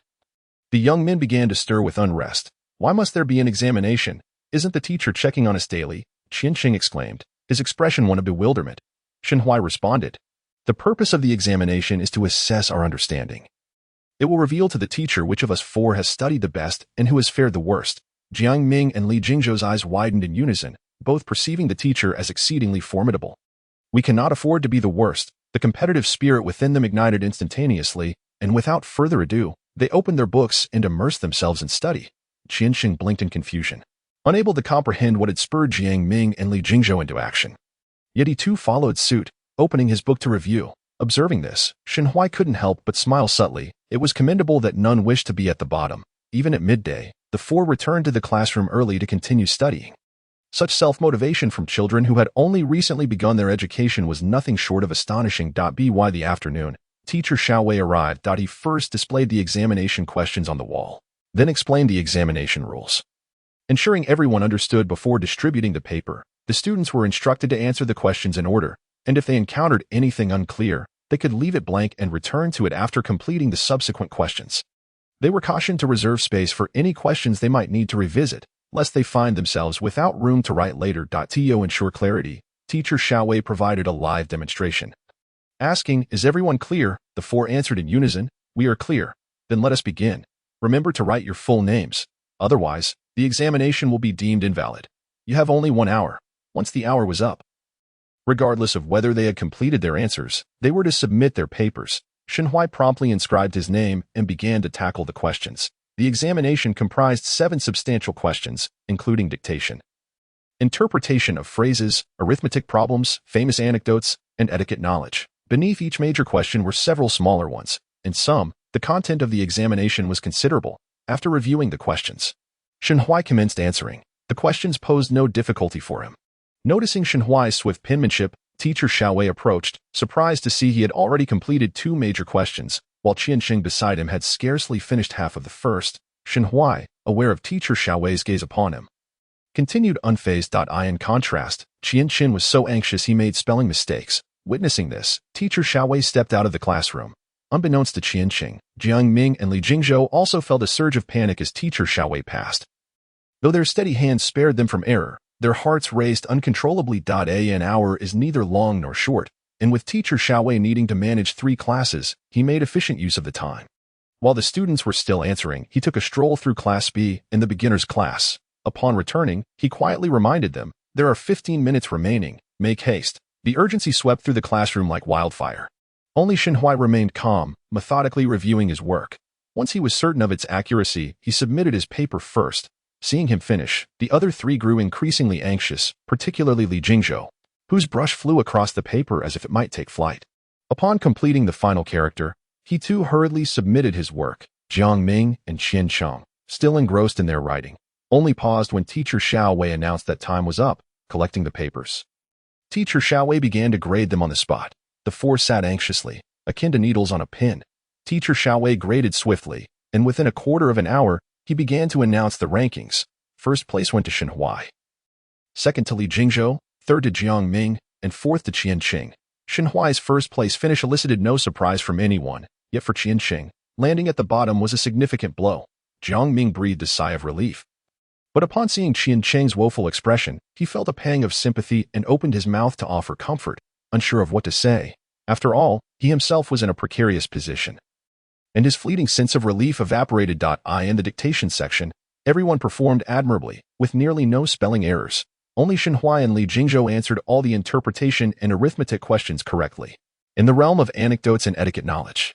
[SPEAKER 2] the young men began to stir with unrest. Why must there be an examination? Isn't the teacher checking on us daily? Qian Sheng exclaimed, his expression one of bewilderment. Shin Huai responded, the purpose of the examination is to assess our understanding. It will reveal to the teacher which of us four has studied the best and who has fared the worst. Jiang Ming and Li Jingzhou's eyes widened in unison, both perceiving the teacher as exceedingly formidable. We cannot afford to be the worst. The competitive spirit within them ignited instantaneously, and without further ado, they opened their books and immersed themselves in study. Qian Sheng blinked in confusion, unable to comprehend what had spurred Jiang Ming and Li Jingzhou into action. Yet he too followed suit, opening his book to review. Observing this, Shin Huai couldn't help but smile subtly. It was commendable that none wished to be at the bottom. Even at midday, the four returned to the classroom early to continue studying. Such self-motivation from children who had only recently begun their education was nothing short of astonishing. By the afternoon, teacher Xiao Wei arrived. He first displayed the examination questions on the wall, then explained the examination rules. Ensuring everyone understood before distributing the paper, the students were instructed to answer the questions in order, and if they encountered anything unclear, they could leave it blank and return to it after completing the subsequent questions. They were cautioned to reserve space for any questions they might need to revisit, lest they find themselves without room to write later. To ensure clarity, teacher Xiao Wei provided a live demonstration. Asking, "Is everyone clear?" the four answered in unison, "We are clear." "Then let us begin. Remember to write your full names. Otherwise, the examination will be deemed invalid. You have only 1 hour." Once the hour was up, regardless of whether they had completed their answers, they were to submit their papers. Shin Huai promptly inscribed his name and began to tackle the questions. The examination comprised 7 substantial questions, including dictation, interpretation of phrases, arithmetic problems, famous anecdotes, and etiquette knowledge. Beneath each major question were several smaller ones. In sum, the content of the examination was considerable. After reviewing the questions, Shin Huai commenced answering. The questions posed no difficulty for him. Noticing Shin Huai's swift penmanship, teacher Xiao Wei approached, surprised to see he had already completed 2 major questions, while Qian Sheng beside him had scarcely finished half of the first. Shin Huai, aware of teacher Xiao Wei's gaze upon him, continued unfazed. In contrast, Qian Sheng was so anxious he made spelling mistakes. Witnessing this, teacher Xiao Wei stepped out of the classroom. Unbeknownst to Qian Sheng, Jiang Ming and Li Jingzhou also felt a surge of panic as teacher Xiao Wei passed. Though their steady hands spared them from error, their hearts raced uncontrollably. An hour is neither long nor short, and with teacher Xiao Wei needing to manage 3 classes, he made efficient use of the time. While the students were still answering, he took a stroll through Class B in the beginner's class. Upon returning, he quietly reminded them, "There are 15 minutes remaining. Make haste." The urgency swept through the classroom like wildfire. Only Shin Huai remained calm, methodically reviewing his work. Once he was certain of its accuracy, he submitted his paper first. Seeing him finish, the other 3 grew increasingly anxious, particularly Li Jingzhou, whose brush flew across the paper as if it might take flight. Upon completing the final character, he too hurriedly submitted his work. Jiang Ming and Qian Sheng, still engrossed in their writing, only paused when teacher Xiao Wei announced that time was up, collecting the papers. Teacher Xiao Wei began to grade them on the spot. The 4 sat anxiously, akin to needles on a pin. Teacher Xiao Wei graded swiftly, and within a quarter of an hour, He began to announce the rankings. First place went to Shenhuai. Second to Li Jingzhou, third to Jiang Ming, and fourth to Qian Qing. Shenhuai's first place finish elicited no surprise from anyone, yet for Qian Qing, landing at the bottom was a significant blow. Jiang Ming breathed a sigh of relief. But upon seeing Qian Qing's woeful expression, he felt a pang of sympathy and opened his mouth to offer comfort, unsure of what to say. After all, he himself was in a precarious position. And his fleeting sense of relief evaporated. In the dictation section, everyone performed admirably, with nearly no spelling errors. Only Shenhuai and Li Jingzhou answered all the interpretation and arithmetic questions correctly. In the realm of anecdotes and etiquette knowledge,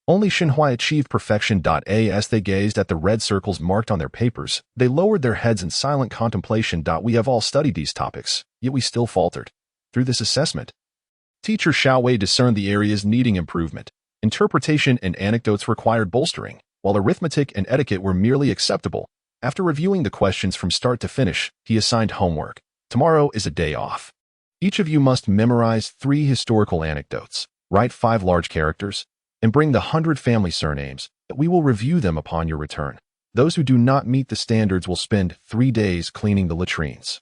[SPEAKER 2] only Shenhuai achieved perfection. As they gazed at the red circles marked on their papers, they lowered their heads in silent contemplation. We have all studied these topics, yet we still faltered. Through this assessment, Teacher Xiaowei discerned the areas needing improvement. Interpretation and anecdotes required bolstering, while arithmetic and etiquette were merely acceptable. After reviewing the questions from start to finish, he assigned homework. Tomorrow is a day off. Each of you must memorize 3 historical anecdotes, write 5 large characters, and bring the 100 family surnames. We will review them upon your return. Those who do not meet the standards will spend 3 days cleaning the latrines.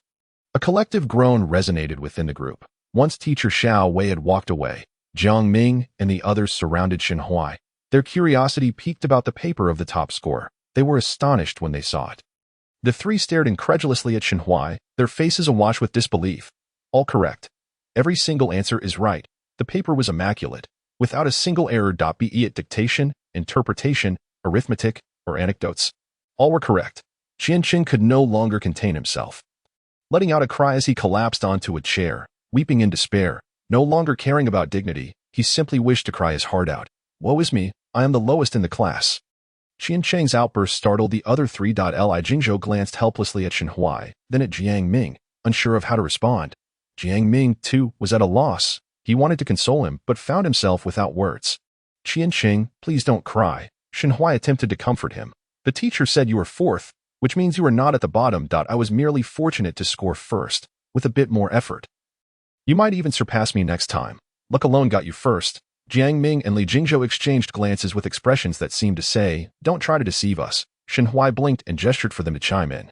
[SPEAKER 2] A collective groan resonated within the group. Once Teacher Xiaowei had walked away, Jiang Ming and the others surrounded Shenhuai. Their curiosity piqued about the paper of the top score. They were astonished when they saw it. The 3 stared incredulously at Shenhuai, their faces awash with disbelief. All correct. Every single answer is right. The paper was immaculate, without a single error. Be it dictation, interpretation, arithmetic, or anecdotes. All were correct. Qian Qing could no longer contain himself, letting out a cry as he collapsed onto a chair, weeping in despair. No longer caring about dignity, he simply wished to cry his heart out. Woe is me, I am the lowest in the class. Qian Qing's outburst startled the other 3. Li Jingzhou glanced helplessly at Shenhuai, then at Jiang Ming, unsure of how to respond. Jiang Ming, too, was at a loss. He wanted to console him, but found himself without words. Qian Qing, please don't cry. Shenhuai attempted to comfort him. The teacher said you were 4th, which means you were not at the bottom. I was merely fortunate to score 1st, with a bit more effort. You might even surpass me next time. Luck alone got you 1st. Jiang Ming and Li Jingzhou exchanged glances with expressions that seemed to say, don't try to deceive us. Shenhuai blinked and gestured for them to chime in.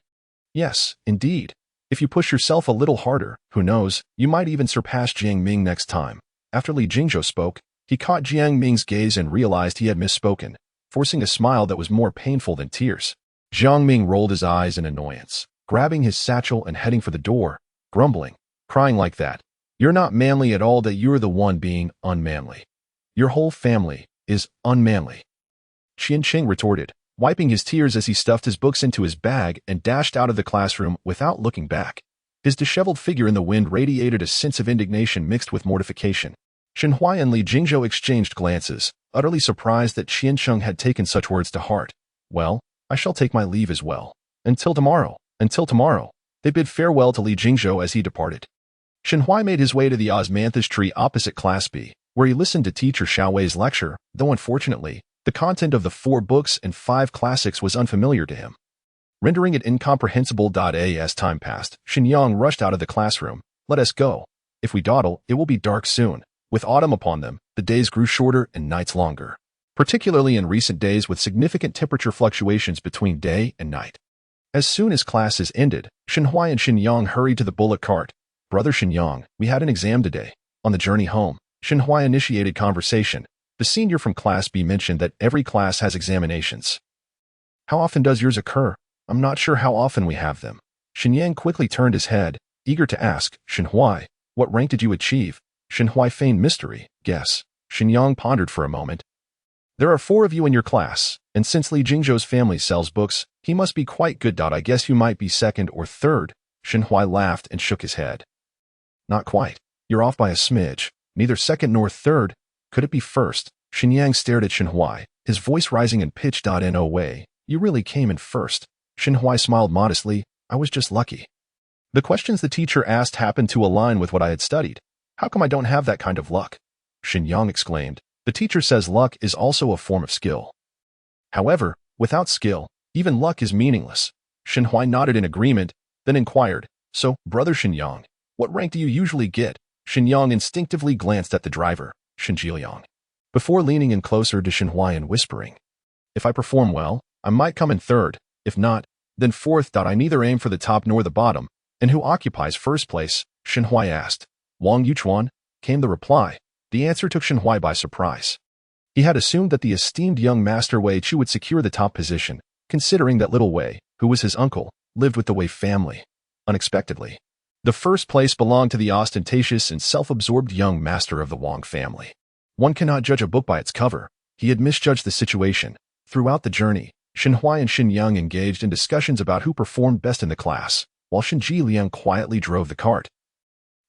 [SPEAKER 2] Yes, indeed. If you push yourself a little harder, who knows, you might even surpass Jiang Ming next time. After Li Jingzhou spoke, he caught Jiang Ming's gaze and realized he had misspoken, forcing a smile that was more painful than tears. Jiang Ming rolled his eyes in annoyance, grabbing his satchel and heading for the door, grumbling, crying like that. You're not manly at all. That you're the one being unmanly. Your whole family is unmanly. Qian Qing retorted, wiping his tears as he stuffed his books into his bag and dashed out of the classroom without looking back. His disheveled figure in the wind radiated a sense of indignation mixed with mortification. Shenhuai and Li Jingzhou exchanged glances, utterly surprised that Qian Qing had taken such words to heart. Well, I shall take my leave as well. Until tomorrow. Until tomorrow. They bid farewell to Li Jingzhou as he departed. Shenhuai made his way to the osmanthus tree opposite Class B, where he listened to Teacher Xiaowei's lecture, though unfortunately, the content of the 4 books and 5 classics was unfamiliar to him, rendering it incomprehensible. As time passed, Shenyang rushed out of the classroom. Let us go. If we dawdle, it will be dark soon. With autumn upon them, the days grew shorter and nights longer, particularly in recent days with significant temperature fluctuations between day and night. As soon as classes ended, Shenhuai and Shenyang hurried to the bullock cart. Brother Shenyang, we had an exam today. On the journey home, Shenhuai initiated conversation. The senior from Class B mentioned that every class has examinations. How often does yours occur? I'm not sure how often we have them. Shenyang quickly turned his head, eager to ask, Shenhuai, what rank did you achieve? Shenhuai feigned mystery. Guess. Shenyang pondered for a moment. There are 4 of you in your class, and since Li Jingzhou's family sells books, he must be quite good. I guess you might be 2nd or 3rd. Shenhuai laughed and shook his head. Not quite. You're off by a smidge. Neither 2nd nor 3rd. Could it be 1st? Shenyang stared at Shenhuai, his voice rising in pitch. No way. You really came in 1st. Shenhuai smiled modestly. I was just lucky. The questions the teacher asked happened to align with what I had studied. How come I don't have that kind of luck? Shenyang exclaimed. The teacher says luck is also a form of skill. However, without skill, even luck is meaningless. Shenhuai nodded in agreement, then inquired, so, Brother Shenyang, what rank do you usually get? Shenyang instinctively glanced at the driver, Shenjiang, before leaning in closer to Shenhuai and whispering, if I perform well, I might come in 3rd. If not, then fourth. I neither aim for the top nor the bottom. And who occupies first place? Shenhui asked. Wang Yuchuan, came the reply. The answer took Shenhui by surprise. He had assumed that the esteemed young master Wei Chu would secure the top position, considering that little Wei, who was his uncle, lived with the Wei family. Unexpectedly, the first place belonged to the ostentatious and self-absorbed young master of the Wang family. One cannot judge a book by its cover. He had misjudged the situation. Throughout the journey, Shenhui and Xinyang engaged in discussions about who performed best in the class, while Shenji Liang quietly drove the cart.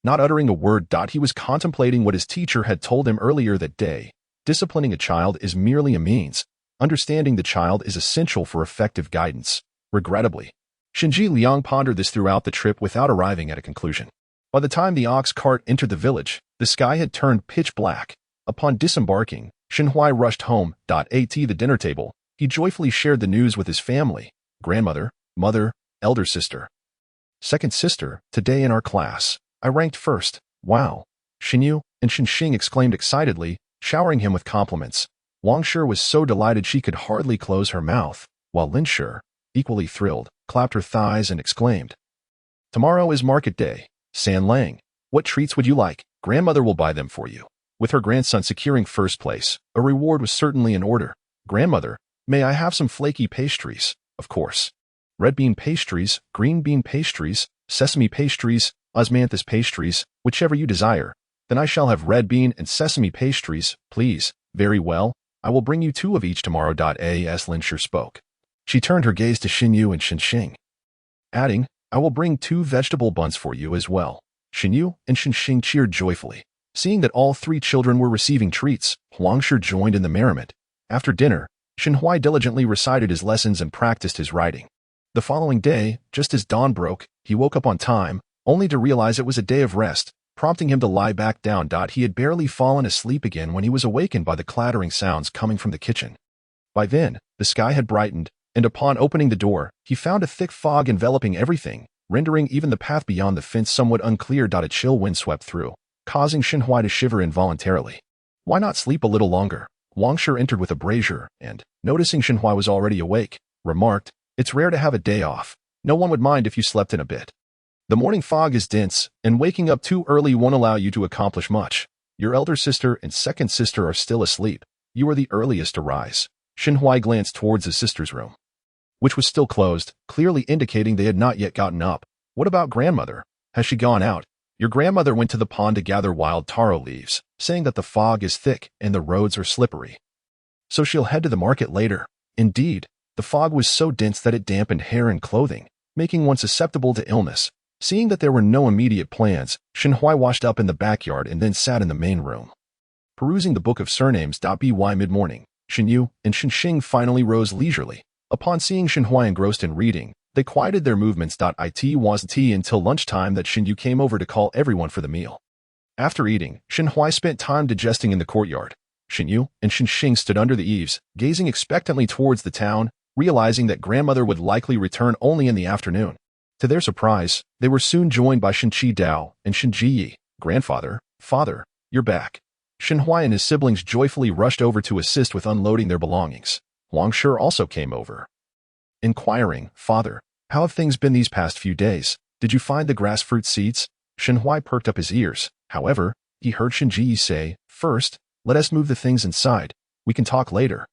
[SPEAKER 2] Not uttering a word. He was contemplating what his teacher had told him earlier that day. Disciplining a child is merely a means. Understanding the child is essential for effective guidance. Regrettably, Shenji Liang pondered this throughout the trip without arriving at a conclusion. By the time the ox cart entered the village, the sky had turned pitch black. Upon disembarking, Shenhui rushed home. At the dinner table, he joyfully shared the news with his family. Grandmother, mother, elder sister, second sister, today in our class, I ranked first. Wow! Xinyu and Xinxing exclaimed excitedly, showering him with compliments. Wang Shi was so delighted she could hardly close her mouth, while Lin Shi, equally thrilled, clapped her thighs and exclaimed, Tomorrow is market day. San Lang, what treats would you like? Grandmother will buy them for you. With her grandson securing first place, a reward was certainly in order. Grandmother, may I have some flaky pastries? Of course. Red bean pastries, green bean pastries, sesame pastries, osmanthus pastries, whichever you desire. Then I shall have red bean and sesame pastries, please. Very well, I will bring you 2 of each tomorrow. As Lin Shi spoke, she turned her gaze to Xinyu and Xinxing, adding, I will bring 2 vegetable buns for you as well. Xinyu and Xinxing cheered joyfully. Seeing that all 3 children were receiving treats, Huang Shi joined in the merriment. After dinner, Shenhui diligently recited his lessons and practiced his writing. The following day, just as dawn broke, he woke up on time, only to realize it was a day of rest, prompting him to lie back down. He had barely fallen asleep again when he was awakened by the clattering sounds coming from the kitchen. By then, the sky had brightened, and upon opening the door, he found a thick fog enveloping everything, rendering even the path beyond the fence somewhat unclear. A chill wind swept through, causing Shenhui to shiver involuntarily. Why not sleep a little longer? Wang Shi entered with a brazier and, noticing Shenhui was already awake, remarked, It's rare to have a day off. No one would mind if you slept in a bit. The morning fog is dense, and waking up too early won't allow you to accomplish much. Your elder sister and second sister are still asleep. You are the earliest to rise. Shenhui glanced towards his sister's room, which was still closed, clearly indicating they had not yet gotten up. What about grandmother? Has she gone out? Your grandmother went to the pond to gather wild taro leaves, saying that the fog is thick and the roads are slippery. So she'll head to the market later. Indeed, the fog was so dense that it dampened hair and clothing, making one susceptible to illness. Seeing that there were no immediate plans, Shenhui washed up in the backyard and then sat in the main room, perusing the book of surnames. By mid-morning, Xinyu and Xinxing finally rose leisurely. Upon seeing Shenhui engrossed in reading, they quieted their movements. It wasn't until lunchtime that Xinyu came over to call everyone for the meal. After eating, Shenhui spent time digesting in the courtyard. Xinyu and Xinxing stood under the eaves, gazing expectantly towards the town, realizing that grandmother would likely return only in the afternoon. To their surprise, they were soon joined by Shenqi Dao and Shenji Yi. Grandfather, father, you're back. Shenhui and his siblings joyfully rushed over to assist with unloading their belongings. Huang Shi also came over, inquiring, Father, how have things been these past few days? Did you find the grass fruit seeds? Shenhui perked up his ears. However, he heard Shenji Yi say, First, let us move the things inside. We can talk later.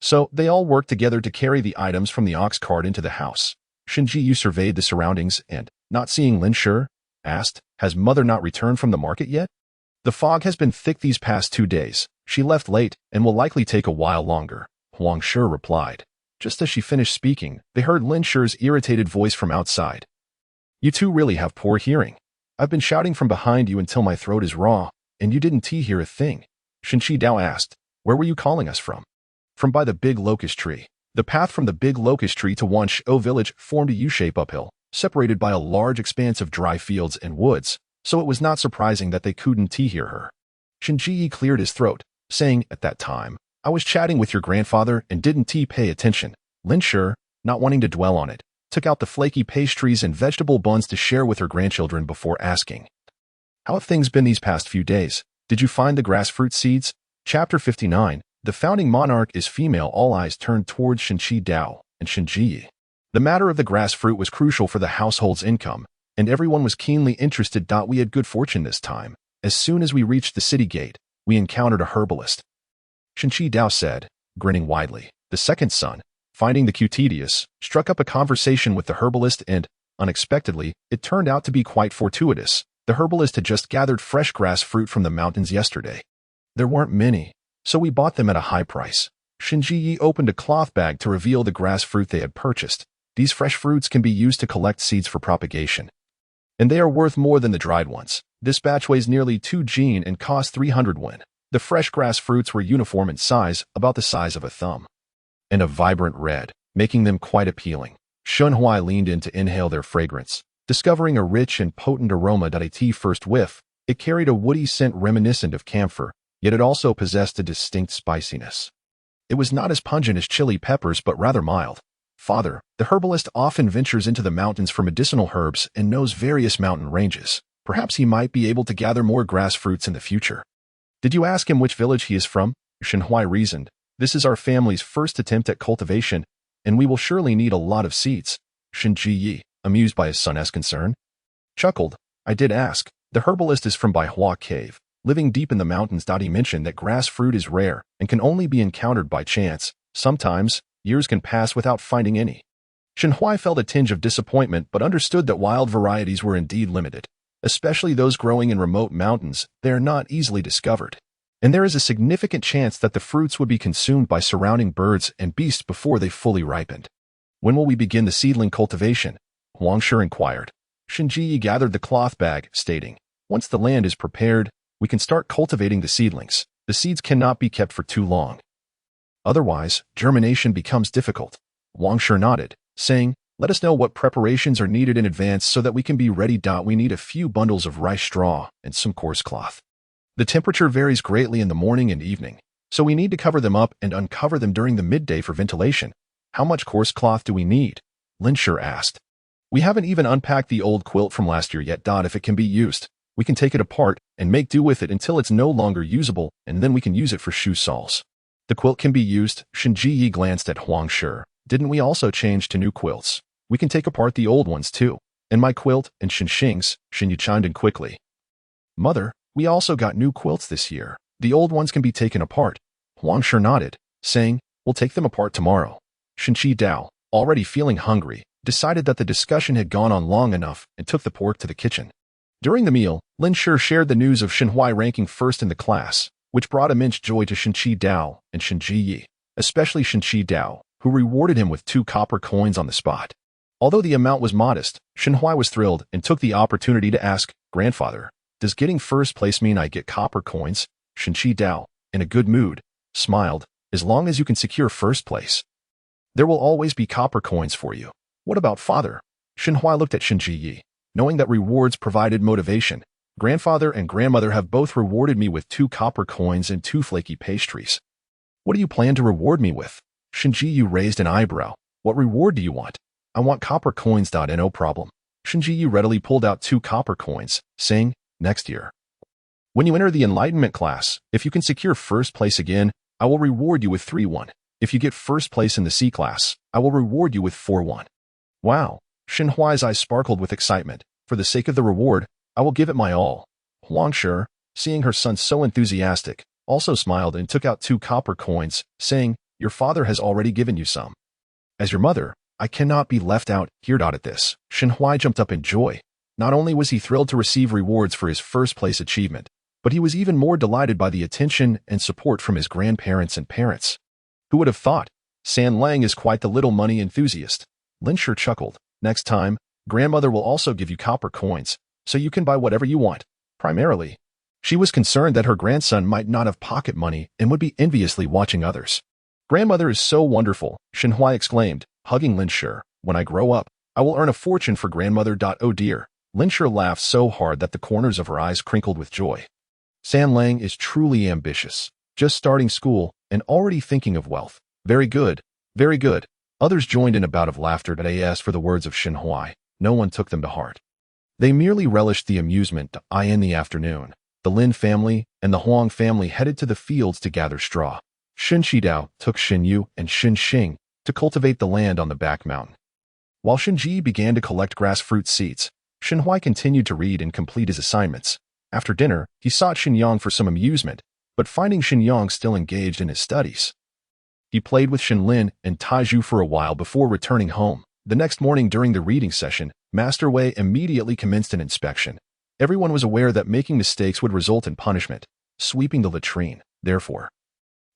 [SPEAKER 2] So, they all worked together to carry the items from the ox cart into the house. Shenji Yi surveyed the surroundings and, not seeing Lin Shi, asked, Has mother not returned from the market yet? The fog has been thick these past 2 days. She left late and will likely take a while longer, Huang Shi replied. Just as she finished speaking, they heard Lin Shi's irritated voice from outside. You two really have poor hearing. I've been shouting from behind you until my throat is raw, and you didn't hear a thing. Shenqi Dao asked, Where were you calling us from? From by the big locust tree. The path from the big locust tree to Wanshou village formed a U-shape uphill, separated by a large expanse of dry fields and woods, so it was not surprising that they couldn't hear her. Shenji Yi cleared his throat, saying, At that time, I was chatting with your grandfather and didn't pay attention. Lin Shi, not wanting to dwell on it, took out the flaky pastries and vegetable buns to share with her grandchildren before asking, How have things been these past few days? Did you find the grass fruit seeds? Chapter 59. The founding monarch is female. All eyes turned towards Shenqi Dao and Shenji Yi. The matter of the grass fruit was crucial for the household's income, and everyone was keenly interested. We had good fortune this time. As soon as we reached the city gate, we encountered a herbalist. Shinchi Dao said, grinning widely. The second son, finding the queue tedious, struck up a conversation with the herbalist and, unexpectedly, it turned out to be quite fortuitous. The herbalist had just gathered fresh grass fruit from the mountains yesterday. There weren't many, so we bought them at a high price. Shinji Yi opened a cloth bag to reveal the grass fruit they had purchased. These fresh fruits can be used to collect seeds for propagation, and they are worth more than the dried ones. This batch weighs nearly 2 jin and costs 300 wen. The fresh grass fruits were uniform in size, about the size of a thumb, and a vibrant red, making them quite appealing. Shunhui leaned in to inhale their fragrance, discovering a rich and potent aroma. At first whiff, it carried a woody scent reminiscent of camphor, yet it also possessed a distinct spiciness. It was not as pungent as chili peppers but rather mild. Father, the herbalist often ventures into the mountains for medicinal herbs and knows various mountain ranges. Perhaps he might be able to gather more grass fruits in the future. Did you ask him which village he is from? Shinhui reasoned. This is our family's first attempt at cultivation, and we will surely need a lot of seeds. Shinji Yi, amused by his son's concern, chuckled. I did ask. The herbalist is from Baihua Cave, living deep in the mountains. He mentioned that grass fruit is rare and can only be encountered by chance. Sometimes, years can pass without finding any. Shinhui felt a tinge of disappointment but understood that wild varieties were indeed limited. Especially those growing in remote mountains, they are not easily discovered. And there is a significant chance that the fruits would be consumed by surrounding birds and beasts before they fully ripened. When will we begin the seedling cultivation? Huang Shi inquired. Shinji Yi gathered the cloth bag, stating, once the land is prepared, we can start cultivating the seedlings. The seeds cannot be kept for too long. Otherwise, germination becomes difficult. Huang Shi nodded, saying, let us know what preparations are needed in advance so that we can be ready. We need a few bundles of rice straw and some coarse cloth. The temperature varies greatly in the morning and evening, so we need to cover them up and uncover them during the midday for ventilation. How much coarse cloth do we need? Lin Shi asked. We haven't even unpacked the old quilt from last year yet. If it can be used, we can take it apart and make do with it until it's no longer usable, and then we can use it for shoe soles. The quilt can be used. Shinji Yi glanced at Huang Shi. Didn't we also change to new quilts? We can take apart the old ones too. And my quilt and Xing's, Xinyu chimed in quickly. Mother, we also got new quilts this year. The old ones can be taken apart. Huang Shi nodded, saying, we'll take them apart tomorrow. Shinchi Dao, already feeling hungry, decided that the discussion had gone on long enough and took the pork to the kitchen. During the meal, Lin Shi shared the news of Shinhui ranking first in the class, which brought immense joy to Shinchi Dao and Shinji Yi, especially Shinchi Dao, who rewarded him with 2 copper coins on the spot. Although the amount was modest, Shinhui was thrilled and took the opportunity to ask, Grandfather, does getting first place mean I get copper coins? Shinchi Dao, in a good mood, smiled, as long as you can secure first place. There will always be copper coins for you. What about father? Shinhui looked at Shinji Yi, knowing that rewards provided motivation. Grandfather and grandmother have both rewarded me with 2 copper coins and 2 flaky pastries. What do you plan to reward me with? Shinji Yi raised an eyebrow. What reward do you want? I want copper coins. No problem. Shinji Yi readily pulled out 2 copper coins, saying, next year, when you enter the enlightenment class, if you can secure first place again, I will reward you with 3-1. If you get first place in the C class, I will reward you with 4-1. Wow. Shinhui's eyes sparkled with excitement. For the sake of the reward, I will give it my all. Huang Shi, seeing her son so enthusiastic, also smiled and took out 2 copper coins, saying, your father has already given you some. As your mother, I cannot be left out here. At this, Shinhui jumped up in joy. Not only was he thrilled to receive rewards for his first place achievement, but he was even more delighted by the attention and support from his grandparents and parents. Who would have thought? San Lang is quite the little money enthusiast. Lin Shi chuckled. Next time, grandmother will also give you copper coins, so you can buy whatever you want. Primarily, she was concerned that her grandson might not have pocket money and would be enviously watching others. Grandmother is so wonderful, Shinhui exclaimed, hugging Lin Shi. When I grow up, I will earn a fortune for grandmother. Oh dear. Lin Shi laughed so hard that the corners of her eyes crinkled with joy. San Lang is truly ambitious, just starting school and already thinking of wealth. Very good, very good. Others joined in a bout of laughter as for the words of Shinhui. No one took them to heart. They merely relished the amusement. In the afternoon, the Lin family and the Huang family headed to the fields to gather straw. Shin Shidao took Shin Yu and Shin Xing to cultivate the land on the back mountain. While Shinji began to collect grass fruit seeds, Shinhui continued to read and complete his assignments. After dinner, he sought Xinyang for some amusement, but finding Xinyang still engaged in his studies, he played with Shinlin and Taiju for a while before returning home. The next morning during the reading session, Master Wei immediately commenced an inspection. Everyone was aware that making mistakes would result in punishment, sweeping the latrine. Therefore,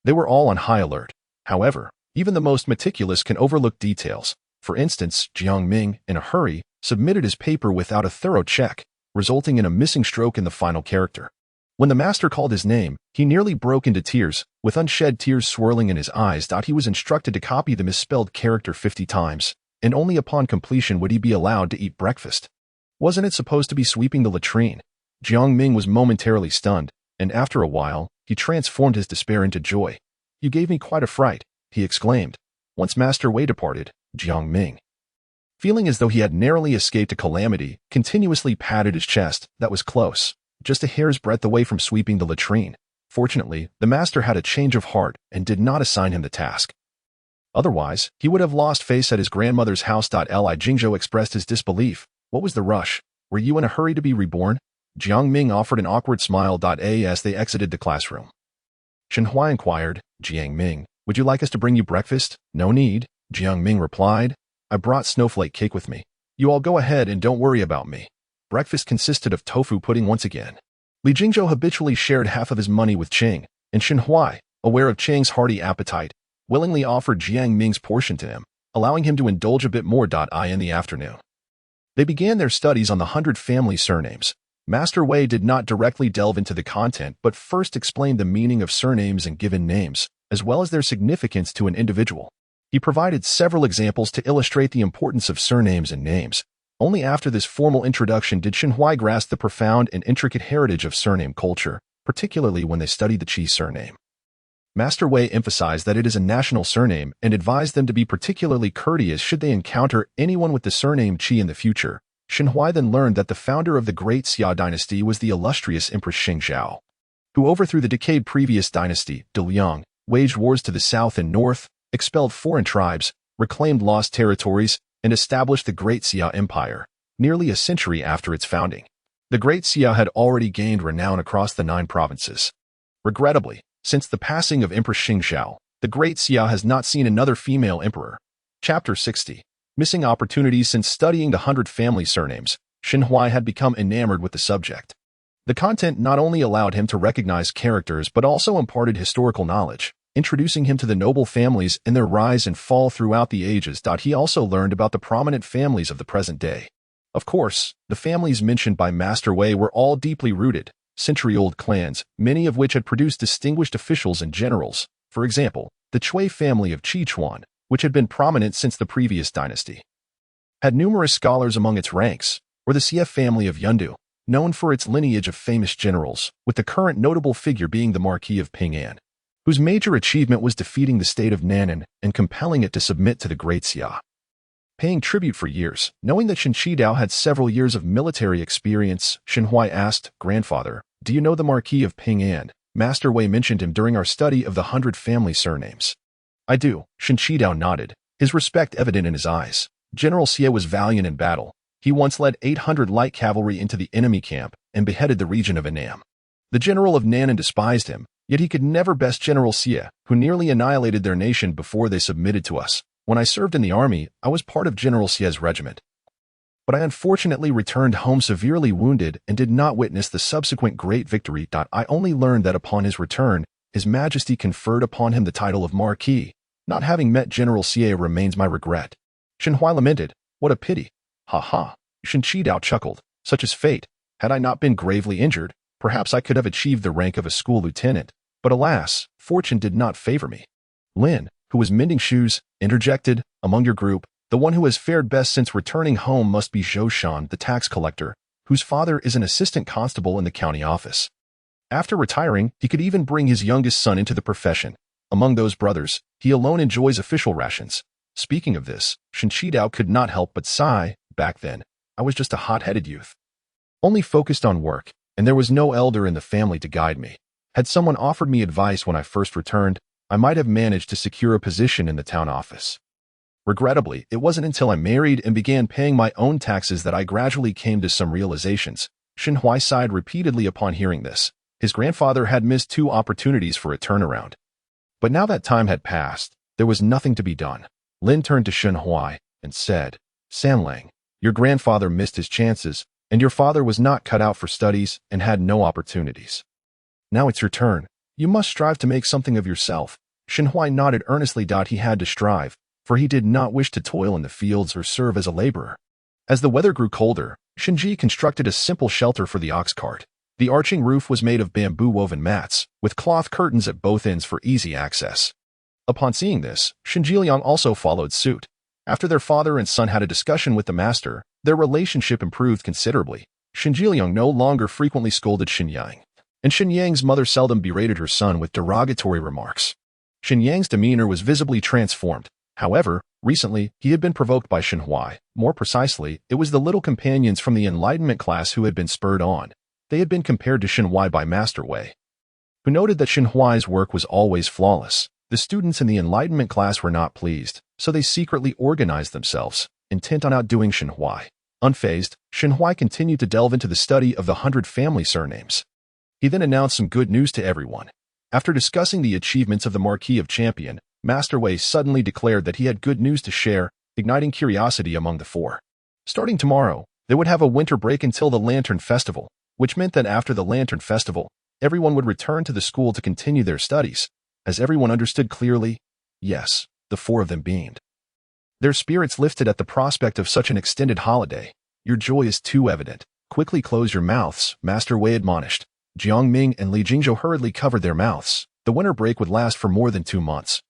[SPEAKER 2] they were all on high alert. However, even the most meticulous can overlook details. For instance, Jiang Ming, in a hurry, submitted his paper without a thorough check, resulting in a missing stroke in the final character. When the master called his name, he nearly broke into tears, with unshed tears swirling in his eyes. He was instructed to copy the misspelled character 50 times, and only upon completion would he be allowed to eat breakfast. Wasn't it supposed to be sweeping the latrine? Jiang Ming was momentarily stunned, and after a while, he transformed his despair into joy. "You gave me quite a fright," he exclaimed. Once Master Wei departed, Jiang Ming, feeling as though he had narrowly escaped a calamity, continuously patted his chest. That was close, just a hair's breadth away from sweeping the latrine. Fortunately, the master had a change of heart and did not assign him the task. Otherwise, he would have lost face at his grandmother's house. Li Jingzhou expressed his disbelief. "What was the rush? Were you in a hurry to be reborn?" Jiang Ming offered an awkward smile. As they exited the classroom, Shenhua inquired, "Jiang Ming, would you like us to bring you breakfast?" "No need," Jiang Ming replied. "I brought snowflake cake with me. You all go ahead and don't worry about me." Breakfast consisted of tofu pudding once again. Li Jingzhou habitually shared half of his money with Cheng, and Shenhua, aware of Cheng's hearty appetite, willingly offered Jiang Ming's portion to him, allowing him to indulge a bit more. In the afternoon, they began their studies on the 100 family surnames. Master Wei did not directly delve into the content but first explained the meaning of surnames and given names, as well as their significance to an individual. He provided several examples to illustrate the importance of surnames and names. Only after this formal introduction did Shenhua grasp the profound and intricate heritage of surname culture, particularly when they studied the Qi surname. Master Wei emphasized that it is a national surname and advised them to be particularly courteous should they encounter anyone with the surname Qi in the future. Shenhua then learned that the founder of the Great Xia dynasty was the illustrious Empress Xingzhao, who overthrew the decayed previous dynasty, Diliang, waged wars to the south and north, expelled foreign tribes, reclaimed lost territories, and established the Great Xia Empire, nearly a century after its founding. The Great Xia had already gained renown across the 9 provinces. Regrettably, since the passing of Empress Xingzhao, the Great Xia has not seen another female emperor. Chapter 60. Missing opportunities. Since studying the 100 family surnames, Shenhua had become enamored with the subject. The content not only allowed him to recognize characters but also imparted historical knowledge, introducing him to the noble families and their rise and fall throughout the ages. He also learned about the prominent families of the present day. Of course, the families mentioned by Master Wei were all deeply rooted, century-old clans, many of which had produced distinguished officials and generals. For example, the Cui family of Qichuan, which had been prominent since the previous dynasty, had numerous scholars among its ranks, or the Xie family of Yundu, known for its lineage of famous generals, with the current notable figure being the Marquis of Ping'an, whose major achievement was defeating the state of Nan'an and compelling it to submit to the Great Xia. Paying tribute for years, knowing that Shen Qidao had several years of military experience, Shenhua asked, "Grandfather, do you know the Marquis of Ping'an?" Master Wei mentioned him during our study of the 100 family surnames. "I do," Shen Qidao nodded, his respect evident in his eyes. General Xie was valiant in battle. He once led 800 light cavalry into the enemy camp and beheaded the region of Annam. The general of Nan'an despised him, yet he could never best General Xie, who nearly annihilated their nation before they submitted to us. When I served in the army, I was part of General Xie's regiment. But I unfortunately returned home severely wounded and did not witness the subsequent great victory. I only learned that upon his return, His Majesty conferred upon him the title of Marquis. Not having met General Xie remains my regret." Shenhua lamented, "What a pity." "Ha ha." Shen Qidao chuckled. "Such is fate. Had I not been gravely injured, perhaps I could have achieved the rank of a school lieutenant. But alas, fortune did not favor me." Lin, who was mending shoes, interjected, "Among your group, the one who has fared best since returning home must be Zhou Shan, the tax collector, whose father is an assistant constable in the county office. After retiring, he could even bring his youngest son into the profession. Among those brothers, he alone enjoys official rations." Speaking of this, Shen Qidao could not help but sigh. "Back then, I was just a hot-headed youth, only focused on work, and there was no elder in the family to guide me. Had someone offered me advice when I first returned, I might have managed to secure a position in the town office. Regrettably, it wasn't until I married and began paying my own taxes that I gradually came to some realizations. Xinhuai sighed repeatedly upon hearing this. His grandfather had missed 2 opportunities for a turnaround. But now that time had passed, there was nothing to be done. Lin turned to Xinhuai and said, Sanlang, your grandfather missed his chances, and your father was not cut out for studies and had no opportunities. Now it's your turn. You must strive to make something of yourself. Xinhuai nodded earnestly. He had to strive, for he did not wish to toil in the fields or serve as a laborer. As the weather grew colder, Xinji constructed a simple shelter for the ox cart. The arching roof was made of bamboo woven mats, with cloth curtains at both ends for easy access. Upon seeing this, Xinjiliang also followed suit. After their father and son had a discussion with the master, their relationship improved considerably. Xinjiliang no longer frequently scolded Xinyang, and Xinyang's mother seldom berated her son with derogatory remarks. Xinyang's demeanor was visibly transformed. However, recently, he had been provoked by Xinhuai. More precisely, it was the little companions from the Enlightenment class who had been spurred on. They had been compared to Xinhuai by Master Wei, who noted that Xinhuai's work was always flawless. The students in the Enlightenment class were not pleased, so they secretly organized themselves, intent on outdoing Xinhuai. Unfazed, Xinhuai continued to delve into the study of the 100 family surnames. He then announced some good news to everyone. After discussing the achievements of the Marquis of Champion, Master Wei suddenly declared that he had good news to share, igniting curiosity among the 4. Starting tomorrow, they would have a winter break until the Lantern Festival, which meant that after the Lantern Festival, everyone would return to the school to continue their studies. As everyone understood clearly, yes, the 4 of them beamed. Their spirits lifted at the prospect of such an extended holiday. Your joy is too evident. Quickly close your mouths, Master Wei admonished. Jiang Ming and Li Jingzhou hurriedly covered their mouths. The winter break would last for more than 2 months,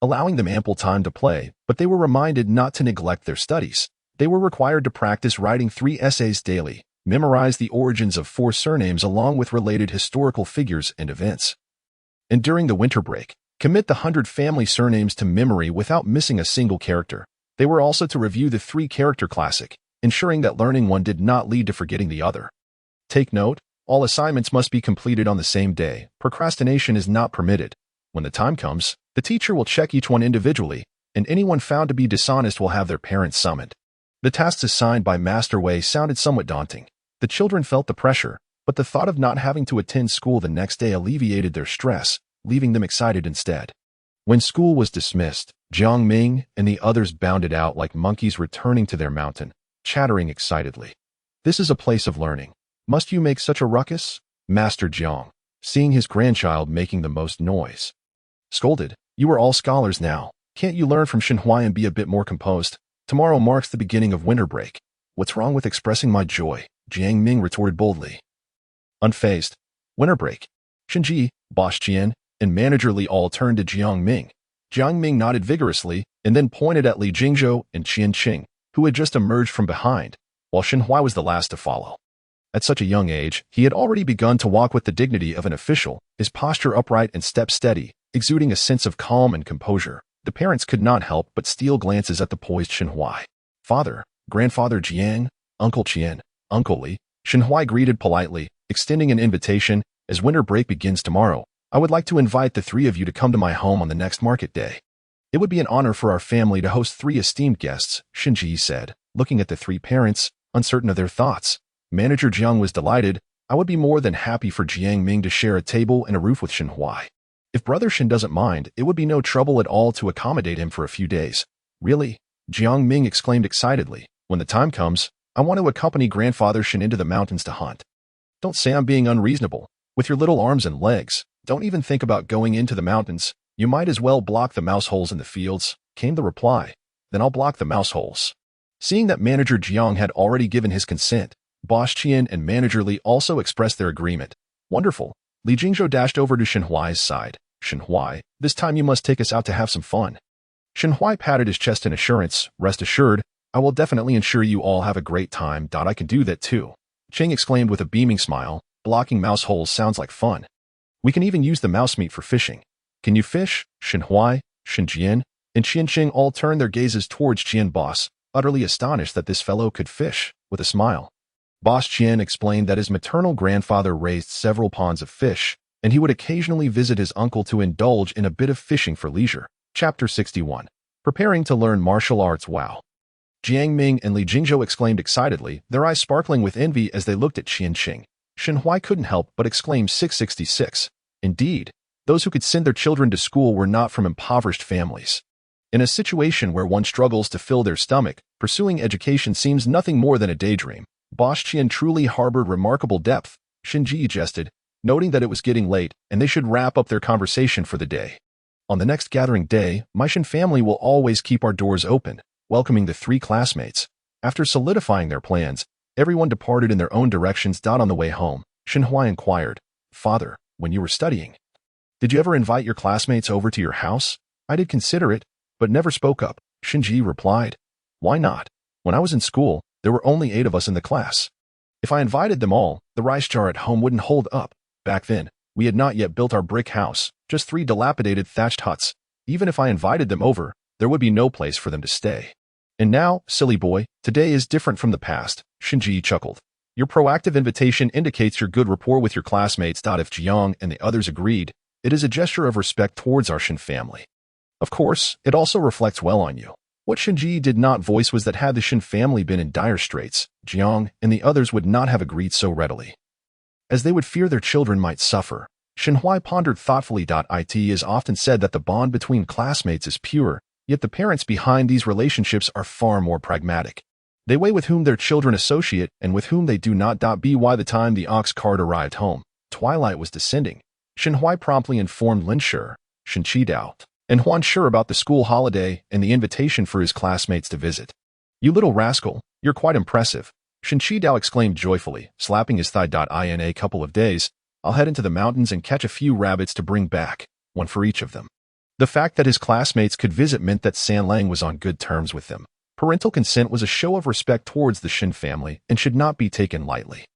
[SPEAKER 2] allowing them ample time to play, but they were reminded not to neglect their studies. They were required to practice writing 3 essays daily, memorize the origins of 4 surnames along with related historical figures and events. And during the winter break, commit the 100 family surnames to memory without missing a single character. They were also to review the 3-character classic, ensuring that learning one did not lead to forgetting the other. Take note, all assignments must be completed on the same day. Procrastination is not permitted. When the time comes, the teacher will check each one individually, and anyone found to be dishonest will have their parents summoned. The tasks assigned by Master Wei sounded somewhat daunting. The children felt the pressure, but the thought of not having to attend school the next day alleviated their stress, leaving them excited instead. When school was dismissed, Jiang Ming and the others bounded out like monkeys returning to their mountain, chattering excitedly. This is a place of learning. Must you make such a ruckus? Master Jiang, seeing his grandchild making the most noise, scolded. You are all scholars now. Can't you learn from Xinhuai and be a bit more composed? Tomorrow marks the beginning of winter break. What's wrong with expressing my joy? Jiang Ming retorted boldly. Unfazed. Winter break. Xinji, Boss Qian, and Manager Li all turned to Jiang Ming. Jiang Ming nodded vigorously and then pointed at Li Jingzhou and Qian Qing, who had just emerged from behind, while Xinhuai was the last to follow. At such a young age, he had already begun to walk with the dignity of an official, his posture upright and step steady, exuding a sense of calm and composure. The parents could not help but steal glances at the poised Xinhuai. Father, Grandfather Jiang, Uncle Qian, Uncle Li, Xinhuai greeted politely, extending an invitation. As winter break begins tomorrow, I would like to invite the 3 of you to come to my home on the next market day. It would be an honor for our family to host 3 esteemed guests, Xinji said, looking at the 3 parents, uncertain of their thoughts. Manager Jiang was delighted. I would be more than happy for Jiang Ming to share a table and a roof with Xinhuai. If Brother Xin doesn't mind, it would be no trouble at all to accommodate him for a few days. Really? Jiang Ming exclaimed excitedly. When the time comes, I want to accompany Grandfather Xin into the mountains to hunt. Don't say I'm being unreasonable. With your little arms and legs, don't even think about going into the mountains. You might as well block the mouse holes in the fields, came the reply. Then I'll block the mouse holes. Seeing that Manager Jiang had already given his consent, Boss Qian and Manager Li also expressed their agreement. Wonderful. Li Jingzhou dashed over to Xinhuai's side. Xinhuai, this time you must take us out to have some fun. Xinhuai patted his chest in assurance. Rest assured, I will definitely ensure you all have a great time. I can do that too. Qing exclaimed with a beaming smile. Blocking mouse holes sounds like fun. We can even use the mouse meat for fishing. Can you fish? Xinhuai, Xinjian, and Qianqing all turned their gazes towards Qian Boss, utterly astonished that this fellow could fish, with a smile. Boss Qian explained that his maternal grandfather raised several ponds of fish, and he would occasionally visit his uncle to indulge in a bit of fishing for leisure. Chapter 61. preparing to learn martial arts. Wow. Jiang Ming and Li Jingzhou exclaimed excitedly, their eyes sparkling with envy as they looked at Qian Qing. Shen Huai couldn't help but exclaim 666. Indeed, those who could send their children to school were not from impoverished families. In a situation where one struggles to fill their stomach, pursuing education seems nothing more than a daydream. Bosch Qian truly harbored remarkable depth, Shinji jested, noting that it was getting late and they should wrap up their conversation for the day. On the next gathering day, my Shen family will always keep our doors open, welcoming the 3 classmates. After solidifying their plans, everyone departed in their own directions. On the way home, Shen Huai inquired, Father, when you were studying, did you ever invite your classmates over to your house? I did consider it, but never spoke up, Shinji replied. Why not? When I was in school, there were only 8 of us in the class. If I invited them all, the rice jar at home wouldn't hold up. Back then, we had not yet built our brick house, just 3 dilapidated thatched huts. Even if I invited them over, there would be no place for them to stay. And now, silly boy, today is different from the past, Shinji chuckled. Your proactive invitation indicates your good rapport with your classmates. If Jiang and the others agreed, it is a gesture of respect towards our Shen family. Of course, it also reflects well on you. What Shinji did not voice was that had the Shen family been in dire straits, Jiang and the others would not have agreed so readily, as they would fear their children might suffer. Shen Huai pondered thoughtfully. It is often said that the bond between classmates is pure, yet the parents behind these relationships are far more pragmatic. They weigh with whom their children associate and with whom they do not. By the time the ox cart arrived home, twilight was descending. Shen Huai promptly informed Lin Shi, Shen Qidao, and Huan Shi about the school holiday and the invitation for his classmates to visit. You little rascal, you're quite impressive, Shen Qidao exclaimed joyfully, slapping his thigh. In a couple of days, I'll head into the mountains and catch a few rabbits to bring back, 1 for each of them. The fact that his classmates could visit meant that San Lang was on good terms with them. Parental consent was a show of respect towards the Shen family and should not be taken lightly.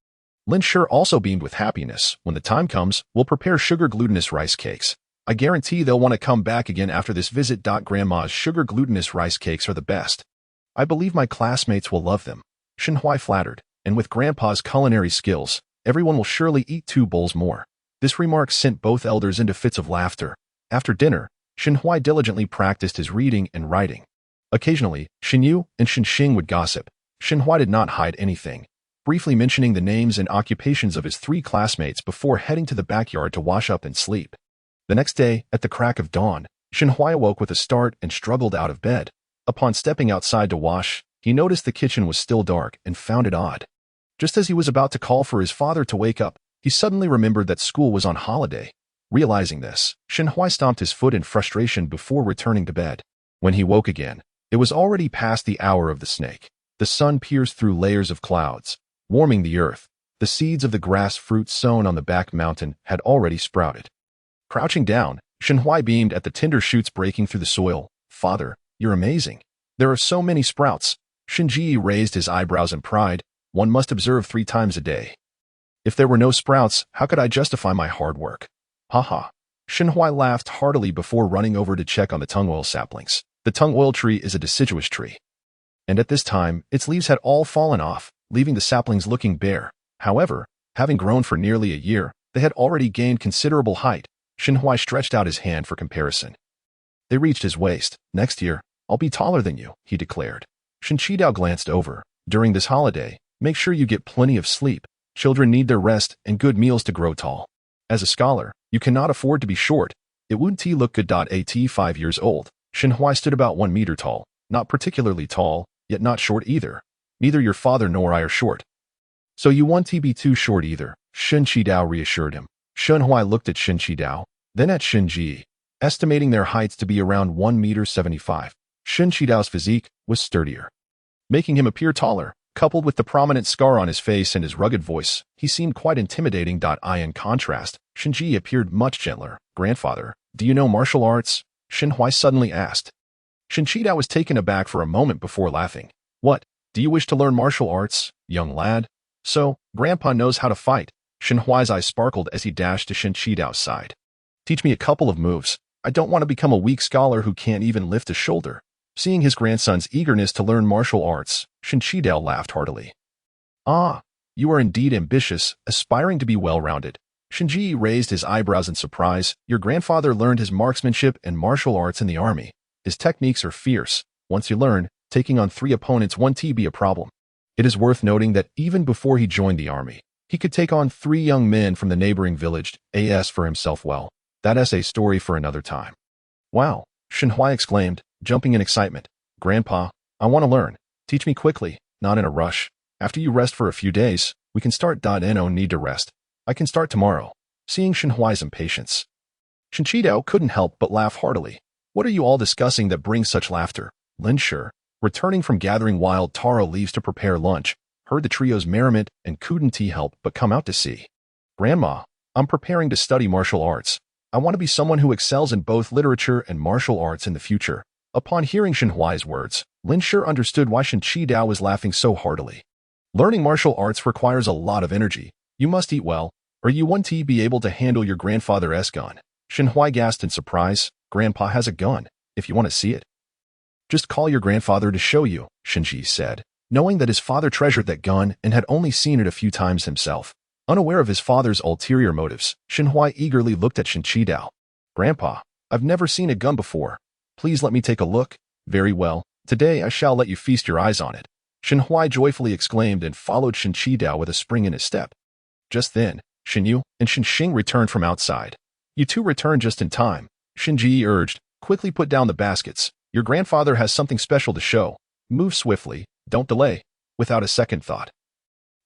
[SPEAKER 2] Lin Shi also beamed with happiness. When the time comes, we'll prepare sugar glutinous rice cakes. I guarantee they'll want to come back again after this visit. Grandma's sugar glutinous rice cakes are the best. I believe my classmates will love them, Shen Huai flattered, and with Grandpa's culinary skills, everyone will surely eat 2 bowls more. This remark sent both elders into fits of laughter. After dinner, Shen Huai diligently practiced his reading and writing. Occasionally, Shen Yu and Shen Xing would gossip. Shen Huai did not hide anything, briefly mentioning the names and occupations of his 3 classmates before heading to the backyard to wash up and sleep. The next day, at the crack of dawn, Shen Huai awoke with a start and struggled out of bed. Upon stepping outside to wash, he noticed the kitchen was still dark and found it odd. Just as he was about to call for his father to wake up, he suddenly remembered that school was on holiday. Realizing this, Shen Huai stomped his foot in frustration before returning to bed. When he woke again, it was already past the hour of the snake. The sun pierced through layers of clouds, warming the earth. The seeds of the grass fruit sown on the back mountain had already sprouted. Crouching down, Shen Huai beamed at the tender shoots breaking through the soil. Father, you're amazing. There are so many sprouts. Shinji raised his eyebrows in pride. One must observe 3 times a day. If there were no sprouts, how could I justify my hard work? Haha. Shen Huai laughed heartily before running over to check on the tung oil saplings. The tung oil tree is a deciduous tree, and at this time, its leaves had all fallen off, leaving the saplings looking bare. However, having grown for nearly a year, they had already gained considerable height. Shen Huai stretched out his hand for comparison. They reached his waist. Next year, I'll be taller than you, he declared. Shen Qidao glanced over. During this holiday, make sure you get plenty of sleep. Children need their rest and good meals to grow tall. As a scholar, you cannot afford to be short. It wouldn't look good. At 5 years old, Shen Huai stood about 1 meter tall, not particularly tall, yet not short either. Neither your father nor I are short. So you won't be too short either, Shen Qidao reassured him. Shen Huai looked at Shen Qidao, then at Shen Ji, estimating their heights to be around 1.75 meters. Shen Qidao's physique was sturdier, making him appear taller. Coupled with the prominent scar on his face and his rugged voice, he seemed quite intimidating. In contrast, Shen Ji appeared much gentler. Grandfather, do you know martial arts? Shen Huai suddenly asked. Shen Qidao was taken aback for a moment before laughing. What, do you wish to learn martial arts, young lad? So, Grandpa knows how to fight. Shen Huai's eyes sparkled as he dashed to Shen Qidao's side. Teach me a couple of moves. I don't want to become a weak scholar who can't even lift a shoulder. Seeing his grandson's eagerness to learn martial arts, Shen Qidao laughed heartily. Ah, you are indeed ambitious, aspiring to be well-rounded. Shen Ji raised his eyebrows in surprise. Your grandfather learned his marksmanship and martial arts in the army. His techniques are fierce. Once you learn, taking on 3 opponents won't be a problem. It is worth noting that even before he joined the army, he could take on 3 young men from the neighboring village as for himself. Well, that's a story for another time. Wow, Shenhui exclaimed, jumping in excitement. Grandpa, I want to learn. Teach me quickly, not in a rush. After you rest for a few days, we can start. No need to rest. I can start tomorrow. Seeing Shenhui's impatience, Shen Qidao couldn't help but laugh heartily. What are you all discussing that brings such laughter? Lin Shi, returning from gathering wild taro leaves to prepare lunch, heard the trio's merriment and couldn't help but come out to see. Grandma, I'm preparing to study martial arts. I want to be someone who excels in both literature and martial arts in the future. Upon hearing Shenhui's words, Lin Shi understood why Shen Qidao was laughing so heartily. Learning martial arts requires a lot of energy. You must eat well, or you won't be able to handle your grandfather's gun. Shenhui gasped in surprise. Grandpa has a gun. If you want to see it, just call your grandfather to show you, Shenji said, knowing that his father treasured that gun and had only seen it a few times himself. Unaware of his father's ulterior motives, Shenhui eagerly looked at Shen Qidao. Grandpa, I've never seen a gun before. Please let me take a look. Very well. Today I shall let you feast your eyes on it. Shenhui joyfully exclaimed and followed Shen Qidao with a spring in his step. Just then, Shen Yu and Shen Xing returned from outside. You two returned just in time, Shenji urged. Quickly put down the baskets. Your grandfather has something special to show. Move swiftly, don't delay. Without a second thought,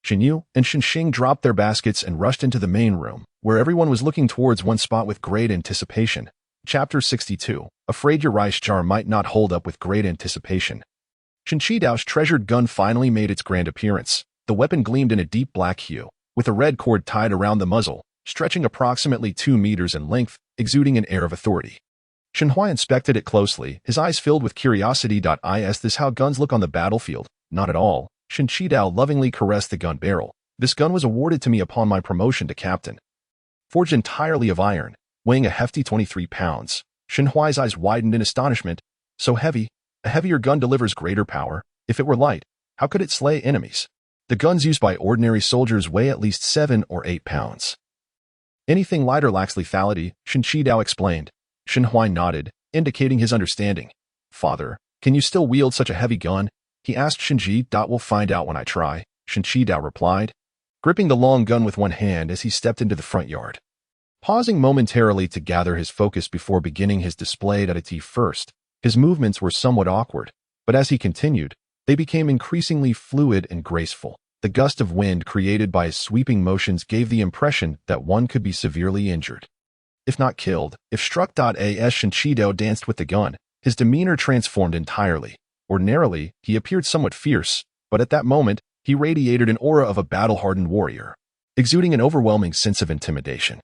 [SPEAKER 2] Shen Yu and Shen Xing dropped their baskets and rushed into the main room, where everyone was looking towards one spot with great anticipation. Chapter 62. Afraid your rice jar might not hold up with great anticipation. Shen Qidao's treasured gun finally made its grand appearance. The weapon gleamed in a deep black hue, with a red cord tied around the muzzle, stretching approximately 2 meters in length, exuding an air of authority. Shenhui inspected it closely, his eyes filled with curiosity. Is this how guns look on the battlefield? Not at all. Shen Qidao lovingly caressed the gun barrel. This gun was awarded to me upon my promotion to captain. Forged entirely of iron, weighing a hefty 23 pounds. Shenhui's eyes widened in astonishment. So heavy, a heavier gun delivers greater power. If it were light, how could it slay enemies? The guns used by ordinary soldiers weigh at least 7 or 8 pounds. Anything lighter lacks lethality, Shen Qidao explained. Shenhui nodded, indicating his understanding. Father, can you still wield such a heavy gun? He asked Shenji. We'll find out when I try, Shen Qidao replied, gripping the long gun with one hand as he stepped into the front yard. Pausing momentarily to gather his focus before beginning his display at first, his movements were somewhat awkward, but as he continued, they became increasingly fluid and graceful. The gust of wind created by his sweeping motions gave the impression that one could be severely injured, if not killed, if struck. As Shen Qidao danced with the gun, his demeanor transformed entirely. Ordinarily, he appeared somewhat fierce, but at that moment, he radiated an aura of a battle-hardened warrior, exuding an overwhelming sense of intimidation.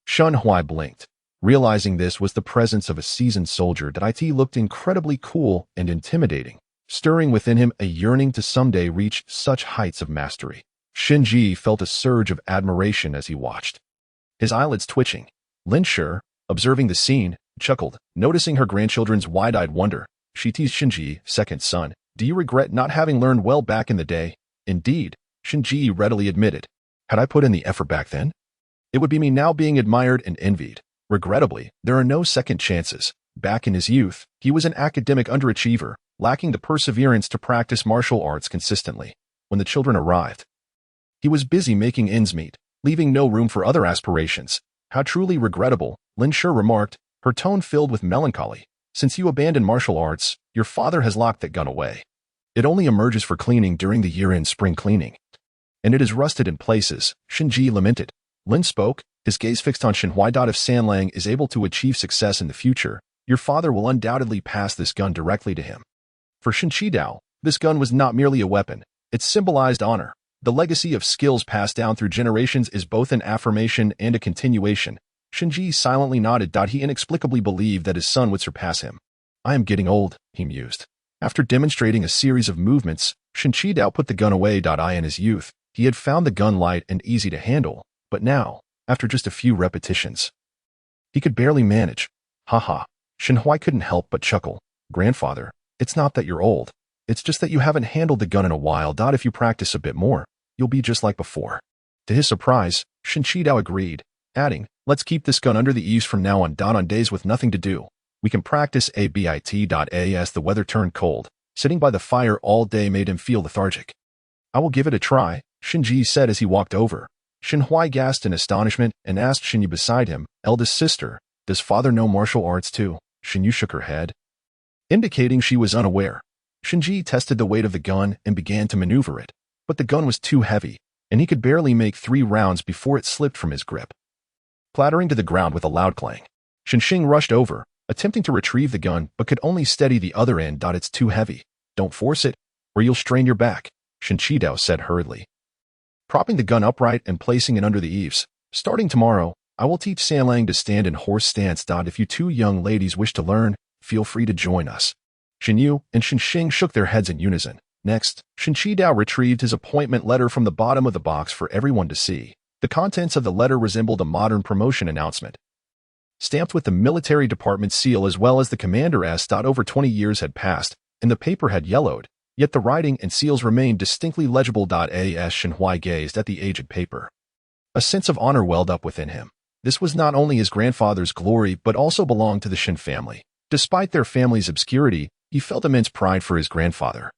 [SPEAKER 2] Shenhui blinked. Realizing this was the presence of a seasoned soldier, that looked incredibly cool and intimidating, stirring within him a yearning to someday reach such heights of mastery. Shenji felt a surge of admiration as he watched, his eyelids twitching. Lin Shi, observing the scene, chuckled, noticing her grandchildren's wide-eyed wonder. She teased Shenji, second son, do you regret not having learned well back in the day? Indeed, Shenji readily admitted. Had I put in the effort back then, it would be me now being admired and envied. Regrettably, there are no second chances. Back in his youth, he was an academic underachiever, lacking the perseverance to practice martial arts consistently. When the children arrived, he was busy making ends meet, leaving no room for other aspirations. How truly regrettable, Lin Shi remarked, her tone filled with melancholy. Since you abandoned martial arts, your father has locked that gun away. It only emerges for cleaning during the year-end spring cleaning, and it is rusted in places, Shenji lamented. Lin spoke, his gaze fixed on Shenhui. If Sanlang is able to achieve success in the future, your father will undoubtedly pass this gun directly to him. For Shen Qidao, this gun was not merely a weapon, it symbolized honor. The legacy of skills passed down through generations is both an affirmation and a continuation. Shenji silently nodded. He inexplicably believed that his son would surpass him. I am getting old, he mused. After demonstrating a series of movements, Shen Qidao put the gun away. In his youth, he had found the gun light and easy to handle, but now, after just a few repetitions, he could barely manage. Haha. Shenhui couldn't help but chuckle. Grandfather, it's not that you're old. It's just that you haven't handled the gun in a while. If you practice a bit more, you'll be just like before. To his surprise, Shen Qidao agreed, adding, let's keep this gun under the eaves from now on. On days with nothing to do, We can practice a bit. As the weather turned cold, sitting by the fire all day made him feel lethargic. I will give it a try, Shinji said as he walked over. Shinhwai gasped in astonishment and asked Shinyu beside him, eldest sister, does father know martial arts too? Shinyu shook her head, indicating she was unaware. Shinji tested the weight of the gun and began to maneuver it, but the gun was too heavy, and he could barely make 3 rounds before it slipped from his grip, clattering to the ground with a loud clang. Shinxing rushed over, attempting to retrieve the gun but could only steady the other end. It's too heavy. Don't force it, or you'll strain your back, Shinchidao said hurriedly, propping the gun upright and placing it under the eaves. Starting tomorrow, I will teach Sanlang to stand in horse stance. If you 2 young ladies wish to learn, feel free to join us. Shinyu and Shinxing shook their heads in unison. Next, Shinchidao retrieved his appointment letter from the bottom of the box for everyone to see. The contents of the letter resembled a modern promotion announcement, stamped with the military department seal as well as the commander's. Over 20 years had passed, and the paper had yellowed, yet the writing and seals remained distinctly legible. As Shinhwai gazed at the aged paper, a sense of honor welled up within him. This was not only his grandfather's glory but also belonged to the Shin family. Despite their family's obscurity, he felt immense pride for his grandfather.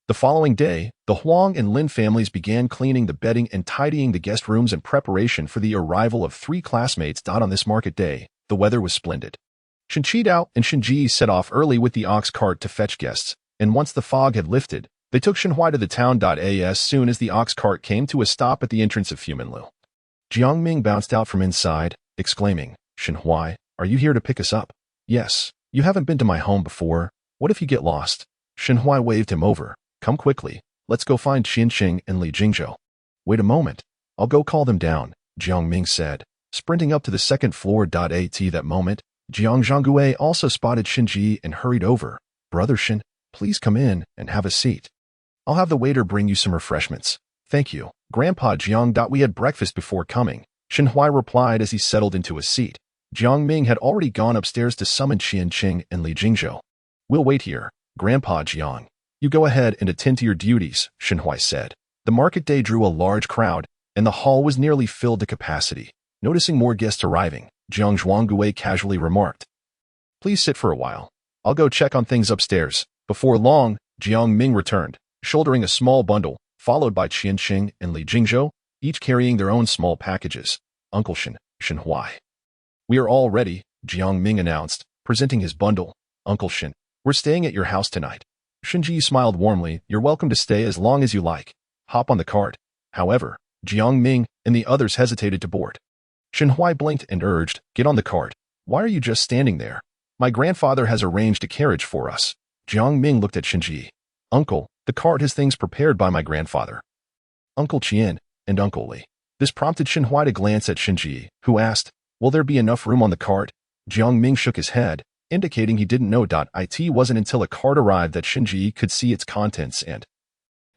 [SPEAKER 2] The following day, the Huang and Lin families began cleaning the bedding and tidying the guest rooms in preparation for the arrival of 3 classmates. On this market day, the weather was splendid. Shinchidao and Shinji set off early with the ox cart to fetch guests, and once the fog had lifted, they took Shinhwai to the town. As soon as the ox cart came to a stop at the entrance of Fuminlu, Jiangming bounced out from inside, exclaiming, Shinhwai, are you here to pick us up? Yes. You haven't been to my home before. What if you get lost? Shinhwai waved him over. Come quickly. Let's go find Qianqing and Li Jingzhou. Wait a moment. I'll go call them down, Jiangming said, sprinting up to the 2nd floor. At that moment, Jiang Zhonggui also spotted Shinji and hurried over. Brother Shin, please come in and have a seat. I'll have the waiter bring you some refreshments. Thank you, Grandpa Jiang. We had breakfast before coming, Shinhwai replied as he settled into a seat. Jiangming had already gone upstairs to summon Qianqing and Li Jingzhou. We'll wait here, Grandpa Jiang. You go ahead and attend to your duties, Shinhwai said. The market day drew a large crowd, and the hall was nearly filled to capacity. Noticing more guests arriving, Jiang Zhuanggui casually remarked, please sit for a while. I'll go check on things upstairs. Before long, Jiang Ming returned, shouldering a small bundle, followed by Qianqing and Li Jingzhou, each carrying their own small packages. Uncle Shin, Shinhwai. We are all ready, Jiang Ming announced, presenting his bundle. Uncle Shin, we're staying at your house tonight. Shinji smiled warmly. You're welcome to stay as long as you like. Hop on the cart. However, Jiang Ming and the others hesitated to board. Shinhwai blinked and urged, get on the cart. Why are you just standing there? My grandfather has arranged a carriage for us. Jiang Ming looked at Shinji. Uncle, the cart has things prepared by my grandfather, Uncle Qian, and Uncle Li. This prompted Shinhwai to glance at Shinji, who asked, will there be enough room on the cart? Jiang Ming shook his head, indicating he didn't know. It wasn't until a cart arrived that Shinji could see its contents and,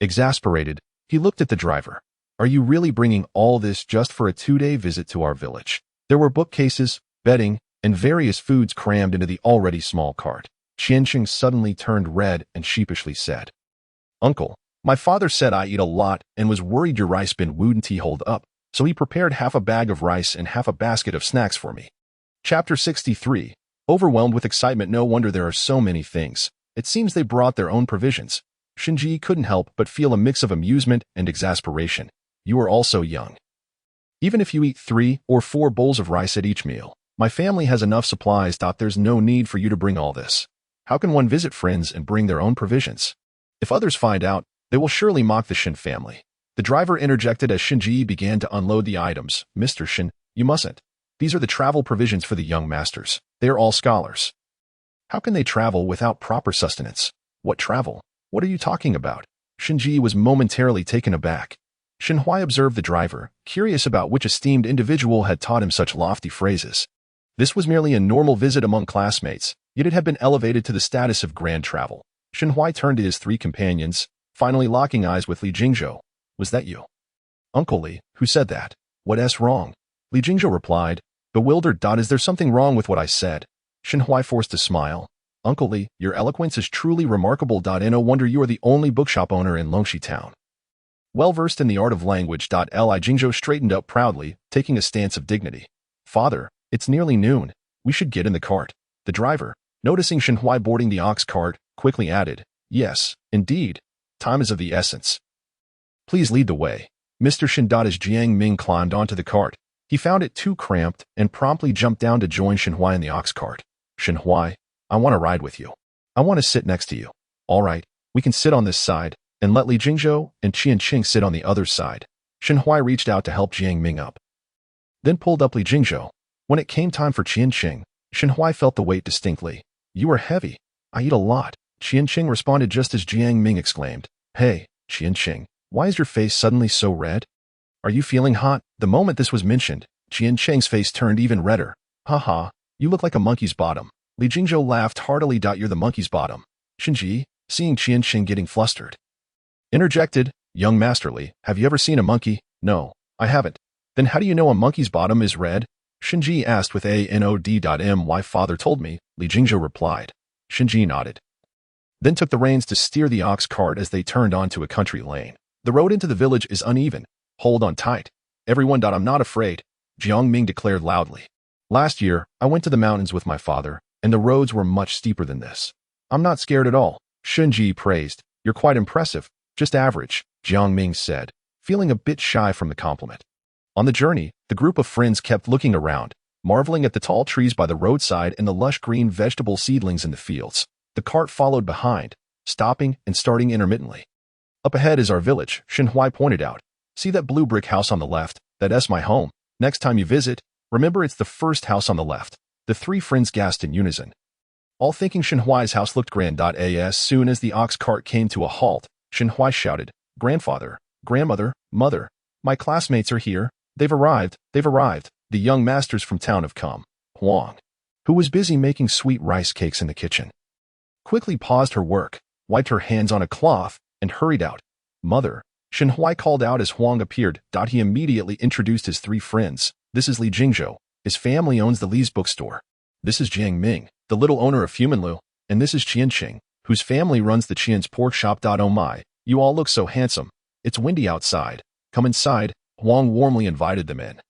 [SPEAKER 2] exasperated, he looked at the driver. Are you really bringing all this just for a 2-day visit to our village? There were bookcases, bedding, and various foods crammed into the already small cart. Qianqing suddenly turned red and sheepishly said, Uncle, my father said I eat a lot and was worried your rice bin wouldn't hold up, so he prepared half a bag of rice and half a basket of snacks for me. Chapter 63. Overwhelmed with excitement, no wonder there are so many things. It seems they brought their own provisions. Shinji couldn't help but feel a mix of amusement and exasperation. You are all so young. Even if you eat 3 or 4 bowls of rice at each meal, my family has enough supplies. There's no need for you to bring all this. How can one visit friends and bring their own provisions? If others find out, they will surely mock the Shin family. The driver interjected as Shinji began to unload the items. Mr. Shin, you mustn't. These are the travel provisions for the young masters. They are all scholars. How can they travel without proper sustenance? What travel? What are you talking about? Shinji was momentarily taken aback. Shinhwai observed the driver, curious about which esteemed individual had taught him such lofty phrases. This was merely a normal visit among classmates, yet it had been elevated to the status of grand travel. Shinhwai turned to his 3 companions, finally locking eyes with Li Jingzhou. Was that you? Uncle Li, who said that? What's wrong? Li Jingzhou replied, bewildered. Is there something wrong with what I said? Shinhwai forced a smile. Uncle Li, your eloquence is truly remarkable. No wonder you are the only bookshop owner in Longxi town. Well versed in the art of language. Li Jingzhou straightened up proudly, taking a stance of dignity. Father, it's nearly noon. We should get in the cart. The driver, Noticing Shenhuai boarding the ox cart, quickly added, "Yes, indeed. Time is of the essence. Please lead the way." Mr. Shinda's Jiang Ming climbed onto the cart. He found it too cramped and promptly jumped down to join Shenhuai in the ox cart. "Shenhuai, I want to ride with you. I want to sit next to you." "All right, we can sit on this side, and let Li Jingzhou and Qian Qing sit on the other side." Shenhuai reached out to help Jiang Ming up, then pulled up Li Jingzhou. When it came time for Qian Qing, Shenhuai felt the weight distinctly. "You are heavy. I eat a lot." Qian Qing responded just as Jiang Ming exclaimed, "Hey, Qian Qing, why is your face suddenly so red? Are you feeling hot?" The moment this was mentioned, Qian Qing's face turned even redder. "Haha, you look like a monkey's bottom." Li Jingzhou laughed heartily. "You're the monkey's bottom." Shinji, seeing Qian Qing getting flustered, interjected, "Young Master Li, have you ever seen a monkey?" "No, I haven't." "Then how do you know a monkey's bottom is red?" Shinji asked with a nod. "My father told me," Li Jingzhou replied. Shinji nodded, then took the reins to steer the ox cart as they turned onto a country lane. "The road into the village is uneven. Hold on tight. Everyone. I'm not afraid," Jiang Ming declared loudly. "Last year, I went to the mountains with my father, and the roads were much steeper than this. I'm not scared at all," Shinji praised. "You're quite impressive." "Just average," Jiang Ming said, feeling a bit shy from the compliment. On the journey, the group of friends kept looking around, marveling at the tall trees by the roadside and the lush green vegetable seedlings in the fields. The cart followed behind, stopping and starting intermittently. "Up ahead is our village," Shenhuai pointed out. "See that blue brick house on the left? That's my home. Next time you visit, remember it's the first house on the left." The three friends gasped in unison, all thinking Shenhuai's house looked grand. As soon as the ox cart came to a halt, Shenhuai shouted, "Grandfather, grandmother, mother, my classmates are here. They've arrived. The young masters from town have come." Huang, who was busy making sweet rice cakes in the kitchen, quickly paused her work, wiped her hands on a cloth, and hurried out. "Mother," Shenhuai called out as Huang appeared. He immediately introduced his three friends. "This is Li Jingzhou. His family owns the Li's bookstore. This is Jiang Ming, the little owner of Humanlu, and this is Qian Qing, whose family runs the Qian's pork shop. Oh my, you all look so handsome. It's windy outside. Come inside." Huang warmly invited them in.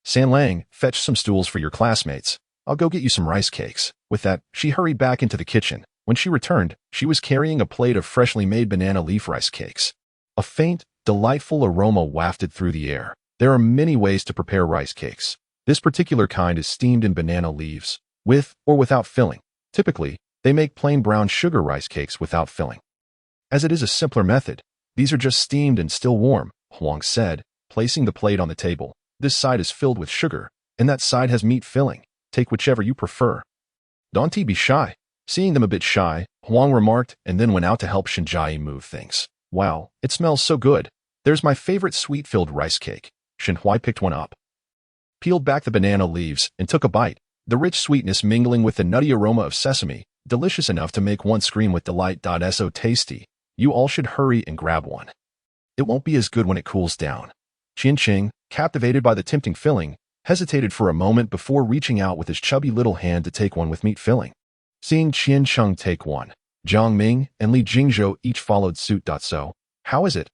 [SPEAKER 2] "San Lang, fetch some stools for your classmates. I'll go get you some rice cakes." With that, she hurried back into the kitchen. When she returned, she was carrying a plate of freshly made banana leaf rice cakes. A faint, delightful aroma wafted through the air. There are many ways to prepare rice cakes. This particular kind is steamed in banana leaves, with or without filling. Typically, they make plain brown sugar rice cakes without filling. As it is a simpler method, these are just steamed and still warm, Huang said, placing the plate on the table. "This side is filled with sugar, and that side has meat filling. Take whichever you prefer. Don't be shy." Seeing them a bit shy, Huang remarked and then went out to help Shinji move things. "Wow, it smells so good. There's my favorite sweet-filled rice cake." Shenhuai picked one up, peeled back the banana leaves, and took a bite. The rich sweetness mingling with the nutty aroma of sesame, delicious enough to make one scream with delight. So tasty. You all should hurry and grab one. It won't be as good when it cools down. Qian Qing, captivated by the tempting filling, hesitated for a moment before reaching out with his chubby little hand to take one with meat filling. Seeing Qian Qing take one, Jiang Ming and Li Jingzhou each followed suit. "So, how is it?"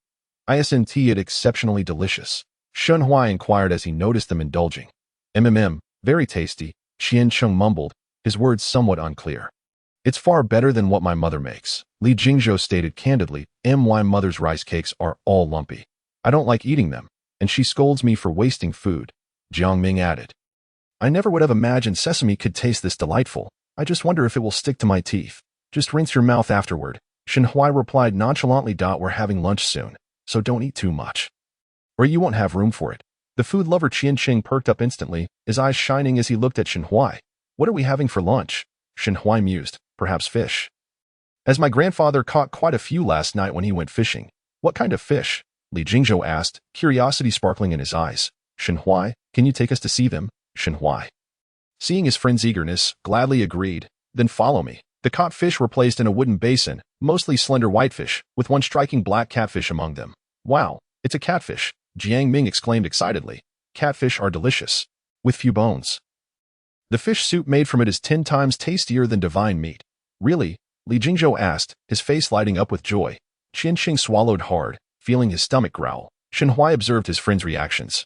[SPEAKER 2] "Isn't it exceptionally delicious?" Shenhuai inquired as he noticed them indulging. Very tasty," Qian Qing mumbled, his words somewhat unclear. "It's far better than what my mother makes," Li Jingzhou stated candidly. "My mother's rice cakes are all lumpy. I don't like eating them, and she scolds me for wasting food," Jiang Ming added. "I never would have imagined sesame could taste this delightful. I just wonder if it will stick to my teeth." "Just rinse your mouth afterward," Shenhuai replied nonchalantly. "We're having lunch soon, so don't eat too much, or you won't have room for it." The food lover Qian Qing perked up instantly, his eyes shining as he looked at Shenhuai. "What are we having for lunch?" Shenhuai mused. "Perhaps fish. As my grandfather caught quite a few last night when he went fishing." "What kind of fish?" Li Jingzhou asked, curiosity sparkling in his eyes. "Shenhuai, can you take us to see them?" Shenhuai, seeing his friend's eagerness, gladly agreed. "Then follow me." The caught fish were placed in a wooden basin, mostly slender whitefish, with one striking black catfish among them. "Wow, it's a catfish," Jiang Ming exclaimed excitedly. "Catfish are delicious, with few bones. The fish soup made from it is 10 times tastier than divine meat." "Really?" Li Jingzhou asked, his face lighting up with joy. Qian Qing swallowed hard, feeling his stomach growl. Shenhuai observed his friend's reactions,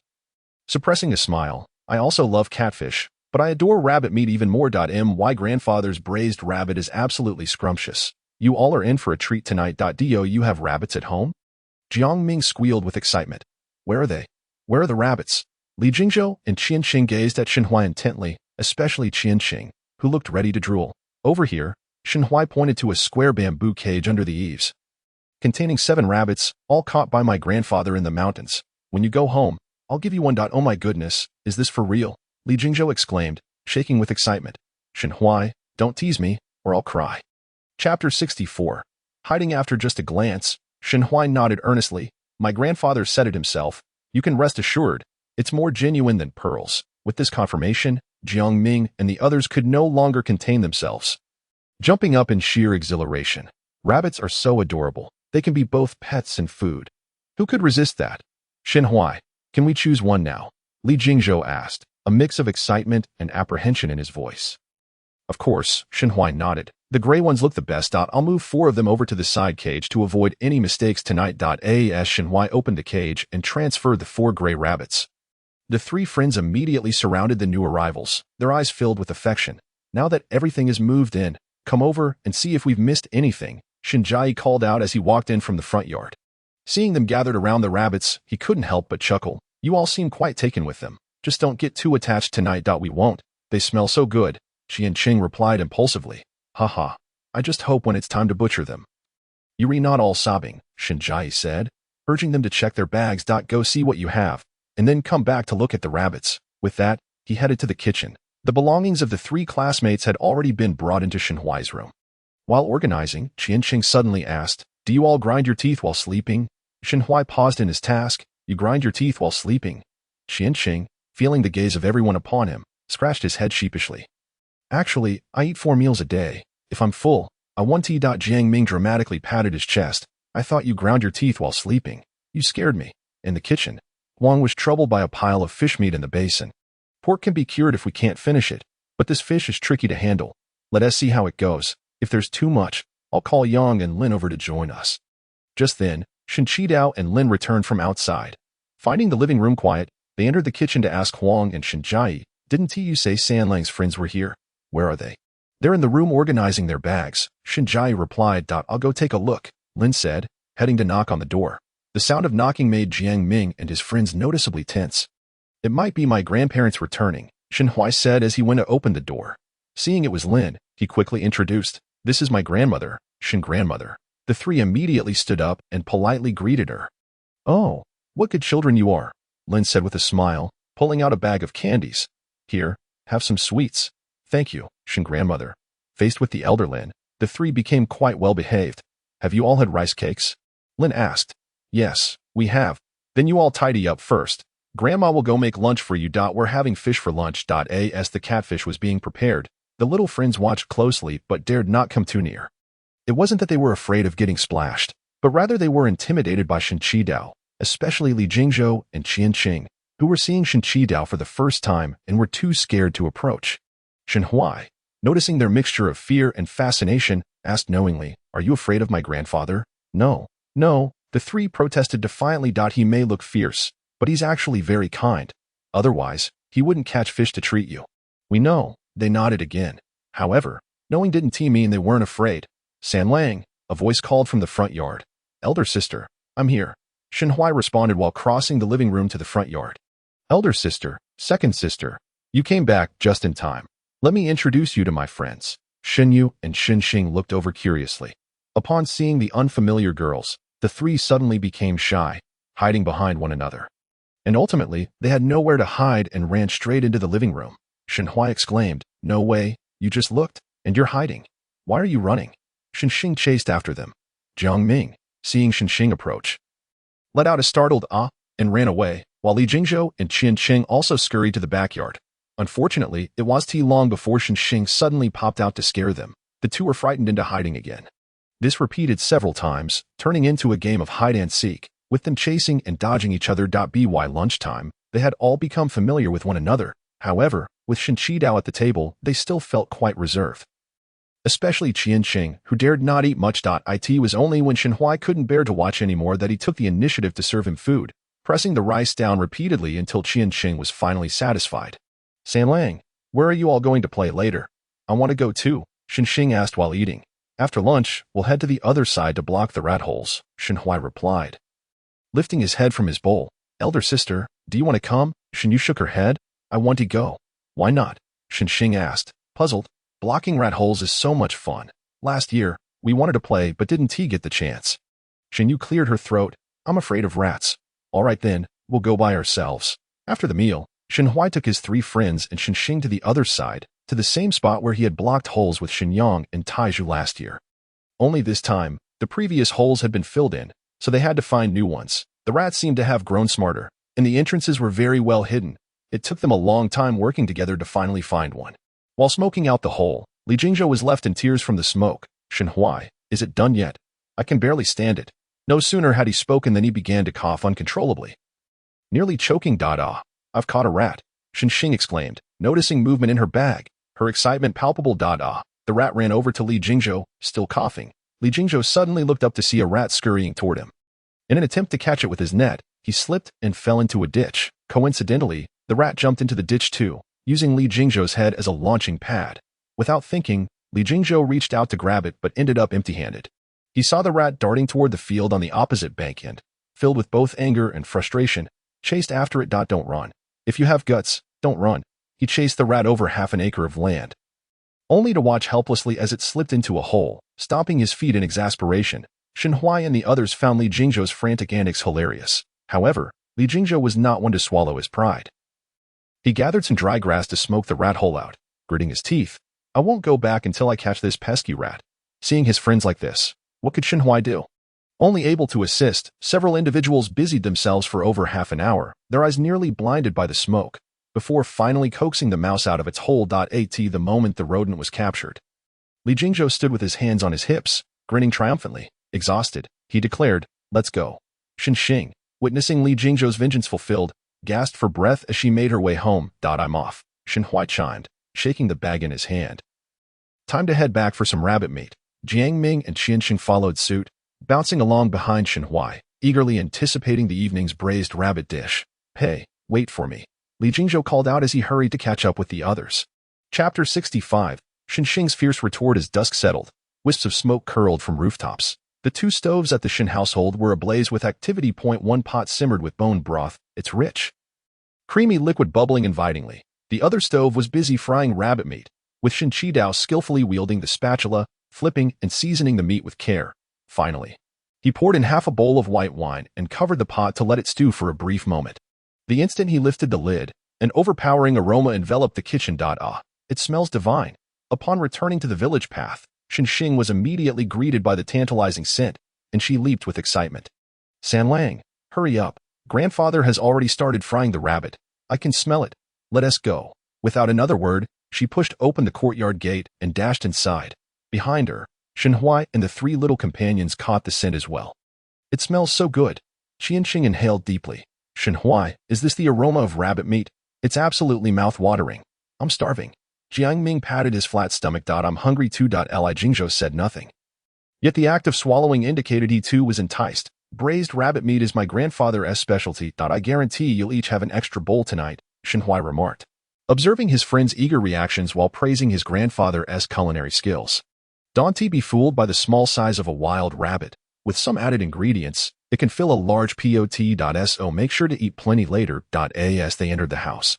[SPEAKER 2] suppressing a smile. "I also love catfish," But I adore rabbit meat even more. My grandfather's braised rabbit is absolutely scrumptious. You all are in for a treat tonight. Do you have rabbits at home? Jiang Ming squealed with excitement. Where are they? Where are the rabbits? Li Jingzhou and Qian Qing gazed at Shen Huai intently, especially Qian Qing, who looked ready to drool. Over here, Shen Huai pointed to a square bamboo cage under the eaves, containing 7 rabbits, all caught by my grandfather in the mountains. When you go home, I'll give you one. Oh my goodness, is this for real? Li Jingzhou exclaimed, shaking with excitement. Shen Huai, don't tease me, or I'll cry. Chapter 64. Hiding after just a glance, Shen Huai nodded earnestly. My grandfather said it himself. You can rest assured, it's more genuine than pearls. With this confirmation, Jiang Ming and the others could no longer contain themselves, jumping up in sheer exhilaration. Rabbits are so adorable. They can be both pets and food. Who could resist that? Shen Huai, can we choose one now? Li Jingzhou asked, a mix of excitement and apprehension in his voice. Of course, Shen Huai nodded. The gray ones look the best. I'll move 4 of them over to the side cage to avoid any mistakes tonight. As Shen Huai opened the cage and transferred the 4 gray rabbits, the 3 friends immediately surrounded the new arrivals, their eyes filled with affection. Now that everything is moved in, come over and see if we've missed anything, Shinjai called out as he walked in from the front yard. Seeing them gathered around the rabbits, he couldn't help but chuckle. You all seem quite taken with them. Just don't get too attached tonight. We won't. They smell so good, Qian Qing replied impulsively. Haha. I just hope when it's time to butcher them. You're not all sobbing, Shinjai said, urging them to check their bags. Go see what you have, and then come back to look at the rabbits. With that, he headed to the kitchen. The belongings of the 3 classmates had already been brought into Shen Huai's room. While organizing, Qian Qing suddenly asked, Do you all grind your teeth while sleeping? Shen Huai paused in his task. You grind your teeth while sleeping? Qian Qing, feeling the gaze of everyone upon him, scratched his head sheepishly. Actually, I eat 4 meals a day. If I'm full, I want to. Jiang Ming dramatically patted his chest. I thought you ground your teeth while sleeping. You scared me. In the kitchen, Huang was troubled by a pile of fish meat in the basin. Pork can be cured if we can't finish it, but this fish is tricky to handle. Let us see how it goes. If there's too much, I'll call Yang and Lin over to join us. Just then, Shen Qidao and Lin returned from outside. Finding the living room quiet, they entered the kitchen to ask Huang and Shinjai, Didn't you say Sanlang's friends were here? Where are they? They're in the room organizing their bags, Shinjai replied. I'll go take a look, Lin said, heading to knock on the door. The sound of knocking made Jiang Ming and his friends noticeably tense. It might be my grandparents returning, Shen Huai said as he went to open the door. Seeing it was Lin, he quickly introduced, This is my grandmother, Shen grandmother. The 3 immediately stood up and politely greeted her. Oh, what good children you are, Lin said with a smile, pulling out a bag of candies. Here, have some sweets. Thank you, Shen grandmother. Faced with the elder Lin, the 3 became quite well behaved. Have you all had rice cakes? Lin asked. Yes, we have. Then you all tidy up first. Grandma will go make lunch for you. We're having fish for lunch. As the catfish was being prepared, the little friends watched closely but dared not come too near. It wasn't that they were afraid of getting splashed, but rather they were intimidated by Shen Qidao, especially Li Jingzhou and Qian Qing, who were seeing Shen Qidao for the first time and were too scared to approach. Shen Huai, noticing their mixture of fear and fascination, asked knowingly, Are you afraid of my grandfather? No, no, the 3 protested defiantly. He may look fierce, but he's actually very kind. Otherwise, he wouldn't catch fish to treat you. We know, they nodded again. However, knowing didn't mean they weren't afraid. San Lang, a voice called from the front yard. Elder sister, I'm here. Shen Huai responded while crossing the living room to the front yard. Elder sister, second sister, you came back just in time. Let me introduce you to my friends. Shen Yu and Shen Xing looked over curiously. Upon seeing the unfamiliar girls, the 3 suddenly became shy, hiding behind one another. And ultimately, they had nowhere to hide and ran straight into the living room. Shen Huai exclaimed, No way, you just looked, and you're hiding. Why are you running? Shen Xing chased after them. Jiang Ming, seeing Shen Xing approach, let out a startled ah and ran away, while Li Jingzhou and Qian Qing also scurried to the backyard. Unfortunately, it was too long before Shen Xing suddenly popped out to scare them. The 2 were frightened into hiding again. This repeated several times, turning into a game of hide-and-seek, with them chasing and dodging each other. By lunchtime, they had all become familiar with one another. However, with Shen Qidao at the table, they still felt quite reserved. Especially Qian Qing, who dared not eat much. It was only when Shen Huai couldn't bear to watch anymore that he took the initiative to serve him food, pressing the rice down repeatedly until Qian Qing was finally satisfied. San Lang, Where are you all going to play later? I want to go too, Shinxing asked while eating. After lunch, we'll head to the other side to block the rat holes, Shenhui replied. Lifting his head from his bowl, elder sister, do you want to come? Shinyu shook her head. I want to go. Why not? Shinxing asked, puzzled. Blocking rat holes is so much fun. Last year, we wanted to play but didn't get the chance. Shinyu cleared her throat. I'm afraid of rats. All right then, we'll go by ourselves. After the meal, Shenhui took his 3 friends and Shinxing to the other side, to the same spot where he had blocked holes with Shenyang and Taizhu last year. Only this time, the previous holes had been filled in, so they had to find new ones. The rats seemed to have grown smarter, and the entrances were very well hidden. It took them a long time working together to finally find one. While smoking out the hole, Li Jingzhou was left in tears from the smoke. Shenhui, is it done yet? I can barely stand it. No sooner had he spoken than he began to cough uncontrollably. Nearly choking Dada. I've caught a rat, Shinxing exclaimed, noticing movement in her bag. Her excitement palpable. Dada. The rat ran over to Li Jingzhou, still coughing. Li Jingzhou suddenly looked up to see a rat scurrying toward him. In an attempt to catch it with his net, he slipped and fell into a ditch. Coincidentally, the rat jumped into the ditch too, using Li Jingzhou's head as a launching pad. Without thinking, Li Jingzhou reached out to grab it but ended up empty-handed. He saw the rat darting toward the field on the opposite bank and, filled with both anger and frustration, chased after it. Don't run. If you have guts, don't run. He chased the rat over half an acre of land, only to watch helplessly as it slipped into a hole, stomping his feet in exasperation. Shenhui and the others found Li Jingzhou's frantic antics hilarious. However, Li Jingzhou was not one to swallow his pride. He gathered some dry grass to smoke the rat hole out, gritting his teeth. I won't go back until I catch this pesky rat. Seeing his friends like this, what could Shenhui do? Only able to assist, several individuals busied themselves for over half an hour, their eyes nearly blinded by the smoke, before finally coaxing the mouse out of its hole. At the moment the rodent was captured, Li Jingzhou stood with his hands on his hips, grinning triumphantly. Exhausted, he declared, let's go. Shinxing, witnessing Li Jingzhou's vengeance fulfilled, gasped for breath as she made her way home. I'm off, Shenhui chimed, shaking the bag in his hand. Time to head back for some rabbit meat. Jiang Ming and Qianxing followed suit, bouncing along behind Shenhui, eagerly anticipating the evening's braised rabbit dish. Hey, wait for me, Li Jingzhou called out as he hurried to catch up with the others. Chapter 65, Shinxing's fierce retort. As dusk settled, wisps of smoke curled from rooftops. The 2 stoves at the Shin household were ablaze with activity. One pot simmered with bone broth, its rich, creamy liquid bubbling invitingly. The other stove was busy frying rabbit meat, with Shin Qidao skillfully wielding the spatula, flipping and seasoning the meat with care. Finally, he poured in half a bowl of white wine and covered the pot to let it stew for a brief moment. The instant he lifted the lid, an overpowering aroma enveloped the kitchen. It smells divine. Upon returning to the village path, Shinxing was immediately greeted by the tantalizing scent, and she leaped with excitement. Sanlang, hurry up. Grandfather has already started frying the rabbit. I can smell it. Let us go. Without another word, she pushed open the courtyard gate and dashed inside. Behind her, Shenhui and the 3 little companions caught the scent as well. It smells so good. Qianxing inhaled deeply. Shenhui, is this the aroma of rabbit meat? It's absolutely mouth-watering. I'm starving. Jiang Ming patted his flat stomach. I'm hungry too. Li Jingzhou said nothing. Yet the act of swallowing indicated he too was enticed. Braised rabbit meat is my grandfather's specialty. I guarantee you'll each have an extra bowl tonight, Shenhui remarked, observing his friend's eager reactions while praising his grandfather's culinary skills. Don't be fooled by the small size of a wild rabbit. With some added ingredients, it can fill a large pot. So make sure to eat plenty later. As they entered the house,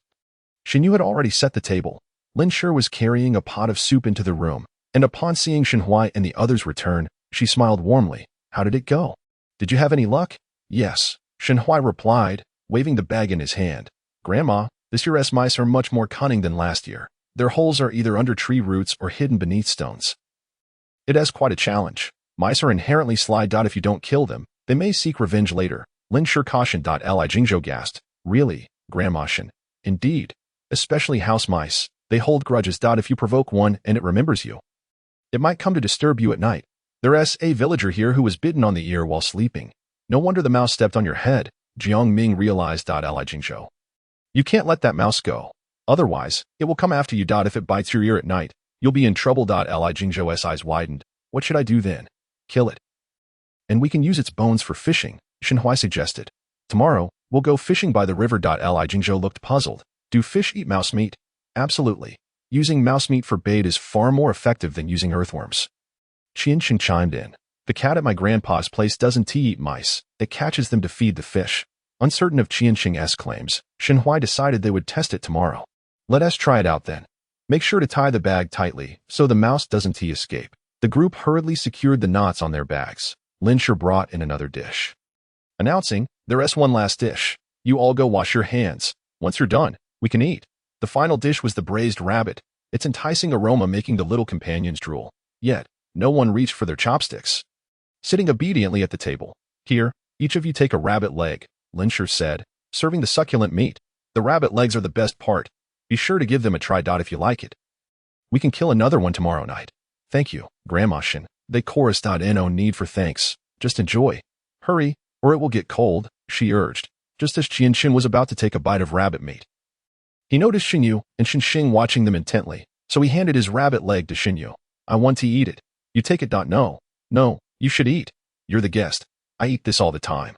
[SPEAKER 2] Shinyu had already set the table. Lin Shi was carrying a pot of soup into the room, and upon seeing Shenhui and the others return, she smiled warmly. How did it go? Did you have any luck? Yes, Shenhui replied, waving the bag in his hand. Grandma, this year's mice are much more cunning than last year. Their holes are either under tree roots or hidden beneath stones. It is quite a challenge. Mice are inherently sly. If you don't kill them, they may seek revenge later. Lin Shi cautioned. Li Jingzhou gasped. Really, Grandma Shen? Indeed. Especially house mice. They hold grudges. If you provoke one and it remembers you, it might come to disturb you at night. There's a villager here who was bitten on the ear while sleeping. No wonder the mouse stepped on your head, Jiang Ming realized. Li Jingzhou. You can't let that mouse go. Otherwise, it will come after you. If it bites your ear at night, you'll be in trouble. Li Jingzhou's eyes widened. What should I do then? Kill it. And we can use its bones for fishing, Shenhui suggested. Tomorrow, we'll go fishing by the river. Li Jingzhou looked puzzled. Do fish eat mouse meat? Absolutely. Using mouse meat for bait is far more effective than using earthworms. Qianqing chimed in. The cat at my grandpa's place doesn't eat mice. It catches them to feed the fish. Uncertain of Qianqing's claims, Shenhuai decided they would test it tomorrow. Let us try it out then. Make sure to tie the bag tightly so the mouse doesn't escape. The group hurriedly secured the knots on their bags. Linsher brought in another dish. Announcing, there's one last dish. You all go wash your hands. Once you're done, we can eat. The final dish was the braised rabbit, its enticing aroma making the little companions drool. Yet, no one reached for their chopsticks. Sitting obediently at the table. Here, each of you take a rabbit leg, Linsher said, serving the succulent meat. The rabbit legs are the best part. Be sure to give them a try. If you like it. We can kill another one tomorrow night. Thank you, Grandma Shin. They chorused. No need for thanks. Just enjoy. Hurry, or it will get cold, she urged, just as Qianqing was about to take a bite of rabbit meat. He noticed Xinyu and Shinxing watching them intently, so he handed his rabbit leg to Xinyu. I want to eat it. You take it. No, you should eat. You're the guest. I eat this all the time.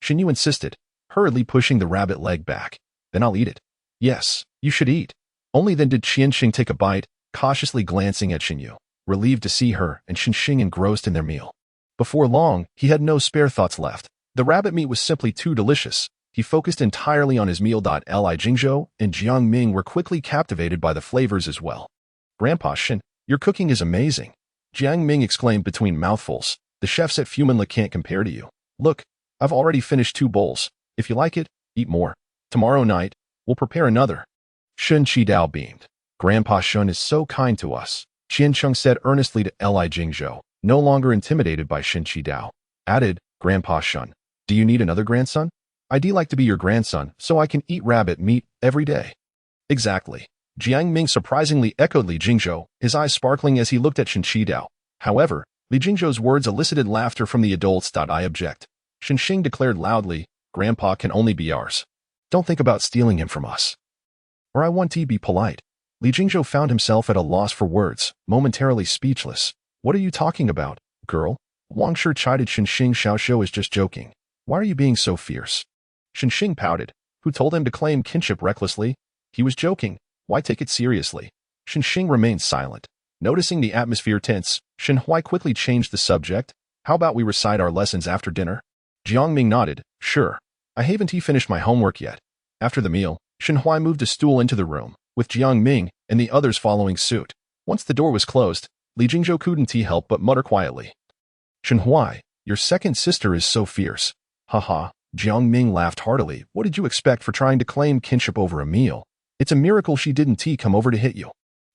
[SPEAKER 2] Xinyu insisted, hurriedly pushing the rabbit leg back. Then I'll eat it. Yes, you should eat. Only then did Qianqing take a bite, cautiously glancing at Xinyu, relieved to see her and Shinxing engrossed in their meal. Before long, he had no spare thoughts left. The rabbit meat was simply too delicious. He focused entirely on his meal. Li Jingzhou and Jiang Ming were quickly captivated by the flavors as well. Grandpa Shin, your cooking is amazing, Jiang Ming exclaimed between mouthfuls. The chefs at Fumanla can't compare to you. Look, I've already finished 2 bowls. If you like it, eat more. Tomorrow night, we'll prepare another. Shun Qidao beamed. Grandpa Shun is so kind to us, Qiancheng said earnestly to Li Jingzhou, no longer intimidated by Shin Qidao. Added, Grandpa Shun, do you need another grandson? I'd like to be your grandson so I can eat rabbit meat every day. Exactly. Jiang Ming surprisingly echoed Li Jingzhou, his eyes sparkling as he looked at Shin Qidao. However, Li Jingzhou's words elicited laughter from the adults. I object. Shinxing declared loudly, Grandpa can only be ours. Don't think about stealing him from us. Or I want to be polite. Li Jingzhou found himself at a loss for words, momentarily speechless. What are you talking about, girl? Wang Shi chided Shinxing. Xiaoxiu is just joking. Why are you being so fierce? Shinxing pouted. Who told him to claim kinship recklessly? He was joking. Why take it seriously? Shinxing remained silent. Noticing the atmosphere tense, Shenhuai quickly changed the subject. How about we recite our lessons after dinner? Jiang Ming nodded. Sure. I haven't finished my homework yet. After the meal, Shenhuai moved a stool into the room, with Jiang Ming and the others following suit. Once the door was closed, Li Jingzhou couldn't help but mutter quietly. Shenhuai, your second sister is so fierce. Haha, Jiang Ming laughed heartily. What did you expect for trying to claim kinship over a meal? It's a miracle she didn't come over to hit you.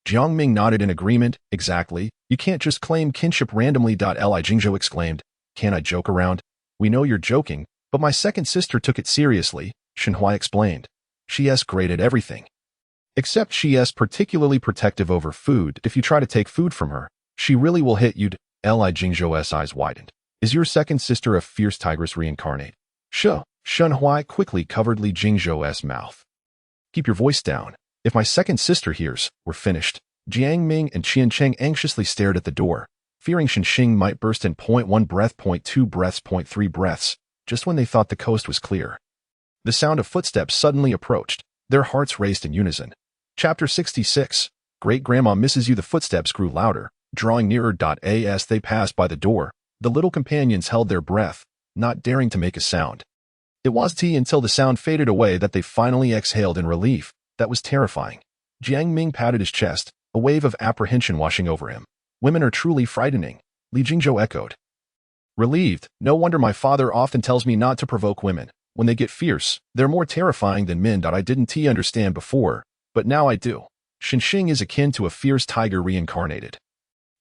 [SPEAKER 2] Jiang Ming nodded in agreement. Exactly. You can't just claim kinship randomly. Li Jingzhou exclaimed. Can't I joke around? We know you're joking, but my second sister took it seriously, Shenhuai explained. She's great at everything. Except she's particularly protective over food. If you try to take food from her, she really will hit you. Li Jingzhou's eyes widened. Is your second sister a fierce tigress reincarnate? Shenhuai quickly covered Li Jingzhou's mouth. Keep your voice down. If my second sister hears, we're finished. Jiang Ming and Qiancheng anxiously stared at the door, fearing Shinxing might burst in 0.1 breath, 0.2 breaths, 0.3 breaths, just when they thought the coast was clear. The sound of footsteps suddenly approached. Their hearts raced in unison. Chapter 66. Great-Grandma misses you. The footsteps grew louder, drawing nearer. As they passed by the door, the little companions held their breath, not daring to make a sound. It wasn't until the sound faded away that they finally exhaled in relief. That was terrifying. Jiang Ming patted his chest, a wave of apprehension washing over him. Women are truly frightening, Li Jingzhou echoed. Relieved, no wonder my father often tells me not to provoke women. When they get fierce, they're more terrifying than men. I didn't understand before, but now I do. Shinxing is akin to a fierce tiger reincarnated.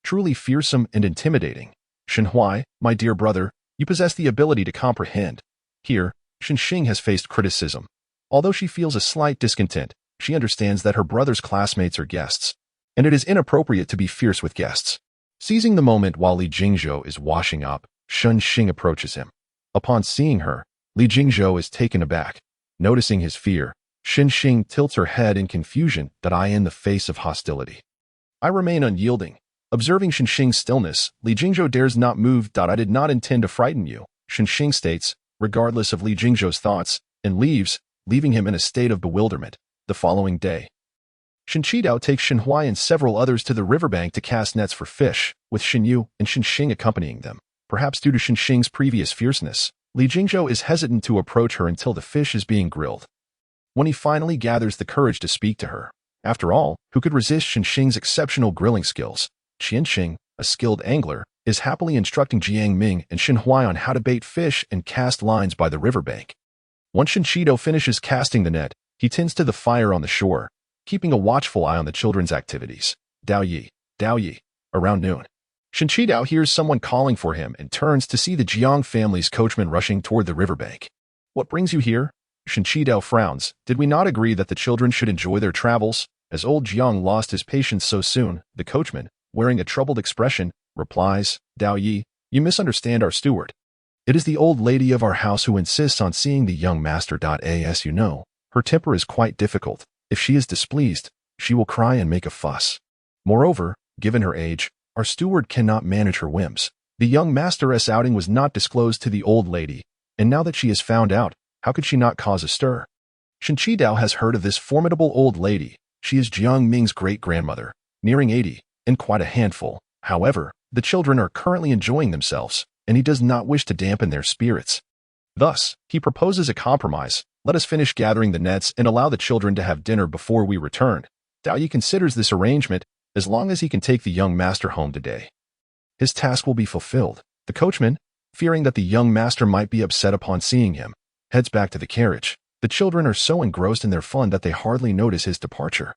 [SPEAKER 2] Truly fearsome and intimidating. Shenhuai, my dear brother, you possess the ability to comprehend. Here, Shinxing has faced criticism. Although she feels a slight discontent, she understands that her brother's classmates are guests, and it is inappropriate to be fierce with guests. Seizing the moment while Li Jingzhou is washing up, Shinxing approaches him. Upon seeing her, Li Jingzhou is taken aback. Noticing his fear, Shinxing tilts her head in confusion. In the face of hostility, I remain unyielding. Observing Shinxing's stillness, Li Jingzhou dares not move. I did not intend to frighten you, Shinxing states, regardless of Li Jingzhou's thoughts, and leaves, leaving him in a state of bewilderment. The following day, Shen Qidao takes Shen Huai and several others to the riverbank to cast nets for fish, with Shen Yu and Shen Xing accompanying them. Perhaps due to Shen Xing's previous fierceness, Li Jingzhou is hesitant to approach her until the fish is being grilled. When he finally gathers the courage to speak to her, after all, who could resist Shen Xing's exceptional grilling skills? Qian Xing, a skilled angler, is happily instructing Jiang Ming and Shen Huai on how to bait fish and cast lines by the riverbank. Once Shen Qidao finishes casting the net, he tends to the fire on the shore, keeping a watchful eye on the children's activities. Dao Yi, around noon. Shen Qidao hears someone calling for him and turns to see the Jiang family's coachman rushing toward the riverbank. What brings you here? Shen Qidao frowns. Did we not agree that the children should enjoy their travels? As old Jiang lost his patience so soon, the coachman, wearing a troubled expression, replies, Dao Yi, you misunderstand our steward. It is the old lady of our house who insists on seeing the young master. As you know, her temper is quite difficult. If she is displeased, she will cry and make a fuss. Moreover, given her age, our steward cannot manage her whims. The young master's outing was not disclosed to the old lady, and now that she is found out, how could she not cause a stir? Shen Qidao has heard of this formidable old lady. She is Jiang Ming's great-grandmother, nearing 80, and quite a handful. However, the children are currently enjoying themselves, and he does not wish to dampen their spirits. Thus, he proposes a compromise. Let us finish gathering the nets and allow the children to have dinner before we return. Dao Yi considers this arrangement as long as he can take the young master home today. His task will be fulfilled. The coachman, fearing that the young master might be upset upon seeing him, heads back to the carriage. The children are so engrossed in their fun that they hardly notice his departure.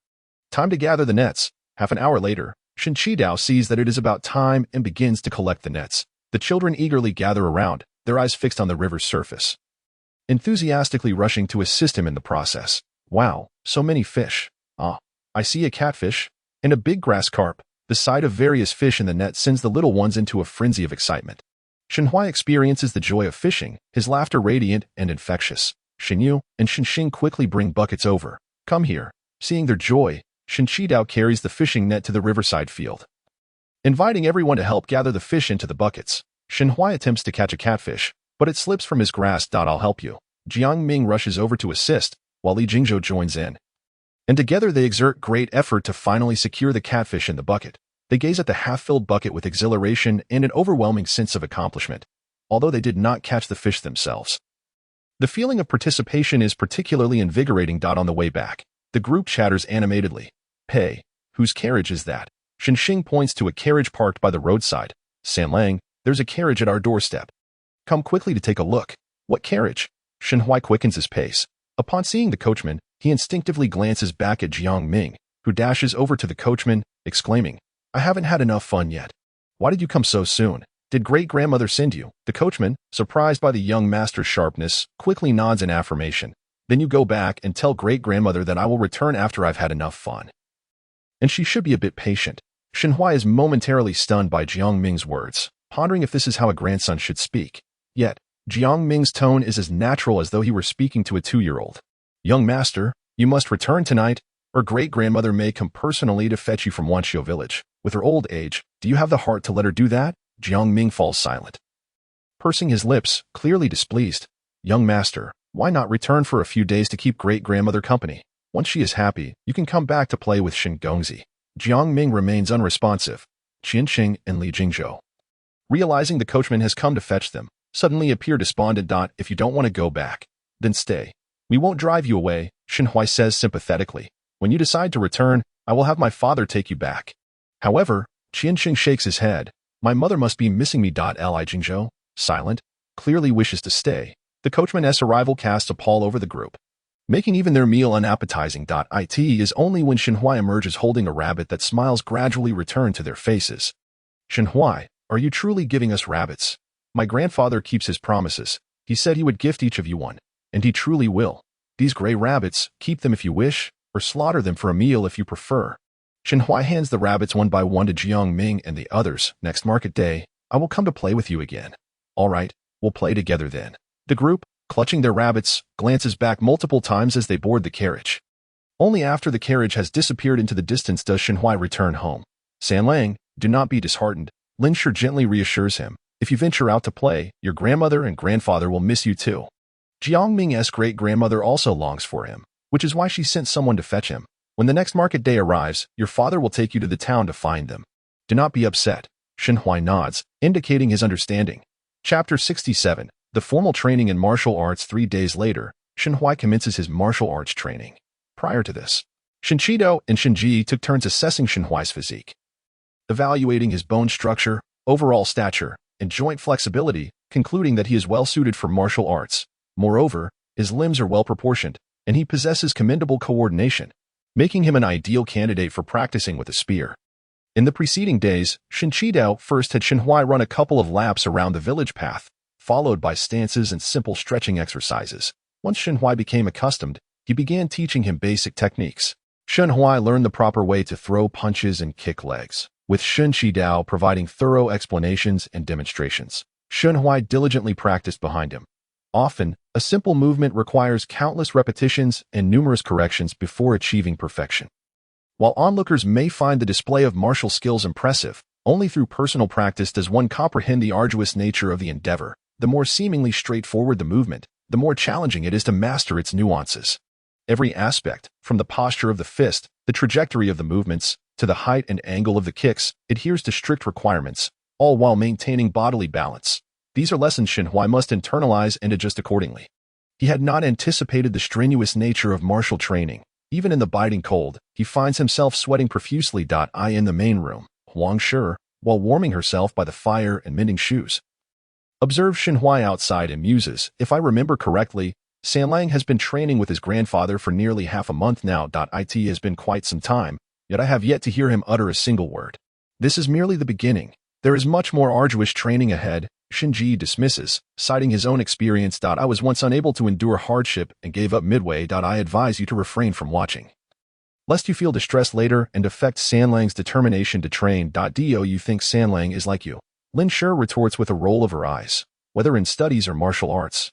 [SPEAKER 2] Time to gather the nets. Half an hour later, Shen Qidao sees that it is about time and begins to collect the nets. The children eagerly gather around, their eyes fixed on the river's surface, enthusiastically rushing to assist him in the process. Wow, so many fish. Ah, I see a catfish and a big grass carp. The sight of various fish in the net sends the little ones into a frenzy of excitement. Shen Huai experiences the joy of fishing, his laughter radiant and infectious. Shen Yu and Shen Xing quickly bring buckets over. Come here. Seeing their joy, Shen Qidao carries the fishing net to the riverside field, inviting everyone to help gather the fish into the buckets. Shen Huai attempts to catch a catfish, but it slips from his grasp. I'll help you. Jiang Ming rushes over to assist, while Li Jingzhou joins in. And together they exert great effort to finally secure the catfish in the bucket. They gaze at the half-filled bucket with exhilaration and an overwhelming sense of accomplishment, although they did not catch the fish themselves. The feeling of participation is particularly invigorating. On the way back, the group chatters animatedly. Hey, whose carriage is that? Shen Xing points to a carriage parked by the roadside. San Lang, there's a carriage at our doorstep. Come quickly to take a look. What carriage? Shen Huai quickens his pace. Upon seeing the coachman, he instinctively glances back at Jiang Ming, who dashes over to the coachman, exclaiming, I haven't had enough fun yet. Why did you come so soon? Did great-grandmother send you? The coachman, surprised by the young master's sharpness, quickly nods in affirmation. Then you go back and tell great-grandmother that I will return after I've had enough fun. And she should be a bit patient. Shen Huai is momentarily stunned by Jiang Ming's words, pondering if this is how a grandson should speak. Yet, Jiang Ming's tone is as natural as though he were speaking to a 2-year-old. Young master, you must return tonight, or great-grandmother may come personally to fetch you from Wanxiu village. With her old age, do you have the heart to let her do that? Jiang Ming falls silent, pursing his lips, clearly displeased. Young master, why not return for a few days to keep great-grandmother company? Once she is happy, you can come back to play with Shen Gongzi. Jiang Ming remains unresponsive. Qian Xing and Li Jingzhou, realizing the coachman has come to fetch them, suddenly appear despondent. If you don't want to go back, then stay. We won't drive you away, Shen Huai says sympathetically. When you decide to return, I will have my father take you back. However, Qian Xing shakes his head. My mother must be missing me. Li Jingzhou, silent, clearly wishes to stay. The coachman's arrival casts a pall over the group, making even their meal unappetizing. It is only when Shen Huai emerges holding a rabbit that smiles gradually return to their faces. Shen Huai, are you truly giving us rabbits? My grandfather keeps his promises. He said he would gift each of you one, and he truly will. These gray rabbits, keep them if you wish, or slaughter them for a meal if you prefer. Shen Huai hands the rabbits one by one to Jiang Ming and the others. Next market day, I will come to play with you again. All right, we'll play together then. The group, clutching their rabbits, glances back multiple times as they board the carriage. Only after the carriage has disappeared into the distance does Shen Huai return home. San Lang, do not be disheartened. Lin Shi gently reassures him. If you venture out to play, your grandmother and grandfather will miss you too. Jiang Ming's great-grandmother also longs for him, which is why she sent someone to fetch him. When the next market day arrives, your father will take you to the town to find them. Do not be upset. Shenhui nods, indicating his understanding. Chapter 67. The formal training in martial arts. 3 days later, Shenhui commences his martial arts training. Prior to this, Shinchido and Shinji took turns assessing Shenhui's physique, evaluating his bone structure, overall stature, and joint flexibility, concluding that he is well suited for martial arts. Moreover, his limbs are well proportioned, and he possesses commendable coordination, making him an ideal candidate for practicing with a spear. In the preceding days, Shinchido first had Shenhui run a couple of laps around the village path, followed by stances and simple stretching exercises. Once Shenhui became accustomed, he began teaching him basic techniques. Shenhui learned the proper way to throw punches and kick legs, with Shinchido providing thorough explanations and demonstrations. Shenhui diligently practiced behind him. Often, a simple movement requires countless repetitions and numerous corrections before achieving perfection. While onlookers may find the display of martial skills impressive, only through personal practice does one comprehend the arduous nature of the endeavor. The more seemingly straightforward the movement, the more challenging it is to master its nuances. Every aspect, from the posture of the fist, the trajectory of the movements, to the height and angle of the kicks, adheres to strict requirements, all while maintaining bodily balance. These are lessons Shenhui must internalize and adjust accordingly. He had not anticipated the strenuous nature of martial training. Even in the biting cold, he finds himself sweating profusely. In the main room, Huang Shi, while warming herself by the fire and mending shoes, observes Shenhui outside and muses. If I remember correctly, Sanlang has been training with his grandfather for nearly half a month now. It has been quite some time, yet I have yet to hear him utter a single word. This is merely the beginning. There is much more arduous training ahead. Shinji dismisses, citing his own experience. I was once unable to endure hardship and gave up midway. I advise you to refrain from watching, lest you feel distressed later and affect Sanlang's determination to train. Do you think Sanlang is like you? Lin Shi retorts with a roll of her eyes. Whether in studies or martial arts,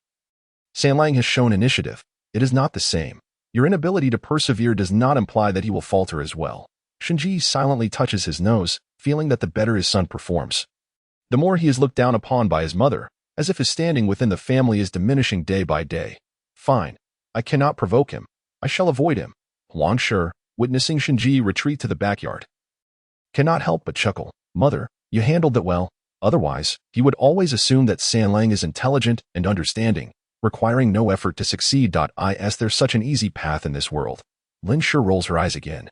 [SPEAKER 2] Sanlang has shown initiative. It is not the same. Your inability to persevere does not imply that he will falter as well. Shinji silently touches his nose, feeling that the better his son performs, the more he is looked down upon by his mother, as if his standing within the family is diminishing day by day. Fine. I cannot provoke him. I shall avoid him. Huang Shi, witnessing Shinji retreat to the backyard, cannot help but chuckle. Mother, you handled it well. Otherwise, he would always assume that Sanlang is intelligent and understanding, requiring no effort to succeed. Is there such an easy path in this world? Lin Shi rolls her eyes again.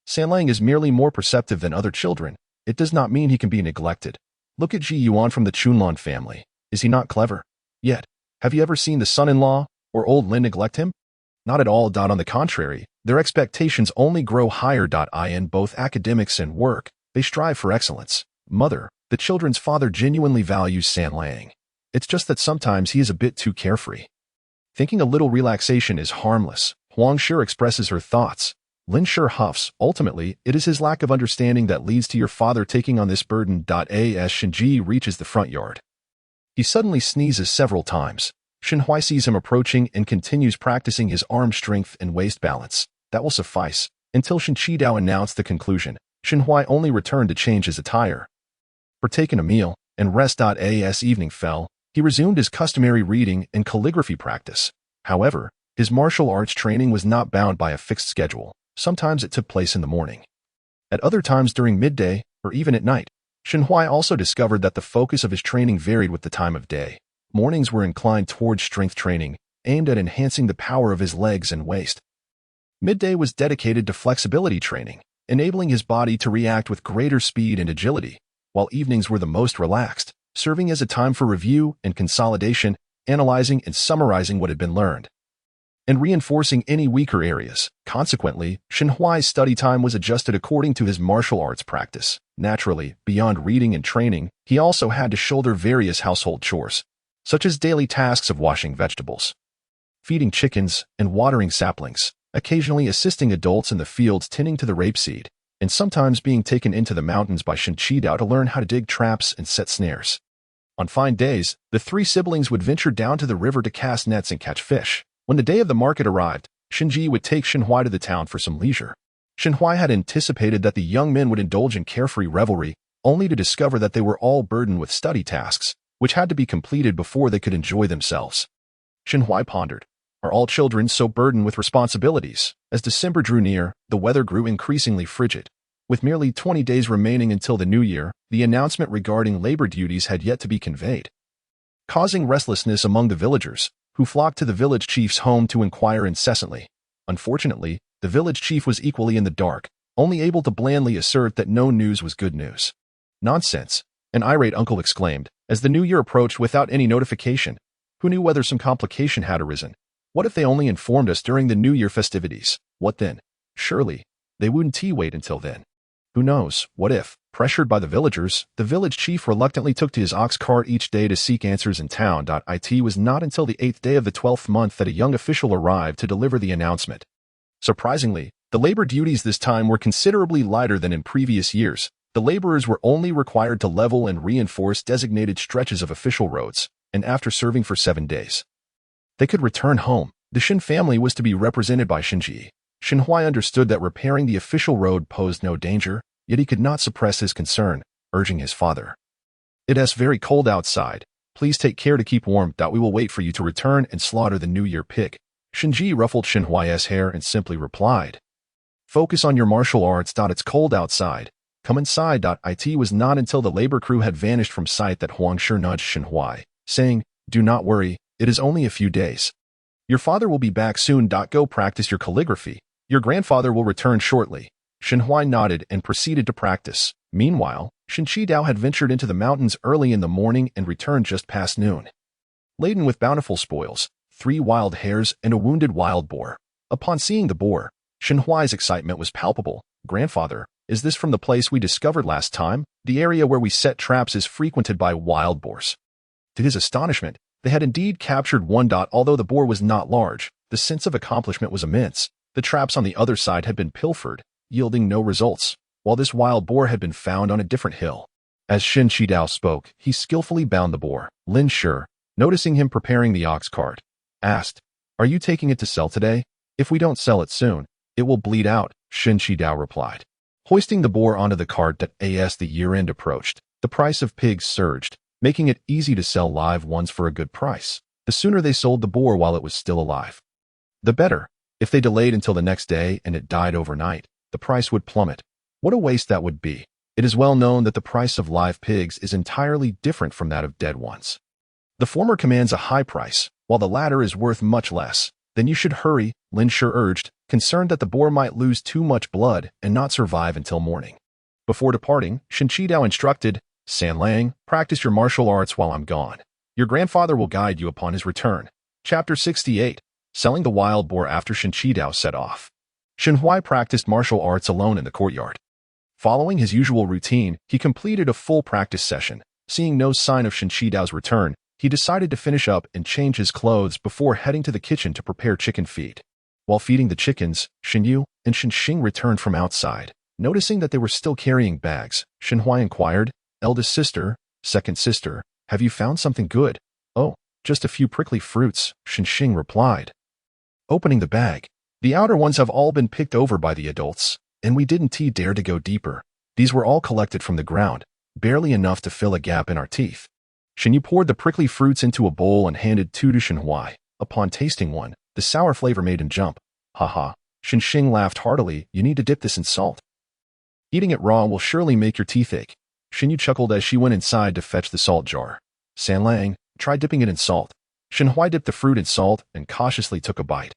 [SPEAKER 2] Sanlang is merely more perceptive than other children. It does not mean he can be neglected. Look at Ji Yuan from the Chunlan family. Is he not clever? Yet, have you ever seen the son-in-law or old Lin neglect him? Not at all. On the contrary, their expectations only grow higher. In both academics and work, they strive for excellence. Mother, the children's father genuinely values Sanlang. It's just that sometimes he is a bit too carefree. Thinking a little relaxation is harmless, Huang Shi expresses her thoughts. Lin Shi huffs. Ultimately, it is his lack of understanding that leads to your father taking on this burden. As Shinji reaches the front yard, he suddenly sneezes several times. Shenhui sees him approaching and continues practicing his arm strength and waist balance. That will suffice. Until Shinchido announced the conclusion, Shenhui only returned to change his attire, partaken a meal, and rest. As evening fell, he resumed his customary reading and calligraphy practice. However, his martial arts training was not bound by a fixed schedule. Sometimes it took place in the morning. At other times during midday, or even at night. Shenhui also discovered that the focus of his training varied with the time of day. Mornings were inclined towards strength training, aimed at enhancing the power of his legs and waist. Midday was dedicated to flexibility training, enabling his body to react with greater speed and agility, while evenings were the most relaxed, serving as a time for review and consolidation, analyzing and summarizing what had been learned, and reinforcing any weaker areas. Consequently, Shenhui's study time was adjusted according to his martial arts practice. Naturally, beyond reading and training, he also had to shoulder various household chores, such as daily tasks of washing vegetables, feeding chickens, and watering saplings, occasionally assisting adults in the fields tending to the rapeseed, and sometimes being taken into the mountains by Shinchido to learn how to dig traps and set snares. On fine days, the three siblings would venture down to the river to cast nets and catch fish. When the day of the market arrived, Shinji would take Shenhui to the town for some leisure. Shenhui had anticipated that the young men would indulge in carefree revelry, only to discover that they were all burdened with study tasks, which had to be completed before they could enjoy themselves. Shenhui pondered. Are all children so burdened with responsibilities? As December drew near, the weather grew increasingly frigid. With merely 20 days remaining until the new year, the announcement regarding labor duties had yet to be conveyed, causing restlessness among the villagers, who flocked to the village chief's home to inquire incessantly. Unfortunately, the village chief was equally in the dark, only able to blandly assert that no news was good news. Nonsense, an irate uncle exclaimed, as the new year approached without any notification. Who knew whether some complication had arisen? What if they only informed us during the New Year festivities? What then? Surely, they wouldn't wait until then. Who knows, what if, pressured by the villagers, the village chief reluctantly took to his ox cart each day to seek answers in town. It was not until the 8th day of the 12th month that a young official arrived to deliver the announcement. Surprisingly, the labor duties this time were considerably lighter than in previous years. The laborers were only required to level and reinforce designated stretches of official roads, and after serving for 7 days, they could return home. The Shin family was to be represented by Shinji. Shinhuai understood that repairing the official road posed no danger, yet he could not suppress his concern, urging his father. "It's very cold outside. Please take care to keep warm. We will wait for you to return and slaughter the New Year pig." Shinji ruffled Shinhuai's hair and simply replied, "Focus on your martial arts. It's cold outside. Come inside." It was not until the labor crew had vanished from sight that Huangshi nudged Shinhuai, saying, "Do not worry, it is only a few days. Your father will be back soon. Go practice your calligraphy. Your grandfather will return shortly." Shinhuai nodded and proceeded to practice. Meanwhile, Shinchi-Dao had ventured into the mountains early in the morning and returned just past noon, laden with bountiful spoils, 3 wild hares and a wounded wild boar. Upon seeing the boar, Shinhuai's excitement was palpable. "Grandfather, is this from the place we discovered last time? The area where we set traps is frequented by wild boars." To his astonishment, they had indeed captured one. Although the boar was not large, the sense of accomplishment was immense. The traps on the other side had been pilfered, yielding no results, while this wild boar had been found on a different hill. As Shin Shidao spoke, he skillfully bound the boar. Lin Shi, noticing him preparing the ox cart, asked, "Are you taking it to sell today? If we don't sell it soon, it will bleed out," Shin Shidao replied. Hoisting the boar onto the cart as the year-end approached, the price of pigs surged, making it easy to sell live ones for a good price. The sooner they sold the boar while it was still alive, the better. If they delayed until the next day and it died overnight, the price would plummet. What a waste that would be. It is well known that the price of live pigs is entirely different from that of dead ones. The former commands a high price, while the latter is worth much less. "Then you should hurry," Lin Shi urged, concerned that the boar might lose too much blood and not survive until morning. Before departing, Shinchi-Dao instructed, "San Lang, practice your martial arts while I'm gone. Your grandfather will guide you upon his return." Chapter 68. Selling the wild boar. After Shinchi-Dao set off, Shinhuai practiced martial arts alone in the courtyard. Following his usual routine, he completed a full practice session. Seeing no sign of Shinchi-Dao's return, he decided to finish up and change his clothes before heading to the kitchen to prepare chicken feed. While feeding the chickens, Shinyu and Shinxing returned from outside. Noticing that they were still carrying bags, Shinhuai inquired, "Eldest sister, second sister, have you found something good?" "Oh, just a few prickly fruits," Shinxing replied. Opening the bag, "The outer ones have all been picked over by the adults, and we didn't dare to go deeper. These were all collected from the ground, barely enough to fill a gap in our teeth." Shinyu poured the prickly fruits into a bowl and handed 2 to Shinhuai. Upon tasting one, the sour flavor made him jump. "Haha." Shinxing laughed heartily, "You need to dip this in salt. Eating it raw will surely make your teeth ache." Shinyu chuckled as she went inside to fetch the salt jar. "San Lang, try dipping it in salt." Shinhuai dipped the fruit in salt and cautiously took a bite.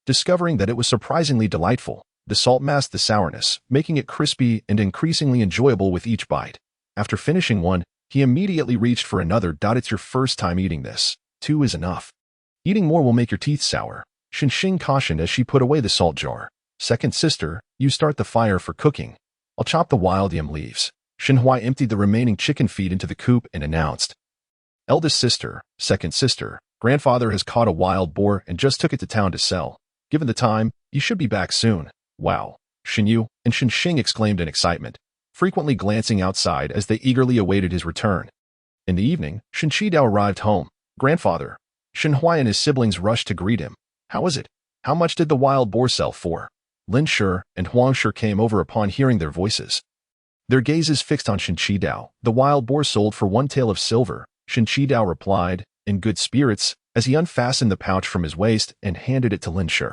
[SPEAKER 2] Discovering that it was surprisingly delightful, the salt masked the sourness, making it crispy and increasingly enjoyable with each bite. After finishing one, he immediately reached for another. "It's your first time eating this. 2 is enough. Eating more will make your teeth sour," Shinxing cautioned as she put away the salt jar. "Second sister, you start the fire for cooking. I'll chop the wild yam leaves." Shinhuai emptied the remaining chicken feed into the coop and announced, "Eldest sister, second sister, grandfather has caught a wild boar and just took it to town to sell. Given the time, you should be back soon." "Wow!" Shinyu and Shinxing exclaimed in excitement, frequently glancing outside as they eagerly awaited his return. In the evening, Shinchi-Dao arrived home. "Grandfather." Shinhuai and his siblings rushed to greet him. "How is it? How much did the wild boar sell for?" Lin Shi and Huangshi came over upon hearing their voices, their gazes fixed on Shinchi-Dao. "The wild boar sold for 1 tael of silver," Shinchi-Dao replied, in good spirits. as he unfastened the pouch from his waist and handed it to Lin Shi.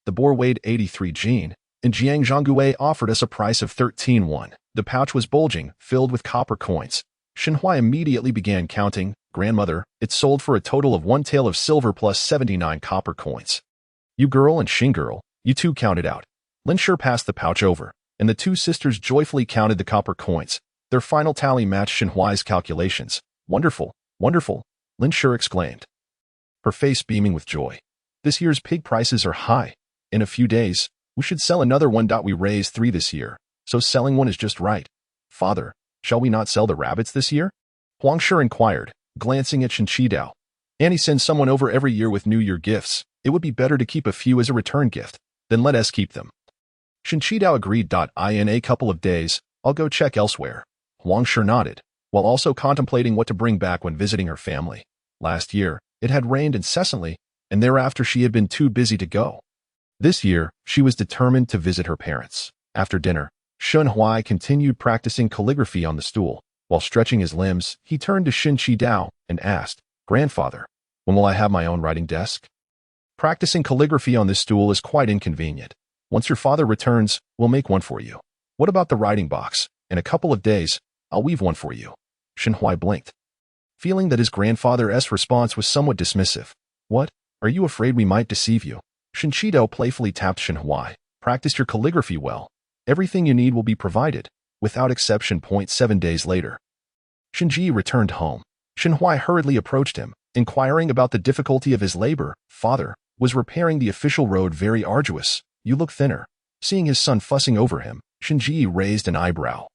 [SPEAKER 2] The boar weighed 83 jin, and Jiang Zhonggui offered us a price of 13 won. The pouch was bulging, filled with copper coins. Shenhui immediately began counting. Grandmother, it sold for a total of 1 tael of silver plus 79 copper coins. You girl and Xin girl, you two counted out. Lin Shi passed the pouch over, and the two sisters joyfully counted the copper coins. Their final tally matched Shenhui's calculations. Wonderful, wonderful, Lin Shi exclaimed, her face beaming with joy. This year's pig prices are high. In a few days, we should sell another one. We raised 3 this year, so selling one is just right. Father, shall we not sell the rabbits this year? Huang Shi inquired, glancing at Shen Qidao. Annie sends someone over every year with New Year gifts. It would be better to keep a few as a return gift. Then let us keep them. Shen Qidao agreed. In a couple of days, I'll go check elsewhere. Huang Shi nodded, while also contemplating what to bring back when visiting her family. Last year, it had rained incessantly, and thereafter she had been too busy to go. This year, she was determined to visit her parents. After dinner, Shenhui continued practicing calligraphy on the stool. While stretching his limbs, he turned to Shen Qidao and asked, Grandfather, when will I have my own writing desk? Practicing calligraphy on this stool is quite inconvenient. Once your father returns, we'll make one for you. What about the writing box? In a couple of days, I'll weave one for you. Shenhui blinked, feeling that his grandfather's response was somewhat dismissive. What? Are you afraid we might deceive you? Shen Qidao playfully tapped Shenhui. Practice your calligraphy well. Everything you need will be provided, without exception. 7 days later, Shenji returned home. Shenhui hurriedly approached him, inquiring about the difficulty of his labor. Father, was repairing the official road very arduous? You look thinner. Seeing his son fussing over him, Shenji raised an eyebrow,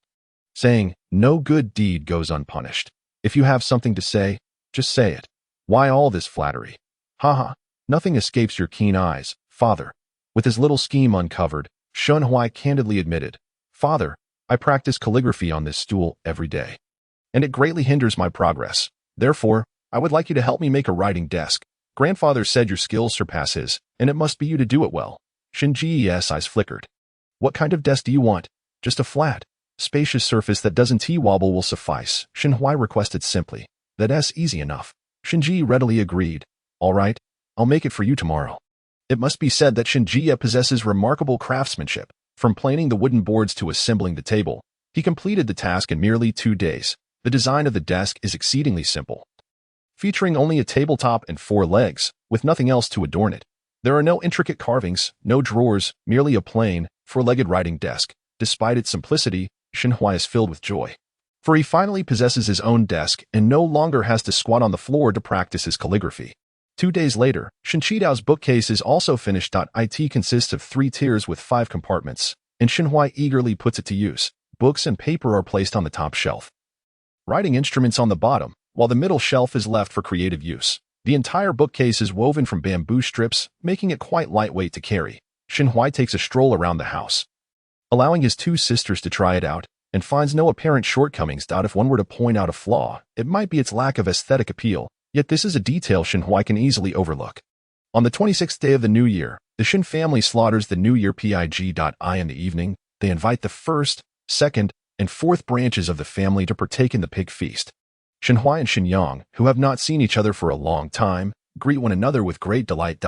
[SPEAKER 2] saying, no good deed goes unpunished. If you have something to say, just say it. Why all this flattery? Haha, nothing escapes your keen eyes, father. With his little scheme uncovered, Shenhui candidly admitted, Father, I practice calligraphy on this stool every day, and it greatly hinders my progress. Therefore, I would like you to help me make a writing desk. Grandfather said your skills surpass his, and it must be you to do it well. Shinji's eyes flickered. What kind of desk do you want? Just a flat, spacious surface that doesn't wobble will suffice, Shenhui requested simply. That's easy enough. Shinji readily agreed. All right, I'll make it for you tomorrow. It must be said that Shinji possesses remarkable craftsmanship. From planing the wooden boards to assembling the table, he completed the task in merely 2 days. The design of the desk is exceedingly simple, featuring only a tabletop and 4 legs, with nothing else to adorn it. There are no intricate carvings, no drawers, merely a plain, 4-legged writing desk. Despite its simplicity, Shenhui is filled with joy, for he finally possesses his own desk and no longer has to squat on the floor to practice his calligraphy. 2 days later, Shen Qidao's bookcase is also finished. It consists of 3 tiers with 5 compartments, and Shenhui eagerly puts it to use. Books and paper are placed on the top shelf, writing instruments on the bottom, while the middle shelf is left for creative use. The entire bookcase is woven from bamboo strips, making it quite lightweight to carry. Shenhui takes a stroll around the house, allowing his 2 sisters to try it out, and finds no apparent shortcomings. If one were to point out a flaw, it might be its lack of aesthetic appeal, yet this is a detail Shenhui can easily overlook. On the 26th day of the new year, the Shen family slaughters the New Year pig. In the evening, they invite the first, second, and fourth branches of the family to partake in the pig feast. Shenhui and Shenyang, who have not seen each other for a long time, greet one another with great delight.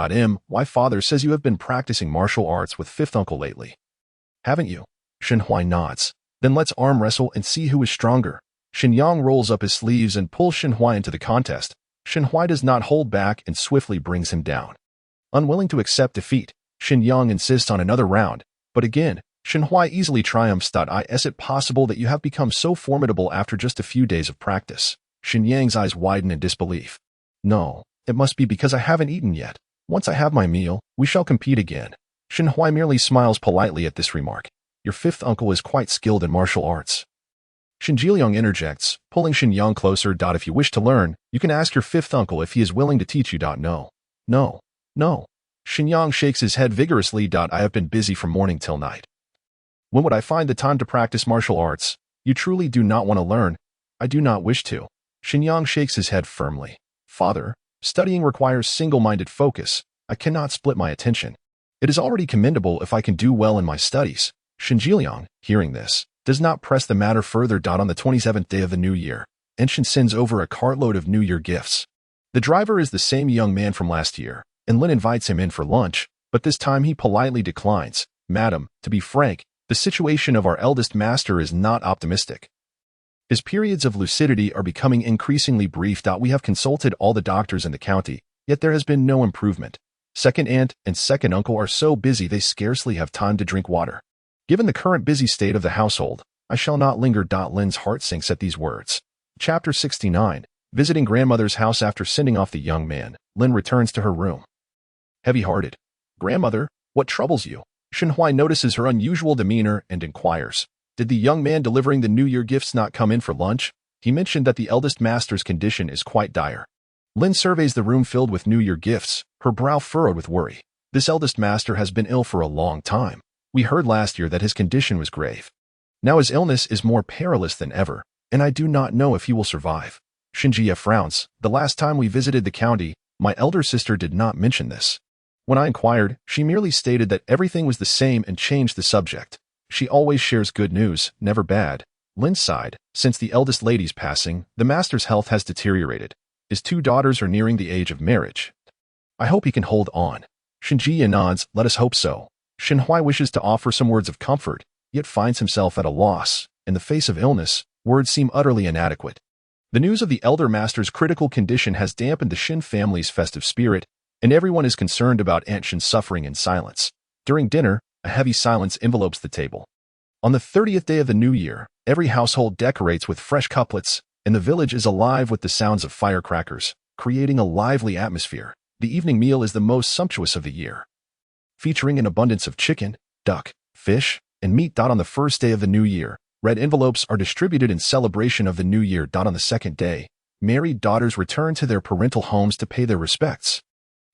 [SPEAKER 2] Why father says you have been practicing martial arts with fifth uncle lately. Haven't you? Shenhui nods. Then let's arm wrestle and see who is stronger. Shenyang rolls up his sleeves and pulls Shenhui into the contest. Shenhui does not hold back and swiftly brings him down. Unwilling to accept defeat, Shenyang insists on another round, but again, Shenhui easily triumphs. Is it possible that you have become so formidable after just a few days of practice? Shenyang's eyes widen in disbelief. No, it must be because I haven't eaten yet. Once I have my meal, we shall compete again. Shenhui merely smiles politely at this remark. Your fifth uncle is quite skilled in martial arts. Shinjiliang interjects, pulling Shenyang closer. If you wish to learn, you can ask your fifth uncle if he is willing to teach you. No. Shenyang shakes his head vigorously. I have been busy from morning till night. When would I find the time to practice martial arts? You truly do not want to learn. I do not wish to. Shenyang shakes his head firmly. Father, studying requires single-minded focus. I cannot split my attention. It is already commendable if I can do well in my studies. Shinjiliang, hearing this, does not press the matter further. On the 27th day of the new year, Enshin sends over a cartload of New Year gifts. The driver is the same young man from last year, and Lin invites him in for lunch, but this time he politely declines. Madam, to be frank, the situation of our eldest master is not optimistic. His periods of lucidity are becoming increasingly brief. We have consulted all the doctors in the county, yet there has been no improvement. Second aunt and second uncle are so busy they scarcely have time to drink water. Given the current busy state of the household, I shall not linger. Lin's heart sinks at these words. Chapter 69. Visiting grandmother's house. After sending off the young man, Lin returns to her room. Heavy-hearted. Grandmother, what troubles you? Shenhui notices her unusual demeanor and inquires. Did the young man delivering the New Year gifts not come in for lunch? He mentioned that the eldest master's condition is quite dire. Lin surveys the room filled with New Year gifts, her brow furrowed with worry. This eldest master has been ill for a long time. We heard last year that his condition was grave. Now his illness is more perilous than ever, and I do not know if he will survive. Shinjie frowns. The last time we visited the county, my elder sister did not mention this. When I inquired, she merely stated that everything was the same and changed the subject. She always shares good news, never bad. Lin sighed. Since the eldest lady's passing, the master's health has deteriorated. His 2 daughters are nearing the age of marriage. I hope he can hold on. Shinjie nods. Let us hope so. Shenhui wishes to offer some words of comfort, yet finds himself at a loss. In the face of illness, words seem utterly inadequate. The news of the elder master's critical condition has dampened the Shin family's festive spirit, and everyone is concerned about Aunt Shin's suffering in silence. During dinner, a heavy silence envelopes the table. On the 30th day of the new year, every household decorates with fresh couplets, and the village is alive with the sounds of firecrackers, creating a lively atmosphere. The evening meal is the most sumptuous of the year, featuring an abundance of chicken, duck, fish, and meat. On the first day of the new year, red envelopes are distributed in celebration of the new year. On the second day, married daughters return to their parental homes to pay their respects.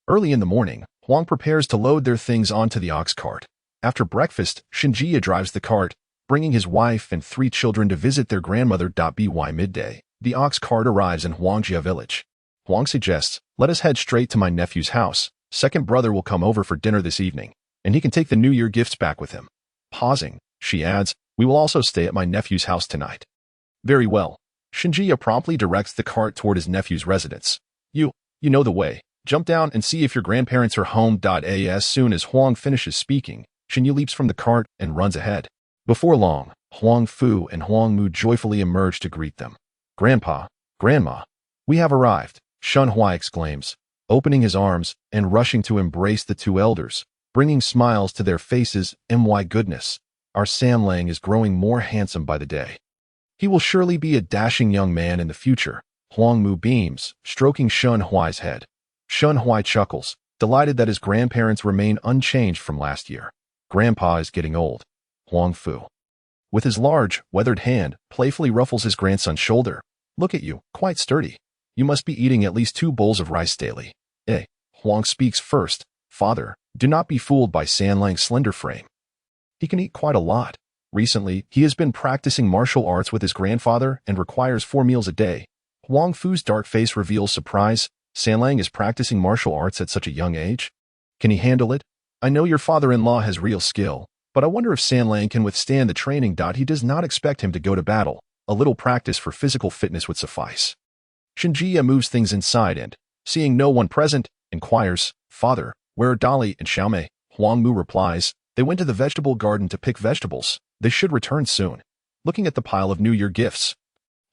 [SPEAKER 2] Early in the morning, Huang prepares to load their things onto the ox cart. After breakfast, Shinjie drives the cart, bringing his wife and 3 children to visit their grandmother. By midday, the ox cart arrives in Huangjia village. Huang suggests, let us head straight to my nephew's house. Second brother will come over for dinner this evening, and he can take the New Year gifts back with him. Pausing, she adds, we will also stay at my nephew's house tonight. Very well. Shinjie promptly directs the cart toward his nephew's residence. You know the way. Jump down and see if your grandparents are home. As soon as Huang finishes speaking, Shinjie leaps from the cart and runs ahead. Before long, Huang Fu and Huang Mu joyfully emerge to greet them. Grandpa, Grandma, we have arrived, Shenhui exclaims, opening his arms and rushing to embrace the 2 elders, bringing smiles to their faces. My goodness, our Sanlang is growing more handsome by the day. He will surely be a dashing young man in the future. Huang Mu beams, stroking Shenhui's head. Shenhui chuckles, delighted that his grandparents remain unchanged from last year. Grandpa is getting old. Huang Fu, with his large, weathered hand, playfully ruffles his grandson's shoulder. Look at you, quite sturdy. You must be eating at least 2 bowls of rice daily. Huang speaks first. Father, do not be fooled by Sanlang's slender frame. He can eat quite a lot. Recently, he has been practicing martial arts with his grandfather and requires 4 meals a day. Huang Fu's dark face reveals surprise. Sanlang is practicing martial arts at such a young age? Can he handle it? I know your father-in-law has real skill, but I wonder if Sanlang can withstand the training. He does not expect him to go to battle. A little practice for physical fitness would suffice. Shinjie moves things inside and, seeing no one present, inquires, Father, where are Dali and Xiaomei? Huang Mu replies, they went to the vegetable garden to pick vegetables. They should return soon. Looking at the pile of New Year gifts,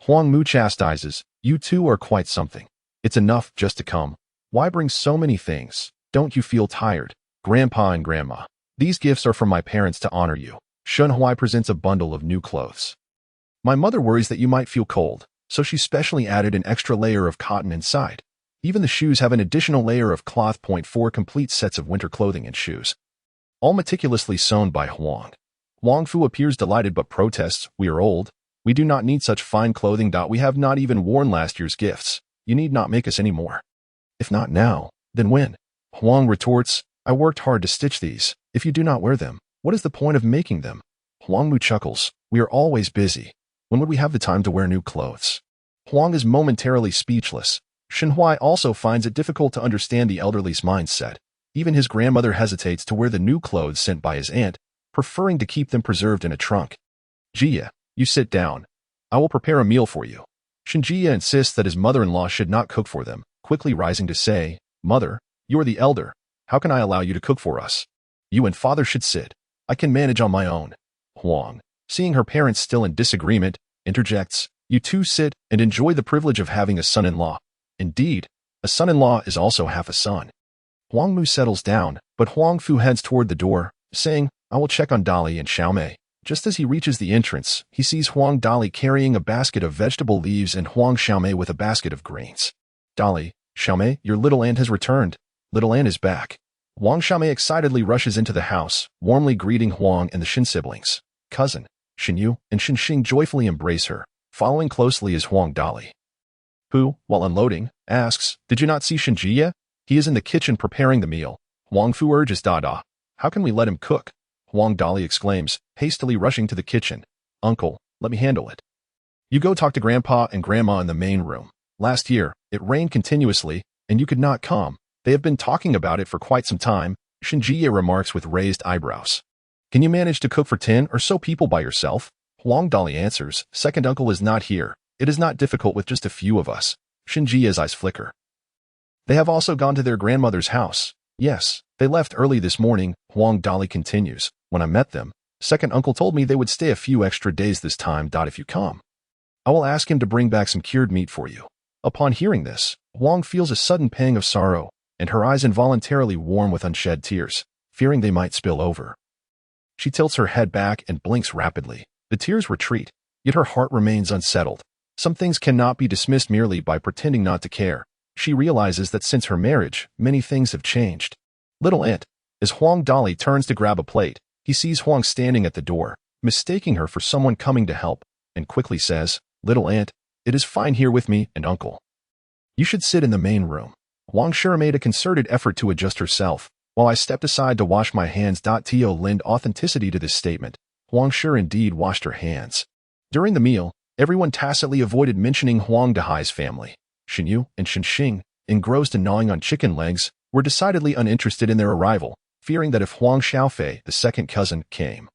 [SPEAKER 2] Huang Mu chastises, you 2 are quite something. It's enough just to come. Why bring so many things? Don't you feel tired? Grandpa and Grandma, these gifts are from my parents to honor you. Shenhui presents a bundle of new clothes. My mother worries that you might feel cold, so she specially added an extra layer of cotton inside. Even the shoes have an additional layer of cloth. 4 complete sets of winter clothing and shoes, all meticulously sewn by Huang. Huang Fu appears delighted but protests, we are old. We do not need such fine clothing. We have not even worn last year's gifts. You need not make us any more. If not now, then when? Huang retorts, I worked hard to stitch these. If you do not wear them, what is the point of making them? Huang Mu chuckles, we are always busy. When would we have the time to wear new clothes? Huang is momentarily speechless. Shenhui also finds it difficult to understand the elderly's mindset. Even his grandmother hesitates to wear the new clothes sent by his aunt, preferring to keep them preserved in a trunk. Jia, you sit down. I will prepare a meal for you. Shinjie insists that his mother-in-law should not cook for them, quickly rising to say, "Mother, you are the elder. How can I allow you to cook for us? You and father should sit. I can manage on my own." Huang, seeing her parents still in disagreement, interjects, "You two sit and enjoy the privilege of having a son-in-law. Indeed, a son-in-law is also half a son." Huang Mu settles down, but Huang Fu heads toward the door, saying, "I will check on Dali and Xiaomei." Just as he reaches the entrance, he sees Huang Dali carrying a basket of vegetable leaves and Huang Xiaomei with a basket of grains. "Dali, Xiaomei, your little aunt has returned. Little aunt is back." Huang Xiaomei excitedly rushes into the house, warmly greeting Huang and the Shin siblings. Cousin, Xinyu, and Xinxing joyfully embrace her. Following closely is Huang Dali, who, while unloading, asks, "Did you not see Xinji yet? He is in the kitchen preparing the meal." Huang Fu urges Dada. "How can we let him cook?" Huang Dali exclaims, hastily rushing to the kitchen. "Uncle, let me handle it. You go talk to Grandpa and Grandma in the main room. Last year, it rained continuously, and you could not come. They have been talking about it for quite some time," Xinji remarks with raised eyebrows. "Can you manage to cook for 10 or so people by yourself?" Huang Dali answers, "Second uncle is not here. It is not difficult with just a few of us." Xinji's eyes flicker. "They have also gone to their grandmother's house." "Yes, they left early this morning," Huang Dali continues. "When I met them, second uncle told me they would stay a few extra days this time. If you come, I will ask him to bring back some cured meat for you." Upon hearing this, Huang feels a sudden pang of sorrow, and her eyes involuntarily warm with unshed tears, fearing they might spill over. She tilts her head back and blinks rapidly. The tears retreat, yet her heart remains unsettled. Some things cannot be dismissed merely by pretending not to care. She realizes that since her marriage, many things have changed. "Little aunt." As Huang Dali turns to grab a plate, he sees Huang standing at the door, mistaking her for someone coming to help, and quickly says, "Little aunt, it is fine here with me and uncle. You should sit in the main room." Huang Shi made a concerted effort to adjust herself, while I stepped aside to wash my hands. To lend authenticity to this statement, Huang Shi indeed washed her hands. During the meal, everyone tacitly avoided mentioning Huang Dahai's family. Xinyu and Xinxing, engrossed in gnawing on chicken legs, were decidedly uninterested in their arrival, fearing that if Huang Xiaofei, the second cousin, came,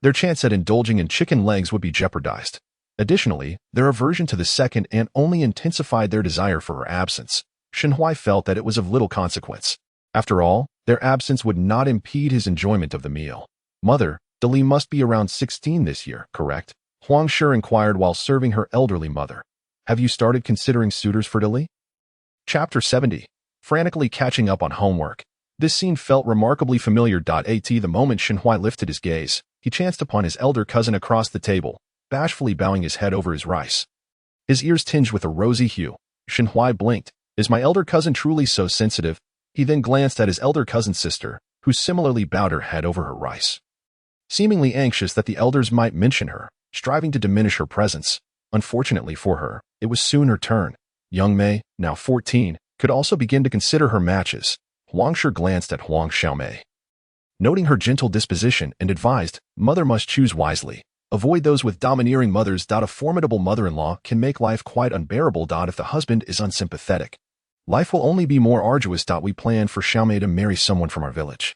[SPEAKER 2] their chance at indulging in chicken legs would be jeopardized. Additionally, their aversion to the second aunt only intensified their desire for her absence. Xinhuai felt that it was of little consequence. After all, their absence would not impede his enjoyment of the meal. "Mother, Dali must be around 16 this year, correct?" Huang Shi inquired while serving her elderly mother. "Have you started considering suitors for Dali?" Chapter 70. Frantically catching up on homework. This scene felt remarkably familiar. The moment Xinhuai lifted his gaze, he chanced upon his elder cousin across the table, bashfully bowing his head over his rice. His ears tinged with a rosy hue. Xinhuai blinked. Is my elder cousin truly so sensitive? He then glanced at his elder cousin's sister, who similarly bowed her head over her rice, seemingly anxious that the elders might mention her, striving to diminish her presence. Unfortunately for her, it was soon her turn. Young Mei, now 14, could also begin to consider her matches. Huang Shi glanced at Huang Xiaomei, noting her gentle disposition, and advised, "Mother must choose wisely. Avoid those with domineering mothers. A formidable mother-in-law can make life quite unbearable. If the husband is unsympathetic, life will only be more arduous. We plan for Xiaomei to marry someone from our village,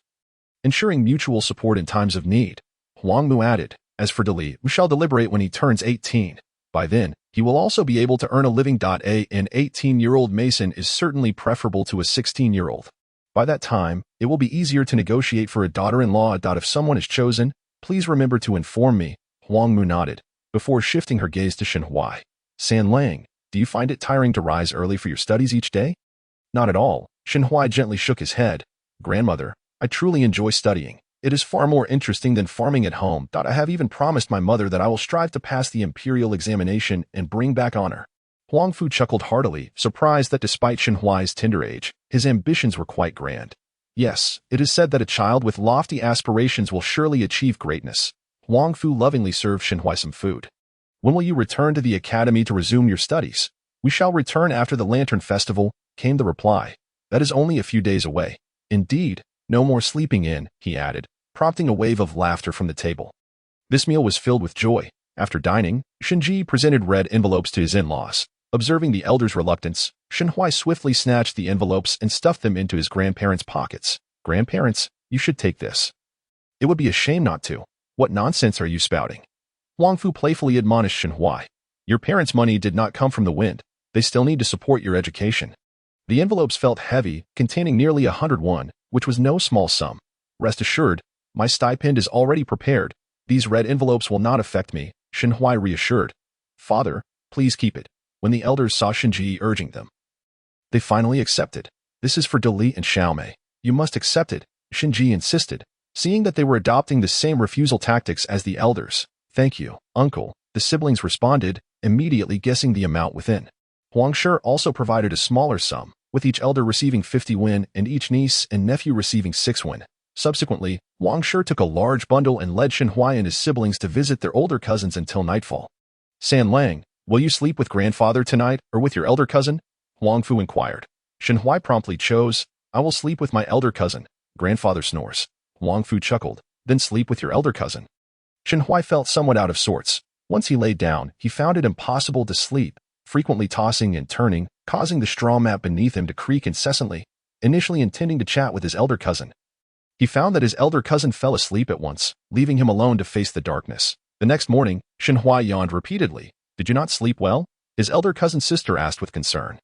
[SPEAKER 2] ensuring mutual support in times of need." Huang Mu added, "As for Dali, we shall deliberate when he turns 18. By then, he will also be able to earn a living. An 18-year-old mason is certainly preferable to a 16-year-old. By that time, it will be easier to negotiate for a daughter-in-law. If someone is chosen, please remember to inform me." Huang Mu nodded, before shifting her gaze to Xinhuai. "San Lang, do you find it tiring to rise early for your studies each day?" "Not at all." Xinhuai gently shook his head. "Grandmother, I truly enjoy studying. It is far more interesting than farming at home. I have even promised my mother that I will strive to pass the imperial examination and bring back honor." Huang Fu chuckled heartily, surprised that despite Xinhuai's tender age, his ambitions were quite grand. "Yes, it is said that a child with lofty aspirations will surely achieve greatness." Huang Fu lovingly served Xinhuai some food. "When will you return to the academy to resume your studies?" "We shall return after the Lantern Festival," came the reply. "That is only a few days away." "Indeed, no more sleeping in," he added, prompting a wave of laughter from the table. This meal was filled with joy. After dining, Xinji presented red envelopes to his in-laws. Observing the elders' reluctance, Xinhuai swiftly snatched the envelopes and stuffed them into his grandparents' pockets. "Grandparents, you should take this. It would be a shame not to. What nonsense are you spouting?" Huang Fu playfully admonished Xinhuai. "Your parents' money did not come from the wind. They still need to support your education." The envelopes felt heavy, containing nearly 101, which was no small sum. Rest assured, my stipend is already prepared. These red envelopes will not affect me, Shenhui reassured. Father, please keep it. When the elders saw Shinji urging them, they finally accepted. This is for Dali and Xiaomei. You must accept it, Shinji insisted, seeing that they were adopting the same refusal tactics as the elders. Thank you, uncle, the siblings responded, immediately guessing the amount within. Huangshi also provided a smaller sum, with each elder receiving 50 won and each niece and nephew receiving 6 won. Subsequently, Huangshi took a large bundle and led Shenhui and his siblings to visit their older cousins until nightfall. San Lang, will you sleep with grandfather tonight or with your elder cousin? Huang Fu inquired. Shenhui promptly chose, I will sleep with my elder cousin. Grandfather snores. Huang Fu chuckled, then sleep with your elder cousin. Shenhui felt somewhat out of sorts. Once he laid down, he found it impossible to sleep, frequently tossing and turning, causing the straw mat beneath him to creak incessantly, initially intending to chat with his elder cousin. He found that his elder cousin fell asleep at once, leaving him alone to face the darkness. The next morning, Shenhui yawned repeatedly. Did you not sleep well? His elder cousin's sister asked with concern.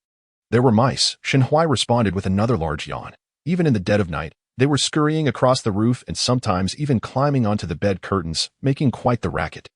[SPEAKER 2] There were mice, Shenhui responded with another large yawn. Even in the dead of night, they were scurrying across the roof and sometimes even climbing onto the bed curtains, making quite the racket.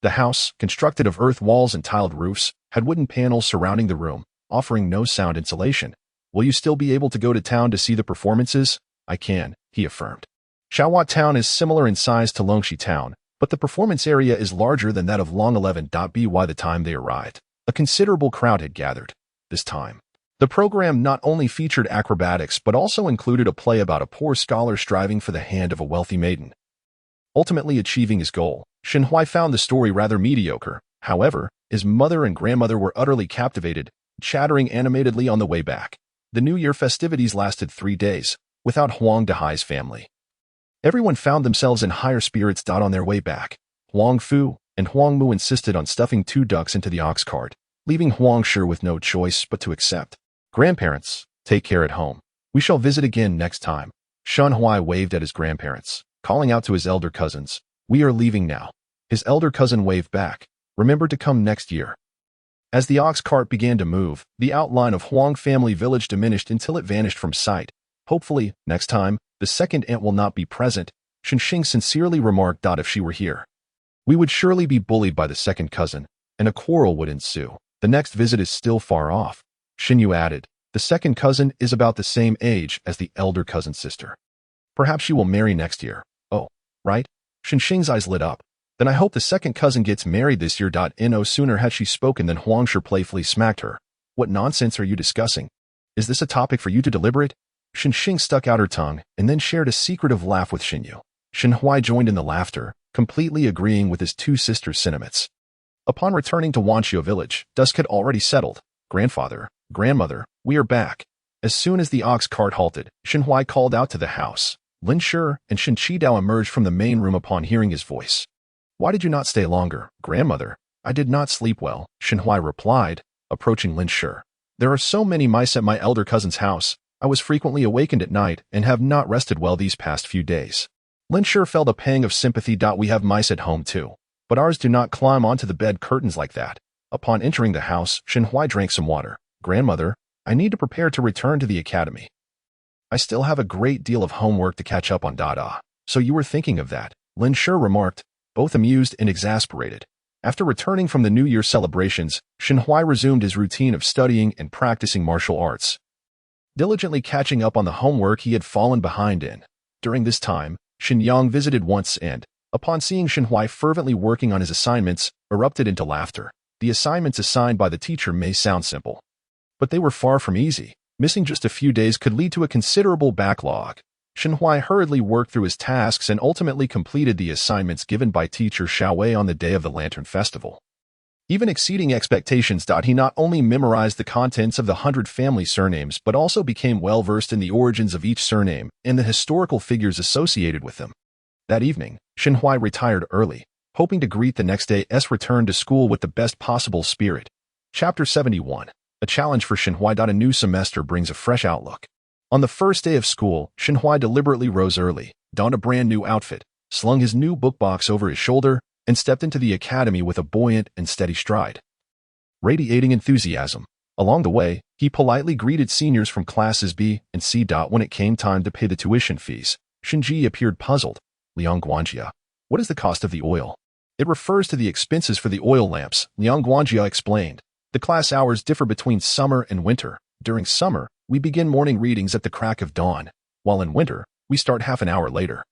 [SPEAKER 2] The house, constructed of earth walls and tiled roofs, had wooden panels surrounding the room, offering no sound insulation. Will you still be able to go to town to see the performances? I can, he affirmed. Xiaohua Town is similar in size to Longxi Town, but the performance area is larger than that of Long 11.by the time they arrived. A considerable crowd had gathered. This time, the program not only featured acrobatics but also included a play about a poor scholar striving for the hand of a wealthy maiden, ultimately achieving his goal. Shenhui found the story rather mediocre. However, his mother and grandmother were utterly captivated, chattering animatedly on the way back. The New Year festivities lasted 3 days, without Huang Dahai's family. Everyone found themselves in higher spirits. On their way back, Huang Fu and Huang Mu insisted on stuffing 2 ducks into the ox cart, leaving Huang Shi with no choice but to accept. Grandparents, take care at home. We shall visit again next time. Shenhui waved at his grandparents, calling out to his elder cousins, we are leaving now. His elder cousin waved back, remember to come next year. As the ox cart began to move, the outline of Huang family village diminished until it vanished from sight. Hopefully, next time, the second aunt will not be present, Shenxing sincerely remarked. If she were here, we would surely be bullied by the second cousin, and a quarrel would ensue. The next visit is still far off. Xinyu added, the second cousin is about the same age as the elder cousin's sister. Perhaps she will marry next year. Oh, right? Shenxing's eyes lit up. Then I hope the second cousin gets married this year. No sooner had she spoken than Huangshi playfully smacked her. What nonsense are you discussing? Is this a topic for you to deliberate? Shenxing stuck out her tongue and then shared a secretive laugh with Xinyu. Shenhui joined in the laughter, completely agreeing with his 2 sisters' sentiments. Upon returning to Wanqiu village, dusk had already settled. Grandfather, grandmother, we are back. As soon as the ox cart halted, Shenhui called out to the house. Lin Shi and Shen Qidao emerged from the main room upon hearing his voice. Why did you not stay longer, grandmother? I did not sleep well, Shenhui replied, approaching Lin Shi. There are so many mice at my elder cousin's house. I was frequently awakened at night and have not rested well these past few days. Lin Shi felt a pang of sympathy. We have mice at home too, but ours do not climb onto the bed curtains like that. Upon entering the house, Shenhui drank some water. Grandmother, I need to prepare to return to the academy. I still have a great deal of homework to catch up on. So you were thinking of that, Lin Shi remarked, both amused and exasperated. After returning from the New Year celebrations, Shenhui resumed his routine of studying and practicing martial arts, diligently catching up on the homework he had fallen behind in. During this time, Xinyang visited once and, upon seeing Shenhui fervently working on his assignments, erupted into laughter. The assignments assigned by the teacher may sound simple, but they were far from easy. Missing just a few days could lead to a considerable backlog. Shenhui hurriedly worked through his tasks and ultimately completed the assignments given by teacher Xiaowei on the day of the Lantern Festival. Even exceeding expectations. He not only memorized the contents of the 100 family surnames but also became well-versed in the origins of each surname and the historical figures associated with them. That evening, Shenhui retired early, hoping to greet the next day's return to school with the best possible spirit. Chapter 71. A challenge for Shenhui. A new semester brings a fresh outlook. On the first day of school, Shenhui deliberately rose early, donned a brand new outfit, slung his new book box over his shoulder, and stepped into the academy with a buoyant and steady stride. Radiating enthusiasm, Along the way, he politely greeted seniors from classes B and C. When it came time to pay the tuition fees, Shinji appeared puzzled. Liang Guanjia, what is the cost of the oil? It refers to the expenses for the oil lamps, Liang Guanjia explained. The class hours differ between summer and winter. During summer, we begin morning readings at the crack of dawn, while in winter, we start half an hour later.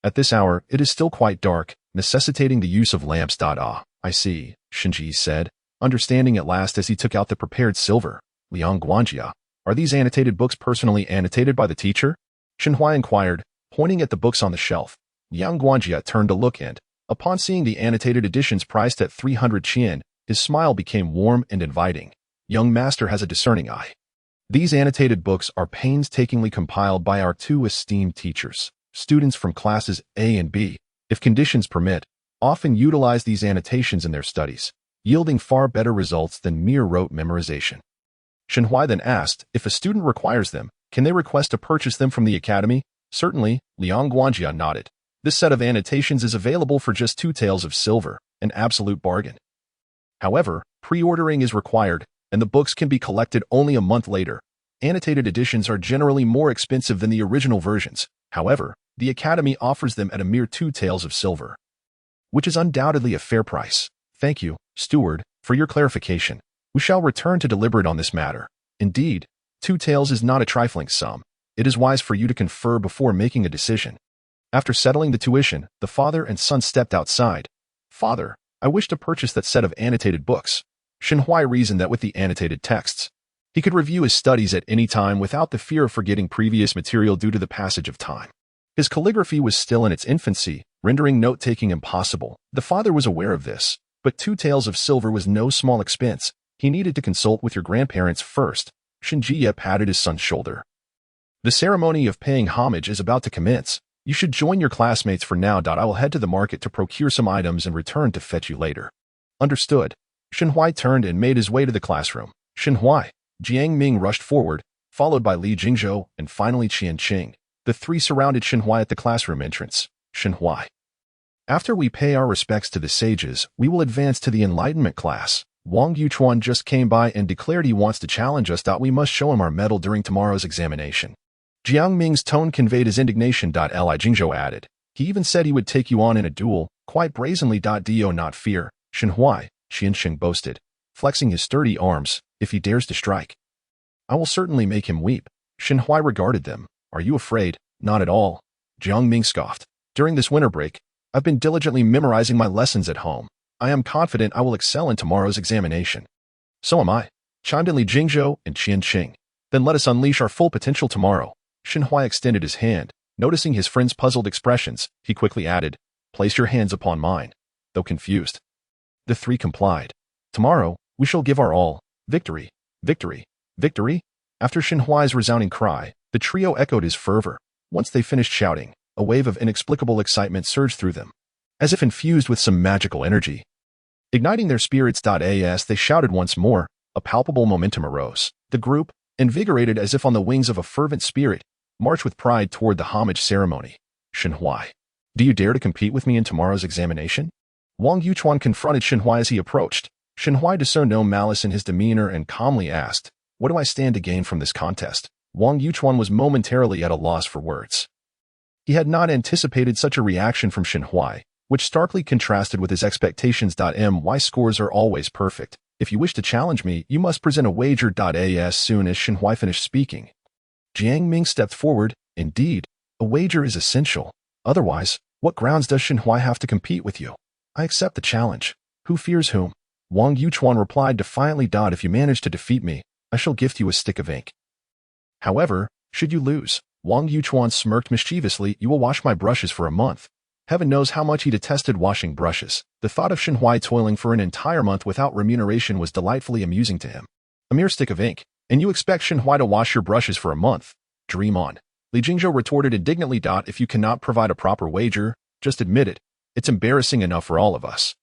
[SPEAKER 2] At this hour, it is still quite dark, necessitating the use of lamps. I see, Shinji said, understanding at last as he took out the prepared silver. Liang Guanjia, are these annotated books personally annotated by the teacher? Shenhua inquired, pointing at the books on the shelf. Liang Guanjia turned to look and, upon seeing the annotated editions priced at 300 qian, his smile became warm and inviting. Young master has a discerning eye. These annotated books are painstakingly compiled by our two esteemed teachers. Students from classes A and B, if conditions permit, often utilize these annotations in their studies, yielding far better results than mere rote memorization. Shenhua then asked, if a student requires them, can they request to purchase them from the academy? Certainly, Liang Guanjia nodded. This set of annotations is available for just 2 taels of silver, an absolute bargain. However, pre-ordering is required, and the books can be collected only a month later. Annotated editions are generally more expensive than the original versions. However, the Academy offers them at a mere 2 taels of silver, which is undoubtedly a fair price. Thank you, steward, for your clarification. We shall return to deliberate on this matter. Indeed, 2 taels is not a trifling sum. It is wise for you to confer before making a decision. After settling the tuition, the father and son stepped outside. Father, I wish to purchase that set of annotated books. Shenhua reasoned that with the annotated texts, he could review his studies at any time without the fear of forgetting previous material due to the passage of time. His calligraphy was still in its infancy, rendering note-taking impossible. The father was aware of this, but 2 taels of silver was no small expense. He needed to consult with your grandparents first. Shinji patted his son's shoulder. The ceremony of paying homage is about to commence. You should join your classmates for now. I will head to the market to procure some items and return to fetch you later. Understood. Shenhua turned and made his way to the classroom. Shenhua, Jiang Ming rushed forward, followed by Li Jingzhou and finally Qian Qing. The 3 surrounded Shenhua at the classroom entrance. Shenhua. After we pay our respects to the sages, we will advance to the enlightenment class. Wang Yuchuan just came by and declared he wants to challenge us. We must show him our medal during tomorrow's examination. Jiang Ming's tone conveyed his indignation. Li Jingzhou added. He even said he would take you on in a duel, quite brazenly. Do not fear, Shenhua, Qian Qing boasted, flexing his sturdy arms, if he dares to strike. I will certainly make him weep. Shenhua regarded them. Are you afraid? Not at all. Jiang Ming scoffed. During this winter break, I've been diligently memorizing my lessons at home. I am confident I will excel in tomorrow's examination. So am I, chimed in Li Jingzhou and Qian Qing. Then let us unleash our full potential tomorrow. Shenhua extended his hand. Noticing his friend's puzzled expressions, he quickly added, place your hands upon mine. Though confused, the 3 complied. Tomorrow, we shall give our all. Victory, victory, victory. After Shenhua's resounding cry, the trio echoed his fervor. Once they finished shouting, a wave of inexplicable excitement surged through them, as if infused with some magical energy. Igniting their spirits. As they shouted once more, a palpable momentum arose. The group, invigorated as if on the wings of a fervent spirit, marched with pride toward the homage ceremony. Shenhua, do you dare to compete with me in tomorrow's examination? Wang Yuchuan confronted Shenhua as he approached. Shenhua discerned no malice in his demeanor and calmly asked, what do I stand to gain from this contest? Wang Yuchuan was momentarily at a loss for words. He had not anticipated such a reaction from Shenhua, which starkly contrasted with his expectations. My scores are always perfect. If you wish to challenge me, you must present a wager. As soon as Shenhua finished speaking, Jiang Ming stepped forward. Indeed, a wager is essential. Otherwise, what grounds does Shenhua have to compete with you? I accept the challenge. Who fears whom? Wang Yuchuan replied defiantly. If you manage to defeat me, I shall gift you a stick of ink. However, should you lose, Wang Yuchuan smirked mischievously, you will wash my brushes for a month. Heaven knows how much he detested washing brushes. The thought of Shenhua toiling for an entire month without remuneration was delightfully amusing to him. A mere stick of ink, and you expect Shenhua to wash your brushes for a month? Dream on. Li Jingzhou retorted indignantly. If you cannot provide a proper wager, just admit it. It's embarrassing enough for all of us.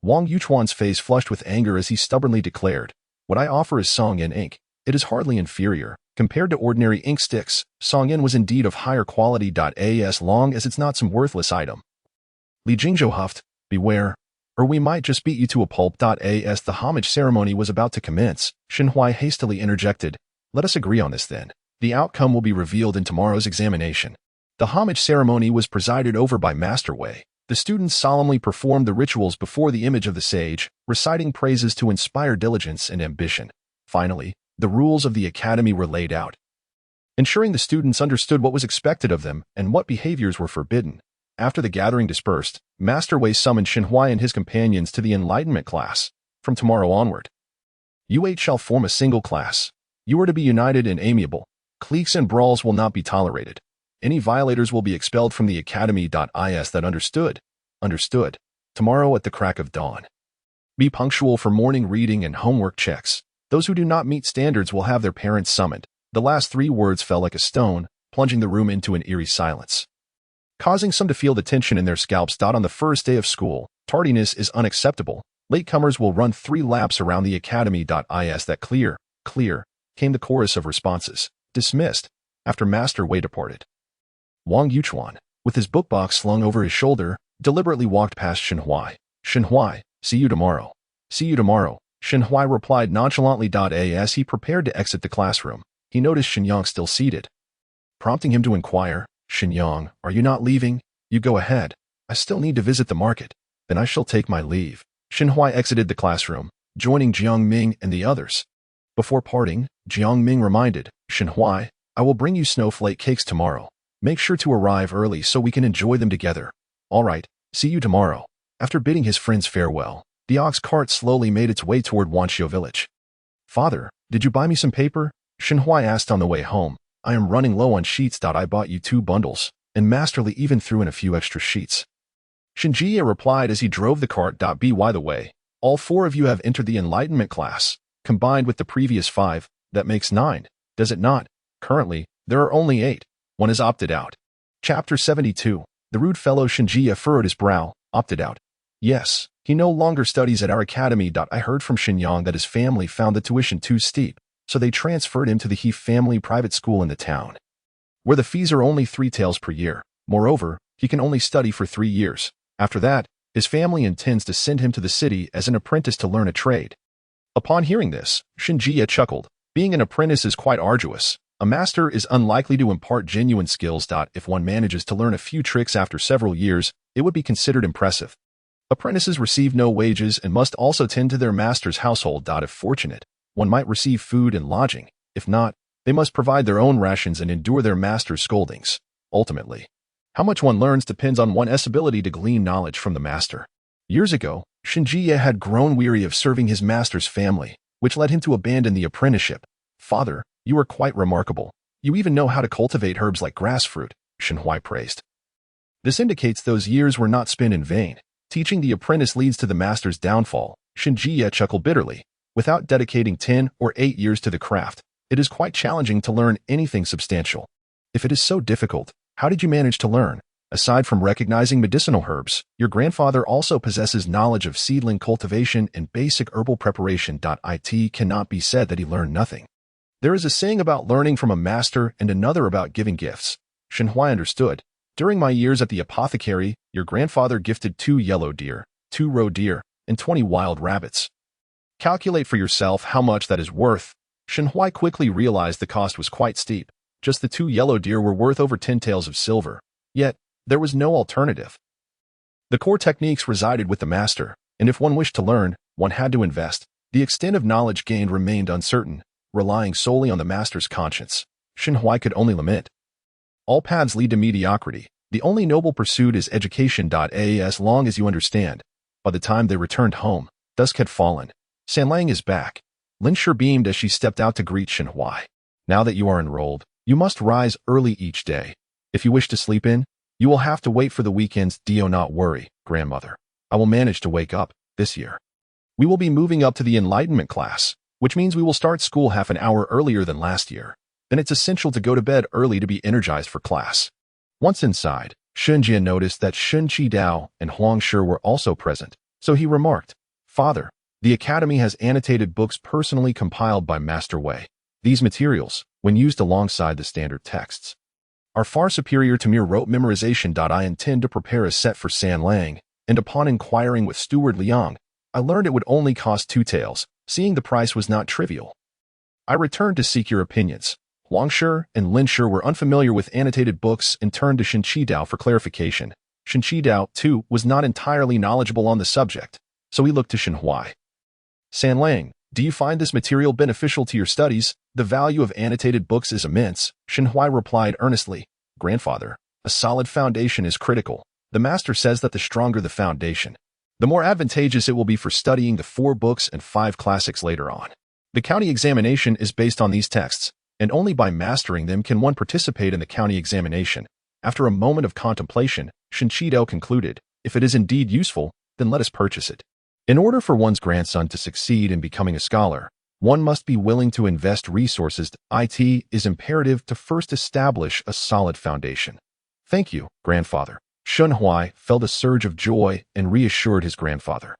[SPEAKER 2] Wang Yuchuan's face flushed with anger as he stubbornly declared, what I offer is Songyin ink. It is hardly inferior. Compared to ordinary ink sticks, Songyin was indeed of higher quality. As long as it's not some worthless item. Li Jingzhou huffed, beware. or we might just beat you to a pulp. As the homage ceremony was about to commence, Xinhuai hastily interjected, "Let us agree on this then. The outcome will be revealed in tomorrow's examination." The homage ceremony was presided over by Master Wei. The students solemnly performed the rituals before the image of the sage, reciting praises to inspire diligence and ambition. Finally, the rules of the academy were laid out, ensuring the students understood what was expected of them and what behaviors were forbidden. After the gathering dispersed, Master Wei summoned Xinhuai and his companions to the enlightenment class. From tomorrow onward, you 8 shall form a single class. You are to be united and amiable. Cliques and brawls will not be tolerated. Any violators will be expelled from the academy. Is that understood? Understood. Tomorrow at the crack of dawn. Be punctual for morning reading and homework checks. Those who do not meet standards will have their parents summoned. The last 3 words fell like a stone, plunging the room into an eerie silence, causing some to feel the tension in their scalps. On the first day of school, tardiness is unacceptable. Latecomers will run 3 laps around the academy. Is that clear? Clear, came the chorus of responses. Dismissed, after Master Wei departed. Wang Yuchuan, with his bookbox slung over his shoulder, deliberately walked past Xinhuai. "Xinhuai, see you tomorrow." "See you tomorrow," Xinhuai replied nonchalantly. As he prepared to exit the classroom, he noticed Xinyang still seated, prompting him to inquire, "Xinyang, are you not leaving? You go ahead. I still need to visit the market. Then I shall take my leave." Xinhuai exited the classroom, joining Jiang Ming and the others. Before parting, Jiang Ming reminded, "Xinhuai, I will bring you snowflake cakes tomorrow. Make sure to arrive early so we can enjoy them together." "All right, see you tomorrow." After bidding his friends farewell, the ox cart slowly made its way toward Wanxiu village. "Father, did you buy me some paper?" Xinhuai asked on the way home. "I am running low on sheets. I bought you 2 bundles, and Masterly even threw in a few extra sheets." Shinjie replied as he drove the cart. By the way, all 4 of you have entered the enlightenment class. Combined with the previous 5, that makes 9, does it not? Currently, there are only 8. One is opted out. Chapter 72. The rude fellow Shinjie furrowed his brow. Opted out. Yes, he no longer studies at our academy. I heard from Xinyang that his family found the tuition too steep, so they transferred him to the He family private school in the town, where the fees are only 3 taels per year. Moreover, he can only study for 3 years. After that, his family intends to send him to the city as an apprentice to learn a trade. Upon hearing this, Shinjie chuckled. Being an apprentice is quite arduous. A master is unlikely to impart genuine skills. If one manages to learn a few tricks after several years, it would be considered impressive. Apprentices receive no wages and must also tend to their master's household. If fortunate, one might receive food and lodging. If not, they must provide their own rations and endure their master's scoldings. Ultimately, how much one learns depends on one's ability to glean knowledge from the master. Years ago, Shinjie had grown weary of serving his master's family, which led him to abandon the apprenticeship. "Father, you are quite remarkable. You even know how to cultivate herbs like grass fruit," Xinhuai praised. This indicates those years were not spent in vain. Teaching the apprentice leads to the master's downfall. Shinjie chuckled bitterly. Without dedicating 10 or 8 years to the craft, it is quite challenging to learn anything substantial. If it is so difficult, how did you manage to learn? Aside from recognizing medicinal herbs, your grandfather also possesses knowledge of seedling cultivation and basic herbal preparation. It cannot be said that he learned nothing. There is a saying about learning from a master and another about giving gifts. Xinhuai understood. During my years at the apothecary, your grandfather gifted 2 yellow deer, 2 roe deer, and 20 wild rabbits. Calculate for yourself how much that is worth. Xinhuai quickly realized the cost was quite steep. Just the 2 yellow deer were worth over 10 taels of silver. Yet, there was no alternative. The core techniques resided with the master, and if one wished to learn, one had to invest. The extent of knowledge gained remained uncertain. Relying solely on the master's conscience, Xinhuai could only lament. All paths lead to mediocrity. The only noble pursuit is education. As long as you understand. By the time they returned home, dusk had fallen. Sanlang is back. Lin Shi beamed as she stepped out to greet Xinhuai. Now that you are enrolled, you must rise early each day. If you wish to sleep in, you will have to wait for the weekends. Do not worry, grandmother. I will manage to wake up this year. We will be moving up to the enlightenment class, which means we will start school half an hour earlier than last year. Then it's essential to go to bed early to be energized for class. Once inside, Shunjie noticed that Shun Qidao and Huang Shi were also present, so he remarked, "Father, the academy has annotated books personally compiled by Master Wei. These materials, when used alongside the standard texts, are far superior to mere rote memorization. I intend to prepare a set for Sanlang and upon inquiring with Steward Liang, I learned it would only cost 2 taels, seeing the price was not trivial. I returned to seek your opinions. Huang Shi and Lin Shi were unfamiliar with annotated books and turned to Shen Qidao for clarification. Shen Qidao, too, was not entirely knowledgeable on the subject, so he looked to Shen Huai. San Lang, do you find this material beneficial to your studies? The value of annotated books is immense, Shen Huai replied earnestly. Grandfather, a solid foundation is critical. The master says that the stronger the foundation, the more advantageous it will be for studying the 4 books and 5 classics later on. The county examination is based on these texts, and only by mastering them can one participate in the county examination. After a moment of contemplation, Shen Qidao concluded, if it is indeed useful, then let us purchase it. In order for one's grandson to succeed in becoming a scholar, one must be willing to invest resources. It is imperative to first establish a solid foundation. Thank you, grandfather. Shen Huai felt a surge of joy and reassured his grandfather,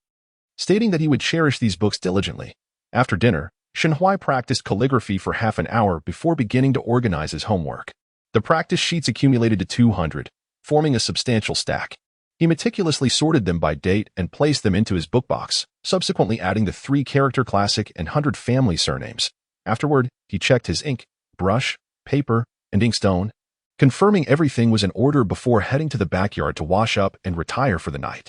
[SPEAKER 2] stating that he would cherish these books diligently. After dinner, Shen Huai practiced calligraphy for half an hour before beginning to organize his homework. The practice sheets accumulated to 200, forming a substantial stack. He meticulously sorted them by date and placed them into his book box, subsequently adding the 3-character classic and 100 family surnames. Afterward, he checked his ink, brush, paper, and inkstone, confirming everything was in order before heading to the backyard to wash up and retire for the night.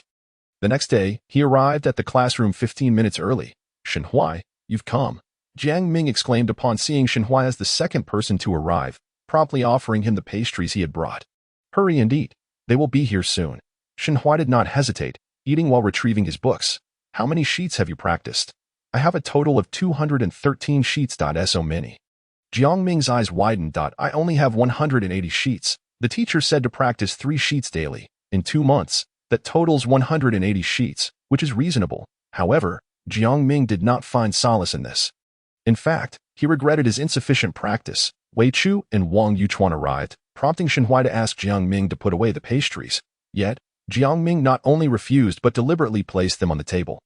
[SPEAKER 2] The next day, he arrived at the classroom 15 minutes early. Shen Huai, you've come. Jiang Ming exclaimed upon seeing Shen Huai as the second person to arrive, promptly offering him the pastries he had brought. Hurry and eat. They will be here soon. Shen Huai did not hesitate, eating while retrieving his books. How many sheets have you practiced? I have a total of 213 sheets. So many. Jiang Ming's eyes widened. I only have 180 sheets. The teacher said to practice 3 sheets daily. In 2 months, that totals 180 sheets, which is reasonable. However, Jiang Ming did not find solace in this. In fact, he regretted his insufficient practice. Wei Chu and Wang Yuchuan arrived, prompting Shen Huai to ask Jiang Ming to put away the pastries. Yet, Jiang Ming not only refused but deliberately placed them on the table.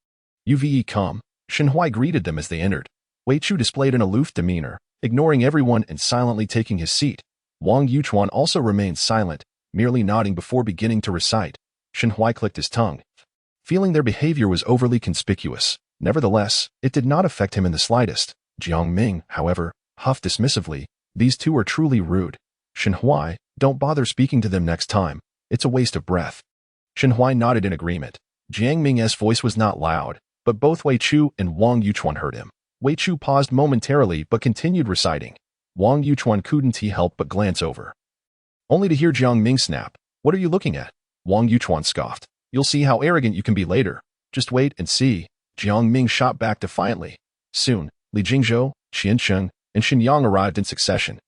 [SPEAKER 2] Uve come. Shen Huai greeted them as they entered. Wei Chu displayed an aloof demeanor, ignoring everyone and silently taking his seat. Wang Yuchuan also remained silent, merely nodding before beginning to recite. Shen Huai clicked his tongue, feeling their behavior was overly conspicuous. Nevertheless, it did not affect him in the slightest. Jiang Ming, however, huffed dismissively. These two are truly rude. Shen Huai, don't bother speaking to them next time. It's a waste of breath. Shen Huai nodded in agreement. Jiang Ming's voice was not loud, but both Wei Chu and Wang Yuchuan heard him. Wei Chu paused momentarily but continued reciting. Wang Yuchuan couldn't help but glance over, only to hear Jiang Ming snap. What are you looking at? Wang Yuchuan scoffed. You'll see how arrogant you can be later. Just wait and see. Jiang Ming shot back defiantly. Soon, Li Jingzhou, Qian Sheng, and Xin Yang arrived in succession.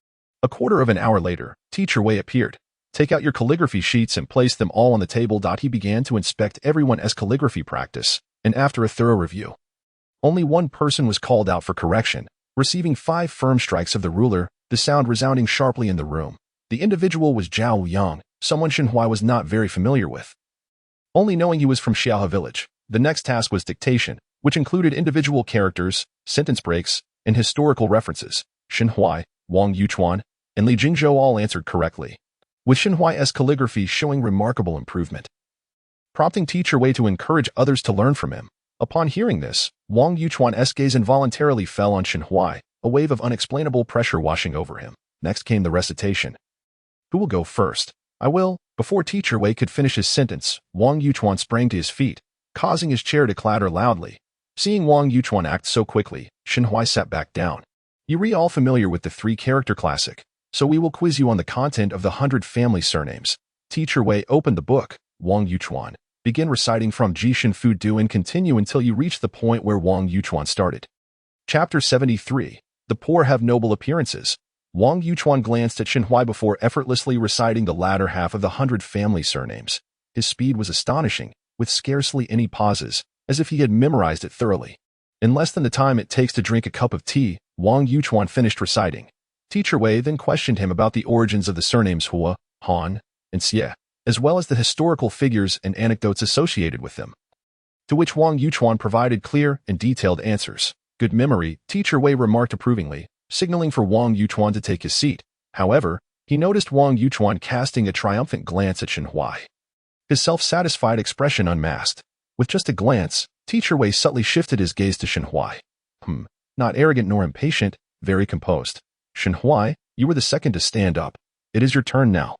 [SPEAKER 2] A quarter of an hour later, Teacher Wei appeared. Take out your calligraphy sheets and place them all on the table. He began to inspect everyone's calligraphy practice, and after a thorough review, only one person was called out for correction, receiving 5 firm strikes of the ruler, the sound resounding sharply in the room. The individual was Zhao Yang, someone Shen Huai was not very familiar with, only knowing he was from Xiaohe village. The next task was dictation, which included individual characters, sentence breaks, and historical references. Shen Huai, Wang Yuchuan, and Li Jingzhou all answered correctly, with Shen Huai's calligraphy showing remarkable improvement, prompting Teacher Wei to encourage others to learn from him. Upon hearing this, Wang Yuchuan's gaze involuntarily fell on Shen Huai, a wave of unexplainable pressure washing over him. Next came the recitation. Who will go first? I will. Before Teacher Wei could finish his sentence, Wang Yuchuan sprang to his feet, causing his chair to clatter loudly. Seeing Wang Yuchuan act so quickly, Shen Huai sat back down. You're all familiar with the 3-character classic, so we will quiz you on the content of the 100 family surnames. Teacher Wei opened the book. Wang Yuchuan, begin reciting from Jishin Fu Du and continue until you reach the point where Wang Yuchuan started. Chapter 73. The poor have noble appearances. Wang Yuchuan glanced at Shen Huai before effortlessly reciting the latter half of the 100 family surnames. His speed was astonishing, with scarcely any pauses, as if he had memorized it thoroughly. In less than the time it takes to drink a cup of tea, Wang Yuchuan finished reciting. Teacher Wei then questioned him about the origins of the surnames Hua, Han, and Xie, as well as the historical figures and anecdotes associated with them, to which Wang Yuchuan provided clear and detailed answers. Good memory, Teacher Wei remarked approvingly, signaling for Wang Yuchuan to take his seat. However, he noticed Wang Yuchuan casting a triumphant glance at Shen Huai. his self-satisfied expression unmasked. With just a glance, Teacher Wei subtly shifted his gaze to Shenhuai. Not arrogant nor impatient, very composed. Shenhuai, you were the second to stand up. It is your turn now.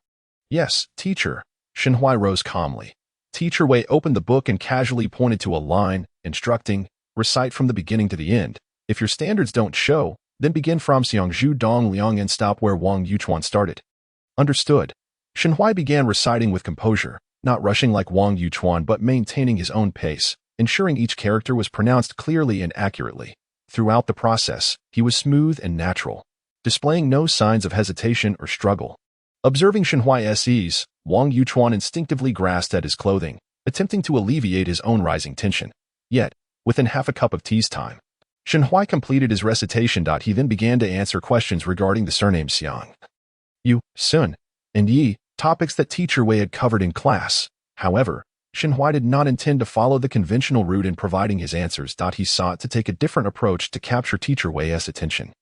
[SPEAKER 2] Yes, teacher. Shenhuai rose calmly. Teacher Wei opened the book and casually pointed to a line, instructing, recite from the beginning to the end. If your standards don't show, then begin from Xiangzhu Dong Liang and stop where Wang Yuchuan started. Understood. Shenhuai began reciting with composure, not rushing like Wang Yuchuan but maintaining his own pace, ensuring each character was pronounced clearly and accurately. Throughout the process, he was smooth and natural, displaying no signs of hesitation or struggle. Observing Shenhuai's ease, Wang Yuchuan instinctively grasped at his clothing, attempting to alleviate his own rising tension. Yet, within half a cup of tea's time, Shenhuai completed his recitation. He then began to answer questions regarding the surnames Xiang, Yu, Sun, and Yi, topics that Teacher Wei had covered in class. However, Shenhuai did not intend to follow the conventional route in providing his answers. He sought to take a different approach to capture Teacher Wei's attention.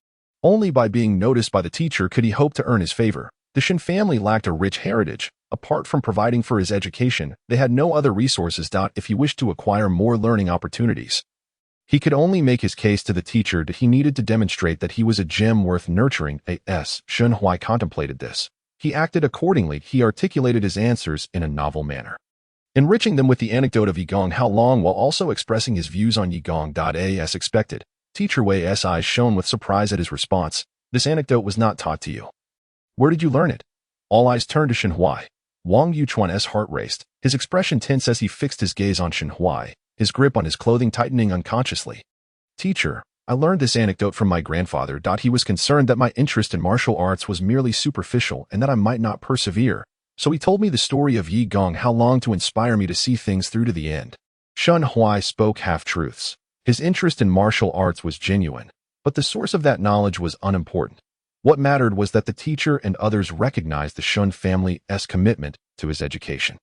[SPEAKER 2] Only by being noticed by the teacher could he hope to earn his favor. The Shen family lacked a rich heritage. Apart from providing for his education, they had no other resources. If he wished to acquire more learning opportunities, he could only make his case to the teacher that he needed to demonstrate that he was a gem worth nurturing. As Shenhuai contemplated this, he acted accordingly. He articulated his answers in a novel manner, enriching them with the anecdote of Yigong How Long while also expressing his views on Yigong. As expected, Teacher Wei's eyes shone with surprise at his response. This anecdote was not taught to you. Where did you learn it? All eyes turned to Shenhuai. Wang Yuchuan's heart raced, his expression tense as he fixed his gaze on Shenhuai, his grip on his clothing tightening unconsciously. Teacher, I learned this anecdote from my grandfather. He was concerned that my interest in martial arts was merely superficial and that I might not persevere, so he told me the story of Yi Gong How Long to inspire me to see things through to the end. Shenhuai spoke half-truths. His interest in martial arts was genuine, but the source of that knowledge was unimportant. What mattered was that the teacher and others recognized the Shun family's commitment to his education.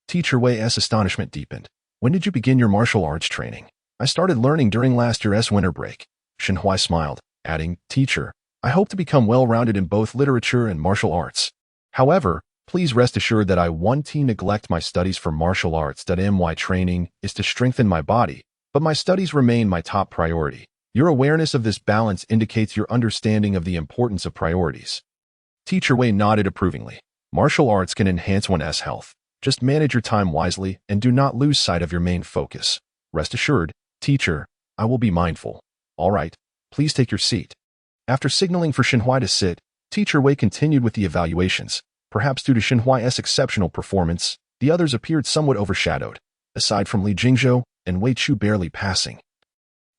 [SPEAKER 2] Teacher Wei's astonishment deepened. When did you begin your martial arts training? I started learning during last year's winter break. Shenhuai smiled, adding, Teacher, I hope to become well-rounded in both literature and martial arts. However, please rest assured that I won't neglect my studies for martial arts. My training is to strengthen my body, but my studies remain my top priority. Your awareness of this balance indicates your understanding of the importance of priorities. Teacher Wei nodded approvingly. Martial arts can enhance one's health. Just manage your time wisely and do not lose sight of your main focus. Rest assured, teacher, I will be mindful. All right, please take your seat. After signaling for Shenhuai to sit, Teacher Wei continued with the evaluations. Perhaps due to Shenhuai's exceptional performance, the others appeared somewhat overshadowed, aside from Li Jingzhou and Wei Chu barely passing.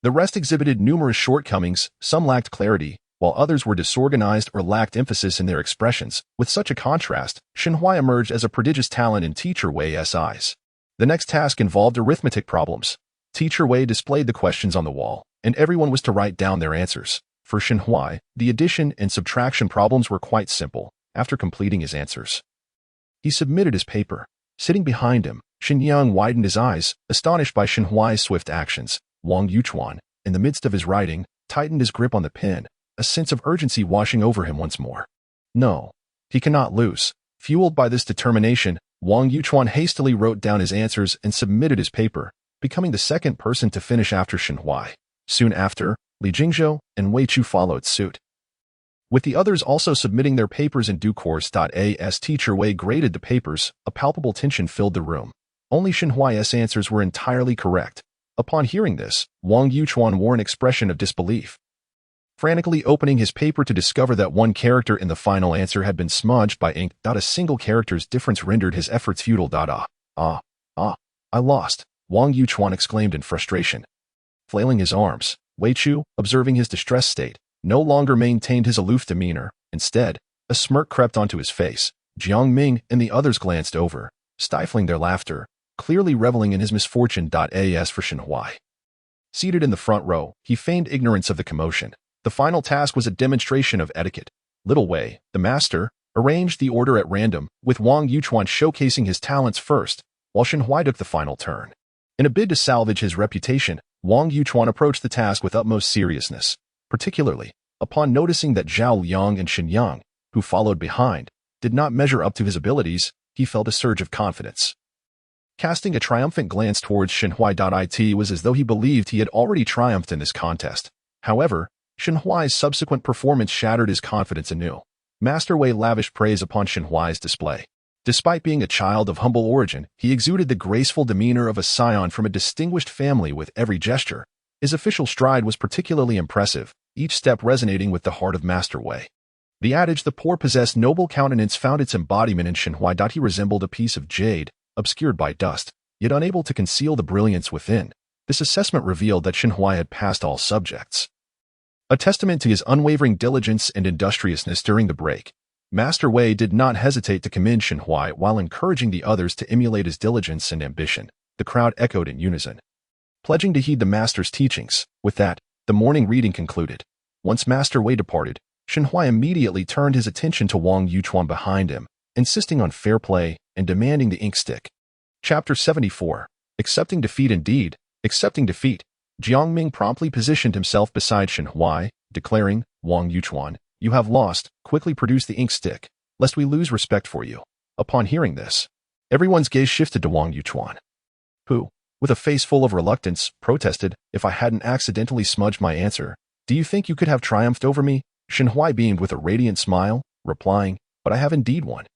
[SPEAKER 2] The rest exhibited numerous shortcomings. Some lacked clarity, while others were disorganized or lacked emphasis in their expressions. With such a contrast, Shenhuai emerged as a prodigious talent in Teacher Wei's eyes. The next task involved arithmetic problems. Teacher Wei displayed the questions on the wall, and everyone was to write down their answers. For Shenhuai, the addition and subtraction problems were quite simple. After completing his answers, he submitted his paper. Sitting behind him, Shenyang widened his eyes, astonished by Shenhuai's swift actions. Wang Yuchuan, in the midst of his writing, tightened his grip on the pen, a sense of urgency washing over him once more. No, he cannot lose. Fueled by this determination, Wang Yuchuan hastily wrote down his answers and submitted his paper, becoming the second person to finish after Shenhuai. Soon after, Li Jingzhou and Wei Chu followed suit, with the others also submitting their papers in due course. As Teacher Wei graded the papers, a palpable tension filled the room. Only Shenhuai's answers were entirely correct. Upon hearing this, Wang Yuchuan wore an expression of disbelief, frantically opening his paper to discover that one character in the final answer had been smudged by ink. A single character's difference rendered his efforts futile. I lost, Wang Yuchuan exclaimed in frustration. Flailing his arms, Wei Chu, observing his distressed state, no longer maintained his aloof demeanor. Instead, a smirk crept onto his face. Jiang Ming and the others glanced over, stifling their laughter, clearly reveling in his misfortune. As for Shenhuai, seated in the front row, he feigned ignorance of the commotion. The final task was a demonstration of etiquette. Little Wei, the master, arranged the order at random, with Wang Yuchuan showcasing his talents first, while Shenhuai took the final turn. In a bid to salvage his reputation, Wang Yuchuan approached the task with utmost seriousness. Particularly, upon noticing that Zhao Liang and Shenyang, who followed behind, did not measure up to his abilities, he felt a surge of confidence. Casting a triumphant glance towards Shenhui. It was as though he believed he had already triumphed in this contest. However, Shenhuai's subsequent performance shattered his confidence anew. Master Wei lavished praise upon Shenhuai's display. Despite being a child of humble origin, he exuded the graceful demeanor of a scion from a distinguished family with every gesture. His official stride was particularly impressive, each step resonating with the heart of Master Wei. The adage, "the poor possess noble countenance," found its embodiment in Shenhui. He resembled a piece of jade, obscured by dust, yet unable to conceal the brilliance within. This assessment revealed that Shenhui had passed all subjects. A testament to his unwavering diligence and industriousness during the break, Master Wei did not hesitate to commend Shenhui while encouraging the others to emulate his diligence and ambition. The crowd echoed in unison, pledging to heed the master's teachings. With that, the morning reading concluded. Once Master Wei departed, Shenhui immediately turned his attention to Wang Yuquan behind him, insisting on fair play and demanding the ink stick. Chapter 74. Accepting defeat. Indeed, accepting defeat. Jiang Ming promptly positioned himself beside Shenhui, declaring, "Wang Yuquan, you have lost. Quickly produce the ink stick, lest we lose respect for you." Upon hearing this, everyone's gaze shifted to Wang Yuquan, who, with a face full of reluctance, protested, "If I hadn't accidentally smudged my answer, do you think you could have triumphed over me?" Shenhui beamed with a radiant smile, replying, "But I have indeed won.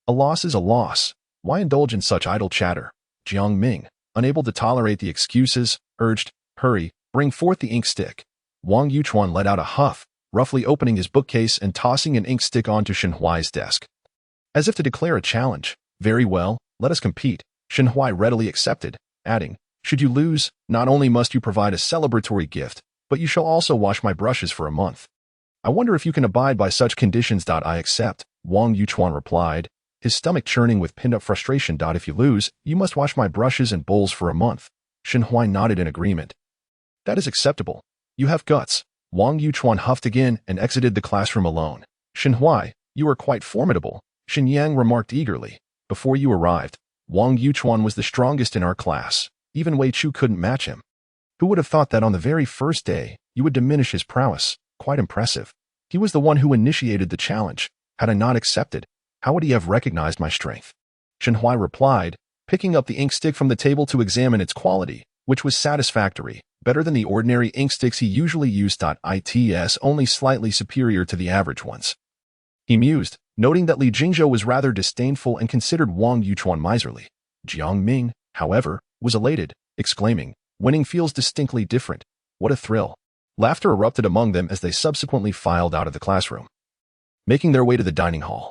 [SPEAKER 2] A loss is a loss. Why indulge in such idle chatter?" Jiang Ming, unable to tolerate the excuses, urged, "Hurry, bring forth the ink stick." Wang Yuquan let out a huff, roughly opening his bookcase and tossing an ink stick onto Shenhui's desk. As if to declare a challenge, "Very well, let us compete." Shenhui readily accepted, adding, "Should you lose, not only must you provide a celebratory gift, but you shall also wash my brushes for a month. I wonder if you can abide by such conditions. I accept," Wang Yuquan replied, his stomach churning with pinned-up frustration. "If you lose, you must wash my brushes and bowls for a month." Shenhui nodded in agreement. "That is acceptable. You have guts." Wang Yuquan huffed again and exited the classroom alone. "Shenhui, you are quite formidable," Shen Yang remarked eagerly. "Before you arrived, Wang Yuquan was the strongest in our class. Even Wei Chu couldn't match him. Who would have thought that on the very first day, you would diminish his prowess? Quite impressive. He was the one who initiated the challenge. Had I not accepted, how would he have recognized my strength?" Shenhui replied, picking up the ink stick from the table to examine its quality, which was satisfactory, better than the ordinary ink sticks he usually used. Its only slightly superior to the average ones. He mused, noting that Li Jingzhou was rather disdainful and considered Wang Yuquan miserly. Jiang Ming, however, was elated, exclaiming, "Winning feels distinctly different. What a thrill." Laughter erupted among them as they subsequently filed out of the classroom. Making their way to the dining hall,